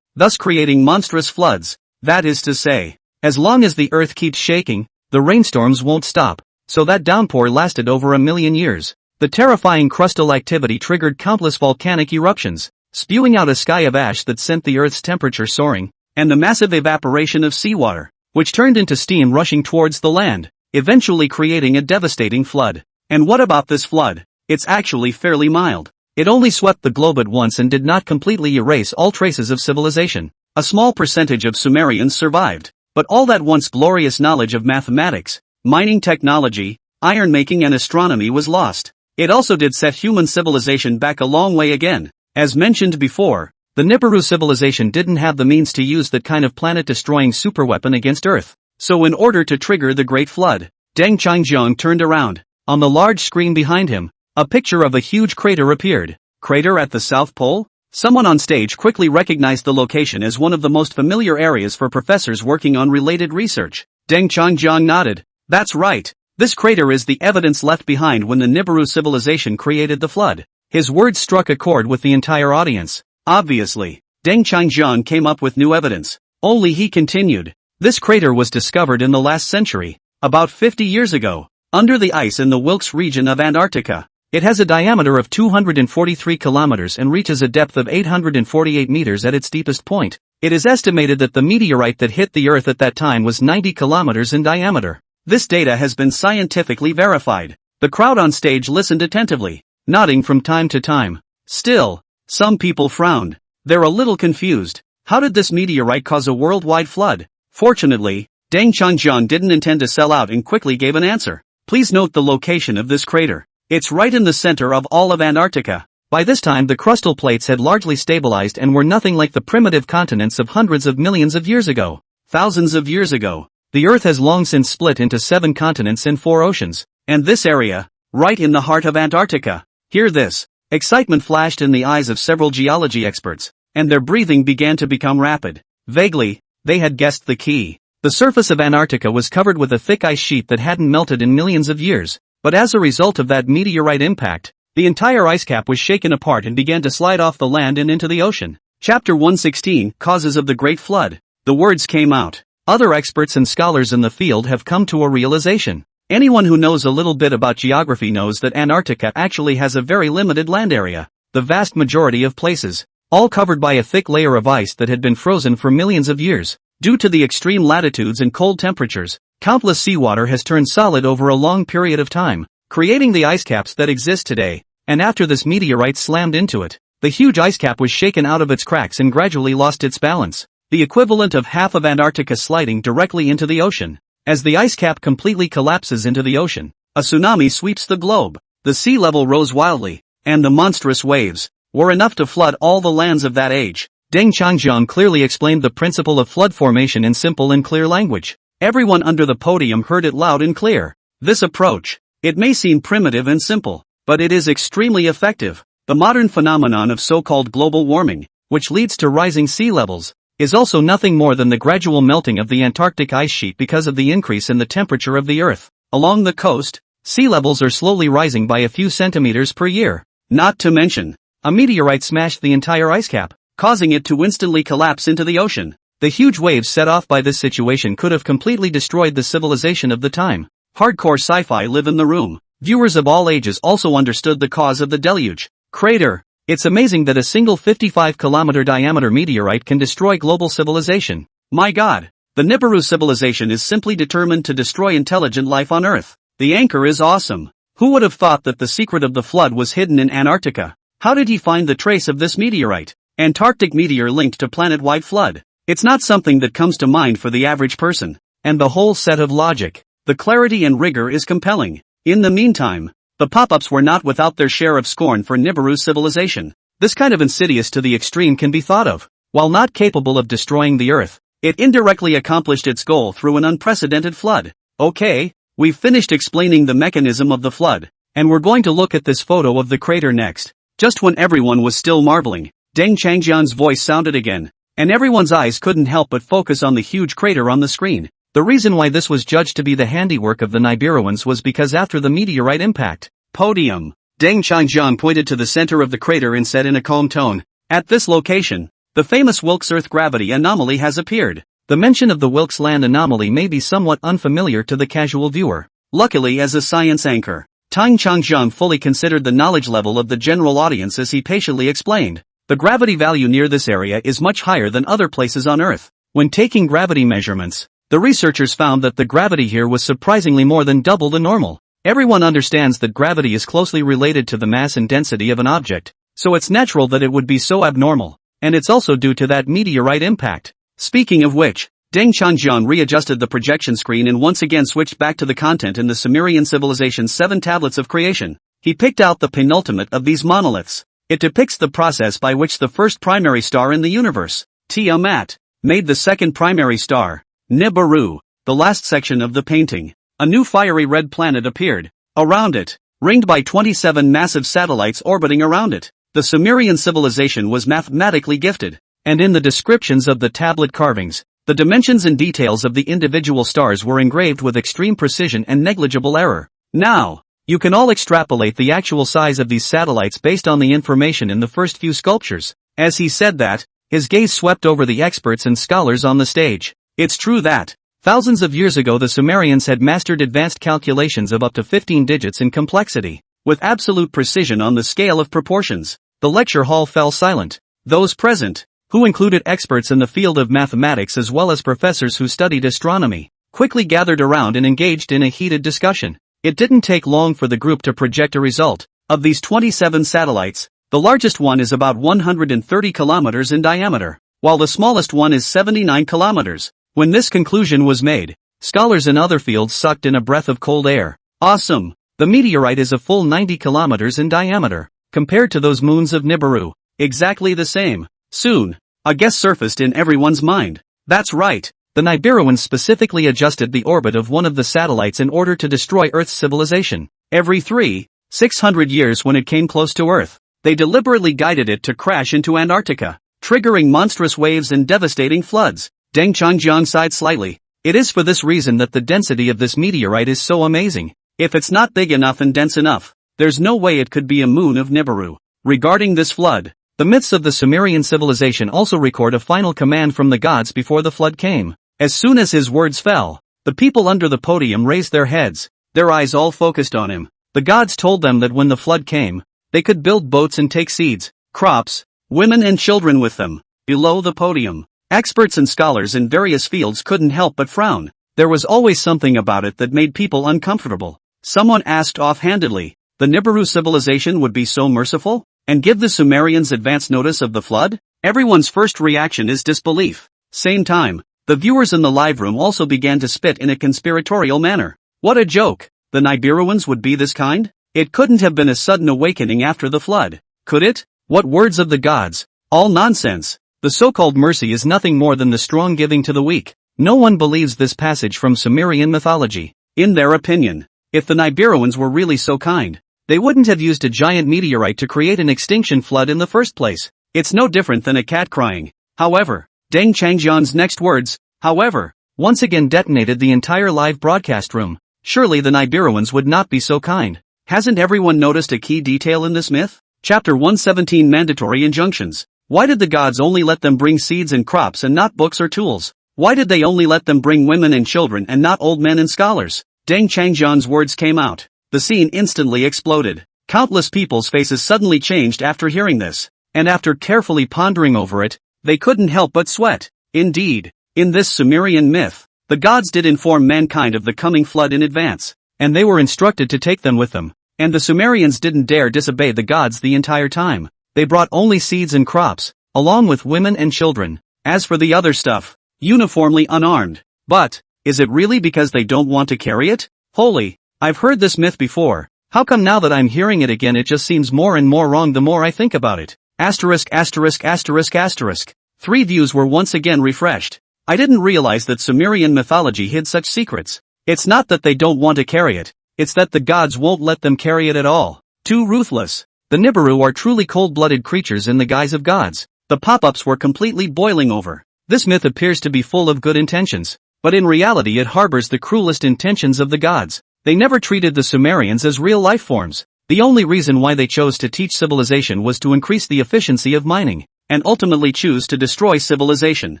thus creating monstrous floods. That is to say, as long as the earth keeps shaking, the rainstorms won't stop. So that downpour lasted over 1,000,000 years. The terrifying crustal activity triggered countless volcanic eruptions, spewing out a sky of ash that sent the Earth's temperature soaring, and the massive evaporation of seawater, which turned into steam rushing towards the land, eventually creating a devastating flood. And what about this flood? It's actually fairly mild. It only swept the globe at once and did not completely erase all traces of civilization. A small percentage of Sumerians survived, but all that once glorious knowledge of mathematics, mining technology, iron-making and astronomy was lost. It also did set human civilization back a long way again. As mentioned before, the Nibiru civilization didn't have the means to use that kind of planet-destroying superweapon against Earth. So in order to trigger the Great Flood, Deng Changjiang turned around. On the large screen behind him, a picture of a huge crater appeared. Crater at the South Pole? Someone on stage quickly recognized the location as one of the most familiar areas for professors working on related research. Deng Changjiang nodded. That's right. This crater is the evidence left behind when the Nibiru civilization created the flood. His words struck a chord with the entire audience. Obviously, Deng Changjiang came up with new evidence. Only he continued. This crater was discovered in the last century, about 50 years ago, under the ice in the Wilkes region of Antarctica. It has a diameter of 243 kilometers and reaches a depth of 848 meters at its deepest point. It is estimated that the meteorite that hit the Earth at that time was 90 kilometers in diameter. This data has been scientifically verified. The crowd on stage listened attentively, nodding from time to time. Still, some people frowned. They're a little confused. How did this meteorite cause a worldwide flood? Fortunately, Deng Changjiang didn't intend to sell out and quickly gave an answer. Please note the location of this crater. It's right in the center of all of Antarctica. By this time the crustal plates had largely stabilized and were nothing like the primitive continents of hundreds of millions of years ago. Thousands of years ago, the Earth has long since split into 7 continents and 4 oceans. And this area, right in the heart of Antarctica. Hear this. Excitement flashed in the eyes of several geology experts, and their breathing began to become rapid. Vaguely, they had guessed the key. The surface of Antarctica was covered with a thick ice sheet that hadn't melted in millions of years. But as a result of that meteorite impact, the entire ice cap was shaken apart and began to slide off the land and into the ocean. Chapter 116, Causes of the Great Flood. The words came out. Other experts and scholars in the field have come to a realization. Anyone who knows a little bit about geography knows that Antarctica actually has a very limited land area. The vast majority of places, all covered by a thick layer of ice that had been frozen for millions of years. Due to the extreme latitudes and cold temperatures, countless seawater has turned solid over a long period of time, creating the ice caps that exist today. And after this meteorite slammed into it, the huge ice cap was shaken out of its cracks and gradually lost its balance, the equivalent of half of Antarctica sliding directly into the ocean. As the ice cap completely collapses into the ocean, a tsunami sweeps the globe. The sea level rose wildly, and the monstrous waves were enough to flood all the lands of that age. Deng Changjiang clearly explained the principle of flood formation in simple and clear language. Everyone under the podium heard it loud and clear. This approach, it may seem primitive and simple, but it is extremely effective. The modern phenomenon of so-called global warming, which leads to rising sea levels, is also nothing more than the gradual melting of the Antarctic ice sheet because of the increase in the temperature of the Earth. Along the coast, sea levels are slowly rising by a few centimeters per year. Not to mention, a meteorite smashed the entire ice cap, causing it to instantly collapse into the ocean. The huge waves set off by this situation could have completely destroyed the civilization of the time. Hardcore sci-fi live in the room. Viewers of all ages also understood the cause of the deluge. Crater. It's amazing that a single 55-kilometer diameter meteorite can destroy global civilization. My God. The Nibiru civilization is simply determined to destroy intelligent life on Earth. The anchor is awesome. Who would have thought that the secret of the flood was hidden in Antarctica? How did he find the trace of this meteorite? Antarctic meteor linked to planet-wide flood. It's not something that comes to mind for the average person. And the whole set of logic, the clarity and rigor is compelling. In the meantime, the pop-ups were not without their share of scorn for Nibiru civilization. This kind of insidious to the extreme can be thought of. While not capable of destroying the Earth, it indirectly accomplished its goal through an unprecedented flood. Okay, we've finished explaining the mechanism of the flood, and we're going to look at this photo of the crater next. Just when everyone was still marveling, Deng Changjiang's voice sounded again, and everyone's eyes couldn't help but focus on the huge crater on the screen. The reason why this was judged to be the handiwork of the Nibiruans was because after the meteorite impact, podium, Deng Changjiang pointed to the center of the crater and said in a calm tone, "At this location, the famous Wilkes Earth gravity anomaly has appeared." The mention of the Wilkes land anomaly may be somewhat unfamiliar to the casual viewer. Luckily, as a science anchor, Deng Changjiang fully considered the knowledge level of the general audience as he patiently explained. The gravity value near this area is much higher than other places on Earth. When taking gravity measurements, the researchers found that the gravity here was surprisingly more than double the normal. Everyone understands that gravity is closely related to the mass and density of an object, so it's natural that it would be so abnormal, and it's also due to that meteorite impact. Speaking of which, Deng Changjiang readjusted the projection screen and once again switched back to the content in the Sumerian civilization's 7 tablets of creation. He picked out the penultimate of these monoliths. It depicts the process by which the first primary star in the universe, Tiamat, made the second primary star, Nibiru. The last section of the painting. A new fiery red planet appeared. Around it, ringed by 27 massive satellites orbiting around it. The Sumerian civilization was mathematically gifted, and in the descriptions of the tablet carvings, the dimensions and details of the individual stars were engraved with extreme precision and negligible error. Now, you can all extrapolate the actual size of these satellites based on the information in the first few sculptures. As he said that, his gaze swept over the experts and scholars on the stage. It's true that, thousands of years ago the Sumerians had mastered advanced calculations of up to 15 digits in complexity, with absolute precision on the scale of proportions. The lecture hall fell silent. Those present, who included experts in the field of mathematics as well as professors who studied astronomy, quickly gathered around and engaged in a heated discussion. It didn't take long for the group to project a result. Of these 27 satellites, the largest one is about 130 kilometers in diameter, while the smallest one is 79 kilometers. When this conclusion was made, scholars in other fields sucked in a breath of cold air. Awesome! The meteorite is a full 90 kilometers in diameter, compared to those moons of Nibiru. Exactly the same. Soon, a guess surfaced in everyone's mind. That's right. The Nibiruans specifically adjusted the orbit of one of the satellites in order to destroy Earth's civilization. Every 600 years when it came close to Earth, they deliberately guided it to crash into Antarctica, triggering monstrous waves and devastating floods. Deng Changjiang sighed slightly. It is for this reason that the density of this meteorite is so amazing. If it's not big enough and dense enough, there's no way it could be a moon of Nibiru. Regarding this flood, the myths of the Sumerian civilization also record a final command from the gods before the flood came. As soon as his words fell, the people under the podium raised their heads, their eyes all focused on him. The gods told them that when the flood came, they could build boats and take seeds, crops, women and children with them. Below the podium, experts and scholars in various fields couldn't help but frown. There was always something about it that made people uncomfortable. Someone asked offhandedly, the Nibiru civilization would be so merciful, and give the Sumerians advance notice of the flood? Everyone's first reaction is disbelief. Same time, the viewers in the live room also began to spit in a conspiratorial manner. What a joke! The Nibiruans would be this kind? It couldn't have been a sudden awakening after the flood, could it? What words of the gods? All nonsense. The so-called mercy is nothing more than the strong giving to the weak. No one believes this passage from Sumerian mythology. In their opinion, if the Nibiruans were really so kind, they wouldn't have used a giant meteorite to create an extinction flood in the first place. It's no different than a cat crying. However, Deng Changjiang's next words, however, once again detonated the entire live broadcast room. Surely the Nibiruans would not be so kind. Hasn't everyone noticed a key detail in this myth? Chapter 117 Mandatory Injunctions. Why did the gods only let them bring seeds and crops and not books or tools? Why did they only let them bring women and children and not old men and scholars? Deng Changjiang's words came out. The scene instantly exploded. Countless people's faces suddenly changed after hearing this, and after carefully pondering over it, they couldn't help but sweat. Indeed, in this Sumerian myth, the gods did inform mankind of the coming flood in advance, and they were instructed to take them with them. And the Sumerians didn't dare disobey the gods the entire time. They brought only seeds and crops, along with women and children. As for the other stuff, uniformly unarmed. But, is it really because they don't want to carry it? Holy, I've heard this myth before. How come now that I'm hearing it again it just seems more and more wrong the more I think about it? Asterisk asterisk asterisk asterisk. 3 views were once again refreshed. I didn't realize that Sumerian mythology hid such secrets. It's not that they don't want to carry it, it's that the gods won't let them carry it at all. Too ruthless. The Nibiru are truly cold-blooded creatures in the guise of gods. The pop-ups were completely boiling over. This myth appears to be full of good intentions, but in reality it harbors the cruelest intentions of the gods. They never treated the Sumerians as real life forms. The only reason why they chose to teach civilization was to increase the efficiency of mining, and ultimately choose to destroy civilization.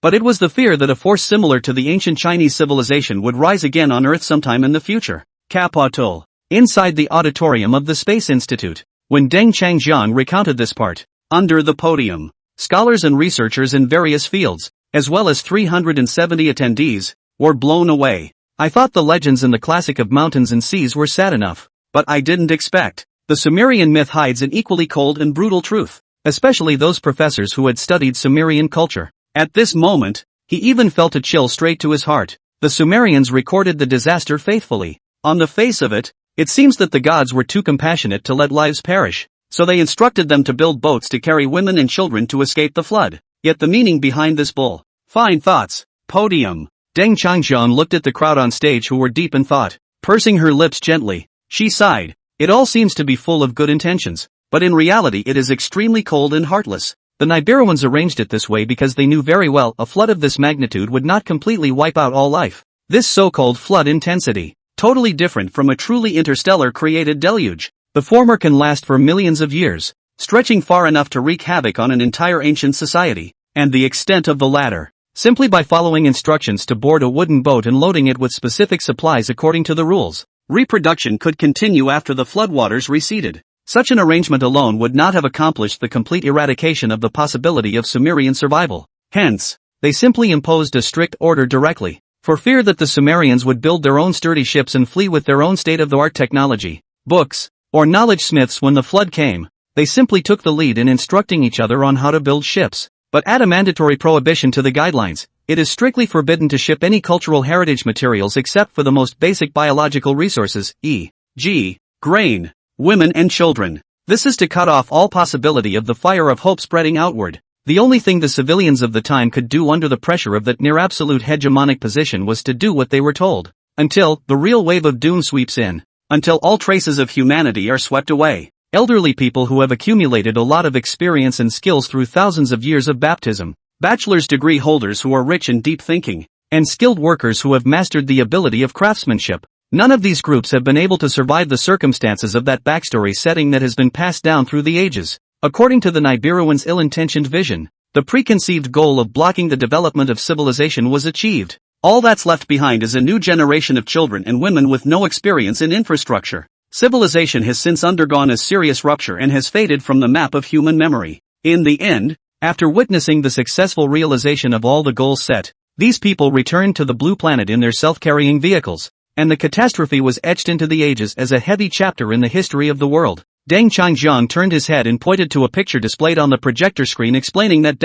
But it was the fear that a force similar to the ancient Chinese civilization would rise again on Earth sometime in the future. Capitol. Inside the auditorium of the Space Institute, when Deng Changjiang recounted this part, under the podium, scholars and researchers in various fields, as well as 370 attendees, were blown away. I thought the legends in the classic of mountains and seas were sad enough, but I didn't expect. The Sumerian myth hides an equally cold and brutal truth, especially those professors who had studied Sumerian culture. At this moment, he even felt a chill straight to his heart. The Sumerians recorded the disaster faithfully. On the face of it, it seems that the gods were too compassionate to let lives perish, so they instructed them to build boats to carry women and children to escape the flood. Yet the meaning behind this bull. Fine thoughts. Podium. Deng Changjiang looked at the crowd on stage who were deep in thought. Pursing her lips gently, she sighed. It all seems to be full of good intentions, but in reality it is extremely cold and heartless. The Nibiruans arranged it this way because they knew very well a flood of this magnitude would not completely wipe out all life. This so-called flood intensity, totally different from a truly interstellar created deluge. The former can last for millions of years, stretching far enough to wreak havoc on an entire ancient society, and the extent of the latter, simply by following instructions to board a wooden boat and loading it with specific supplies according to the rules. Reproduction could continue after the floodwaters receded. Such an arrangement alone would not have accomplished the complete eradication of the possibility of Sumerian survival. Hence, they simply imposed a strict order directly, for fear that the Sumerians would build their own sturdy ships and flee with their own state-of-the-art technology, books, or knowledge smiths when the flood came. They simply took the lead in instructing each other on how to build ships. But add a mandatory prohibition to the guidelines. It is strictly forbidden to ship any cultural heritage materials except for the most basic biological resources, e.g., grain, women and children. This is to cut off all possibility of the fire of hope spreading outward. The only thing the civilians of the time could do under the pressure of that near-absolute hegemonic position was to do what they were told. Until the real wave of doom sweeps in. Until all traces of humanity are swept away. Elderly people who have accumulated a lot of experience and skills through thousands of years of baptism. Bachelor's degree holders who are rich in deep thinking. And skilled workers who have mastered the ability of craftsmanship. None of these groups have been able to survive the circumstances of that backstory setting that has been passed down through the ages. According to the Nibiruans' ill-intentioned vision, the preconceived goal of blocking the development of civilization was achieved. All that's left behind is a new generation of children and women with no experience in infrastructure. Civilization has since undergone a serious rupture and has faded from the map of human memory. In the end, after witnessing the successful realization of all the goals set, these people returned to the blue planet in their self-carrying vehicles, and the catastrophe was etched into the ages as a heavy chapter in the history of the world. Deng Changjiang turned his head and pointed to a picture displayed on the projector screen explaining that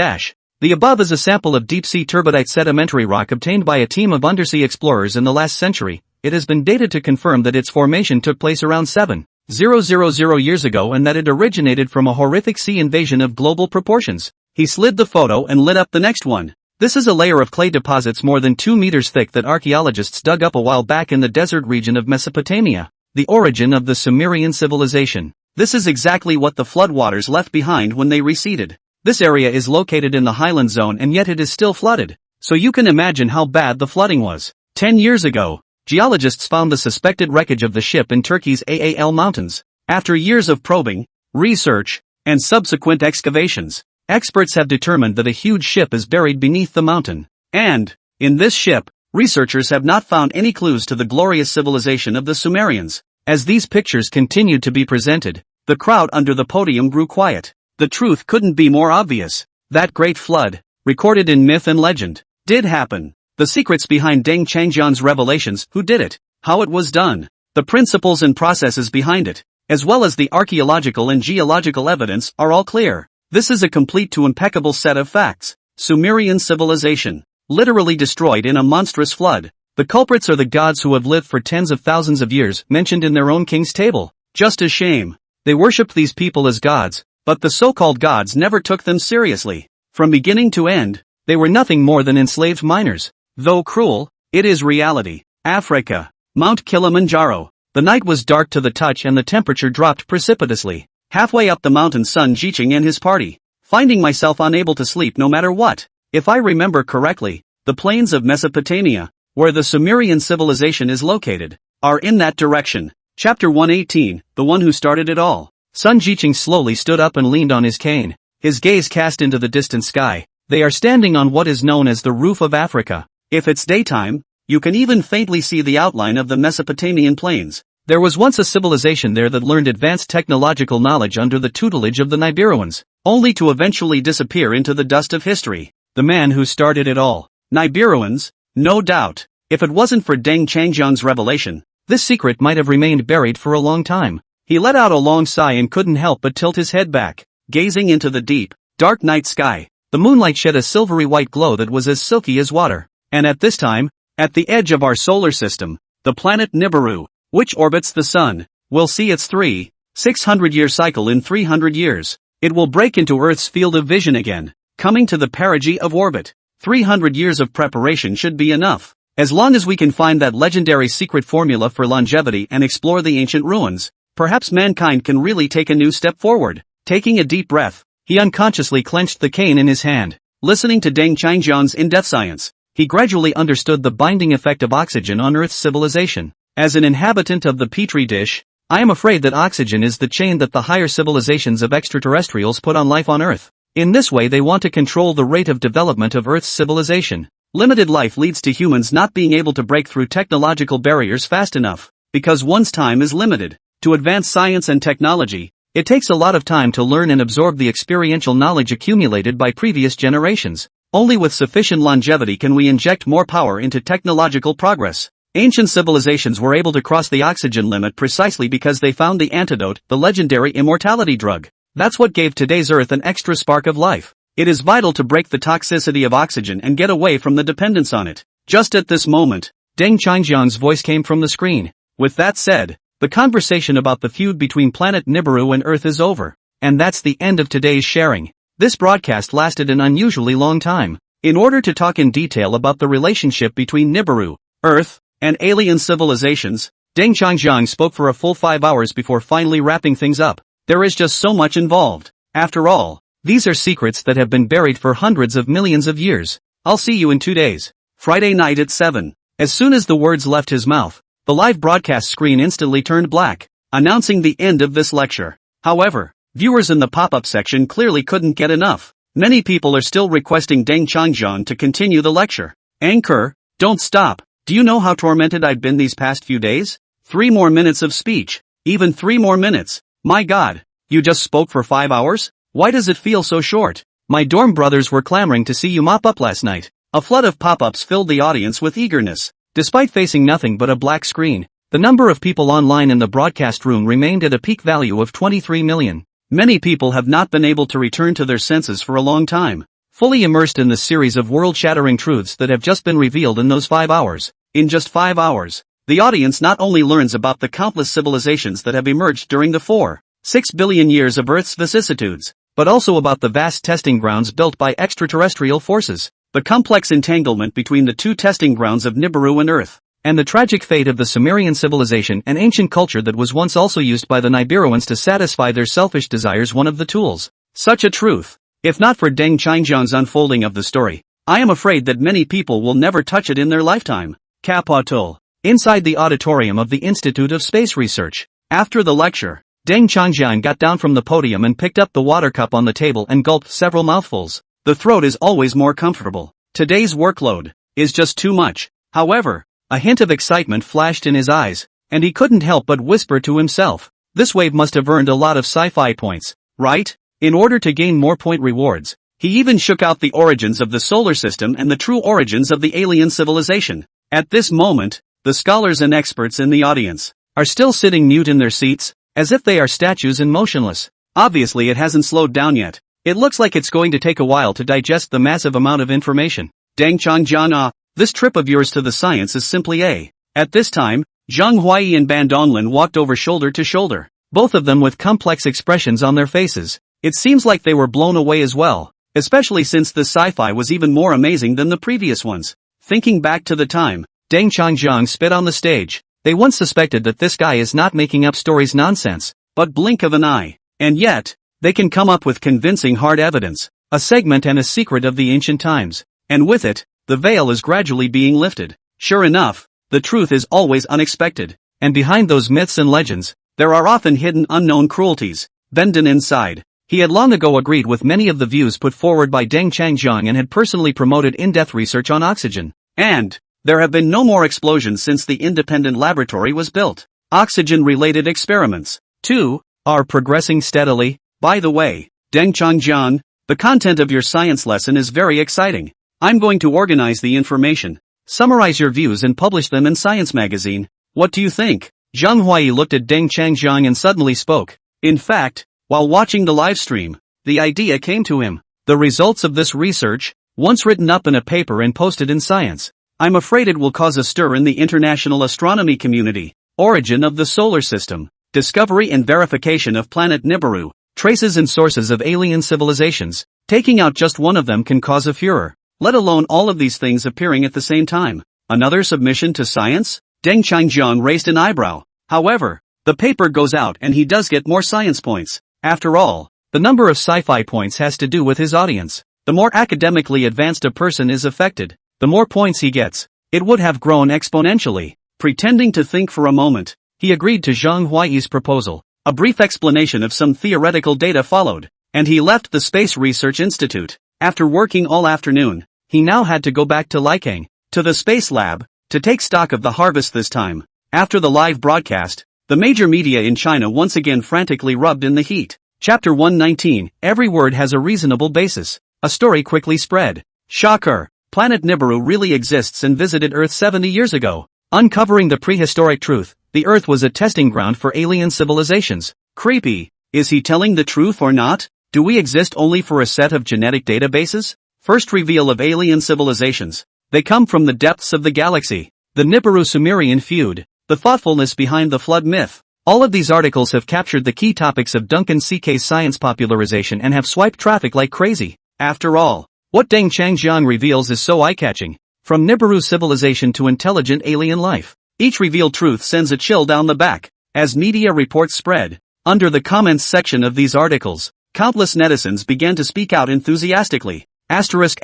the above is a sample of deep-sea turbidite sedimentary rock obtained by a team of undersea explorers in the last century. It has been dated to confirm that its formation took place around 7,000 years ago and that it originated from a horrific sea invasion of global proportions. He slid the photo and lit up the next one. This is a layer of clay deposits more than 2 meters thick that archaeologists dug up a while back in the desert region of Mesopotamia, the origin of the Sumerian civilization. This is exactly what the floodwaters left behind when they receded. This area is located in the highland zone and yet it is still flooded. So you can imagine how bad the flooding was. 10 years ago, geologists found the suspected wreckage of the ship in Turkey's Aal Mountains. After years of probing, research, and subsequent excavations, experts have determined that a huge ship is buried beneath the mountain. And, in this ship, researchers have not found any clues to the glorious civilization of the Sumerians. As these pictures continued to be presented, the crowd under the podium grew quiet. The truth couldn't be more obvious. That great flood, recorded in myth and legend, did happen. The secrets behind Deng Changjiang's revelations, who did it, how it was done, the principles and processes behind it, as well as the archaeological and geological evidence, are all clear. This is a complete to impeccable set of facts. Sumerian civilization, literally destroyed in a monstrous flood. The culprits are the gods who have lived for tens of thousands of years, mentioned in their own king's table. Just a shame. They worshipped these people as gods, but the so-called gods never took them seriously. From beginning to end, they were nothing more than enslaved miners. Though cruel, it is reality. Africa. Mount Kilimanjaro. The night was dark to the touch and the temperature dropped precipitously. Halfway up the mountain, Sun Jiqing and his party, finding myself unable to sleep no matter what. If I remember correctly, the plains of Mesopotamia, where the Sumerian civilization is located, are in that direction. Chapter 118, the one who started it all. Sun Jiqing slowly stood up and leaned on his cane, his gaze cast into the distant sky. They are standing on what is known as the roof of Africa. If it's daytime, you can even faintly see the outline of the Mesopotamian plains. There was once a civilization there that learned advanced technological knowledge under the tutelage of the Nibiruans, only to eventually disappear into the dust of history. The man who started it all. Nibiruans, no doubt. If it wasn't for Deng Changjiang's revelation, this secret might have remained buried for a long time. He let out a long sigh and couldn't help but tilt his head back, gazing into the deep, dark night sky. The moonlight shed a silvery white glow that was as silky as water. And at this time, at the edge of our solar system, the planet Nibiru, which orbits the sun, will see its 600-year cycle in 300 years. It will break into Earth's field of vision again, coming to the perigee of orbit. 300 years of preparation should be enough. As long as we can find that legendary secret formula for longevity and explore the ancient ruins, Perhaps mankind can really take a new step forward. Taking a deep breath, he unconsciously clenched the cane in his hand. Listening to Deng Changjiang's in-depth science, he gradually understood the binding effect of oxygen on Earth's civilization. As an inhabitant of the Petri dish, I am afraid that oxygen is the chain that the higher civilizations of extraterrestrials put on life on Earth. In this way they want to control the rate of development of Earth's civilization. Limited life leads to humans not being able to break through technological barriers fast enough, because one's time is limited. To advance science and technology, it takes a lot of time to learn and absorb the experiential knowledge accumulated by previous generations. Only with sufficient longevity can we inject more power into technological progress. Ancient civilizations were able to cross the oxygen limit precisely because they found the antidote, the legendary immortality drug. That's what gave today's Earth an extra spark of life. It is vital to break the toxicity of oxygen and get away from the dependence on it. Just at this moment, Deng Changjiang's voice came from the screen. With that said, the conversation about the feud between planet Nibiru and Earth is over. And that's the end of today's sharing. This broadcast lasted an unusually long time. In order to talk in detail about the relationship between Nibiru, Earth, and alien civilizations, Deng Changjiang spoke for a full 5 hours before finally wrapping things up. There is just so much involved. After all, these are secrets that have been buried for hundreds of millions of years. I'll see you in 2 days. Friday night at 7. As soon as the words left his mouth, the live broadcast screen instantly turned black, announcing the end of this lecture. However, viewers in the pop-up section clearly couldn't get enough. Many people are still requesting Deng Changjiang to continue the lecture. Anchor, don't stop. Do you know how tormented I've been these past few days? 3 more minutes of speech. Even 3 more minutes. My God, you just spoke for 5 hours? Why does it feel so short? My dorm brothers were clamoring to see you mop up last night. A flood of pop-ups filled the audience with eagerness. Despite facing nothing but a black screen, the number of people online in the broadcast room remained at a peak value of 23 million. Many people have not been able to return to their senses for a long time, fully immersed in the series of world-shattering truths that have just been revealed in those 5 hours. In just 5 hours, the audience not only learns about the countless civilizations that have emerged during the 4.6 billion years of Earth's vicissitudes, but also about the vast testing grounds built by extraterrestrial forces, the complex entanglement between the two testing grounds of Nibiru and Earth, and the tragic fate of the Sumerian civilization, an ancient culture that was once also used by the Nibiruans to satisfy their selfish desires. One of the tools. Such a truth. If not for Deng Changjiang's unfolding of the story, I am afraid that many people will never touch it in their lifetime. Capitol. Inside the auditorium of the Institute of Space Research. After the lecture, Deng Changjiang got down from the podium and picked up the water cup on the table and gulped several mouthfuls. The throat is always more comfortable. Today's workload is just too much. However, a hint of excitement flashed in his eyes, and he couldn't help but whisper to himself, this wave must have earned a lot of sci-fi points, right? In order to gain more point rewards, he even shook out the origins of the solar system and the true origins of the alien civilization. At this moment, the scholars and experts in the audience are still sitting mute in their seats, as if they are statues and motionless. Obviously it hasn't slowed down yet. It looks like it's going to take a while to digest the massive amount of information. Deng Changjiang, this trip of yours to the science is simply a. At this time, Zhang Huai and Ban Donglin walked over shoulder to shoulder, both of them with complex expressions on their faces. It seems like they were blown away as well, especially since this sci-fi was even more amazing than the previous ones. Thinking back to the time Deng Changjiang spit on the stage, they once suspected that this guy is not making up stories nonsense, but blink of an eye. And yet, they can come up with convincing hard evidence, a segment and a secret of the ancient times. And with it, the veil is gradually being lifted. Sure enough, the truth is always unexpected. And behind those myths and legends, there are often hidden unknown cruelties. Benden inside. He had long ago agreed with many of the views put forward by Deng Changjiang and had personally promoted in-depth research on oxygen. And there have been no more explosions since the independent laboratory was built. Oxygen-related experiments, too, are progressing steadily. By the way, Deng Changjiang, the content of your science lesson is very exciting. I'm going to organize the information, summarize your views and publish them in Science magazine. What do you think? Zhang Huai looked at Deng Changjiang and suddenly spoke. In fact, while watching the live stream, the idea came to him. The results of this research, once written up in a paper and posted in Science, I'm afraid it will cause a stir in the international astronomy community. Origin of the solar system, discovery and verification of planet Nibiru, traces and sources of alien civilizations. Taking out just one of them can cause a furor, let alone all of these things appearing at the same time. Another submission to Science? Deng Changjiang raised an eyebrow. However, the paper goes out and he does get more science points. After all, the number of sci-fi points has to do with his audience. The more academically advanced a person is affected, the more points he gets. It would have grown exponentially. Pretending to think for a moment, he agreed to Zhang Huai's proposal. A brief explanation of some theoretical data followed, and he left the Space Research Institute. After working all afternoon, he now had to go back to Likang, to the space lab, to take stock of the harvest this time. After the live broadcast, the major media in China once again frantically rubbed in the heat. Chapter 119, every word has a reasonable basis. A story quickly spread. Shocker! Planet Nibiru really exists and visited Earth 70 years ago. Uncovering the prehistoric truth, the Earth was a testing ground for alien civilizations. Creepy. Is he telling the truth or not? Do we exist only for a set of genetic databases? First reveal of alien civilizations. They come from the depths of the galaxy. The Nibiru-Sumerian feud. The thoughtfulness behind the flood myth. All of these articles have captured the key topics of Duncan CK's science popularization and have swiped traffic like crazy. After all, what Deng Changjiang reveals is so eye-catching. From Nibiru civilization to intelligent alien life, each revealed truth sends a chill down the back. As media reports spread, under the comments section of these articles, countless netizens began to speak out enthusiastically. Asterisk.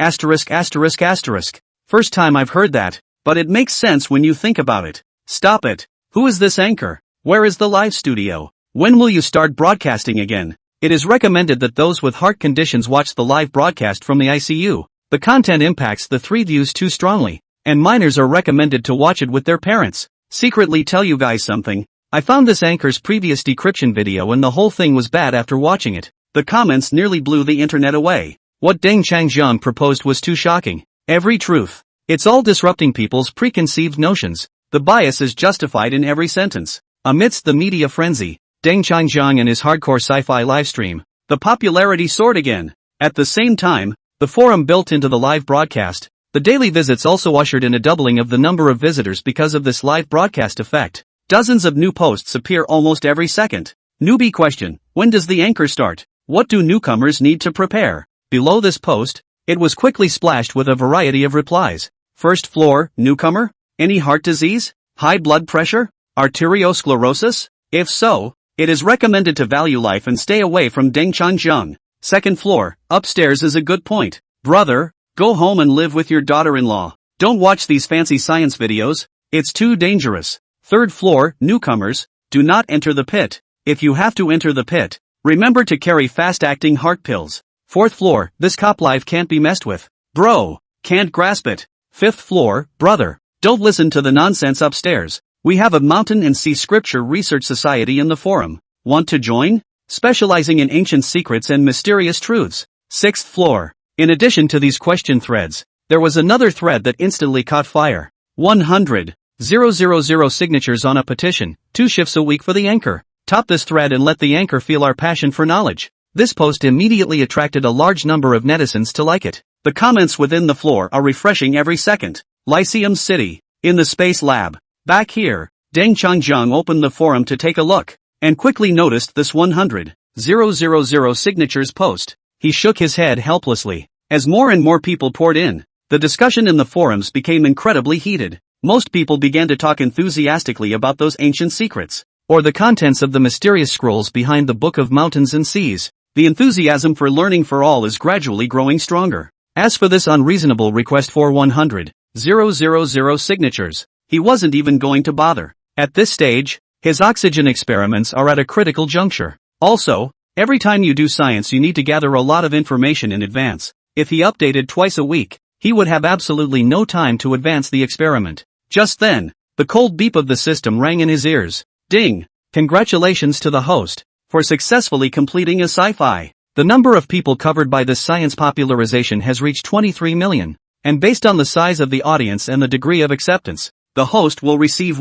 First time I've heard that, but it makes sense when you think about it. Stop it. Who is this anchor? Where is the live studio? When will you start broadcasting again? It is recommended that those with heart conditions watch the live broadcast from the ICU. The content impacts the 3 views too strongly, and minors are recommended to watch it with their parents. Secretly tell you guys something. I found this anchor's previous decryption video and the whole thing was bad after watching it. The comments nearly blew the internet away. What Deng Changjiang proposed was too shocking. Every truth. It's all disrupting people's preconceived notions. The bias is justified in every sentence. Amidst the media frenzy, Deng Changjiang and his hardcore sci-fi livestream, the popularity soared again. At the same time, the forum built into the live broadcast. The daily visits also ushered in a doubling of the number of visitors because of this live broadcast effect. Dozens of new posts appear almost every second. Newbie question: when does the anchor start? What do newcomers need to prepare? Below this post, it was quickly splashed with a variety of replies. First floor, newcomer? Any heart disease? High blood pressure? Arteriosclerosis? If so, it is recommended to value life and stay away from Deng Changjiang. Second floor, upstairs is a good point. Brother, go home and live with your daughter-in-law. Don't watch these fancy science videos, it's too dangerous. Third floor, newcomers, do not enter the pit. If you have to enter the pit, remember to carry fast-acting heart pills. Fourth floor, this cop life can't be messed with. Bro, can't grasp it. Fifth floor, brother, don't listen to the nonsense upstairs. We have a Mountain and Sea Scripture Research Society in the forum. Want to join? Specializing in ancient secrets and mysterious truths. Sixth floor. In addition to these question threads, there was another thread that instantly caught fire. 100,000 signatures on a petition, 2 shifts a week for the anchor. Top this thread and let the anchor feel our passion for knowledge. This post immediately attracted a large number of netizens to like it. The comments within the floor are refreshing every second. Lyceum City. In the space lab. Back here, Deng Changjiang opened the forum to take a look, and quickly noticed this 100,000 signatures post. He shook his head helplessly. As more and more people poured in, the discussion in the forums became incredibly heated. Most people began to talk enthusiastically about those ancient secrets, or the contents of the mysterious scrolls behind the Book of Mountains and Seas. The enthusiasm for learning for all is gradually growing stronger. As for this unreasonable request for 100,000 signatures, he wasn't even going to bother. At this stage, his oxygen experiments are at a critical juncture. Also, every time you do science you need to gather a lot of information in advance. If he updated twice a week, he would have absolutely no time to advance the experiment. Just then, the cold beep of the system rang in his ears. Ding! Congratulations to the host for successfully completing a sci-fi. The number of people covered by this science popularization has reached 23 million, and based on the size of the audience and the degree of acceptance, the host will receive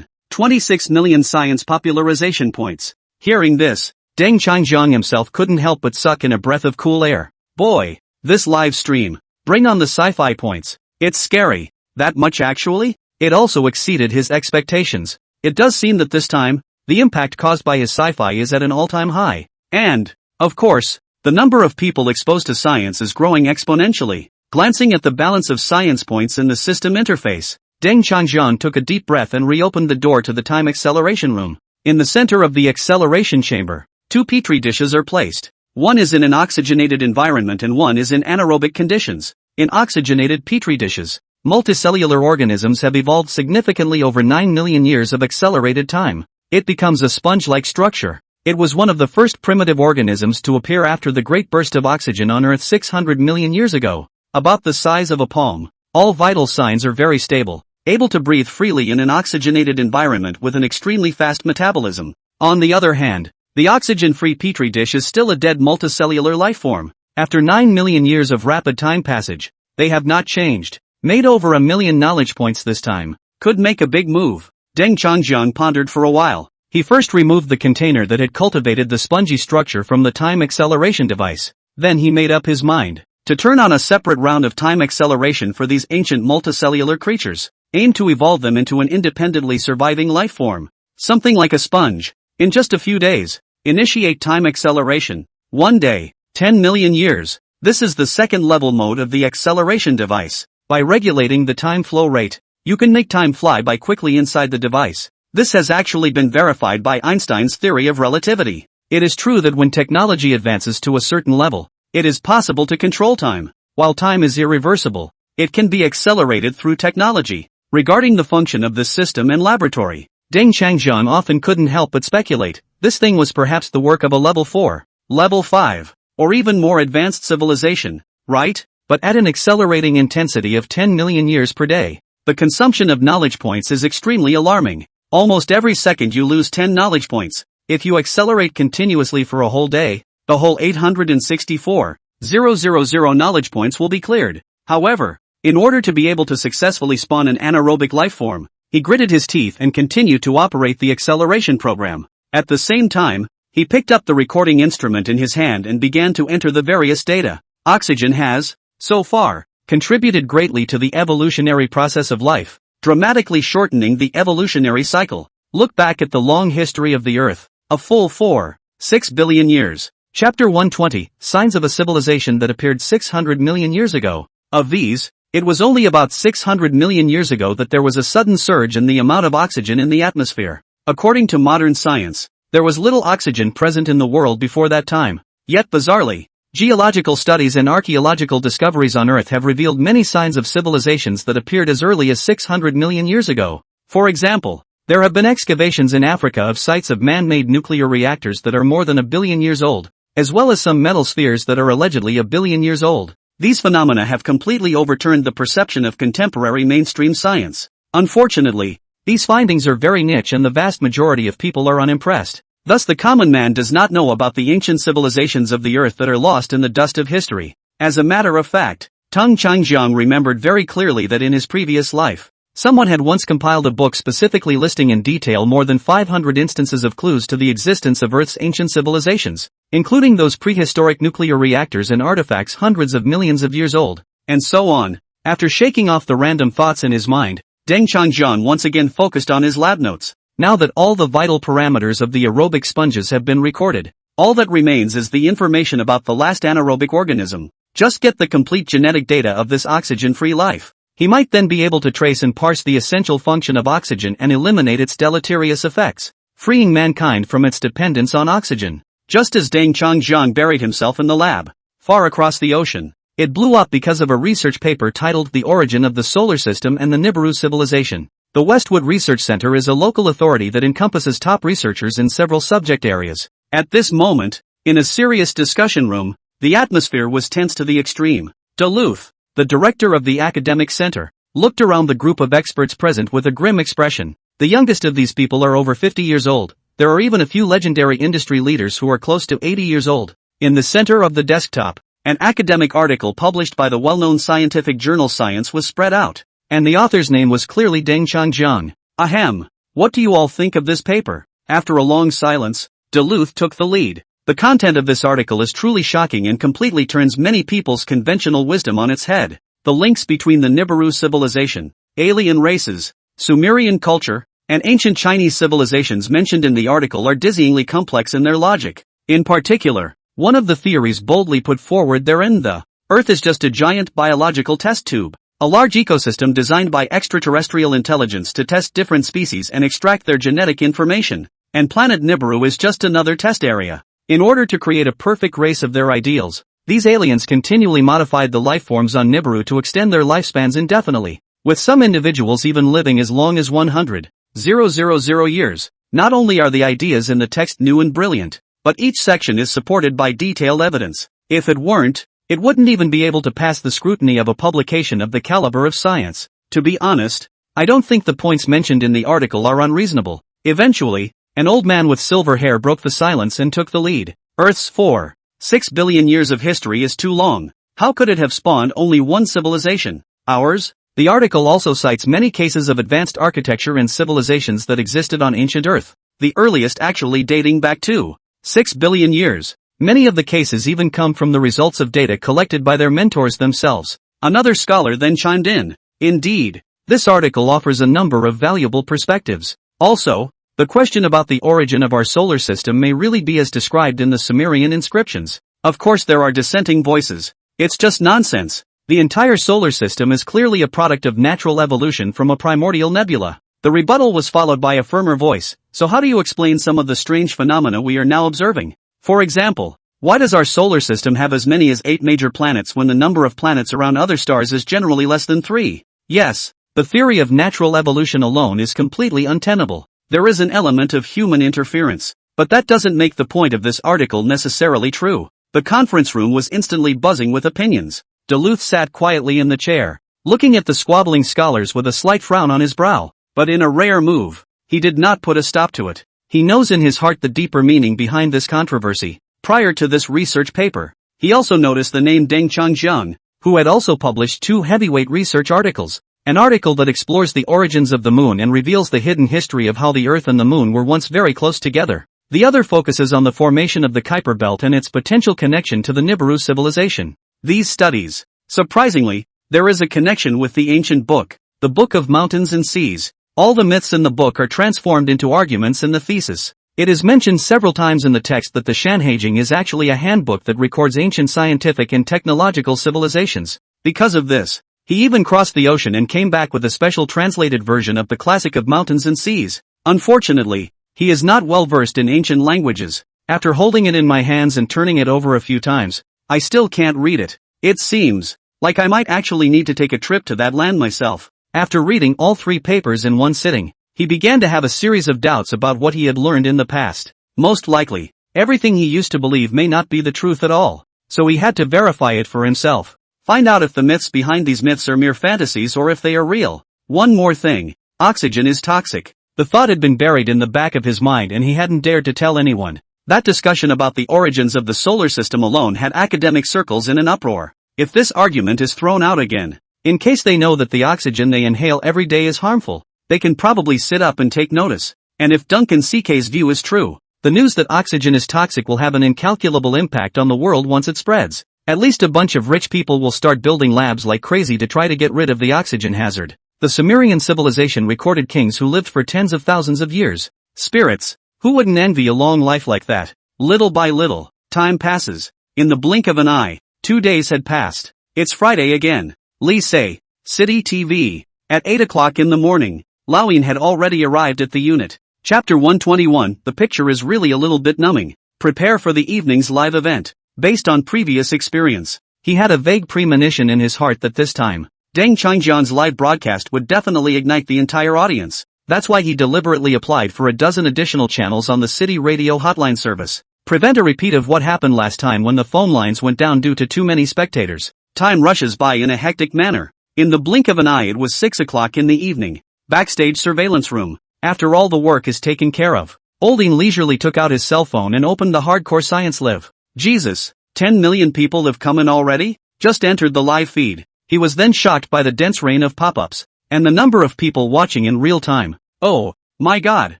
26 million science popularization points. Hearing this, Deng Changjiang himself couldn't help but suck in a breath of cool air. Boy, this live stream, bring on the sci-fi points. It's scary. That much actually? It also exceeded his expectations. It does seem that this time, the impact caused by his sci-fi is at an all-time high. And, of course, the number of people exposed to science is growing exponentially. Glancing at the balance of science points in the system interface, Deng Changjiang took a deep breath and reopened the door to the time acceleration room. In the center of the acceleration chamber, two petri dishes are placed. One is in an oxygenated environment and one is in anaerobic conditions. In oxygenated petri dishes, multicellular organisms have evolved significantly over 9 million years of accelerated time. It becomes a sponge-like structure. It was one of the first primitive organisms to appear after the great burst of oxygen on Earth 600 million years ago. About the size of a palm. All vital signs are very stable, able to breathe freely in an oxygenated environment with an extremely fast metabolism. On the other hand, the oxygen-free petri dish is still a dead multicellular lifeform. After 9 million years of rapid time passage, they have not changed. Made over 1 million knowledge points this time. Could make a big move. Deng Changjiang pondered for a while. He first removed the container that had cultivated the spongy structure from the time acceleration device. Then he made up his mind to turn on a separate round of time acceleration for these ancient multicellular creatures, aim to evolve them into an independently surviving life form, something like a sponge. In just a few days, initiate time acceleration. 1 day, 10 million years. This is the second level mode of the acceleration device. By regulating the time flow rate, you can make time fly by quickly inside the device. This has actually been verified by Einstein's theory of relativity. It is true that when technology advances to a certain level, it is possible to control time. While time is irreversible, it can be accelerated through technology. Regarding the function of this system and laboratory, Deng Changjiang often couldn't help but speculate. This thing was perhaps the work of a level 4, level 5, or even more advanced civilization, right? But at an accelerating intensity of 10 million years per day, the consumption of knowledge points is extremely alarming. Almost every second you lose 10 knowledge points. If you accelerate continuously for a whole day, the whole 864,000 knowledge points will be cleared. However, in order to be able to successfully spawn an anaerobic lifeform, he gritted his teeth and continued to operate the acceleration program. At the same time, he picked up the recording instrument in his hand and began to enter the various data. Oxygen has, so far, contributed greatly to the evolutionary process of life, dramatically shortening the evolutionary cycle. Look back at the long history of the Earth, a full 4.6 billion years. Chapter 120, Signs of a Civilization that appeared 600 million years ago. Of these, it was only about 600 million years ago that there was a sudden surge in the amount of oxygen in the atmosphere. According to modern science, there was little oxygen present in the world before that time. Yet bizarrely, geological studies and archaeological discoveries on Earth have revealed many signs of civilizations that appeared as early as 600 million years ago. For example, there have been excavations in Africa of sites of man-made nuclear reactors that are more than 1 billion years old, as well as some metal spheres that are allegedly 1 billion years old. These phenomena have completely overturned the perception of contemporary mainstream science. Unfortunately, these findings are very niche and the vast majority of people are unimpressed. Thus the common man does not know about the ancient civilizations of the Earth that are lost in the dust of history. As a matter of fact, Deng Changjiang remembered very clearly that in his previous life, someone had once compiled a book specifically listing in detail more than 500 instances of clues to the existence of Earth's ancient civilizations, including those prehistoric nuclear reactors and artifacts hundreds of millions of years old, and so on. After shaking off the random thoughts in his mind, Deng Changjiang once again focused on his lab notes. Now that all the vital parameters of the aerobic sponges have been recorded, all that remains is the information about the last anaerobic organism. Just get the complete genetic data of this oxygen-free life. He might then be able to trace and parse the essential function of oxygen and eliminate its deleterious effects, freeing mankind from its dependence on oxygen. Just as Deng Changjiang buried himself in the lab, far across the ocean, it blew up because of a research paper titled The Origin of the Solar System and the Nibiru Civilization. The Westwood Research Center is a local authority that encompasses top researchers in several subject areas. At this moment, in a serious discussion room, the atmosphere was tense to the extreme. Duluth, the director of the academic center, looked around the group of experts present with a grim expression. The youngest of these people are over 50 years old. There are even a few legendary industry leaders who are close to 80 years old. In the center of the desktop, an academic article published by the well-known scientific journal Science was spread out, and the author's name was clearly Deng Changjiang. Ahem. What do you all think of this paper? After a long silence, Duluth took the lead. The content of this article is truly shocking and completely turns many people's conventional wisdom on its head. The links between the Nibiru civilization, alien races, Sumerian culture, and ancient Chinese civilizations mentioned in the article are dizzyingly complex in their logic. In particular, one of the theories boldly put forward therein, the Earth is just a giant biological test tube, a large ecosystem designed by extraterrestrial intelligence to test different species and extract their genetic information. and planet Nibiru is just another test area. In order to create a perfect race of their ideals, these aliens continually modified the life forms on Nibiru to extend their lifespans indefinitely, with some individuals even living as long as 100,000 years. Not only are the ideas in the text new and brilliant, but each section is supported by detailed evidence. If it weren't, it wouldn't even be able to pass the scrutiny of a publication of the caliber of Science. To be honest, I don't think the points mentioned in the article are unreasonable. Eventually, an old man with silver hair broke the silence and took the lead. Earth's 4.6 billion years of history is too long. How could it have spawned only one civilization? Ours? The article also cites many cases of advanced architecture and civilizations that existed on ancient Earth, the earliest actually dating back to 6 billion years. Many of the cases even come from the results of data collected by their mentors themselves. Another scholar then chimed in. Indeed, this article offers a number of valuable perspectives. Also, the question about the origin of our solar system may really be as described in the Sumerian inscriptions. Of course there are dissenting voices. It's just nonsense. The entire solar system is clearly a product of natural evolution from a primordial nebula. The rebuttal was followed by a firmer voice. So how do you explain some of the strange phenomena we are now observing? For example, why does our solar system have as many as 8 major planets when the number of planets around other stars is generally less than 3? Yes, the theory of natural evolution alone is completely untenable. There is an element of human interference, but that doesn't make the point of this article necessarily true. The conference room was instantly buzzing with opinions. Duluth sat quietly in the chair, looking at the squabbling scholars with a slight frown on his brow, but in a rare move, he did not put a stop to it. He knows in his heart the deeper meaning behind this controversy. Prior to this research paper, he also noticed the name Deng Changjiang, who had also published 2 heavyweight research articles. An article that explores the origins of the moon and reveals the hidden history of how the Earth and the moon were once very close together. The other focuses on the formation of the Kuiper Belt and its potential connection to the Nibiru civilization. These studies. Surprisingly, there is a connection with the ancient book, the Book of Mountains and Seas. All the myths in the book are transformed into arguments in the thesis. It is mentioned several times in the text that the Shanhaijing is actually a handbook that records ancient scientific and technological civilizations. Because of this, he even crossed the ocean and came back with a special translated version of the classic of Mountains and Seas. Unfortunately, he is not well versed in ancient languages. After holding it in my hands and turning it over a few times, I still can't read it. It seems like I might actually need to take a trip to that land myself. After reading all 3 papers in one sitting, he began to have a series of doubts about what he had learned in the past. Most likely, everything he used to believe may not be the truth at all, so he had to verify it for himself. Find out if the myths behind these myths are mere fantasies or if they are real. One more thing. Oxygen is toxic. The thought had been buried in the back of his mind and he hadn't dared to tell anyone. That discussion about the origins of the solar system alone had academic circles in an uproar. If this argument is thrown out again, in case they know that the oxygen they inhale every day is harmful, they can probably sit up and take notice. And if Duncan CK's view is true, the news that oxygen is toxic will have an incalculable impact on the world once it spreads. At least a bunch of rich people will start building labs like crazy to try to get rid of the oxygen hazard. The Sumerian civilization recorded kings who lived for tens of thousands of years. Spirits. Who wouldn't envy a long life like that? Little by little, time passes. In the blink of an eye, 2 days had passed. It's Friday again. Lycée. City TV. At 8 o'clock in the morning, Lawine had already arrived at the unit. Chapter 121. The picture is really a little bit numbing. Prepare for the evening's live event. Based on previous experience, he had a vague premonition in his heart that this time, Deng Changjiang's live broadcast would definitely ignite the entire audience. That's why he deliberately applied for a dozen additional channels on the city radio hotline service. Prevent a repeat of what happened last time when the phone lines went down due to too many spectators. Time rushes by in a hectic manner. In the blink of an eye it was 6 o'clock in the evening. Backstage surveillance room. After all the work is taken care of, Olding leisurely took out his cell phone and opened the Hardcore Science Live. Jesus, 10 million people have come in already? Just entered the live feed. He was then shocked by the dense rain of pop-ups, and the number of people watching in real time. Oh, my God.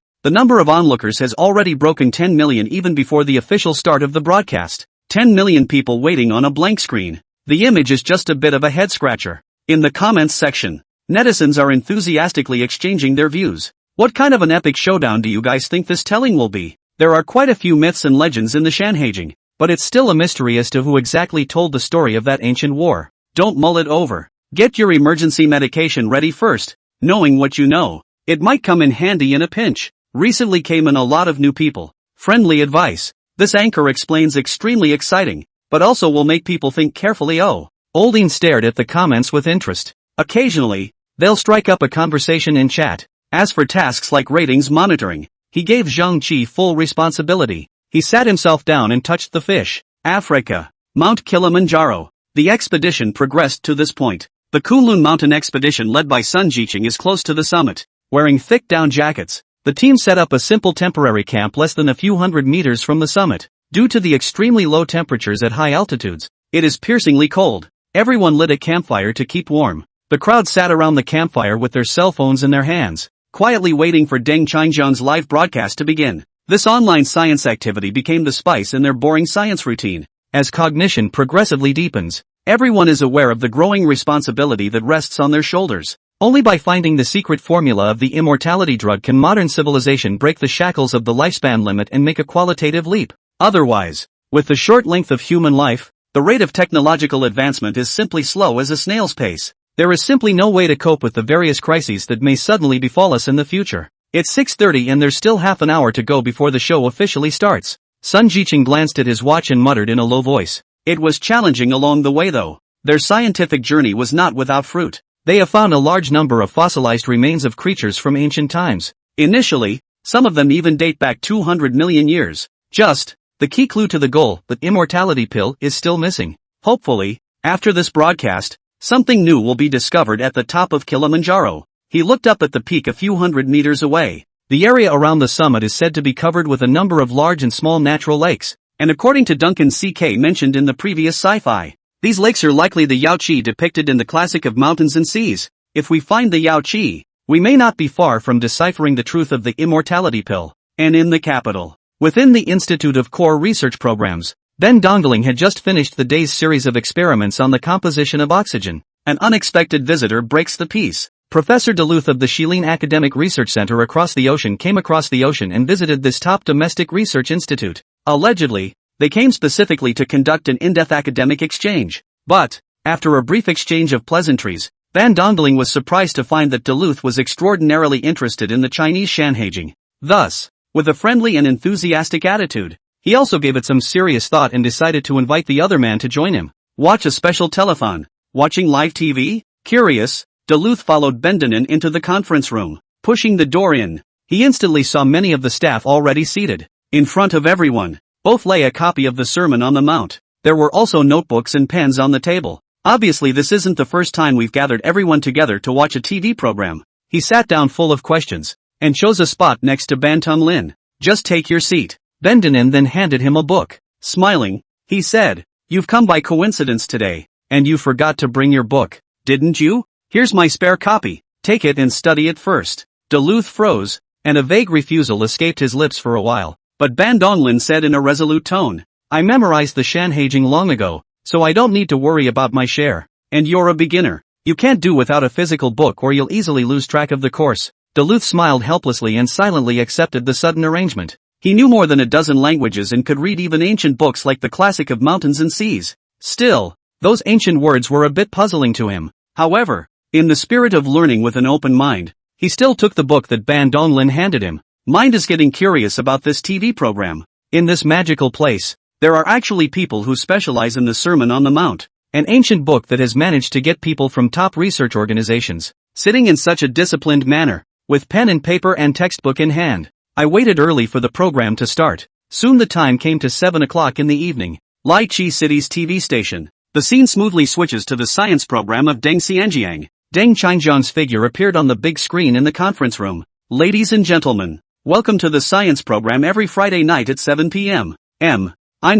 The number of onlookers has already broken 10 million even before the official start of the broadcast. 10 million people waiting on a blank screen. The image is just a bit of a head-scratcher. In the comments section, netizens are enthusiastically exchanging their views. What kind of an epic showdown do you guys think this telling will be? There are quite a few myths and legends in the Shanhaijing, but it's still a mystery as to who exactly told the story of that ancient war. Don't mull it over. Get your emergency medication ready first. Knowing what you know, it might come in handy in a pinch. Recently came in a lot of new people. Friendly advice. This anchor explains extremely exciting, but also will make people think carefully. Oh. Oldine stared at the comments with interest. Occasionally, they'll strike up a conversation in chat. As for tasks like ratings monitoring, he gave Zhang Qi full responsibility. He sat himself down and touched the fish. Africa. Mount Kilimanjaro. The expedition progressed to this point. The Kunlun Mountain expedition led by Sun Jiqing is close to the summit. Wearing thick down jackets, the team set up a simple temporary camp less than a few hundred meters from the summit. Due to the extremely low temperatures at high altitudes, it is piercingly cold. Everyone lit a campfire to keep warm. The crowd sat around the campfire with their cell phones in their hands, quietly waiting for Deng Qingjiang's live broadcast to begin. This online science activity became the spice in their boring science routine. As cognition progressively deepens, everyone is aware of the growing responsibility that rests on their shoulders. Only by finding the secret formula of the immortality drug can modern civilization break the shackles of the lifespan limit and make a qualitative leap. Otherwise, with the short length of human life, the rate of technological advancement is simply slow as a snail's pace. There is simply no way to cope with the various crises that may suddenly befall us in the future. It's 6:30 and there's still half an hour to go before the show officially starts. Sun Jiqing glanced at his watch and muttered in a low voice. It was challenging along the way though. Their scientific journey was not without fruit. They have found a large number of fossilized remains of creatures from ancient times. Initially, some of them even date back 200 million years. Just, the key clue to the goal, the immortality pill, is still missing. Hopefully, after this broadcast, something new will be discovered at the top of Kilimanjaro. He looked up at the peak a few hundred meters away. The area around the summit is said to be covered with a number of large and small natural lakes, and according to Duncan C.K. mentioned in the previous sci-fi, these lakes are likely the Yaoqi depicted in the classic of mountains and seas. If we find the Yaoqi, we may not be far from deciphering the truth of the immortality pill. And in the capital, within the Institute of Core Research Programs, Ben Dongling had just finished the day's series of experiments on the composition of oxygen. An unexpected visitor breaks the peace. Professor Duluth of the Shilin Academic Research Center across the ocean came across the ocean and visited this top domestic research institute. Allegedly, they came specifically to conduct an in-depth academic exchange. But, after a brief exchange of pleasantries, Van Dongling was surprised to find that Duluth was extraordinarily interested in the Chinese Shanhaijing. Thus, with a friendly and enthusiastic attitude, he also gave it some serious thought and decided to invite the other man to join him. Watch a special telethon. Watching live TV? Curious, Duluth followed Bendenin into the conference room. Pushing the door in, he instantly saw many of the staff already seated. In front of everyone, both lay a copy of the Sermon on the Mount. There were also notebooks and pens on the table. Obviously this isn't the first time we've gathered everyone together to watch a TV program. He sat down full of questions, and chose a spot next to Ban Tung Lin. Just take your seat. Bendenin then handed him a book. Smiling, he said, "You've come by coincidence today, and you forgot to bring your book, didn't you? Here's my spare copy. Take it and study it first." Duluth froze, and a vague refusal escaped his lips for a while. But Ban Donglin said in a resolute tone, "I memorized the Shanhaijing long ago, so I don't need to worry about my share. And you're a beginner. You can't do without a physical book or you'll easily lose track of the course." Duluth smiled helplessly and silently accepted the sudden arrangement. He knew more than a dozen languages and could read even ancient books like the classic of mountains and seas. Still, those ancient words were a bit puzzling to him. However, in the spirit of learning with an open mind, he still took the book that Ban Donglin handed him. Mind is getting curious about this TV program. In this magical place, there are actually people who specialize in the Sermon on the Mount, an ancient book that has managed to get people from top research organizations, sitting in such a disciplined manner, with pen and paper and textbook in hand. I waited early for the program to start. Soon the time came to 7 o'clock in the evening. Lai Chi City's TV station. The scene smoothly switches to the science program of Deng Xianjiang. Deng Qingjiang's figure appeared on the big screen in the conference room. "Ladies and gentlemen, welcome to the science program every Friday night at 7 p.m. I'm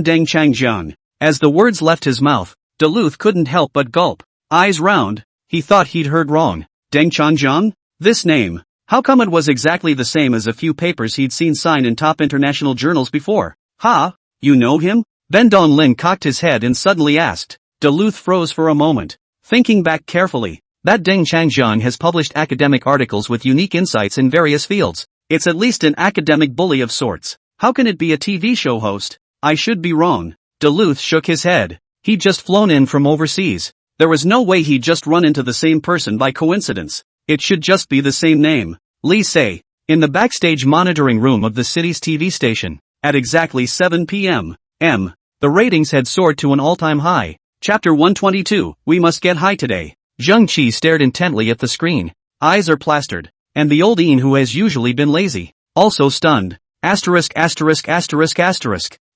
Deng Qingjiang." As the words left his mouth, Duluth couldn't help but gulp. Eyes round, he thought he'd heard wrong. Deng Qingjiang? This name. How come it was exactly the same as a few papers he'd seen signed in top international journals before? "Ha? You know him?" Ben Donglin cocked his head and suddenly asked. Duluth froze for a moment, thinking back carefully. That Deng Qingjiang has published academic articles with unique insights in various fields. It's at least an academic bully of sorts. How can it be a TV show host? I should be wrong. Duluth shook his head. He'd just flown in from overseas. There was no way he'd just run into the same person by coincidence. It should just be the same name. Li Sei. in the backstage monitoring room of the city's TV station, at exactly 7 p.m. The ratings had soared to an all-time high. Chapter 122, We Must Get High Today. Zheng Qi stared intently at the screen. Eyes are plastered. And the old Ian, who has usually been lazy, also stunned. Asterisk.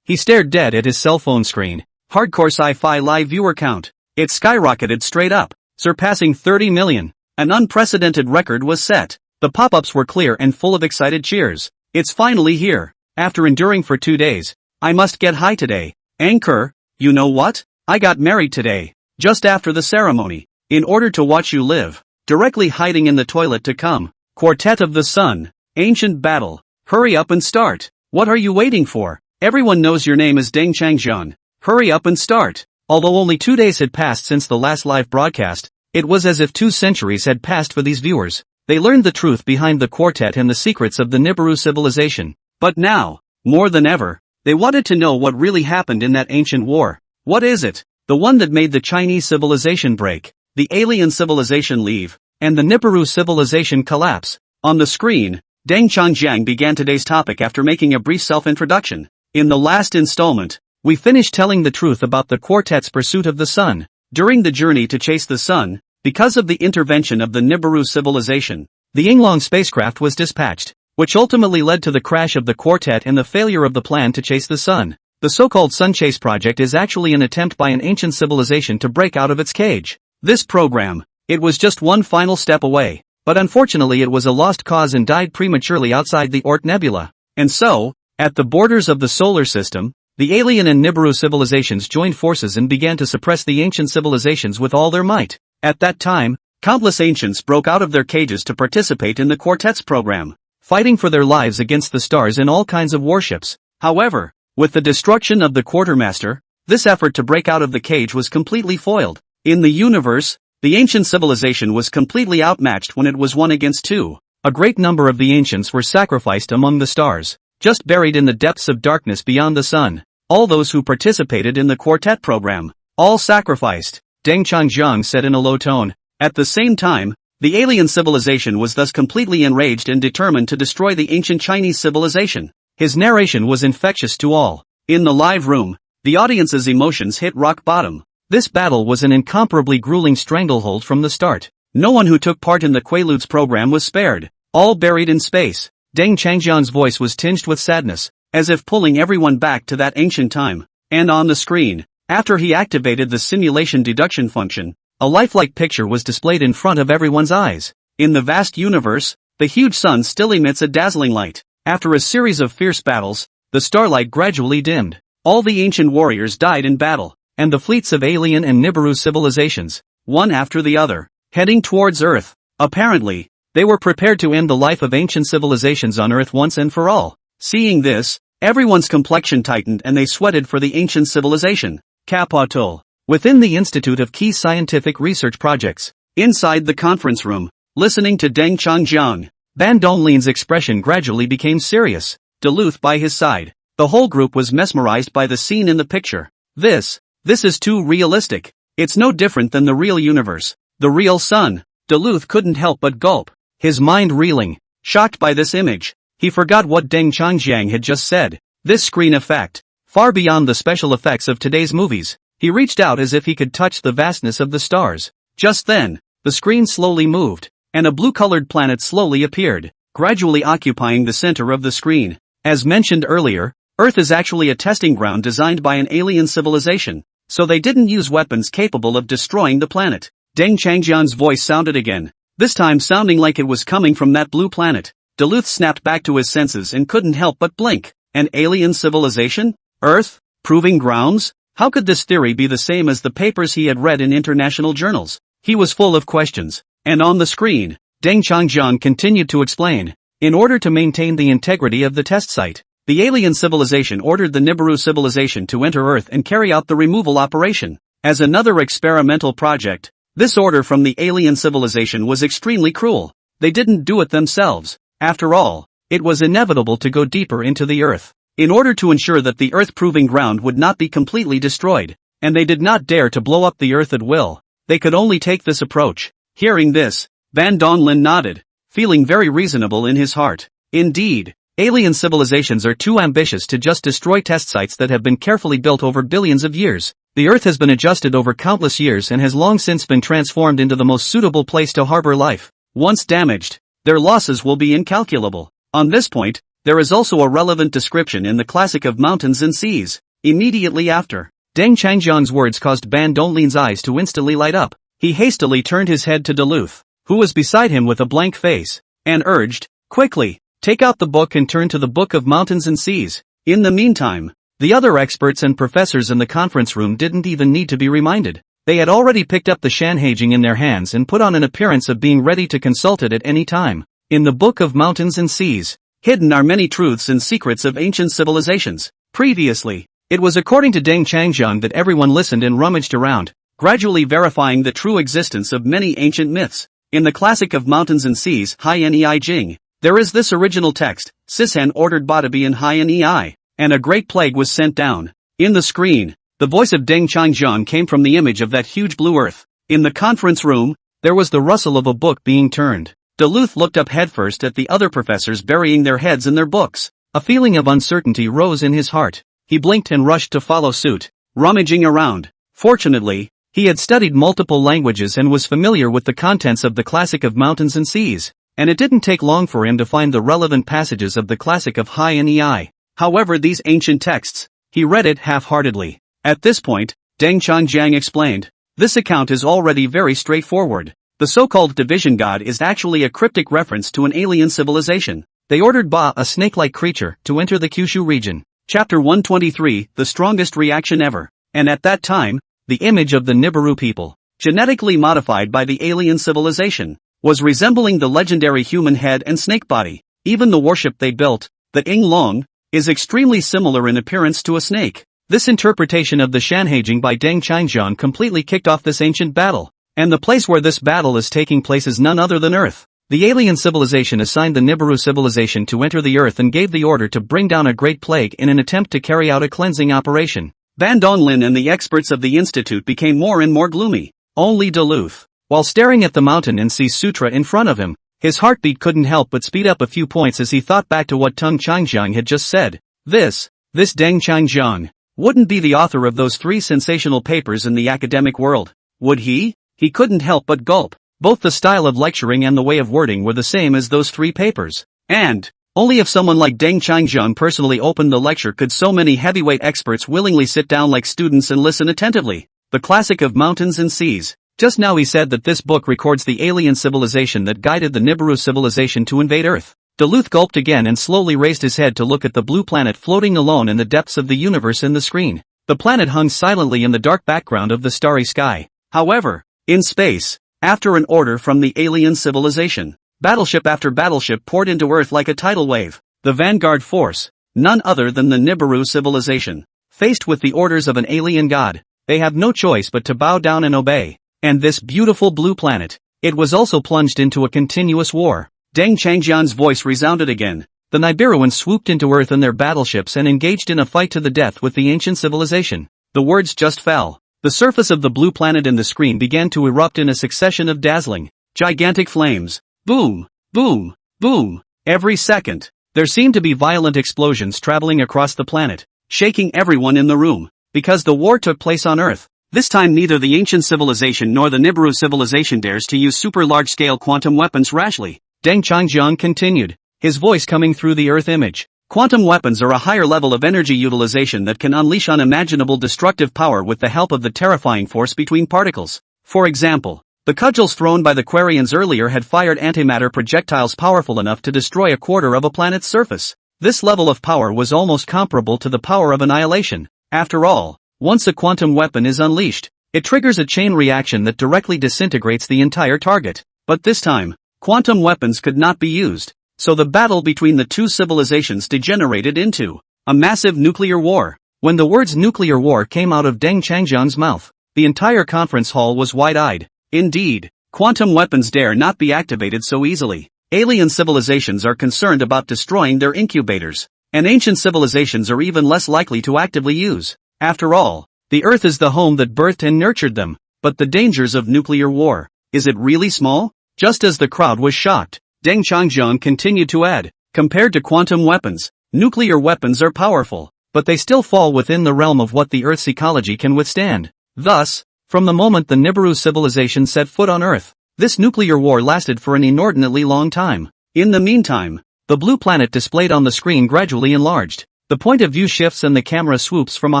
He stared dead at his cell phone screen. Hardcore sci-fi live viewer count. It skyrocketed straight up, surpassing 30 million. An unprecedented record was set. The pop-ups were clear and full of excited cheers. It's finally here. After enduring for 2 days. I must get high today. Anchor, you know what? I got married today. Just after the ceremony. In order to watch you live. Directly hiding in the toilet to come. Quartet of the Sun. Ancient battle. Hurry up and start. What are you waiting for? Everyone knows your name is Deng Changjian. Hurry up and start. Although only 2 days had passed since the last live broadcast, it was as if 2 centuries had passed for these viewers. They learned the truth behind the quartet and the secrets of the Nibiru civilization. But now, more than ever, they wanted to know what really happened in that ancient war. What is it? The one that made the Chinese civilization break, the alien civilization leave, and the Nibiru civilization collapse. On the screen, Deng Changjiang began today's topic after making a brief self-introduction. In the last installment, we finished telling the truth about the quartet's pursuit of the sun. During the journey to chase the sun, because of the intervention of the Nibiru civilization, the Yinglong spacecraft was dispatched, which ultimately led to the crash of the quartet and the failure of the plan to chase the sun. The so-called Sun Chase project is actually an attempt by an ancient civilization to break out of its cage. This program, it was just one final step away, but unfortunately it was a lost cause and died prematurely outside the Oort Nebula. And so, at the borders of the solar system, the alien and Nibiru civilizations joined forces and began to suppress the ancient civilizations with all their might. At that time, countless ancients broke out of their cages to participate in the quartet's program, fighting for their lives against the stars in all kinds of warships. However, with the destruction of the quartermaster, this effort to break out of the cage was completely foiled. In the universe, the ancient civilization was completely outmatched when it was 1 against 2. A great number of the ancients were sacrificed among the stars, just buried in the depths of darkness beyond the sun. All those who participated in the quartet program, all sacrificed, Deng Changjiang said in a low tone. At the same time, the alien civilization was thus completely enraged and determined to destroy the ancient Chinese civilization. His narration was infectious to all. In the live room, the audience's emotions hit rock bottom. This battle was an incomparably grueling stranglehold from the start. No one who took part in the Quaaludes program was spared, all buried in space. Deng Changjiang's voice was tinged with sadness, as if pulling everyone back to that ancient time. And on the screen, after he activated the simulation deduction function, a lifelike picture was displayed in front of everyone's eyes. In the vast universe, the huge sun still emits a dazzling light. After a series of fierce battles, the starlight gradually dimmed. All the ancient warriors died in battle, and the fleets of alien and Nibiru civilizations, one after the other, heading towards Earth. Apparently, they were prepared to end the life of ancient civilizations on Earth once and for all. Seeing this, everyone's complexion tightened and they sweated for the ancient civilization. Capitol. Within the Institute of Key Scientific Research Projects, inside the conference room, listening to Deng Changjiang, Ban Donglin's expression gradually became serious. Duluth by his side. The whole group was mesmerized by the scene in the picture. This is too realistic. It's no different than the real universe, the real sun. Duluth couldn't help but gulp, his mind reeling, shocked by this image. He forgot what Deng Changjiang had just said. This screen effect, far beyond the special effects of today's movies. He reached out as if he could touch the vastness of the stars. Just then, the screen slowly moved, and a blue-colored planet slowly appeared, gradually occupying the center of the screen. As mentioned earlier, Earth is actually a testing ground designed by an alien civilization, so they didn't use weapons capable of destroying the planet. Deng Changjiang's voice sounded again, this time sounding like it was coming from that blue planet. Duluth snapped back to his senses and couldn't help but blink. An alien civilization? Earth? Proving grounds? How could this theory be the same as the papers he had read in international journals? He was full of questions. And on the screen, Deng Changjiang continued to explain. In order to maintain the integrity of the test site, the alien civilization ordered the Nibiru civilization to enter Earth and carry out the removal operation. As another experimental project, this order from the alien civilization was extremely cruel. They didn't do it themselves. After all, it was inevitable to go deeper into the Earth, in order to ensure that the Earth proving ground would not be completely destroyed, and they did not dare to blow up the Earth at will. They could only take this approach. Hearing this, Van Donlin nodded, feeling very reasonable in his heart. Indeed, alien civilizations are too ambitious to just destroy test sites that have been carefully built over billions of years. The Earth has been adjusted over countless years and has long since been transformed into the most suitable place to harbor life. Once damaged, their losses will be incalculable. On this point, there is also a relevant description in the classic of Mountains and Seas. Immediately after, Deng Changjiang's words caused Ban Donglin's eyes to instantly light up. He hastily turned his head to Duluth, who was beside him with a blank face, and urged, "Quickly, take out the book and turn to the Book of Mountains and Seas." In the meantime, the other experts and professors in the conference room didn't even need to be reminded. They had already picked up the Shanhaijing in their hands and put on an appearance of being ready to consult it at any time. In the Book of Mountains and Seas, hidden are many truths and secrets of ancient civilizations. Previously, it was according to Deng Changjiang that everyone listened and rummaged around, gradually verifying the true existence of many ancient myths. In the classic of Mountains and Seas, Hai Jing, there is this original text: Sishan ordered Badabi and Hai, and a great plague was sent down. In the screen, the voice of Deng Changjiang came from the image of that huge blue earth. In the conference room, there was the rustle of a book being turned. Duluth looked up headfirst at the other professors burying their heads in their books. A feeling of uncertainty rose in his heart. He blinked and rushed to follow suit, rummaging around. Fortunately, he had studied multiple languages and was familiar with the contents of the classic of Mountains and Seas, and it didn't take long for him to find the relevant passages of the classic of Hai. However, these ancient texts, he read it half-heartedly. At this point, Deng Changjiang explained, "This account is already very straightforward. The so-called division god is actually a cryptic reference to an alien civilization. They ordered Ba, a snake-like creature, to enter the Kyushu region." Chapter 123, The Strongest Reaction Ever. And at that time, the image of the Nibiru people, genetically modified by the alien civilization, was resembling the legendary human head and snake body. Even the warship they built, the Ing Long, is extremely similar in appearance to a snake. This interpretation of the Shanhaijing by Deng Changjiang completely kicked off this ancient battle. And the place where this battle is taking place is none other than Earth. The alien civilization assigned the Nibiru civilization to enter the Earth and gave the order to bring down a great plague in an attempt to carry out a cleansing operation. Ban Donglin and the experts of the institute became more and more gloomy. Only Duluth, while staring at the Mountain and Sea Sutra in front of him, his heartbeat couldn't help but speed up a few points as he thought back to what Deng Changjiang had just said. This Deng Changjiang, wouldn't be the author of those 3 sensational papers in the academic world, would he? He couldn't help but gulp. Both the style of lecturing and the way of wording were the same as those 3 papers. And only if someone like Deng Changjiang personally opened the lecture could so many heavyweight experts willingly sit down like students and listen attentively. The classic of Mountains and Seas. Just now he said that this book records the alien civilization that guided the Nibiru civilization to invade Earth. Duluth gulped again and slowly raised his head to look at the blue planet floating alone in the depths of the universe in the screen. The planet hung silently in the dark background of the starry sky. However, in space, after an order from the alien civilization, battleship after battleship poured into Earth like a tidal wave. The vanguard force, none other than the Nibiru civilization. Faced with the orders of an alien god, they have no choice but to bow down and obey. And this beautiful blue planet, it was also plunged into a continuous war. Deng Changjiang's voice resounded again. The Nibiruans swooped into Earth in their battleships and engaged in a fight to the death with the ancient civilization. The words just fell. The surface of the blue planet in the screen began to erupt in a succession of dazzling, gigantic flames. Boom, boom, boom. Every second, there seemed to be violent explosions traveling across the planet, shaking everyone in the room. Because the war took place on Earth. This time neither the ancient civilization nor the Nibiru civilization dares to use super large-scale quantum weapons rashly. Deng Changjiang continued, his voice coming through the Earth image. Quantum weapons are a higher level of energy utilization that can unleash unimaginable destructive power with the help of the terrifying force between particles. For example, the cudgels thrown by the Quarians earlier had fired antimatter projectiles powerful enough to destroy a quarter of a planet's surface. This level of power was almost comparable to the power of annihilation. After all, once a quantum weapon is unleashed, it triggers a chain reaction that directly disintegrates the entire target. But this time, quantum weapons could not be used. So the battle between the 2 civilizations degenerated into a massive nuclear war. When the words nuclear war came out of Deng Changjiang's mouth, the entire conference hall was wide-eyed. Indeed, quantum weapons dare not be activated so easily. Alien civilizations are concerned about destroying their incubators, and ancient civilizations are even less likely to actively use. After all, the Earth is the home that birthed and nurtured them. But the dangers of nuclear war, is it really small? Just as the crowd was shocked, Deng Changjiang continued to add, Compared to quantum weapons, nuclear weapons are powerful, but they still fall within the realm of what the Earth's ecology can withstand. Thus, from the moment the Nibiru civilization set foot on Earth, this nuclear war lasted for an inordinately long time. In the meantime, the blue planet displayed on the screen gradually enlarged. The point of view shifts and the camera swoops from a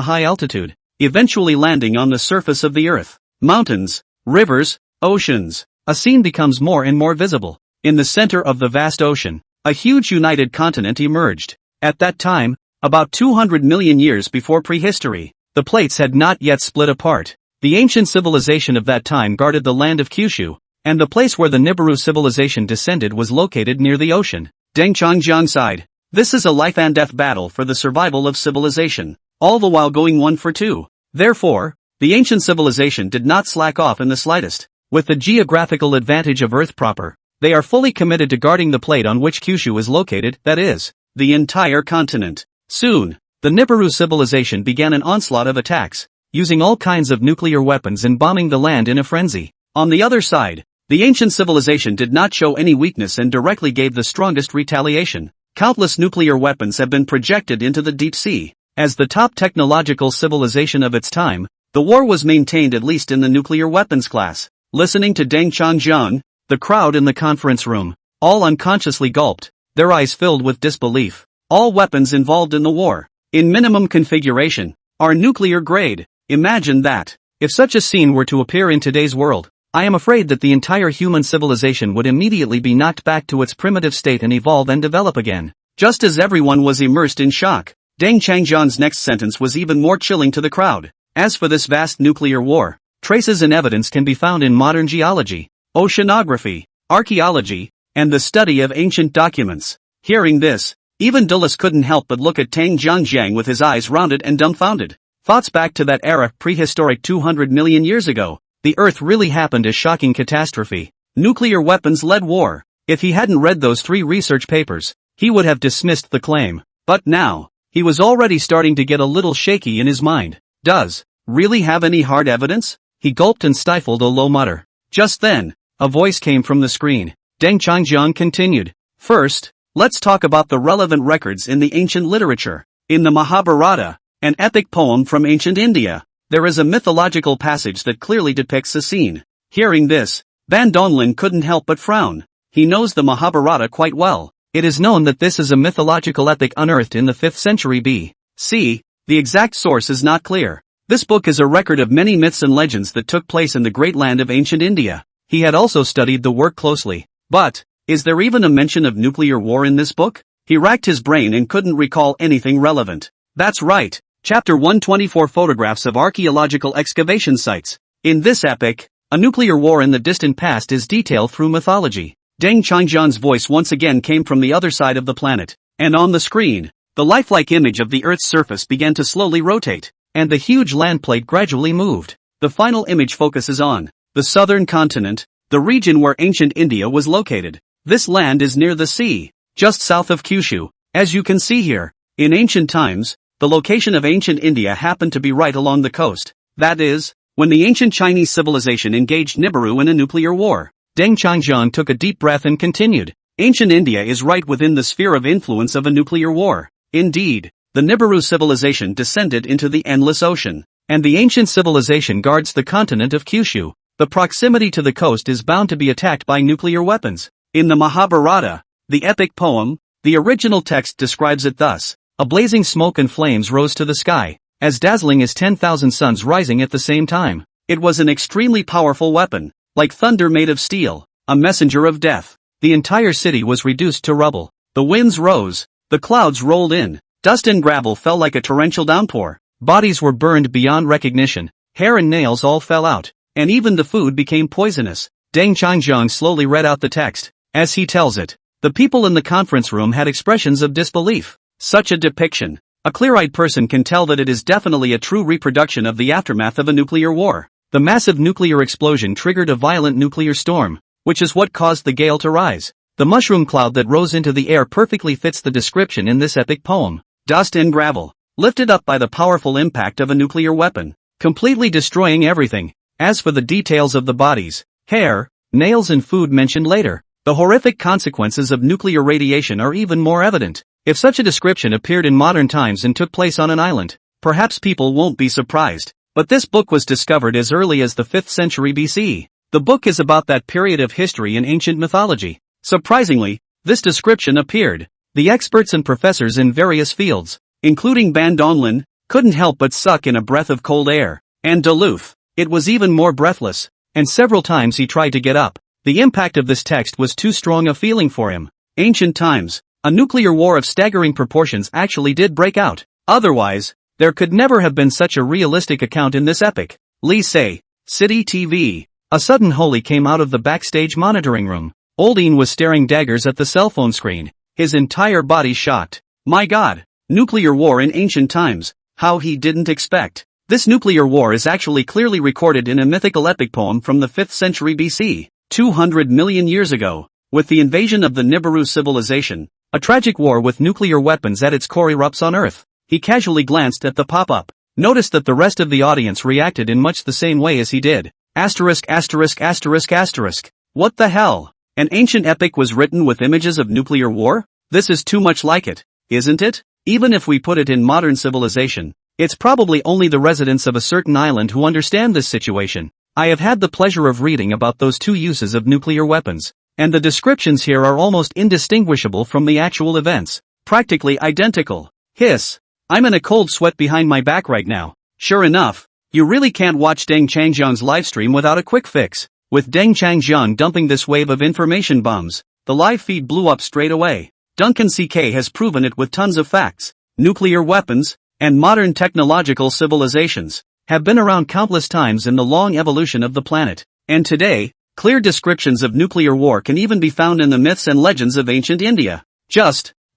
high altitude, eventually landing on the surface of the Earth. Mountains, rivers, oceans. A scene becomes more and more visible. In the center of the vast ocean, a huge united continent emerged. At that time, about 200 million years before prehistory, the plates had not yet split apart. The ancient civilization of that time guarded the land of Kyushu, and the place where the Nibiru civilization descended was located near the ocean. Deng Changjiang sighed. This is a life and death battle for the survival of civilization, all the while going 1 for 2. Therefore, the ancient civilization did not slack off in the slightest. With the geographical advantage of Earth proper, they are fully committed to guarding the plate on which Kyushu is located, that is, the entire continent. Soon, the Nibiru civilization began an onslaught of attacks, using all kinds of nuclear weapons and bombing the land in a frenzy. On the other side, the ancient civilization did not show any weakness and directly gave the strongest retaliation. Countless nuclear weapons have been projected into the deep sea. As the top technological civilization of its time, the war was maintained at least in the nuclear weapons class. Listening to Deng Changjiang, the crowd in the conference room, all unconsciously gulped, their eyes filled with disbelief. All weapons involved in the war, in minimum configuration, are nuclear grade. Imagine that. If such a scene were to appear in today's world, I am afraid that the entire human civilization would immediately be knocked back to its primitive state and evolve and develop again. Just as everyone was immersed in shock, Deng Changjiang's next sentence was even more chilling to the crowd. As for this vast nuclear war, traces and evidence can be found in modern geology, oceanography, archaeology, and the study of ancient documents. Hearing this, even Dulles couldn't help but look at Deng Changjiang with his eyes rounded and dumbfounded. Thoughts back to that era, prehistoric 200 million years ago. The Earth really happened a shocking catastrophe. Nuclear weapons led war. If he hadn't read those 3 research papers, he would have dismissed the claim. But now, he was already starting to get a little shaky in his mind. Does really have any hard evidence? He gulped and stifled a low mutter. Just then, a voice came from the screen. Deng Changjiang continued. First, let's talk about the relevant records in the ancient literature. In the Mahabharata, an epic poem from ancient India, there is a mythological passage that clearly depicts a scene. Hearing this, Ban Donglin couldn't help but frown. He knows the Mahabharata quite well. It is known that this is a mythological epic unearthed in the 5th century B.C. The exact source is not clear. This book is a record of many myths and legends that took place in the great land of ancient India. He had also studied the work closely. But, is there even a mention of nuclear war in this book? He racked his brain and couldn't recall anything relevant. That's right. Chapter 124 Photographs of Archaeological Excavation Sites. In this epic, a nuclear war in the distant past is detailed through mythology. Deng Changjiang's voice once again came from the other side of the planet, and on the screen, the lifelike image of the Earth's surface began to slowly rotate, and the huge land plate gradually moved. The final image focuses on the southern continent, the region where ancient India was located. This land is near the sea, just south of Kyushu, as you can see here. In ancient times, the location of ancient India happened to be right along the coast. That is, when the ancient Chinese civilization engaged Nibiru in a nuclear war. Deng Changjiang took a deep breath and continued. Ancient India is right within the sphere of influence of a nuclear war. Indeed, the Nibiru civilization descended into the endless ocean, and the ancient civilization guards the continent of Kyushu. The proximity to the coast is bound to be attacked by nuclear weapons. In the Mahabharata, the epic poem, the original text describes it thus. A blazing smoke and flames rose to the sky, as dazzling as 10,000 suns rising at the same time. It was an extremely powerful weapon, like thunder made of steel, a messenger of death. The entire city was reduced to rubble. The winds rose, the clouds rolled in, dust and gravel fell like a torrential downpour. Bodies were burned beyond recognition, hair and nails all fell out, and even the food became poisonous. Deng Changjiang slowly read out the text. As he tells it, the people in the conference room had expressions of disbelief. Such a depiction. A clear-eyed person can tell that it is definitely a true reproduction of the aftermath of a nuclear war. The massive nuclear explosion triggered a violent nuclear storm, which is what caused the gale to rise. The mushroom cloud that rose into the air perfectly fits the description in this epic poem. Dust and gravel, lifted up by the powerful impact of a nuclear weapon, completely destroying everything. As for the details of the bodies, hair, nails and food mentioned later, The horrific consequences of nuclear radiation are even more evident. If such a description appeared in modern times and took place on an island, perhaps people won't be surprised. But this book was discovered as early as the 5th century BC. The book is about that period of history in ancient mythology. Surprisingly, this description appeared. The experts and professors in various fields, including Ban Donlin, couldn't help but suck in a breath of cold air. And Duluth, it was even more breathless, and several times he tried to get up. The impact of this text was too strong a feeling for him. Ancient times, a nuclear war of staggering proportions actually did break out. Otherwise, there could never have been such a realistic account in this epic. Lee say, City TV. A sudden holy came out of the backstage monitoring room. Oldine was staring daggers at the cell phone screen, his entire body shocked. My God, nuclear war in ancient times, how he didn't expect. This nuclear war is actually clearly recorded in a mythical epic poem from the 5th century BC, 200 million years ago, with the invasion of the Nibiru civilization. A tragic war with nuclear weapons at its core erupts on Earth. He casually glanced at the pop-up, noticed that the rest of the audience reacted in much the same way as he did. Asterisk asterisk asterisk asterisk. What the hell? An ancient epic was written with images of nuclear war? This is too much like it, isn't it? Even if we put it in modern civilization, it's probably only the residents of a certain island who understand this situation. I have had the pleasure of reading about those two uses of nuclear weapons, and the descriptions here are almost indistinguishable from the actual events. Practically identical. Hiss. I'm in a cold sweat behind my back right now. Sure enough, you really can't watch Deng Changjiang's livestream without a quick fix. With Deng Changjiang dumping this wave of information bombs, the live feed blew up straight away. Duncan CK has proven it with tons of facts. Nuclear weapons, and modern technological civilizations, have been around countless times in the long evolution of the planet. And today, clear descriptions of nuclear war can even be found in the myths and legends of ancient India.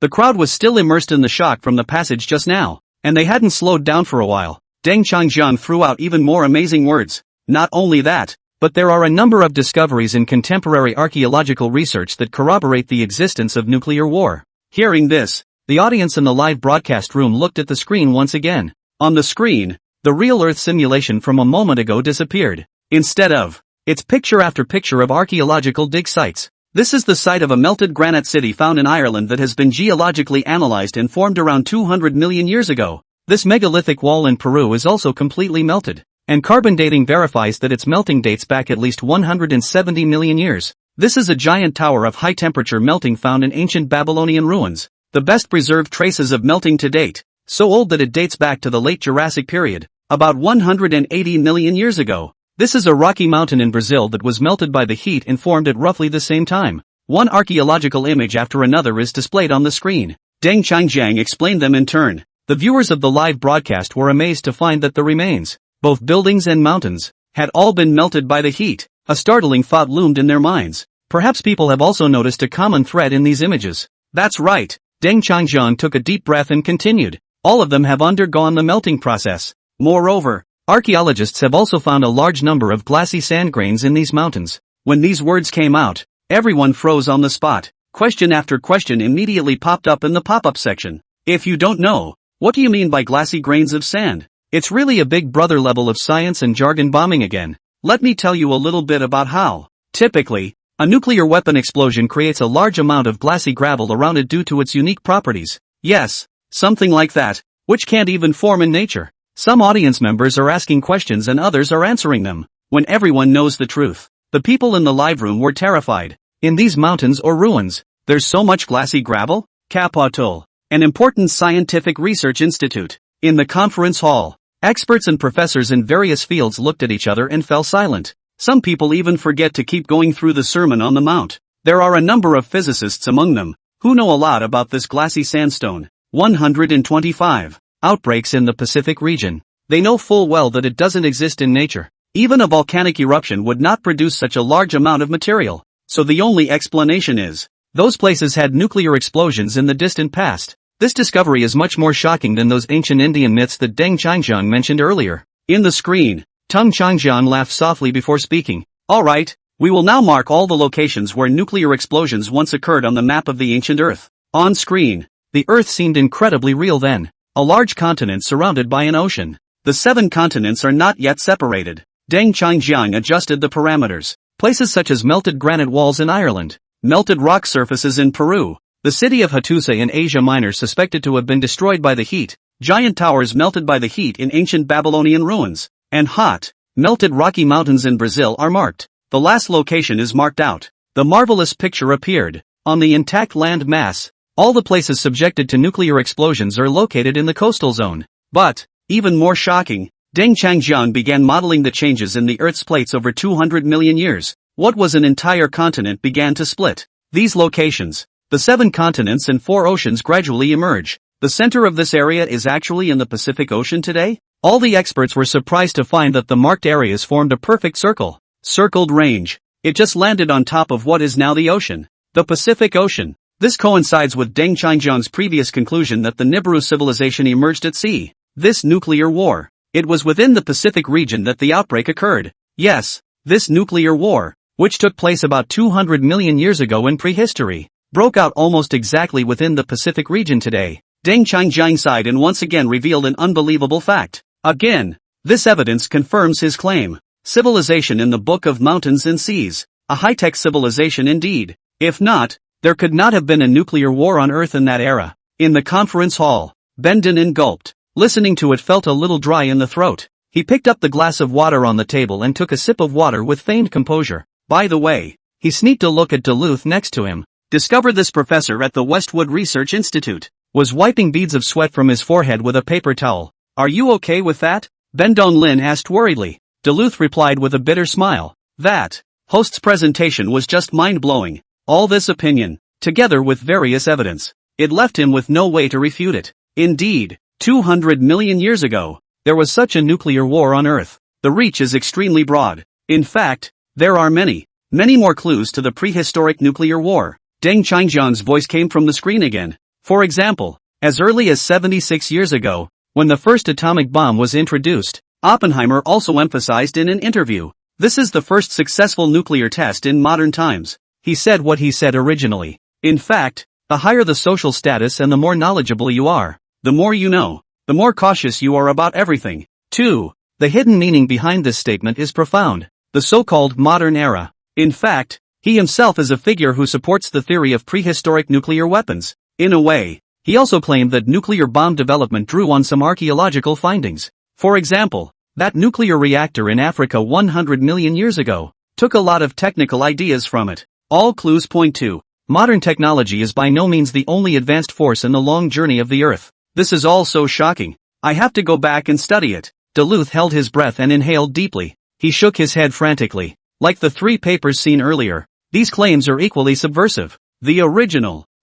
The crowd was still immersed in the shock from the passage just now, and they hadn't slowed down for a while. Deng Changjiang threw out even more amazing words. Not only that, but there are a number of discoveries in contemporary archaeological research that corroborate the existence of nuclear war. Hearing this, the audience in the live broadcast room looked at the screen once again. On the screen, the real Earth simulation from a moment ago disappeared. Instead of, it's picture after picture of archaeological dig sites. This is the site of a melted granite city found in Ireland that has been geologically analyzed and formed around 200 million years ago. This megalithic wall in Peru is also completely melted, and carbon dating verifies that its melting dates back at least 170 million years. This is a giant tower of high-temperature melting found in ancient Babylonian ruins, the best preserved traces of melting to date, so old that it dates back to the late Jurassic period, about 180 million years ago. This is a rocky mountain in Brazil that was melted by the heat and formed at roughly the same time. One archaeological image after another is displayed on the screen. Deng Changjiang explained them in turn. The viewers of the live broadcast were amazed to find that the remains, both buildings and mountains, had all been melted by the heat. A startling thought loomed in their minds. Perhaps people have also noticed a common thread in these images. That's right. Deng Changjiang took a deep breath and continued. All of them have undergone the melting process. Moreover, archaeologists have also found a large number of glassy sand grains in these mountains. When these words came out, everyone froze on the spot. Question after question immediately popped up in the pop-up section. If you don't know, what do you mean by glassy grains of sand? It's really a big brother level of science and jargon bombing again. Let me tell you a little bit about how. Typically, a nuclear weapon explosion creates a large amount of glassy gravel around it due to its unique properties. Yes, something like that, which can't even form in nature. Some audience members are asking questions and others are answering them. When everyone knows the truth, the people in the live room were terrified. In these mountains or ruins, there's so much glassy gravel? Capitol, an important scientific research institute. In the conference hall, experts and professors in various fields looked at each other and fell silent. Some people even forget to keep going through the Sermon on the Mount. There are a number of physicists among them, who know a lot about this glassy sandstone. 125. Outbreaks in the Pacific region. They know full well that it doesn't exist in nature. Even a volcanic eruption would not produce such a large amount of material. So the only explanation is, those places had nuclear explosions in the distant past. This discovery is much more shocking than those ancient Indian myths that Deng Changjiang mentioned earlier. In the screen, Tung Changjiang laughed softly before speaking. Alright, we will now mark all the locations where nuclear explosions once occurred on the map of the ancient Earth. On screen, the Earth seemed incredibly real then. A large continent surrounded by an ocean. The 7 continents are not yet separated. Deng Changjiang adjusted the parameters. Places such as melted granite walls in Ireland, Melted rock surfaces in Peru. The city of Hattusa in Asia Minor suspected to have been destroyed by the heat. Giant towers melted by the heat in ancient Babylonian ruins. And hot, melted rocky mountains in Brazil are marked. The last location is marked out. The marvelous picture appeared. On the intact land mass, all the places subjected to nuclear explosions are located in the coastal zone. But, even more shocking, Deng Changjiang began modeling the changes in the Earth's plates over 200 million years. What was an entire continent began to split. These locations, the 7 continents and 4 oceans gradually emerge. The center of this area is actually in the Pacific Ocean today? All the experts were surprised to find that the marked areas formed a perfect circle. Circled range. It just landed on top of what is now the ocean. The Pacific Ocean. This coincides with Deng Changjiang's previous conclusion that the Nibiru civilization emerged at sea. This nuclear war. It was within the Pacific region that the outbreak occurred. Yes, this nuclear war, which took place about 200 million years ago in prehistory, broke out almost exactly within the Pacific region today. Deng Changjiang sighed and once again revealed an unbelievable fact. Again, this evidence confirms his claim. Civilization in the Book of Mountains and Seas. A high-tech civilization indeed. If not, there could not have been a nuclear war on Earth in that era. In the conference hall, Bendenin gulped. Listening to it felt a little dry in the throat. He picked up the glass of water on the table and took a sip of water with feigned composure. By the way, he sneaked a look at Duluth next to him. Discovered this professor at the Westwood Research Institute. Was wiping beads of sweat from his forehead with a paper towel. Are you okay with that? Bendon Lin asked worriedly. Duluth replied with a bitter smile. That host's presentation was just mind-blowing. All this opinion, together with various evidence, it left him with no way to refute it. Indeed, 200 million years ago, there was such a nuclear war on Earth. The reach is extremely broad. In fact, there are many more clues to the prehistoric nuclear war. Deng Changjiang's voice came from the screen again. For example, as early as 76 years ago, when the first atomic bomb was introduced, Oppenheimer also emphasized in an interview, this is the first successful nuclear test in modern times. He said what he said originally. In fact, the higher the social status and the more knowledgeable you are, the more you know, the more cautious you are about everything. 2. The hidden meaning behind this statement is profound. The so-called modern era. In fact, he himself is a figure who supports the theory of prehistoric nuclear weapons. In a way, he also claimed that nuclear bomb development drew on some archaeological findings. For example, that nuclear reactor in Africa 100 million years ago took a lot of technical ideas from it. All clues point to modern technology is by no means the only advanced force in the long journey of the Earth. This is all so shocking. I have to go back and study it. Duluth held his breath and inhaled deeply. He shook his head frantically. Like the 3 papers seen earlier, these claims are equally subversive. The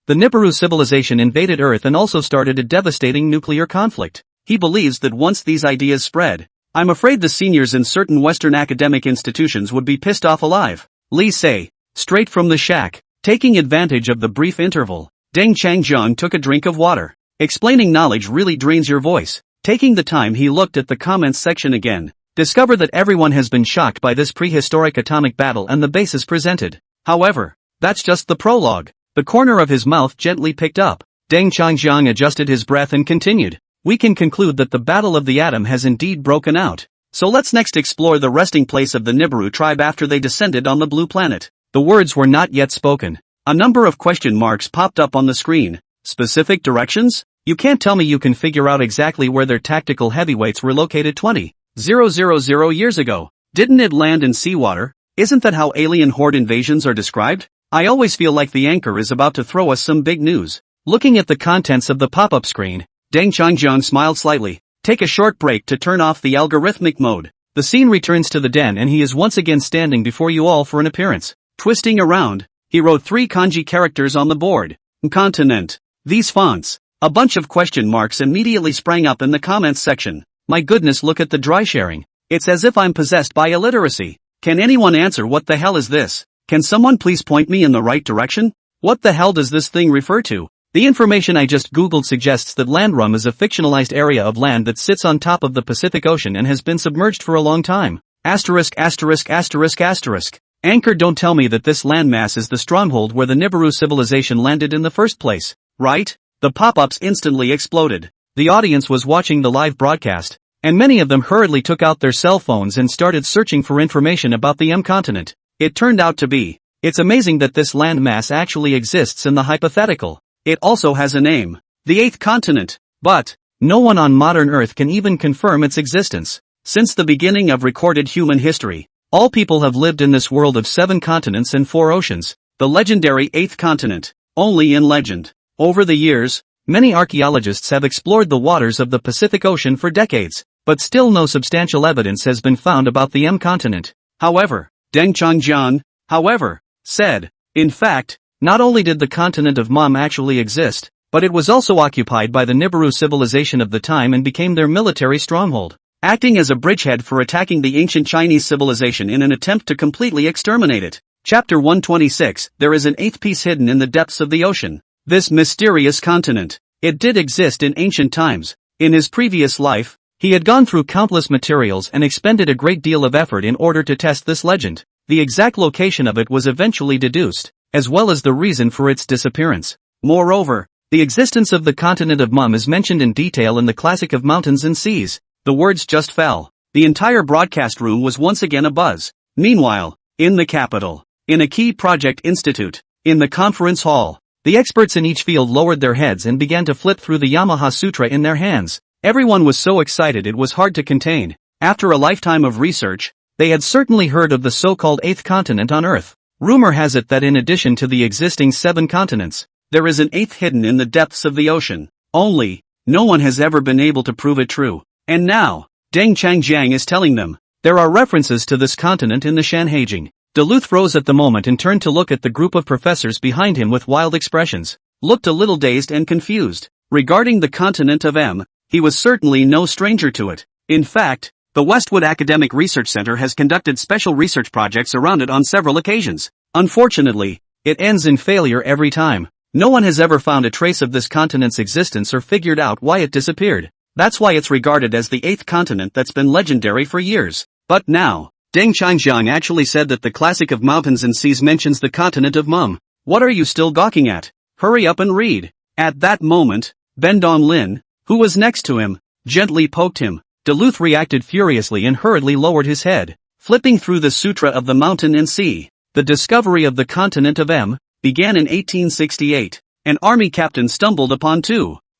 Nibiru civilization invaded Earth and also started a devastating nuclear conflict. He believes that once these ideas spread, I'm afraid the seniors in certain Western academic institutions would be pissed off alive. Lee say, straight from the shack. Taking advantage of the brief interval, Deng Changjiang took a drink of water. Explaining knowledge really drains your voice. Taking the time, he looked at the comments section again. Discovered that everyone has been shocked by this prehistoric atomic battle and the basis presented. However, that's just the prologue. The corner of his mouth gently picked up. Deng Changjiang adjusted his breath and continued. We can conclude that the battle of the atom has indeed broken out. So let's next explore the resting place of the Nibiru tribe after they descended on the blue planet. The words were not yet spoken. A number of question marks popped up on the screen. Specific directions? You can't tell me you can figure out exactly where their tactical heavyweights were located 20,000 years ago. Didn't it land in seawater? Isn't that how alien horde invasions are described? I always feel like the anchor is about to throw us some big news. Looking at the contents of the pop-up screen, Deng Changjiang smiled slightly. Take a short break to turn off the algorithmic mode. The scene returns to the den and he is once again standing before you all for an appearance. Twisting around, he wrote 3 kanji characters on the board. Continent. These fonts. A bunch of question marks immediately sprang up in the comments section. My goodness, look at the dry sharing. It's as if I'm possessed by illiteracy. Can anyone answer what the hell is this? Can someone please point me in the right direction? What the hell does this thing refer to? The information I just googled suggests that Landrum is a fictionalized area of land that sits on top of the Pacific Ocean and has been submerged for a long time. Asterisk asterisk asterisk asterisk. Anchor, don't tell me that this landmass is the stronghold where the Nibiru civilization landed in the first place, right? The pop-ups instantly exploded. The audience was watching the live broadcast, and many of them hurriedly took out their cell phones and started searching for information about the M continent. It turned out to be It's amazing that this landmass actually exists in the hypothetical. It also has a name. The eighth continent. But no one on modern Earth can even confirm its existence. Since the beginning of recorded human history, all people have lived in this world of 7 continents and 4 oceans, the legendary 8th continent, only in legend. Over the years, many archaeologists have explored the waters of the Pacific Ocean for decades, but still no substantial evidence has been found about the M continent. However, Deng Changjiang, said, in fact, not only did the continent of Mum actually exist, but it was also occupied by the Nibiru civilization of the time and became their military stronghold, acting as a bridgehead for attacking the ancient Chinese civilization in an attempt to completely exterminate it. Chapter 126, there is an 8th piece hidden in the depths of the ocean. This mysterious continent. It did exist in ancient times. In his previous life, he had gone through countless materials and expended a great deal of effort in order to test this legend. The exact location of it was eventually deduced, as well as the reason for its disappearance. Moreover, the existence of the continent of Mum is mentioned in detail in the Classic of Mountains and Seas. The words just fell. The entire broadcast room was once again abuzz. Meanwhile, in the capital, in a key project institute, in the conference hall, the experts in each field lowered their heads and began to flip through the Yamaha Sutra in their hands. Everyone was so excited it was hard to contain. After a lifetime of research, they had certainly heard of the so-called 8th continent on Earth. Rumor has it that in addition to the existing 7 continents, there is an 8th hidden in the depths of the ocean. Only, no one has ever been able to prove it true. And now, Deng Changjiang is telling them, there are references to this continent in the Shanhaijing. Duluth froze at the moment and turned to look at the group of professors behind him with wild expressions, looked a little dazed and confused. Regarding the continent of M, he was certainly no stranger to it. In fact, the Westwood Academic Research Center has conducted special research projects around it on several occasions. Unfortunately, it ends in failure every time. No one has ever found a trace of this continent's existence or figured out why it disappeared. That's why it's regarded as the 8th continent that's been legendary for years. But now, Deng Changjiang actually said that the Classic of Mountains and Seas mentions the continent of Mum. What are you still gawking at? Hurry up and read. At that moment, Ben Dong Lin, who was next to him, gently poked him. Duluth reacted furiously and hurriedly lowered his head, flipping through the Sutra of the Mountain and Sea. The discovery of the continent of M began in 1868. An army captain stumbled upon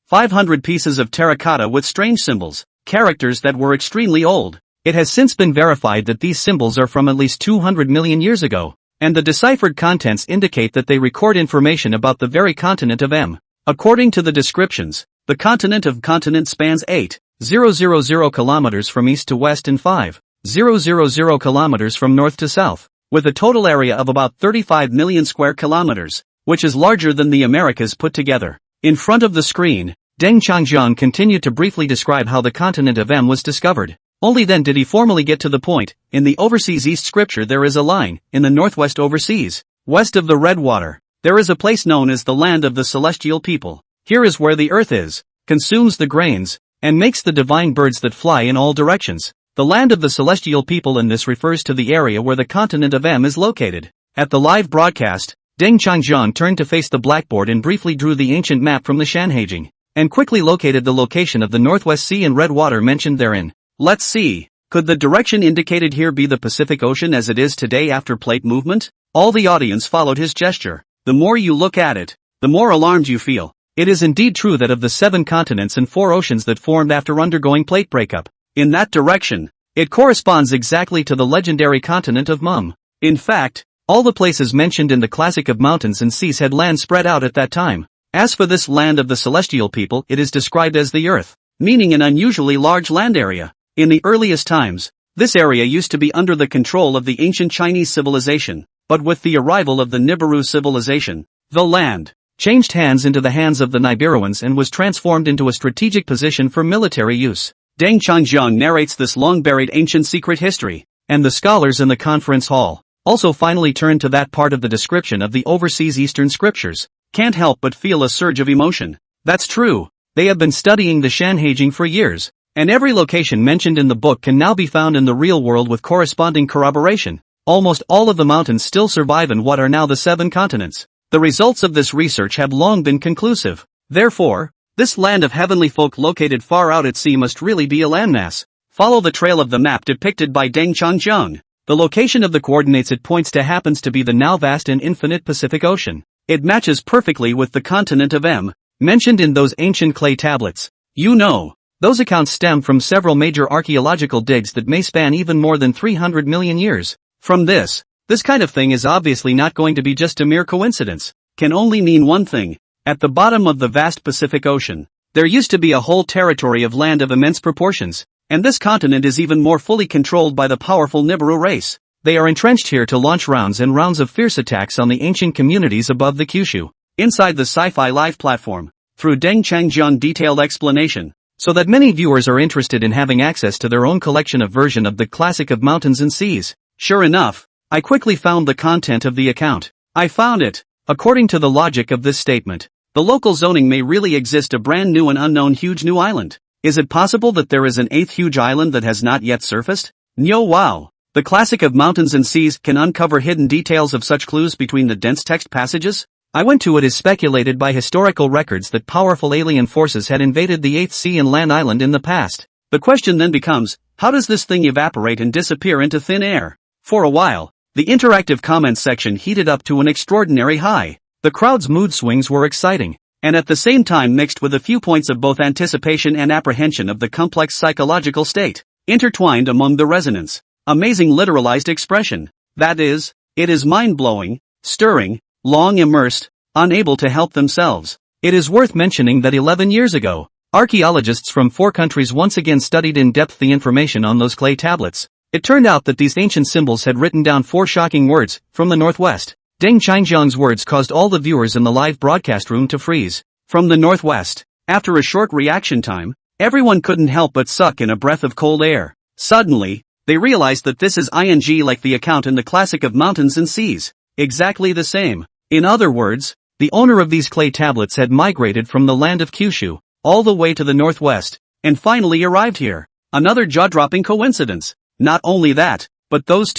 500 pieces of terracotta with strange symbols, characters that were extremely old. It has since been verified that these symbols are from at least 200 million years ago, and the deciphered contents indicate that they record information about the very continent of M. According to the descriptions, the continent spans 8,000 kilometers from east to west and 5,000 kilometers from north to south, with a total area of about 35 million square kilometers, which is larger than the Americas put together. In front of the screen, Deng Changjiang continued to briefly describe how the continent of M was discovered. Only then did he formally get to the point. In the Overseas East scripture there is a line, in the northwest overseas, west of the Red Water, there is a place known as the land of the celestial people. Here is where the earth is, consumes the grains, and makes the divine birds that fly in all directions. The land of the celestial people, and this refers to the area where the continent of M is located. At the live broadcast, Deng Changjiang turned to face the blackboard and briefly drew the ancient map from the Shanhaijing, and quickly located the location of the Northwest Sea and Red Water mentioned therein. Let's see, could the direction indicated here be the Pacific Ocean as it is today after plate movement? All the audience followed his gesture. The more you look at it, the more alarmed you feel. It is indeed true that of the 7 continents and 4 oceans that formed after undergoing plate breakup, in that direction, it corresponds exactly to the legendary continent of Mum. In fact, all the places mentioned in the Classic of Mountains and Seas had land spread out at that time. As for this land of the celestial people, it is described as the Earth, meaning an unusually large land area. In the earliest times, this area used to be under the control of the ancient Chinese civilization, but with the arrival of the Nibiru civilization, the land changed hands into the hands of the Nibiruans and was transformed into a strategic position for military use. Deng Changjiang narrates this long-buried ancient secret history, and the scholars in the conference hall also finally turned to that part of the description of the Overseas Eastern scriptures. Can't help but feel a surge of emotion. That's true, they have been studying the Shanhaijing for years, and every location mentioned in the book can now be found in the real world with corresponding corroboration. Almost all of the mountains still survive in what are now the 7 continents. The results of this research have long been conclusive. Therefore, this land of heavenly folk located far out at sea must really be a landmass. Follow the trail of the map depicted by Deng Changjiang. The location of the coordinates it points to happens to be the now vast and infinite Pacific Ocean. It matches perfectly with the continent of M, mentioned in those ancient clay tablets. You know, those accounts stem from several major archaeological digs that may span even more than 300 million years. From this kind of thing is obviously not going to be just a mere coincidence. Can only mean one thing. At the bottom of the vast Pacific Ocean, there used to be a whole territory of land of immense proportions, and this continent is even more fully controlled by the powerful Nibiru race. They are entrenched here to launch rounds and rounds of fierce attacks on the ancient communities above the Kyushu. Inside the Sci-Fi Live platform, through Deng Changjiang detailed explanation, so that many viewers are interested in having access to their own collection of version of the classic of mountains and seas. Sure enough, I quickly found the content of the account. I found it. According to the logic of this statement, the local zoning may really exist a brand new and unknown huge new island. Is it possible that there is an eighth huge island that has not yet surfaced? Nyo wow! The classic of mountains and seas can uncover hidden details of such clues between the dense text passages? I went to it is speculated by historical records that powerful alien forces had invaded the eighth sea and land island in the past. The question then becomes, how does this thing evaporate and disappear into thin air? For a while, the interactive comments section heated up to an extraordinary high. The crowd's mood swings were exciting, and at the same time mixed with a few points of both anticipation and apprehension of the complex psychological state, intertwined among the resonance. Amazing literalized expression. That is, it is mind-blowing, stirring, long immersed, unable to help themselves. It is worth mentioning that 11 years ago, archaeologists from 4 countries once again studied in depth the information on those clay tablets. It turned out that these ancient symbols had written down 4 shocking words, from the northwest. Deng Changjiang's words caused all the viewers in the live broadcast room to freeze. From the northwest. After a short reaction time, everyone couldn't help but suck in a breath of cold air. Suddenly, they realized that this is ing like the account in the classic of mountains and seas. Exactly the same. In other words, the owner of these clay tablets had migrated from the land of Kyushu, all the way to the northwest, and finally arrived here. Another jaw-dropping coincidence. Not only that, but those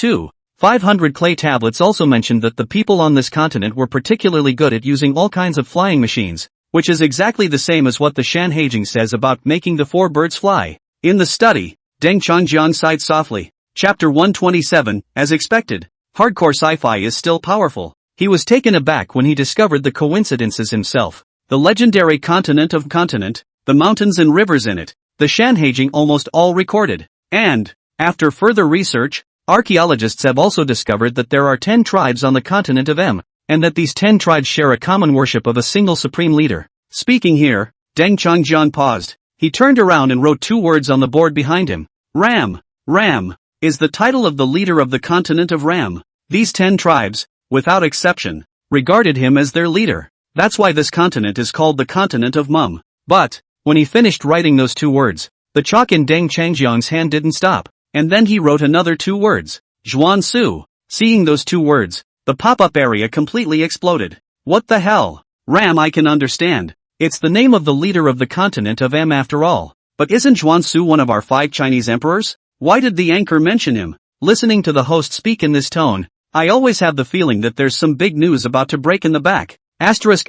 500 clay tablets also mentioned that the people on this continent were particularly good at using all kinds of flying machines, which is exactly the same as what the Shan Heijing says about making the 4 birds fly. In the study, Deng Changjiang sighed softly. Chapter 127, as expected. Hardcore sci-fi is still powerful. He was taken aback when he discovered the coincidences himself. The legendary continent, the mountains and rivers in it, the Shan Heijing almost all recorded. And, after further research, archaeologists have also discovered that there are 10 tribes on the continent of M, and that these 10 tribes share a common worship of a single supreme leader. Speaking here, Deng Changjiang paused. He turned around and wrote 2 words on the board behind him. Ram. Ram is the title of the leader of the continent of Ram. These 10 tribes, without exception, regarded him as their leader. That's why this continent is called the continent of Mum. But, when he finished writing those 2 words, the chalk in Deng Changjiang's hand didn't stop. And then he wrote another 2 words. Zhuan-su. Seeing those 2 words, the pop-up area completely exploded. What the hell? Ram I can understand. It's the name of the leader of the continent of M after all. But isn't Zhuan-su one of our 5 Chinese emperors? Why did the anchor mention him? Listening to the host speak in this tone, I always have the feeling that there's some big news about to break in the back. Asterisk.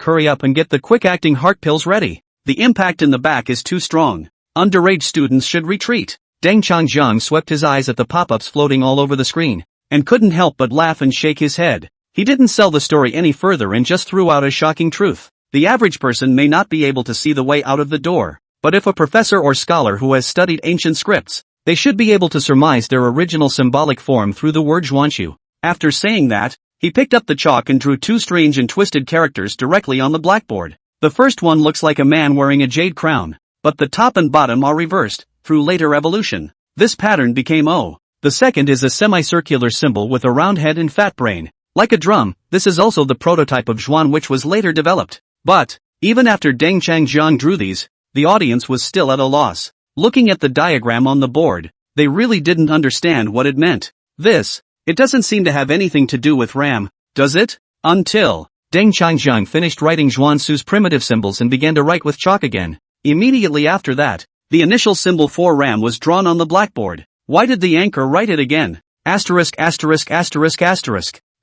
Hurry up and get the quick-acting heart pills ready. The impact in the back is too strong. Underage students should retreat. Deng Changjiang swept his eyes at the pop-ups floating all over the screen, and couldn't help but laugh and shake his head. He didn't sell the story any further and just threw out a shocking truth. The average person may not be able to see the way out of the door, but if a professor or scholar who has studied ancient scripts, they should be able to surmise their original symbolic form through the word Zhuanshu. After saying that, he picked up the chalk and drew 2 strange and twisted characters directly on the blackboard. The first one looks like a man wearing a jade crown, but the top and bottom are reversed. Through later evolution, this pattern became O. The second is a semicircular symbol with a round head and fat brain. Like a drum, this is also the prototype of Zhuan which was later developed. But, even after Deng Changjiang drew these, the audience was still at a loss. Looking at the diagram on the board, they really didn't understand what it meant. It doesn't seem to have anything to do with Ram, does it? Until Deng Changjiang finished writing Zhuan-su's primitive symbols and began to write with chalk again. Immediately after that, the initial symbol for Ram was drawn on the blackboard. Why did the anchor write it again? Asterisk.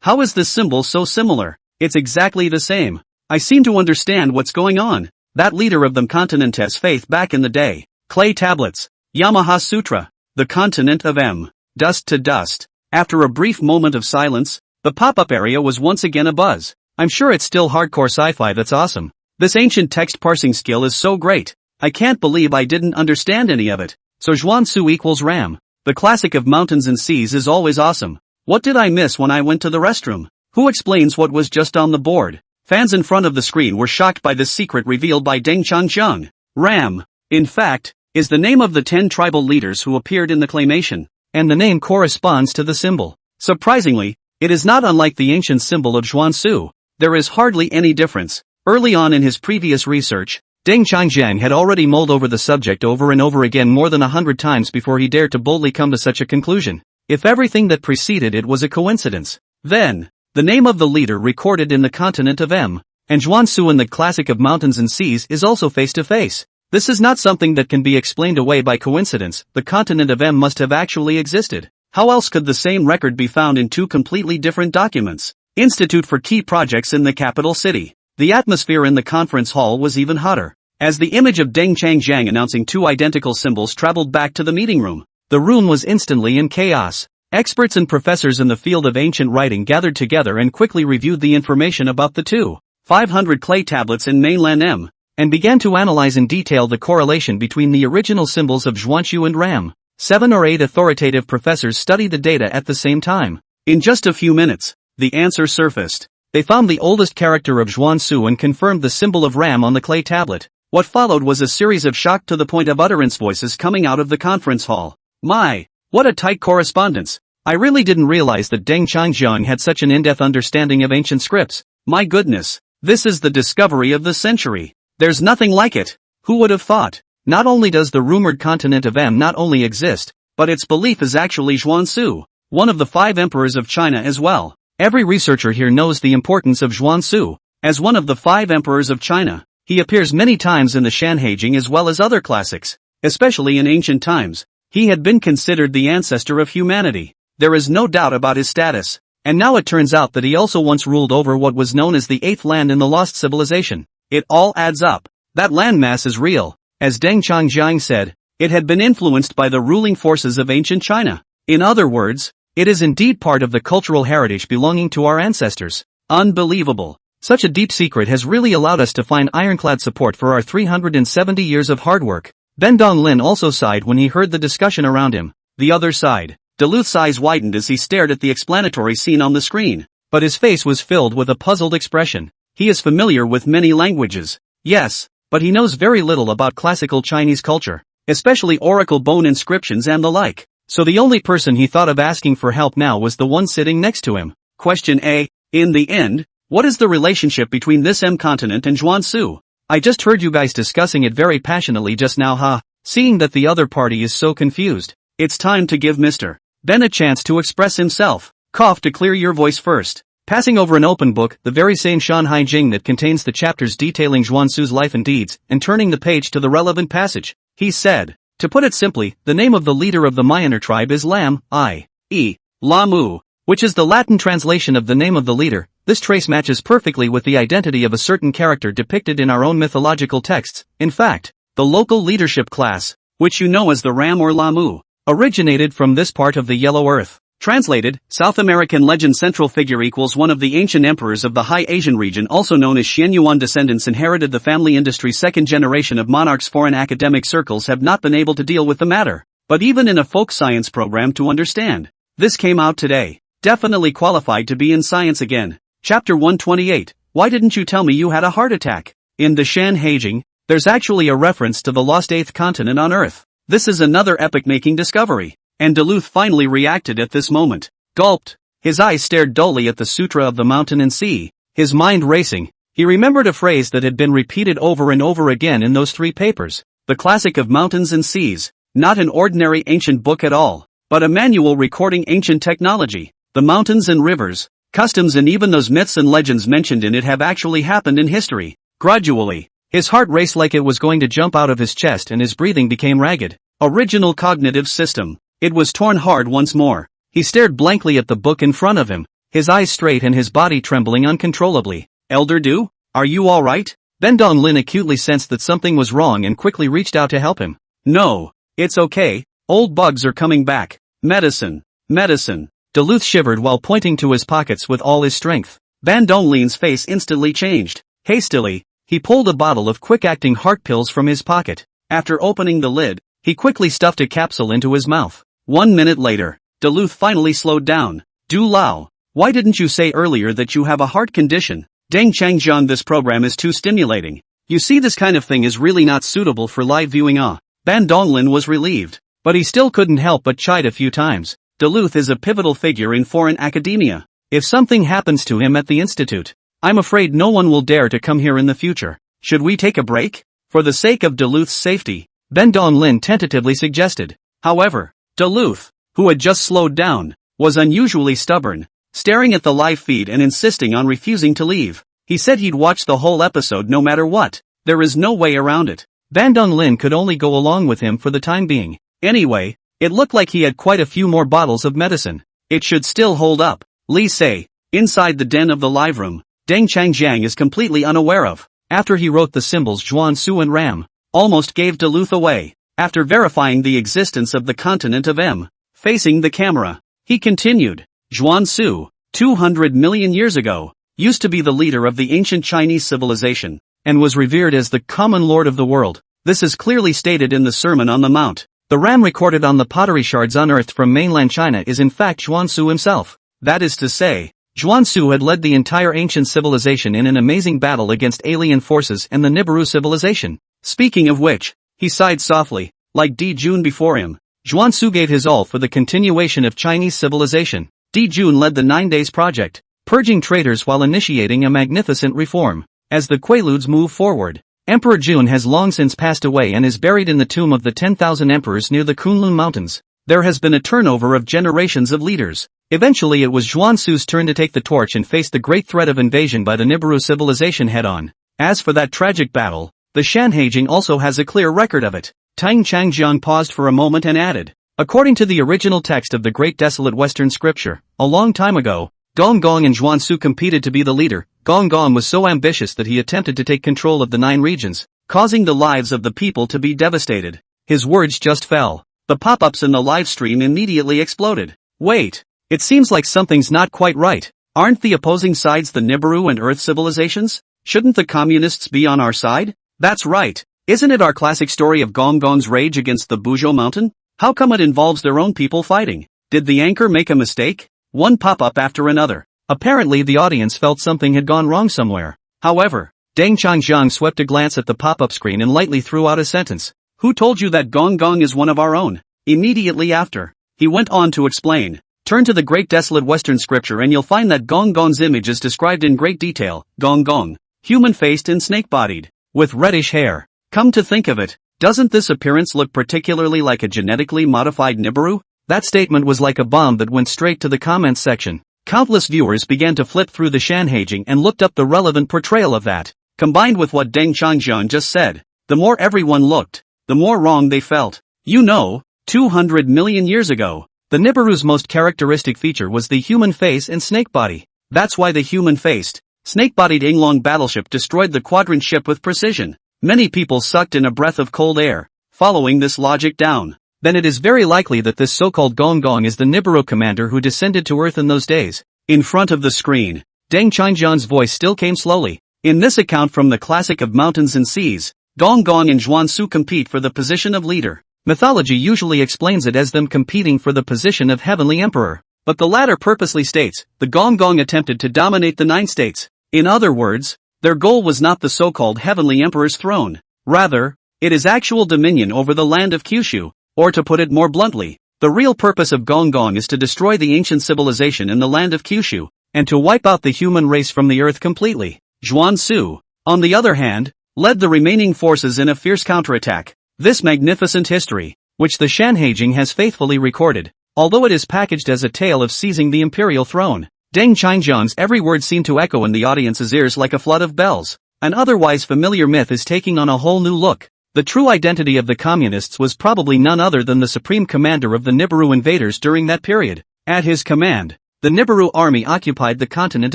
How is this symbol so similar? It's exactly the same. I seem to understand what's going on. That leader of the continent's faith back in the day. Clay tablets. Yamaha Sutra. The continent of M. dust to dust. After a brief moment of silence, the pop-up area was once again abuzz. I'm sure it's still hardcore sci-fi that's awesome. This ancient text parsing skill is so great. I can't believe I didn't understand any of it. So Zhuansu equals RAM. The classic of mountains and seas is always awesome. What did I miss when I went to the restroom? Who explains what was just on the board? Fans in front of the screen were shocked by this secret revealed by Deng Changjiang. RAM, in fact, is the name of the 10 tribal leaders who appeared in the claymation, and the name corresponds to the symbol. Surprisingly, it is not unlike the ancient symbol of Zhuansu. There is hardly any difference. Early on in his previous research, Deng Changjiang had already mulled over the subject over and over again more than 100 times before he dared to boldly come to such a conclusion. If everything that preceded it was a coincidence, then the name of the leader recorded in the continent of M, and Zhuansu in the classic of mountains and seas is also face to face. This is not something that can be explained away by coincidence. The continent of M must have actually existed. How else could the same record be found in two completely different documents? Institute for Key Projects in the capital city. The atmosphere in the conference hall was even hotter. As the image of Deng Changjiang announcing two identical symbols traveled back to the meeting room, the room was instantly in chaos. Experts and professors in the field of ancient writing gathered together and quickly reviewed the information about the 500 clay tablets in mainland M, and began to analyze in detail the correlation between the original symbols of Zhuansu and RAM. 7 or 8 authoritative professors studied the data at the same time. In just a few minutes, the answer surfaced. They found the oldest character of Zhuansu and confirmed the symbol of RAM on the clay tablet. What followed was a series of shocked to the point of utterance voices coming out of the conference hall. My, what a tight correspondence. I really didn't realize that Deng Changjiang had such an in-depth understanding of ancient scripts. My goodness, this is the discovery of the century. There's nothing like it. Who would have thought? Not only does the rumored continent of M not only exist, but its belief is actually Zhuansu, one of the 5 emperors of China as well. Every researcher here knows the importance of Zhuansu. As one of the 5 emperors of China, he appears many times in the Shanhaijing as well as other classics. Especially in ancient times, he had been considered the ancestor of humanity. There is no doubt about his status. And now it turns out that he also once ruled over what was known as the 8th land in the lost civilization. It all adds up. That landmass is real. As Deng Changjiang said, it had been influenced by the ruling forces of ancient China. In other words, it is indeed part of the cultural heritage belonging to our ancestors. Unbelievable. Such a deep secret has really allowed us to find ironclad support for our 370 years of hard work. Ben Donglin also sighed when he heard the discussion around him. The other side. Duluth's eyes widened as he stared at the explanatory scene on the screen, but his face was filled with a puzzled expression. He is familiar with many languages. Yes, but he knows very little about classical Chinese culture, especially oracle bone inscriptions and the like. So the only person he thought of asking for help now was the one sitting next to him. Question A. In the end, what is the relationship between this M continent and Zhuansu? I just heard you guys discussing it very passionately just now, huh? Seeing that the other party is so confused, it's time to give Mr. Ben a chance to express himself. Cough to clear your voice first. Passing over an open book, the very same Shanhaijing that contains the chapters detailing Zhuansu's life and deeds, and turning the page to the relevant passage, he said, to put it simply, the name of the leader of the Myanmar tribe is Lam, i.e., Lamu, which is the Latin translation of the name of the leader. This trace matches perfectly with the identity of a certain character depicted in our own mythological texts. In fact, the local leadership class, which you know as the Ram or Lamu, originated from this part of the Yellow Earth. Translated, South American legend central figure equals one of the ancient emperors of the High Asian region also known as Xian Yuan. Descendants inherited the family industry. Second generation of monarchs. Foreign academic circles have not been able to deal with the matter, but even in a folk science program to understand. This came out today. Definitely qualified to be in science again. Chapter 128, Why didn't you tell me you had a heart attack? In the Shanhaijing, there's actually a reference to the lost 8th continent on Earth. This is another epic-making discovery. And Duluth finally reacted at this moment. Gulped. His eyes stared dully at the Sutra of the Mountain and Sea, his mind racing. He remembered a phrase that had been repeated over and over again in those 3 papers. The classic of mountains and seas. Not an ordinary ancient book at all, but a manual recording ancient technology. The mountains and rivers, customs and even those myths and legends mentioned in it have actually happened in history. Gradually, his heart raced like it was going to jump out of his chest and his breathing became ragged. Original cognitive system. It was torn hard once more. He stared blankly at the book in front of him, his eyes straight and his body trembling uncontrollably. Elder Du, are you alright? Ben Donglin acutely sensed that something was wrong and quickly reached out to help him. No, it's okay, old bugs are coming back. Medicine. Medicine. Duluth shivered while pointing to his pockets with all his strength. Ban Donglin's face instantly changed. Hastily, he pulled a bottle of quick-acting heart pills from his pocket. After opening the lid, he quickly stuffed a capsule into his mouth. 1 minute later, Duluth finally slowed down. Du Lao, why didn't you say earlier that you have a heart condition? Deng Changjian, this program is too stimulating. You see, this kind of thing is really not suitable for live viewing. Ban Donglin was relieved, but he still couldn't help but chide a few times. Duluth is a pivotal figure in foreign academia. If something happens to him at the institute, I'm afraid no one will dare to come here in the future. Should we take a break? For the sake of Duluth's safety, Ben Donglin tentatively suggested. However, Duluth, who had just slowed down, was unusually stubborn, staring at the live feed and insisting on refusing to leave. He said he'd watch the whole episode no matter what. There is no way around it. Ban Donglin could only go along with him for the time being. Anyway, it looked like he had quite a few more bottles of medicine. It should still hold up. Li Sei, inside the den of the live room, Deng Changjiang is completely unaware of. After he wrote the symbols Zhuan Su and Ram, almost gave Duluth away. After verifying the existence of the continent of M, facing the camera, he continued. Zhuan Su, 200 million years ago, used to be the leader of the ancient Chinese civilization, and was revered as the common lord of the world. This is clearly stated in the Sermon on the Mount. The ram recorded on the pottery shards unearthed from mainland China is in fact Zhuan Su himself. That is to say, Zhuan Su had led the entire ancient civilization in an amazing battle against alien forces and the Nibiru civilization. Speaking of which, he sighed softly. Like Di Jun before him, Zhuan Su gave his all for the continuation of Chinese civilization. Di Jun led the 9 Days Project, purging traitors while initiating a magnificent reform. As the Quaaludes move forward, Emperor Jun has long since passed away and is buried in the tomb of the 10,000 emperors near the Kunlun Mountains. There has been a turnover of generations of leaders. Eventually it was Zhuan Su's turn to take the torch and face the great threat of invasion by the Nibiru civilization head-on. As for that tragic battle, the Shanhaijing also has a clear record of it. Deng Changjiang paused for a moment and added, according to the original text of the Great Desolate Western Scripture, a long time ago, Gong Gong and Zhuan Su competed to be the leader. Gong Gong was so ambitious that he attempted to take control of the 9 regions, causing the lives of the people to be devastated. His words just fell. The pop-ups in the live stream immediately exploded. Wait, it seems like something's not quite right. Aren't the opposing sides the Nibiru and Earth civilizations? Shouldn't the communists be on our side? That's right. Isn't it our classic story of Gong Gong's rage against the Buzhou mountain? How come it involves their own people fighting? Did the anchor make a mistake? One pop-up after another. Apparently the audience felt something had gone wrong somewhere. However, Deng Changjiang swept a glance at the pop-up screen and lightly threw out a sentence. Who told you that Gong Gong is one of our own? Immediately after, he went on to explain. Turn to the Great Desolate Western Scripture and you'll find that Gong Gong's image is described in great detail. Gong Gong, human-faced and snake-bodied, with reddish hair. Come to think of it, doesn't this appearance look particularly like a genetically modified Nibiru? That statement was like a bomb that went straight to the comments section. Countless viewers began to flip through the Shanhaijing and looked up the relevant portrayal of that. Combined with what Deng Changjiang just said, the more everyone looked, the more wrong they felt. 200 million years ago, the Nibiru's most characteristic feature was the human face and snake body. That's why the human-faced, snake-bodied Inglong battleship destroyed the quadrant ship with precision. Many people sucked in a breath of cold air. Following this logic down, then it is very likely that this so-called Gong Gong is the Nibiru commander who descended to Earth in those days. In front of the screen, Deng Changjiang's voice still came slowly. In this account from the classic of mountains and seas, Gong Gong and Zhuan Su compete for the position of leader. Mythology usually explains it as them competing for the position of heavenly emperor, but the latter purposely states, the Gong Gong attempted to dominate the 9 states. In other words, their goal was not the so-called heavenly emperor's throne. Rather, it is actual dominion over the land of Kyushu. Or to put it more bluntly, the real purpose of Gong Gong is to destroy the ancient civilization in the land of Kyushu, and to wipe out the human race from the earth completely. Zhuan Su, on the other hand, led the remaining forces in a fierce counterattack. This magnificent history, which the Shanhaijing has faithfully recorded, although it is packaged as a tale of seizing the imperial throne, Deng Changjiang's every word seemed to echo in the audience's ears like a flood of bells. An otherwise familiar myth is taking on a whole new look. The true identity of the communists was probably none other than the supreme commander of the Nibiru invaders during that period. At his command, the Nibiru army occupied the continent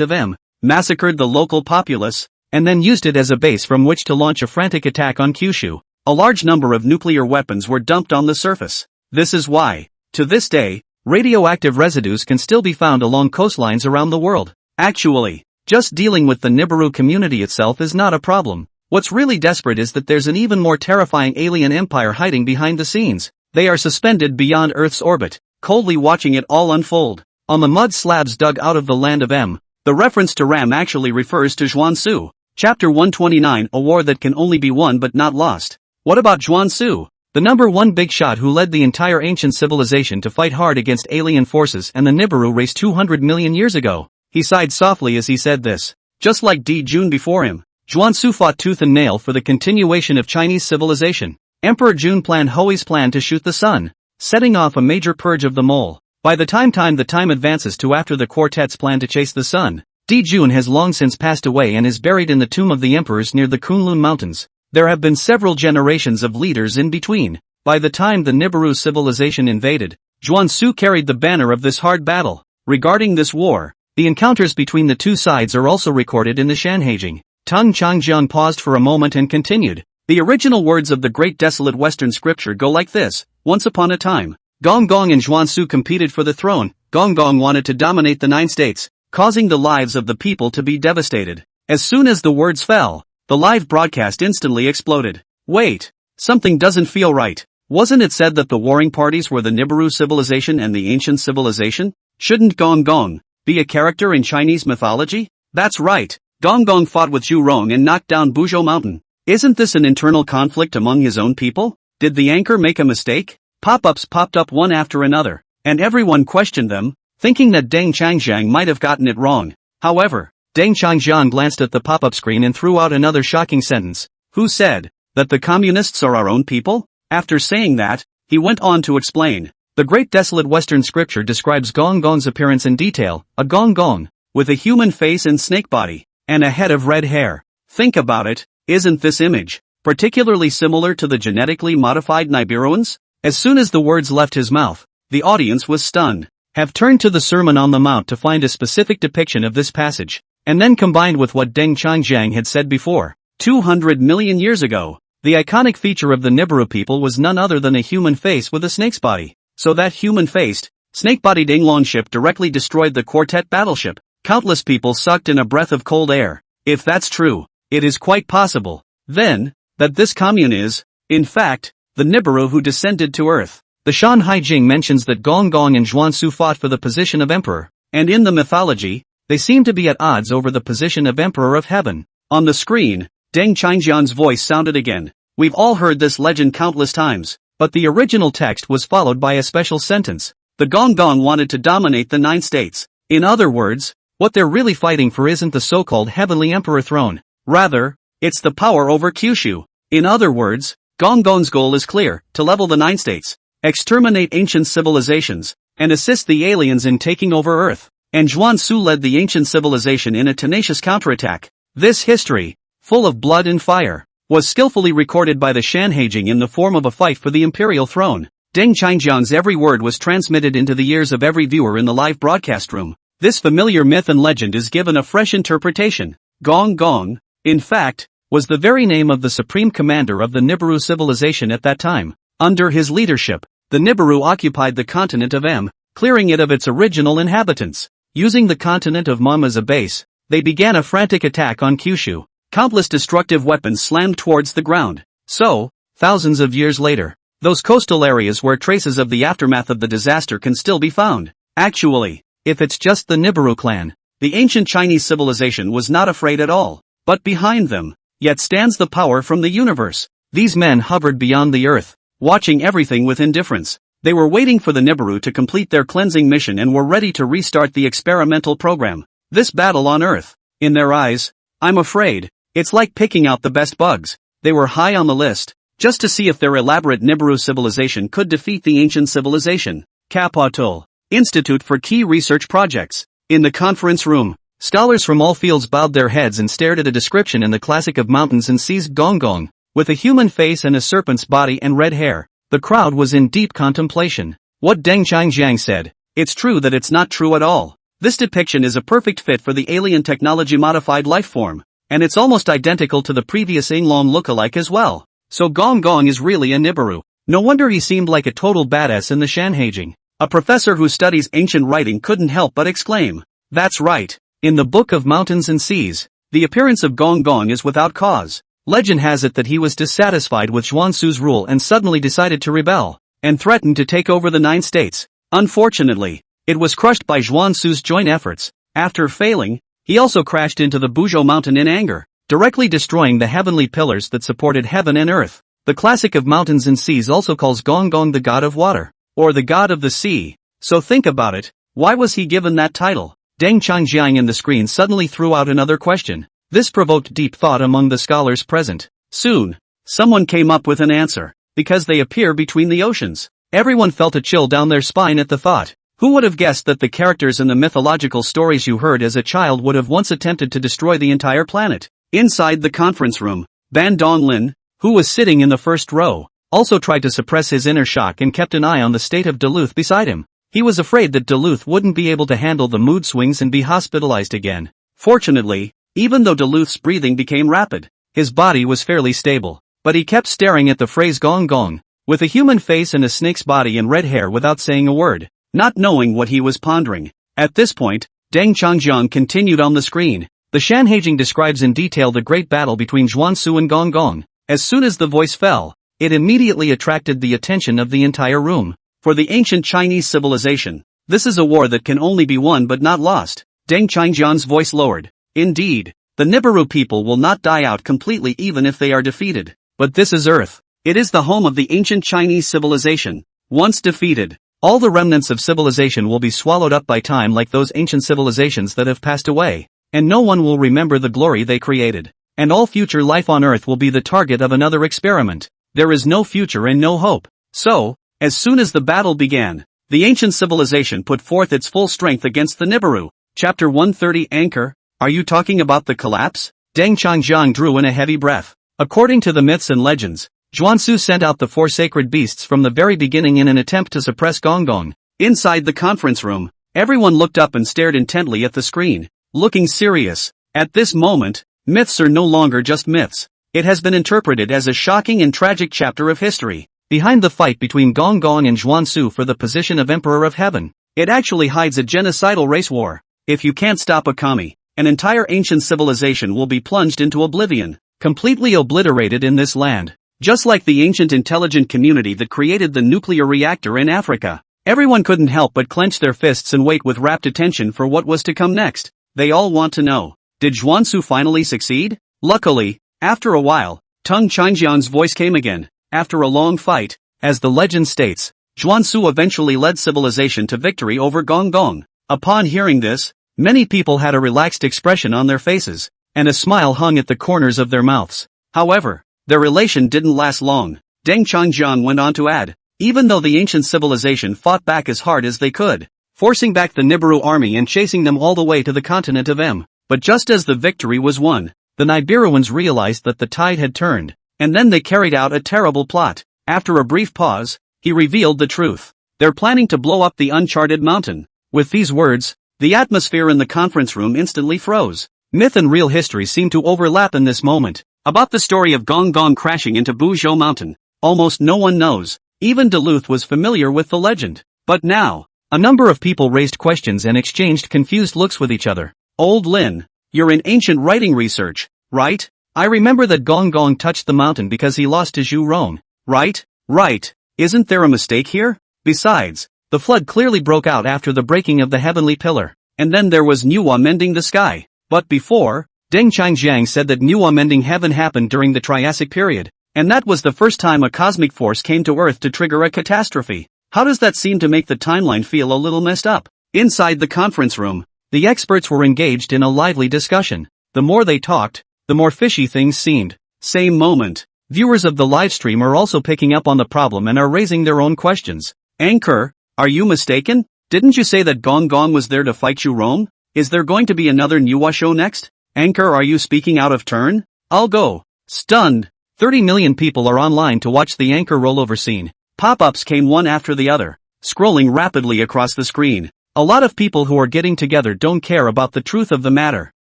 of M, massacred the local populace, and then used it as a base from which to launch a frantic attack on Kyushu. A large number of nuclear weapons were dumped on the surface. This is why, to this day, radioactive residues can still be found along coastlines around the world. Actually, just dealing with the Nibiru community itself is not a problem. What's really desperate is that there's an even more terrifying alien empire hiding behind the scenes. They are suspended beyond Earth's orbit, coldly watching it all unfold. On the mud slabs dug out of the land of M, the reference to Ram actually refers to Zhuangsu. Chapter 129, a war that can only be won but not lost. What about Zhuangsu? The number one big shot who led the entire ancient civilization to fight hard against alien forces and the Nibiru race 200 million years ago. He sighed softly as he said this. Just like Di Jun before him, Zhuangsu fought tooth and nail for the continuation of Chinese civilization. Emperor Jun planned Hui's plan to shoot the sun, setting off a major purge of the mole. By the time advances to after the quartet's plan to chase the sun, Di Jun has long since passed away and is buried in the tomb of the emperors near the Kunlun Mountains. There have been several generations of leaders in between. By the time the Nibiru civilization invaded, Zhuangsu carried the banner of this hard battle. Regarding this war, the encounters between the two sides are also recorded in the Shanhaijing. Tung Changjiang paused for a moment and continued. The original words of the great desolate Western scripture go like this. Once upon a time, Gong Gong and Zhuangsu competed for the throne. Gong Gong wanted to dominate the 9 states, causing the lives of the people to be devastated. As soon as the words fell, the live broadcast instantly exploded. Wait, something doesn't feel right. Wasn't it said that the warring parties were the Nibiru civilization and the ancient civilization? Shouldn't Gong Gong be a character in Chinese mythology? That's right, Gong Gong fought with Zhu Rong and knocked down Buzhou Mountain. Isn't this an internal conflict among his own people? Did the anchor make a mistake? Pop-ups popped up one after another, and everyone questioned them, thinking that Deng Changjiang might have gotten it wrong. However, Deng Changjiang glanced at the pop-up screen and threw out another shocking sentence. Who said that the communists are our own people? After saying that, he went on to explain. The great desolate Western scripture describes Gong Gong's appearance in detail, a Gong Gong, with a human face and snake body, and a head of red hair. Think about it, isn't this image particularly similar to the genetically modified Nibiruans? As soon as the words left his mouth, the audience was stunned. Have turned to the Sermon on the Mount to find a specific depiction of this passage, and then combined with what Deng Changjiang had said before. 200 million years ago, the iconic feature of the Nibiru people was none other than a human face with a snake's body. So that human-faced, snake-bodied Inglong ship directly destroyed the quartet battleship. Countless people sucked in a breath of cold air. If that's true, it is quite possible, then, that this commune is, in fact, the Nibiru who descended to Earth. The Shanhaijing mentions that Gong Gong and Zhuangsu fought for the position of emperor, and in the mythology, they seem to be at odds over the position of emperor of heaven. On the screen, Deng Changjiang's voice sounded again. We've all heard this legend countless times, but the original text was followed by a special sentence. The Gong Gong wanted to dominate the 9 states. In other words, what they're really fighting for isn't the so-called heavenly emperor throne. Rather, it's the power over Kyushu. In other words, Gong Gong's goal is clear, to level the 9 states, exterminate ancient civilizations, and assist the aliens in taking over Earth. And Zhuangsu led the ancient civilization in a tenacious counterattack. This history, full of blood and fire, was skillfully recorded by the Shanhaijing in the form of a fight for the imperial throne. Deng Changjiang's every word was transmitted into the ears of every viewer in the live broadcast room. This familiar myth and legend is given a fresh interpretation. Gong Gong, in fact, was the very name of the supreme commander of the Nibiru civilization at that time. Under his leadership, the Nibiru occupied the continent of M, clearing it of its original inhabitants. Using the continent of Mum as a base, they began a frantic attack on Kyushu. Countless destructive weapons slammed towards the ground. So, thousands of years later, those coastal areas where traces of the aftermath of the disaster can still be found. Actually, if it's just the Nibiru clan, the ancient Chinese civilization was not afraid at all. But behind them, yet stands the power from the universe. These men hovered beyond the earth, watching everything with indifference. They were waiting for the Nibiru to complete their cleansing mission and were ready to restart the experimental program. This battle on Earth, in their eyes, I'm afraid, it's like picking out the best bugs. They were high on the list, just to see if their elaborate Nibiru civilization could defeat the ancient civilization. Capital Institute for Key Research Projects. In the conference room, scholars from all fields bowed their heads and stared at a description in the classic of mountains and seas Gong Gong, with a human face and a serpent's body and red hair. The crowd was in deep contemplation. What Deng Changjiang said, it's true that it's not true at all. This depiction is a perfect fit for the alien technology-modified life form, and it's almost identical to the previous Inglong lookalike as well. So Gong Gong is really a Nibiru. No wonder he seemed like a total badass in the Shanhaijing. A professor who studies ancient writing couldn't help but exclaim. That's right. In the Book of Mountains and Seas, the appearance of Gong Gong is without cause. Legend has it that he was dissatisfied with Zhuangsu's rule and suddenly decided to rebel, and threatened to take over the 9 states. Unfortunately, it was crushed by Zhuangsu's joint efforts. After failing, he also crashed into the Buzhou mountain in anger, directly destroying the heavenly pillars that supported heaven and earth. The classic of Mountains and Seas also calls Gong Gong the god of water, or the god of the sea. So think about it, why was he given that title? Deng Changjiang in the screen suddenly threw out another question. This provoked deep thought among the scholars present. Soon, someone came up with an answer. Because they appear between the oceans. Everyone felt a chill down their spine at the thought. Who would have guessed that the characters in the mythological stories you heard as a child would have once attempted to destroy the entire planet? Inside the conference room, Ban Donglin, who was sitting in the first row, also tried to suppress his inner shock and kept an eye on the state of Duluth beside him. He was afraid that Duluth wouldn't be able to handle the mood swings and be hospitalized again. Fortunately, even though Duluth's breathing became rapid, his body was fairly stable. But he kept staring at the phrase Gong Gong, with a human face and a snake's body and red hair without saying a word, not knowing what he was pondering. At this point, Deng Changjiang continued on the screen. The Shanhaijing describes in detail the great battle between Zhuangsu and Gong Gong. As soon as the voice fell, it immediately attracted the attention of the entire room. For the ancient Chinese civilization, this is a war that can only be won but not lost. Deng Changjiang's voice lowered. Indeed, the Nibiru people will not die out completely even if they are defeated. But this is Earth. It is the home of the ancient Chinese civilization. Once defeated, all the remnants of civilization will be swallowed up by time like those ancient civilizations that have passed away. And no one will remember the glory they created. And all future life on Earth will be the target of another experiment. There is no future and no hope. So, as soon as the battle began, the ancient civilization put forth its full strength against the Nibiru. Chapter 130 Anchor. Are you talking about the collapse? Deng Changjiang drew in a heavy breath. According to the myths and legends, Zhuangsu sent out the 4 sacred beasts from the very beginning in an attempt to suppress Gong Gong. Inside the conference room, everyone looked up and stared intently at the screen, looking serious. At this moment, myths are no longer just myths. It has been interpreted as a shocking and tragic chapter of history. Behind the fight between Gong Gong and Zhuangsu for the position of Emperor of Heaven, it actually hides a genocidal race war. If you can't stop a kami, an entire ancient civilization will be plunged into oblivion, completely obliterated in this land. Just like the ancient intelligent community that created the nuclear reactor in Africa. Everyone couldn't help but clench their fists and wait with rapt attention for what was to come next. They all want to know, did Zhuangsu finally succeed? Luckily, after a while, Deng Changjiang's voice came again. After a long fight, as the legend states, Zhuangsu eventually led civilization to victory over Gong Gong. Upon hearing this, many people had a relaxed expression on their faces, and a smile hung at the corners of their mouths. However, their elation didn't last long. Deng Changjiang went on to add, even though the ancient civilization fought back as hard as they could, forcing back the Nibiru army and chasing them all the way to the continent of M. But just as the victory was won, the Nibiruans realized that the tide had turned, and then they carried out a terrible plot. After a brief pause, he revealed the truth. They're planning to blow up the uncharted mountain. With these words, the atmosphere in the conference room instantly froze. Myth and real history seemed to overlap in this moment. About the story of Gong Gong crashing into Buzhou mountain, almost no one knows. Even Duluth was familiar with the legend. But now, a number of people raised questions and exchanged confused looks with each other. Old Lin, you're in ancient writing research, right? I remember that Gong Gong touched the mountain because he lost to Zhu Rong, right? Right. Isn't there a mistake here? Besides, the flood clearly broke out after the breaking of the heavenly pillar. And then there was manhwa mending the sky. But before, Deng Changjiang said that manhwa mending heaven happened during the Triassic period. And that was the first time a cosmic force came to Earth to trigger a catastrophe. How does that seem to make the timeline feel a little messed up? Inside the conference room, the experts were engaged in a lively discussion. The more they talked, the more fishy things seemed. Same moment, viewers of the livestream are also picking up on the problem and are raising their own questions. Anchor, are you mistaken? Didn't you say that Gong Gong was there to fight Zhu Rong? Is there going to be another manhwa show next? Anchor, are you speaking out of turn? I'll go. Stunned. 30 million people are online to watch the Anchor rollover scene. Pop-ups came one after the other, scrolling rapidly across the screen. A lot of people who are getting together don't care about the truth of the matter.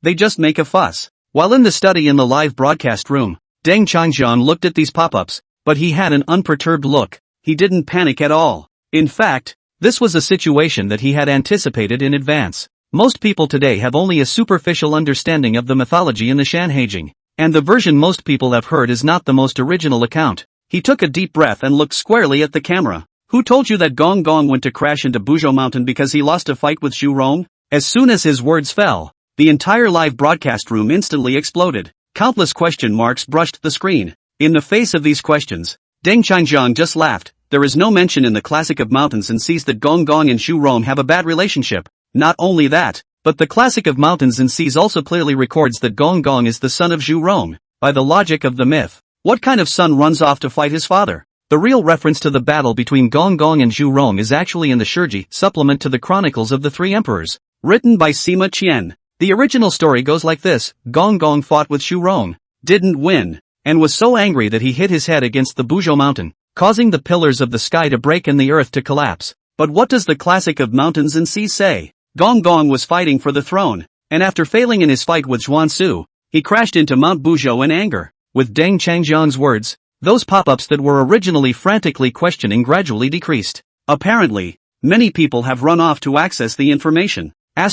They just make a fuss. While in the study in the live broadcast room, Deng Changjiang looked at these pop-ups, but he had an unperturbed look. He didn't panic at all. In fact, This was a situation that he had anticipated in advance. Most people today have only a superficial understanding of the mythology in the Sanheijing, and the version most people have heard is not the most original account. He took a deep breath and looked squarely at the camera. Who told you that Gong Gong went to crash into Buzhou Mountain because he lost a fight with Xu Rong? As soon as his words fell, the entire live broadcast room instantly exploded. Countless question marks brushed the screen. In the face of these questions, Deng Changjiang just laughed. There is no mention in the Classic of Mountains and Seas that Gong Gong and Xu Rong have a bad relationship. Not only that, but the Classic of Mountains and Seas also clearly records that Gong Gong is the son of Xu Rong. By the logic of the myth, what kind of son runs off to fight his father? The real reference to the battle between Gong Gong and Xu Rong is actually in the Shiji supplement to the Chronicles of the Three Emperors, written by Sima Qian. The original story goes like this: Gong Gong fought with Xu Rong, didn't win, and was so angry that he hit his head against the Buzhou Mountain, causing the pillars of the sky to break and the earth to collapse. But what does the Classic of Mountains and Seas say? Gong Gong was fighting for the throne, and after failing in his fight with Zhuansu, he crashed into Mount Buzhou in anger. With Deng Changjiang's words, those pop-ups that were originally frantically questioning gradually decreased. Apparently, many people have run off to access the information. I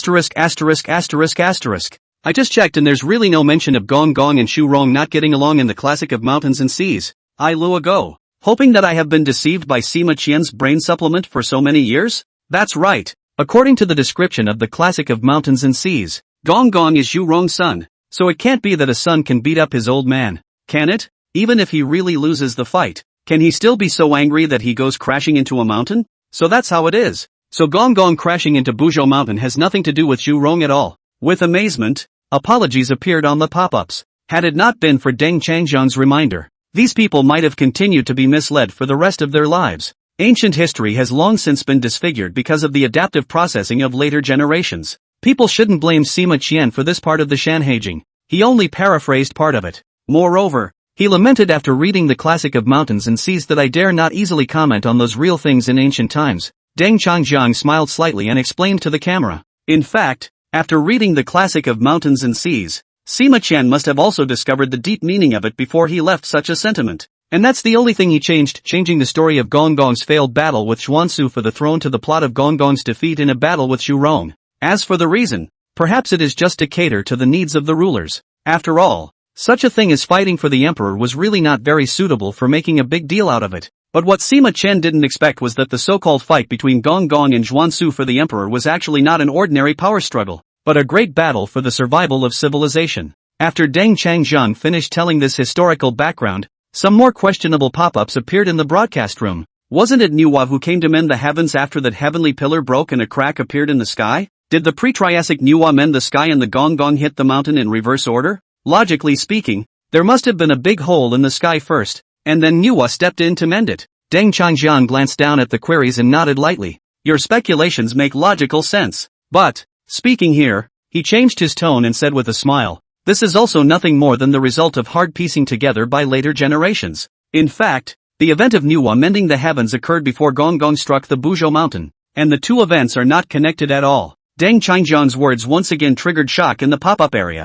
just checked and there's really no mention of Gong Gong and Xu Rong not getting along in the Classic of Mountains and Seas. I Lua go. Hoping that I have been deceived by Sima Qian's brain supplement for so many years? That's right. According to the description of the Classic of Mountains and Seas, Gong Gong is Xu Rong's son, so it can't be that a son can beat up his old man, can it? Even if he really loses the fight, can he still be so angry that he goes crashing into a mountain? So that's how it is. So Gong Gong crashing into Buzhou Mountain has nothing to do with Xu Rong at all. With amazement, apologies appeared on the pop-ups. Had it not been for Deng Changjiang's reminder, these people might have continued to be misled for the rest of their lives. Ancient history has long since been disfigured because of the adaptive processing of later generations. People shouldn't blame Sima Qian for this part of the Sanheijing. He only paraphrased part of it. Moreover, he lamented after reading the Classic of Mountains and Seas that I dare not easily comment on those real things in ancient times. Deng Changjiang smiled slightly and explained to the camera. In fact, after reading the Classic of Mountains and Seas, Sima Qian must have also discovered the deep meaning of it before he left such a sentiment. And that's the only thing he changed, changing the story of Gong Gong's failed battle with Zhuansu for the throne to the plot of Gong Gong's defeat in a battle with Xu Rong. As for the reason, perhaps it is just to cater to the needs of the rulers. After all, such a thing as fighting for the emperor was really not very suitable for making a big deal out of it. But what Sima Qian didn't expect was that the so-called fight between Gong Gong and Zhuansu for the emperor was actually not an ordinary power struggle, but a great battle for the survival of civilization. After Deng Changjiang finished telling this historical background, some more questionable pop-ups appeared in the broadcast room. Wasn't it Nuwa who came to mend the heavens after that heavenly pillar broke and a crack appeared in the sky? Did the pre-Triassic Nuwa mend the sky and the Gong Gong hit the mountain in reverse order? Logically speaking, there must have been a big hole in the sky first, and then Nuwa stepped in to mend it. Deng Changjiang glanced down at the queries and nodded lightly. Your speculations make logical sense. But, speaking here, he changed his tone and said with a smile, this is also nothing more than the result of hard piecing together by later generations. In fact, the event of Nuwa mending the heavens occurred before Gong Gong struck the Buzhou Mountain, and the two events are not connected at all. Deng Changjiang's words once again triggered shock in the pop-up area.